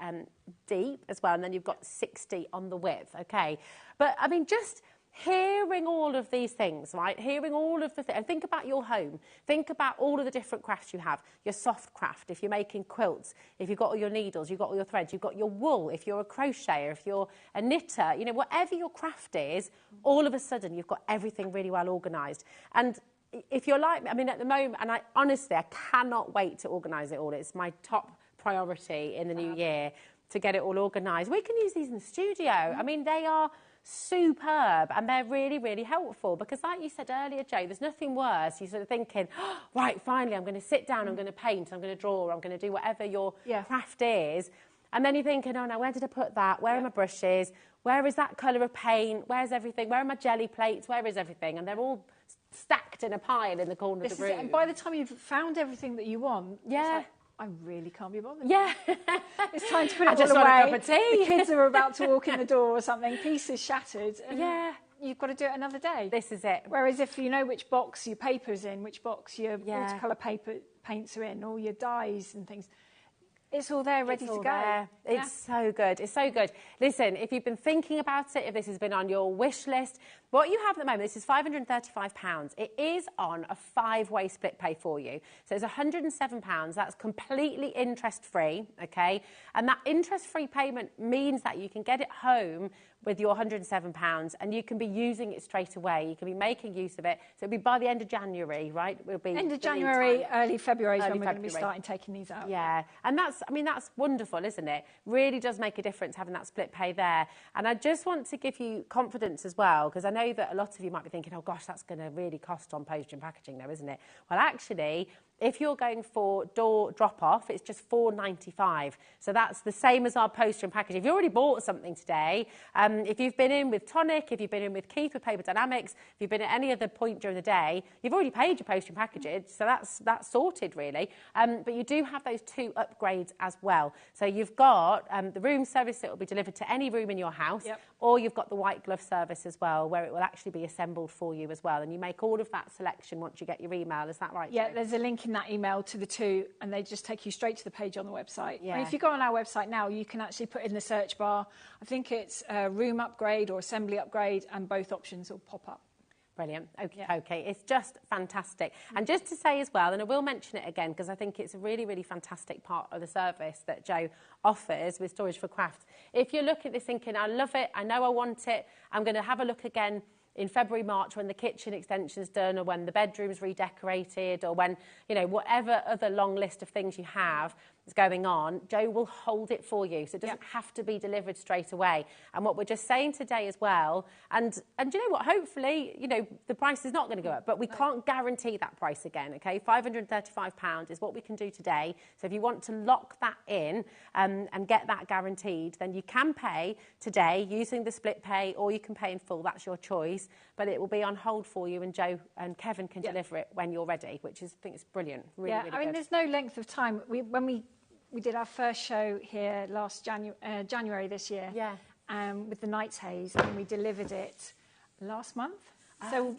deep as well, and then you've got 60 on the width, okay? But, I mean, just hearing all of these things, right? Hearing all of the things. And think about your home. Think about all of the different crafts you have. Your soft craft, if you're making quilts, if you've got all your needles, you've got all your threads, you've got your wool, if you're a crocheter, if you're a knitter, you know, whatever your craft is, all of a sudden you've got everything really well organised. And if you're like me, I mean, at the moment, and I cannot wait to organise it all. It's my top priority in the new year to get it all organised. We can use these in the studio. I mean, they are superb, and they're really, really helpful, because like you said earlier, Jo, there's nothing worse. You're sort of thinking, oh, right, finally, I'm going to sit down, I'm going to paint, I'm going to draw, I'm going to do whatever your craft is. And then you're thinking, oh, now, where did I put that? Where are my brushes? Where is that colour of paint? Where's everything? Where are my jelly plates? Where is everything? And they're all stacked in a pile in the corner of the room. And by the time you've found everything that you want, I really can't be bothered. Yeah. It's time to put it all away. The kids are about to walk in the door or something, pieces shattered. And you've got to do it another day. This is it. Whereas if you know which box your paper's in, which box your watercolour paints are in, all your dyes and things, it's all there, ready to go. It's so good. It's so good. Listen, if you've been thinking about it, if this has been on your wish list, what you have at the moment, this is £535. It is on a 5-way split pay for you. So it's £107. That's completely interest-free, okay? And that interest-free payment means that you can get it home with your £107 and you can be using it straight away. You can be making use of it. So it'll be by the end of January, right? It'll be end of January, early February is when we're going to be starting taking these out. Yeah, and that's wonderful, isn't it? Really does make a difference having that split pay there. And I just want to give you confidence as well, because I know that a lot of you might be thinking, oh gosh, that's going to really cost on postage and packaging now, isn't it? Well, actually, if you're going for door drop-off, it's just £4.95. So that's the same as our postage and packaging. If you already bought something today, if you've been in with Tonic, if you've been in with Keith with Paper Dynamics, if you've been at any other point during the day, you've already paid your postage and packaging, so that's sorted, really. But you do have those 2 upgrades as well. So you've got the room service that will be delivered to any room in your house, or you've got the white glove service as well, where it will actually be assembled for you as well. And you make all of that selection once you get your email. Is that right, Yeah, Jo? there's a link in that email to the 2, and they just take you straight to the page on the website. Yeah. And if you go on our website now, you can actually put in the search bar, I think it's room upgrade or assembly upgrade, and both options will pop up. Brilliant. Okay. It's just fantastic. And just to say as well, and I will mention it again because I think it's a really, really fantastic part of the service that Jo offers with Storage for Craft. If you're looking at this thinking, I love it, I know I want it, I'm going to have a look again in February, March, when the kitchen extension's done, or when the bedroom's redecorated, or when, you know, whatever other long list of things you have is going on, Jo will hold it for you. So it doesn't have to be delivered straight away. And what we're just saying today as well, and you know what, hopefully, you know, the price is not going to go up, but we can't guarantee that price again, okay? £535 is what we can do today. So if you want to lock that in and get that guaranteed, then you can pay today using the split pay, or you can pay in full. That's your choice. But it will be on hold for you, and Jo and Kevin can deliver it when you're ready, which is, I think, it's brilliant. Really, really I mean, good. there's no length of time. When we did our first show here last January this year, with the Night's Haze, and we delivered it last month. So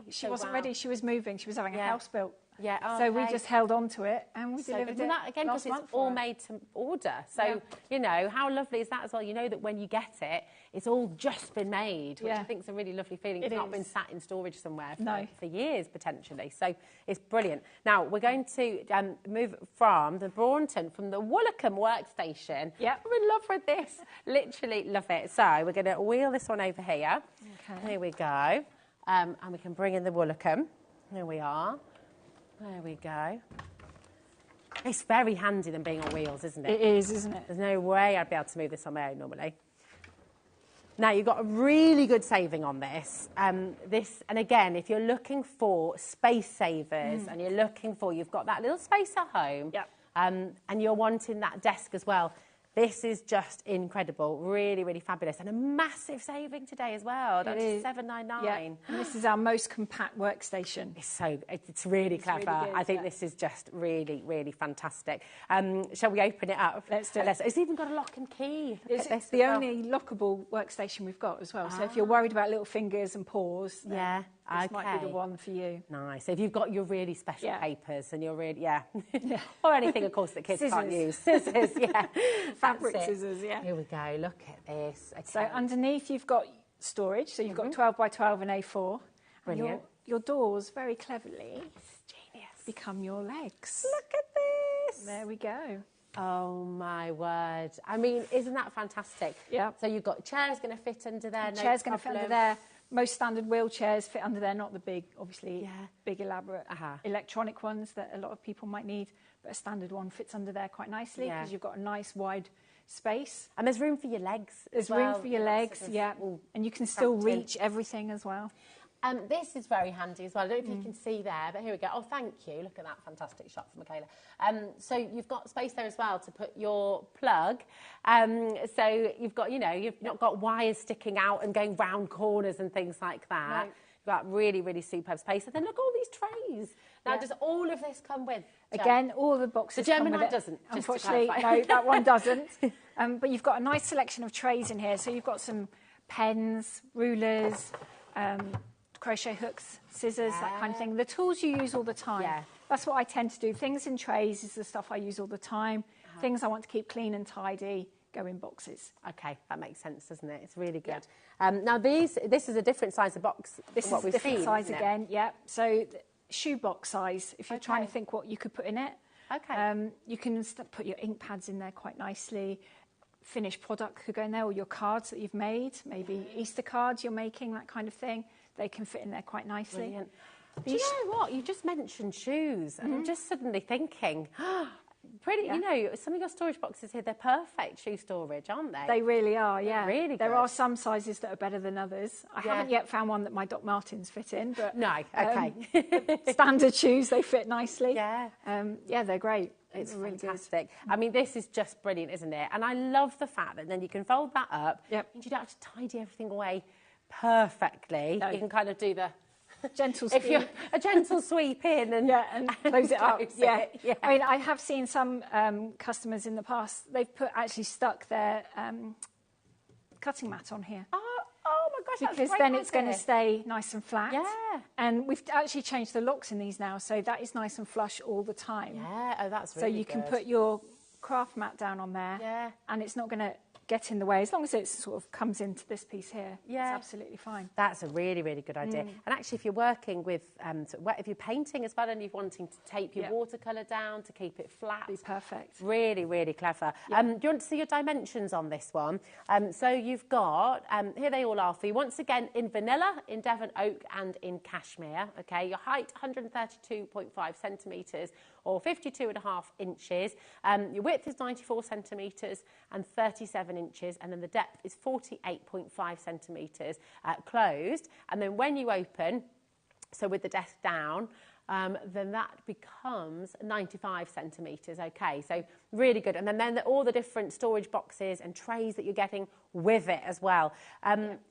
she wasn't ready. She was moving. She was having a house built. So we just held on to it and we delivered it. That again, because it's all made to order. So you know, how lovely is that as well? You know that when you get it, it's all just been made, which I think is a really lovely feeling. It's not been sat in storage somewhere for years potentially. So it's brilliant. Now we're going to move from the Braunton, from the Woolacombe Workstation. I'm in love with this. Literally love it. So we're going to wheel this one over here. Okay. Here we go. And we can bring in the Woolacombe. Here we are. There we go. It's very handy than being on wheels, isn't it? It is, isn't it? There's no way I'd be able to move this on my own normally. Now, you've got a really good saving on this. And again, if you're looking for space savers and you've got that little space at home, and you're wanting that desk as well, this is just incredible. Really, really fabulous. And a massive saving today as well. Down to $7.99. Yeah. And this is our most compact workstation. It's really clever. Really good, I think this is just really, really fantastic. Shall we open it up? Let's do it. It's even got a lock and key. It's the only lockable workstation we've got as well. So if you're worried about little fingers and paws, then this might be the one for you. Nice. So if you've got your really special papers and you're really, or anything, of course, that kids can't use. Scissors, Fabric scissors, Here we go. Look at this. Okay. So underneath you've got storage. So you've got 12 by 12 and A4. Brilliant. And your doors, very cleverly, become your legs. Look at this. There we go. Oh, my word. I mean, isn't that fantastic? Yeah. So you've got chairs going to fit under there. Chairs going to fit under there. Most standard wheelchairs fit under there, not the big, obviously, big elaborate electronic ones that a lot of people might need, but a standard one fits under there quite nicely because you've got a nice wide space. And there's room for your legs. There's room for your legs, and you can still reach everything as well. This is very handy as well. I don't know if you can see there, but here we go. Oh, thank you. Look at that fantastic shot from Michaela. So you've got space there as well to put your plug. So you've got, you've not got wires sticking out and going round corners and things like that. You've got really, really superb space. And then look at all these trays. Now, does all of this come with? Again, all the boxes The Gemini come with it. doesn't. Unfortunately, no, that one doesn't. But you've got a nice selection of trays in here. So you've got some pens, rulers, crochet hooks, scissors, that kind of thing. The tools you use all the time. That's what I tend to do. Things in trays is the stuff I use all the time. Things I want to keep clean and tidy go in boxes. Okay, that makes sense, doesn't it? It's really good. Now, this is a different size of box This than is what a we've different seen, size isn't it? again, So shoebox size, if you're trying to think what you could put in it. Okay. You can put your ink pads in there quite nicely. Finished product could go in there, or your cards that you've made, maybe Easter cards you're making, that kind of thing. They can fit in there quite nicely. Brilliant. Do you know what? You just mentioned shoes, and I'm just suddenly thinking, some of your storage boxes here, they're perfect shoe storage, aren't they? They really are, They're really good. There are some sizes that are better than others. I haven't yet found one that my Doc Martens fit in, but no, okay. Standard shoes, they fit nicely. They're great. It's really fantastic. I mean, this is just brilliant, isn't it? And I love the fact that then you can fold that up. And you don't have to tidy everything away perfectly. No. You can kind of do the gentle sweep. If you're a gentle sweep in and close it up. Yeah. I mean, I have seen some customers in the past. They've actually stuck their cutting mat on here. Oh my gosh, because that's great then it's idea. going to stay nice and flat. Yeah. And we've actually changed the locks in these now, so that is nice and flush all the time. Yeah. Oh, that's really So you good. can put your craft mat down on there. Yeah. And it's not going to get in the way, as long as it sort of comes into this piece here. Yeah. It's absolutely fine. That's a really, really good idea. And actually, if you're working with, if you're painting as well and you're wanting to tape your watercolour down to keep it flat. Be perfect. Really, really clever. Do you want to see your dimensions on this one? So you've got, here they all are for you. Once again, in vanilla, in Devon oak and in cashmere. Okay, your height, 132.5 centimetres or 52.5 inches. Your width is 94 centimetres and 37 inches, and then the depth is 48.5 centimetres closed. And then when you open, so with the desk down, then that becomes 95 centimetres, okay, so really good. And then all the different storage boxes and trays that you're getting with it as well.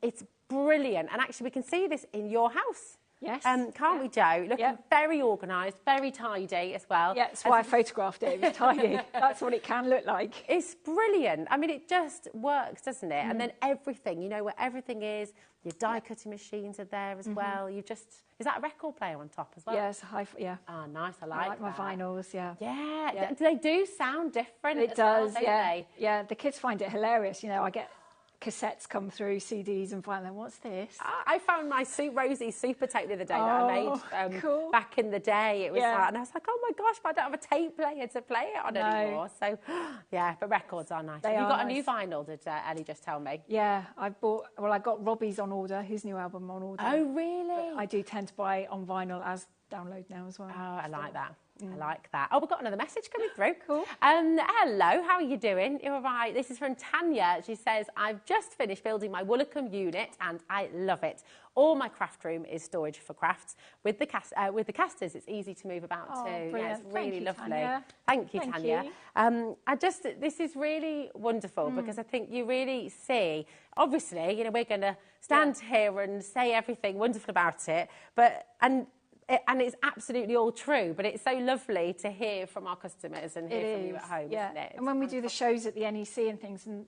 It's brilliant, and actually we can see this in your house. Yes. Can't we, Jo? Looking very organised, very tidy as well. Yeah, that's why I photographed it. It was tidy. That's what it can look like. It's brilliant. I mean, it just works, doesn't it? And then everything, you know where everything is. Your die-cutting machines are there as well. You just... Is that a record player on top as well? Yes, Oh, nice. I like my vinyls, Yeah. They do sound different. It does, don't they? Yeah, the kids find it hilarious. You know, I get cassettes come through, CDs, and find them, what's this? I found my Rosie super tape the other day that I made cool. back in the day. It was like, and I was like, oh my gosh, but I don't have a tape player to play it on anymore. So, yeah, but records are nice. Have you got a new vinyl, did Ellie just tell me? Yeah, I got Robbie's on order, his new album on order. Oh, really? But I do tend to buy on vinyl as download now as well. Oh, I like that. I like that. Oh, we've got another message coming through. Cool. Hello, how are you doing? You're all right. This is from Tanya. She says, I've just finished building my Woolacombe unit and I love it. All my craft room is storage for crafts. With the casters, it's easy to move about too. Brilliant. Yeah, it's really lovely. Tanya. Thank you, Tanya. This is really wonderful because I think you really see, obviously, you know, we're going to stand here and say everything wonderful about it, and it's absolutely all true, but it's so lovely to hear from our customers and hear from you at home, isn't it? And when we do the shows at the NEC and things, and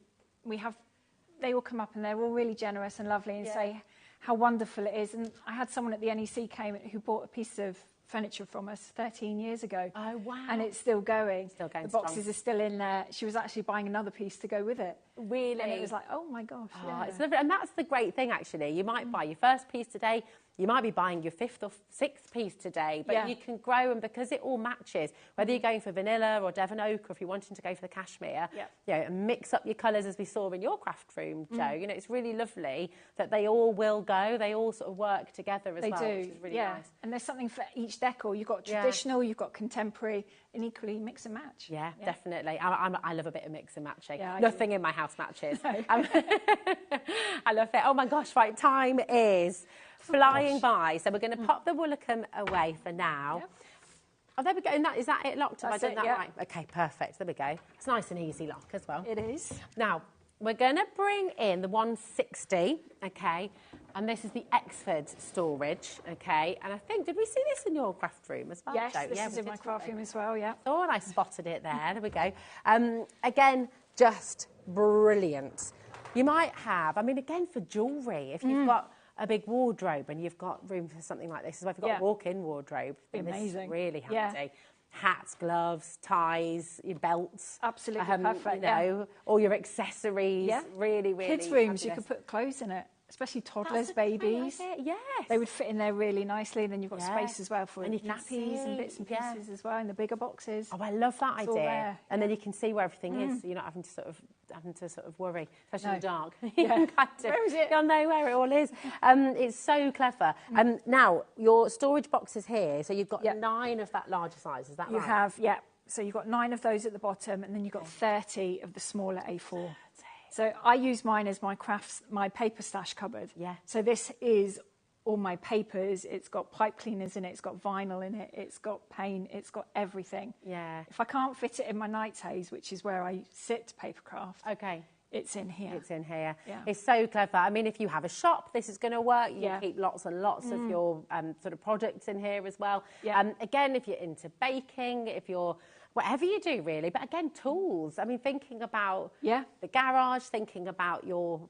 they all come up and they're all really generous and lovely and say how wonderful it is. And I had someone at the NEC came who bought a piece of furniture from us 13 years ago. Oh, wow. And it's still going. Still going The boxes are still in there. She was actually buying another piece to go with it. Really? And it was like, oh my gosh. It's lovely. And that's the great thing, actually. You might buy your first piece today, you might be buying your 5th or 6th piece today, but you can grow, and because it all matches, whether you're going for vanilla or Devon oak, or if you're wanting to go for the cashmere, you know, and mix up your colours as we saw in your craft room, Jo. You know, it's really lovely that they all will go. They all sort of work together as well, which is really nice. And there's something for each decor. You've got traditional, you've got contemporary, and equally mix and match. Yeah, definitely. I love a bit of mix and matching. Yeah, Nothing in my house matches. I love it. Oh my gosh, right, time is flying by. So we're going to pop the Woolacombe away for now. Yep. Oh, there we go. And is that it locked? Have I done that right? Okay, perfect. There we go. It's nice and easy lock as well. It is. Now, we're going to bring in the 160, okay? And this is the Exford storage, okay? And I think, did we see this in your craft room as well? Yes, this is in my craft room as well, yeah. Oh, I spotted it there. There we go. Again, just brilliant. You might have, I mean, again, for jewellery, if you've got a big wardrobe and you've got room for something like this, as well, if you've got a walk-in wardrobe, then this is really handy. Hats, gloves, ties, your belts. Absolutely perfect, you know, all your accessories. Really, really Kids' rooms, fabulous. you could put clothes in it, especially toddlers, babies. Yes. They would fit in there really nicely, and then you've got space as well for and nappies and bits and pieces as well in the bigger boxes. Oh, I love that It's idea. And then you can see where everything is, so you're not having to sort of worry, especially in the dark. Where is it? You'll know where it all is. It's so clever. Now, your storage boxes here, so you've got 9 of that larger size, is that right? You have, so you've got 9 of those at the bottom, and then you've got 30 of the smaller A4. So I use mine as my paper stash cupboard. Yeah. So this is all my papers. It's got pipe cleaners in it. It's got vinyl in it. It's got paint. It's got everything. Yeah. If I can't fit it in my night tays, which is where I sit to papercraft, it's in here. It's in here. Yeah. It's so clever. I mean, if you have a shop, this is going to work. You can keep lots and lots of your sort of products in here as well. Again, if you're into baking, if you're whatever you do, really. But again, tools. I mean, thinking about the garage, thinking about your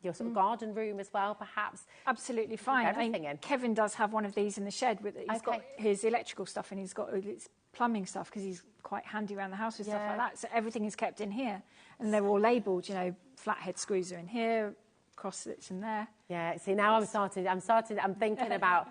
sort of garden room as well, perhaps. Absolutely fine. Everything in. Kevin does have one of these in the shed. He's got his electrical stuff and he's got his plumbing stuff because he's quite handy around the house with stuff like that. So everything is kept in here. And they're all labelled, you know, flathead screws are in here, cross slits in there. Yeah, see, now I'm thinking about...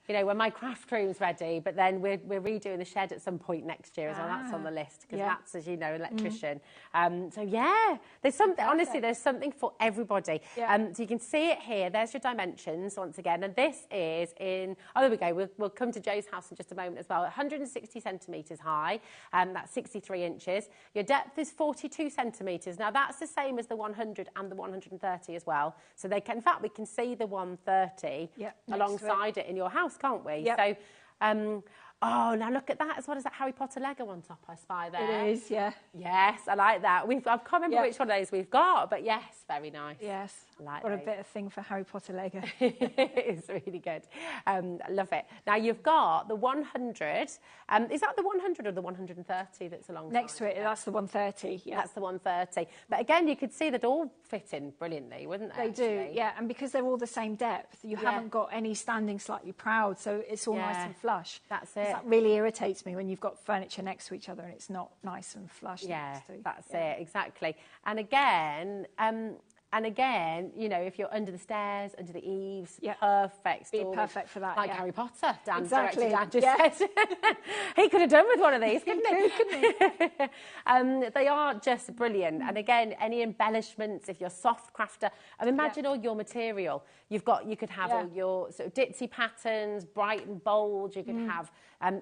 You know, when my craft room's ready, but then we're redoing the shed at some point next year as well. That's on the list because that's, as you know, electrician. So there's something. Honestly, there's something for everybody. So you can see it here. There's your dimensions once again, and this is in. Oh, there we go. We'll come to Jo's house in just a moment as well. 160 centimetres high. That's 63 inches. Your depth is 42 centimetres. Now that's the same as the 100 and the 130 as well. So they can. In fact, we can see the 130 alongside it in your house, can't we? Yep. So, oh, now look at that as well as that Harry Potter Lego on top, I spy there. It is, yeah. Yes, I like that. I can't remember which one of those we've got, but yes, very nice. Yes. I like Got those. a bit of thing for Harry Potter Lego. It's really good. I love it. Now, you've got the 100. Is that the 100 or the 130 that's alongside? Next to it, that's the 130. Yeah. That's the 130. But again, you could see that all fit in brilliantly, wouldn't they? They do, yeah. And because they're all the same depth, you haven't got any standing slightly proud, so it's all nice and flush. That's it. That really irritates me when you've got furniture next to each other and it's not nice and flush. Yeah, that's it, exactly. And again, And again, you know, if you're under the stairs, under the eaves, perfect Be storage. perfect for that. Like Harry Potter, Dan, exactly. Director Dan just said. He could have done with one of these, couldn't he? Couldn't he? They are just brilliant. And again, any embellishments, if you're a soft crafter, and imagine all your material. You could have all your sort of ditzy patterns, bright and bold. You could have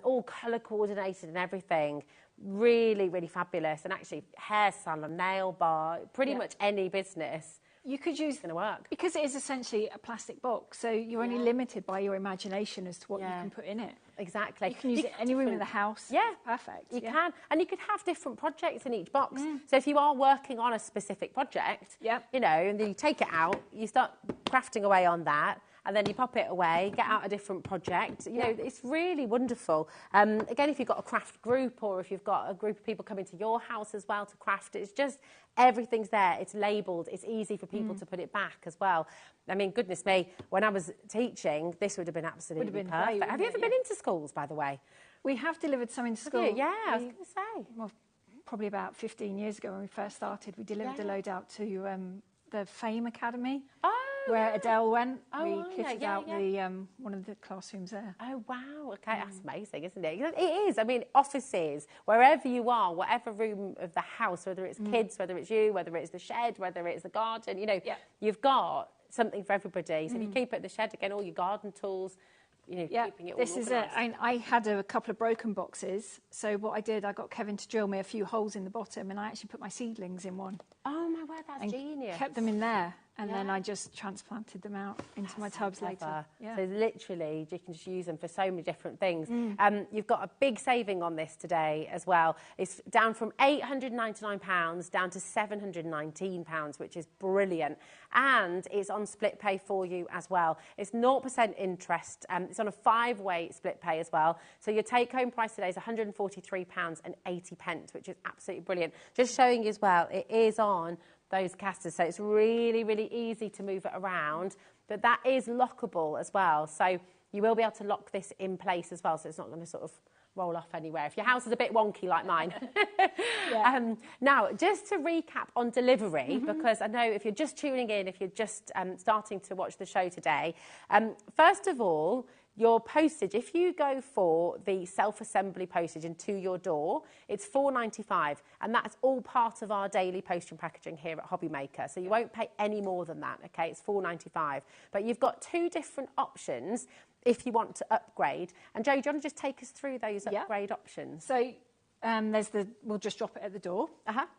all colour coordinated and everything. Really, really fabulous. And actually, hair salon, nail bar, pretty much any business. You could use going to work because it is essentially a plastic box, so you're only limited by your imagination as to what you can put in it. Exactly. You can use it any room in the house. Yeah, perfect. You can, and you could have different projects in each box. So if you are working on a specific project, you know, and then you take it out, you start crafting away on that. And then you pop it away, get out a different project. You know, it's really wonderful. Again, if you've got a craft group or if you've got a group of people coming to your house as well to craft, it's just everything's there. It's labelled. It's easy for people to put it back as well. I mean, goodness me, when I was teaching, this would have been absolutely perfect. Have you ever been into schools, by the way? We have delivered some into school. Yeah, I was going to say. Well, probably about 15 years ago when we first started, we delivered a load out to the Fame Academy. Where Adele went, we kitted out the one of the classrooms there. Oh, wow. Okay, that's amazing, isn't it? It is. I mean, offices, wherever you are, whatever room of the house, whether it's kids, whether it's you, whether it's the shed, whether it's the garden, you know, you've got something for everybody. So if you keep it in the shed, again, all your garden tools, you know, keeping it all this is it. I had a couple of broken boxes, so what I did, I got Kevin to drill me a few holes in the bottom, and I actually put my seedlings in one. Oh my word, that's genius! Kept them in there, and then I just transplanted them out into my tubs later. Yeah. So literally, you can just use them for so many different things. You've got a big saving on this today as well. It's down from £899 down to £719, which is brilliant. And it's on split pay for you as well. It's 0% interest. It's on a 5-way split pay as well. So your take-home price today is £143.80, which is absolutely brilliant. Just showing you as well, it is on those casters, so it's really, really easy to move it around, but that is lockable as well, so you will be able to lock this in place as well, so it's not going to sort of roll off anywhere if your house is a bit wonky like mine. Now, just to recap on delivery, because I know if you're just tuning in, if you're just starting to watch the show today, first of all, your postage, if you go for the self-assembly postage and to your door, it's £4.95, and that's all part of our daily postage and packaging here at HobbyMaker. So you won't pay any more than that, okay? It's £4.95. But you've got 2 different options if you want to upgrade. And Jo, do you want to just take us through those upgrade options? So we'll just drop it at the door,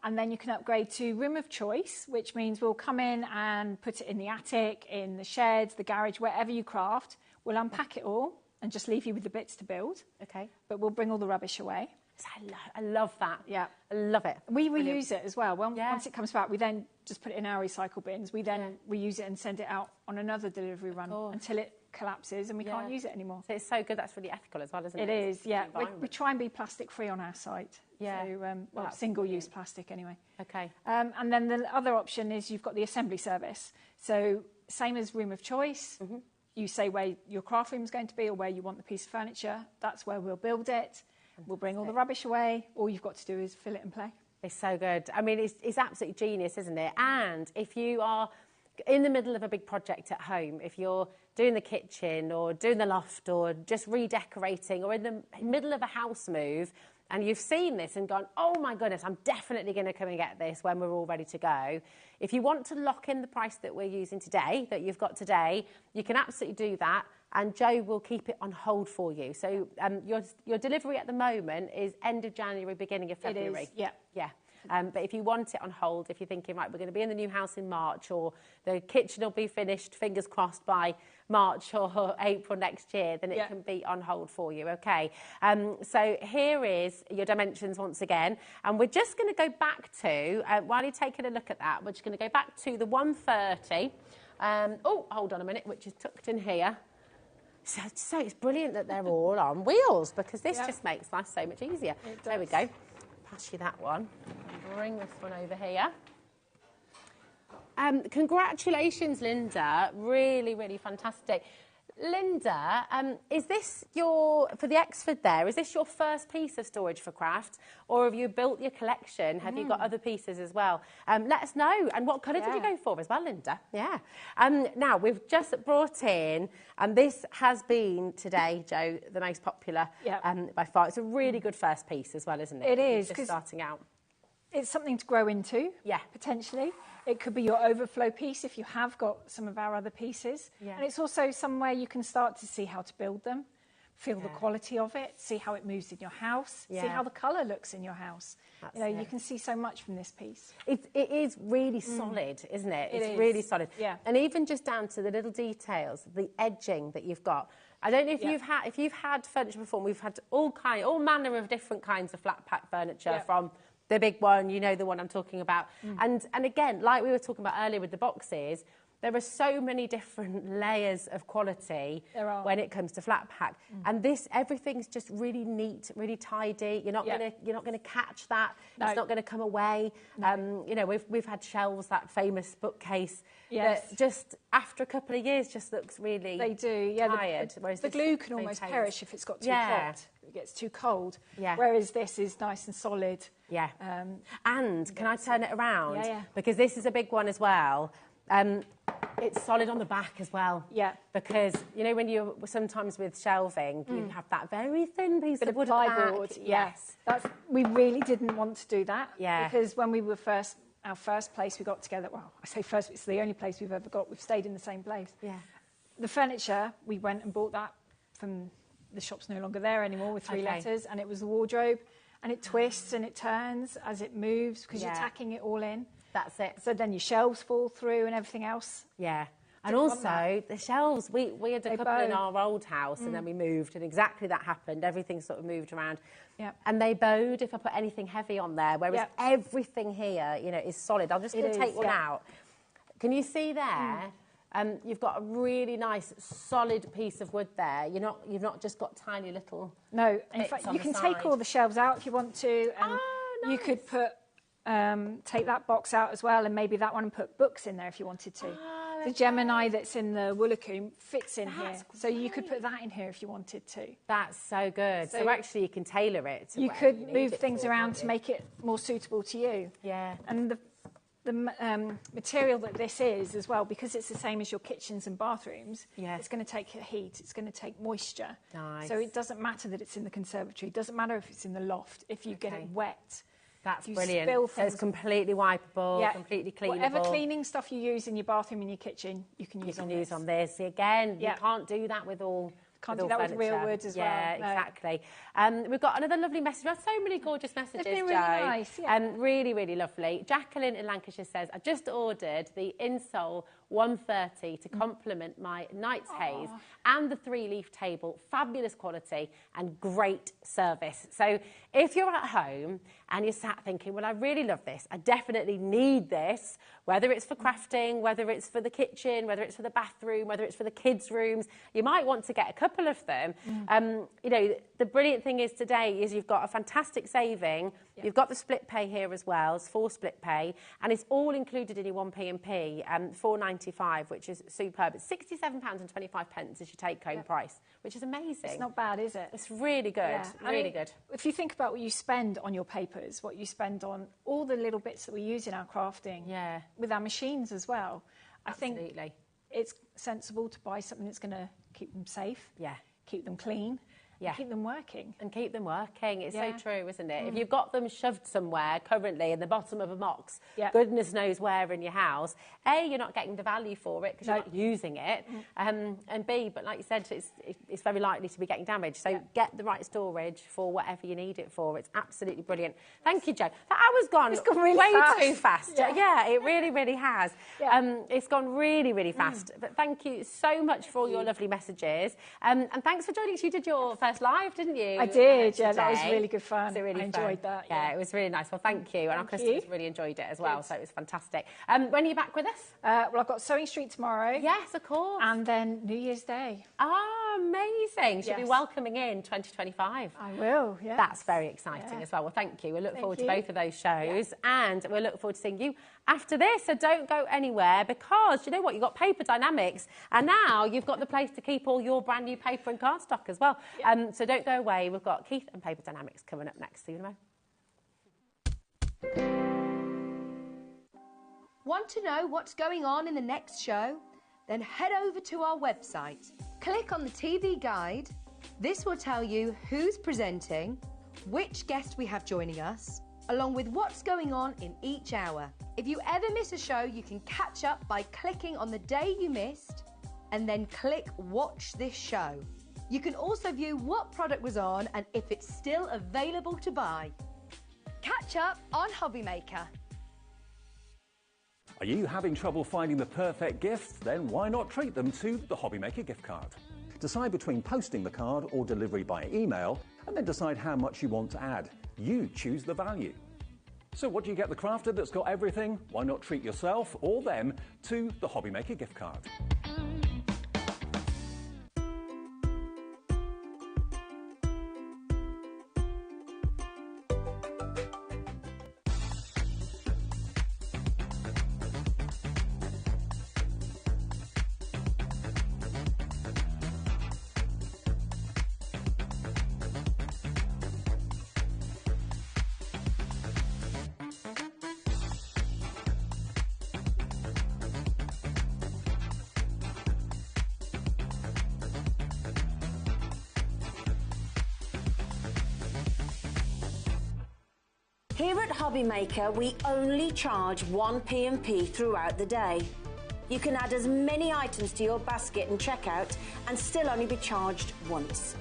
and then you can upgrade to room of choice, which means we'll come in and put it in the attic, in the sheds, the garage, wherever you craft. We'll unpack it all and just leave you with the bits to build. Okay. But we'll bring all the rubbish away. I love that. Yeah. I love it. We reuse it as well. Once it comes back, we then just put it in our recycle bins. We then reuse it and send it out on another delivery run until it collapses and we can't use it anymore. So it's so good. That's really ethical as well, isn't it? It is, yeah. We try and be plastic free on our site. Yeah. So, single-use plastic anyway. Okay. And then the other option is you've got the assembly service. So same as room of choice. You say where your craft room is going to be or where you want the piece of furniture. That's where we'll build it. We'll bring all the rubbish away. All you've got to do is fill it and play. It's so good. I mean, it's absolutely genius, isn't it? And if you are in the middle of a big project at home, if you're doing the kitchen or doing the loft or just redecorating or in the middle of a house move, and you've seen this and gone, oh my goodness, I'm definitely going to come and get this when we're all ready to go. If you want to lock in the price that we're using today, that you've got today, you can absolutely do that. And Jo will keep it on hold for you. So your delivery at the moment is end of January, beginning of February. It is, yeah. Yeah. But if you want it on hold, if you're thinking, right, we're going to be in the new house in March or the kitchen will be finished, fingers crossed, by March or April next year, then it can be on hold for you, okay? So here is your dimensions once again. And we're just going to go back to, while you're taking a look at that, we're just going to go back to the 130. Oh, hold on a minute, which is tucked in here. So it's brilliant that they're all on wheels because this just makes life so much easier. There we go. Pass you that one. Bring this one over here. Congratulations, Linda. Really, really fantastic. Linda, is this for the Exford there, is this your first piece of storage for craft, or have you built your collection? Have you got other pieces as well? Let us know. And what colour did you go for as well, Linda? Yeah. Now, we've just brought in, and this has been today, Jo, the most popular by far. It's a really good first piece as well, isn't it? It is. Just starting out. It's something to grow into, potentially. It could be your overflow piece if you have got some of our other pieces. Yeah. And it's also somewhere you can start to see how to build them, feel the quality of it, see how it moves in your house, see how the colour looks in your house. You can see so much from this piece. It is really solid, isn't it? It's really solid. Yeah. And even just down to the little details, the edging that you've got. I don't know if you've had furniture before. We've had all manner of different kinds of flat pack furniture from the big one, you know the one I'm talking about. And again, like we were talking about earlier with the boxes, there are so many different layers of quality when it comes to flat pack. And everything's just really neat, really tidy. You're not gonna catch that. No. It's not gonna come away. No. You know, we've had shelves, that famous bookcase that just after a couple of years just looks really tired. The glue can almost perish if it's got too hot. It gets too cold. Yeah. Whereas this is nice and solid. Yeah. And can I turn it around? Yeah. Because this is a big one as well. It's solid on the back as well. Yeah. Because, you know, when you're sometimes with shelving, you have that very thin piece of wood plywood. Yes. We really didn't want to do that. Yeah. Because when we were our first place we got together, well, I say first, it's the only place we've ever got. We've stayed in the same place. Yeah. The furniture, we went and bought that from the shop's no longer there anymore with 3 letters, and it was the wardrobe, and it twists and it turns as it moves because you're tacking it all in. That's it. So then your shelves fall through and everything else. Yeah. And also the shelves, we had a couple in our old house and then we moved, and exactly that happened. Everything sort of moved around. Yeah. And they bowed if I put anything heavy on there, whereas everything here, you know, is solid. I'm just going to take one out. Can you see there? You've got a really nice, solid piece of wood there. You've not just got tiny little. No, in fact, you can take all the shelves out if you want to, and you could put take that box out as well, and maybe that one, and put books in there if you wanted to. The Gemini that's in the Woolacombe fits in here, so you could put that in here if you wanted to. That's so good. So actually, you can tailor it. You could move things around to make it more suitable to you. Yeah, and the material that this is as well, because it's the same as your kitchens and bathrooms, it's going to take heat, it's going to take moisture. Nice. So it doesn't matter that it's in the conservatory, it doesn't matter if it's in the loft, if you get it wet. That's brilliant. So it's completely wipeable, completely cleanable. Whatever cleaning stuff you use in your bathroom and your kitchen, you can use on this. Again, you can't do that with all Can't do that with real wood as well. Yeah, exactly. We've got another lovely message. We've had so many gorgeous messages, They've been really nice, really, really lovely. Jacqueline in Lancashire says, I just ordered the Insole 130 to complement my Night's Haze and the 3-leaf table. Fabulous quality and great service. So if you're at home and you're sat thinking, well, I really love this, I definitely need this, whether it's for crafting, whether it's for the kitchen, whether it's for the bathroom, whether it's for the kids' rooms, you might want to get a couple of them. You know, the brilliant thing is today is you've got a fantastic saving. You've got the split pay here as well. It's 4 split pay, and it's all included in your 1p&P, £4.95, which is superb. It's £67.25 is your take-home price, which is amazing. It's not bad, is it? It's really good, really good. If you think about what you spend on your papers, what you spend on all the little bits that we use in our crafting, with our machines as well, I think it's sensible to buy something that's going to keep them safe, keep them clean, and keep them working. And keep them working. It's so true, isn't it? If you've got them shoved somewhere currently in the bottom of a box, goodness knows where in your house, A, you're not getting the value for it because you're not using it, and B, but like you said, it's very likely to be getting damaged. So get the right storage for whatever you need it for. It's absolutely brilliant. Thank you, Jo. That hour's gone, really way fast. too fast. Yeah, it really, really has. It's gone really, really fast. But thank you so much for all your lovely messages. And thanks for joining us. You did your first live, didn't you? I did, that was really good fun. I enjoyed that. Yeah, it was really nice. Well, thank you. And our customers really enjoyed it as well, so it was fantastic. When are you back with us? Well, I've got Sewing Street tomorrow. Yes, of course. And then New Year's Day. Ah, amazing. She'll be welcoming in 2025. I will, yeah. That's very exciting as well. Well, thank you. We look forward to both of those shows, and we'll look forward to seeing you after this. So don't go anywhere, because you know what? You've got Paper Dynamics, and now you've got the place to keep all your brand new paper and cardstock as well. So don't go away. We've got Keith and Paper Dynamics coming up next. See you in a moment. Want to know what's going on in the next show? Then head over to our website. Click on the TV guide. This will tell you who's presenting, which guest we have joining us, along with what's going on in each hour. If you ever miss a show, you can catch up by clicking on the day you missed and then click Watch This Show. You can also view what product was on and if it's still available to buy. Catch up on HobbyMaker. Are you having trouble finding the perfect gift? Then why not treat them to the HobbyMaker gift card? Decide between posting the card or delivery by email, and then decide how much you want to add. You choose the value. So what do you get the crafter that's got everything? Why not treat yourself or them to the HobbyMaker gift card? Here at HobbyMaker, we only charge 1 P&P throughout the day. You can add as many items to your basket and checkout and still only be charged once.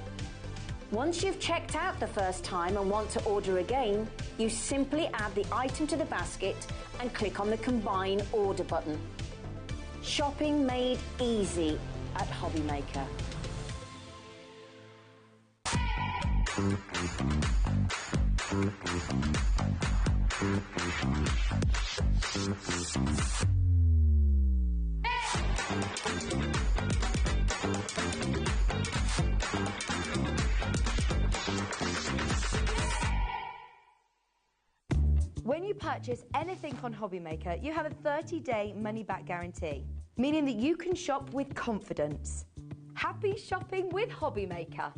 Once you've checked out the first time and want to order again, you simply add the item to the basket and click on the Combine Order button. Shopping made easy at HobbyMaker. When you purchase anything on HobbyMaker, you have a 30-day money-back guarantee, meaning that you can shop with confidence. Happy shopping with HobbyMaker.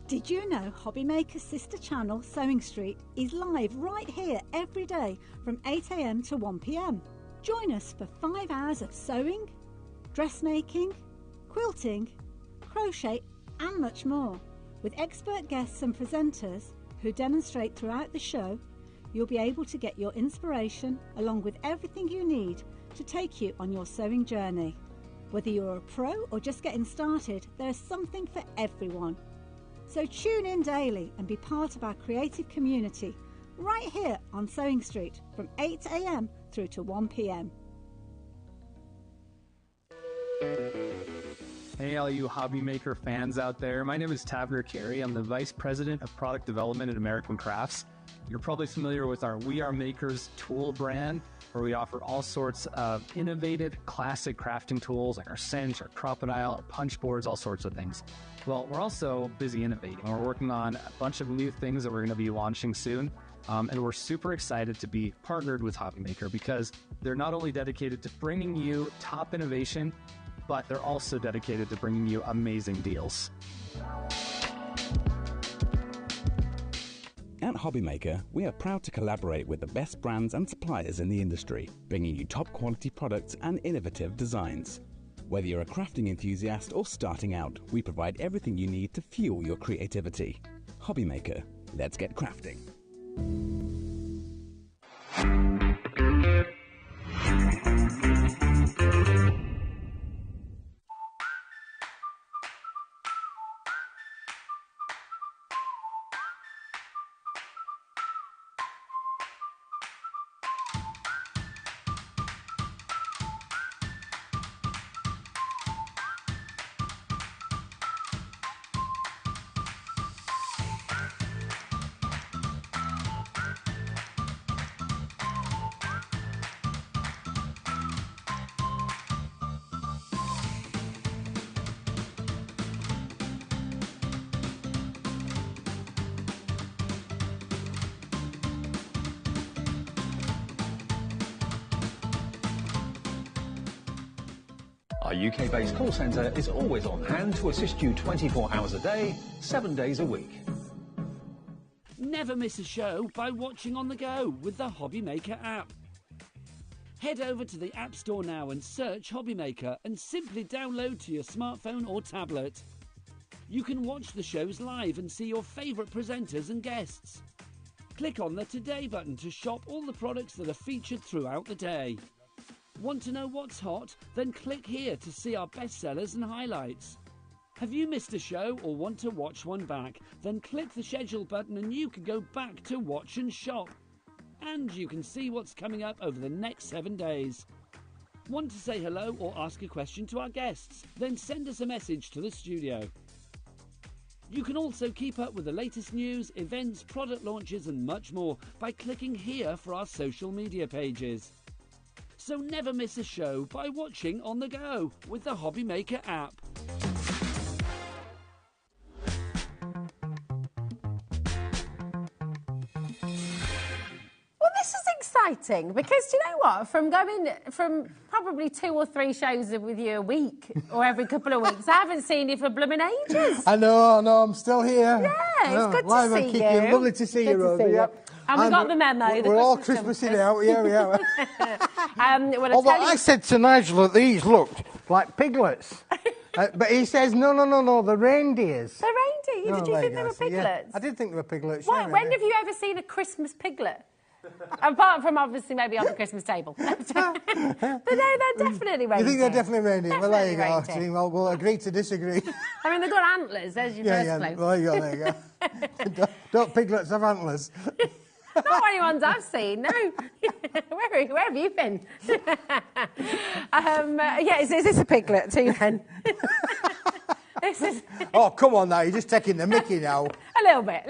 Did you know HobbyMaker's sister channel, Sewing Street, is live right here every day from 8 AM to 1 PM? Join us for 5 hours of sewing, dressmaking, quilting, crochet and much more. With expert guests and presenters who demonstrate throughout the show, you'll be able to get your inspiration along with everything you need to take you on your sewing journey. Whether you're a pro or just getting started, there's something for everyone. So tune in daily and be part of our creative community right here on Sewing Street from 8 AM through to 1 PM. Hey, all you HobbyMaker fans out there. My name is Tavner Carey. I'm the Vice President of Product Development at American Crafts. You're probably familiar with our We Are Makers tool brand, where we offer all sorts of innovative, classic crafting tools like our cinch, our crocodile, our punch boards, all sorts of things. Well, we're also busy innovating. We're working on a bunch of new things that we're going to be launching soon. And we're super excited to be partnered with HobbyMaker because they're not only dedicated to bringing you top innovation, but they're also dedicated to bringing you amazing deals. At HobbyMaker, we are proud to collaborate with the best brands and suppliers in the industry, bringing you top quality products and innovative designs. Whether you're a crafting enthusiast or starting out, we provide everything you need to fuel your creativity. HobbyMaker, let's get crafting. Our UK-based call centre is always on hand to assist you 24 hours a day, 7 days a week. Never miss a show by watching on the go with the HobbyMaker app. Head over to the App Store now and search HobbyMaker and simply download to your smartphone or tablet. You can watch the shows live and see your favourite presenters and guests. Click on the Today button to shop all the products that are featured throughout the day. Want to know what's hot? Then click here to see our bestsellers and highlights. Have you missed a show or want to watch one back? Then click the schedule button and you can go back to watch and shop. And you can see what's coming up over the next 7 days. Want to say hello or ask a question to our guests? Then send us a message to the studio. You can also keep up with the latest news, events, product launches and much more by clicking here for our social media pages. So never miss a show by watching on the go with the HobbyMaker app. Well, this is exciting because do you know what? From probably 2 or 3 shows with you a week or every couple of weeks, I haven't seen you for blooming ages. I know, I'm still here. Yeah, it's good to see you. Lovely to see you, Rosie. Yep. And we got the memo. We're all Christmassing out, yeah, we are. Although I said to Nigel that these looked like piglets. But he says, no, the reindeers. The reindeer? Did you think they were piglets? Yeah, I did think they were piglets. Why? Yeah, when have you ever seen a Christmas piglet? Apart from obviously maybe on the Christmas table. But no, they're definitely reindeer. You think they're definitely reindeer? Well, there you go. Well, we'll agree to disagree. I mean, they've got antlers. There's your first clue. Well, there you go. don't piglets have antlers? Not any ones I've seen, no. Where have you been? Is this a piglet too, then? Oh, come on now, you're just taking the mickey now. A little bit.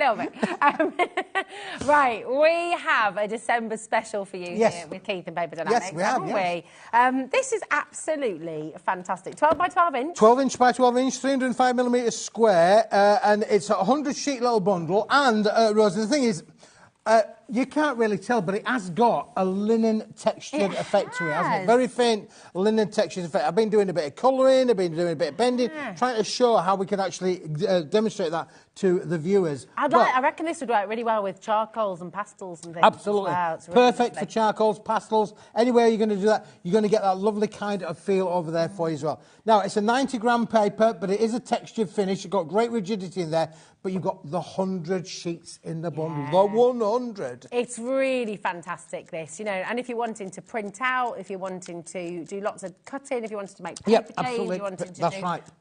Right, we have a December special for you here with Keith and Paper Dynamics, yes, we have, haven't we? This is absolutely fantastic. 12 by 12 inch. 12 inch by 12 inch, 305 millimetres square, and it's a 100 sheet little bundle. And, Rosie, the thing is, you can't really tell, but it has got a linen textured effect to it, hasn't it? Very faint linen textured effect. I've been doing a bit of colouring, I've been doing a bit of bending, trying to show how we can actually demonstrate that to the viewers. I reckon this would work really well with charcoals and pastels and things. Absolutely. As well. Really perfect for charcoals, pastels, anywhere you're going to do that, you're going to get that lovely kind of feel over there for you as well. Now, it's a 90-gram paper, but it is a textured finish. You've got great rigidity in there, but you've got the 100 sheets in the bundle. The 100. It's really fantastic, this, you know, and if you're wanting to print out, if you're wanting to do lots of cutting, if you wanted to make paper chains, if you wanted to do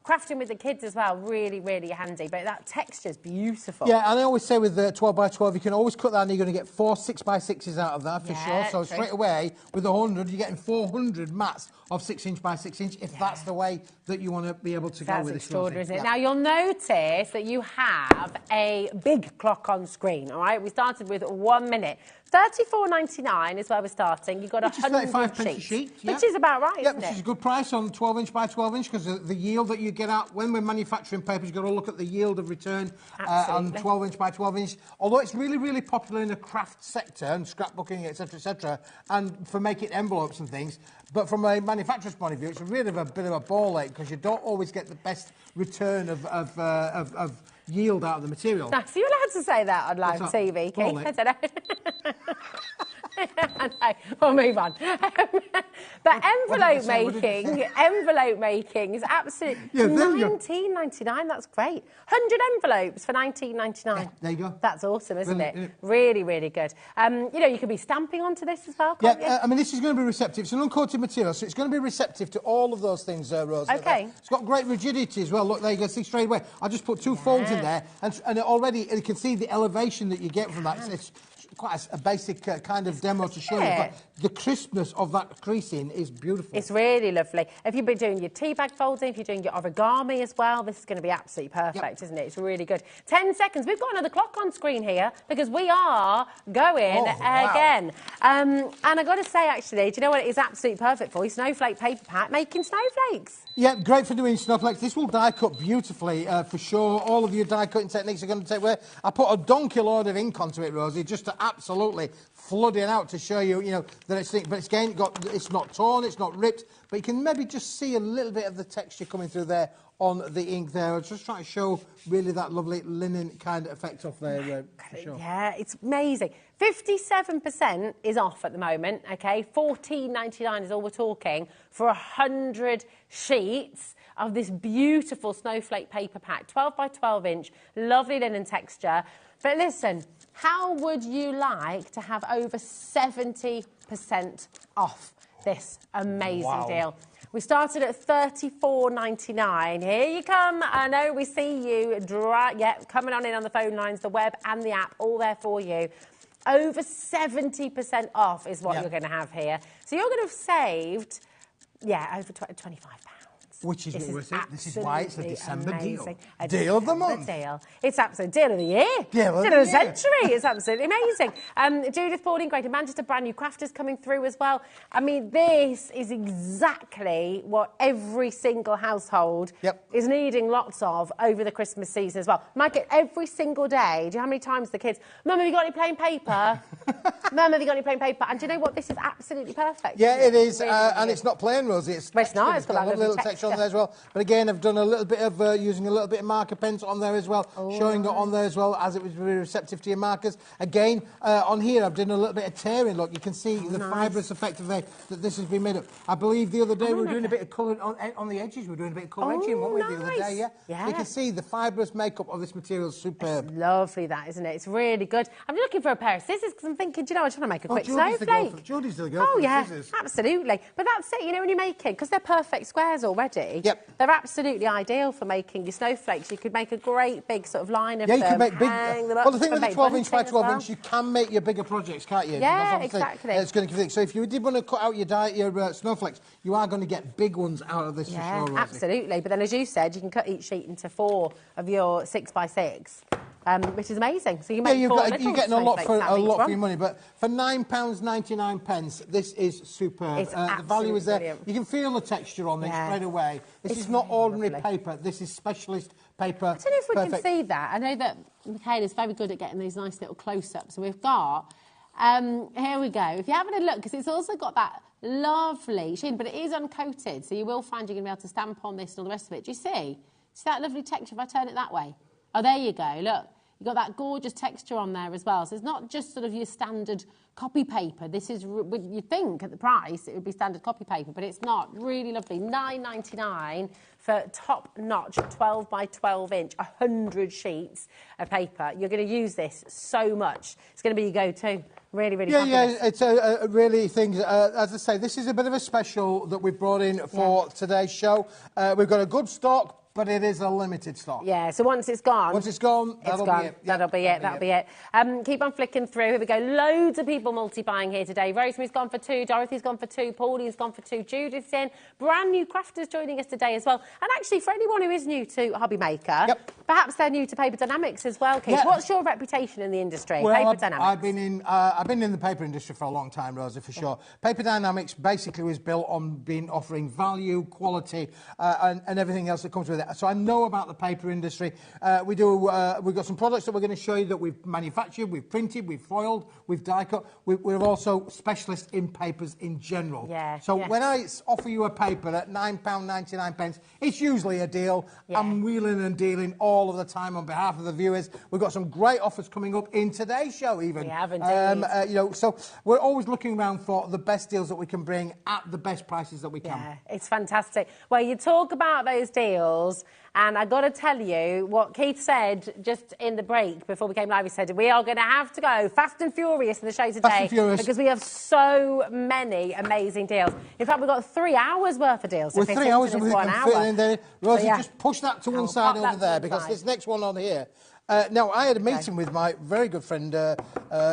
crafting with the kids as well, really, really handy. But that texture's beautiful. Yeah, and I always say with the 12 by 12, you can always cut that and you're going to get 4 6 by 6s out of that for sure. So straight away, with the 100, you're getting 400 mats of 6 inch by 6 inch, if that's the way that you want to be able to go with this. That's extraordinary, isn't it? Now, you'll notice that you have a big clock on screen, all right? We started with 1 minute. $34.99 is where we're starting. You've got 100 sheets, which is about right, isn't it? Which is a good price on 12 inch by 12 inch because the yield that you get out when we're manufacturing papers, you've got to look at the yield of return on 12 inch by 12 inch. Although it's really, really popular in the craft sector and scrapbooking, etc., and for making envelopes and things. But from a manufacturer's point of view, it's really a bit of a ball ache because you don't always get the best return of yield out of the material. Nice. Are you allowed to say that on live TV, Keith? I don't know. We'll move on. But envelope making is absolutely $19.99. That's great. 100 envelopes for $19.99. Yeah, there you go. That's awesome, isn't it? Really, really good. You know, you could be stamping onto this as well. Can't you? I mean, this is going to be receptive. It's an uncoated material, so it's going to be receptive to all of those things, Rose. Okay. It's got great rigidity as well. Look, there you go. See straight away. I just put 2 folds in there, and already you can see the elevation that you get from that. It's quite a basic kind of demo to show you, but the crispness of that creasing is beautiful. It's really lovely. If you've been doing your tea bag folding, if you're doing your origami as well, this is going to be absolutely perfect, isn't it? It's really good. 10 seconds. We've got another clock on screen here because we are going again. And I've got to say, actually, do you know what it is absolutely perfect for? Your snowflake paper pack, making snowflakes. Yeah, great for doing snowflakes. This will die cut beautifully for sure. All of your die cutting techniques are going to take away. I put a donkey load of ink onto it, Rosie, just to absolutely flood it out to show you, you know, that it's thick, but it's not torn, it's not ripped, but you can maybe just see a little bit of the texture coming through there on the ink there. I was just trying to show really that lovely linen kind of effect off there. For sure. Yeah, it's amazing. 57% is off at the moment, okay? $14.99 is all we're talking for 100 sheets of this beautiful snowflake paper pack, 12 by 12 inch, lovely linen texture. But listen, how would you like to have over 70% off this amazing deal? We started at $34.99. Here you come. I know we see you. Coming on in on the phone lines, the web and the app, all there for you. Over 70% off is what you're going to have here. So you're going to have saved, over £25. Which is what we're saying. This is why it's a December amazing. deal. Deal of the month. Deal. It's absolute deal of the year. Deal of the century. It's absolutely amazing. Judith Pauline, Greater Manchester, brand new crafters coming through as well. I mean, this is exactly what every single household is needing lots of over the Christmas season as well. Might get every single day. Do you know how many times the kids, Mum, have you got any plain paper? Mum, have you got any plain paper? And do you know what? This is absolutely perfect. Yeah, it is. Really, and it's not plain, Rosie. It's not. It's got a little texture on there as well. But again, I've done a little bit of using a little bit of marker pens on there as well, showing it on there as well, as it was really receptive to your markers. Again, on here, I've done a little bit of tearing. Look, you can see the fibrous effect of that this has been made up. I believe the other day we were doing a bit of colour on the edges. We were doing a bit of colour edging, weren't we, the other day? Yeah. You can see the fibrous makeup of this material is superb. It's lovely, that, isn't it? It's really good. I'm looking for a pair of scissors because I'm thinking, do you know, I just want to make a quick snowflake. Judy's the girl for the scissors. Absolutely. But that's it, you know, when you're making, because they're perfect squares already, they're absolutely ideal for making your snowflakes. You could make a great big sort of line of them. You can make big. Well, the thing with the 12-inch by 12-inch, you can make your bigger projects, can't you? Yeah, exactly. It's going to give. So if you did want to cut out your snowflakes, you are going to get big ones out of this for sure, Rosie. Absolutely. But then, as you said, you can cut each sheet into 4 of your 6x6. Which is amazing. So you make you're getting a lot for your money. But for £9.99, this is superb. The value is there. Brilliant. You can feel the texture on this straight away. This is not ordinary paper. This is specialist paper. I don't know if we can see that. I know that Michaela's very good at getting these nice little close-ups. So we've got, here we go. If you're having a look, because it's also got that lovely sheen, but it is uncoated. So you will find you're going to be able to stamp on this and all the rest of it. Do you see? See that lovely texture if I turn it that way? Oh, there you go. Look. You've got that gorgeous texture on there as well. So it's not just sort of your standard copy paper. This is, you'd think at the price it would be standard copy paper, but it's not. Really lovely. £9.99 for top-notch 12 by 12 inch, 100 sheets of paper. You're going to use this so much. It's going to be your go-to. Really, really fabulous. Yeah, it's a really thing. As I say, this is a bit of a special that we've brought in for today's show. We've got a good stock, but it is a limited stock. Yeah, so once it's gone... Once it's gone, that'll be it. That'll be it. Keep on flicking through. Here we go. Loads of people multi-buying here today. Rosemary's gone for 2, Dorothy's gone for 2, Pauline's gone for 2, Judith's in. Brand new crafters joining us today as well. And actually, for anyone who is new to HobbyMaker, perhaps they're new to Paper Dynamics as well, Keith. What's your reputation in the industry, Paper Dynamics? I've been in the paper industry for a long time, Rosie, for sure. Paper Dynamics basically was built on offering value, quality, and everything else that comes with it. So I know about the paper industry. We've got some products that we're going to show you that we've manufactured, we've printed, we've foiled, we've die cut. We're also specialists in papers in general. When I offer you a paper at £9.99, it's usually a deal. I'm wheeling and dealing all of the time on behalf of the viewers. We've got some great offers coming up in today's show even. We have indeed. So we're always looking around for the best deals that we can bring at the best prices that we can. Yeah, it's fantastic. Well, you talk about those deals, and I got to tell you what Keith said just in the break before we came live. He said we are going to have to go fast and furious in the show today because we have so many amazing deals. In fact, we've got 3 hours worth of deals. We're 3 hours and we can fit it in there. Rosie, just push that to one side over there because this next one on here. Now, I had a meeting with my very good friend, a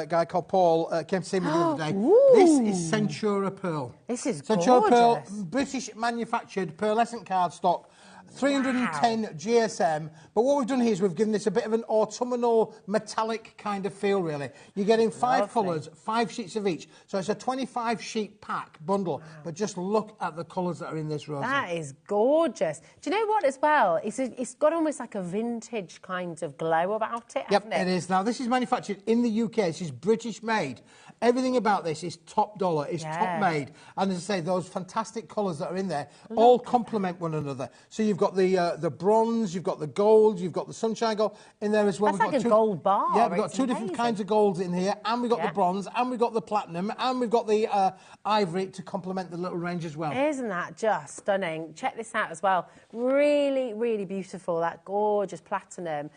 guy called Paul, came to see me the other day. This is Centura Pearl. This is Centura gorgeous. Pearl, British manufactured pearlescent cardstock. 310 GSM. But what we've done here is we've given this a bit of an autumnal metallic kind of feel, really. You're getting 5 colours, 5 sheets of each. So it's a 25-sheet pack bundle. Wow. But just look at the colours that are in this, Rosie. That is gorgeous. Do you know what, as well? It's got almost like a vintage kind of glow about it, hasn't it? It is. Now, this is manufactured in the UK. This is British-made. Everything about this is top dollar, it's top made. And as I say, those fantastic colours that are in there all complement one another. So you've got the bronze, you've got the gold, you've got the sunshine gold in there as well. That's like a gold bar. Yeah, we've got two different kinds of golds in here, and we've got the bronze, and we've got the platinum, and we've got the ivory to complement the little range as well. Isn't that just stunning? Check this out as well. Really, really beautiful, that gorgeous platinum.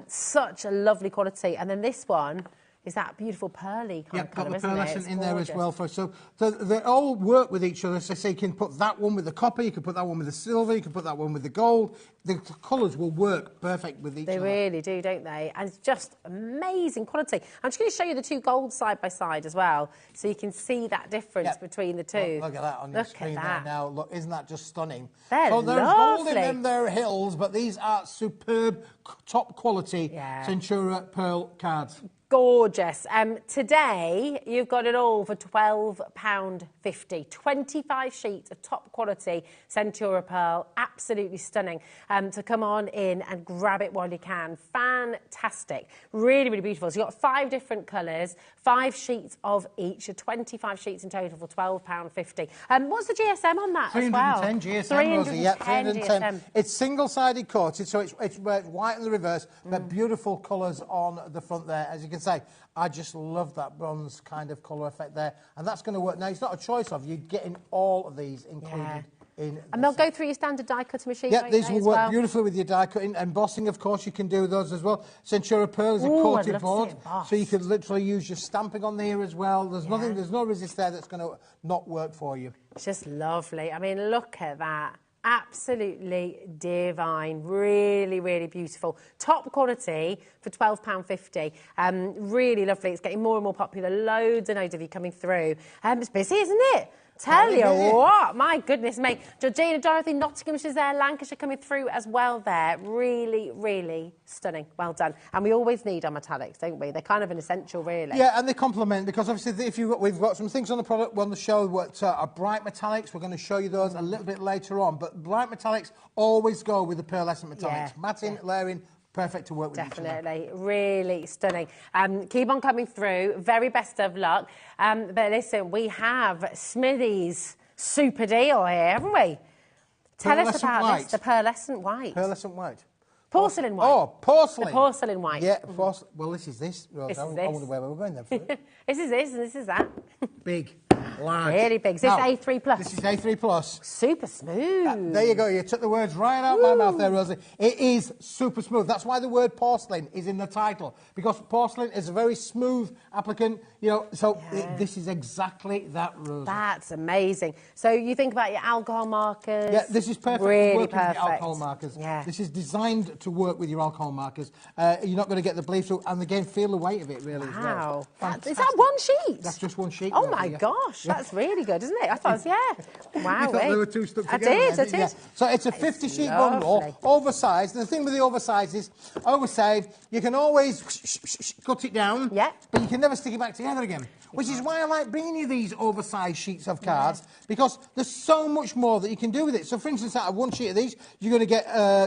Such a lovely quality. And then this one is that beautiful pearly kind of colour, isn't it? Got the pearlescent in there as well. So they all work with each other. So say you can put that one with the copper, you can put that one with the silver, you can put that one with the gold. The colours will work perfect with each other. They really do, don't they? And it's just amazing quality. I'm just going to show you the two golds side by side as well, so you can see that difference between the two. Look at that on your screen there now. Look, isn't that just stunning? They're so there's lovely. gold in them, there are hills, but these are superb, top quality Centura Pearl cards. Gorgeous. Today, you've got it all for £12.50. 25 sheets of top quality Centura Pearl. Absolutely stunning. To come on in and grab it while you can. Fantastic. Really, really beautiful. So you've got 5 different colours, 5 sheets of each, 25 sheets in total for £12.50. What's the GSM on that as well? 310 GSM, Rosie. Yeah, 310. GSM. It's single-sided coated, so it's white in the reverse, but beautiful colours on the front there. As you can say, I just love that bronze kind of colour effect there, and that's going to work. Now, it's not a choice of you getting all of these included. And they'll go through your standard die cutting machine. Yeah, these will work beautifully with your die cutting. Embossing, of course, you can do those as well. Centura Pearl is a coated board, so you can literally use your stamping on here as well. There's nothing, there's no resist there that's going to not work for you. It's just lovely. I mean, look at that. Absolutely divine. Really, really beautiful. Top quality for £12.50. Really lovely. It's getting more and more popular. Loads and loads of you coming through. It's busy, isn't it? Tell you what, my goodness me. Georgina, Dorothy, Nottinghamshire's there, Lancashire coming through as well there. Really, really stunning. Well done. And we always need our metallics, don't we? They're kind of an essential, really. Yeah, and they complement, because obviously if we've got some things on the product on the show that are bright metallics. We're going to show you those a little bit later on. But bright metallics always go with the pearlescent metallics. Matting, layering, perfect to work with each other. Definitely. Really stunning. Keep on coming through. Very best of luck. But listen, we have Smithy's super deal here, haven't we? Tell us about this, the pearlescent white. Pearlescent white. Porcelain white. Oh, porcelain. The porcelain white. Yeah, well, this is this. Rose. I wonder where we're going then. This is this, and this is that. Big. Large. Really big. Is this A3 Plus? This is A3 Plus. Super smooth. There you go. You took the words right out of my mouth there, Rosie. It is super smooth. That's why the word porcelain is in the title, because porcelain is a very smooth applicant, you know, so this is exactly that, Rosie. That's amazing. So you think about your alcohol markers. Yeah, this is perfect really to work perfect. with your alcohol markers. Yeah. This is designed to work with your alcohol markers. You're not going to get the bleed through, and again, feel the weight of it really as well. Is that one sheet? That's just one sheet. Oh my gosh, that's really good, isn't it? I thought, wow. You thought there were two stuck together. I did. Yeah. So it's a 50-sheet bundle, oversized. And the thing with the oversized is, oversized, you can always cut it down, but you can never stick it back together again. Which is why I like bringing you these oversized sheets of cards, because there's so much more that you can do with it. So, for instance, out of one sheet of these, you're going to get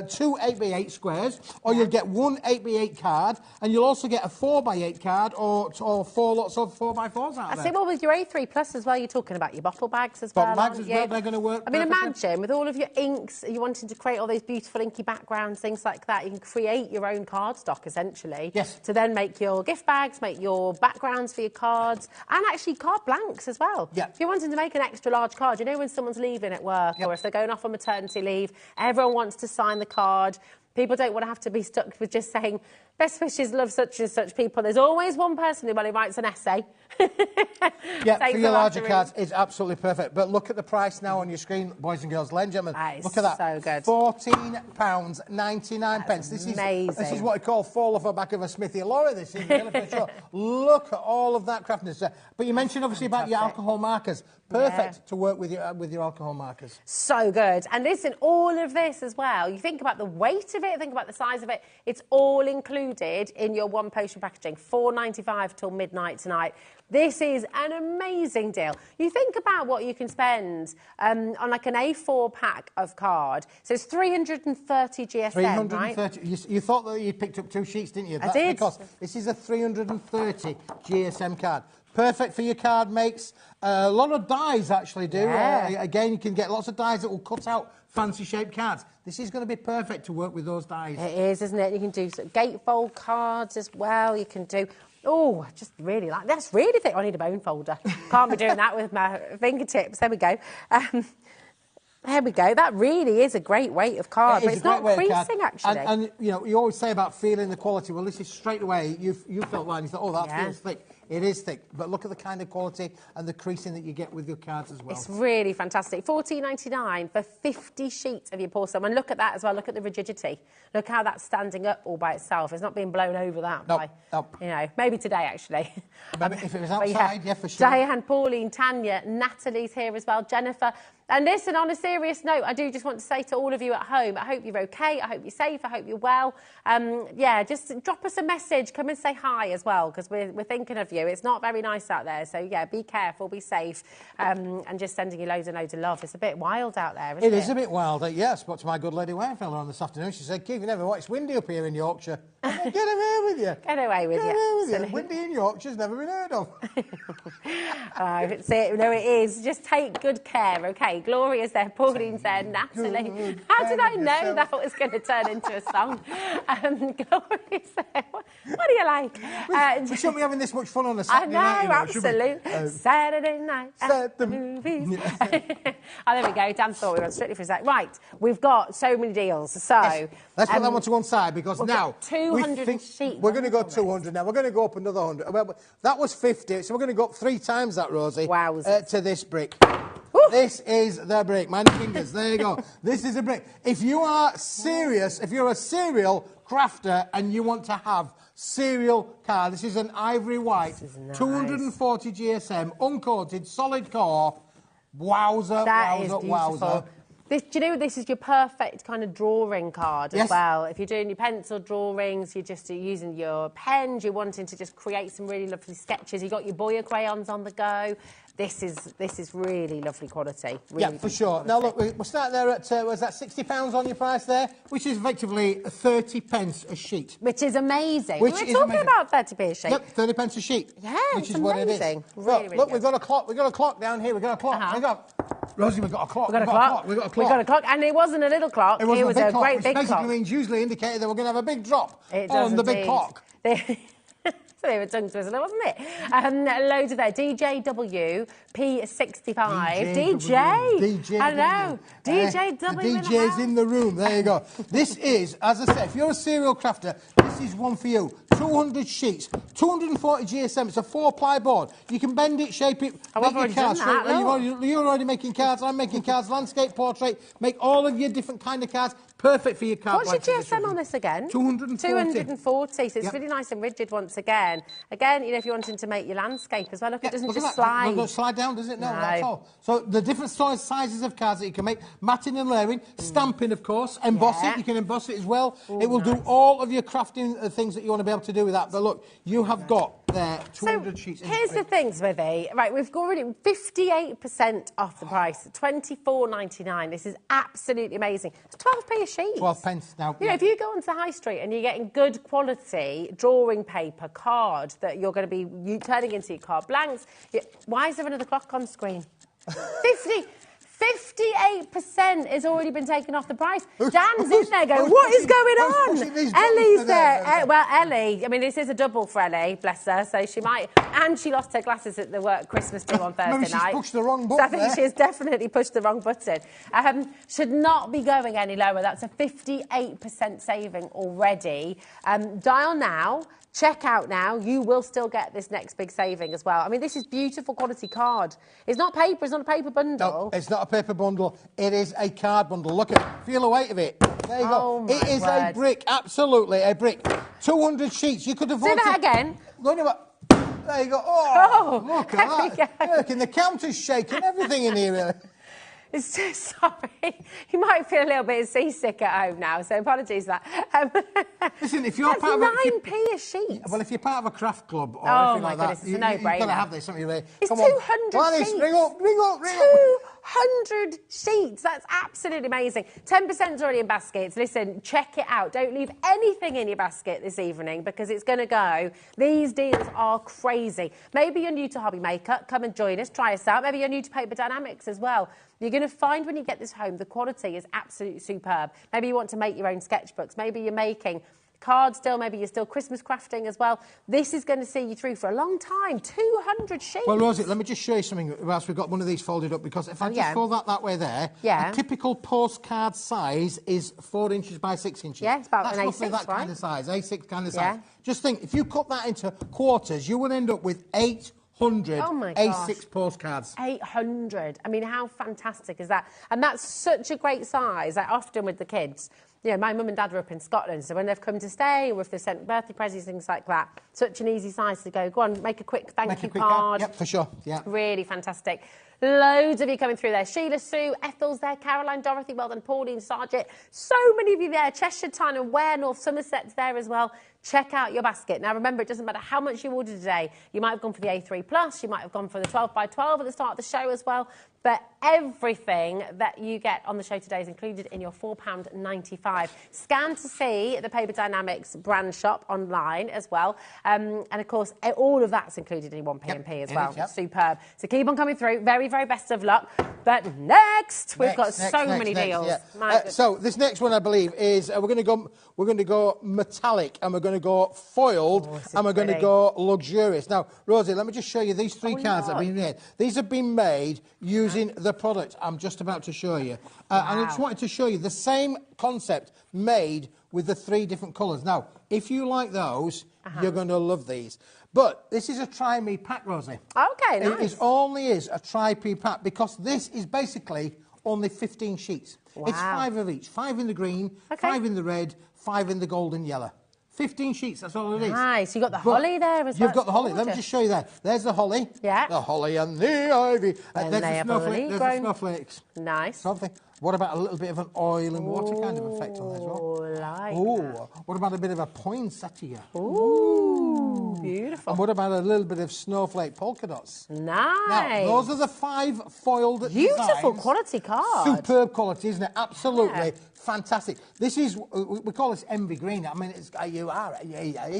2 8x8 squares, or you'll get 1 8x8 card, and you'll also get a 4x8 card, or 4 lots of 4x4s out there. I see, well, with your A3 Plus as well, you're talking about your bottle bags as well. Bottle bags as well, they're going to work. I mean, imagine with all of your inks, you wanting to create all those beautiful inky backgrounds, things like that, you can create your own cardstock, essentially. Yes. To then make your gift bags, make your backgrounds for your cards, and actually card blanks as well. Yeah. If you're wanting to make an extra large card, you know when someone's leaving at work or if they're going off on maternity leave, everyone wants to sign the card. People don't want to have to be stuck with just saying, best wishes, love such and such people. There's always one person who writes an essay. Yeah, for your larger cards, it's absolutely perfect. But look at the price now on your screen, boys and girls. Ladies and gentlemen, look at that. So good. £14.99. This is amazing. This is what I call fall off the back of a smithy lorry. This is really for sure. Look at all of that craftiness. But you mentioned obviously about your alcohol markers. Perfect to work with your alcohol markers. So good. And listen, all of this as well, you think about the weight of it, think about the size of it, it's all included in your one potion packaging, £4.95 till midnight tonight. This is an amazing deal. You think about what you can spend on like an A4 pack of card. So it's 330 GSM, 330. Right? You thought that you picked up 2 sheets, didn't you? I did. Because this is a 330 GSM card. Perfect for your card makes. A lot of dies actually do. Yeah. Again, you can get lots of dies that will cut out fancy shaped cards. This is going to be perfect to work with those dies. It is, isn't it? You can do gatefold cards as well. You can do... Oh, I just really like... That's really thick. I need a bone folder. Can't be doing that with my fingertips. There we go. There we go. That really is a great weight of card, but it's not creasing, actually. And you know, you always say about feeling the quality. Well, this is straight away. You felt mine. You thought, oh, that feels thick. It is thick, but look at the kind of quality and the creasing that you get with your cards as well. It's really fantastic. £14.99 for 50 sheets of your porcelain. And look at that as well. Look at the rigidity. Look how that's standing up all by itself. It's not being blown over that by, you know, maybe today, actually. Maybe if it was outside, yeah, for sure. Diane, Pauline, Tanya, Natalie's here as well, Jennifer. And listen, on a serious note, I do just want to say to all of you at home, I hope you're okay, I hope you're safe, I hope you're well. Yeah, just drop us a message, come and say hi as well, because we're thinking of you. It's not very nice out there, so yeah, be careful, be safe, and just sending you loads and loads of love. It's a bit wild out there, isn't it? It is a bit wild. Yeah, I spoke to my good lady Waynefeller on this afternoon. She said, Keith, you never know, it's windy up here in Yorkshire. Get away with you. Get away with you. Windy in Yorkshire's never been heard of. No, it is. Just take good care, okay? Gloria's there, Pauline's there, Natalie. How did I know that was going to turn into a song? Gloria's there. What do you like? We shouldn't be having this much fun on a Saturday night. I know, absolutely. Saturday night at the movies. Oh, there we go. Dan thought we went strictly for a sec. Right, we've got so many deals. So let's put that one to one side because now 200 sheets. We're going to go 200 now. We're going to go up another 100. Well, that was 50, so we're going to go up 3 times that, Rosie. Wow. To this brick. This is the brick. Mind your fingers. There you go. This is a brick. If you are serious, if you're a serial crafter and you want to have serial card, this is an ivory white, nice. 240 GSM, uncoated, solid core. Wowzer, wowzer. Do you know this is your perfect kind of drawing card as well? If you're doing your pencil drawings, you're just using your pens, you're wanting to just create some really lovely sketches, you've got your Boya crayons on the go. This is really lovely quality. Really yeah, for sure. Now, look, we'll start there at, was that £60 on your price there? Which is effectively 30 pence a sheet. Which is amazing. We were talking about 30p a sheet. Yep, 30 pence a sheet. Yeah, which is what it is. Really, look, we've got a clock. We've got a clock down here. We've got a clock. Rosie, we've got a clock. We've got a clock. And it wasn't a little clock. It was a great big clock. Basically means usually indicated that we're going to have a big drop on the big clock. It's a bit of a tongue twister, wasn't it? Loads of there. DJW, P65. DJ. I know. DJW. The DJ's in the room. There you go. This is, as I said, if you're a serial crafter, this is one for you. 200 sheets, 240 GSM. It's a 4-ply board. You can bend it, shape it, make your cards. You're already making cards. I'm making cards. Landscape, portrait. Make all of your different kind of cards. Perfect for your card. What's your GSM on this again? 240. 240. So it's really nice and rigid once again. Again, you know, if you're wanting to make your landscape as well, look, it doesn't just slide. It doesn't slide down, does it? No, not at all. So the different sizes of cards that you can make, matting and layering, stamping, of course, emboss it. You can emboss it as well. It will do all of your crafting things that you want to be able to do with that. But look, you have got there 200 sheets. Here's the thing, Smithy. Right, we've got already 58% off the price, £24.99. This is absolutely amazing. It's 12p a sheet. 12 pence now. You know, if you go onto the high street and you're getting good quality drawing paper, card that you're going to be turning into your card blanks, why is there another clock on screen? 50 58% has already been taken off the price. Dan's in there going, what is going on? Ellie's there. Well, Ellie, I mean, this is a double for Ellie, bless her, so she might... And she lost her glasses at the work Christmas do on Thursday night. Maybe she's pushed the wrong button. So I think she's definitely pushed the wrong button. Should not be going any lower. That's a 58% saving already. Dial now. Check out now. You will still get this next big saving as well. I mean, this is beautiful quality card. It's not paper. It's not a paper bundle. No, it's not a paper bundle. It is a card bundle. Look at it. Feel the weight of it. There you go. It is a brick. Absolutely a brick. 200 sheets. You could afford to... Do that again. There you go. Oh, look at that. Look, and the counter's shaking. Everything in here, really. It's just sorry. You might feel a little bit seasick at home now, so apologies for that. Listen, if you're part of 9p a sheet. Well, if you're part of a craft club or anything like that, it's a no-brainer. You've got to have this, haven't you, Ray? It's Come 200 on. sheets. Ring up. 200 sheets. That's absolutely amazing. 10% is already in baskets. Listen, check it out. Don't leave anything in your basket this evening because it's going to go. These deals are crazy. Maybe you're new to HobbyMaker. Come and join us. Try us out. Maybe you're new to Paper Dynamics as well. You're going to find when you get this home, the quality is absolutely superb. Maybe you want to make your own sketchbooks. Maybe you're making cards still. Maybe you're still Christmas crafting as well. This is going to see you through for a long time. 200 sheets. Well, Rosie, let me just show you something whilst we've got one of these folded up, because if I just fold that way there, a typical postcard size is 4 inches by 6 inches. Yeah, it's about That's an roughly A6, that right? kind of size, A6 kind of size. Just think, if you cut that into quarters, you will end up with 800 A6 postcards. 800. I mean, how fantastic is that? And that's such a great size. Like, often with the kids, you know, my mum and dad are up in Scotland, so when they've come to stay or if they've sent birthday presents, things like that, such an easy size to go on, make a quick thank you card. Yep, for sure. Yeah. Really fantastic. Loads of you coming through there. Sheila, Sue, Ethel's there, Caroline, Dorothy, well done, Pauline, Sargent. So many of you there. Cheshire, Tyne, Ware, North Somerset's there as well. Check out your basket. Now, remember, it doesn't matter how much you order today. You might have gone for the A3 Plus. You might have gone for the 12 by 12 at the start of the show as well. But everything that you get on the show today is included in your £4.95. Scan to see the Paper Dynamics brand shop online as well. And, of course, all of that's included in your 1p&p as well. Superb. So keep on coming through. Very, very best of luck. But we've got so many deals. Yeah. So this next one, I believe, is we're going to go metallic, and we're going to go foiled, and we're going to go luxurious. Now, Rosie, let me just show you these three cards that have been made. These have been made using the product I'm just about to show you. And I just wanted to show you the same concept made with the 3 different colours. Now, if you like those, you're going to love these. But this is a Try Me pack, Rosie. Okay, nice. It only is a Try Me pack because this is basically only 15 sheets. Wow. It's 5 of each. 5 in the green, 5 in the red, 5 in the gold and yellow. 15 sheets, that's all it is. Nice. You've got the holly there as well. You've got the holly. Let me just show you that. There's the holly. Yeah. The holly and the ivy. There's the snowflakes. Nice. Something. What about a little bit of an oil and water kind of effect on there as well? What about a bit of a poinsettia? Ooh, beautiful. And what about a little bit of snowflake polka dots? Nice. Now, those are the 5 foiled Beautiful designs. quality card. Superb quality, isn't it? Absolutely fantastic. This is, we call this envy green. I mean, it is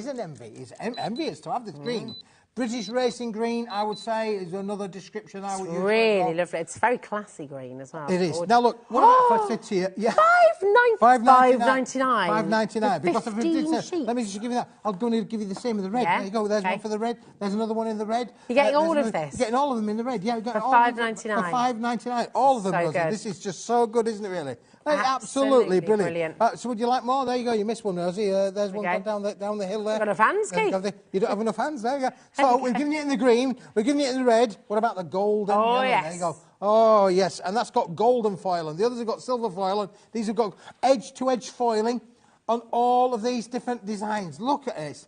an envy. It's envious to have this green. British racing green, I would say, is another description I would use. Really lovely. It's very classy green as well. It is. Now, look, what about if I said to you... Yeah. $5.99. $5.99. Because if I did say, let me just give you that. I'm going to give you the same in the red. There you go. There's one for the red. There's another one in the red. You're getting all of this? You're getting all of them in the red. Yeah, for $5.99. For $5.99. All of them. So good. This is just so good, isn't it, really? Absolutely brilliant. So would you like more? There you go. You missed one, Rosie. There's one down the hill there. You've got enough hands, Keith. You don't have enough hands. There you go. So we've given you it in the green. We've given you it in the red. What about the gold and yellow? Yes. There you go. Oh, yes. And that's got golden foil. And the others have got silver foil. And these have got edge-to-edge foiling on all of these different designs. Look at this.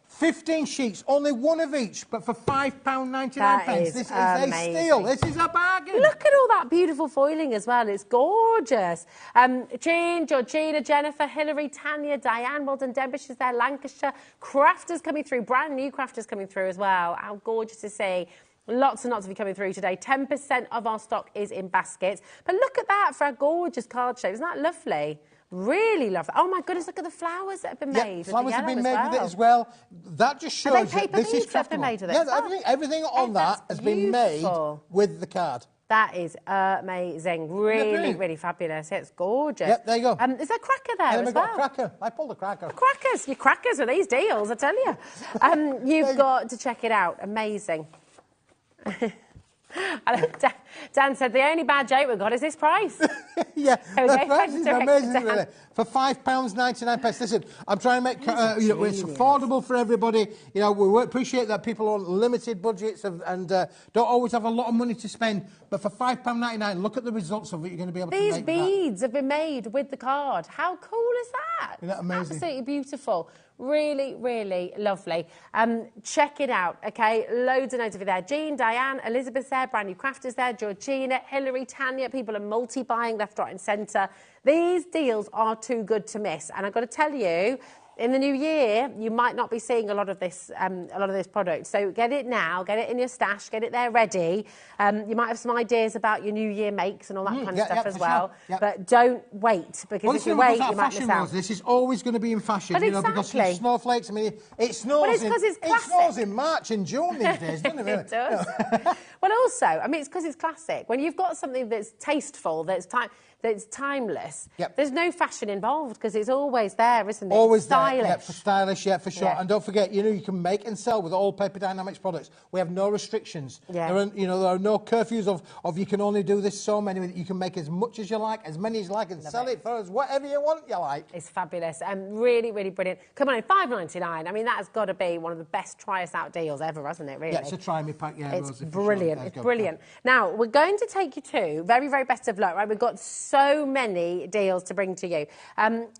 15 sheets, only one of each, but for £5.99. This is a steal. This is a bargain. Look at all that beautiful foiling as well. It's gorgeous. Jean, Georgina, Jennifer, Hilary, Tanya, Diane, well done, Deborah, she's there, Lancashire. Crafters coming through, brand new crafters coming through as well. How gorgeous to see. Lots and lots of you coming through today. 10% of our stock is in baskets. But look at that for a gorgeous card shape. Isn't that lovely? Really love it. Oh my goodness, look at the flowers that have been made. Flowers have been made with it as well. That just shows you this is craftable. Made with it? Yeah, everything on that has been made with the card. That is amazing. Really, really fabulous. It's gorgeous. Yep, there you go. Is there a cracker there and as then we've well? got a cracker. I pulled a cracker. Crackers. Your crackers with these deals, I tell you. You've got to check it out. Amazing. Dan said the only bad joke we've got is this price. Yeah, the price is amazing, Dan. really. For £5.99. Listen, I'm trying to make it's affordable for everybody. You know, we appreciate that people are on limited budgets and don't always have a lot of money to spend. But for £5.99, look at the results of it. You're going to be able to make These beads have been made with the card. How cool is that? Isn't that amazing? Absolutely beautiful. Really, really lovely. Check it out, okay? Loads and loads of it there. Jean, Diane, Elizabeth's there, brand new crafters there, Georgina, Hilary, Tanya. People are multi-buying left, right and centre. These deals are too good to miss. And I've got to tell you, in the new year, you might not be seeing a lot of this product. So get it now, get it in your stash, get it there ready. You might have some ideas about your new year makes and all that kind of stuff as well. Sure. Yep. But don't wait, because if you wait, you might miss out. This is always going to be in fashion, but exactly. Because of snowflakes. I mean, it snows it snows in March and June these days, doesn't it? Really? It does. Well, also, I mean, it's because it's classic. When you've got something that's tasteful, that's timeless. Yep. There's no fashion involved because it's always there, isn't it? Always stylish. there, stylish, for sure. Yeah. And don't forget, you can make and sell with all Paper Dynamics products. We have no restrictions. Yeah. There are no curfews of you can only do this so many. You can make as much as you like, as many as you like, and sell it for us whatever you want you like. It's fabulous and really, really brilliant. Come on, £5.99. I mean, that has got to be one of the best try us out deals ever, hasn't it? Really? Yeah, it's a try me pack. Yeah, it's Rosie, brilliant. Sure. It's brilliant. Now we're going to take you to very, very best of luck. Right, we've got so many deals to bring to you.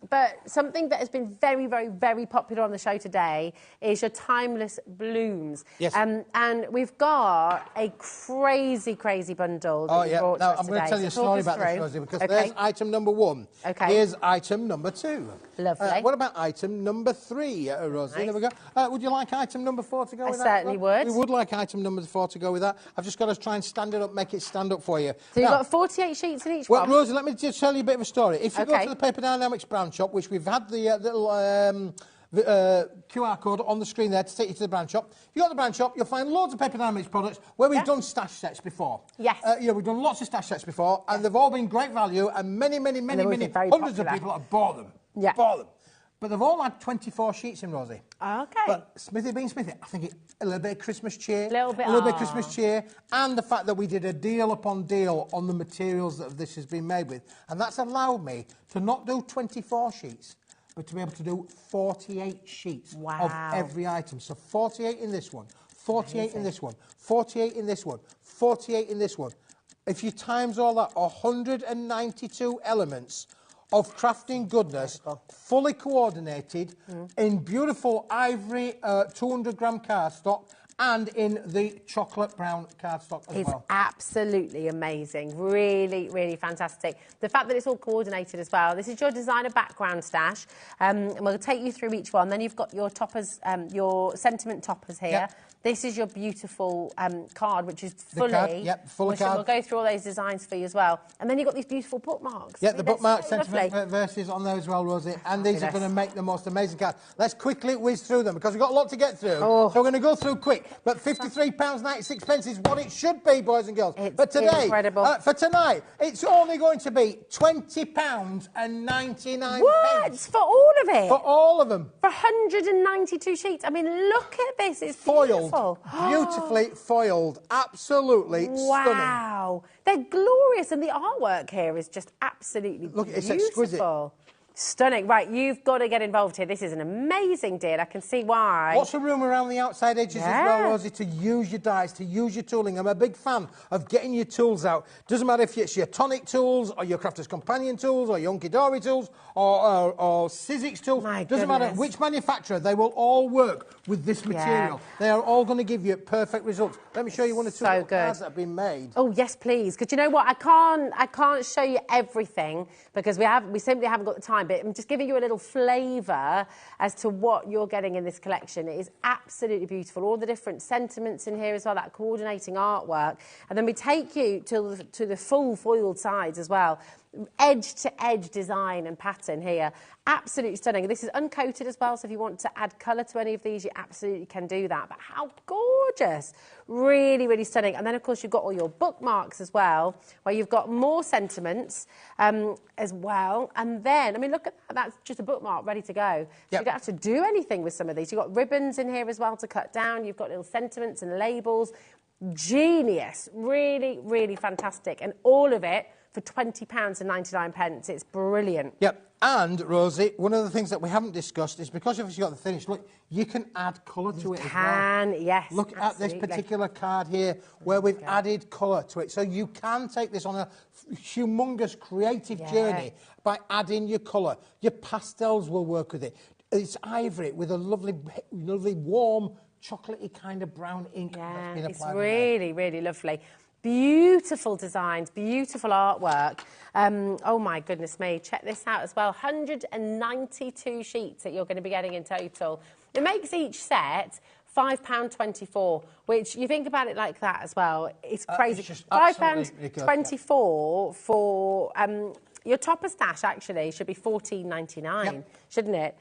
But something that has been very, very, very popular on the show today is your timeless blooms. Yes. And we've got a crazy, crazy bundle that you brought to us I'm going to tell you a story about this, Rosie, because there's item number 1. Okay. Here's item number 2. Lovely. What about item number 3, Rosie? Nice. There we go. Would you like item number 4 to go with that? I certainly would. We would like item number 4 to go with that. I've just got to try and stand it up, make it stand up for you. So you've got 48 sheets in each one? one? Well, Rosie, let me just tell you a bit of a story. If you go to the Paper Dynamics brand shop, which we've had the little QR code on the screen there to take you to the brand shop. If you go to the brand shop, you'll find loads of Paper Dynamics products where we've done stash sets before. Yes. We've done lots of stash sets before, and they've all been great value, and many, hundreds of people have bought them. Yeah. Bought them. But they've all had 24 sheets in, Rosie. Okay. But Smithy being Smithy, I think a little bit of Christmas cheer. A little bit of Christmas cheer. And the fact that we did a deal upon deal on the materials that this has been made with. And that's allowed me to not do 24 sheets, but to be able to do 48 sheets of every item. So 48 in this one, 48 in this one, 48 in this one, 48 in this one. If you times all that, 192 elements of crafting goodness, fully coordinated, in beautiful ivory 200-gram cardstock, and in the chocolate brown cardstock as well. It's absolutely amazing. Really, really fantastic. The fact that it's all coordinated as well. This is your designer background stash, and we'll take you through each one. Then you've got your toppers, your sentiment toppers here. Yep. This is your beautiful card, which is fully... full of card. We'll go through all those designs for you as well. And then you've got these beautiful bookmarks. Yeah, the bookmarks, so sentiment verses on there as well, Rosie. And these are going to make the most amazing cards. Let's quickly whiz through them, because we've got a lot to get through. So we're going to go through quick. But £53.96 is what it should be, boys and girls. It's but today, incredible. For tonight, it's only going to be £20.99. What? For all of it? For all of them. For 192 sheets. I mean, look at this. It's foiled. Beautiful. Beautifully foiled. Absolutely stunning. Wow. They're glorious, and the artwork here is just absolutely beautiful. Look, it's exquisite. Stunning. Right, you've got to get involved here. This is an amazing deal. I can see why. Lots of room around the outside edges as well, Rosie, to use your dies, to use your tooling. I'm a big fan of getting your tools out. Doesn't matter if it's your tonic tools or your Crafter's Companion tools or your Hunky Dory tools or Sizzix tools. Doesn't matter which manufacturer, they will all work with this material. They are all going to give you perfect results. Let me show you one or two cards that have been made. Oh, yes, please. Because you know what? I can't show you everything because we simply haven't got the time. But I'm just giving you a little flavour as to what you're getting in this collection. It is absolutely beautiful. All the different sentiments in here as well, that coordinating artwork. And then we take you to the full foiled sides as well. edge-to-edge design and pattern here. Absolutely stunning. This is uncoated as well, so if you want to add colour to any of these, you absolutely can do that. But how gorgeous. Really, really stunning. And then, of course, you've got all your bookmarks as well, where you've got more sentiments as well. And then, I mean, look at that. That's just a bookmark ready to go. So you don't have to do anything with some of these. You've got ribbons in here as well to cut down. You've got little sentiments and labels. Genius. Really, really fantastic. And all of it for £20.99. It's brilliant. Yep. And, Rosie, one of the things that we haven't discussed is because you've got the finish, look, you can add colour to it as well. Yes, look at this particular card here where we've added colour to it. So you can take this on a humongous creative journey by adding your colour. Your pastels will work with it. It's ivory with a lovely, lovely warm, chocolatey kind of brown ink that's been applied. It's really, really lovely. Beautiful designs, beautiful artwork. Oh my goodness me, check this out as well. 192 sheets that you're going to be getting in total. It makes each set £5.24, which you think about it like that as well, it's crazy. £5.24 for your topper stash actually should be $14.99, shouldn't it?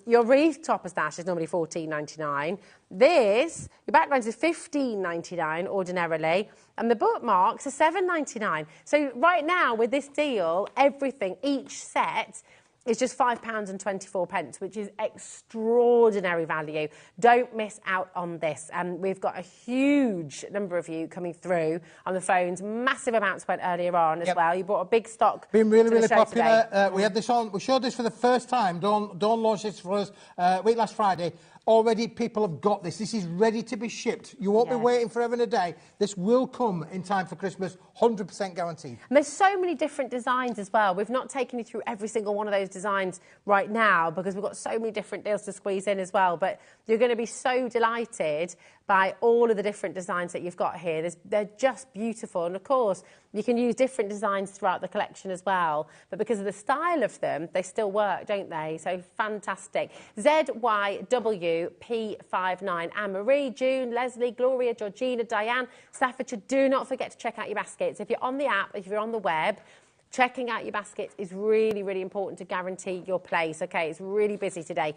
Your wreath topper stash is normally $14.99. This, your backgrounds is $15.99 ordinarily, and the bookmarks are $7.99. So right now with this deal, everything, each set is just £5.24, which is extraordinary value. Don't miss out on this. We've got a huge number of you coming through on the phones. Massive amounts went earlier on as well. You brought a big stock. Been really, really popular. We had this on. We showed this for the first time. Dawn launched this for us week last Friday. Already people have got this. This is ready to be shipped. You won't be waiting forever and a day. This will come in time for Christmas, 100% guaranteed. And there's so many different designs as well. We've not taken you through every single one of those designs right now because we've got so many different deals to squeeze in as well. But you're going to be so delighted by all of the different designs that you've got here. They're just beautiful. And of course, you can use different designs throughout the collection as well. But because of the style of them, they still work, don't they? So fantastic. ZYWP59. Anne-Marie, June, Leslie, Gloria, Georgina, Diane, Staffordshire. Do not forget to check out your baskets. If you're on the app, if you're on the web, checking out your baskets is really, really important to guarantee your place. Okay, it's really busy today.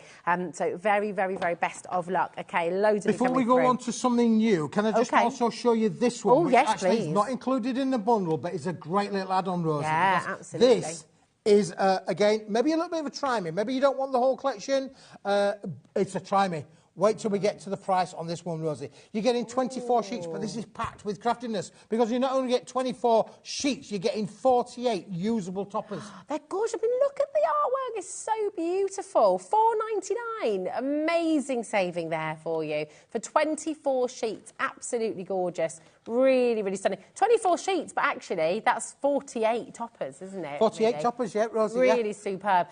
So very, very, very best of luck. Okay, loads of Before we go on to something new, can I just also show you this one? Which actually is not included in the bundle, but it's a great little add-on, Rosie. Yeah, absolutely. This is, again, maybe a little bit of a try-me. Maybe you don't want the whole collection. It's a try-me. Wait till we get to the price on this one, Rosie. You're getting 24 sheets, but this is packed with craftiness because you not only get 24 sheets, you're getting 48 usable toppers. They're gorgeous. I mean, look at the artwork. It's so beautiful. $4.99. Amazing saving there for you. For 24 sheets. Absolutely gorgeous. Really, really stunning. 24 sheets, but actually, that's 48 toppers, isn't it? 48 toppers, yeah, Rosie. Really superb.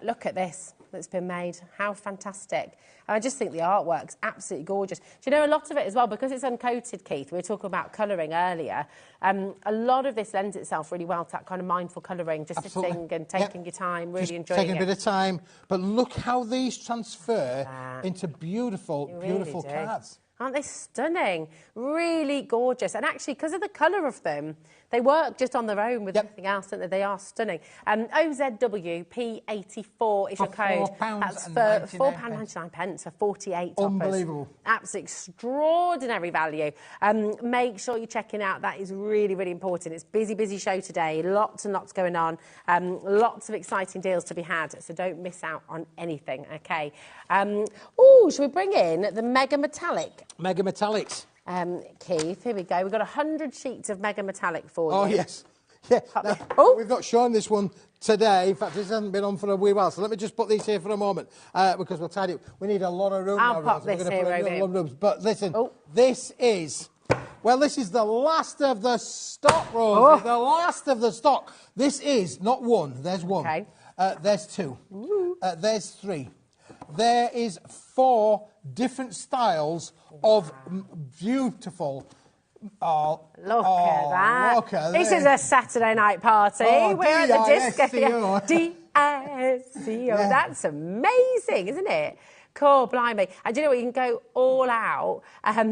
Look at this that's been made. How fantastic. And I just think the artwork's absolutely gorgeous. Do you know, a lot of it as well, because it's uncoated, Keith, we were talking about colouring earlier, a lot of this lends itself really well to that kind of mindful colouring, just sitting and taking your time, really enjoying it. Taking a bit of time. But look how these transfer into beautiful, beautiful cards. Aren't they stunning? Really gorgeous. And actually, because of the colour of them, they work just on their own with anything else, don't they? They are stunning. OZWP84 is your code. That's for £4.99 for 48 toppers. Unbelievable. Absolutely extraordinary value. Make sure you're checking out. That is really, really important. It's busy, busy show today. Lots and lots going on. Lots of exciting deals to be had. So don't miss out on anything, OK? Should we bring in the Mega Metallic? Mega Metallics. Keith, here we go. We've got 100 sheets of Mega Metallic for you. Oh, yes. Yeah. Now, we've not shown this one today. In fact, this hasn't been on for a wee while. So let me just put these here for a moment because we'll tidy up. We need a lot of room. I'll pop this here, Rosie. But listen, this is... Well, this is the last of the stock, Rosie. The last of the stock. This is not one. There's one. Okay. There's two. There's three. There is 4 different styles of beautiful... Look at that. Look at this is a Saturday night party. We're at the disco. D-I-S-C-O. That's amazing, isn't it? Cool, blimey. And do you know what? You can go all out.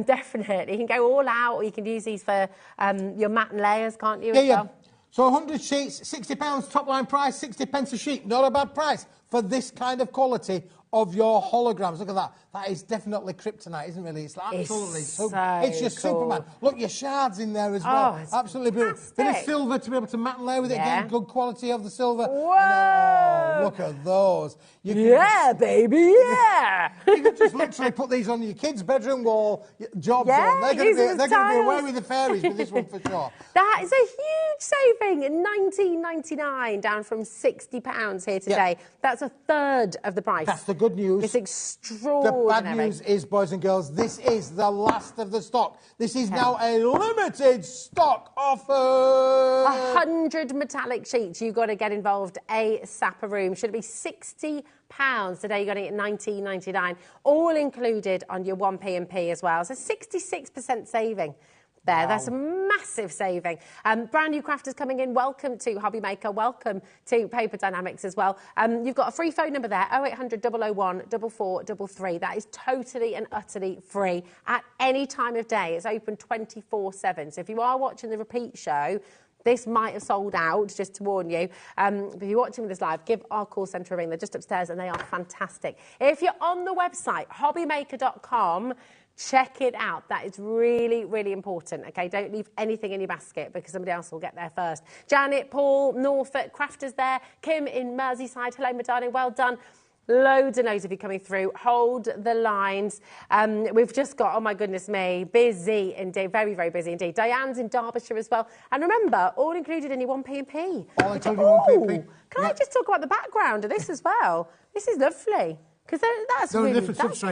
Definitely. You can go all out, or you can use these for your matte layers, can't you? Yeah. So 100 sheets, £60 top line price, 60 pence a sheet. Not a bad price for this kind of quality of your holograms. Look at that. That is definitely kryptonite, isn't it, really? It's absolutely it's just cool. Superman. Look, your shards in there as well. Absolutely beautiful. Bit of silver to be able to matte and layer with it. Again, good quality of the silver. Whoa! Look at those. You can baby, yeah! You can just literally put these on your kids' bedroom wall, jobs on. They're going to be away with the fairies with this one for sure. That is a huge saving in $19.99, down from £60 here today. Yep. That's a third of the price. That's the good news. It's extraordinary. The bad news is, boys and girls, this is the last of the stock. This is now a limited stock offer. 100 metallic sheets. You've got to get involved ASAP a room. Should it be £60? Today you're getting it $19.99, all included on your 1p&p as well. So 66% saving. There. Wow. That's a massive saving. Brand new crafters coming in. Welcome to HobbyMaker. Welcome to Paper Dynamics as well. You've got a free phone number there, 0800 001 4433. That is totally and utterly free at any time of day. It's open 24/7. So if you are watching the repeat show, this might have sold out, just to warn you. If you're watching this live, give our call centre a ring. They're just upstairs and they are fantastic. If you're on the website, hobbymaker.com, check it out. That is really, really important, OK? Don't leave anything in your basket because somebody else will get there first. Janet, Paul, Norfolk, crafters there. Kim in Merseyside. Hello, my darling. Well done. Loads and loads of you coming through. Hold the lines. We've just got, oh my goodness me, busy indeed. Very, very busy indeed. Diane's in Derbyshire as well. And remember, all included in your 1p&p. All included in 1p&p. Can I just talk about the background of this as well? This is lovely. Because that's really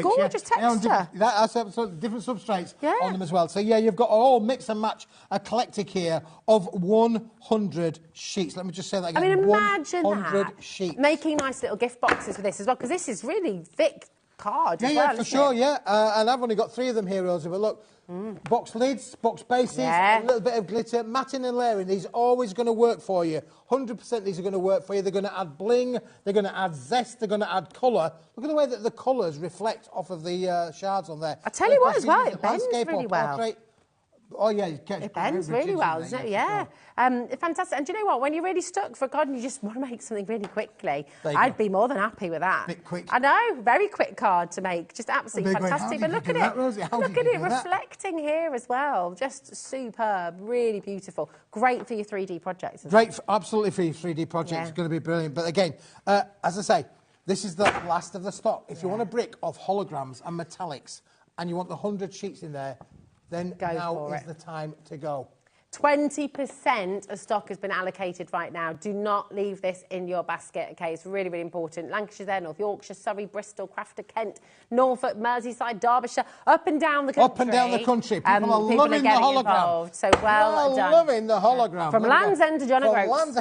gorgeous texture. That's different substrates on them as well. So, yeah, you've got all mix and match eclectic here of 100 sheets. Let me just say that again. I mean, imagine 100 sheets. Making nice little gift boxes for this as well, because this is really thick card as well, for sure, and I've only got 3 of them here, Rosie, but look. Box lids, box bases, a little bit of glitter, matting and layering. These are always going to work for you. 100% these are going to work for you. They're going to add bling, they're going to add zest, they're going to add colour. Look at the way that the colours reflect off of the shards on there. I tell you what as well, it bends really well. Oh, yeah. It bends really well, doesn't it? Yeah. Fantastic. And do you know what? When you're really stuck for God and you just want to make something really quickly, I'd be more than happy with that. Bit quick. I know. Very quick card to make. Just absolutely fantastic. But look at it. Look at it reflecting here as well. Just superb. Really beautiful. Great for your 3D projects. Great. Absolutely for your 3D projects. It's going to be brilliant. But again, as I say, this is the last of the stock. If you want a brick of holograms and metallics and you want the 100 sheets in there, then now is the time to go. 20% of stock has been allocated right now. Do not leave this in your basket, OK? It's really, really important. Lancashire there, North Yorkshire, Surrey, Bristol, Crafter, Kent, Norfolk, Merseyside, Derbyshire, up and down the country. Up and down the country. People are loving the hologram. Involved, so well done. Loving the hologram. From Land's End to John O'Groats.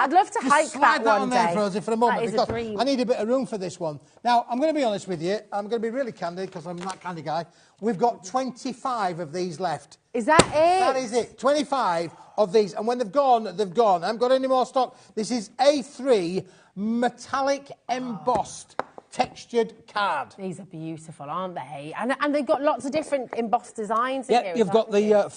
I'd love to hike that one day. There, Rosie, for a moment, that is because a dream. I need a bit of room for this one. Now, I'm going to be honest with you. I'm going to be really candid, because I'm that candy guy. We've got 25 of these left. Is that it? That is it. 25 of these. And when they've gone, they've gone. I haven't got any more stock. This is A3 metallic embossed textured card. These are beautiful, aren't they? And they've got lots of different embossed designs in here. You've got this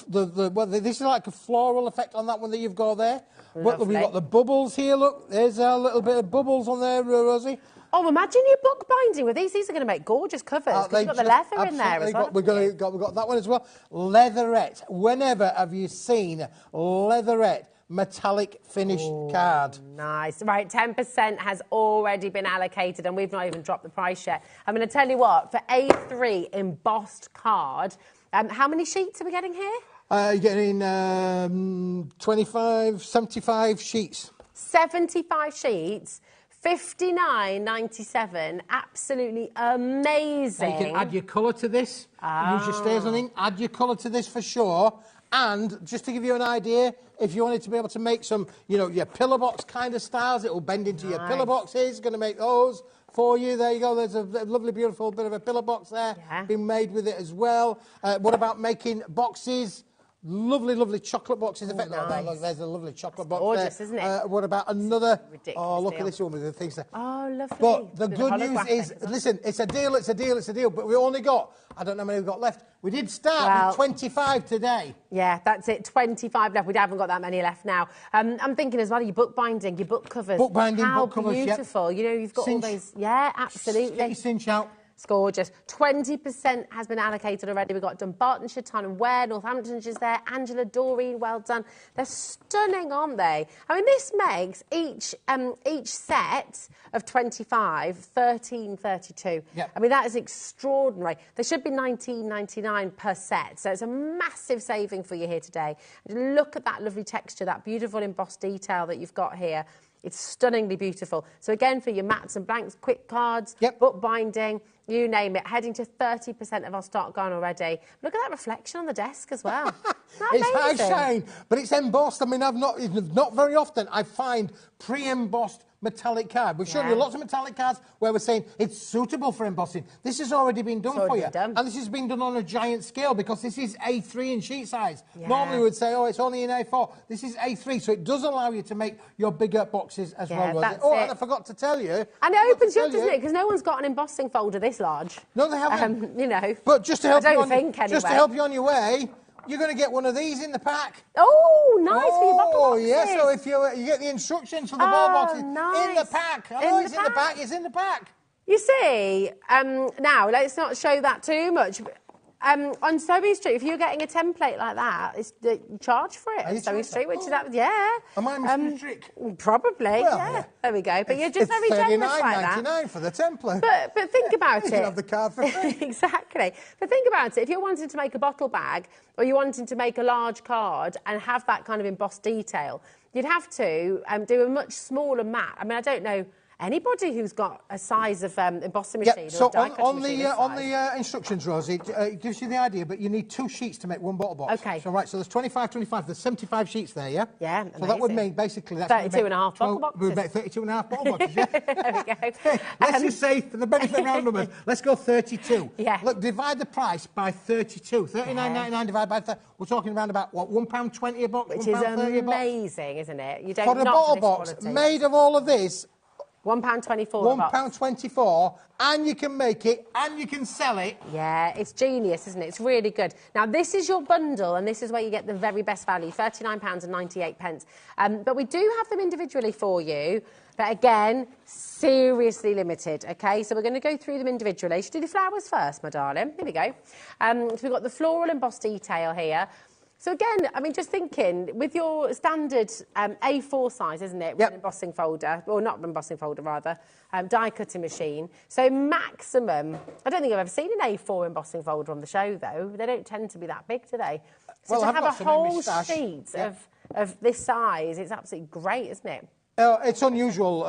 is like a floral effect on that one that you've got there. But we've got the bubbles here, look. There's a little bit of bubbles on there, Rosie. Oh, imagine your book binding with these. These are going to make gorgeous covers. You've got the leather in there as well. We've got that one as well. Leatherette. Whenever have you seen leatherette metallic finished card? Nice. Right, 10% has already been allocated and we've not even dropped the price yet. I'm going to tell you what, for A3 embossed card, how many sheets are we getting here? You're getting 75 sheets. 75 sheets, $59.97. Absolutely amazing. You can add your colour to this. Use your stairs on ink. Add your colour to this for sure. And just to give you an idea, if you wanted to be able to make some, your pillar box kind of styles, it will bend into your pillar boxes. Going to make those for you. There you go. There's a lovely, beautiful bit of a pillar box there being made with it as well. What about making boxes Lovely, lovely chocolate boxes. Oh, Look, nice. there's a lovely chocolate box gorgeous, there. isn't it? What about another? Ridiculous look deal. at this one with the things there. Oh, lovely. But the With good news holographic is, as well. listen, it's a deal, it's a deal, it's a deal. But we only got, I don't know how many we've got left. We did start with 25 today. Yeah, that's it. 25 left. We haven't got that many left now. I'm thinking as well, your bookbinding, your book covers. Bookbinding, how book covers, beautiful. You know, you've got Cinch. all those. Yeah, absolutely. Get your cinch out. It's gorgeous. 20% has been allocated already. We've got Dumbarton, Chatham and Ware, Northamptonshire's there. Angela, Doreen, well done. They're stunning, aren't they? I mean, this makes each set of 25, 13.32. Yep. I mean, that is extraordinary. There should be 19.99 per set, so it's a massive saving for you here today. And look at that lovely texture, that beautiful embossed detail that you've got here. It's stunningly beautiful. So again, for your mats and blanks, quick cards, bookbinding, you name it, heading to 30% of our stock gone already. Look at that reflection on the desk as well. It's high shine, but it's embossed. I mean, not very often I find pre-embossed metallic card. We've shown you lots of metallic cards where we're saying it's suitable for embossing. This has already been done for you. And this has been done on a giant scale because this is A3 in sheet size. Yeah. Normally we would say, oh, it's only in A4. This is A3, so it does allow you to make your bigger boxes as well. That's Oh, it. and I forgot to tell you. And it opens you up, doesn't it? Because no one's got an embossing folder this large. No, they haven't. You know. But just to help I you don't think anyway. Just to help you on your way, you're going to get one of these in the pack. Oh, nice for your bottle boxes. Yeah, so if you get the instructions for the ball boxes in the pack. I know it's in the pack, it's in the pack. You see, now, let's not show that too much. On Sewing Street, if you're getting a template like that, you charge for it on Sewing Street, which is that, Am I missing a trick? Probably, Well, yeah. There we go. But you're just very it's generous like that. $39.99 for the template. But think about You it. can have the card for free. Exactly. But think about it. If you're wanting to make a bottle bag or you're wanting to make a large card and have that kind of embossed detail, you'd have to do a much smaller mat. I mean, I don't know anybody who's got a size of embossing machine or die cutting machine. On the instructions, Rosie, it gives you the idea, but you need 2 sheets to make one bottle box. Okay. So there's 25, there's 75 sheets there, yeah? Yeah, So that would mean basically that's 32 and a half bottle boxes. We would make 32 and a half bottle boxes, yeah? There we go. Let's just say, for the benefit of round numbers, let's go 32. Yeah. Look, divide the price by 32. 39.99 divided by 30. We're talking around about, what, £1.20 a box? Which is £1.30 a box? amazing, isn't it? You don't For a bottle box made of all of this, £1.24. £1.24, and you can make it and you can sell it. Yeah, it's genius, isn't it? It's really good. Now, this is your bundle, and this is where you get the very best value, £39.98. But we do have them individually for you. But again, seriously limited, OK? So we're going to go through them individually. Should we do the flowers first, my darling? Here we go. So we've got the floral embossed detail here. So again, I mean, just thinking, with your standard A4 size, isn't it, with an embossing folder, or not embossing folder, rather, die-cutting machine. So maximum, I don't think I've ever seen an A4 embossing folder on the show, though. They don't tend to be that big, do they? So to have a whole sheet of this size, it's absolutely great, isn't it? It's unusual,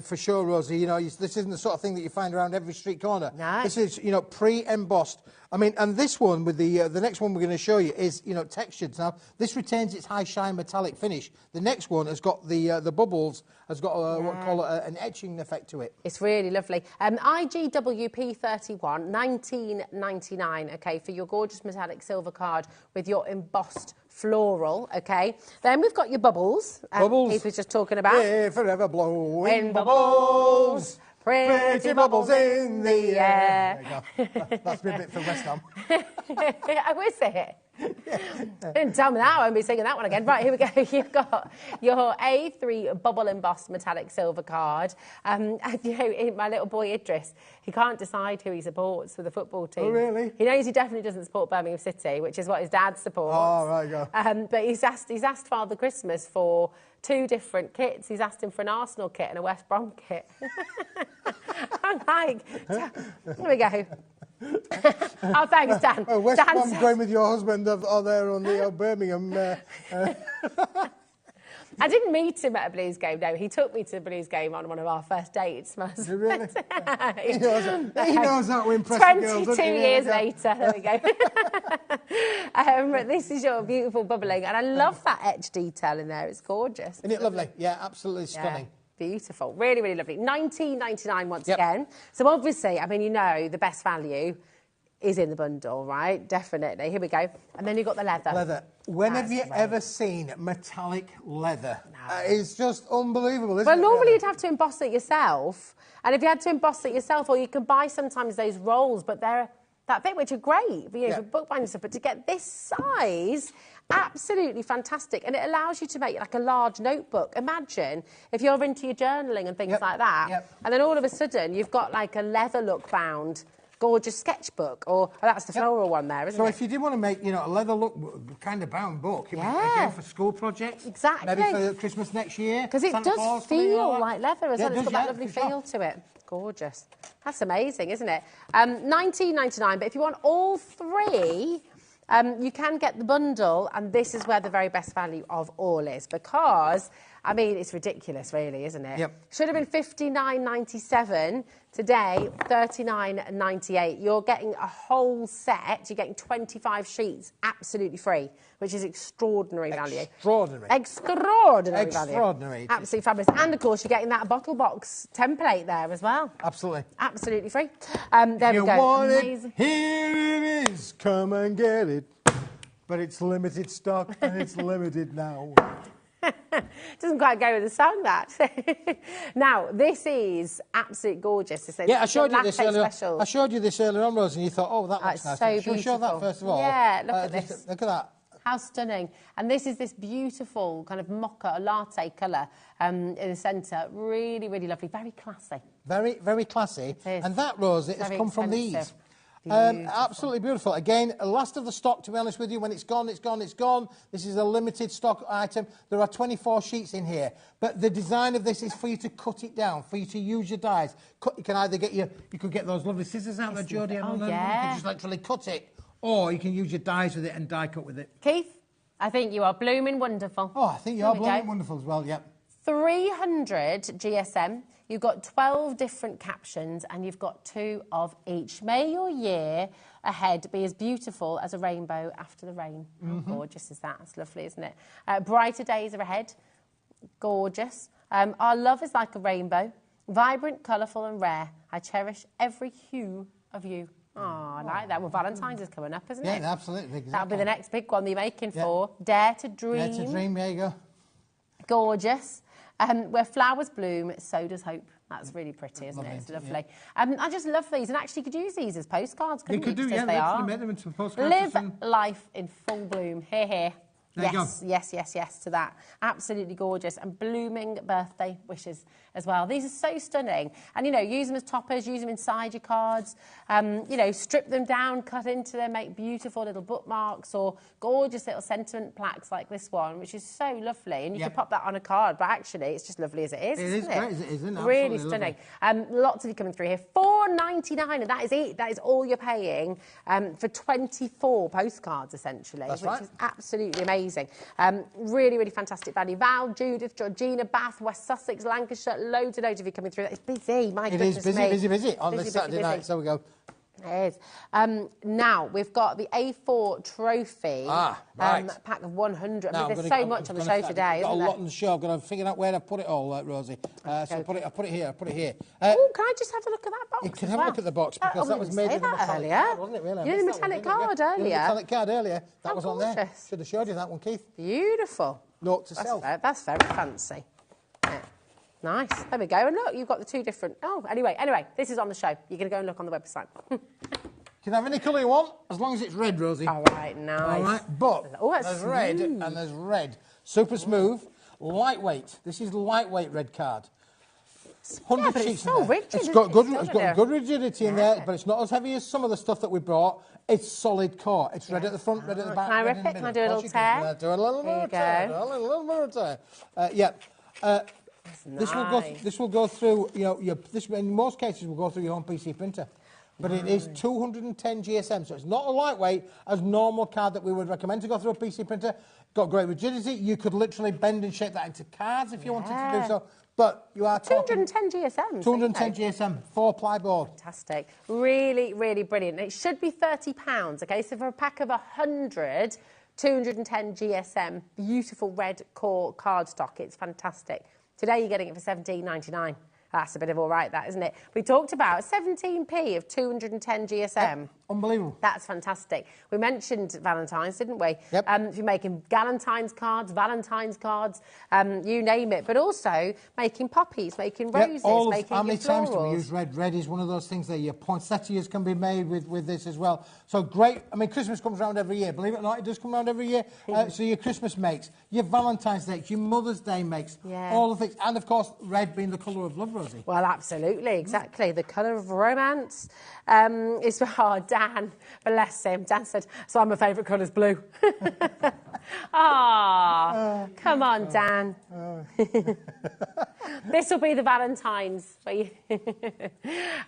for sure, Rosie. You know, this isn't the sort of thing that you find around every street corner. No. This is, you know, pre-embossed. I mean, and this one with the next one we're going to show you is, you know, textured. Now, this retains its high shine metallic finish. The next one has got the bubbles, has got what we call an etching effect to it. It's really lovely. IGWP 31, $19.99. Okay, for your gorgeous metallic silver card with your embossed floral, okay? Then we've got your bubbles. Bubbles. Keith was just talking about. Yeah, forever blowing bubbles. Pretty bubbles in the air. There you go. That's a bit for West Ham. Oh, is it? Didn't tell me that. I won't be singing that one again. Right, here we go. You've got your A3 bubble embossed metallic silver card. And, you know, my little boy Idris, he can't decide who he supports for the football team. Oh, really? He knows he definitely doesn't support Birmingham City, which is what his dad supports. Oh, right, go. But he's asked Father Christmas for 2 different kits. He's asked him for an Arsenal kit and a West Brom kit. I'm like, here we go. Oh, thanks, Dan. Oh, West Brom's going with your husband there on the Birmingham. I didn't meet him at a Blues game, no. He took me to a Blues game on one of our first dates. Really? He knows how to impress the girls. 22 years later, there we go. This is your beautiful bubbling, and I love that etch detail in there. It's gorgeous. Isn't it lovely? Yeah, absolutely stunning. Yeah, beautiful. Really, really lovely. $19.99 once again. So obviously, I mean, you know, the best value is in the bundle, right? Definitely. Here we go. And then you've got the leather. Leather. When have you ever seen metallic leather? It's just unbelievable, isn't it? Well, normally you'd have to emboss it yourself. And if you had to emboss it yourself, or you can buy sometimes those rolls, but they're that bit, which are great for bookbinding stuff. But to get this size, absolutely fantastic. And it allows you to make like a large notebook. Imagine if you're into your journaling and things like that, and then all of a sudden you've got like a leather look bound gorgeous sketchbook, or that's the floral one there, isn't it? So if you did want to make, a leather look kind of bound book, again for school projects, exactly, maybe for Christmas next year, because it does feel like leather as well. It's got that lovely feel to it. Gorgeous. That's amazing, isn't it? $19.99. But if you want all three, you can get the bundle, and this is where the very best value of all is, because I mean, it's ridiculous, really, isn't it? Yep. Should have been $59.97. Today, $39.98. You're getting a whole set. You're getting 25 sheets, absolutely free, which is extraordinary value. Extraordinary. Extraordinary value. Extraordinary. Absolutely fabulous. And, of course, you're getting that bottle box template there as well. Absolutely. Absolutely free. There we go. You want amazing. It, here it is. Come and get it. But it's limited stock, and it's limited now. Doesn't quite go with the song, that. Now, this is absolutely gorgeous. It's I showed you this earlier. Special. I showed you this earlier on, Rose, and you thought, oh, that looks nice. So Shall we show that first of all? Yeah, look at this. Look at that. How stunning. And this is this beautiful kind of mocha latte colour in the centre. Really, really lovely. Very classy. Very, very classy. And that, Rose, it has come from these. Beautiful. Absolutely beautiful. Again, last of the stock, to be honest with you. When it's gone, it's gone, it's gone. This is a limited stock item. There are 24 sheets in here. But the design of this is for you to cut it down, for you to use your dies. You can either get you could get those lovely scissors out there, Jodie. Oh, You can just literally cut it. Or you can use your dies with it and die cut with it. Keith, I think you are blooming wonderful. Oh, I think you are blooming wonderful as well, yep. 300 GSM. You've got 12 different captions, and you've got 2 of each. May your year ahead be as beautiful as a rainbow after the rain. How gorgeous is that? It's lovely, isn't it? Brighter days are ahead. Gorgeous. Our love is like a rainbow, vibrant, colourful and rare. I cherish every hue of you. Oh, I like that. Well, Valentine's is coming up, isn't it? Yeah, absolutely. Exactly. That'll be the next big one that you're making for. Dare to dream. Dare to dream, there you go. Gorgeous. Where flowers bloom, so does hope. That's really pretty, isn't it? It's lovely. I just love these, and actually you could use these as postcards, couldn't you? You could do, they are. Make them into postcards. Live life in full bloom. Here, here. Yes to that. Absolutely gorgeous. And blooming birthday wishes as well. These are so stunning. And, use them as toppers, use them inside your cards. Strip them down, cut into them, make beautiful little bookmarks or gorgeous little sentiment plaques like this one, which is so lovely. And you can pop that on a card, but actually it's just lovely as it is, isn't it? Great as it is, isn't it? Really stunning. Lots of you coming through here. $4.99, and that is it. That is all you're paying for 24 postcards, essentially, which is absolutely amazing. Really, really fantastic value. Val, Judith, Georgina, Bath, West Sussex, Lancashire, loads and loads of you coming through. It's busy, my goodness me. It is busy on this Saturday night, so we go. It is. Now, we've got the A4 trophy pack of 100. I mean, there's so much on the show today, I've got isn't a there? lot on the show. I've got to figure out where to put it all, Rosie. So I'll put it here. Oh, can I just have a look at that box? You can have a look at the box, because that was made with a metallic card, wasn't it, really? You had a metallic card earlier. You had a metallic card earlier. That was on there. Should have showed you that one, Keith. Beautiful. Note to self. That's very fancy. Yeah. Nice. There we go. And look, you've got the 2 different... Oh, anyway, this is on the show. You're going to go and look on the website. You can have any colour you want, as long as it's red, Rosie. All right, nice. All right, but there's red and there's red. Super smooth, lightweight. This is lightweight red card. 100 sheets so in there. rigid, It's got isn't good rigidity in there, but it's not as heavy as some of the stuff that we brought. It's solid core. It's red at the front, red at the back. Can I rip it? Can I do a little tear? Do a little bit of tear. A little bit of tear. This will go through. This in most cases will go through your own PC printer. But it is 210 GSM, so it's not a lightweight as normal card that we would recommend to go through a PC printer. Got great rigidity. You could literally bend and shape that into cards if you wanted to do so. But you are talking... 210 GSM. 210 GSM, 4-ply board. Fantastic. Really, really brilliant. It should be £30, OK? So for a pack of 100, 210 GSM, beautiful red core cardstock. It's fantastic. Today you're getting it for $17.99. That's a bit of all right, that, isn't it? We talked about 17p of 210 GSM. Unbelievable. That's fantastic. We mentioned Valentine's, didn't we? Yep. If you're making Galentine's cards, Valentine's cards, you name it. But also making poppies, making roses, making how many times do we florals. use red? Red is one of those things that your poinsettias can be made with this as well. So great. I mean, Christmas comes around every year. Believe it or not, it does come around every year. So your Christmas makes, your Valentine's Day, your Mother's Day makes, all the things. And, of course, red being the colour of love, Rosie. Well, absolutely, exactly. The colour of romance is for Dan. Bless him. Dan said, so my favourite colour is blue. Come on, Dan. This will be the Valentine's for you.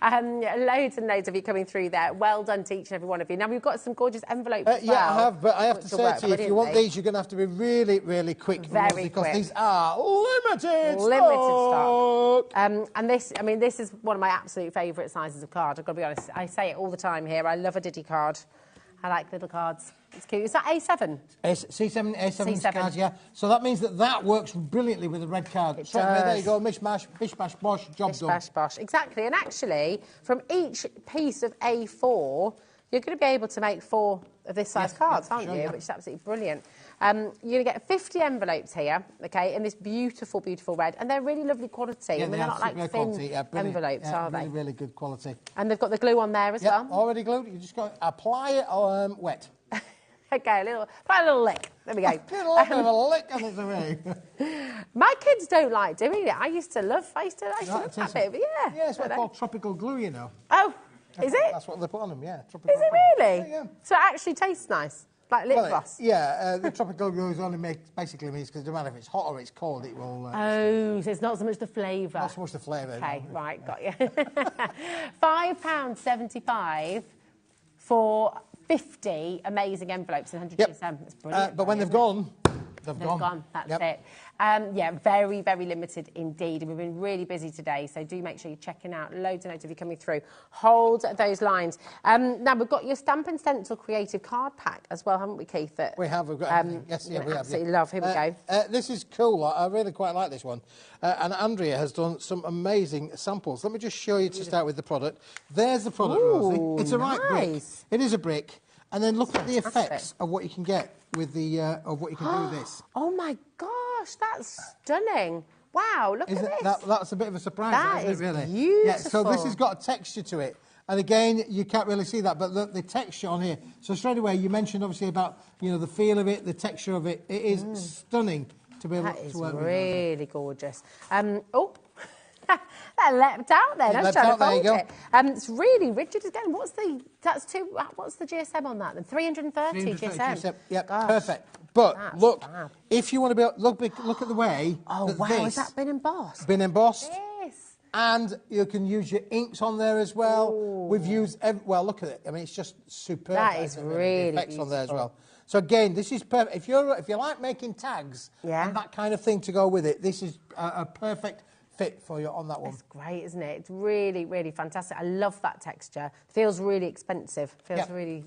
Loads and loads of you coming through there. Well done to each and every one of you. Now, we've got some gorgeous envelopes as well. Yeah, I have, but I have to say to you, if you want these, you're going to have to be really, really quick. Because these are limited stock. And this, I mean, this is one of my absolute favourite sizes of card. I've got to be honest. I say it all the time here. I love a Diddy card. I like little cards. It's cute. Is that A7? A7 cards, yeah. So that means that works brilliantly with a red card. So there you go, mishmash, bish bash bosh, job done. Bish bash bosh, exactly. And actually, from each piece of A4, you're going to be able to make 4 of this size cards, aren't you? Which is absolutely brilliant. You're going to get 50 envelopes here, okay, in this beautiful, beautiful red. And they're really lovely quality. Yeah, I mean, they're not like thin envelopes, are they? Really, really good quality. And they've got the glue on there as well. Already glued. You just got to apply it wet. Okay, apply a little lick. There we go. a lick and it's away. My kids don't like doing it. I used to love that bit, but yeah. Yeah, it's what they call tropical glue, you know. Oh, is it? That's what they put on them, yeah. Is it really? Yeah. So it actually tastes nice, like lip gloss? The tropical glue only basically means, because no matter if it's hot or it's cold, it will... so it's not so much the flavour. Not so much the flavour. Okay, right, got you. £5.75 for 50 amazing envelopes in 100 GSM. That's brilliant. But when they've gone... They've gone. That's it. Yeah, very, very limited indeed. We've been really busy today, so do make sure you're checking out. Loads and loads of you coming through. Hold those lines. Now, we've got your Stamp and Stencil Creative Card Pack as well, haven't we, Keith? We have. We've got yes, yeah, we have. Absolutely love. Here we go. This is cool. I really quite like this one. And Andrea has done some amazing samples. Let me just show you to start with the product. There's the product, Rosie. It's a right brick. It is a brick. And then look at the effects of what you can get with the of what you can do with this. Oh my gosh, that's stunning! Wow, look at this. That's a bit of a surprise, isn't it? Really beautiful. Yeah. So this has got a texture to it, and again, you can't really see that, but the texture on here. So straight away, you mentioned obviously about the feel of it, the texture of it. It is stunning to be able to work with. That is really gorgeous. That leapt out there. I was trying to fold it. It's really rigid again. What's the GSM on that then? 330 GSM. Yeah, perfect. But look, if you want to be look at the way. Oh wow, has that been embossed? Been embossed. Yes. And you can use your inks on there as well. Ooh. We've used look at it. I mean, it's just superb. That is really effects beautiful. On there as well. So again, this is perfect. If you like making tags and that kind of thing to go with it, this is a perfect fit for you on that one. It's great, isn't it? It's really, really fantastic. I love that texture. Feels really expensive. Feels really,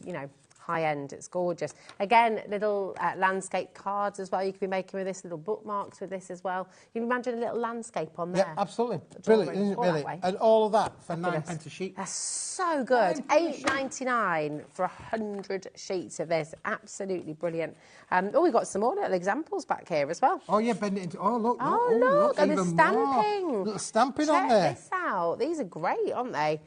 high end. It's gorgeous. Again, little landscape cards as well. You could be making with this, little bookmarks with this as well. You can imagine a little landscape on there. Yeah, absolutely. Brilliant, isn't it? Really? And all of that for 9p a sheet. That's so good. $8.99 for 100 sheets of this. Absolutely brilliant. We've got some more little examples back here as well. Oh, yeah, bend it into... Oh, look. Look. And the stamping. Little stamping on there. Check this out. These are great, aren't they?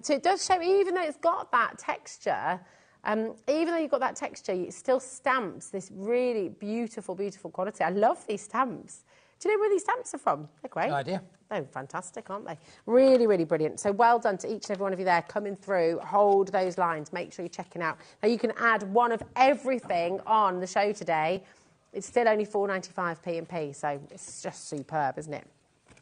So it does show, even though it's got that texture... even though you've got that texture, it still stamps this really beautiful, beautiful quality. I love these stamps. Do you know where these stamps are from? They're great. No idea. Oh, fantastic, aren't they? Really, really brilliant. So well done to each and every one of you there coming through. Hold those lines. Make sure you're checking out. Now, you can add one of everything on the show today. It's still only £4.95 and P, so it's just superb, isn't it?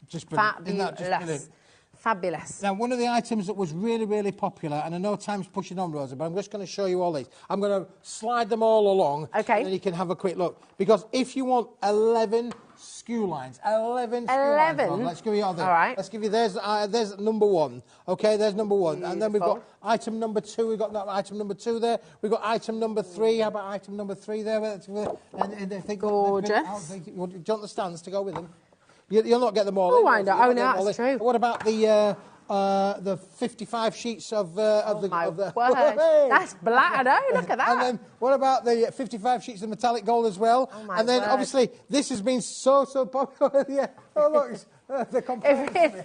Just brilliant. Isn't that just brilliant? Fabulous. Now, one of the items that was really, really popular, and I know time's pushing on, Rosa, but I'm just going to show you all these. I'm going to slide them all along, okay, and then you can have a quick look. Because if you want 11 skew lines, 11 skew lines, Rosa, let's give you all this. All right. Let's give you, there's number one. Okay, there's number one. Beautiful. And then we've got item number 2. We've got item number 2 there. We've got item number 3. How about item number 3 there? And I think gorgeous. do you want the stands to go with them? You'll not get them all. Oh, I know. Oh, no, that's true. What about the 55 sheets of the word. That's black. I know. Look at that. And then what about the 55 sheets of metallic gold as well? Oh, my and then word. obviously this has been so popular. Yeah. Oh look, the complaints. People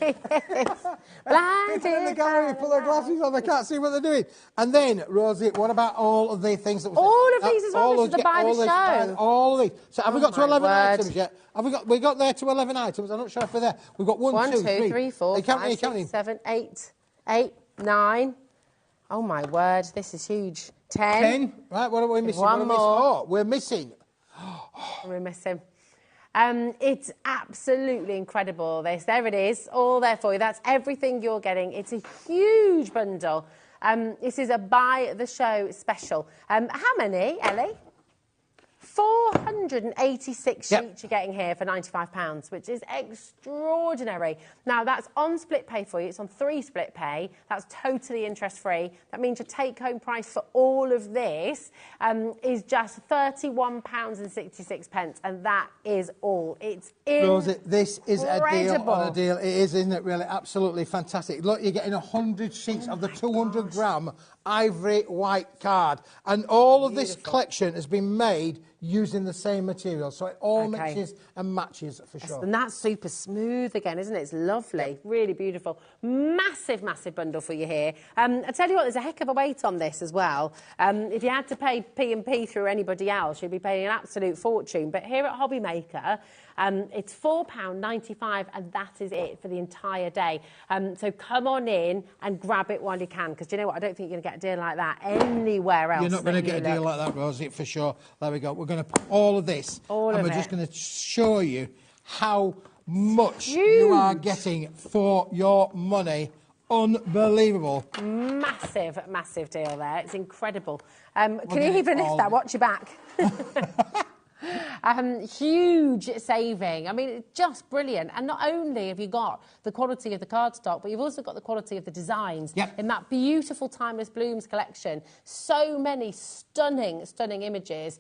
in the gallery put their glasses on, they can't see what they're doing. And then, Rosie, what about all of the things that was all of these as well? This is the buy the show. All of these. So have we got to 11 word. items yet? Have we got there to 11 items? I'm not sure if we're there. We've got 1, 2, 3, 4, 5, 6, 7, 8, 9. Oh my word, this is huge. 10. Right, what are we missing? One more. Oh, we're missing. We're missing. It's absolutely incredible, this. There it is, all there for you. That's everything you're getting. It's a huge bundle. This is a buy the show special. How many, Ellie? 486 sheets you're getting here for £95, which is extraordinary. Now, that's on split pay for you. It's on 3 split pay. That's totally interest-free. That means your take-home price for all of this is just £31.66, and that is all. It's incredible. Rosie, this is a deal on a deal. It is, isn't it, really? Absolutely fantastic. Look, you're getting 100 sheets of the 200-gram ivory white card. And all of this collection has been made using the same material, so it all mixes and matches for sure. And that's super smooth again, isn't it? It's lovely, really beautiful. Massive, massive bundle for you here. I tell you what, there's a heck of a weight on this as well. If you had to pay P&P through anybody else, you'd be paying an absolute fortune. But here at HobbyMaker, it's £4.95, and that is it for the entire day. So come on in and grab it while you can, because do you know what? I don't think you're going to get a deal like that anywhere else. You're not going to get a deal like that, Rosie, for sure. There we go. We're going to put all of this, and we're just going to show you how much you are getting for your money. Unbelievable. Massive, massive deal there. It's incredible. Can you even lift that? Watch your back. Huge saving. I mean, it's just brilliant. And not only have you got the quality of the cardstock, but you've also got the quality of the designs in that beautiful Timeless Blooms collection. So many stunning, stunning images,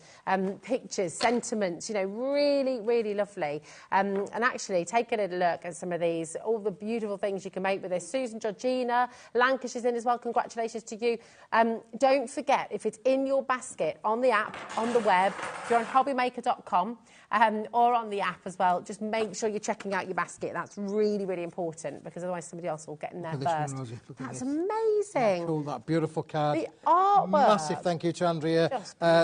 pictures, sentiments, you know, really, really lovely. And actually, take a little look at some of these, all the beautiful things you can make with this. Susan Georgina, Lancashire's in as well. Congratulations to you. Don't forget, if it's in your basket, on the app, on the web, if you're on HobbyMaker.com or on the app as well, just make sure you're checking out your basket. That's really, really important, because otherwise somebody else will get in there first. That's amazing. Cool, that beautiful card. The artwork. Massive thank you to Andrea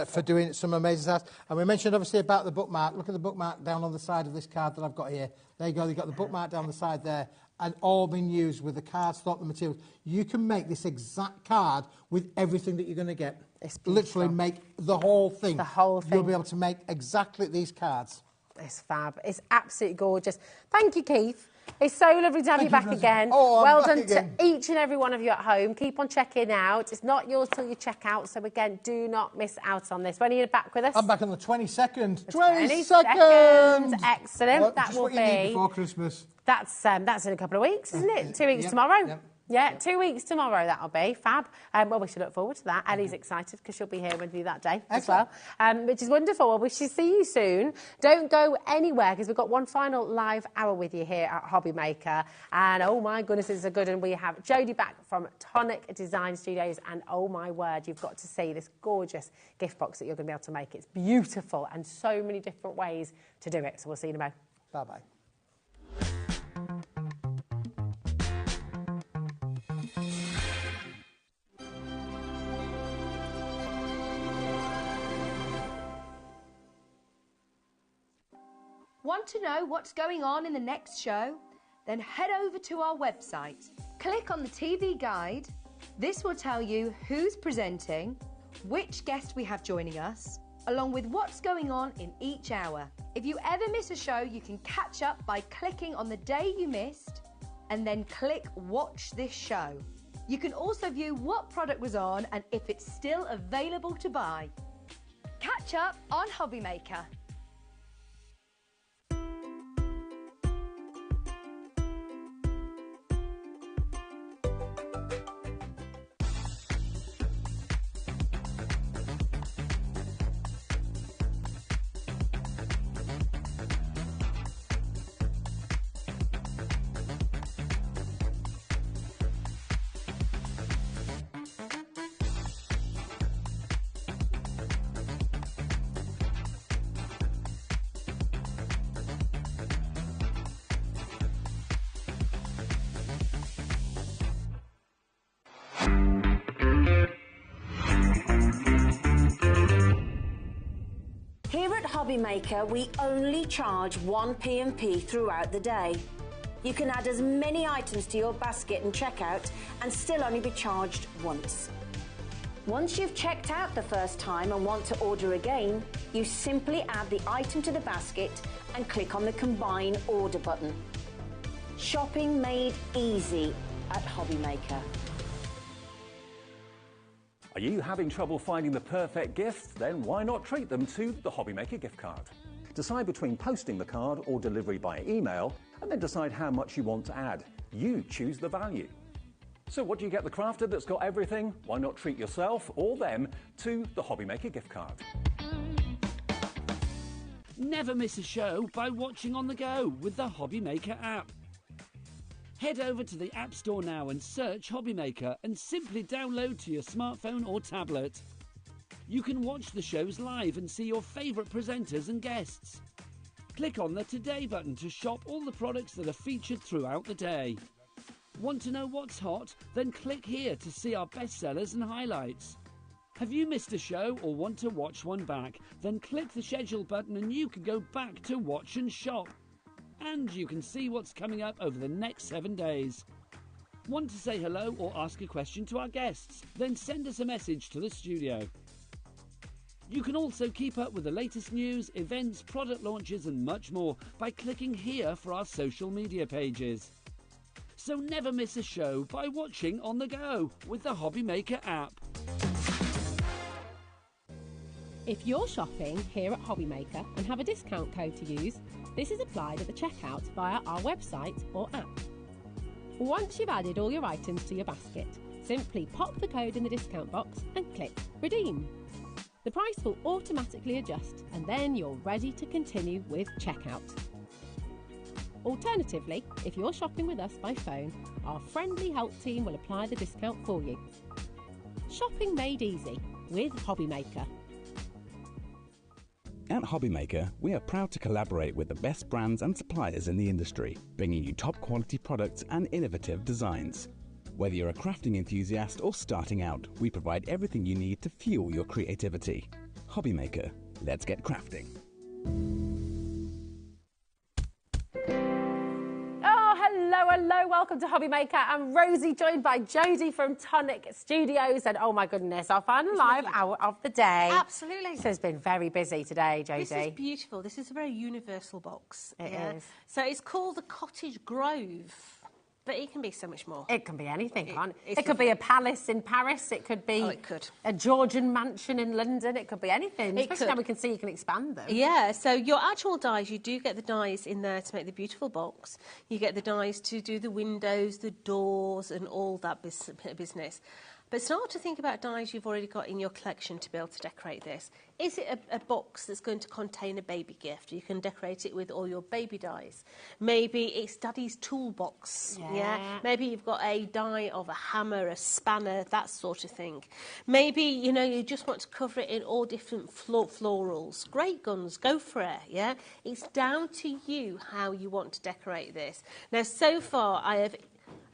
for doing some amazing stuff. And we mentioned obviously about the bookmark. Look at the bookmark down on the side of this card that I've got here. There you go. You've got the bookmark down the side there, and all been used with the cardstock, the materials. You can make this exact card with everything that you're going to get. Literally make the whole thing. The whole thing. You'll be able to make exactly these cards. It's fab. It's absolutely gorgeous. Thank you, Keith. It's so lovely to have you back again. Oh, well done to each and every one of you at home. Keep on checking out. It's not yours till you check out. So, again, do not miss out on this. When are you back with us? I'm back on the 22nd. 22nd. Excellent. Well, that just will what you need before Christmas. That's in a couple of weeks, isn't it? 2 weeks tomorrow. Yep. Yeah, 2 weeks tomorrow that'll be. Fab. Well, we should look forward to that. Ellie's excited because she'll be here with you that day as well, which is wonderful. Well, we shall see you soon. Don't go anywhere, because we've got one final live hour with you here at HobbyMaker. And, oh, my goodness, it's a good one. We have Jodie back from Tonic Design Studios. And, oh, my word, you've got to see this gorgeous gift box that you're going to be able to make. It's beautiful and so many different ways to do it. So we'll see you in a moment. Bye-bye. Want to know what's going on in the next show? Then head over to our website. Click on the TV guide. This will tell you who's presenting, which guest we have joining us, along with what's going on in each hour. If you ever miss a show, you can catch up by clicking on the day you missed and then click Watch This Show. You can also view what product was on and if it's still available to buy. Catch up on HobbyMaker. HobbyMaker, we only charge 1 P&P throughout the day. You can add as many items to your basket and checkout and still only be charged once. Once you've checked out the first time and want to order again, you simply add the item to the basket and click on the Combine Order button. Shopping made easy at HobbyMaker. Are you having trouble finding the perfect gift? Then why not treat them to the HobbyMaker gift card? Decide between posting the card or delivery by email, and then decide how much you want to add. You choose the value. So what do you get the crafter that's got everything? Why not treat yourself or them to the HobbyMaker gift card? Never miss a show by watching on the go with the HobbyMaker app. Head over to the App Store now and search HobbyMaker and simply download to your smartphone or tablet. You can watch the shows live and see your favourite presenters and guests. Click on the Today button to shop all the products that are featured throughout the day. Want to know what's hot? Then click here to see our bestsellers and highlights. Have you missed a show or want to watch one back? Then click the schedule button and you can go back to watch and shop. And you can see what's coming up over the next 7 days. Want to say hello or ask a question to our guests? Then send us a message to the studio. You can also keep up with the latest news, events, product launches and much more by clicking here for our social media pages. So never miss a show by watching on the go with the HobbyMaker app. If you're shopping here at HobbyMaker and have a discount code to use, this is applied at the checkout via our website or app. Once you've added all your items to your basket, simply pop the code in the discount box and click Redeem. The price will automatically adjust and then you're ready to continue with checkout. Alternatively, if you're shopping with us by phone, our friendly help team will apply the discount for you. Shopping made easy with HobbyMaker. At HobbyMaker, we are proud to collaborate with the best brands and suppliers in the industry, bringing you top quality products and innovative designs. Whether you're a crafting enthusiast or starting out, we provide everything you need to fuel your creativity. HobbyMaker, let's get crafting. Hello, welcome to HobbyMaker. I'm Rosie, joined by Jodie from Tonic Studios, and oh my goodness, our final live hour of the day. Absolutely. So it's been very busy today, Jodie. This is beautiful. This is a very universal box. It is. So it's called the Cottage Grove. But it can be so much more. It can be anything, can't it? It could be a palace in Paris. It could be a Georgian mansion in London. It could be anything. Especially now we can see you can expand them. Yeah, so your actual dies, you do get the dies in there to make the beautiful box. You get the dies to do the windows, the doors and all that business. But start to think about dies you've already got in your collection to be able to decorate this. Is it a box that's going to contain a baby gift? You can decorate it with all your baby dies. Maybe it's Daddy's toolbox. Yeah. Maybe you've got a die of a hammer, a spanner, that sort of thing. Maybe, you know, you just want to cover it in all different florals. Great guns, go for it, yeah? It's down to you how you want to decorate this. Now, so far,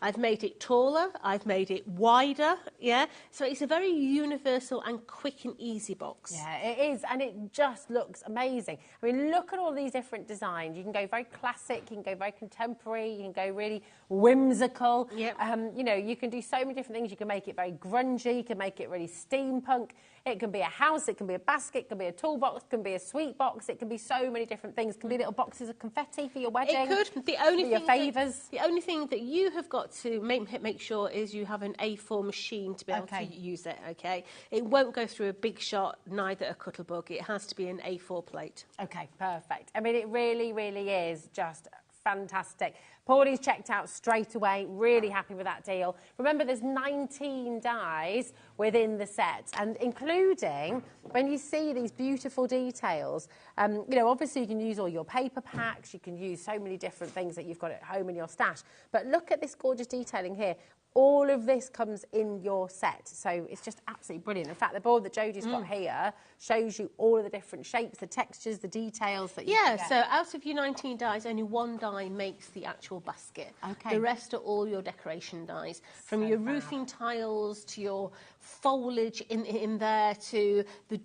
I've made it taller, I've made it wider, yeah? So it's a very universal and quick and easy box. Yeah, it is, and it just looks amazing. I mean, look at all these different designs. You can go very classic, you can go very contemporary, you can go really whimsical. Yep. You know, you can do so many different things. You can make it very grungy, you can make it really steampunk. It can be a house, it can be a basket, it can be a toolbox, it can be a sweet box, it can be so many different things. It can be little boxes of confetti for your wedding. It could. The only thing favours. The only thing that you have got to make sure is you have an A4 machine to be able to use it, okay? It won't go through a big shot, neither a cuttlebug. It has to be an A4 plate. Okay, perfect. I mean, it really, really is just fantastic. Paulie's checked out straight away, really happy with that deal. Remember, there's 19 dies within the set, and including, when you see these beautiful details, you know, obviously you can use all your paper packs, you can use so many different things that you've got at home in your stash, but look at this gorgeous detailing here. All of this comes in your set, so it's just absolutely brilliant. In fact, the board that Jodie's got here shows you all of the different shapes, the textures, the details that you can get. So out of your 19 dies, only one die makes the actual basket. Okay. The rest are all your decoration dies, from your roofing tiles to your foliage in there to the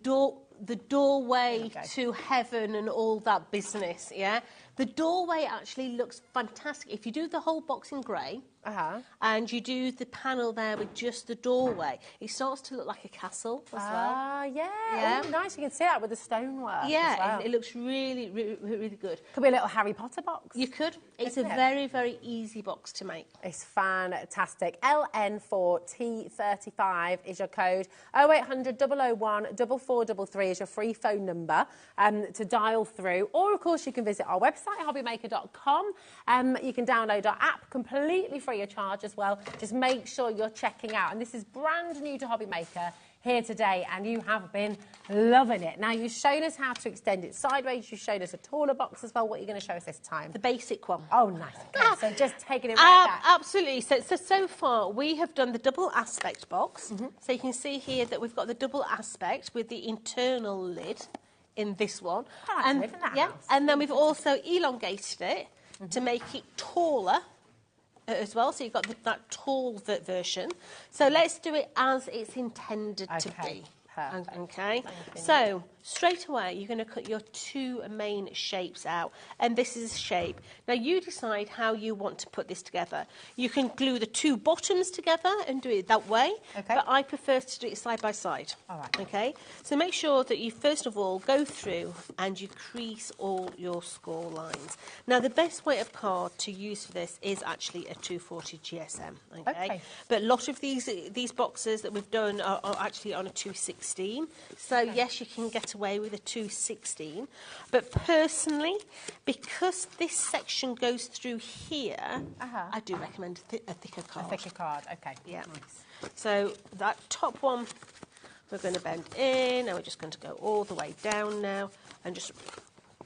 doorway to heaven and all that business, yeah? The doorway actually looks fantastic. If you do the whole box in grey, and you do the panel there with just the doorway, it starts to look like a castle as well. Ah, yeah. Oh, nice. You can see that with the stonework. Yeah, as well. it looks really, really, really good. Could be a little Harry Potter box. You could. It's a very, very easy box to make. It's fantastic. LN4T35 is your code. 0800 001 4433 is your free phone number to dial through. Or, of course, you can visit our website, hobbymaker.com. You can download our app completely free of charge as well. Just make sure you're checking out. And this is brand new to HobbyMaker here today, and you have been loving it. Now, you've shown us how to extend it sideways. You've shown us a taller box as well. What are you going to show us this time? The basic one. Oh, nice. Okay, so just taking it right back. Absolutely. So far, we have done the double aspect box. So you can see here that we've got the double aspect with the internal lid in this one. And then we've also elongated it to make it taller as well, so you've got that tall version. So let's do it as it's intended to be. Perfect. Okay, so straight away you're going to cut your two main shapes out, and this is a shape. Now you decide how you want to put this together. You can glue the two bottoms together and do it that way, but I prefer to do it side by side. All right. Okay, so make sure that you first of all go through and you crease all your score lines. Now the best weight of card to use for this is actually a 240 GSM. Okay, but a lot of these boxes that we've done are actually on a 260. So yes, you can get away with a 216, but personally, because this section goes through here, I do recommend a thicker card. A thicker card, okay. Yeah. Nice. So that top one, we're going to bend in, and we're just going to go all the way down now, and just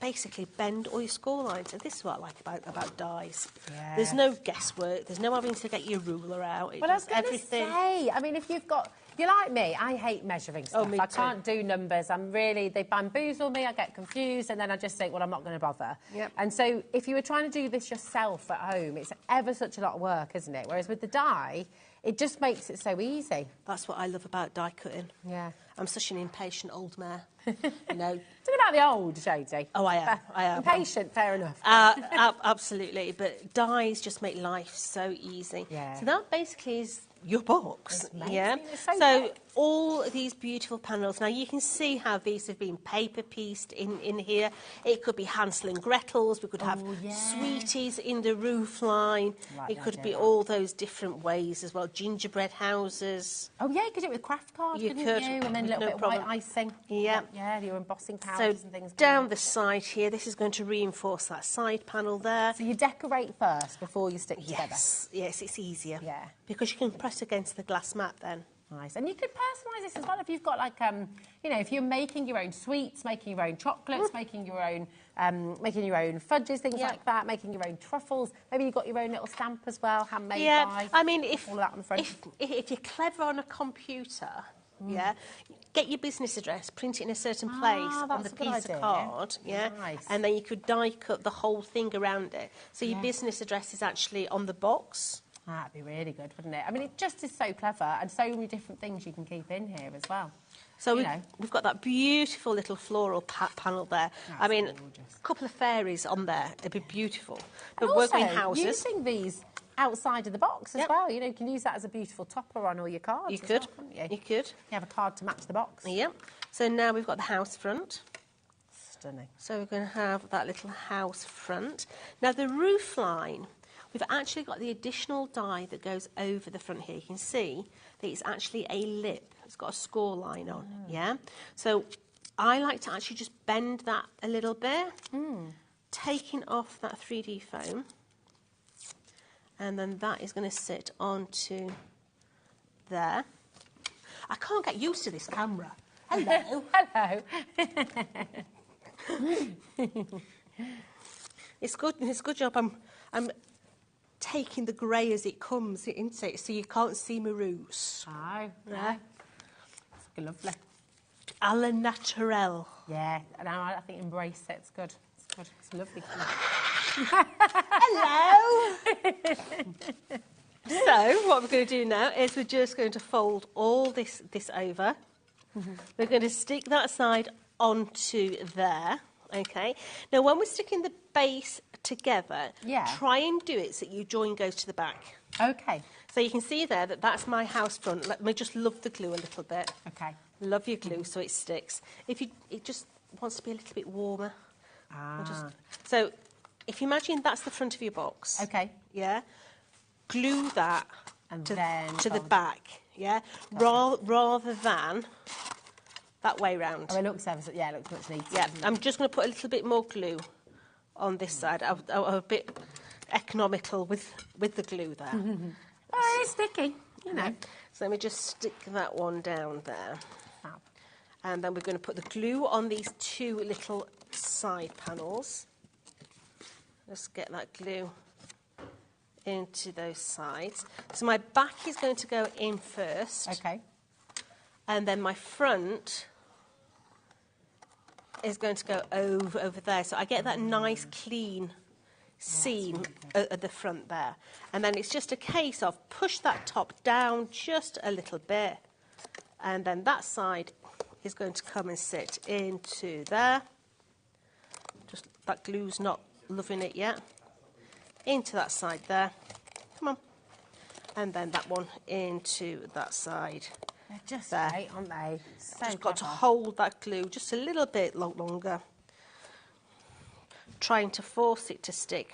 basically bend all your score lines. And this is what I like about dies. Yeah. There's no guesswork. There's no having to get your ruler out. Well, I was going to say, I mean, if you've got... You're like me, I hate measuring stuff. Me I too. can't do numbers. They bamboozle me, I get confused, and then I just think, well, I'm not going to bother. Yep. And so if you were trying to do this yourself at home, it's ever such a lot of work, isn't it? Whereas with the die, it just makes it so easy. That's what I love about die cutting. Yeah. I'm such an impatient old mare. You know. Talking about the old, Jodie. Oh, I am. Impatient, fair enough. Absolutely. But dies just make life so easy. Yeah. So that basically is your box. Yeah. It's So all these beautiful panels. Now you can see how these have been paper pieced in here. It could be Hansel and Gretel's. We could have sweeties in the roof line. It could be all those different ways as well. Gingerbread houses. Oh yeah, you could do it with craft cards, couldn't you? And then a little bit of white icing. Yeah. Yeah, your embossing powders So and things. down the side here, this is going to reinforce that side panel there. So you decorate first before you stick together. Yes, it's easier. Yeah. Because you can press against the glass mat then. Nice. And you could personalise this as well if you've got like, you know, if you're making your own sweets, making your own chocolates, making your own fudges, things like that, making your own truffles. Maybe you've got your own little stamp as well, handmade by. I mean, all of that on the front. if you're clever on a computer, get your business address, print it in a certain place on the piece of card, Nice. and then you could die cut the whole thing around it. So your business address is actually on the box. That'd be really good, wouldn't it? I mean, it just is so clever, and so many different things you can keep in here as well. So we've got that beautiful little floral panel there. I mean, a couple of fairies on there. It'd be beautiful. But And working also, houses. using these outside of the box as well. You know, you can use that as a beautiful topper on all your cards. You could. Well, couldn't you? You could. You have a card to match the box. Yep. So now we've got the house front. Stunning. So we're going to have that little house front. Now the roof line, we've actually got the additional die that goes over the front here. You can see that it's actually a lip. It's got a score line on, yeah? So I like to actually just bend that a little bit, taking off that 3D foam, and then that is going to sit onto there. I can't get used to this camera. Hello. Hello. It's good. It's a good job. I'm taking the grey as it comes, isn't it? So you can't see my roots. Oh, Yeah. It's lovely. A la naturelle. Yeah, and I think embrace it. It's good. It's good. It's lovely. Hello. So what we're going to do now is we're just going to fold all this over. We're going to stick that side onto there. Okay. Now, when we're sticking the base together, try and do it so that your join goes to the back. Okay. So you can see there that that's my house front. Let me just love the glue a little bit. Okay. Love your glue so it sticks. It just wants to be a little bit warmer. So if you imagine that's the front of your box. Okay. Yeah. Glue that and to then the back. Yeah. Rather than that way round. Oh, it looks it looks much neater. Yeah. I'm just going to put a little bit more glue on this side. I'm a bit economical with the glue there. Oh, it's sticky, you know. So let me just stick that one down there. And then we're going to put the glue on these two little side panels. Just get that glue into those sides. So my back is going to go in first. Okay. And then my front is going to go over there. So I get that nice clean seam at the front there. And then it's just a case of push that top down just a little bit. And then that side is going to come and sit into there. Just that glue's not loving it yet. Into that side there. Come on. And then that one into that side. They're just there. great, aren't they? So just got to hold that glue just a little bit longer. Trying to force it to stick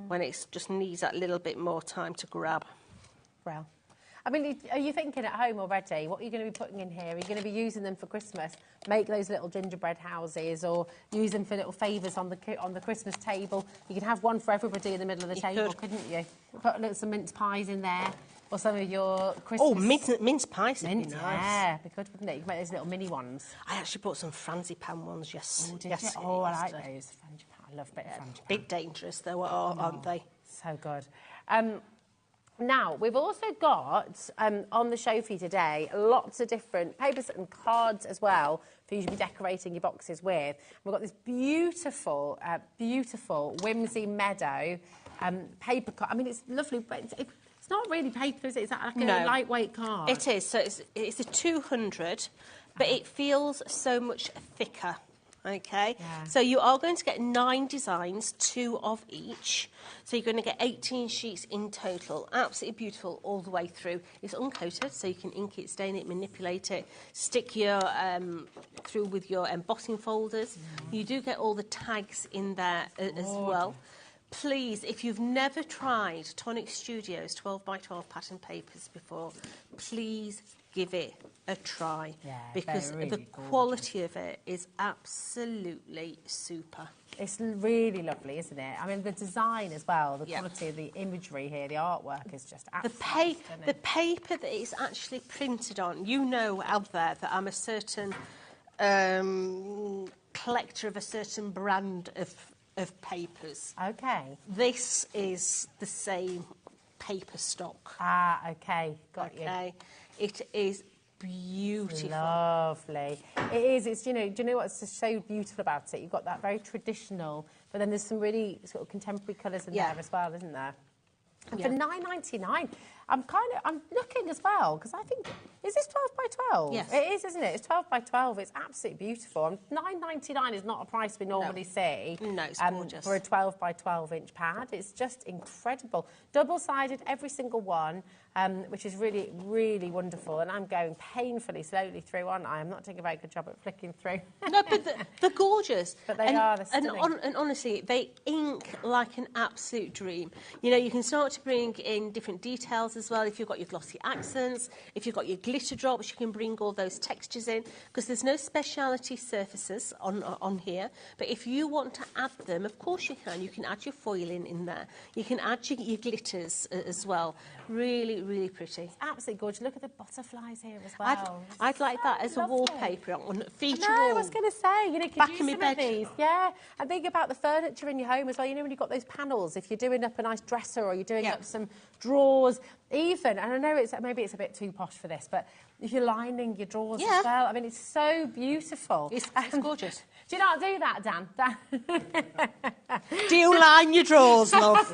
when it just needs that little bit more time to grab. Well, I mean, are you thinking at home already? What are you going to be putting in here? Are you going to be using them for Christmas? Make those little gingerbread houses, or use them for little favours on the Christmas table. You could have one for everybody in the middle of the table, couldn't you? Put some mince pies in there, or some of your Christmas. Oh, mince pies would be nice. Yeah, be good, wouldn't it? You can make those little mini ones. I actually bought some frangipan ones. Yes. Oh, did you? Oh, I like those. I love a bit of frangipan. Bit dangerous though, aren't they? So good. Now, we've also got, on the show for you today, lots of different papers and cards as well for you to be decorating your boxes with. We've got this beautiful, beautiful Whimsy Meadow paper card. I mean, it's lovely, but it's not really paper, is it? It's like a lightweight card. It is. So it's a 200, but it feels so much thicker. Okay, so you are going to get 9 designs, 2 of each. So you're going to get 18 sheets in total. Absolutely beautiful all the way through. It's uncoated, so you can ink it, stain it, manipulate it, stick your through with your embossing folders. You do get all the tags in there as well. Please, if you've never tried Tonic Studios 12x12 pattern papers before, please give it a try, because the quality of it is absolutely super. It's really lovely, isn't it? I mean, the design as well, the quality of the imagery here, the artwork is just absolutely stunning. The paper that it's actually printed on, you know out there that I'm a certain collector of a certain brand of papers. Okay. This is the same paper stock. Ah, okay, got you. It is beautiful. Lovely. It is. It's, do you know what's so beautiful about it? You've got that very traditional, but then there's some really sort of contemporary colours in there as well, isn't there? And for $9.99, I'm looking as well, because I think, is this 12x12? Yes. It is, isn't it? It's 12x12. It's absolutely beautiful. And $9.99 is not a price we normally see. No, it's gorgeous. For a 12x12 inch pad. It's just incredible. Double-sided, every single one, which is really, really wonderful. And I'm going painfully slowly through, aren't I? I'm not doing a very good job at flicking through. No, but they're gorgeous. But they are. They're stunning. And honestly, they ink like an absolute dream. You know, you can start to bring in different details styles as well. If you've got your glossy accents, if you've got your glitter drops, you can bring all those textures in, because there's no speciality surfaces on here. But if you want to add them, of course you can. You can add your foiling in there. You can add your glitters as well. Really, really pretty. It's absolutely gorgeous. Look at the butterflies here as well. I'd like that as a wallpaper on feature wall. wall. I was going to say, you know, could back use in my some bed. of these. Yeah, and think about the furniture in your home as well. You know, when you've got those panels, if you're doing up a nice dresser or you're doing up some drawers, even, and I know maybe it's a bit too posh for this, but if you're lining your drawers as well, I mean, it's so beautiful. It's gorgeous. Do you not do that, Dan? Do you line your drawers, love?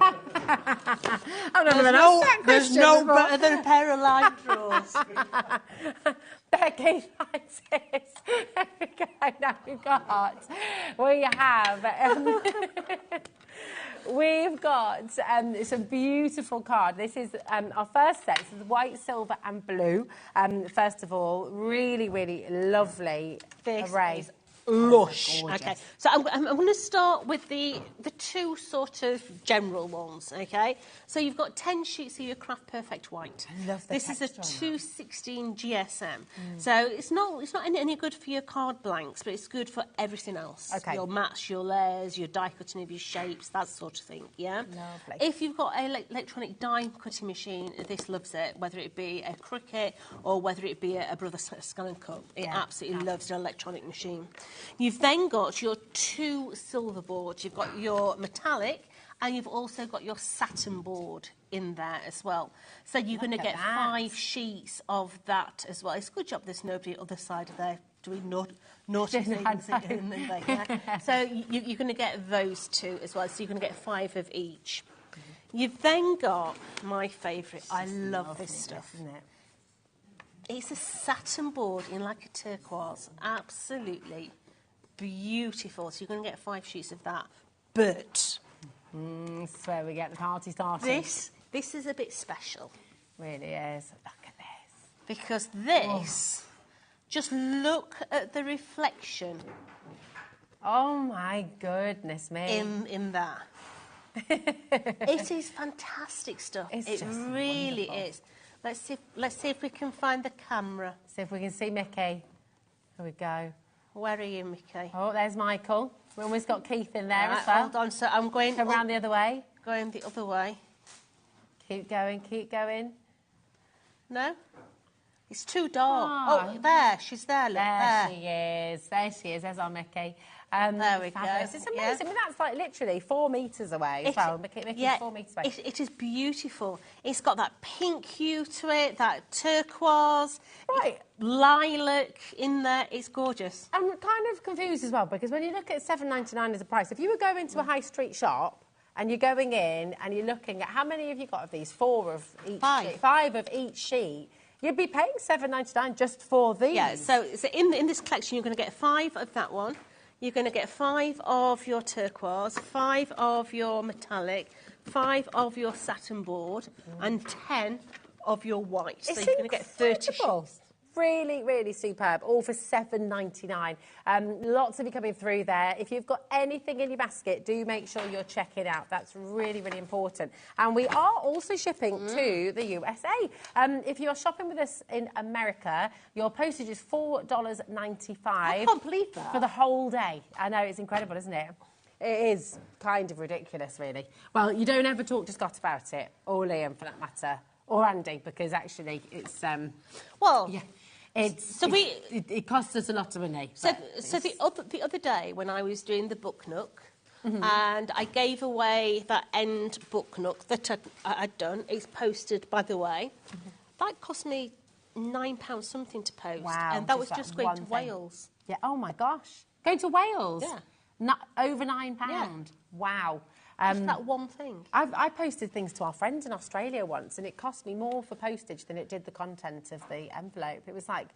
There's no better than a pair of lined drawers. Becky likes this. We've got some beautiful card. This is our first set. This is white, silver and blue. First of all, really, really lovely array. Lush. Okay, so I'm going to start with the two sort of general ones. Okay, so you've got 10 sheets of your Craft Perfect White. I love the This is a texture 216 GSM. So it's not any good for your card blanks, but it's good for everything else. Okay. Your mats, your layers, your die cutting of your shapes, that sort of thing. Yeah. Lovely. If you've got an electronic die cutting machine, this loves it. Whether it be a Cricut or whether it be a Brother Scan and Cut, it absolutely loves an electronic machine. You've then got your two silver boards. You've got your metallic and you've also got your satin board in there as well. So you're going to get 5 sheets of that as well. It's a good job there's nobody on the other side of there doing naughty things. So you're going to get those two as well. So you're going to get 5 of each. You've then got my favourite. I love this stuff. Isn't it? It's a satin board in like a turquoise. Absolutely beautiful. So you're going to get 5 sheets of that. But that's where we get the party started. This is a bit special. Really is. Look at this. Because this, just look at the reflection. Oh my goodness me. In that. It is fantastic stuff. It really is. Let's see if we can find the camera. See if we can see Mickey. Here we go. Where are you, Mickey? Oh, there's Michael. We almost got Keith in there Right, as well. hold on, so I'm going... Come round the other way. Going the other way. Keep going, keep going. No? It's too dark. Oh, Oh, there, she's there, look, there. She is. There she is. There's our Mickey. There we fabulous. go. It's amazing. I mean, that's like literally 4 metres away as well. Mickey's 4 metres away. It is beautiful. It's got that pink hue to it, that turquoise, lilac in there. It's gorgeous. I'm kind of confused as well, because when you look at $7.99 as a price, if you were going to a high street shop and you're going in and you're looking at how many have you got of these? 4 of each sheet. 5 of each sheet. You'd be paying $7.99 just for these. Yeah, so in this collection, you're going to get 5 of that one. You're going to get 5 of your turquoise, 5 of your metallic, 5 of your satin board, and 10 of your white. So you're going to get 30 sheets. Really, really superb, all for $7.99. Lots of you coming through there. If you've got anything in your basket, do make sure you're checking out. That's really, really important. And we are also shipping to the USA. If you're shopping with us in America, your postage is $4.95. I can't believe that. For the whole day. I know, it's incredible, isn't it? It is kind of ridiculous, really. Well, you don't ever talk to Scott about it, or Liam, for that matter, or Andy, because actually it's... well... Yeah. It costs us a lot of money. So the other day when I was doing the book nook, and I gave away that end book nook that I'd done. It's posted, by the way. That cost me £9 something to post. Wow. And that was just going to Wales. Yeah. Oh my gosh. Going to Wales? Yeah. Over £9. Yeah. Wow. Just that one thing. I posted things to our friends in Australia once, and it cost me more for postage than it did the content of the envelope. It was like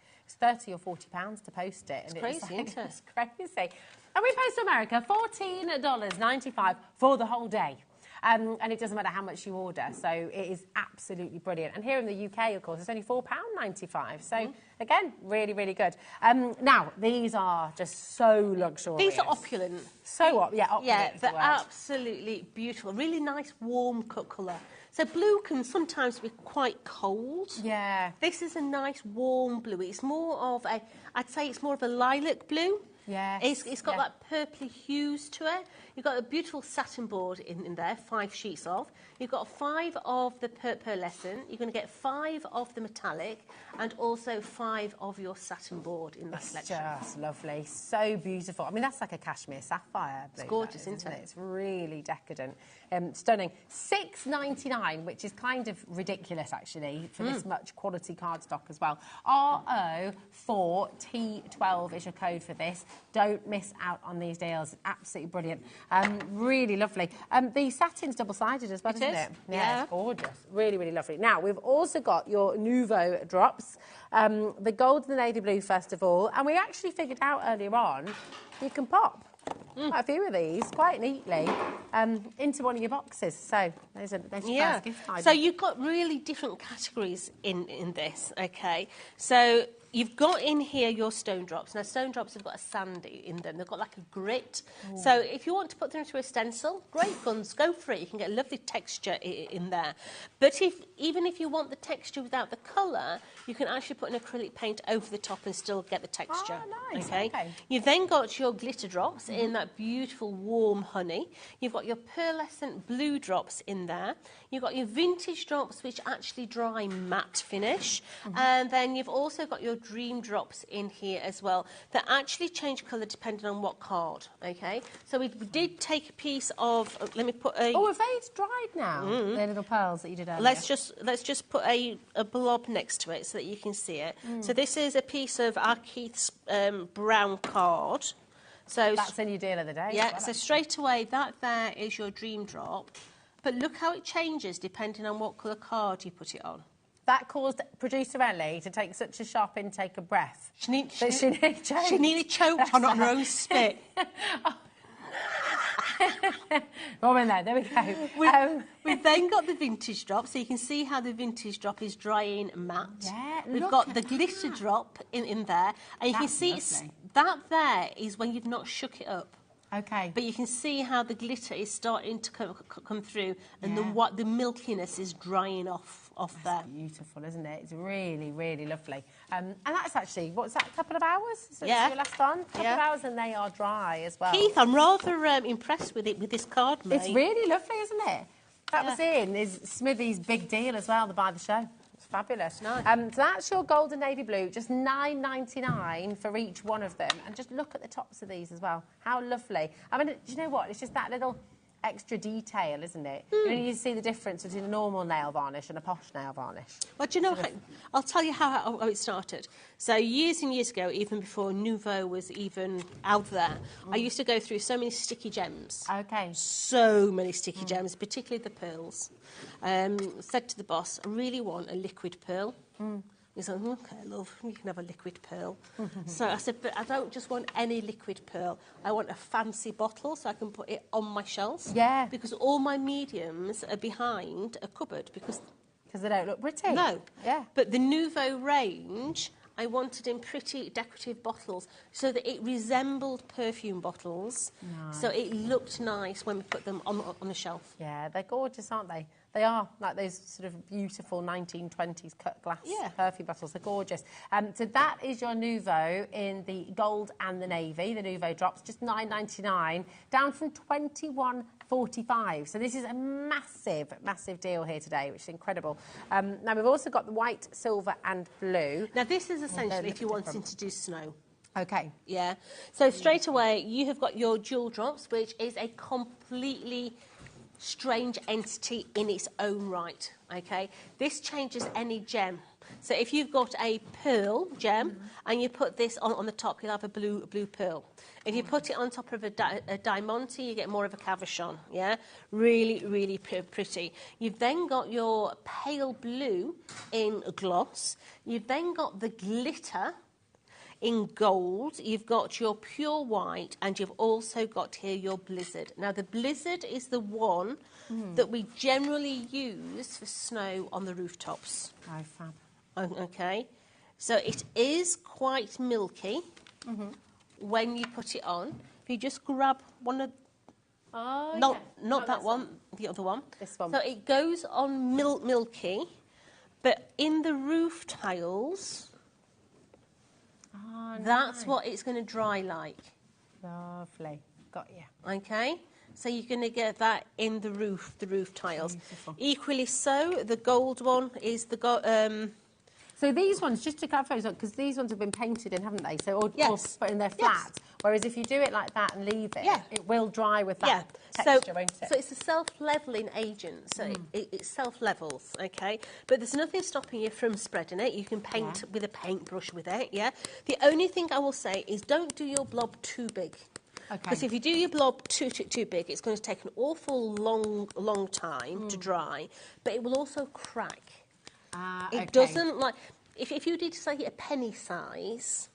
£30 or £40 to post it. And it's crazy, isn't it? It's crazy. And we post to America $14.95 for the whole day. And it doesn't matter how much you order, so it is absolutely brilliant. And here in the UK, of course, it's only £4.95. So, again, really, really good. Now, these are just so luxurious. These are opulent. So, opulent. Yeah, they're absolutely beautiful. Really nice, warm cut colour. So blue can sometimes be quite cold. Yeah. This is a nice warm blue. It's more of a, I'd say it's more of a lilac blue. Yeah. It's got that purpley hues to it. You've got a beautiful satin board in there, 5 sheets of. You've got 5 of the pearlescent. You're going to get 5 of the metallic and also 5 of your satin board in that selection. Just lovely. So beautiful. I mean, that's like a cashmere sapphire blue. It's gorgeous, isn't it? It's really decadent. Stunning. $6.99, which is kind of ridiculous, actually, for this much quality cardstock as well. RO4T12 is your code for this. Don't miss out on these deals. Absolutely brilliant. Really lovely. The satin's double-sided as well, isn't it? Yeah. It's gorgeous. Really, really lovely. Now, we've also got your Nouveau drops. The gold and the navy blue, first of all. And we actually figured out earlier on, you can pop quite a few of these quite neatly into one of your boxes. So there's your first gift item. So you've got really different categories in this, okay? So you've got in here your stone drops. Now, stone drops have got a sandy in them. They've got like a grit. Ooh. So if you want to put them into a stencil, great guns, go for it. You can get a lovely texture in there. But even if you want the texture without the colour, you can actually put an acrylic paint over the top and still get the texture. Oh, nice. Okay? You've then got your glitter drops in that beautiful warm honey. You've got your pearlescent blue drops in there. You've got your vintage drops, which actually dry matte finish. And then you've also got your dream drops in here as well that actually change colour depending on what card, okay? So we did take a piece of, let me put a... Oh, are they dried now? The little pearls that you did earlier? Let's just put a blob next to it so that you can see it. So this is a piece of our Keith's brown card. So that's a new deal of the day. Yeah, so straight away, that there is your dream drop. But look how it changes depending on what colour card you put it on. That caused producer Ellie to take such a sharp intake of breath. She nearly choked on her own spit. Robin, there we go. We've then got the vintage drop, so you can see how the vintage drop is drying matte. Yeah, we've got the glitter drop in there, and you can see that there is when you've not shook it up. Okay. But you can see how the glitter is starting to come through, and the milkiness is drying off there. That's beautiful, isn't it? It's really, really lovely. And that's actually, what's that, a couple of hours since your last on? A couple of hours, and they are dry as well. Keith, I'm rather impressed with this card, mate. It's really lovely, isn't it? That was is Smithy's big deal as well, the Buy the Show. It's fabulous. Nice. So that's your gold and navy blue, just $9.99 for each one of them. And just look at the tops of these as well. How lovely. I mean, do you know what? It's just that little extra detail, isn't it? You know, you see the difference between a normal nail varnish and a posh nail varnish. Well, do you know, I'll tell you how it started. So years and years ago, even before Nouveau was even out there, I used to go through so many sticky gems. Okay. So many sticky gems, particularly the pearls. Said to the boss, I really want a liquid pearl. He said, OK, love, you can have a liquid pearl. So I said, but I don't just want any liquid pearl. I want a fancy bottle so I can put it on my shelves. Yeah. Because all my mediums are behind a cupboard because they don't look pretty. No. Yeah. But the Nouveau range, I wanted in pretty decorative bottles so that it resembled perfume bottles. Nice. So it looked nice when we put them on the shelf. Yeah, they're gorgeous, aren't they? They are, like those sort of beautiful 1920s cut glass perfume bottles. They're gorgeous. So that is your Nouveau in the gold and the navy, the Nouveau drops, just $9.99, down from $21.45. So this is a massive, massive deal here today, which is incredible. Now, we've also got the white, silver and blue. Now, this is essentially if you wanted to do snow. Okay. Yeah. So straight away, you have got your jewel drops, which is a completely strange entity in its own right, okay? This changes any gem. So if you've got a pearl gem and you put this on the top, you'll have a blue pearl. If you put it on top of a diamante, you get more of a cabochon, yeah? Really, really pretty. You've then got your pale blue in gloss. You've then got the glitter in gold, you've got your pure white, and you've also got here your blizzard. Now, the blizzard is the one that we generally use for snow on the rooftops. Oh, fab. Okay. So it is quite milky when you put it on. If you just grab one of Oh, not that one, the other one. This one. So it goes on milky, but in the roof tiles, that's nice. what it's going to dry like. Lovely. Got you. Okay? So you're going to get that in the roof tiles. Beautiful. Equally so, the gold one is the So these ones, just to clarify, because these ones have been painted in, haven't they? So or put in their flat. Yes. Whereas if you do it like that and leave it, it will dry with that texture, won't it? So it's a self-leveling agent, so it self-levels, okay? But there's nothing stopping you from spreading it. You can paint with a paintbrush with it, yeah? The only thing I will say is don't do your blob too big. Because if you do your blob too big, it's going to take an awful long time to dry, but it will also crack. It doesn't like... If you did, say, a penny size...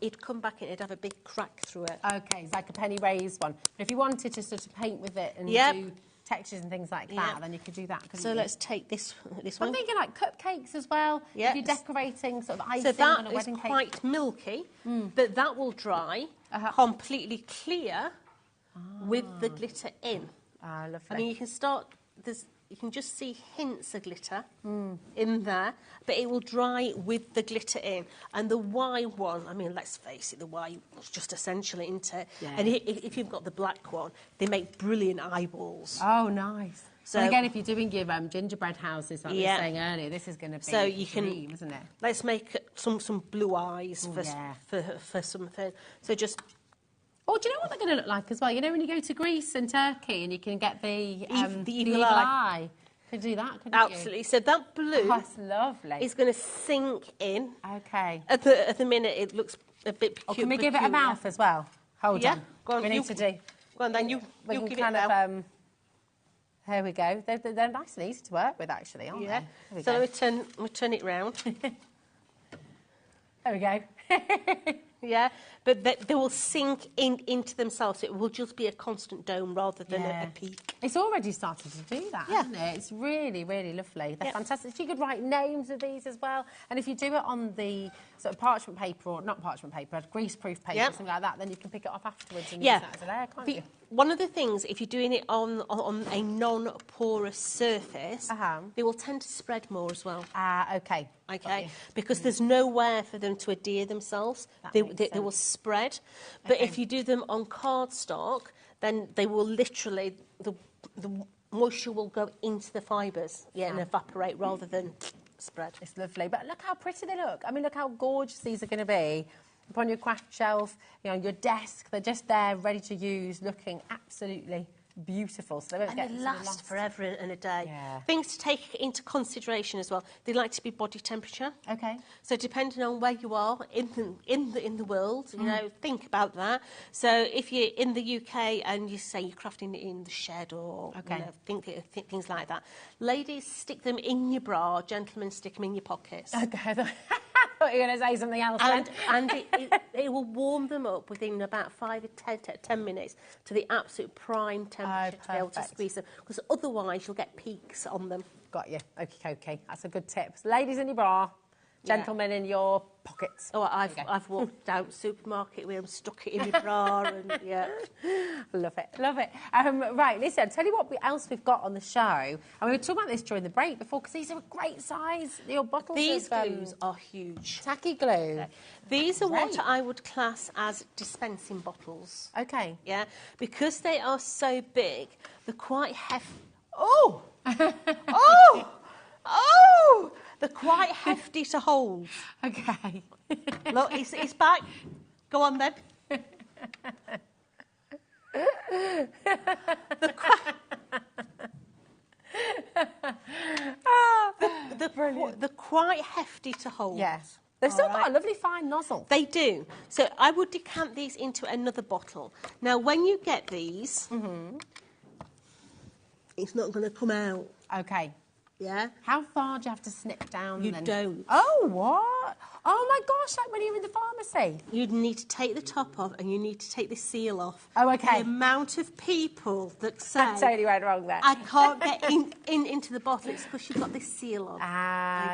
it'd come back and it'd have a big crack through it. Okay, it's like a penny raised one. But if you wanted to sort of paint with it and do textures and things like that, then you could do that, couldn't you? So let's take this one. I'm thinking like cupcakes as well. Yes. If you're decorating sort of icing so that on a wedding is cake. quite milky, but that will dry completely clear with the glitter in. Lovely. I mean, you can start... You can just see hints of glitter in there, but it will dry with the glitter in. And the Y one, I mean, let's face it, the Y was just essential, isn't it? Yeah. And if you've got the black one, they make brilliant eyeballs. Oh, nice. So and again, if you're doing your gingerbread houses, like we were saying earlier, this is going to be you dream, isn't it? Let's make some blue eyes for something. So just... Oh, do you know what they're going to look like as well? You know when you go to Greece and Turkey and you can get the evil eye. Could do that, couldn't Absolutely. you? So that blue that's lovely. is going to sink in. Okay. At the minute, it looks a bit peculiar. Oh, can we give it a mouth as well? Hold on. Go on. We need to do. Go on, then you can give kind it a of. Here we go. They're nice and easy to work with, actually, aren't they? So we turn it round. There we go. Yeah, but they will sink into themselves. It will just be a constant dome rather than a peak. It's already started to do that, hasn't it? It's really, really lovely. They're fantastic. So you could write names of these as well. And if you do it on the sort of parchment paper, or not parchment paper, greaseproof paper, something like that, then you can pick it off afterwards and use that as a layer, can't you? One of the things, if you're doing it on a non-porous surface, they will tend to spread more as well. Okay. Okay, because there's nowhere for them to adhere themselves. They will spread. But if you do them on cardstock, then they will literally, the moisture will go into the fibres and evaporate rather than spread. It's lovely. But look how pretty they look. I mean, look how gorgeous these are going to be. Upon your craft shelf, you know, your desk, they're just there, ready to use, looking absolutely beautiful. So they won't and they last forever and a day. Yeah. Things to take into consideration as well. They like to be body temperature. Okay. So depending on where you are in the world, you know, think about that. So if you're in the UK and you say you're crafting it in the shed or you know, think things like that, ladies, stick them in your bra. Gentlemen, stick them in your pockets. Okay. I thought you were going to say something else. And it will warm them up within about 5 or 10 minutes to the absolute prime temperature to be able to squeeze them. Because otherwise you'll get peaks on them. Got you. Okay. That's a good tip. So ladies in your bra, gentlemen in your pockets. Oh, I've walked down the supermarket with them, stuck it in my bra, and Love it. Right, listen, tell you what else we've got on the show. And we were talking about this during the break before, because these are a great size. Your bottles These of, glues are huge. Tacky glue. These are what I would class as dispensing bottles. Okay. Yeah, because they are so big, they're quite hefty. Oh! Oh! They're quite hefty to hold. Okay. Look, it's back. Go on then. They're quite hefty to hold. Yes. They've still got a lovely fine nozzle. They do. So I would decant these into another bottle. Now, when you get these, it's not going to come out. Okay. Yeah? How far do you have to snip down You then? don't. Oh, what? Oh, my gosh, like when you're in the pharmacy. You need to take the top off and you need to take the seal off. Oh, okay. The amount of people that say... I totally went wrong there. I can't get into the bottle. It's because you've got this seal on.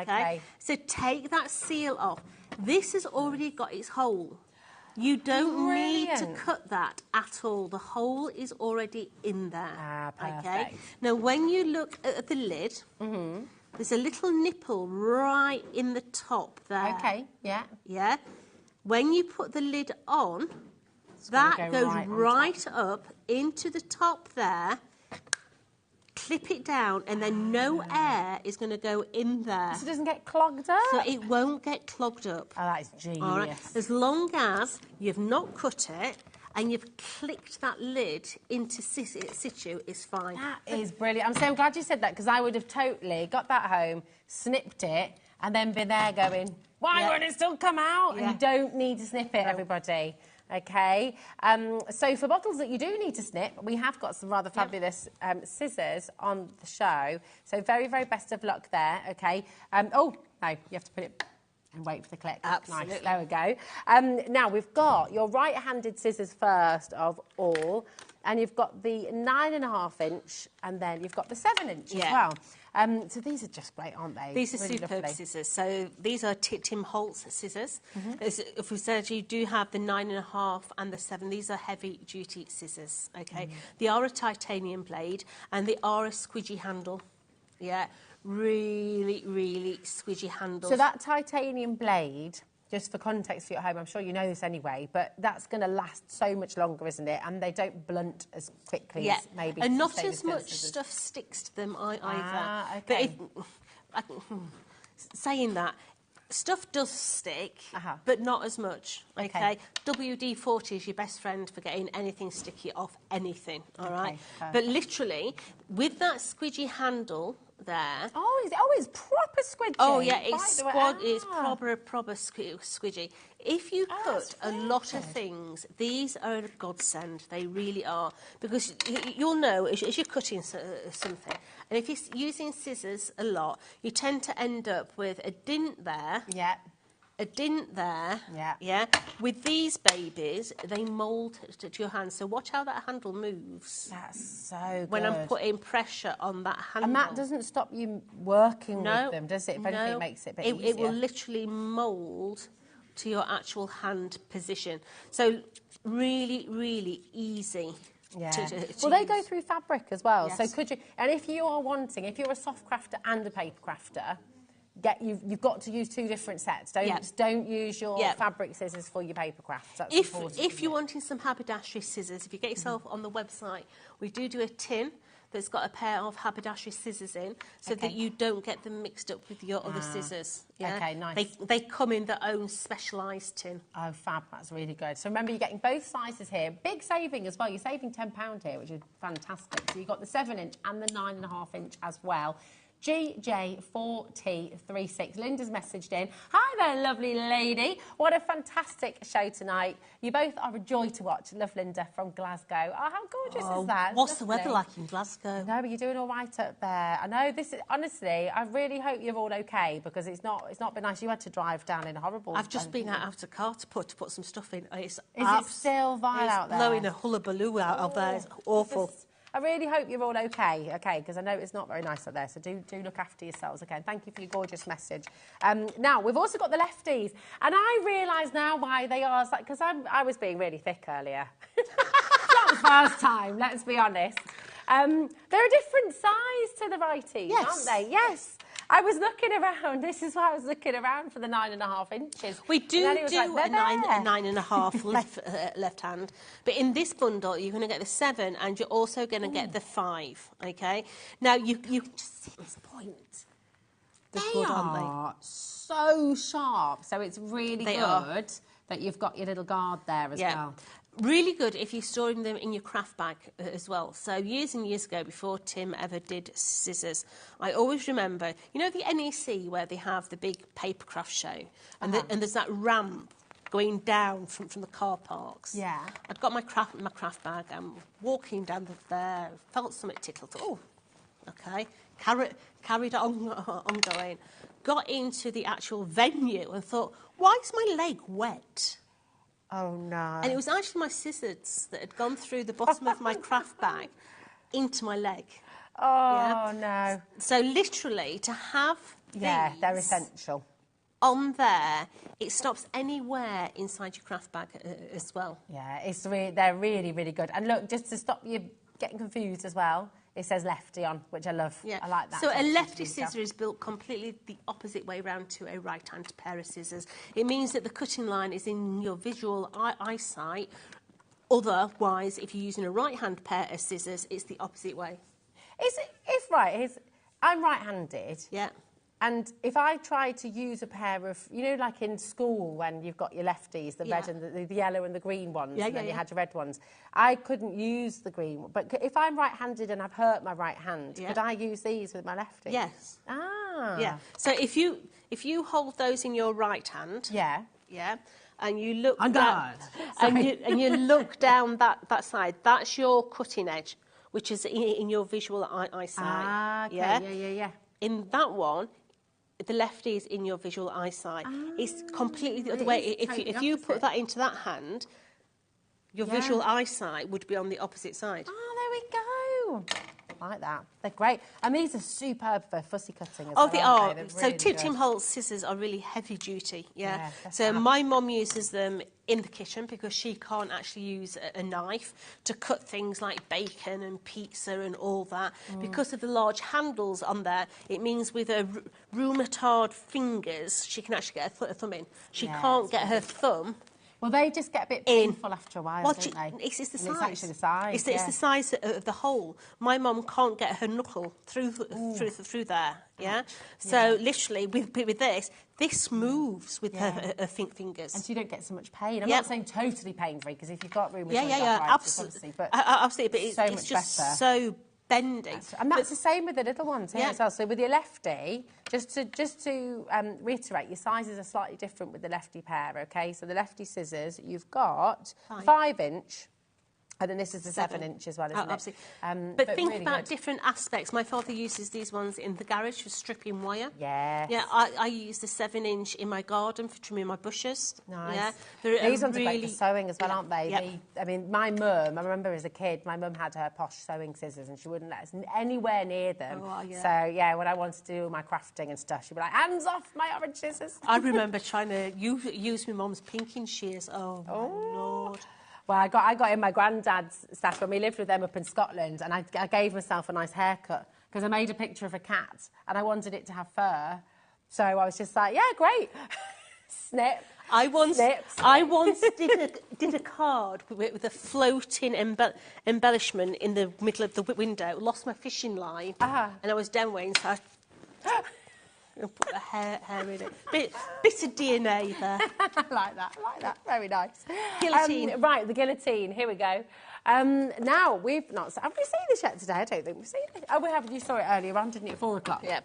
Okay. So take that seal off. This has already got its hole. You don't need to cut that at all. The hole is already in there. Ah, perfect. Okay. Now, when you look at the lid, there's a little nipple right in the top there. Okay, yeah. Yeah. When you put the lid on, that goes right up into the top there. Clip it down, and then no air is going to go in there. So it doesn't get clogged up? So it won't get clogged up. Oh, that is genius. All right? As long as you've not cut it and you've clicked that lid into situ, it's fine. That is brilliant. I'm so glad you said that, because I would have totally got that home, snipped it, and then been there going, why won't it still come out? And you don't need to snip it, everybody. Okay, so for bottles that you do need to snip, we have got some rather fabulous scissors on the show. So very, very best of luck there, okay? Oh, no, you have to put it and wait for the click. Absolutely. Nice, there we go. Now, we've got your right-handed scissors first of all, and you've got the 9.5 inch, and then you've got the 7 inch as well. So these are just great, aren't they? These are really superb lovely. scissors. So these are Tim Holtz scissors. If we said you do have the 9.5 and the 7, these are heavy-duty scissors, okay? They are a titanium blade, and they are a squidgy handle. Yeah, really, really squidgy handle. So that titanium blade, just for context for you at home, I'm sure you know this anyway, but that's going to last so much longer, isn't it? And they don't blunt as quickly as maybe... and not as much stuff sticks to them either. Okay. But saying that, stuff does stick, but not as much, okay? WD-40 is your best friend for getting anything sticky off anything, all right? But literally, with that squidgy handle there... it's proper squidgy. Oh, yeah, it's proper squidgy. If you cut a lot of things, these are a godsend. They really are. Because you'll know, as you're cutting something, and if you're using scissors a lot, you tend to end up with a dint there. Yeah. A dint there. Yeah. With these babies, they mould to your hand. So watch how that handle moves. That's so good. When I'm putting pressure on that handle. And that doesn't stop you working with them, does it? If anything, it makes it a bit easier. It will literally mould to your actual hand position. So really, really easy. Well, they go through fabric as well. So could you? And if you are wanting, if you're a soft crafter and a paper crafter, you've got to use 2 different sets. Don't use your fabric scissors for your paper crafts. That's important. If you're wanting some haberdashery scissors, if you get yourself on the website, we do a tin that's got a pair of haberdashery scissors in, so that you don't get them mixed up with your other scissors. Yeah? Okay, nice. They come in their own specialised tin. Oh, fab, that's really good. So remember, you're getting both sizes here. Big saving as well. You're saving £10 here, which is fantastic. So you've got the 7 inch and the 9.5 inch as well. GJ4T36. Linda's messaged in. Hi there, lovely lady. What a fantastic show tonight. You both are a joy to watch. Love, Linda from Glasgow. Oh, how gorgeous is that? What's the weather like in Glasgow? No, but you're doing all right up there. I know this is, honestly, I really hope you're all okay, because it's not been nice. You had to drive down in a horrible... I've just been out of the car to put some stuff in. Is it still vile out there? It's blowing a hullabaloo out of there. It's awful. I really hope you're all okay, because I know it's not very nice out there, so do look after yourselves, okay? Thank you for your gorgeous message. Now, we've also got the lefties, and I realise now why they are, because I was being really thick earlier. It's not the first time, let's be honest. They're a different size to the righties, aren't they? Yes. I was looking around. This is why I was looking around for the 9.5 inches. We do a 9.5 left hand, but in this bundle you're going to get the 7, and you're also going to get the 5. Okay. Now you can just see this point. They are so sharp. So it's really good that you've got your little guard there as well. Really good if you're storing them in your craft bag as well. So years and years ago, before Tim ever did scissors, I always remember, you know, the NEC where they have the big paper craft show, and there's that ramp going down from the car parks. Yeah. I'd got my craft bag. I'm walking down there, felt something tickle. Oh, okay. Carried on going. Got into the actual venue and thought, why is my leg wet? Oh, no. And it was actually my scissors that had gone through the bottom of my craft bag into my leg. Oh, no. So literally, to have these... Yeah, they're essential. on there, it stops anywhere inside your craft bag as well. Yeah, they're really, really good. And look, just to stop you getting confused as well, it says lefty on, which I love. Yeah. I like that. So a lefty scissor is built completely the opposite way round to a right-hand pair of scissors. It means that the cutting line is in your visual eyesight. Otherwise, if you're using a right-hand pair of scissors, it's the opposite way. I'm right-handed. Yeah. And if I try to use a pair of, you know, like in school when you've got your lefties, the red and the yellow and the green ones, and then you had your red ones, I couldn't use the green one. But if I'm right-handed and I've hurt my right hand, could I use these with my lefty? Yes. Ah. Yeah. So if you hold those in your right hand. Yeah. Yeah. And you look On down, guard. and you look down that side. That's your cutting edge, which is in your visual eyesight. Ah, okay. Yeah. In that one, the lefty is in your visual eyesight. It's completely the other way. If you put that into that hand, your visual eyesight would be on the opposite side. Oh, there we go. Like that. They're great. And these are superb for fussy cutting as Oh, well, they aren't are. they? So Tim Holtz scissors are really heavy duty, Yeah, so my mum uses them in the kitchen because she can't actually use a knife to cut things like bacon and pizza and all that. Because of the large handles on there, it means with her rheumatoid fingers, she can actually get her thumb in. She can't get her thumb. Well, they just get a bit painful after a while, don't they? It's the size. It's actually the size. It's the size of the hole. My mum can't get her knuckle through there. Yeah. So literally, with this moves with her fingers, and so you don't get so much pain. I'm not saying totally pain-free because if you've got rheumatoid absolutely, but absolutely. But it's just better. so bendy. And that's the same with the little ones here as well. So with your lefty, just to reiterate, your sizes are slightly different with the lefty pair, okay? So the lefty scissors, you've got 5-inch, and then this is the 7-inch as well, isn't it? Absolutely. But think really about different aspects. My father uses these ones in the garage for stripping wire. Yes. Yeah, I use the 7-inch in my garden for trimming my bushes. Nice. Yeah, these ones are great for sewing as well, aren't they? Yep. I mean, my mum, I remember as a kid, my mum had her posh sewing scissors and she wouldn't let us anywhere near them. So, yeah, when I wanted to do my crafting and stuff, she'd be like, hands off my orange scissors. I remember trying to use my mum's pinking shears. Oh, my Lord. Well, I got in my granddad's stash when we lived with them up in Scotland, and I gave myself a nice haircut because I made a picture of a cat and I wanted it to have fur. So I was just like, yeah, great. Snip. I once did a card with a floating embellishment in the middle of the window. Lost my fishing line, and I was downwind, so I put the hair in it. Bit of DNA there. I like that. Very nice. Guillotine. Right, the guillotine. Here we go. Now, have we seen this yet today? I don't think we've seen it. Oh, we have. You saw it earlier on, didn't you, at 4 o'clock? Yeah.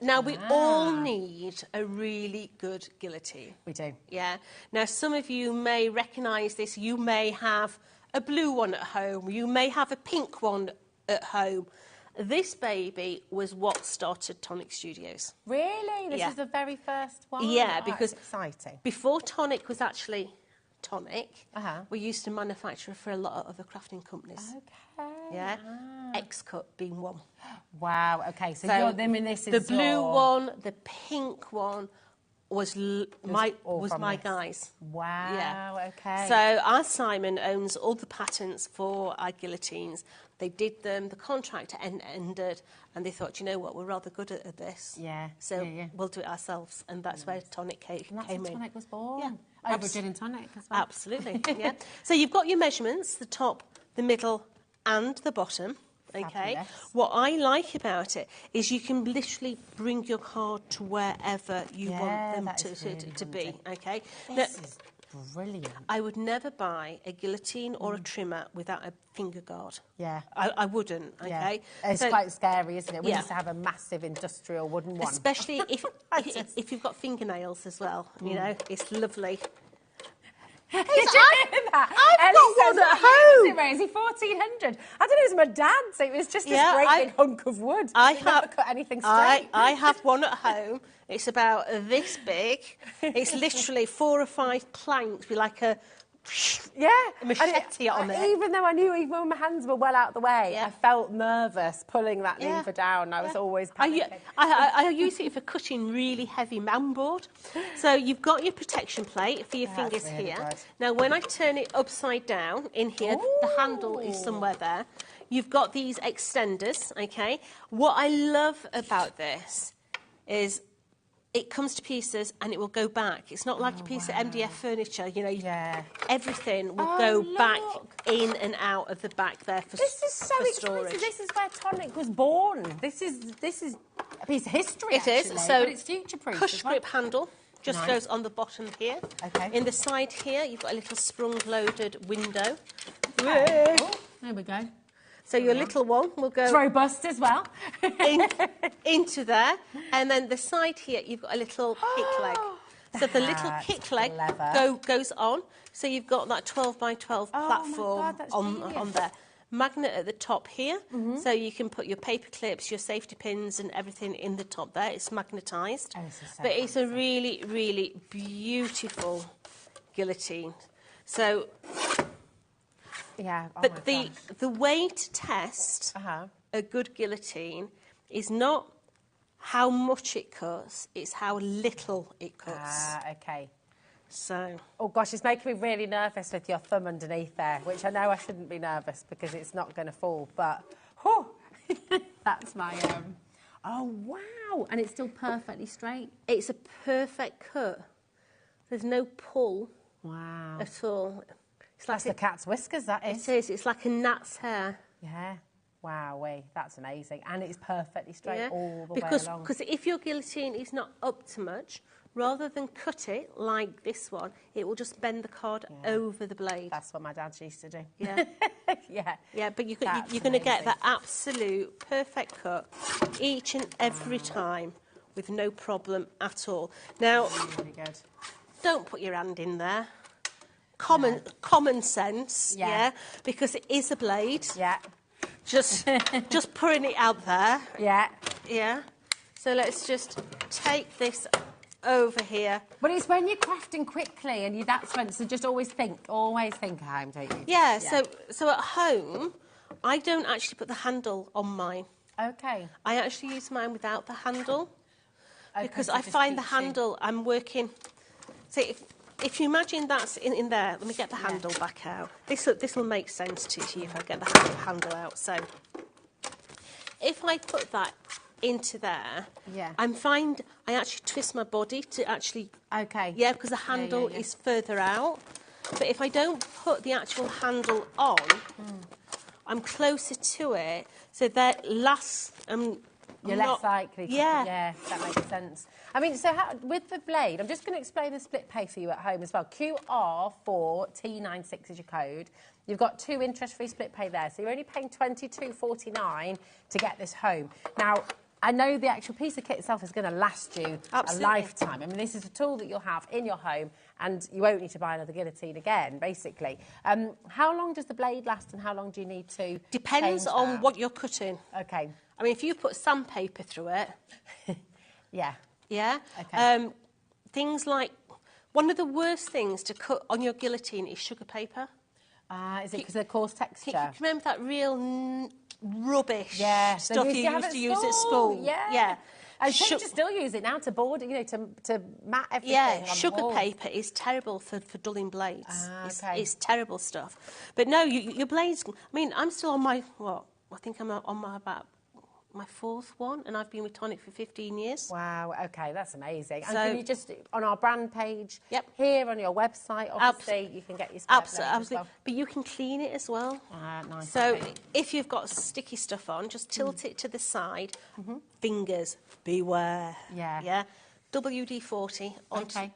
Now, we all need a really good guillotine. We do. Yeah. Now, some of you may recognise this. You may have a blue one at home. You may have a pink one at home. This baby was what started Tonic Studios. Really? This is the very first one? Yeah, because that's exciting. Before Tonic was actually Tonic, we used to manufacture for a lot of other crafting companies. Okay. Yeah. X-Cut being one. Wow, okay. So you're them in this is the blue one, the pink one was my guys. Wow, yeah. Okay. So our Simon owns all the patents for our guillotines. They did them, the contract ended, and they thought, you know what, we're rather good at this. Yeah. So we'll do it ourselves, and that's where Tonic came in. That's when Tonic was born. Yeah. Over gin and tonic as well. Absolutely, yeah. So you've got your measurements, the top, the middle, and the bottom. Okay. Fabulous. What I like about it is you can literally bring your card to wherever you want them to be. Okay. This is brilliant. I would never buy a guillotine or a trimmer without a finger guard. Yeah. I wouldn't. Okay. Yeah. It's quite scary, isn't it? We used to have a massive industrial wooden one. Especially if you've got fingernails as well. You know, it's lovely. Did you hear that? I've got one at home. Is he 1400? I don't know, it was my dad's. It was just this great big hunk of wood. I never cut anything straight. I have one at home. It's about this big. It's literally 4 or 5 planks with like a Yeah, machete on it. Even though I knew even when my hands were well out of the way, I felt nervous pulling that lever down. I was always panicking. I use it for cutting really heavy man board. So you've got your protection plate for your fingers really here. good. Now when I turn it upside down in here, the handle is somewhere there. You've got these extenders, okay? What I love about this is it comes to pieces and it will go back. It's not like a piece of MDF furniture, you know. Everything will go back in and out of the back there for storage. This is so exciting. This is where tonic was born. This is a piece of history. It is. So but it's future-proof. Push grip handle just goes on the bottom here. Okay. In the side here, you've got a little sprung-loaded window. There we go. So your little one will go... It's robust as well. into there. And then the side here, you've got a little kick leg. So the little kick leg goes on. So you've got that 12 by 12 platform on there. Magnet at the top here. So you can put your paper clips, your safety pins and everything in the top there. It's magnetised. But it's a really, really beautiful guillotine. So... Yeah, but the way to test a good guillotine is not how much it cuts, it's how little it cuts. Okay. So... Oh, gosh, it's making me really nervous with your thumb underneath there, which I know I shouldn't be nervous because it's not going to fall, but... Whew, that's my... Oh, wow! And it's still perfectly straight. It's a perfect cut. There's no pull at all. It's like the cat's whiskers, that is. It is. It's like a gnat's hair. Yeah. Wowee, that's amazing. And it's perfectly straight all the way along. Because if your guillotine is not up to much, rather than cut it like this one, it will just bend the card over the blade. That's what my dad used to do. Yeah. Yeah, but you're going to get that absolute perfect cut each and every time with no problem at all. Now, really good. Don't put your hand in there. Common sense, because it is a blade. Yeah. Just putting it out there. Yeah. Yeah. So let's just take this over here. But it's when you're crafting quickly and that's when, so just always think at home, don't you? Yeah, so at home, I don't actually put the handle on mine. Okay. I actually use mine without the handle. Because I find the handle, I'm working... So if you imagine that's in there, let me get the handle back out. This will make sense to you if I get the handle out. So if I put that into there, I actually twist my body to actually... Okay. Yeah, because the handle is further out. But if I don't put the actual handle on, I'm closer to it, so that you're less likely to... Yeah, that makes sense. I mean, so with the blade, I'm just going to explain the split pay for you at home as well. QR4T96 is your code. You've got 2 interest-free split pay there, so you're only paying $22.49 to get this home. Now, I know the actual piece of kit itself is going to last you a lifetime. I mean, this is a tool that you'll have in your home, and you won't need to buy another guillotine again, basically. How long does the blade last, and how long do you need to Depends on what you're cutting. Okay. I mean, if you put sandpaper through it... Yeah. Yeah? Okay. Things like... One of the worst things to cut on your guillotine is sugar paper. Is it because of the coarse texture? Can you remember that real rubbish stuff you used to use at school? Yeah. I think you still use it now to board, to mat everything. Yeah, sugar paper is terrible for dulling blades. It's terrible stuff. But no, your blades... I mean, I'm still on my... What? I think I'm on my 4th one, and I've been with Tonic for 15 years. Wow, OK, that's amazing. And can you just, on our brand page, here on your website, obviously, you can get your spare blades as well. But you can clean it as well. Nice. So if you've got sticky stuff on, just tilt it to the side. Fingers, beware. Yeah. WD-40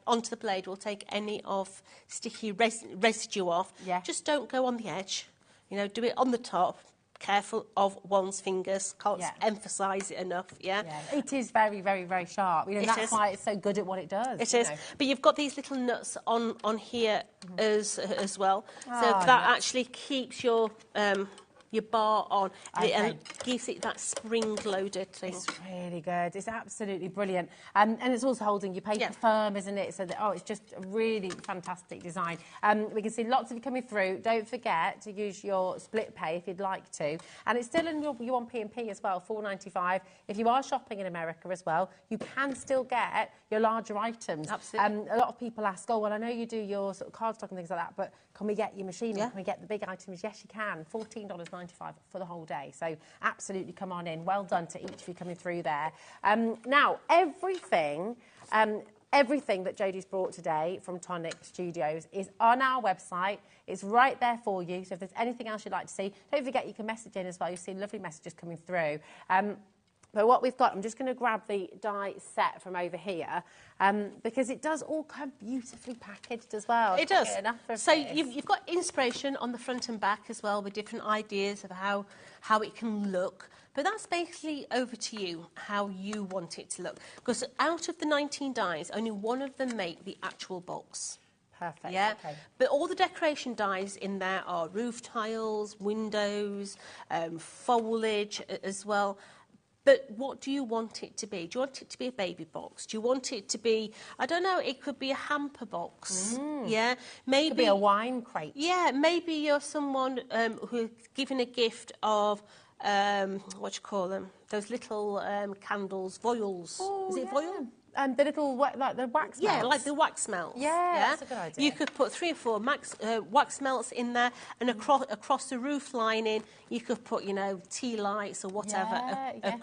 onto the blade will take any of sticky residue off. Just don't go on the edge. Do it on the top. Careful of one's fingers. Can't emphasise it enough. Yeah, it is very, very, very sharp. That's why it's so good at what it does. It is. But you've got these little nuts on here as well. So that actually keeps your your bar on, and it gives it that spring-loaded thing. It's really good. It's absolutely brilliant. And it's also holding your paper firm, isn't it? So that, it's just a really fantastic design. We can see lots of you coming through. Don't forget to use your split pay if you'd like to. And it's still in your on P&P as well, $4.95. If you are shopping in America as well, you can still get your larger items. Absolutely. A lot of people ask, oh, well, I know you do your sort of cardstock and things like that, but can we get your machine? Yeah. Can we get the big items? Yes, you can. $14.95 for the whole day. So absolutely come on in. Well done to each of you coming through there. Now, everything that Jodie's brought today from Tonic Studios is on our website. It's right there for you. So if there's anything else you'd like to see, don't forget you can message in as well. You'll see lovely messages coming through. But what we've got, I'm just going to grab the die set from over here because it does all come beautifully packaged as well. It does. So you've got inspiration on the front and back as well with different ideas of how it can look. But that's basically over to you, how you want it to look. Because out of the 19 dies, only one of them make the actual box. Perfect. Yeah, okay. But all the decoration dies in there are roof tiles, windows, foliage as well. But what do you want it to be? Do you want it to be a baby box? Do you want it to be, I don't know, it could be a hamper box. Yeah, maybe. It could be a wine crate. Yeah, maybe you're someone who's giving a gift of, what do you call them? Those little candles, foils. Oh, Is it foil? The little, like the wax melts. Yeah, like the wax melts. Yeah, that's a good idea. You could put 3 or 4 wax melts in there, and across the roof lining, you could put, you know, tea lights or whatever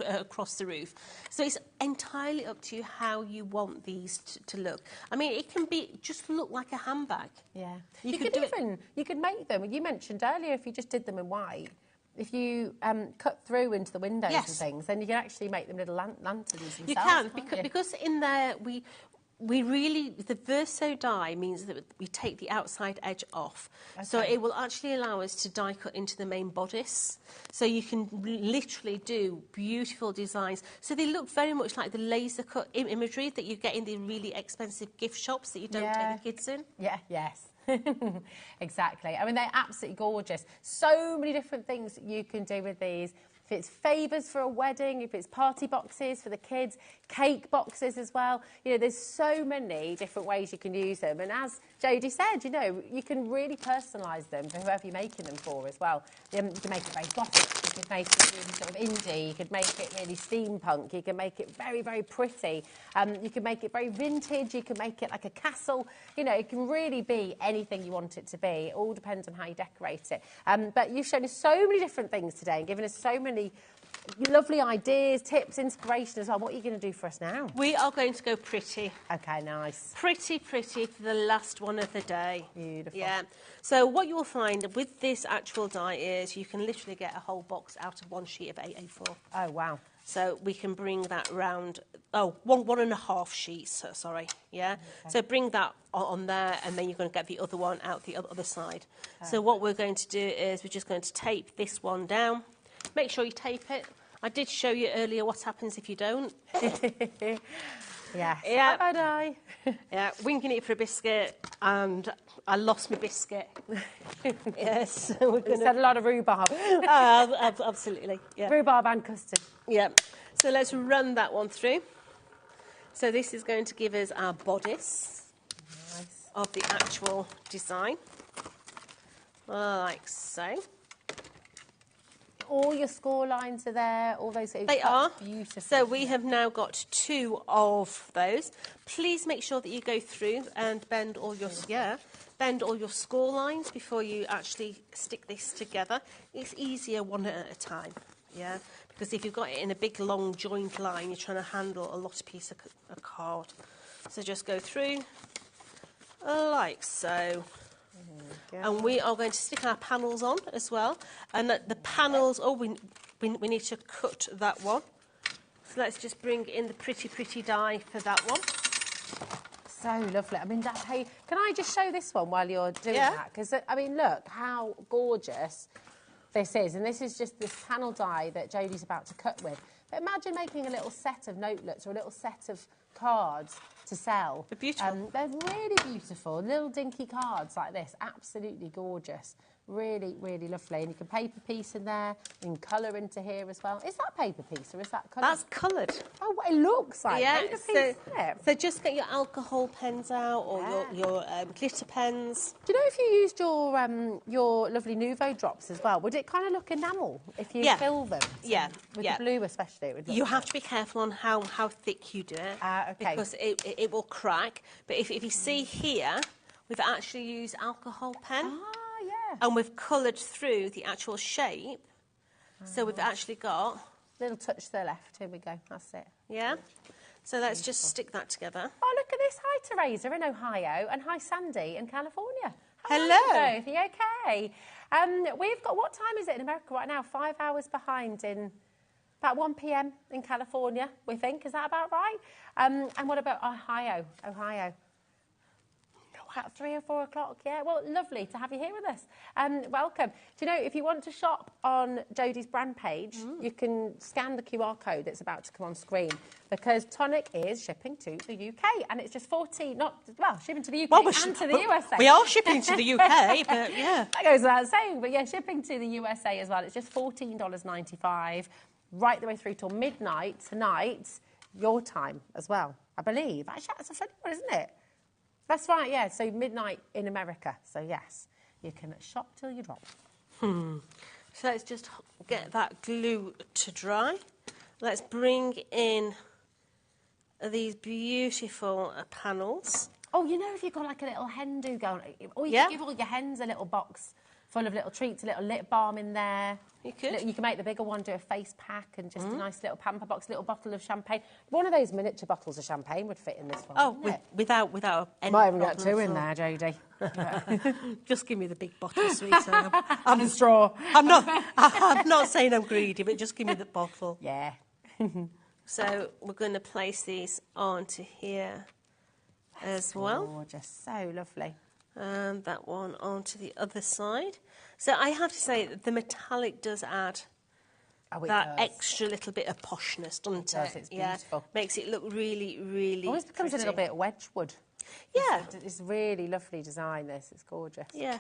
across the roof. So it's entirely up to you how you want these to look. I mean, it can be just look like a handbag. Yeah. You could make them. You mentioned earlier if you just did them in white. If you cut through into the windows and things, then you can actually make them little lanterns themselves. You can, because in there we really, the verso die means that we take the outside edge off. Okay. So it will actually allow us to die cut into the main bodice. So you can literally do beautiful designs. So they look very much like the laser cut imagery that you get in the really expensive gift shops that you don't take the kids in. Yeah, yes. Exactly. I mean, they're absolutely gorgeous. So many different things that you can do with these. If it's favours for a wedding, if it's party boxes for the kids, cake boxes as well. You know, there's so many different ways you can use them. And as Jodie said, you know, you can really personalise them for whoever you're making them for as well. You can make it very gothic. You could make it really sort of indie. You could make it really steampunk. You can make it very, very pretty. You can make it very vintage. You can make it like a castle. You know, it can really be anything you want it to be. It all depends on how you decorate it. But you've shown us so many different things today and given us so many lovely ideas, tips, inspiration as well. What are you going to do for us now? We are going to go pretty. Okay, nice. Pretty for the last one of the day. Beautiful. Yeah. So what you'll find with this actual die is you can literally get a whole box out of one sheet of A4. Oh, wow. So we can bring that round, one and a half sheets, sorry, yeah? Okay. So bring that on there, and then you're going to get the other one out the other side. So what we're going to do is we're just going to tape this one down. Make sure you tape it. I did show you earlier what happens if you don't. Yes. Yeah. How about I? Yeah, winging it for a biscuit, and I lost my biscuit. Yes. We're It's had a lot of rhubarb. Absolutely. Yeah. Rhubarb and custard. Yeah. So let's run that one through. So this is going to give us our bodice of the actual design, like so. All your score lines are there, all those. They are. Beautiful. So we have now got 2 of those. Please make sure that you go through and bend all your score lines before you actually stick this together. It's easier one at a time, yeah? Because if you've got it in a big long joint line, you're trying to handle a lot of piece of card. So just go through like so. And we are going to stick our panels on as well. And the panels, we need to cut that one. So let's just bring in the pretty die for that one. So lovely. I mean, can I just show this one while you're doing that? Because, I mean, look how gorgeous this is. And this is just this panel die that Jodie's about to cut with. But imagine making a little set of notelets or a little set of cards to sell. They're beautiful. They're really beautiful. Little dinky cards like this. Absolutely gorgeous. Really, really lovely. And you can paper piece in there, and colour into here as well. Is that paper piece or is that coloured? That's coloured. Oh, what it looks like paper piece, isn't it? So just get your alcohol pens out or your glitter pens. Do you know if you used your lovely Nouveau drops as well, would it kind of look enamel if you fill them? Yeah. With the blue especially. It would look you have to be careful on how thick you do it. Okay. Because it will crack. But if you see here, we've actually used alcohol pen. And we've coloured through the actual shape. So we've actually got... Little touch to the left. Here we go. That's it. Yeah? So let's just stick that together. Oh, look at this. Hi, Teresa in Ohio. And hi, Sandy in California. Hello. Hello. Both. Are you okay? We've got... What time is it in America right now? 5 hours behind in... About 1 p.m. in California, we think. Is that about right? And what about Ohio? About 3 or 4 o'clock, yeah. Well, lovely to have you here with us. Welcome. Do you know, if you want to shop on Jodie's brand page, you can scan the QR code that's about to come on screen because Tonic is shipping to the UK and it's just shipping to the UK and to the USA. We are shipping to the UK, but yeah. That goes without saying, but yeah, shipping to the USA as well. It's just $14.95 right the way through till midnight tonight, your time as well, I believe. Actually, that's a funny one, isn't it? That's right, yeah. So midnight in America. So yes, you can shop till you drop. So let's just get that glue to dry. Let's bring in these beautiful panels. Oh, you know, if you've got like a little hen do going, or you can give all your hens a little box full of little treats, a little lip balm in there. You could. You can make the bigger one, do a face pack and just a nice little pamper box, little bottle of champagne. One of those miniature bottles of champagne would fit in this one. Oh, without any might even get 2 in there, Jodie. Just give me the big bottle, sweetheart. I'm a straw. I'm not saying I'm greedy, but just give me the bottle. Yeah. So we're going to place these onto here as well. Gorgeous, so lovely. And that one onto the other side. So I have to say that the metallic does add that extra little bit of poshness, doesn't it? It's beautiful. Makes it look really, really always becomes pretty. a little bit Wedgwood. Yeah. It's really lovely design, this. It's gorgeous. Yeah.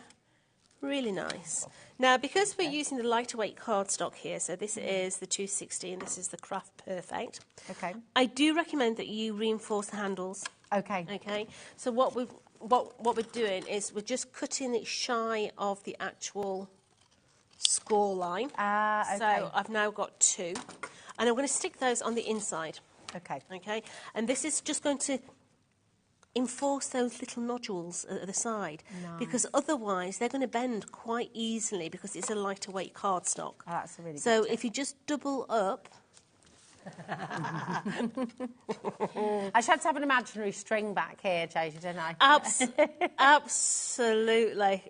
Really nice. Now, because we're using the lighter weight cardstock here, so this is the 260 and this is the Craft Perfect. Okay. I do recommend that you reinforce the handles. Okay. Okay. So what we're doing is we're just cutting it shy of the actual score line. Okay. So I've now got 2. And I'm going to stick those on the inside. Okay. Okay. And this is just going to enforce those little nodules at the side. Nice. Because otherwise they're going to bend quite easily because it's a lighter weight cardstock. Oh, that's a really so good tip. if you just double up... I should have to have an imaginary string back here, Josie, didn't I? Absolutely.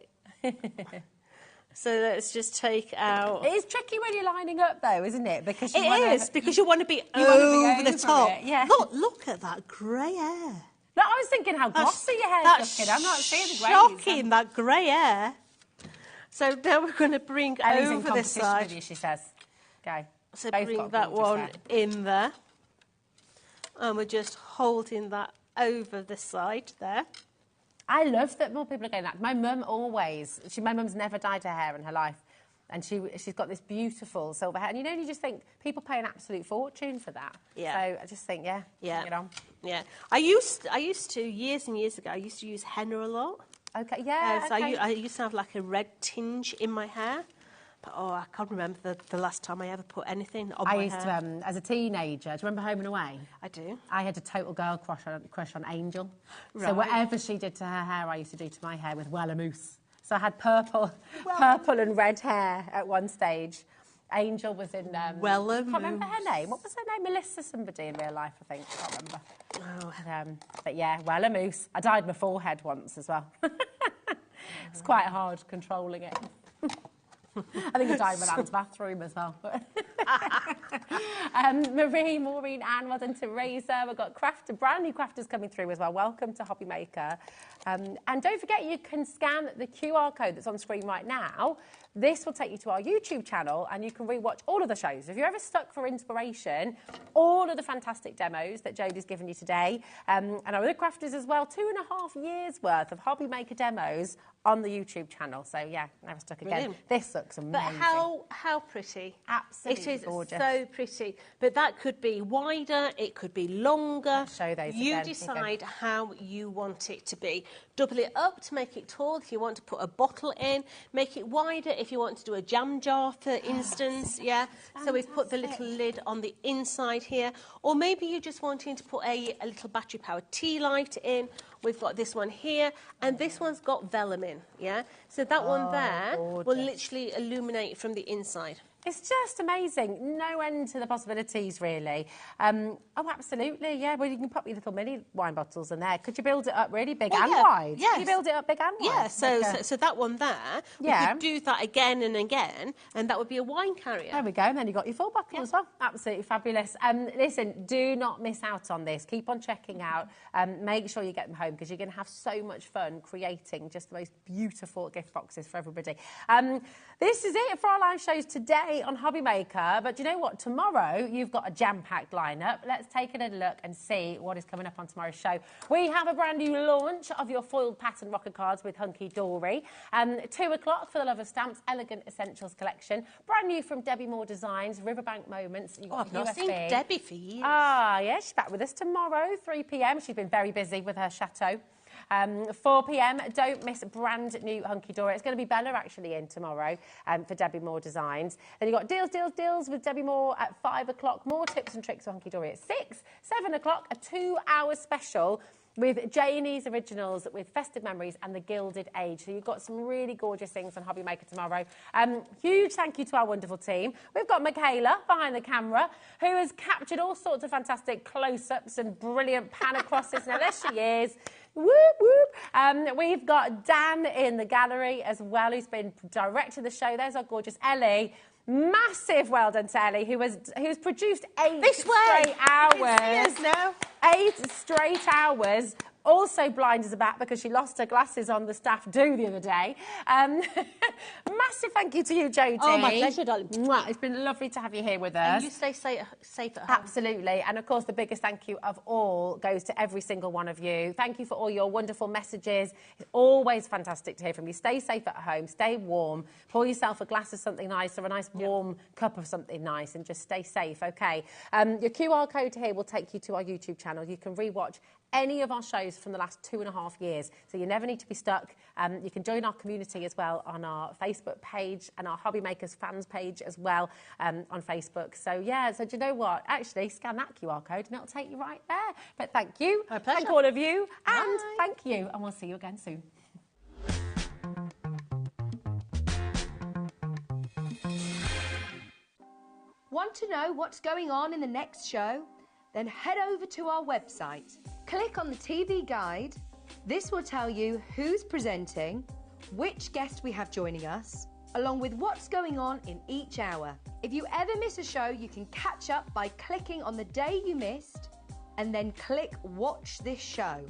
So let's just take out... It is tricky when you're lining up, though, isn't it? Because you want to be over the top. Yeah. Look at that grey hair. No, I was thinking how glossy your hair's looking. I'm not seeing the greys. Shocking, that grey hair. So now we're going to bring Ellie's over in this side. with you, she says. Okay. So Both bring got that gorgeous one hair. in there. And we're just holding that over the side there. I love that more people are going that. My mum always... my mum's never dyed her hair in her life. And she's got this beautiful silver hair. And you just think people pay an absolute fortune for that. Yeah. So I just think, bring it on. Yeah. I used to, years and years ago, I used to use henna a lot. Okay, yeah, So okay. I used to have like a red tinge in my hair. But, I can't remember the last time I ever put anything on my hair. I used to, as a teenager, do you remember Home and Away? I do. I had a total girl crush on Angel. Right. So whatever she did to her hair, I used to do to my hair with Wella Mousse. So I had purple and red hair at one stage. Angel was in... Wella I can't remember her name. What was her name? Melissa somebody in real life, I think. I can't remember. But yeah, Wella Mousse. I dyed my forehead once as well. It's quite hard controlling it. I think I dyed my nan's bathroom as well. Maureen, Anne, well done, Teresa. We've got brand new crafters coming through as well. Welcome to HobbyMaker. And don't forget, you can scan the QR code that's on screen right now This will take you to our YouTube channel and you can rewatch all of the shows. If you're ever stuck for inspiration, all of the fantastic demos that Jodie's given you today, and our other crafters as well, 2.5 years worth of HobbyMaker demos on the YouTube channel. So yeah, never stuck again. Brilliant. This looks amazing. But how pretty. Absolutely It is gorgeous. so pretty. But that could be wider, it could be longer. I'll show those You again. decide how you want it to be. Double it up to make it tall if you want to put a bottle in. Make it wider if you want to do a jam jar, for instance. Yeah. So we've put the little lid on the inside here. Or maybe you're just wanting to put a little battery-powered tea light in. We've got this one here, and this one's got vellum in, yeah? So that one there will literally illuminate from the inside. It's just amazing. No end to the possibilities, really. Oh, absolutely, yeah. Well, you can pop your little mini wine bottles in there. Could you build it up really big and wide? Yes. Can you build it up big and wide? Yeah, so that one there, we could do that again and again, and that would be a wine carrier. There we go, and then you've got your full bottle as well. Absolutely fabulous. Listen, do not miss out on this. Keep on checking out. Make sure you get them home, because you're going to have so much fun creating just the most beautiful gift boxes for everybody. This is it for our live shows today on HobbyMaker, but do you know what? Tomorrow you've got a jam-packed lineup. Let's take a little look and see what is coming up on tomorrow's show. We have a brand new launch of your foiled pattern rocker cards with Hunky Dory. 2 o'clock for the Love of Stamps Elegant Essentials collection. Brand new from Debbie Moore Designs, Riverbank Moments. I've not seen Debbie for years. Ah, yeah, she's back with us tomorrow, 3 p.m. She's been very busy with her chateau. 4 p.m, don't miss brand new Hunky Dory. It's going to be Bella actually in tomorrow for Debbie Moore Designs. Then you've got Deals with Debbie Moore at 5 o'clock. More tips and tricks for Hunky Dory at 6. 7 o'clock, a 2-hour special with Janie's Originals with Festive Memories and The Gilded Age. So you've got some really gorgeous things on HobbyMaker tomorrow. Huge thank you to our wonderful team. We've got Michaela behind the camera, who has captured all sorts of fantastic close-ups and brilliant pan acrosses. Now, there she is. Whoop, whoop. We've got Dan in the gallery as well, who's been directing the show. There's our gorgeous Ellie. Massive well done to Ellie, who's produced 8 straight hours. Yes, now. 8 straight hours. Also blind as a bat because she lost her glasses on the staff do the other day. Massive thank you to you, Jodie. Oh, my pleasure, darling. Mwah. It's been lovely to have you here with us. And you stay safe at home. Absolutely. And, of course, the biggest thank you of all goes to every single one of you. Thank you for all your wonderful messages. It's always fantastic to hear from you. Stay safe at home. Stay warm. Pour yourself a glass of something nice or a nice warm cup of something nice and just stay safe, OK? Your QR code here will take you to our YouTube channel. You can rewatch any of our shows from the last 2.5 years. So you never need to be stuck. You can join our community as well on our Facebook page and our HobbyMakers fans page as well on Facebook. So, yeah, so do you know what? Actually, scan that QR code and it'll take you right there. But thank you. My pleasure. Thank all of you. And thank you. And we'll see you again soon. Want to know what's going on in the next show? Then head over to our website. Click on the TV guide. This will tell you who's presenting, which guest we have joining us, along with what's going on in each hour. If you ever miss a show, you can catch up by clicking on the day you missed and then click Watch This Show.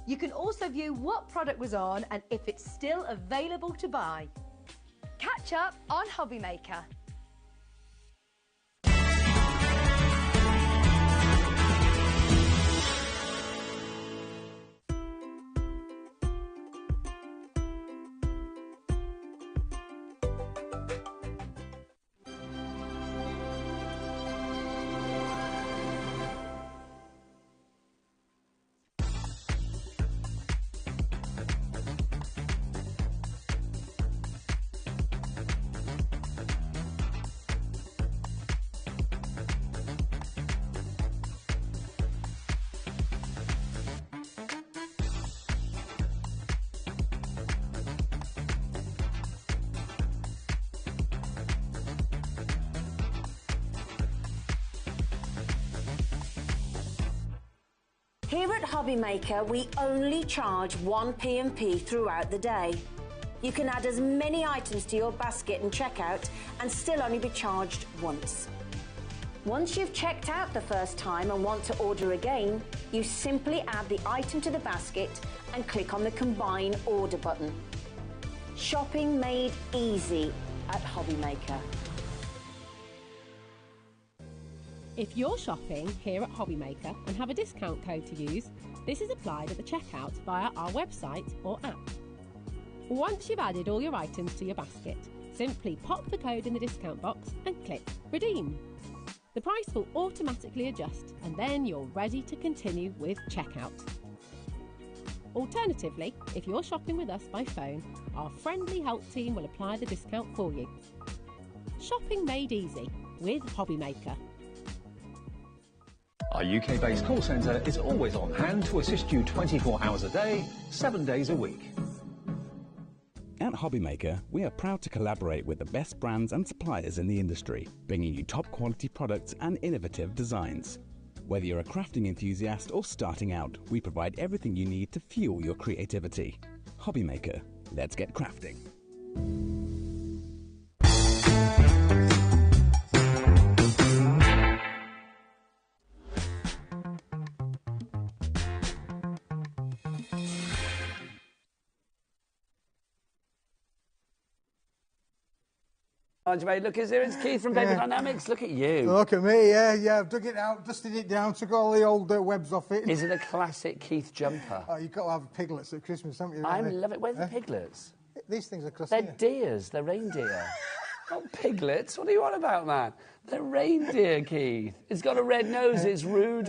You can also view what product was on and if it's still available to buy. Catch up on HobbyMaker. Here at HobbyMaker, we only charge 1 P&P throughout the day. You can add as many items to your basket and checkout and still only be charged once. Once you've checked out the first time and want to order again, you simply add the item to the basket and click on the Combine Order button. Shopping made easy at HobbyMaker. If you're shopping here at HobbyMaker and have a discount code to use, this is applied at the checkout via our website or app. Once you've added all your items to your basket, simply pop the code in the discount box and click Redeem. The price will automatically adjust and then you're ready to continue with checkout. Alternatively, if you're shopping with us by phone, our friendly help team will apply the discount for you. Shopping made easy with HobbyMaker. Our UK-based call centre is always on hand to assist you 24 hours a day, 7 days a week. At HobbyMaker, we are proud to collaborate with the best brands and suppliers in the industry, bringing you top quality products and innovative designs. Whether you're a crafting enthusiast or starting out, we provide everything you need to fuel your creativity. HobbyMaker, let's get crafting. Look, it's Keith from Paper Dynamics. Look at you. Look at me, yeah. I've dug it out, dusted it down, took all the old webs off it. Is it a classic Keith jumper? Oh, you've got to have piglets at Christmas, haven't you? I love it. Where's the piglets? These things are across They're here. deers. They're reindeer. Not piglets. What are you on about, man? They're reindeer, Keith. It's got a red nose. It's Rudolph.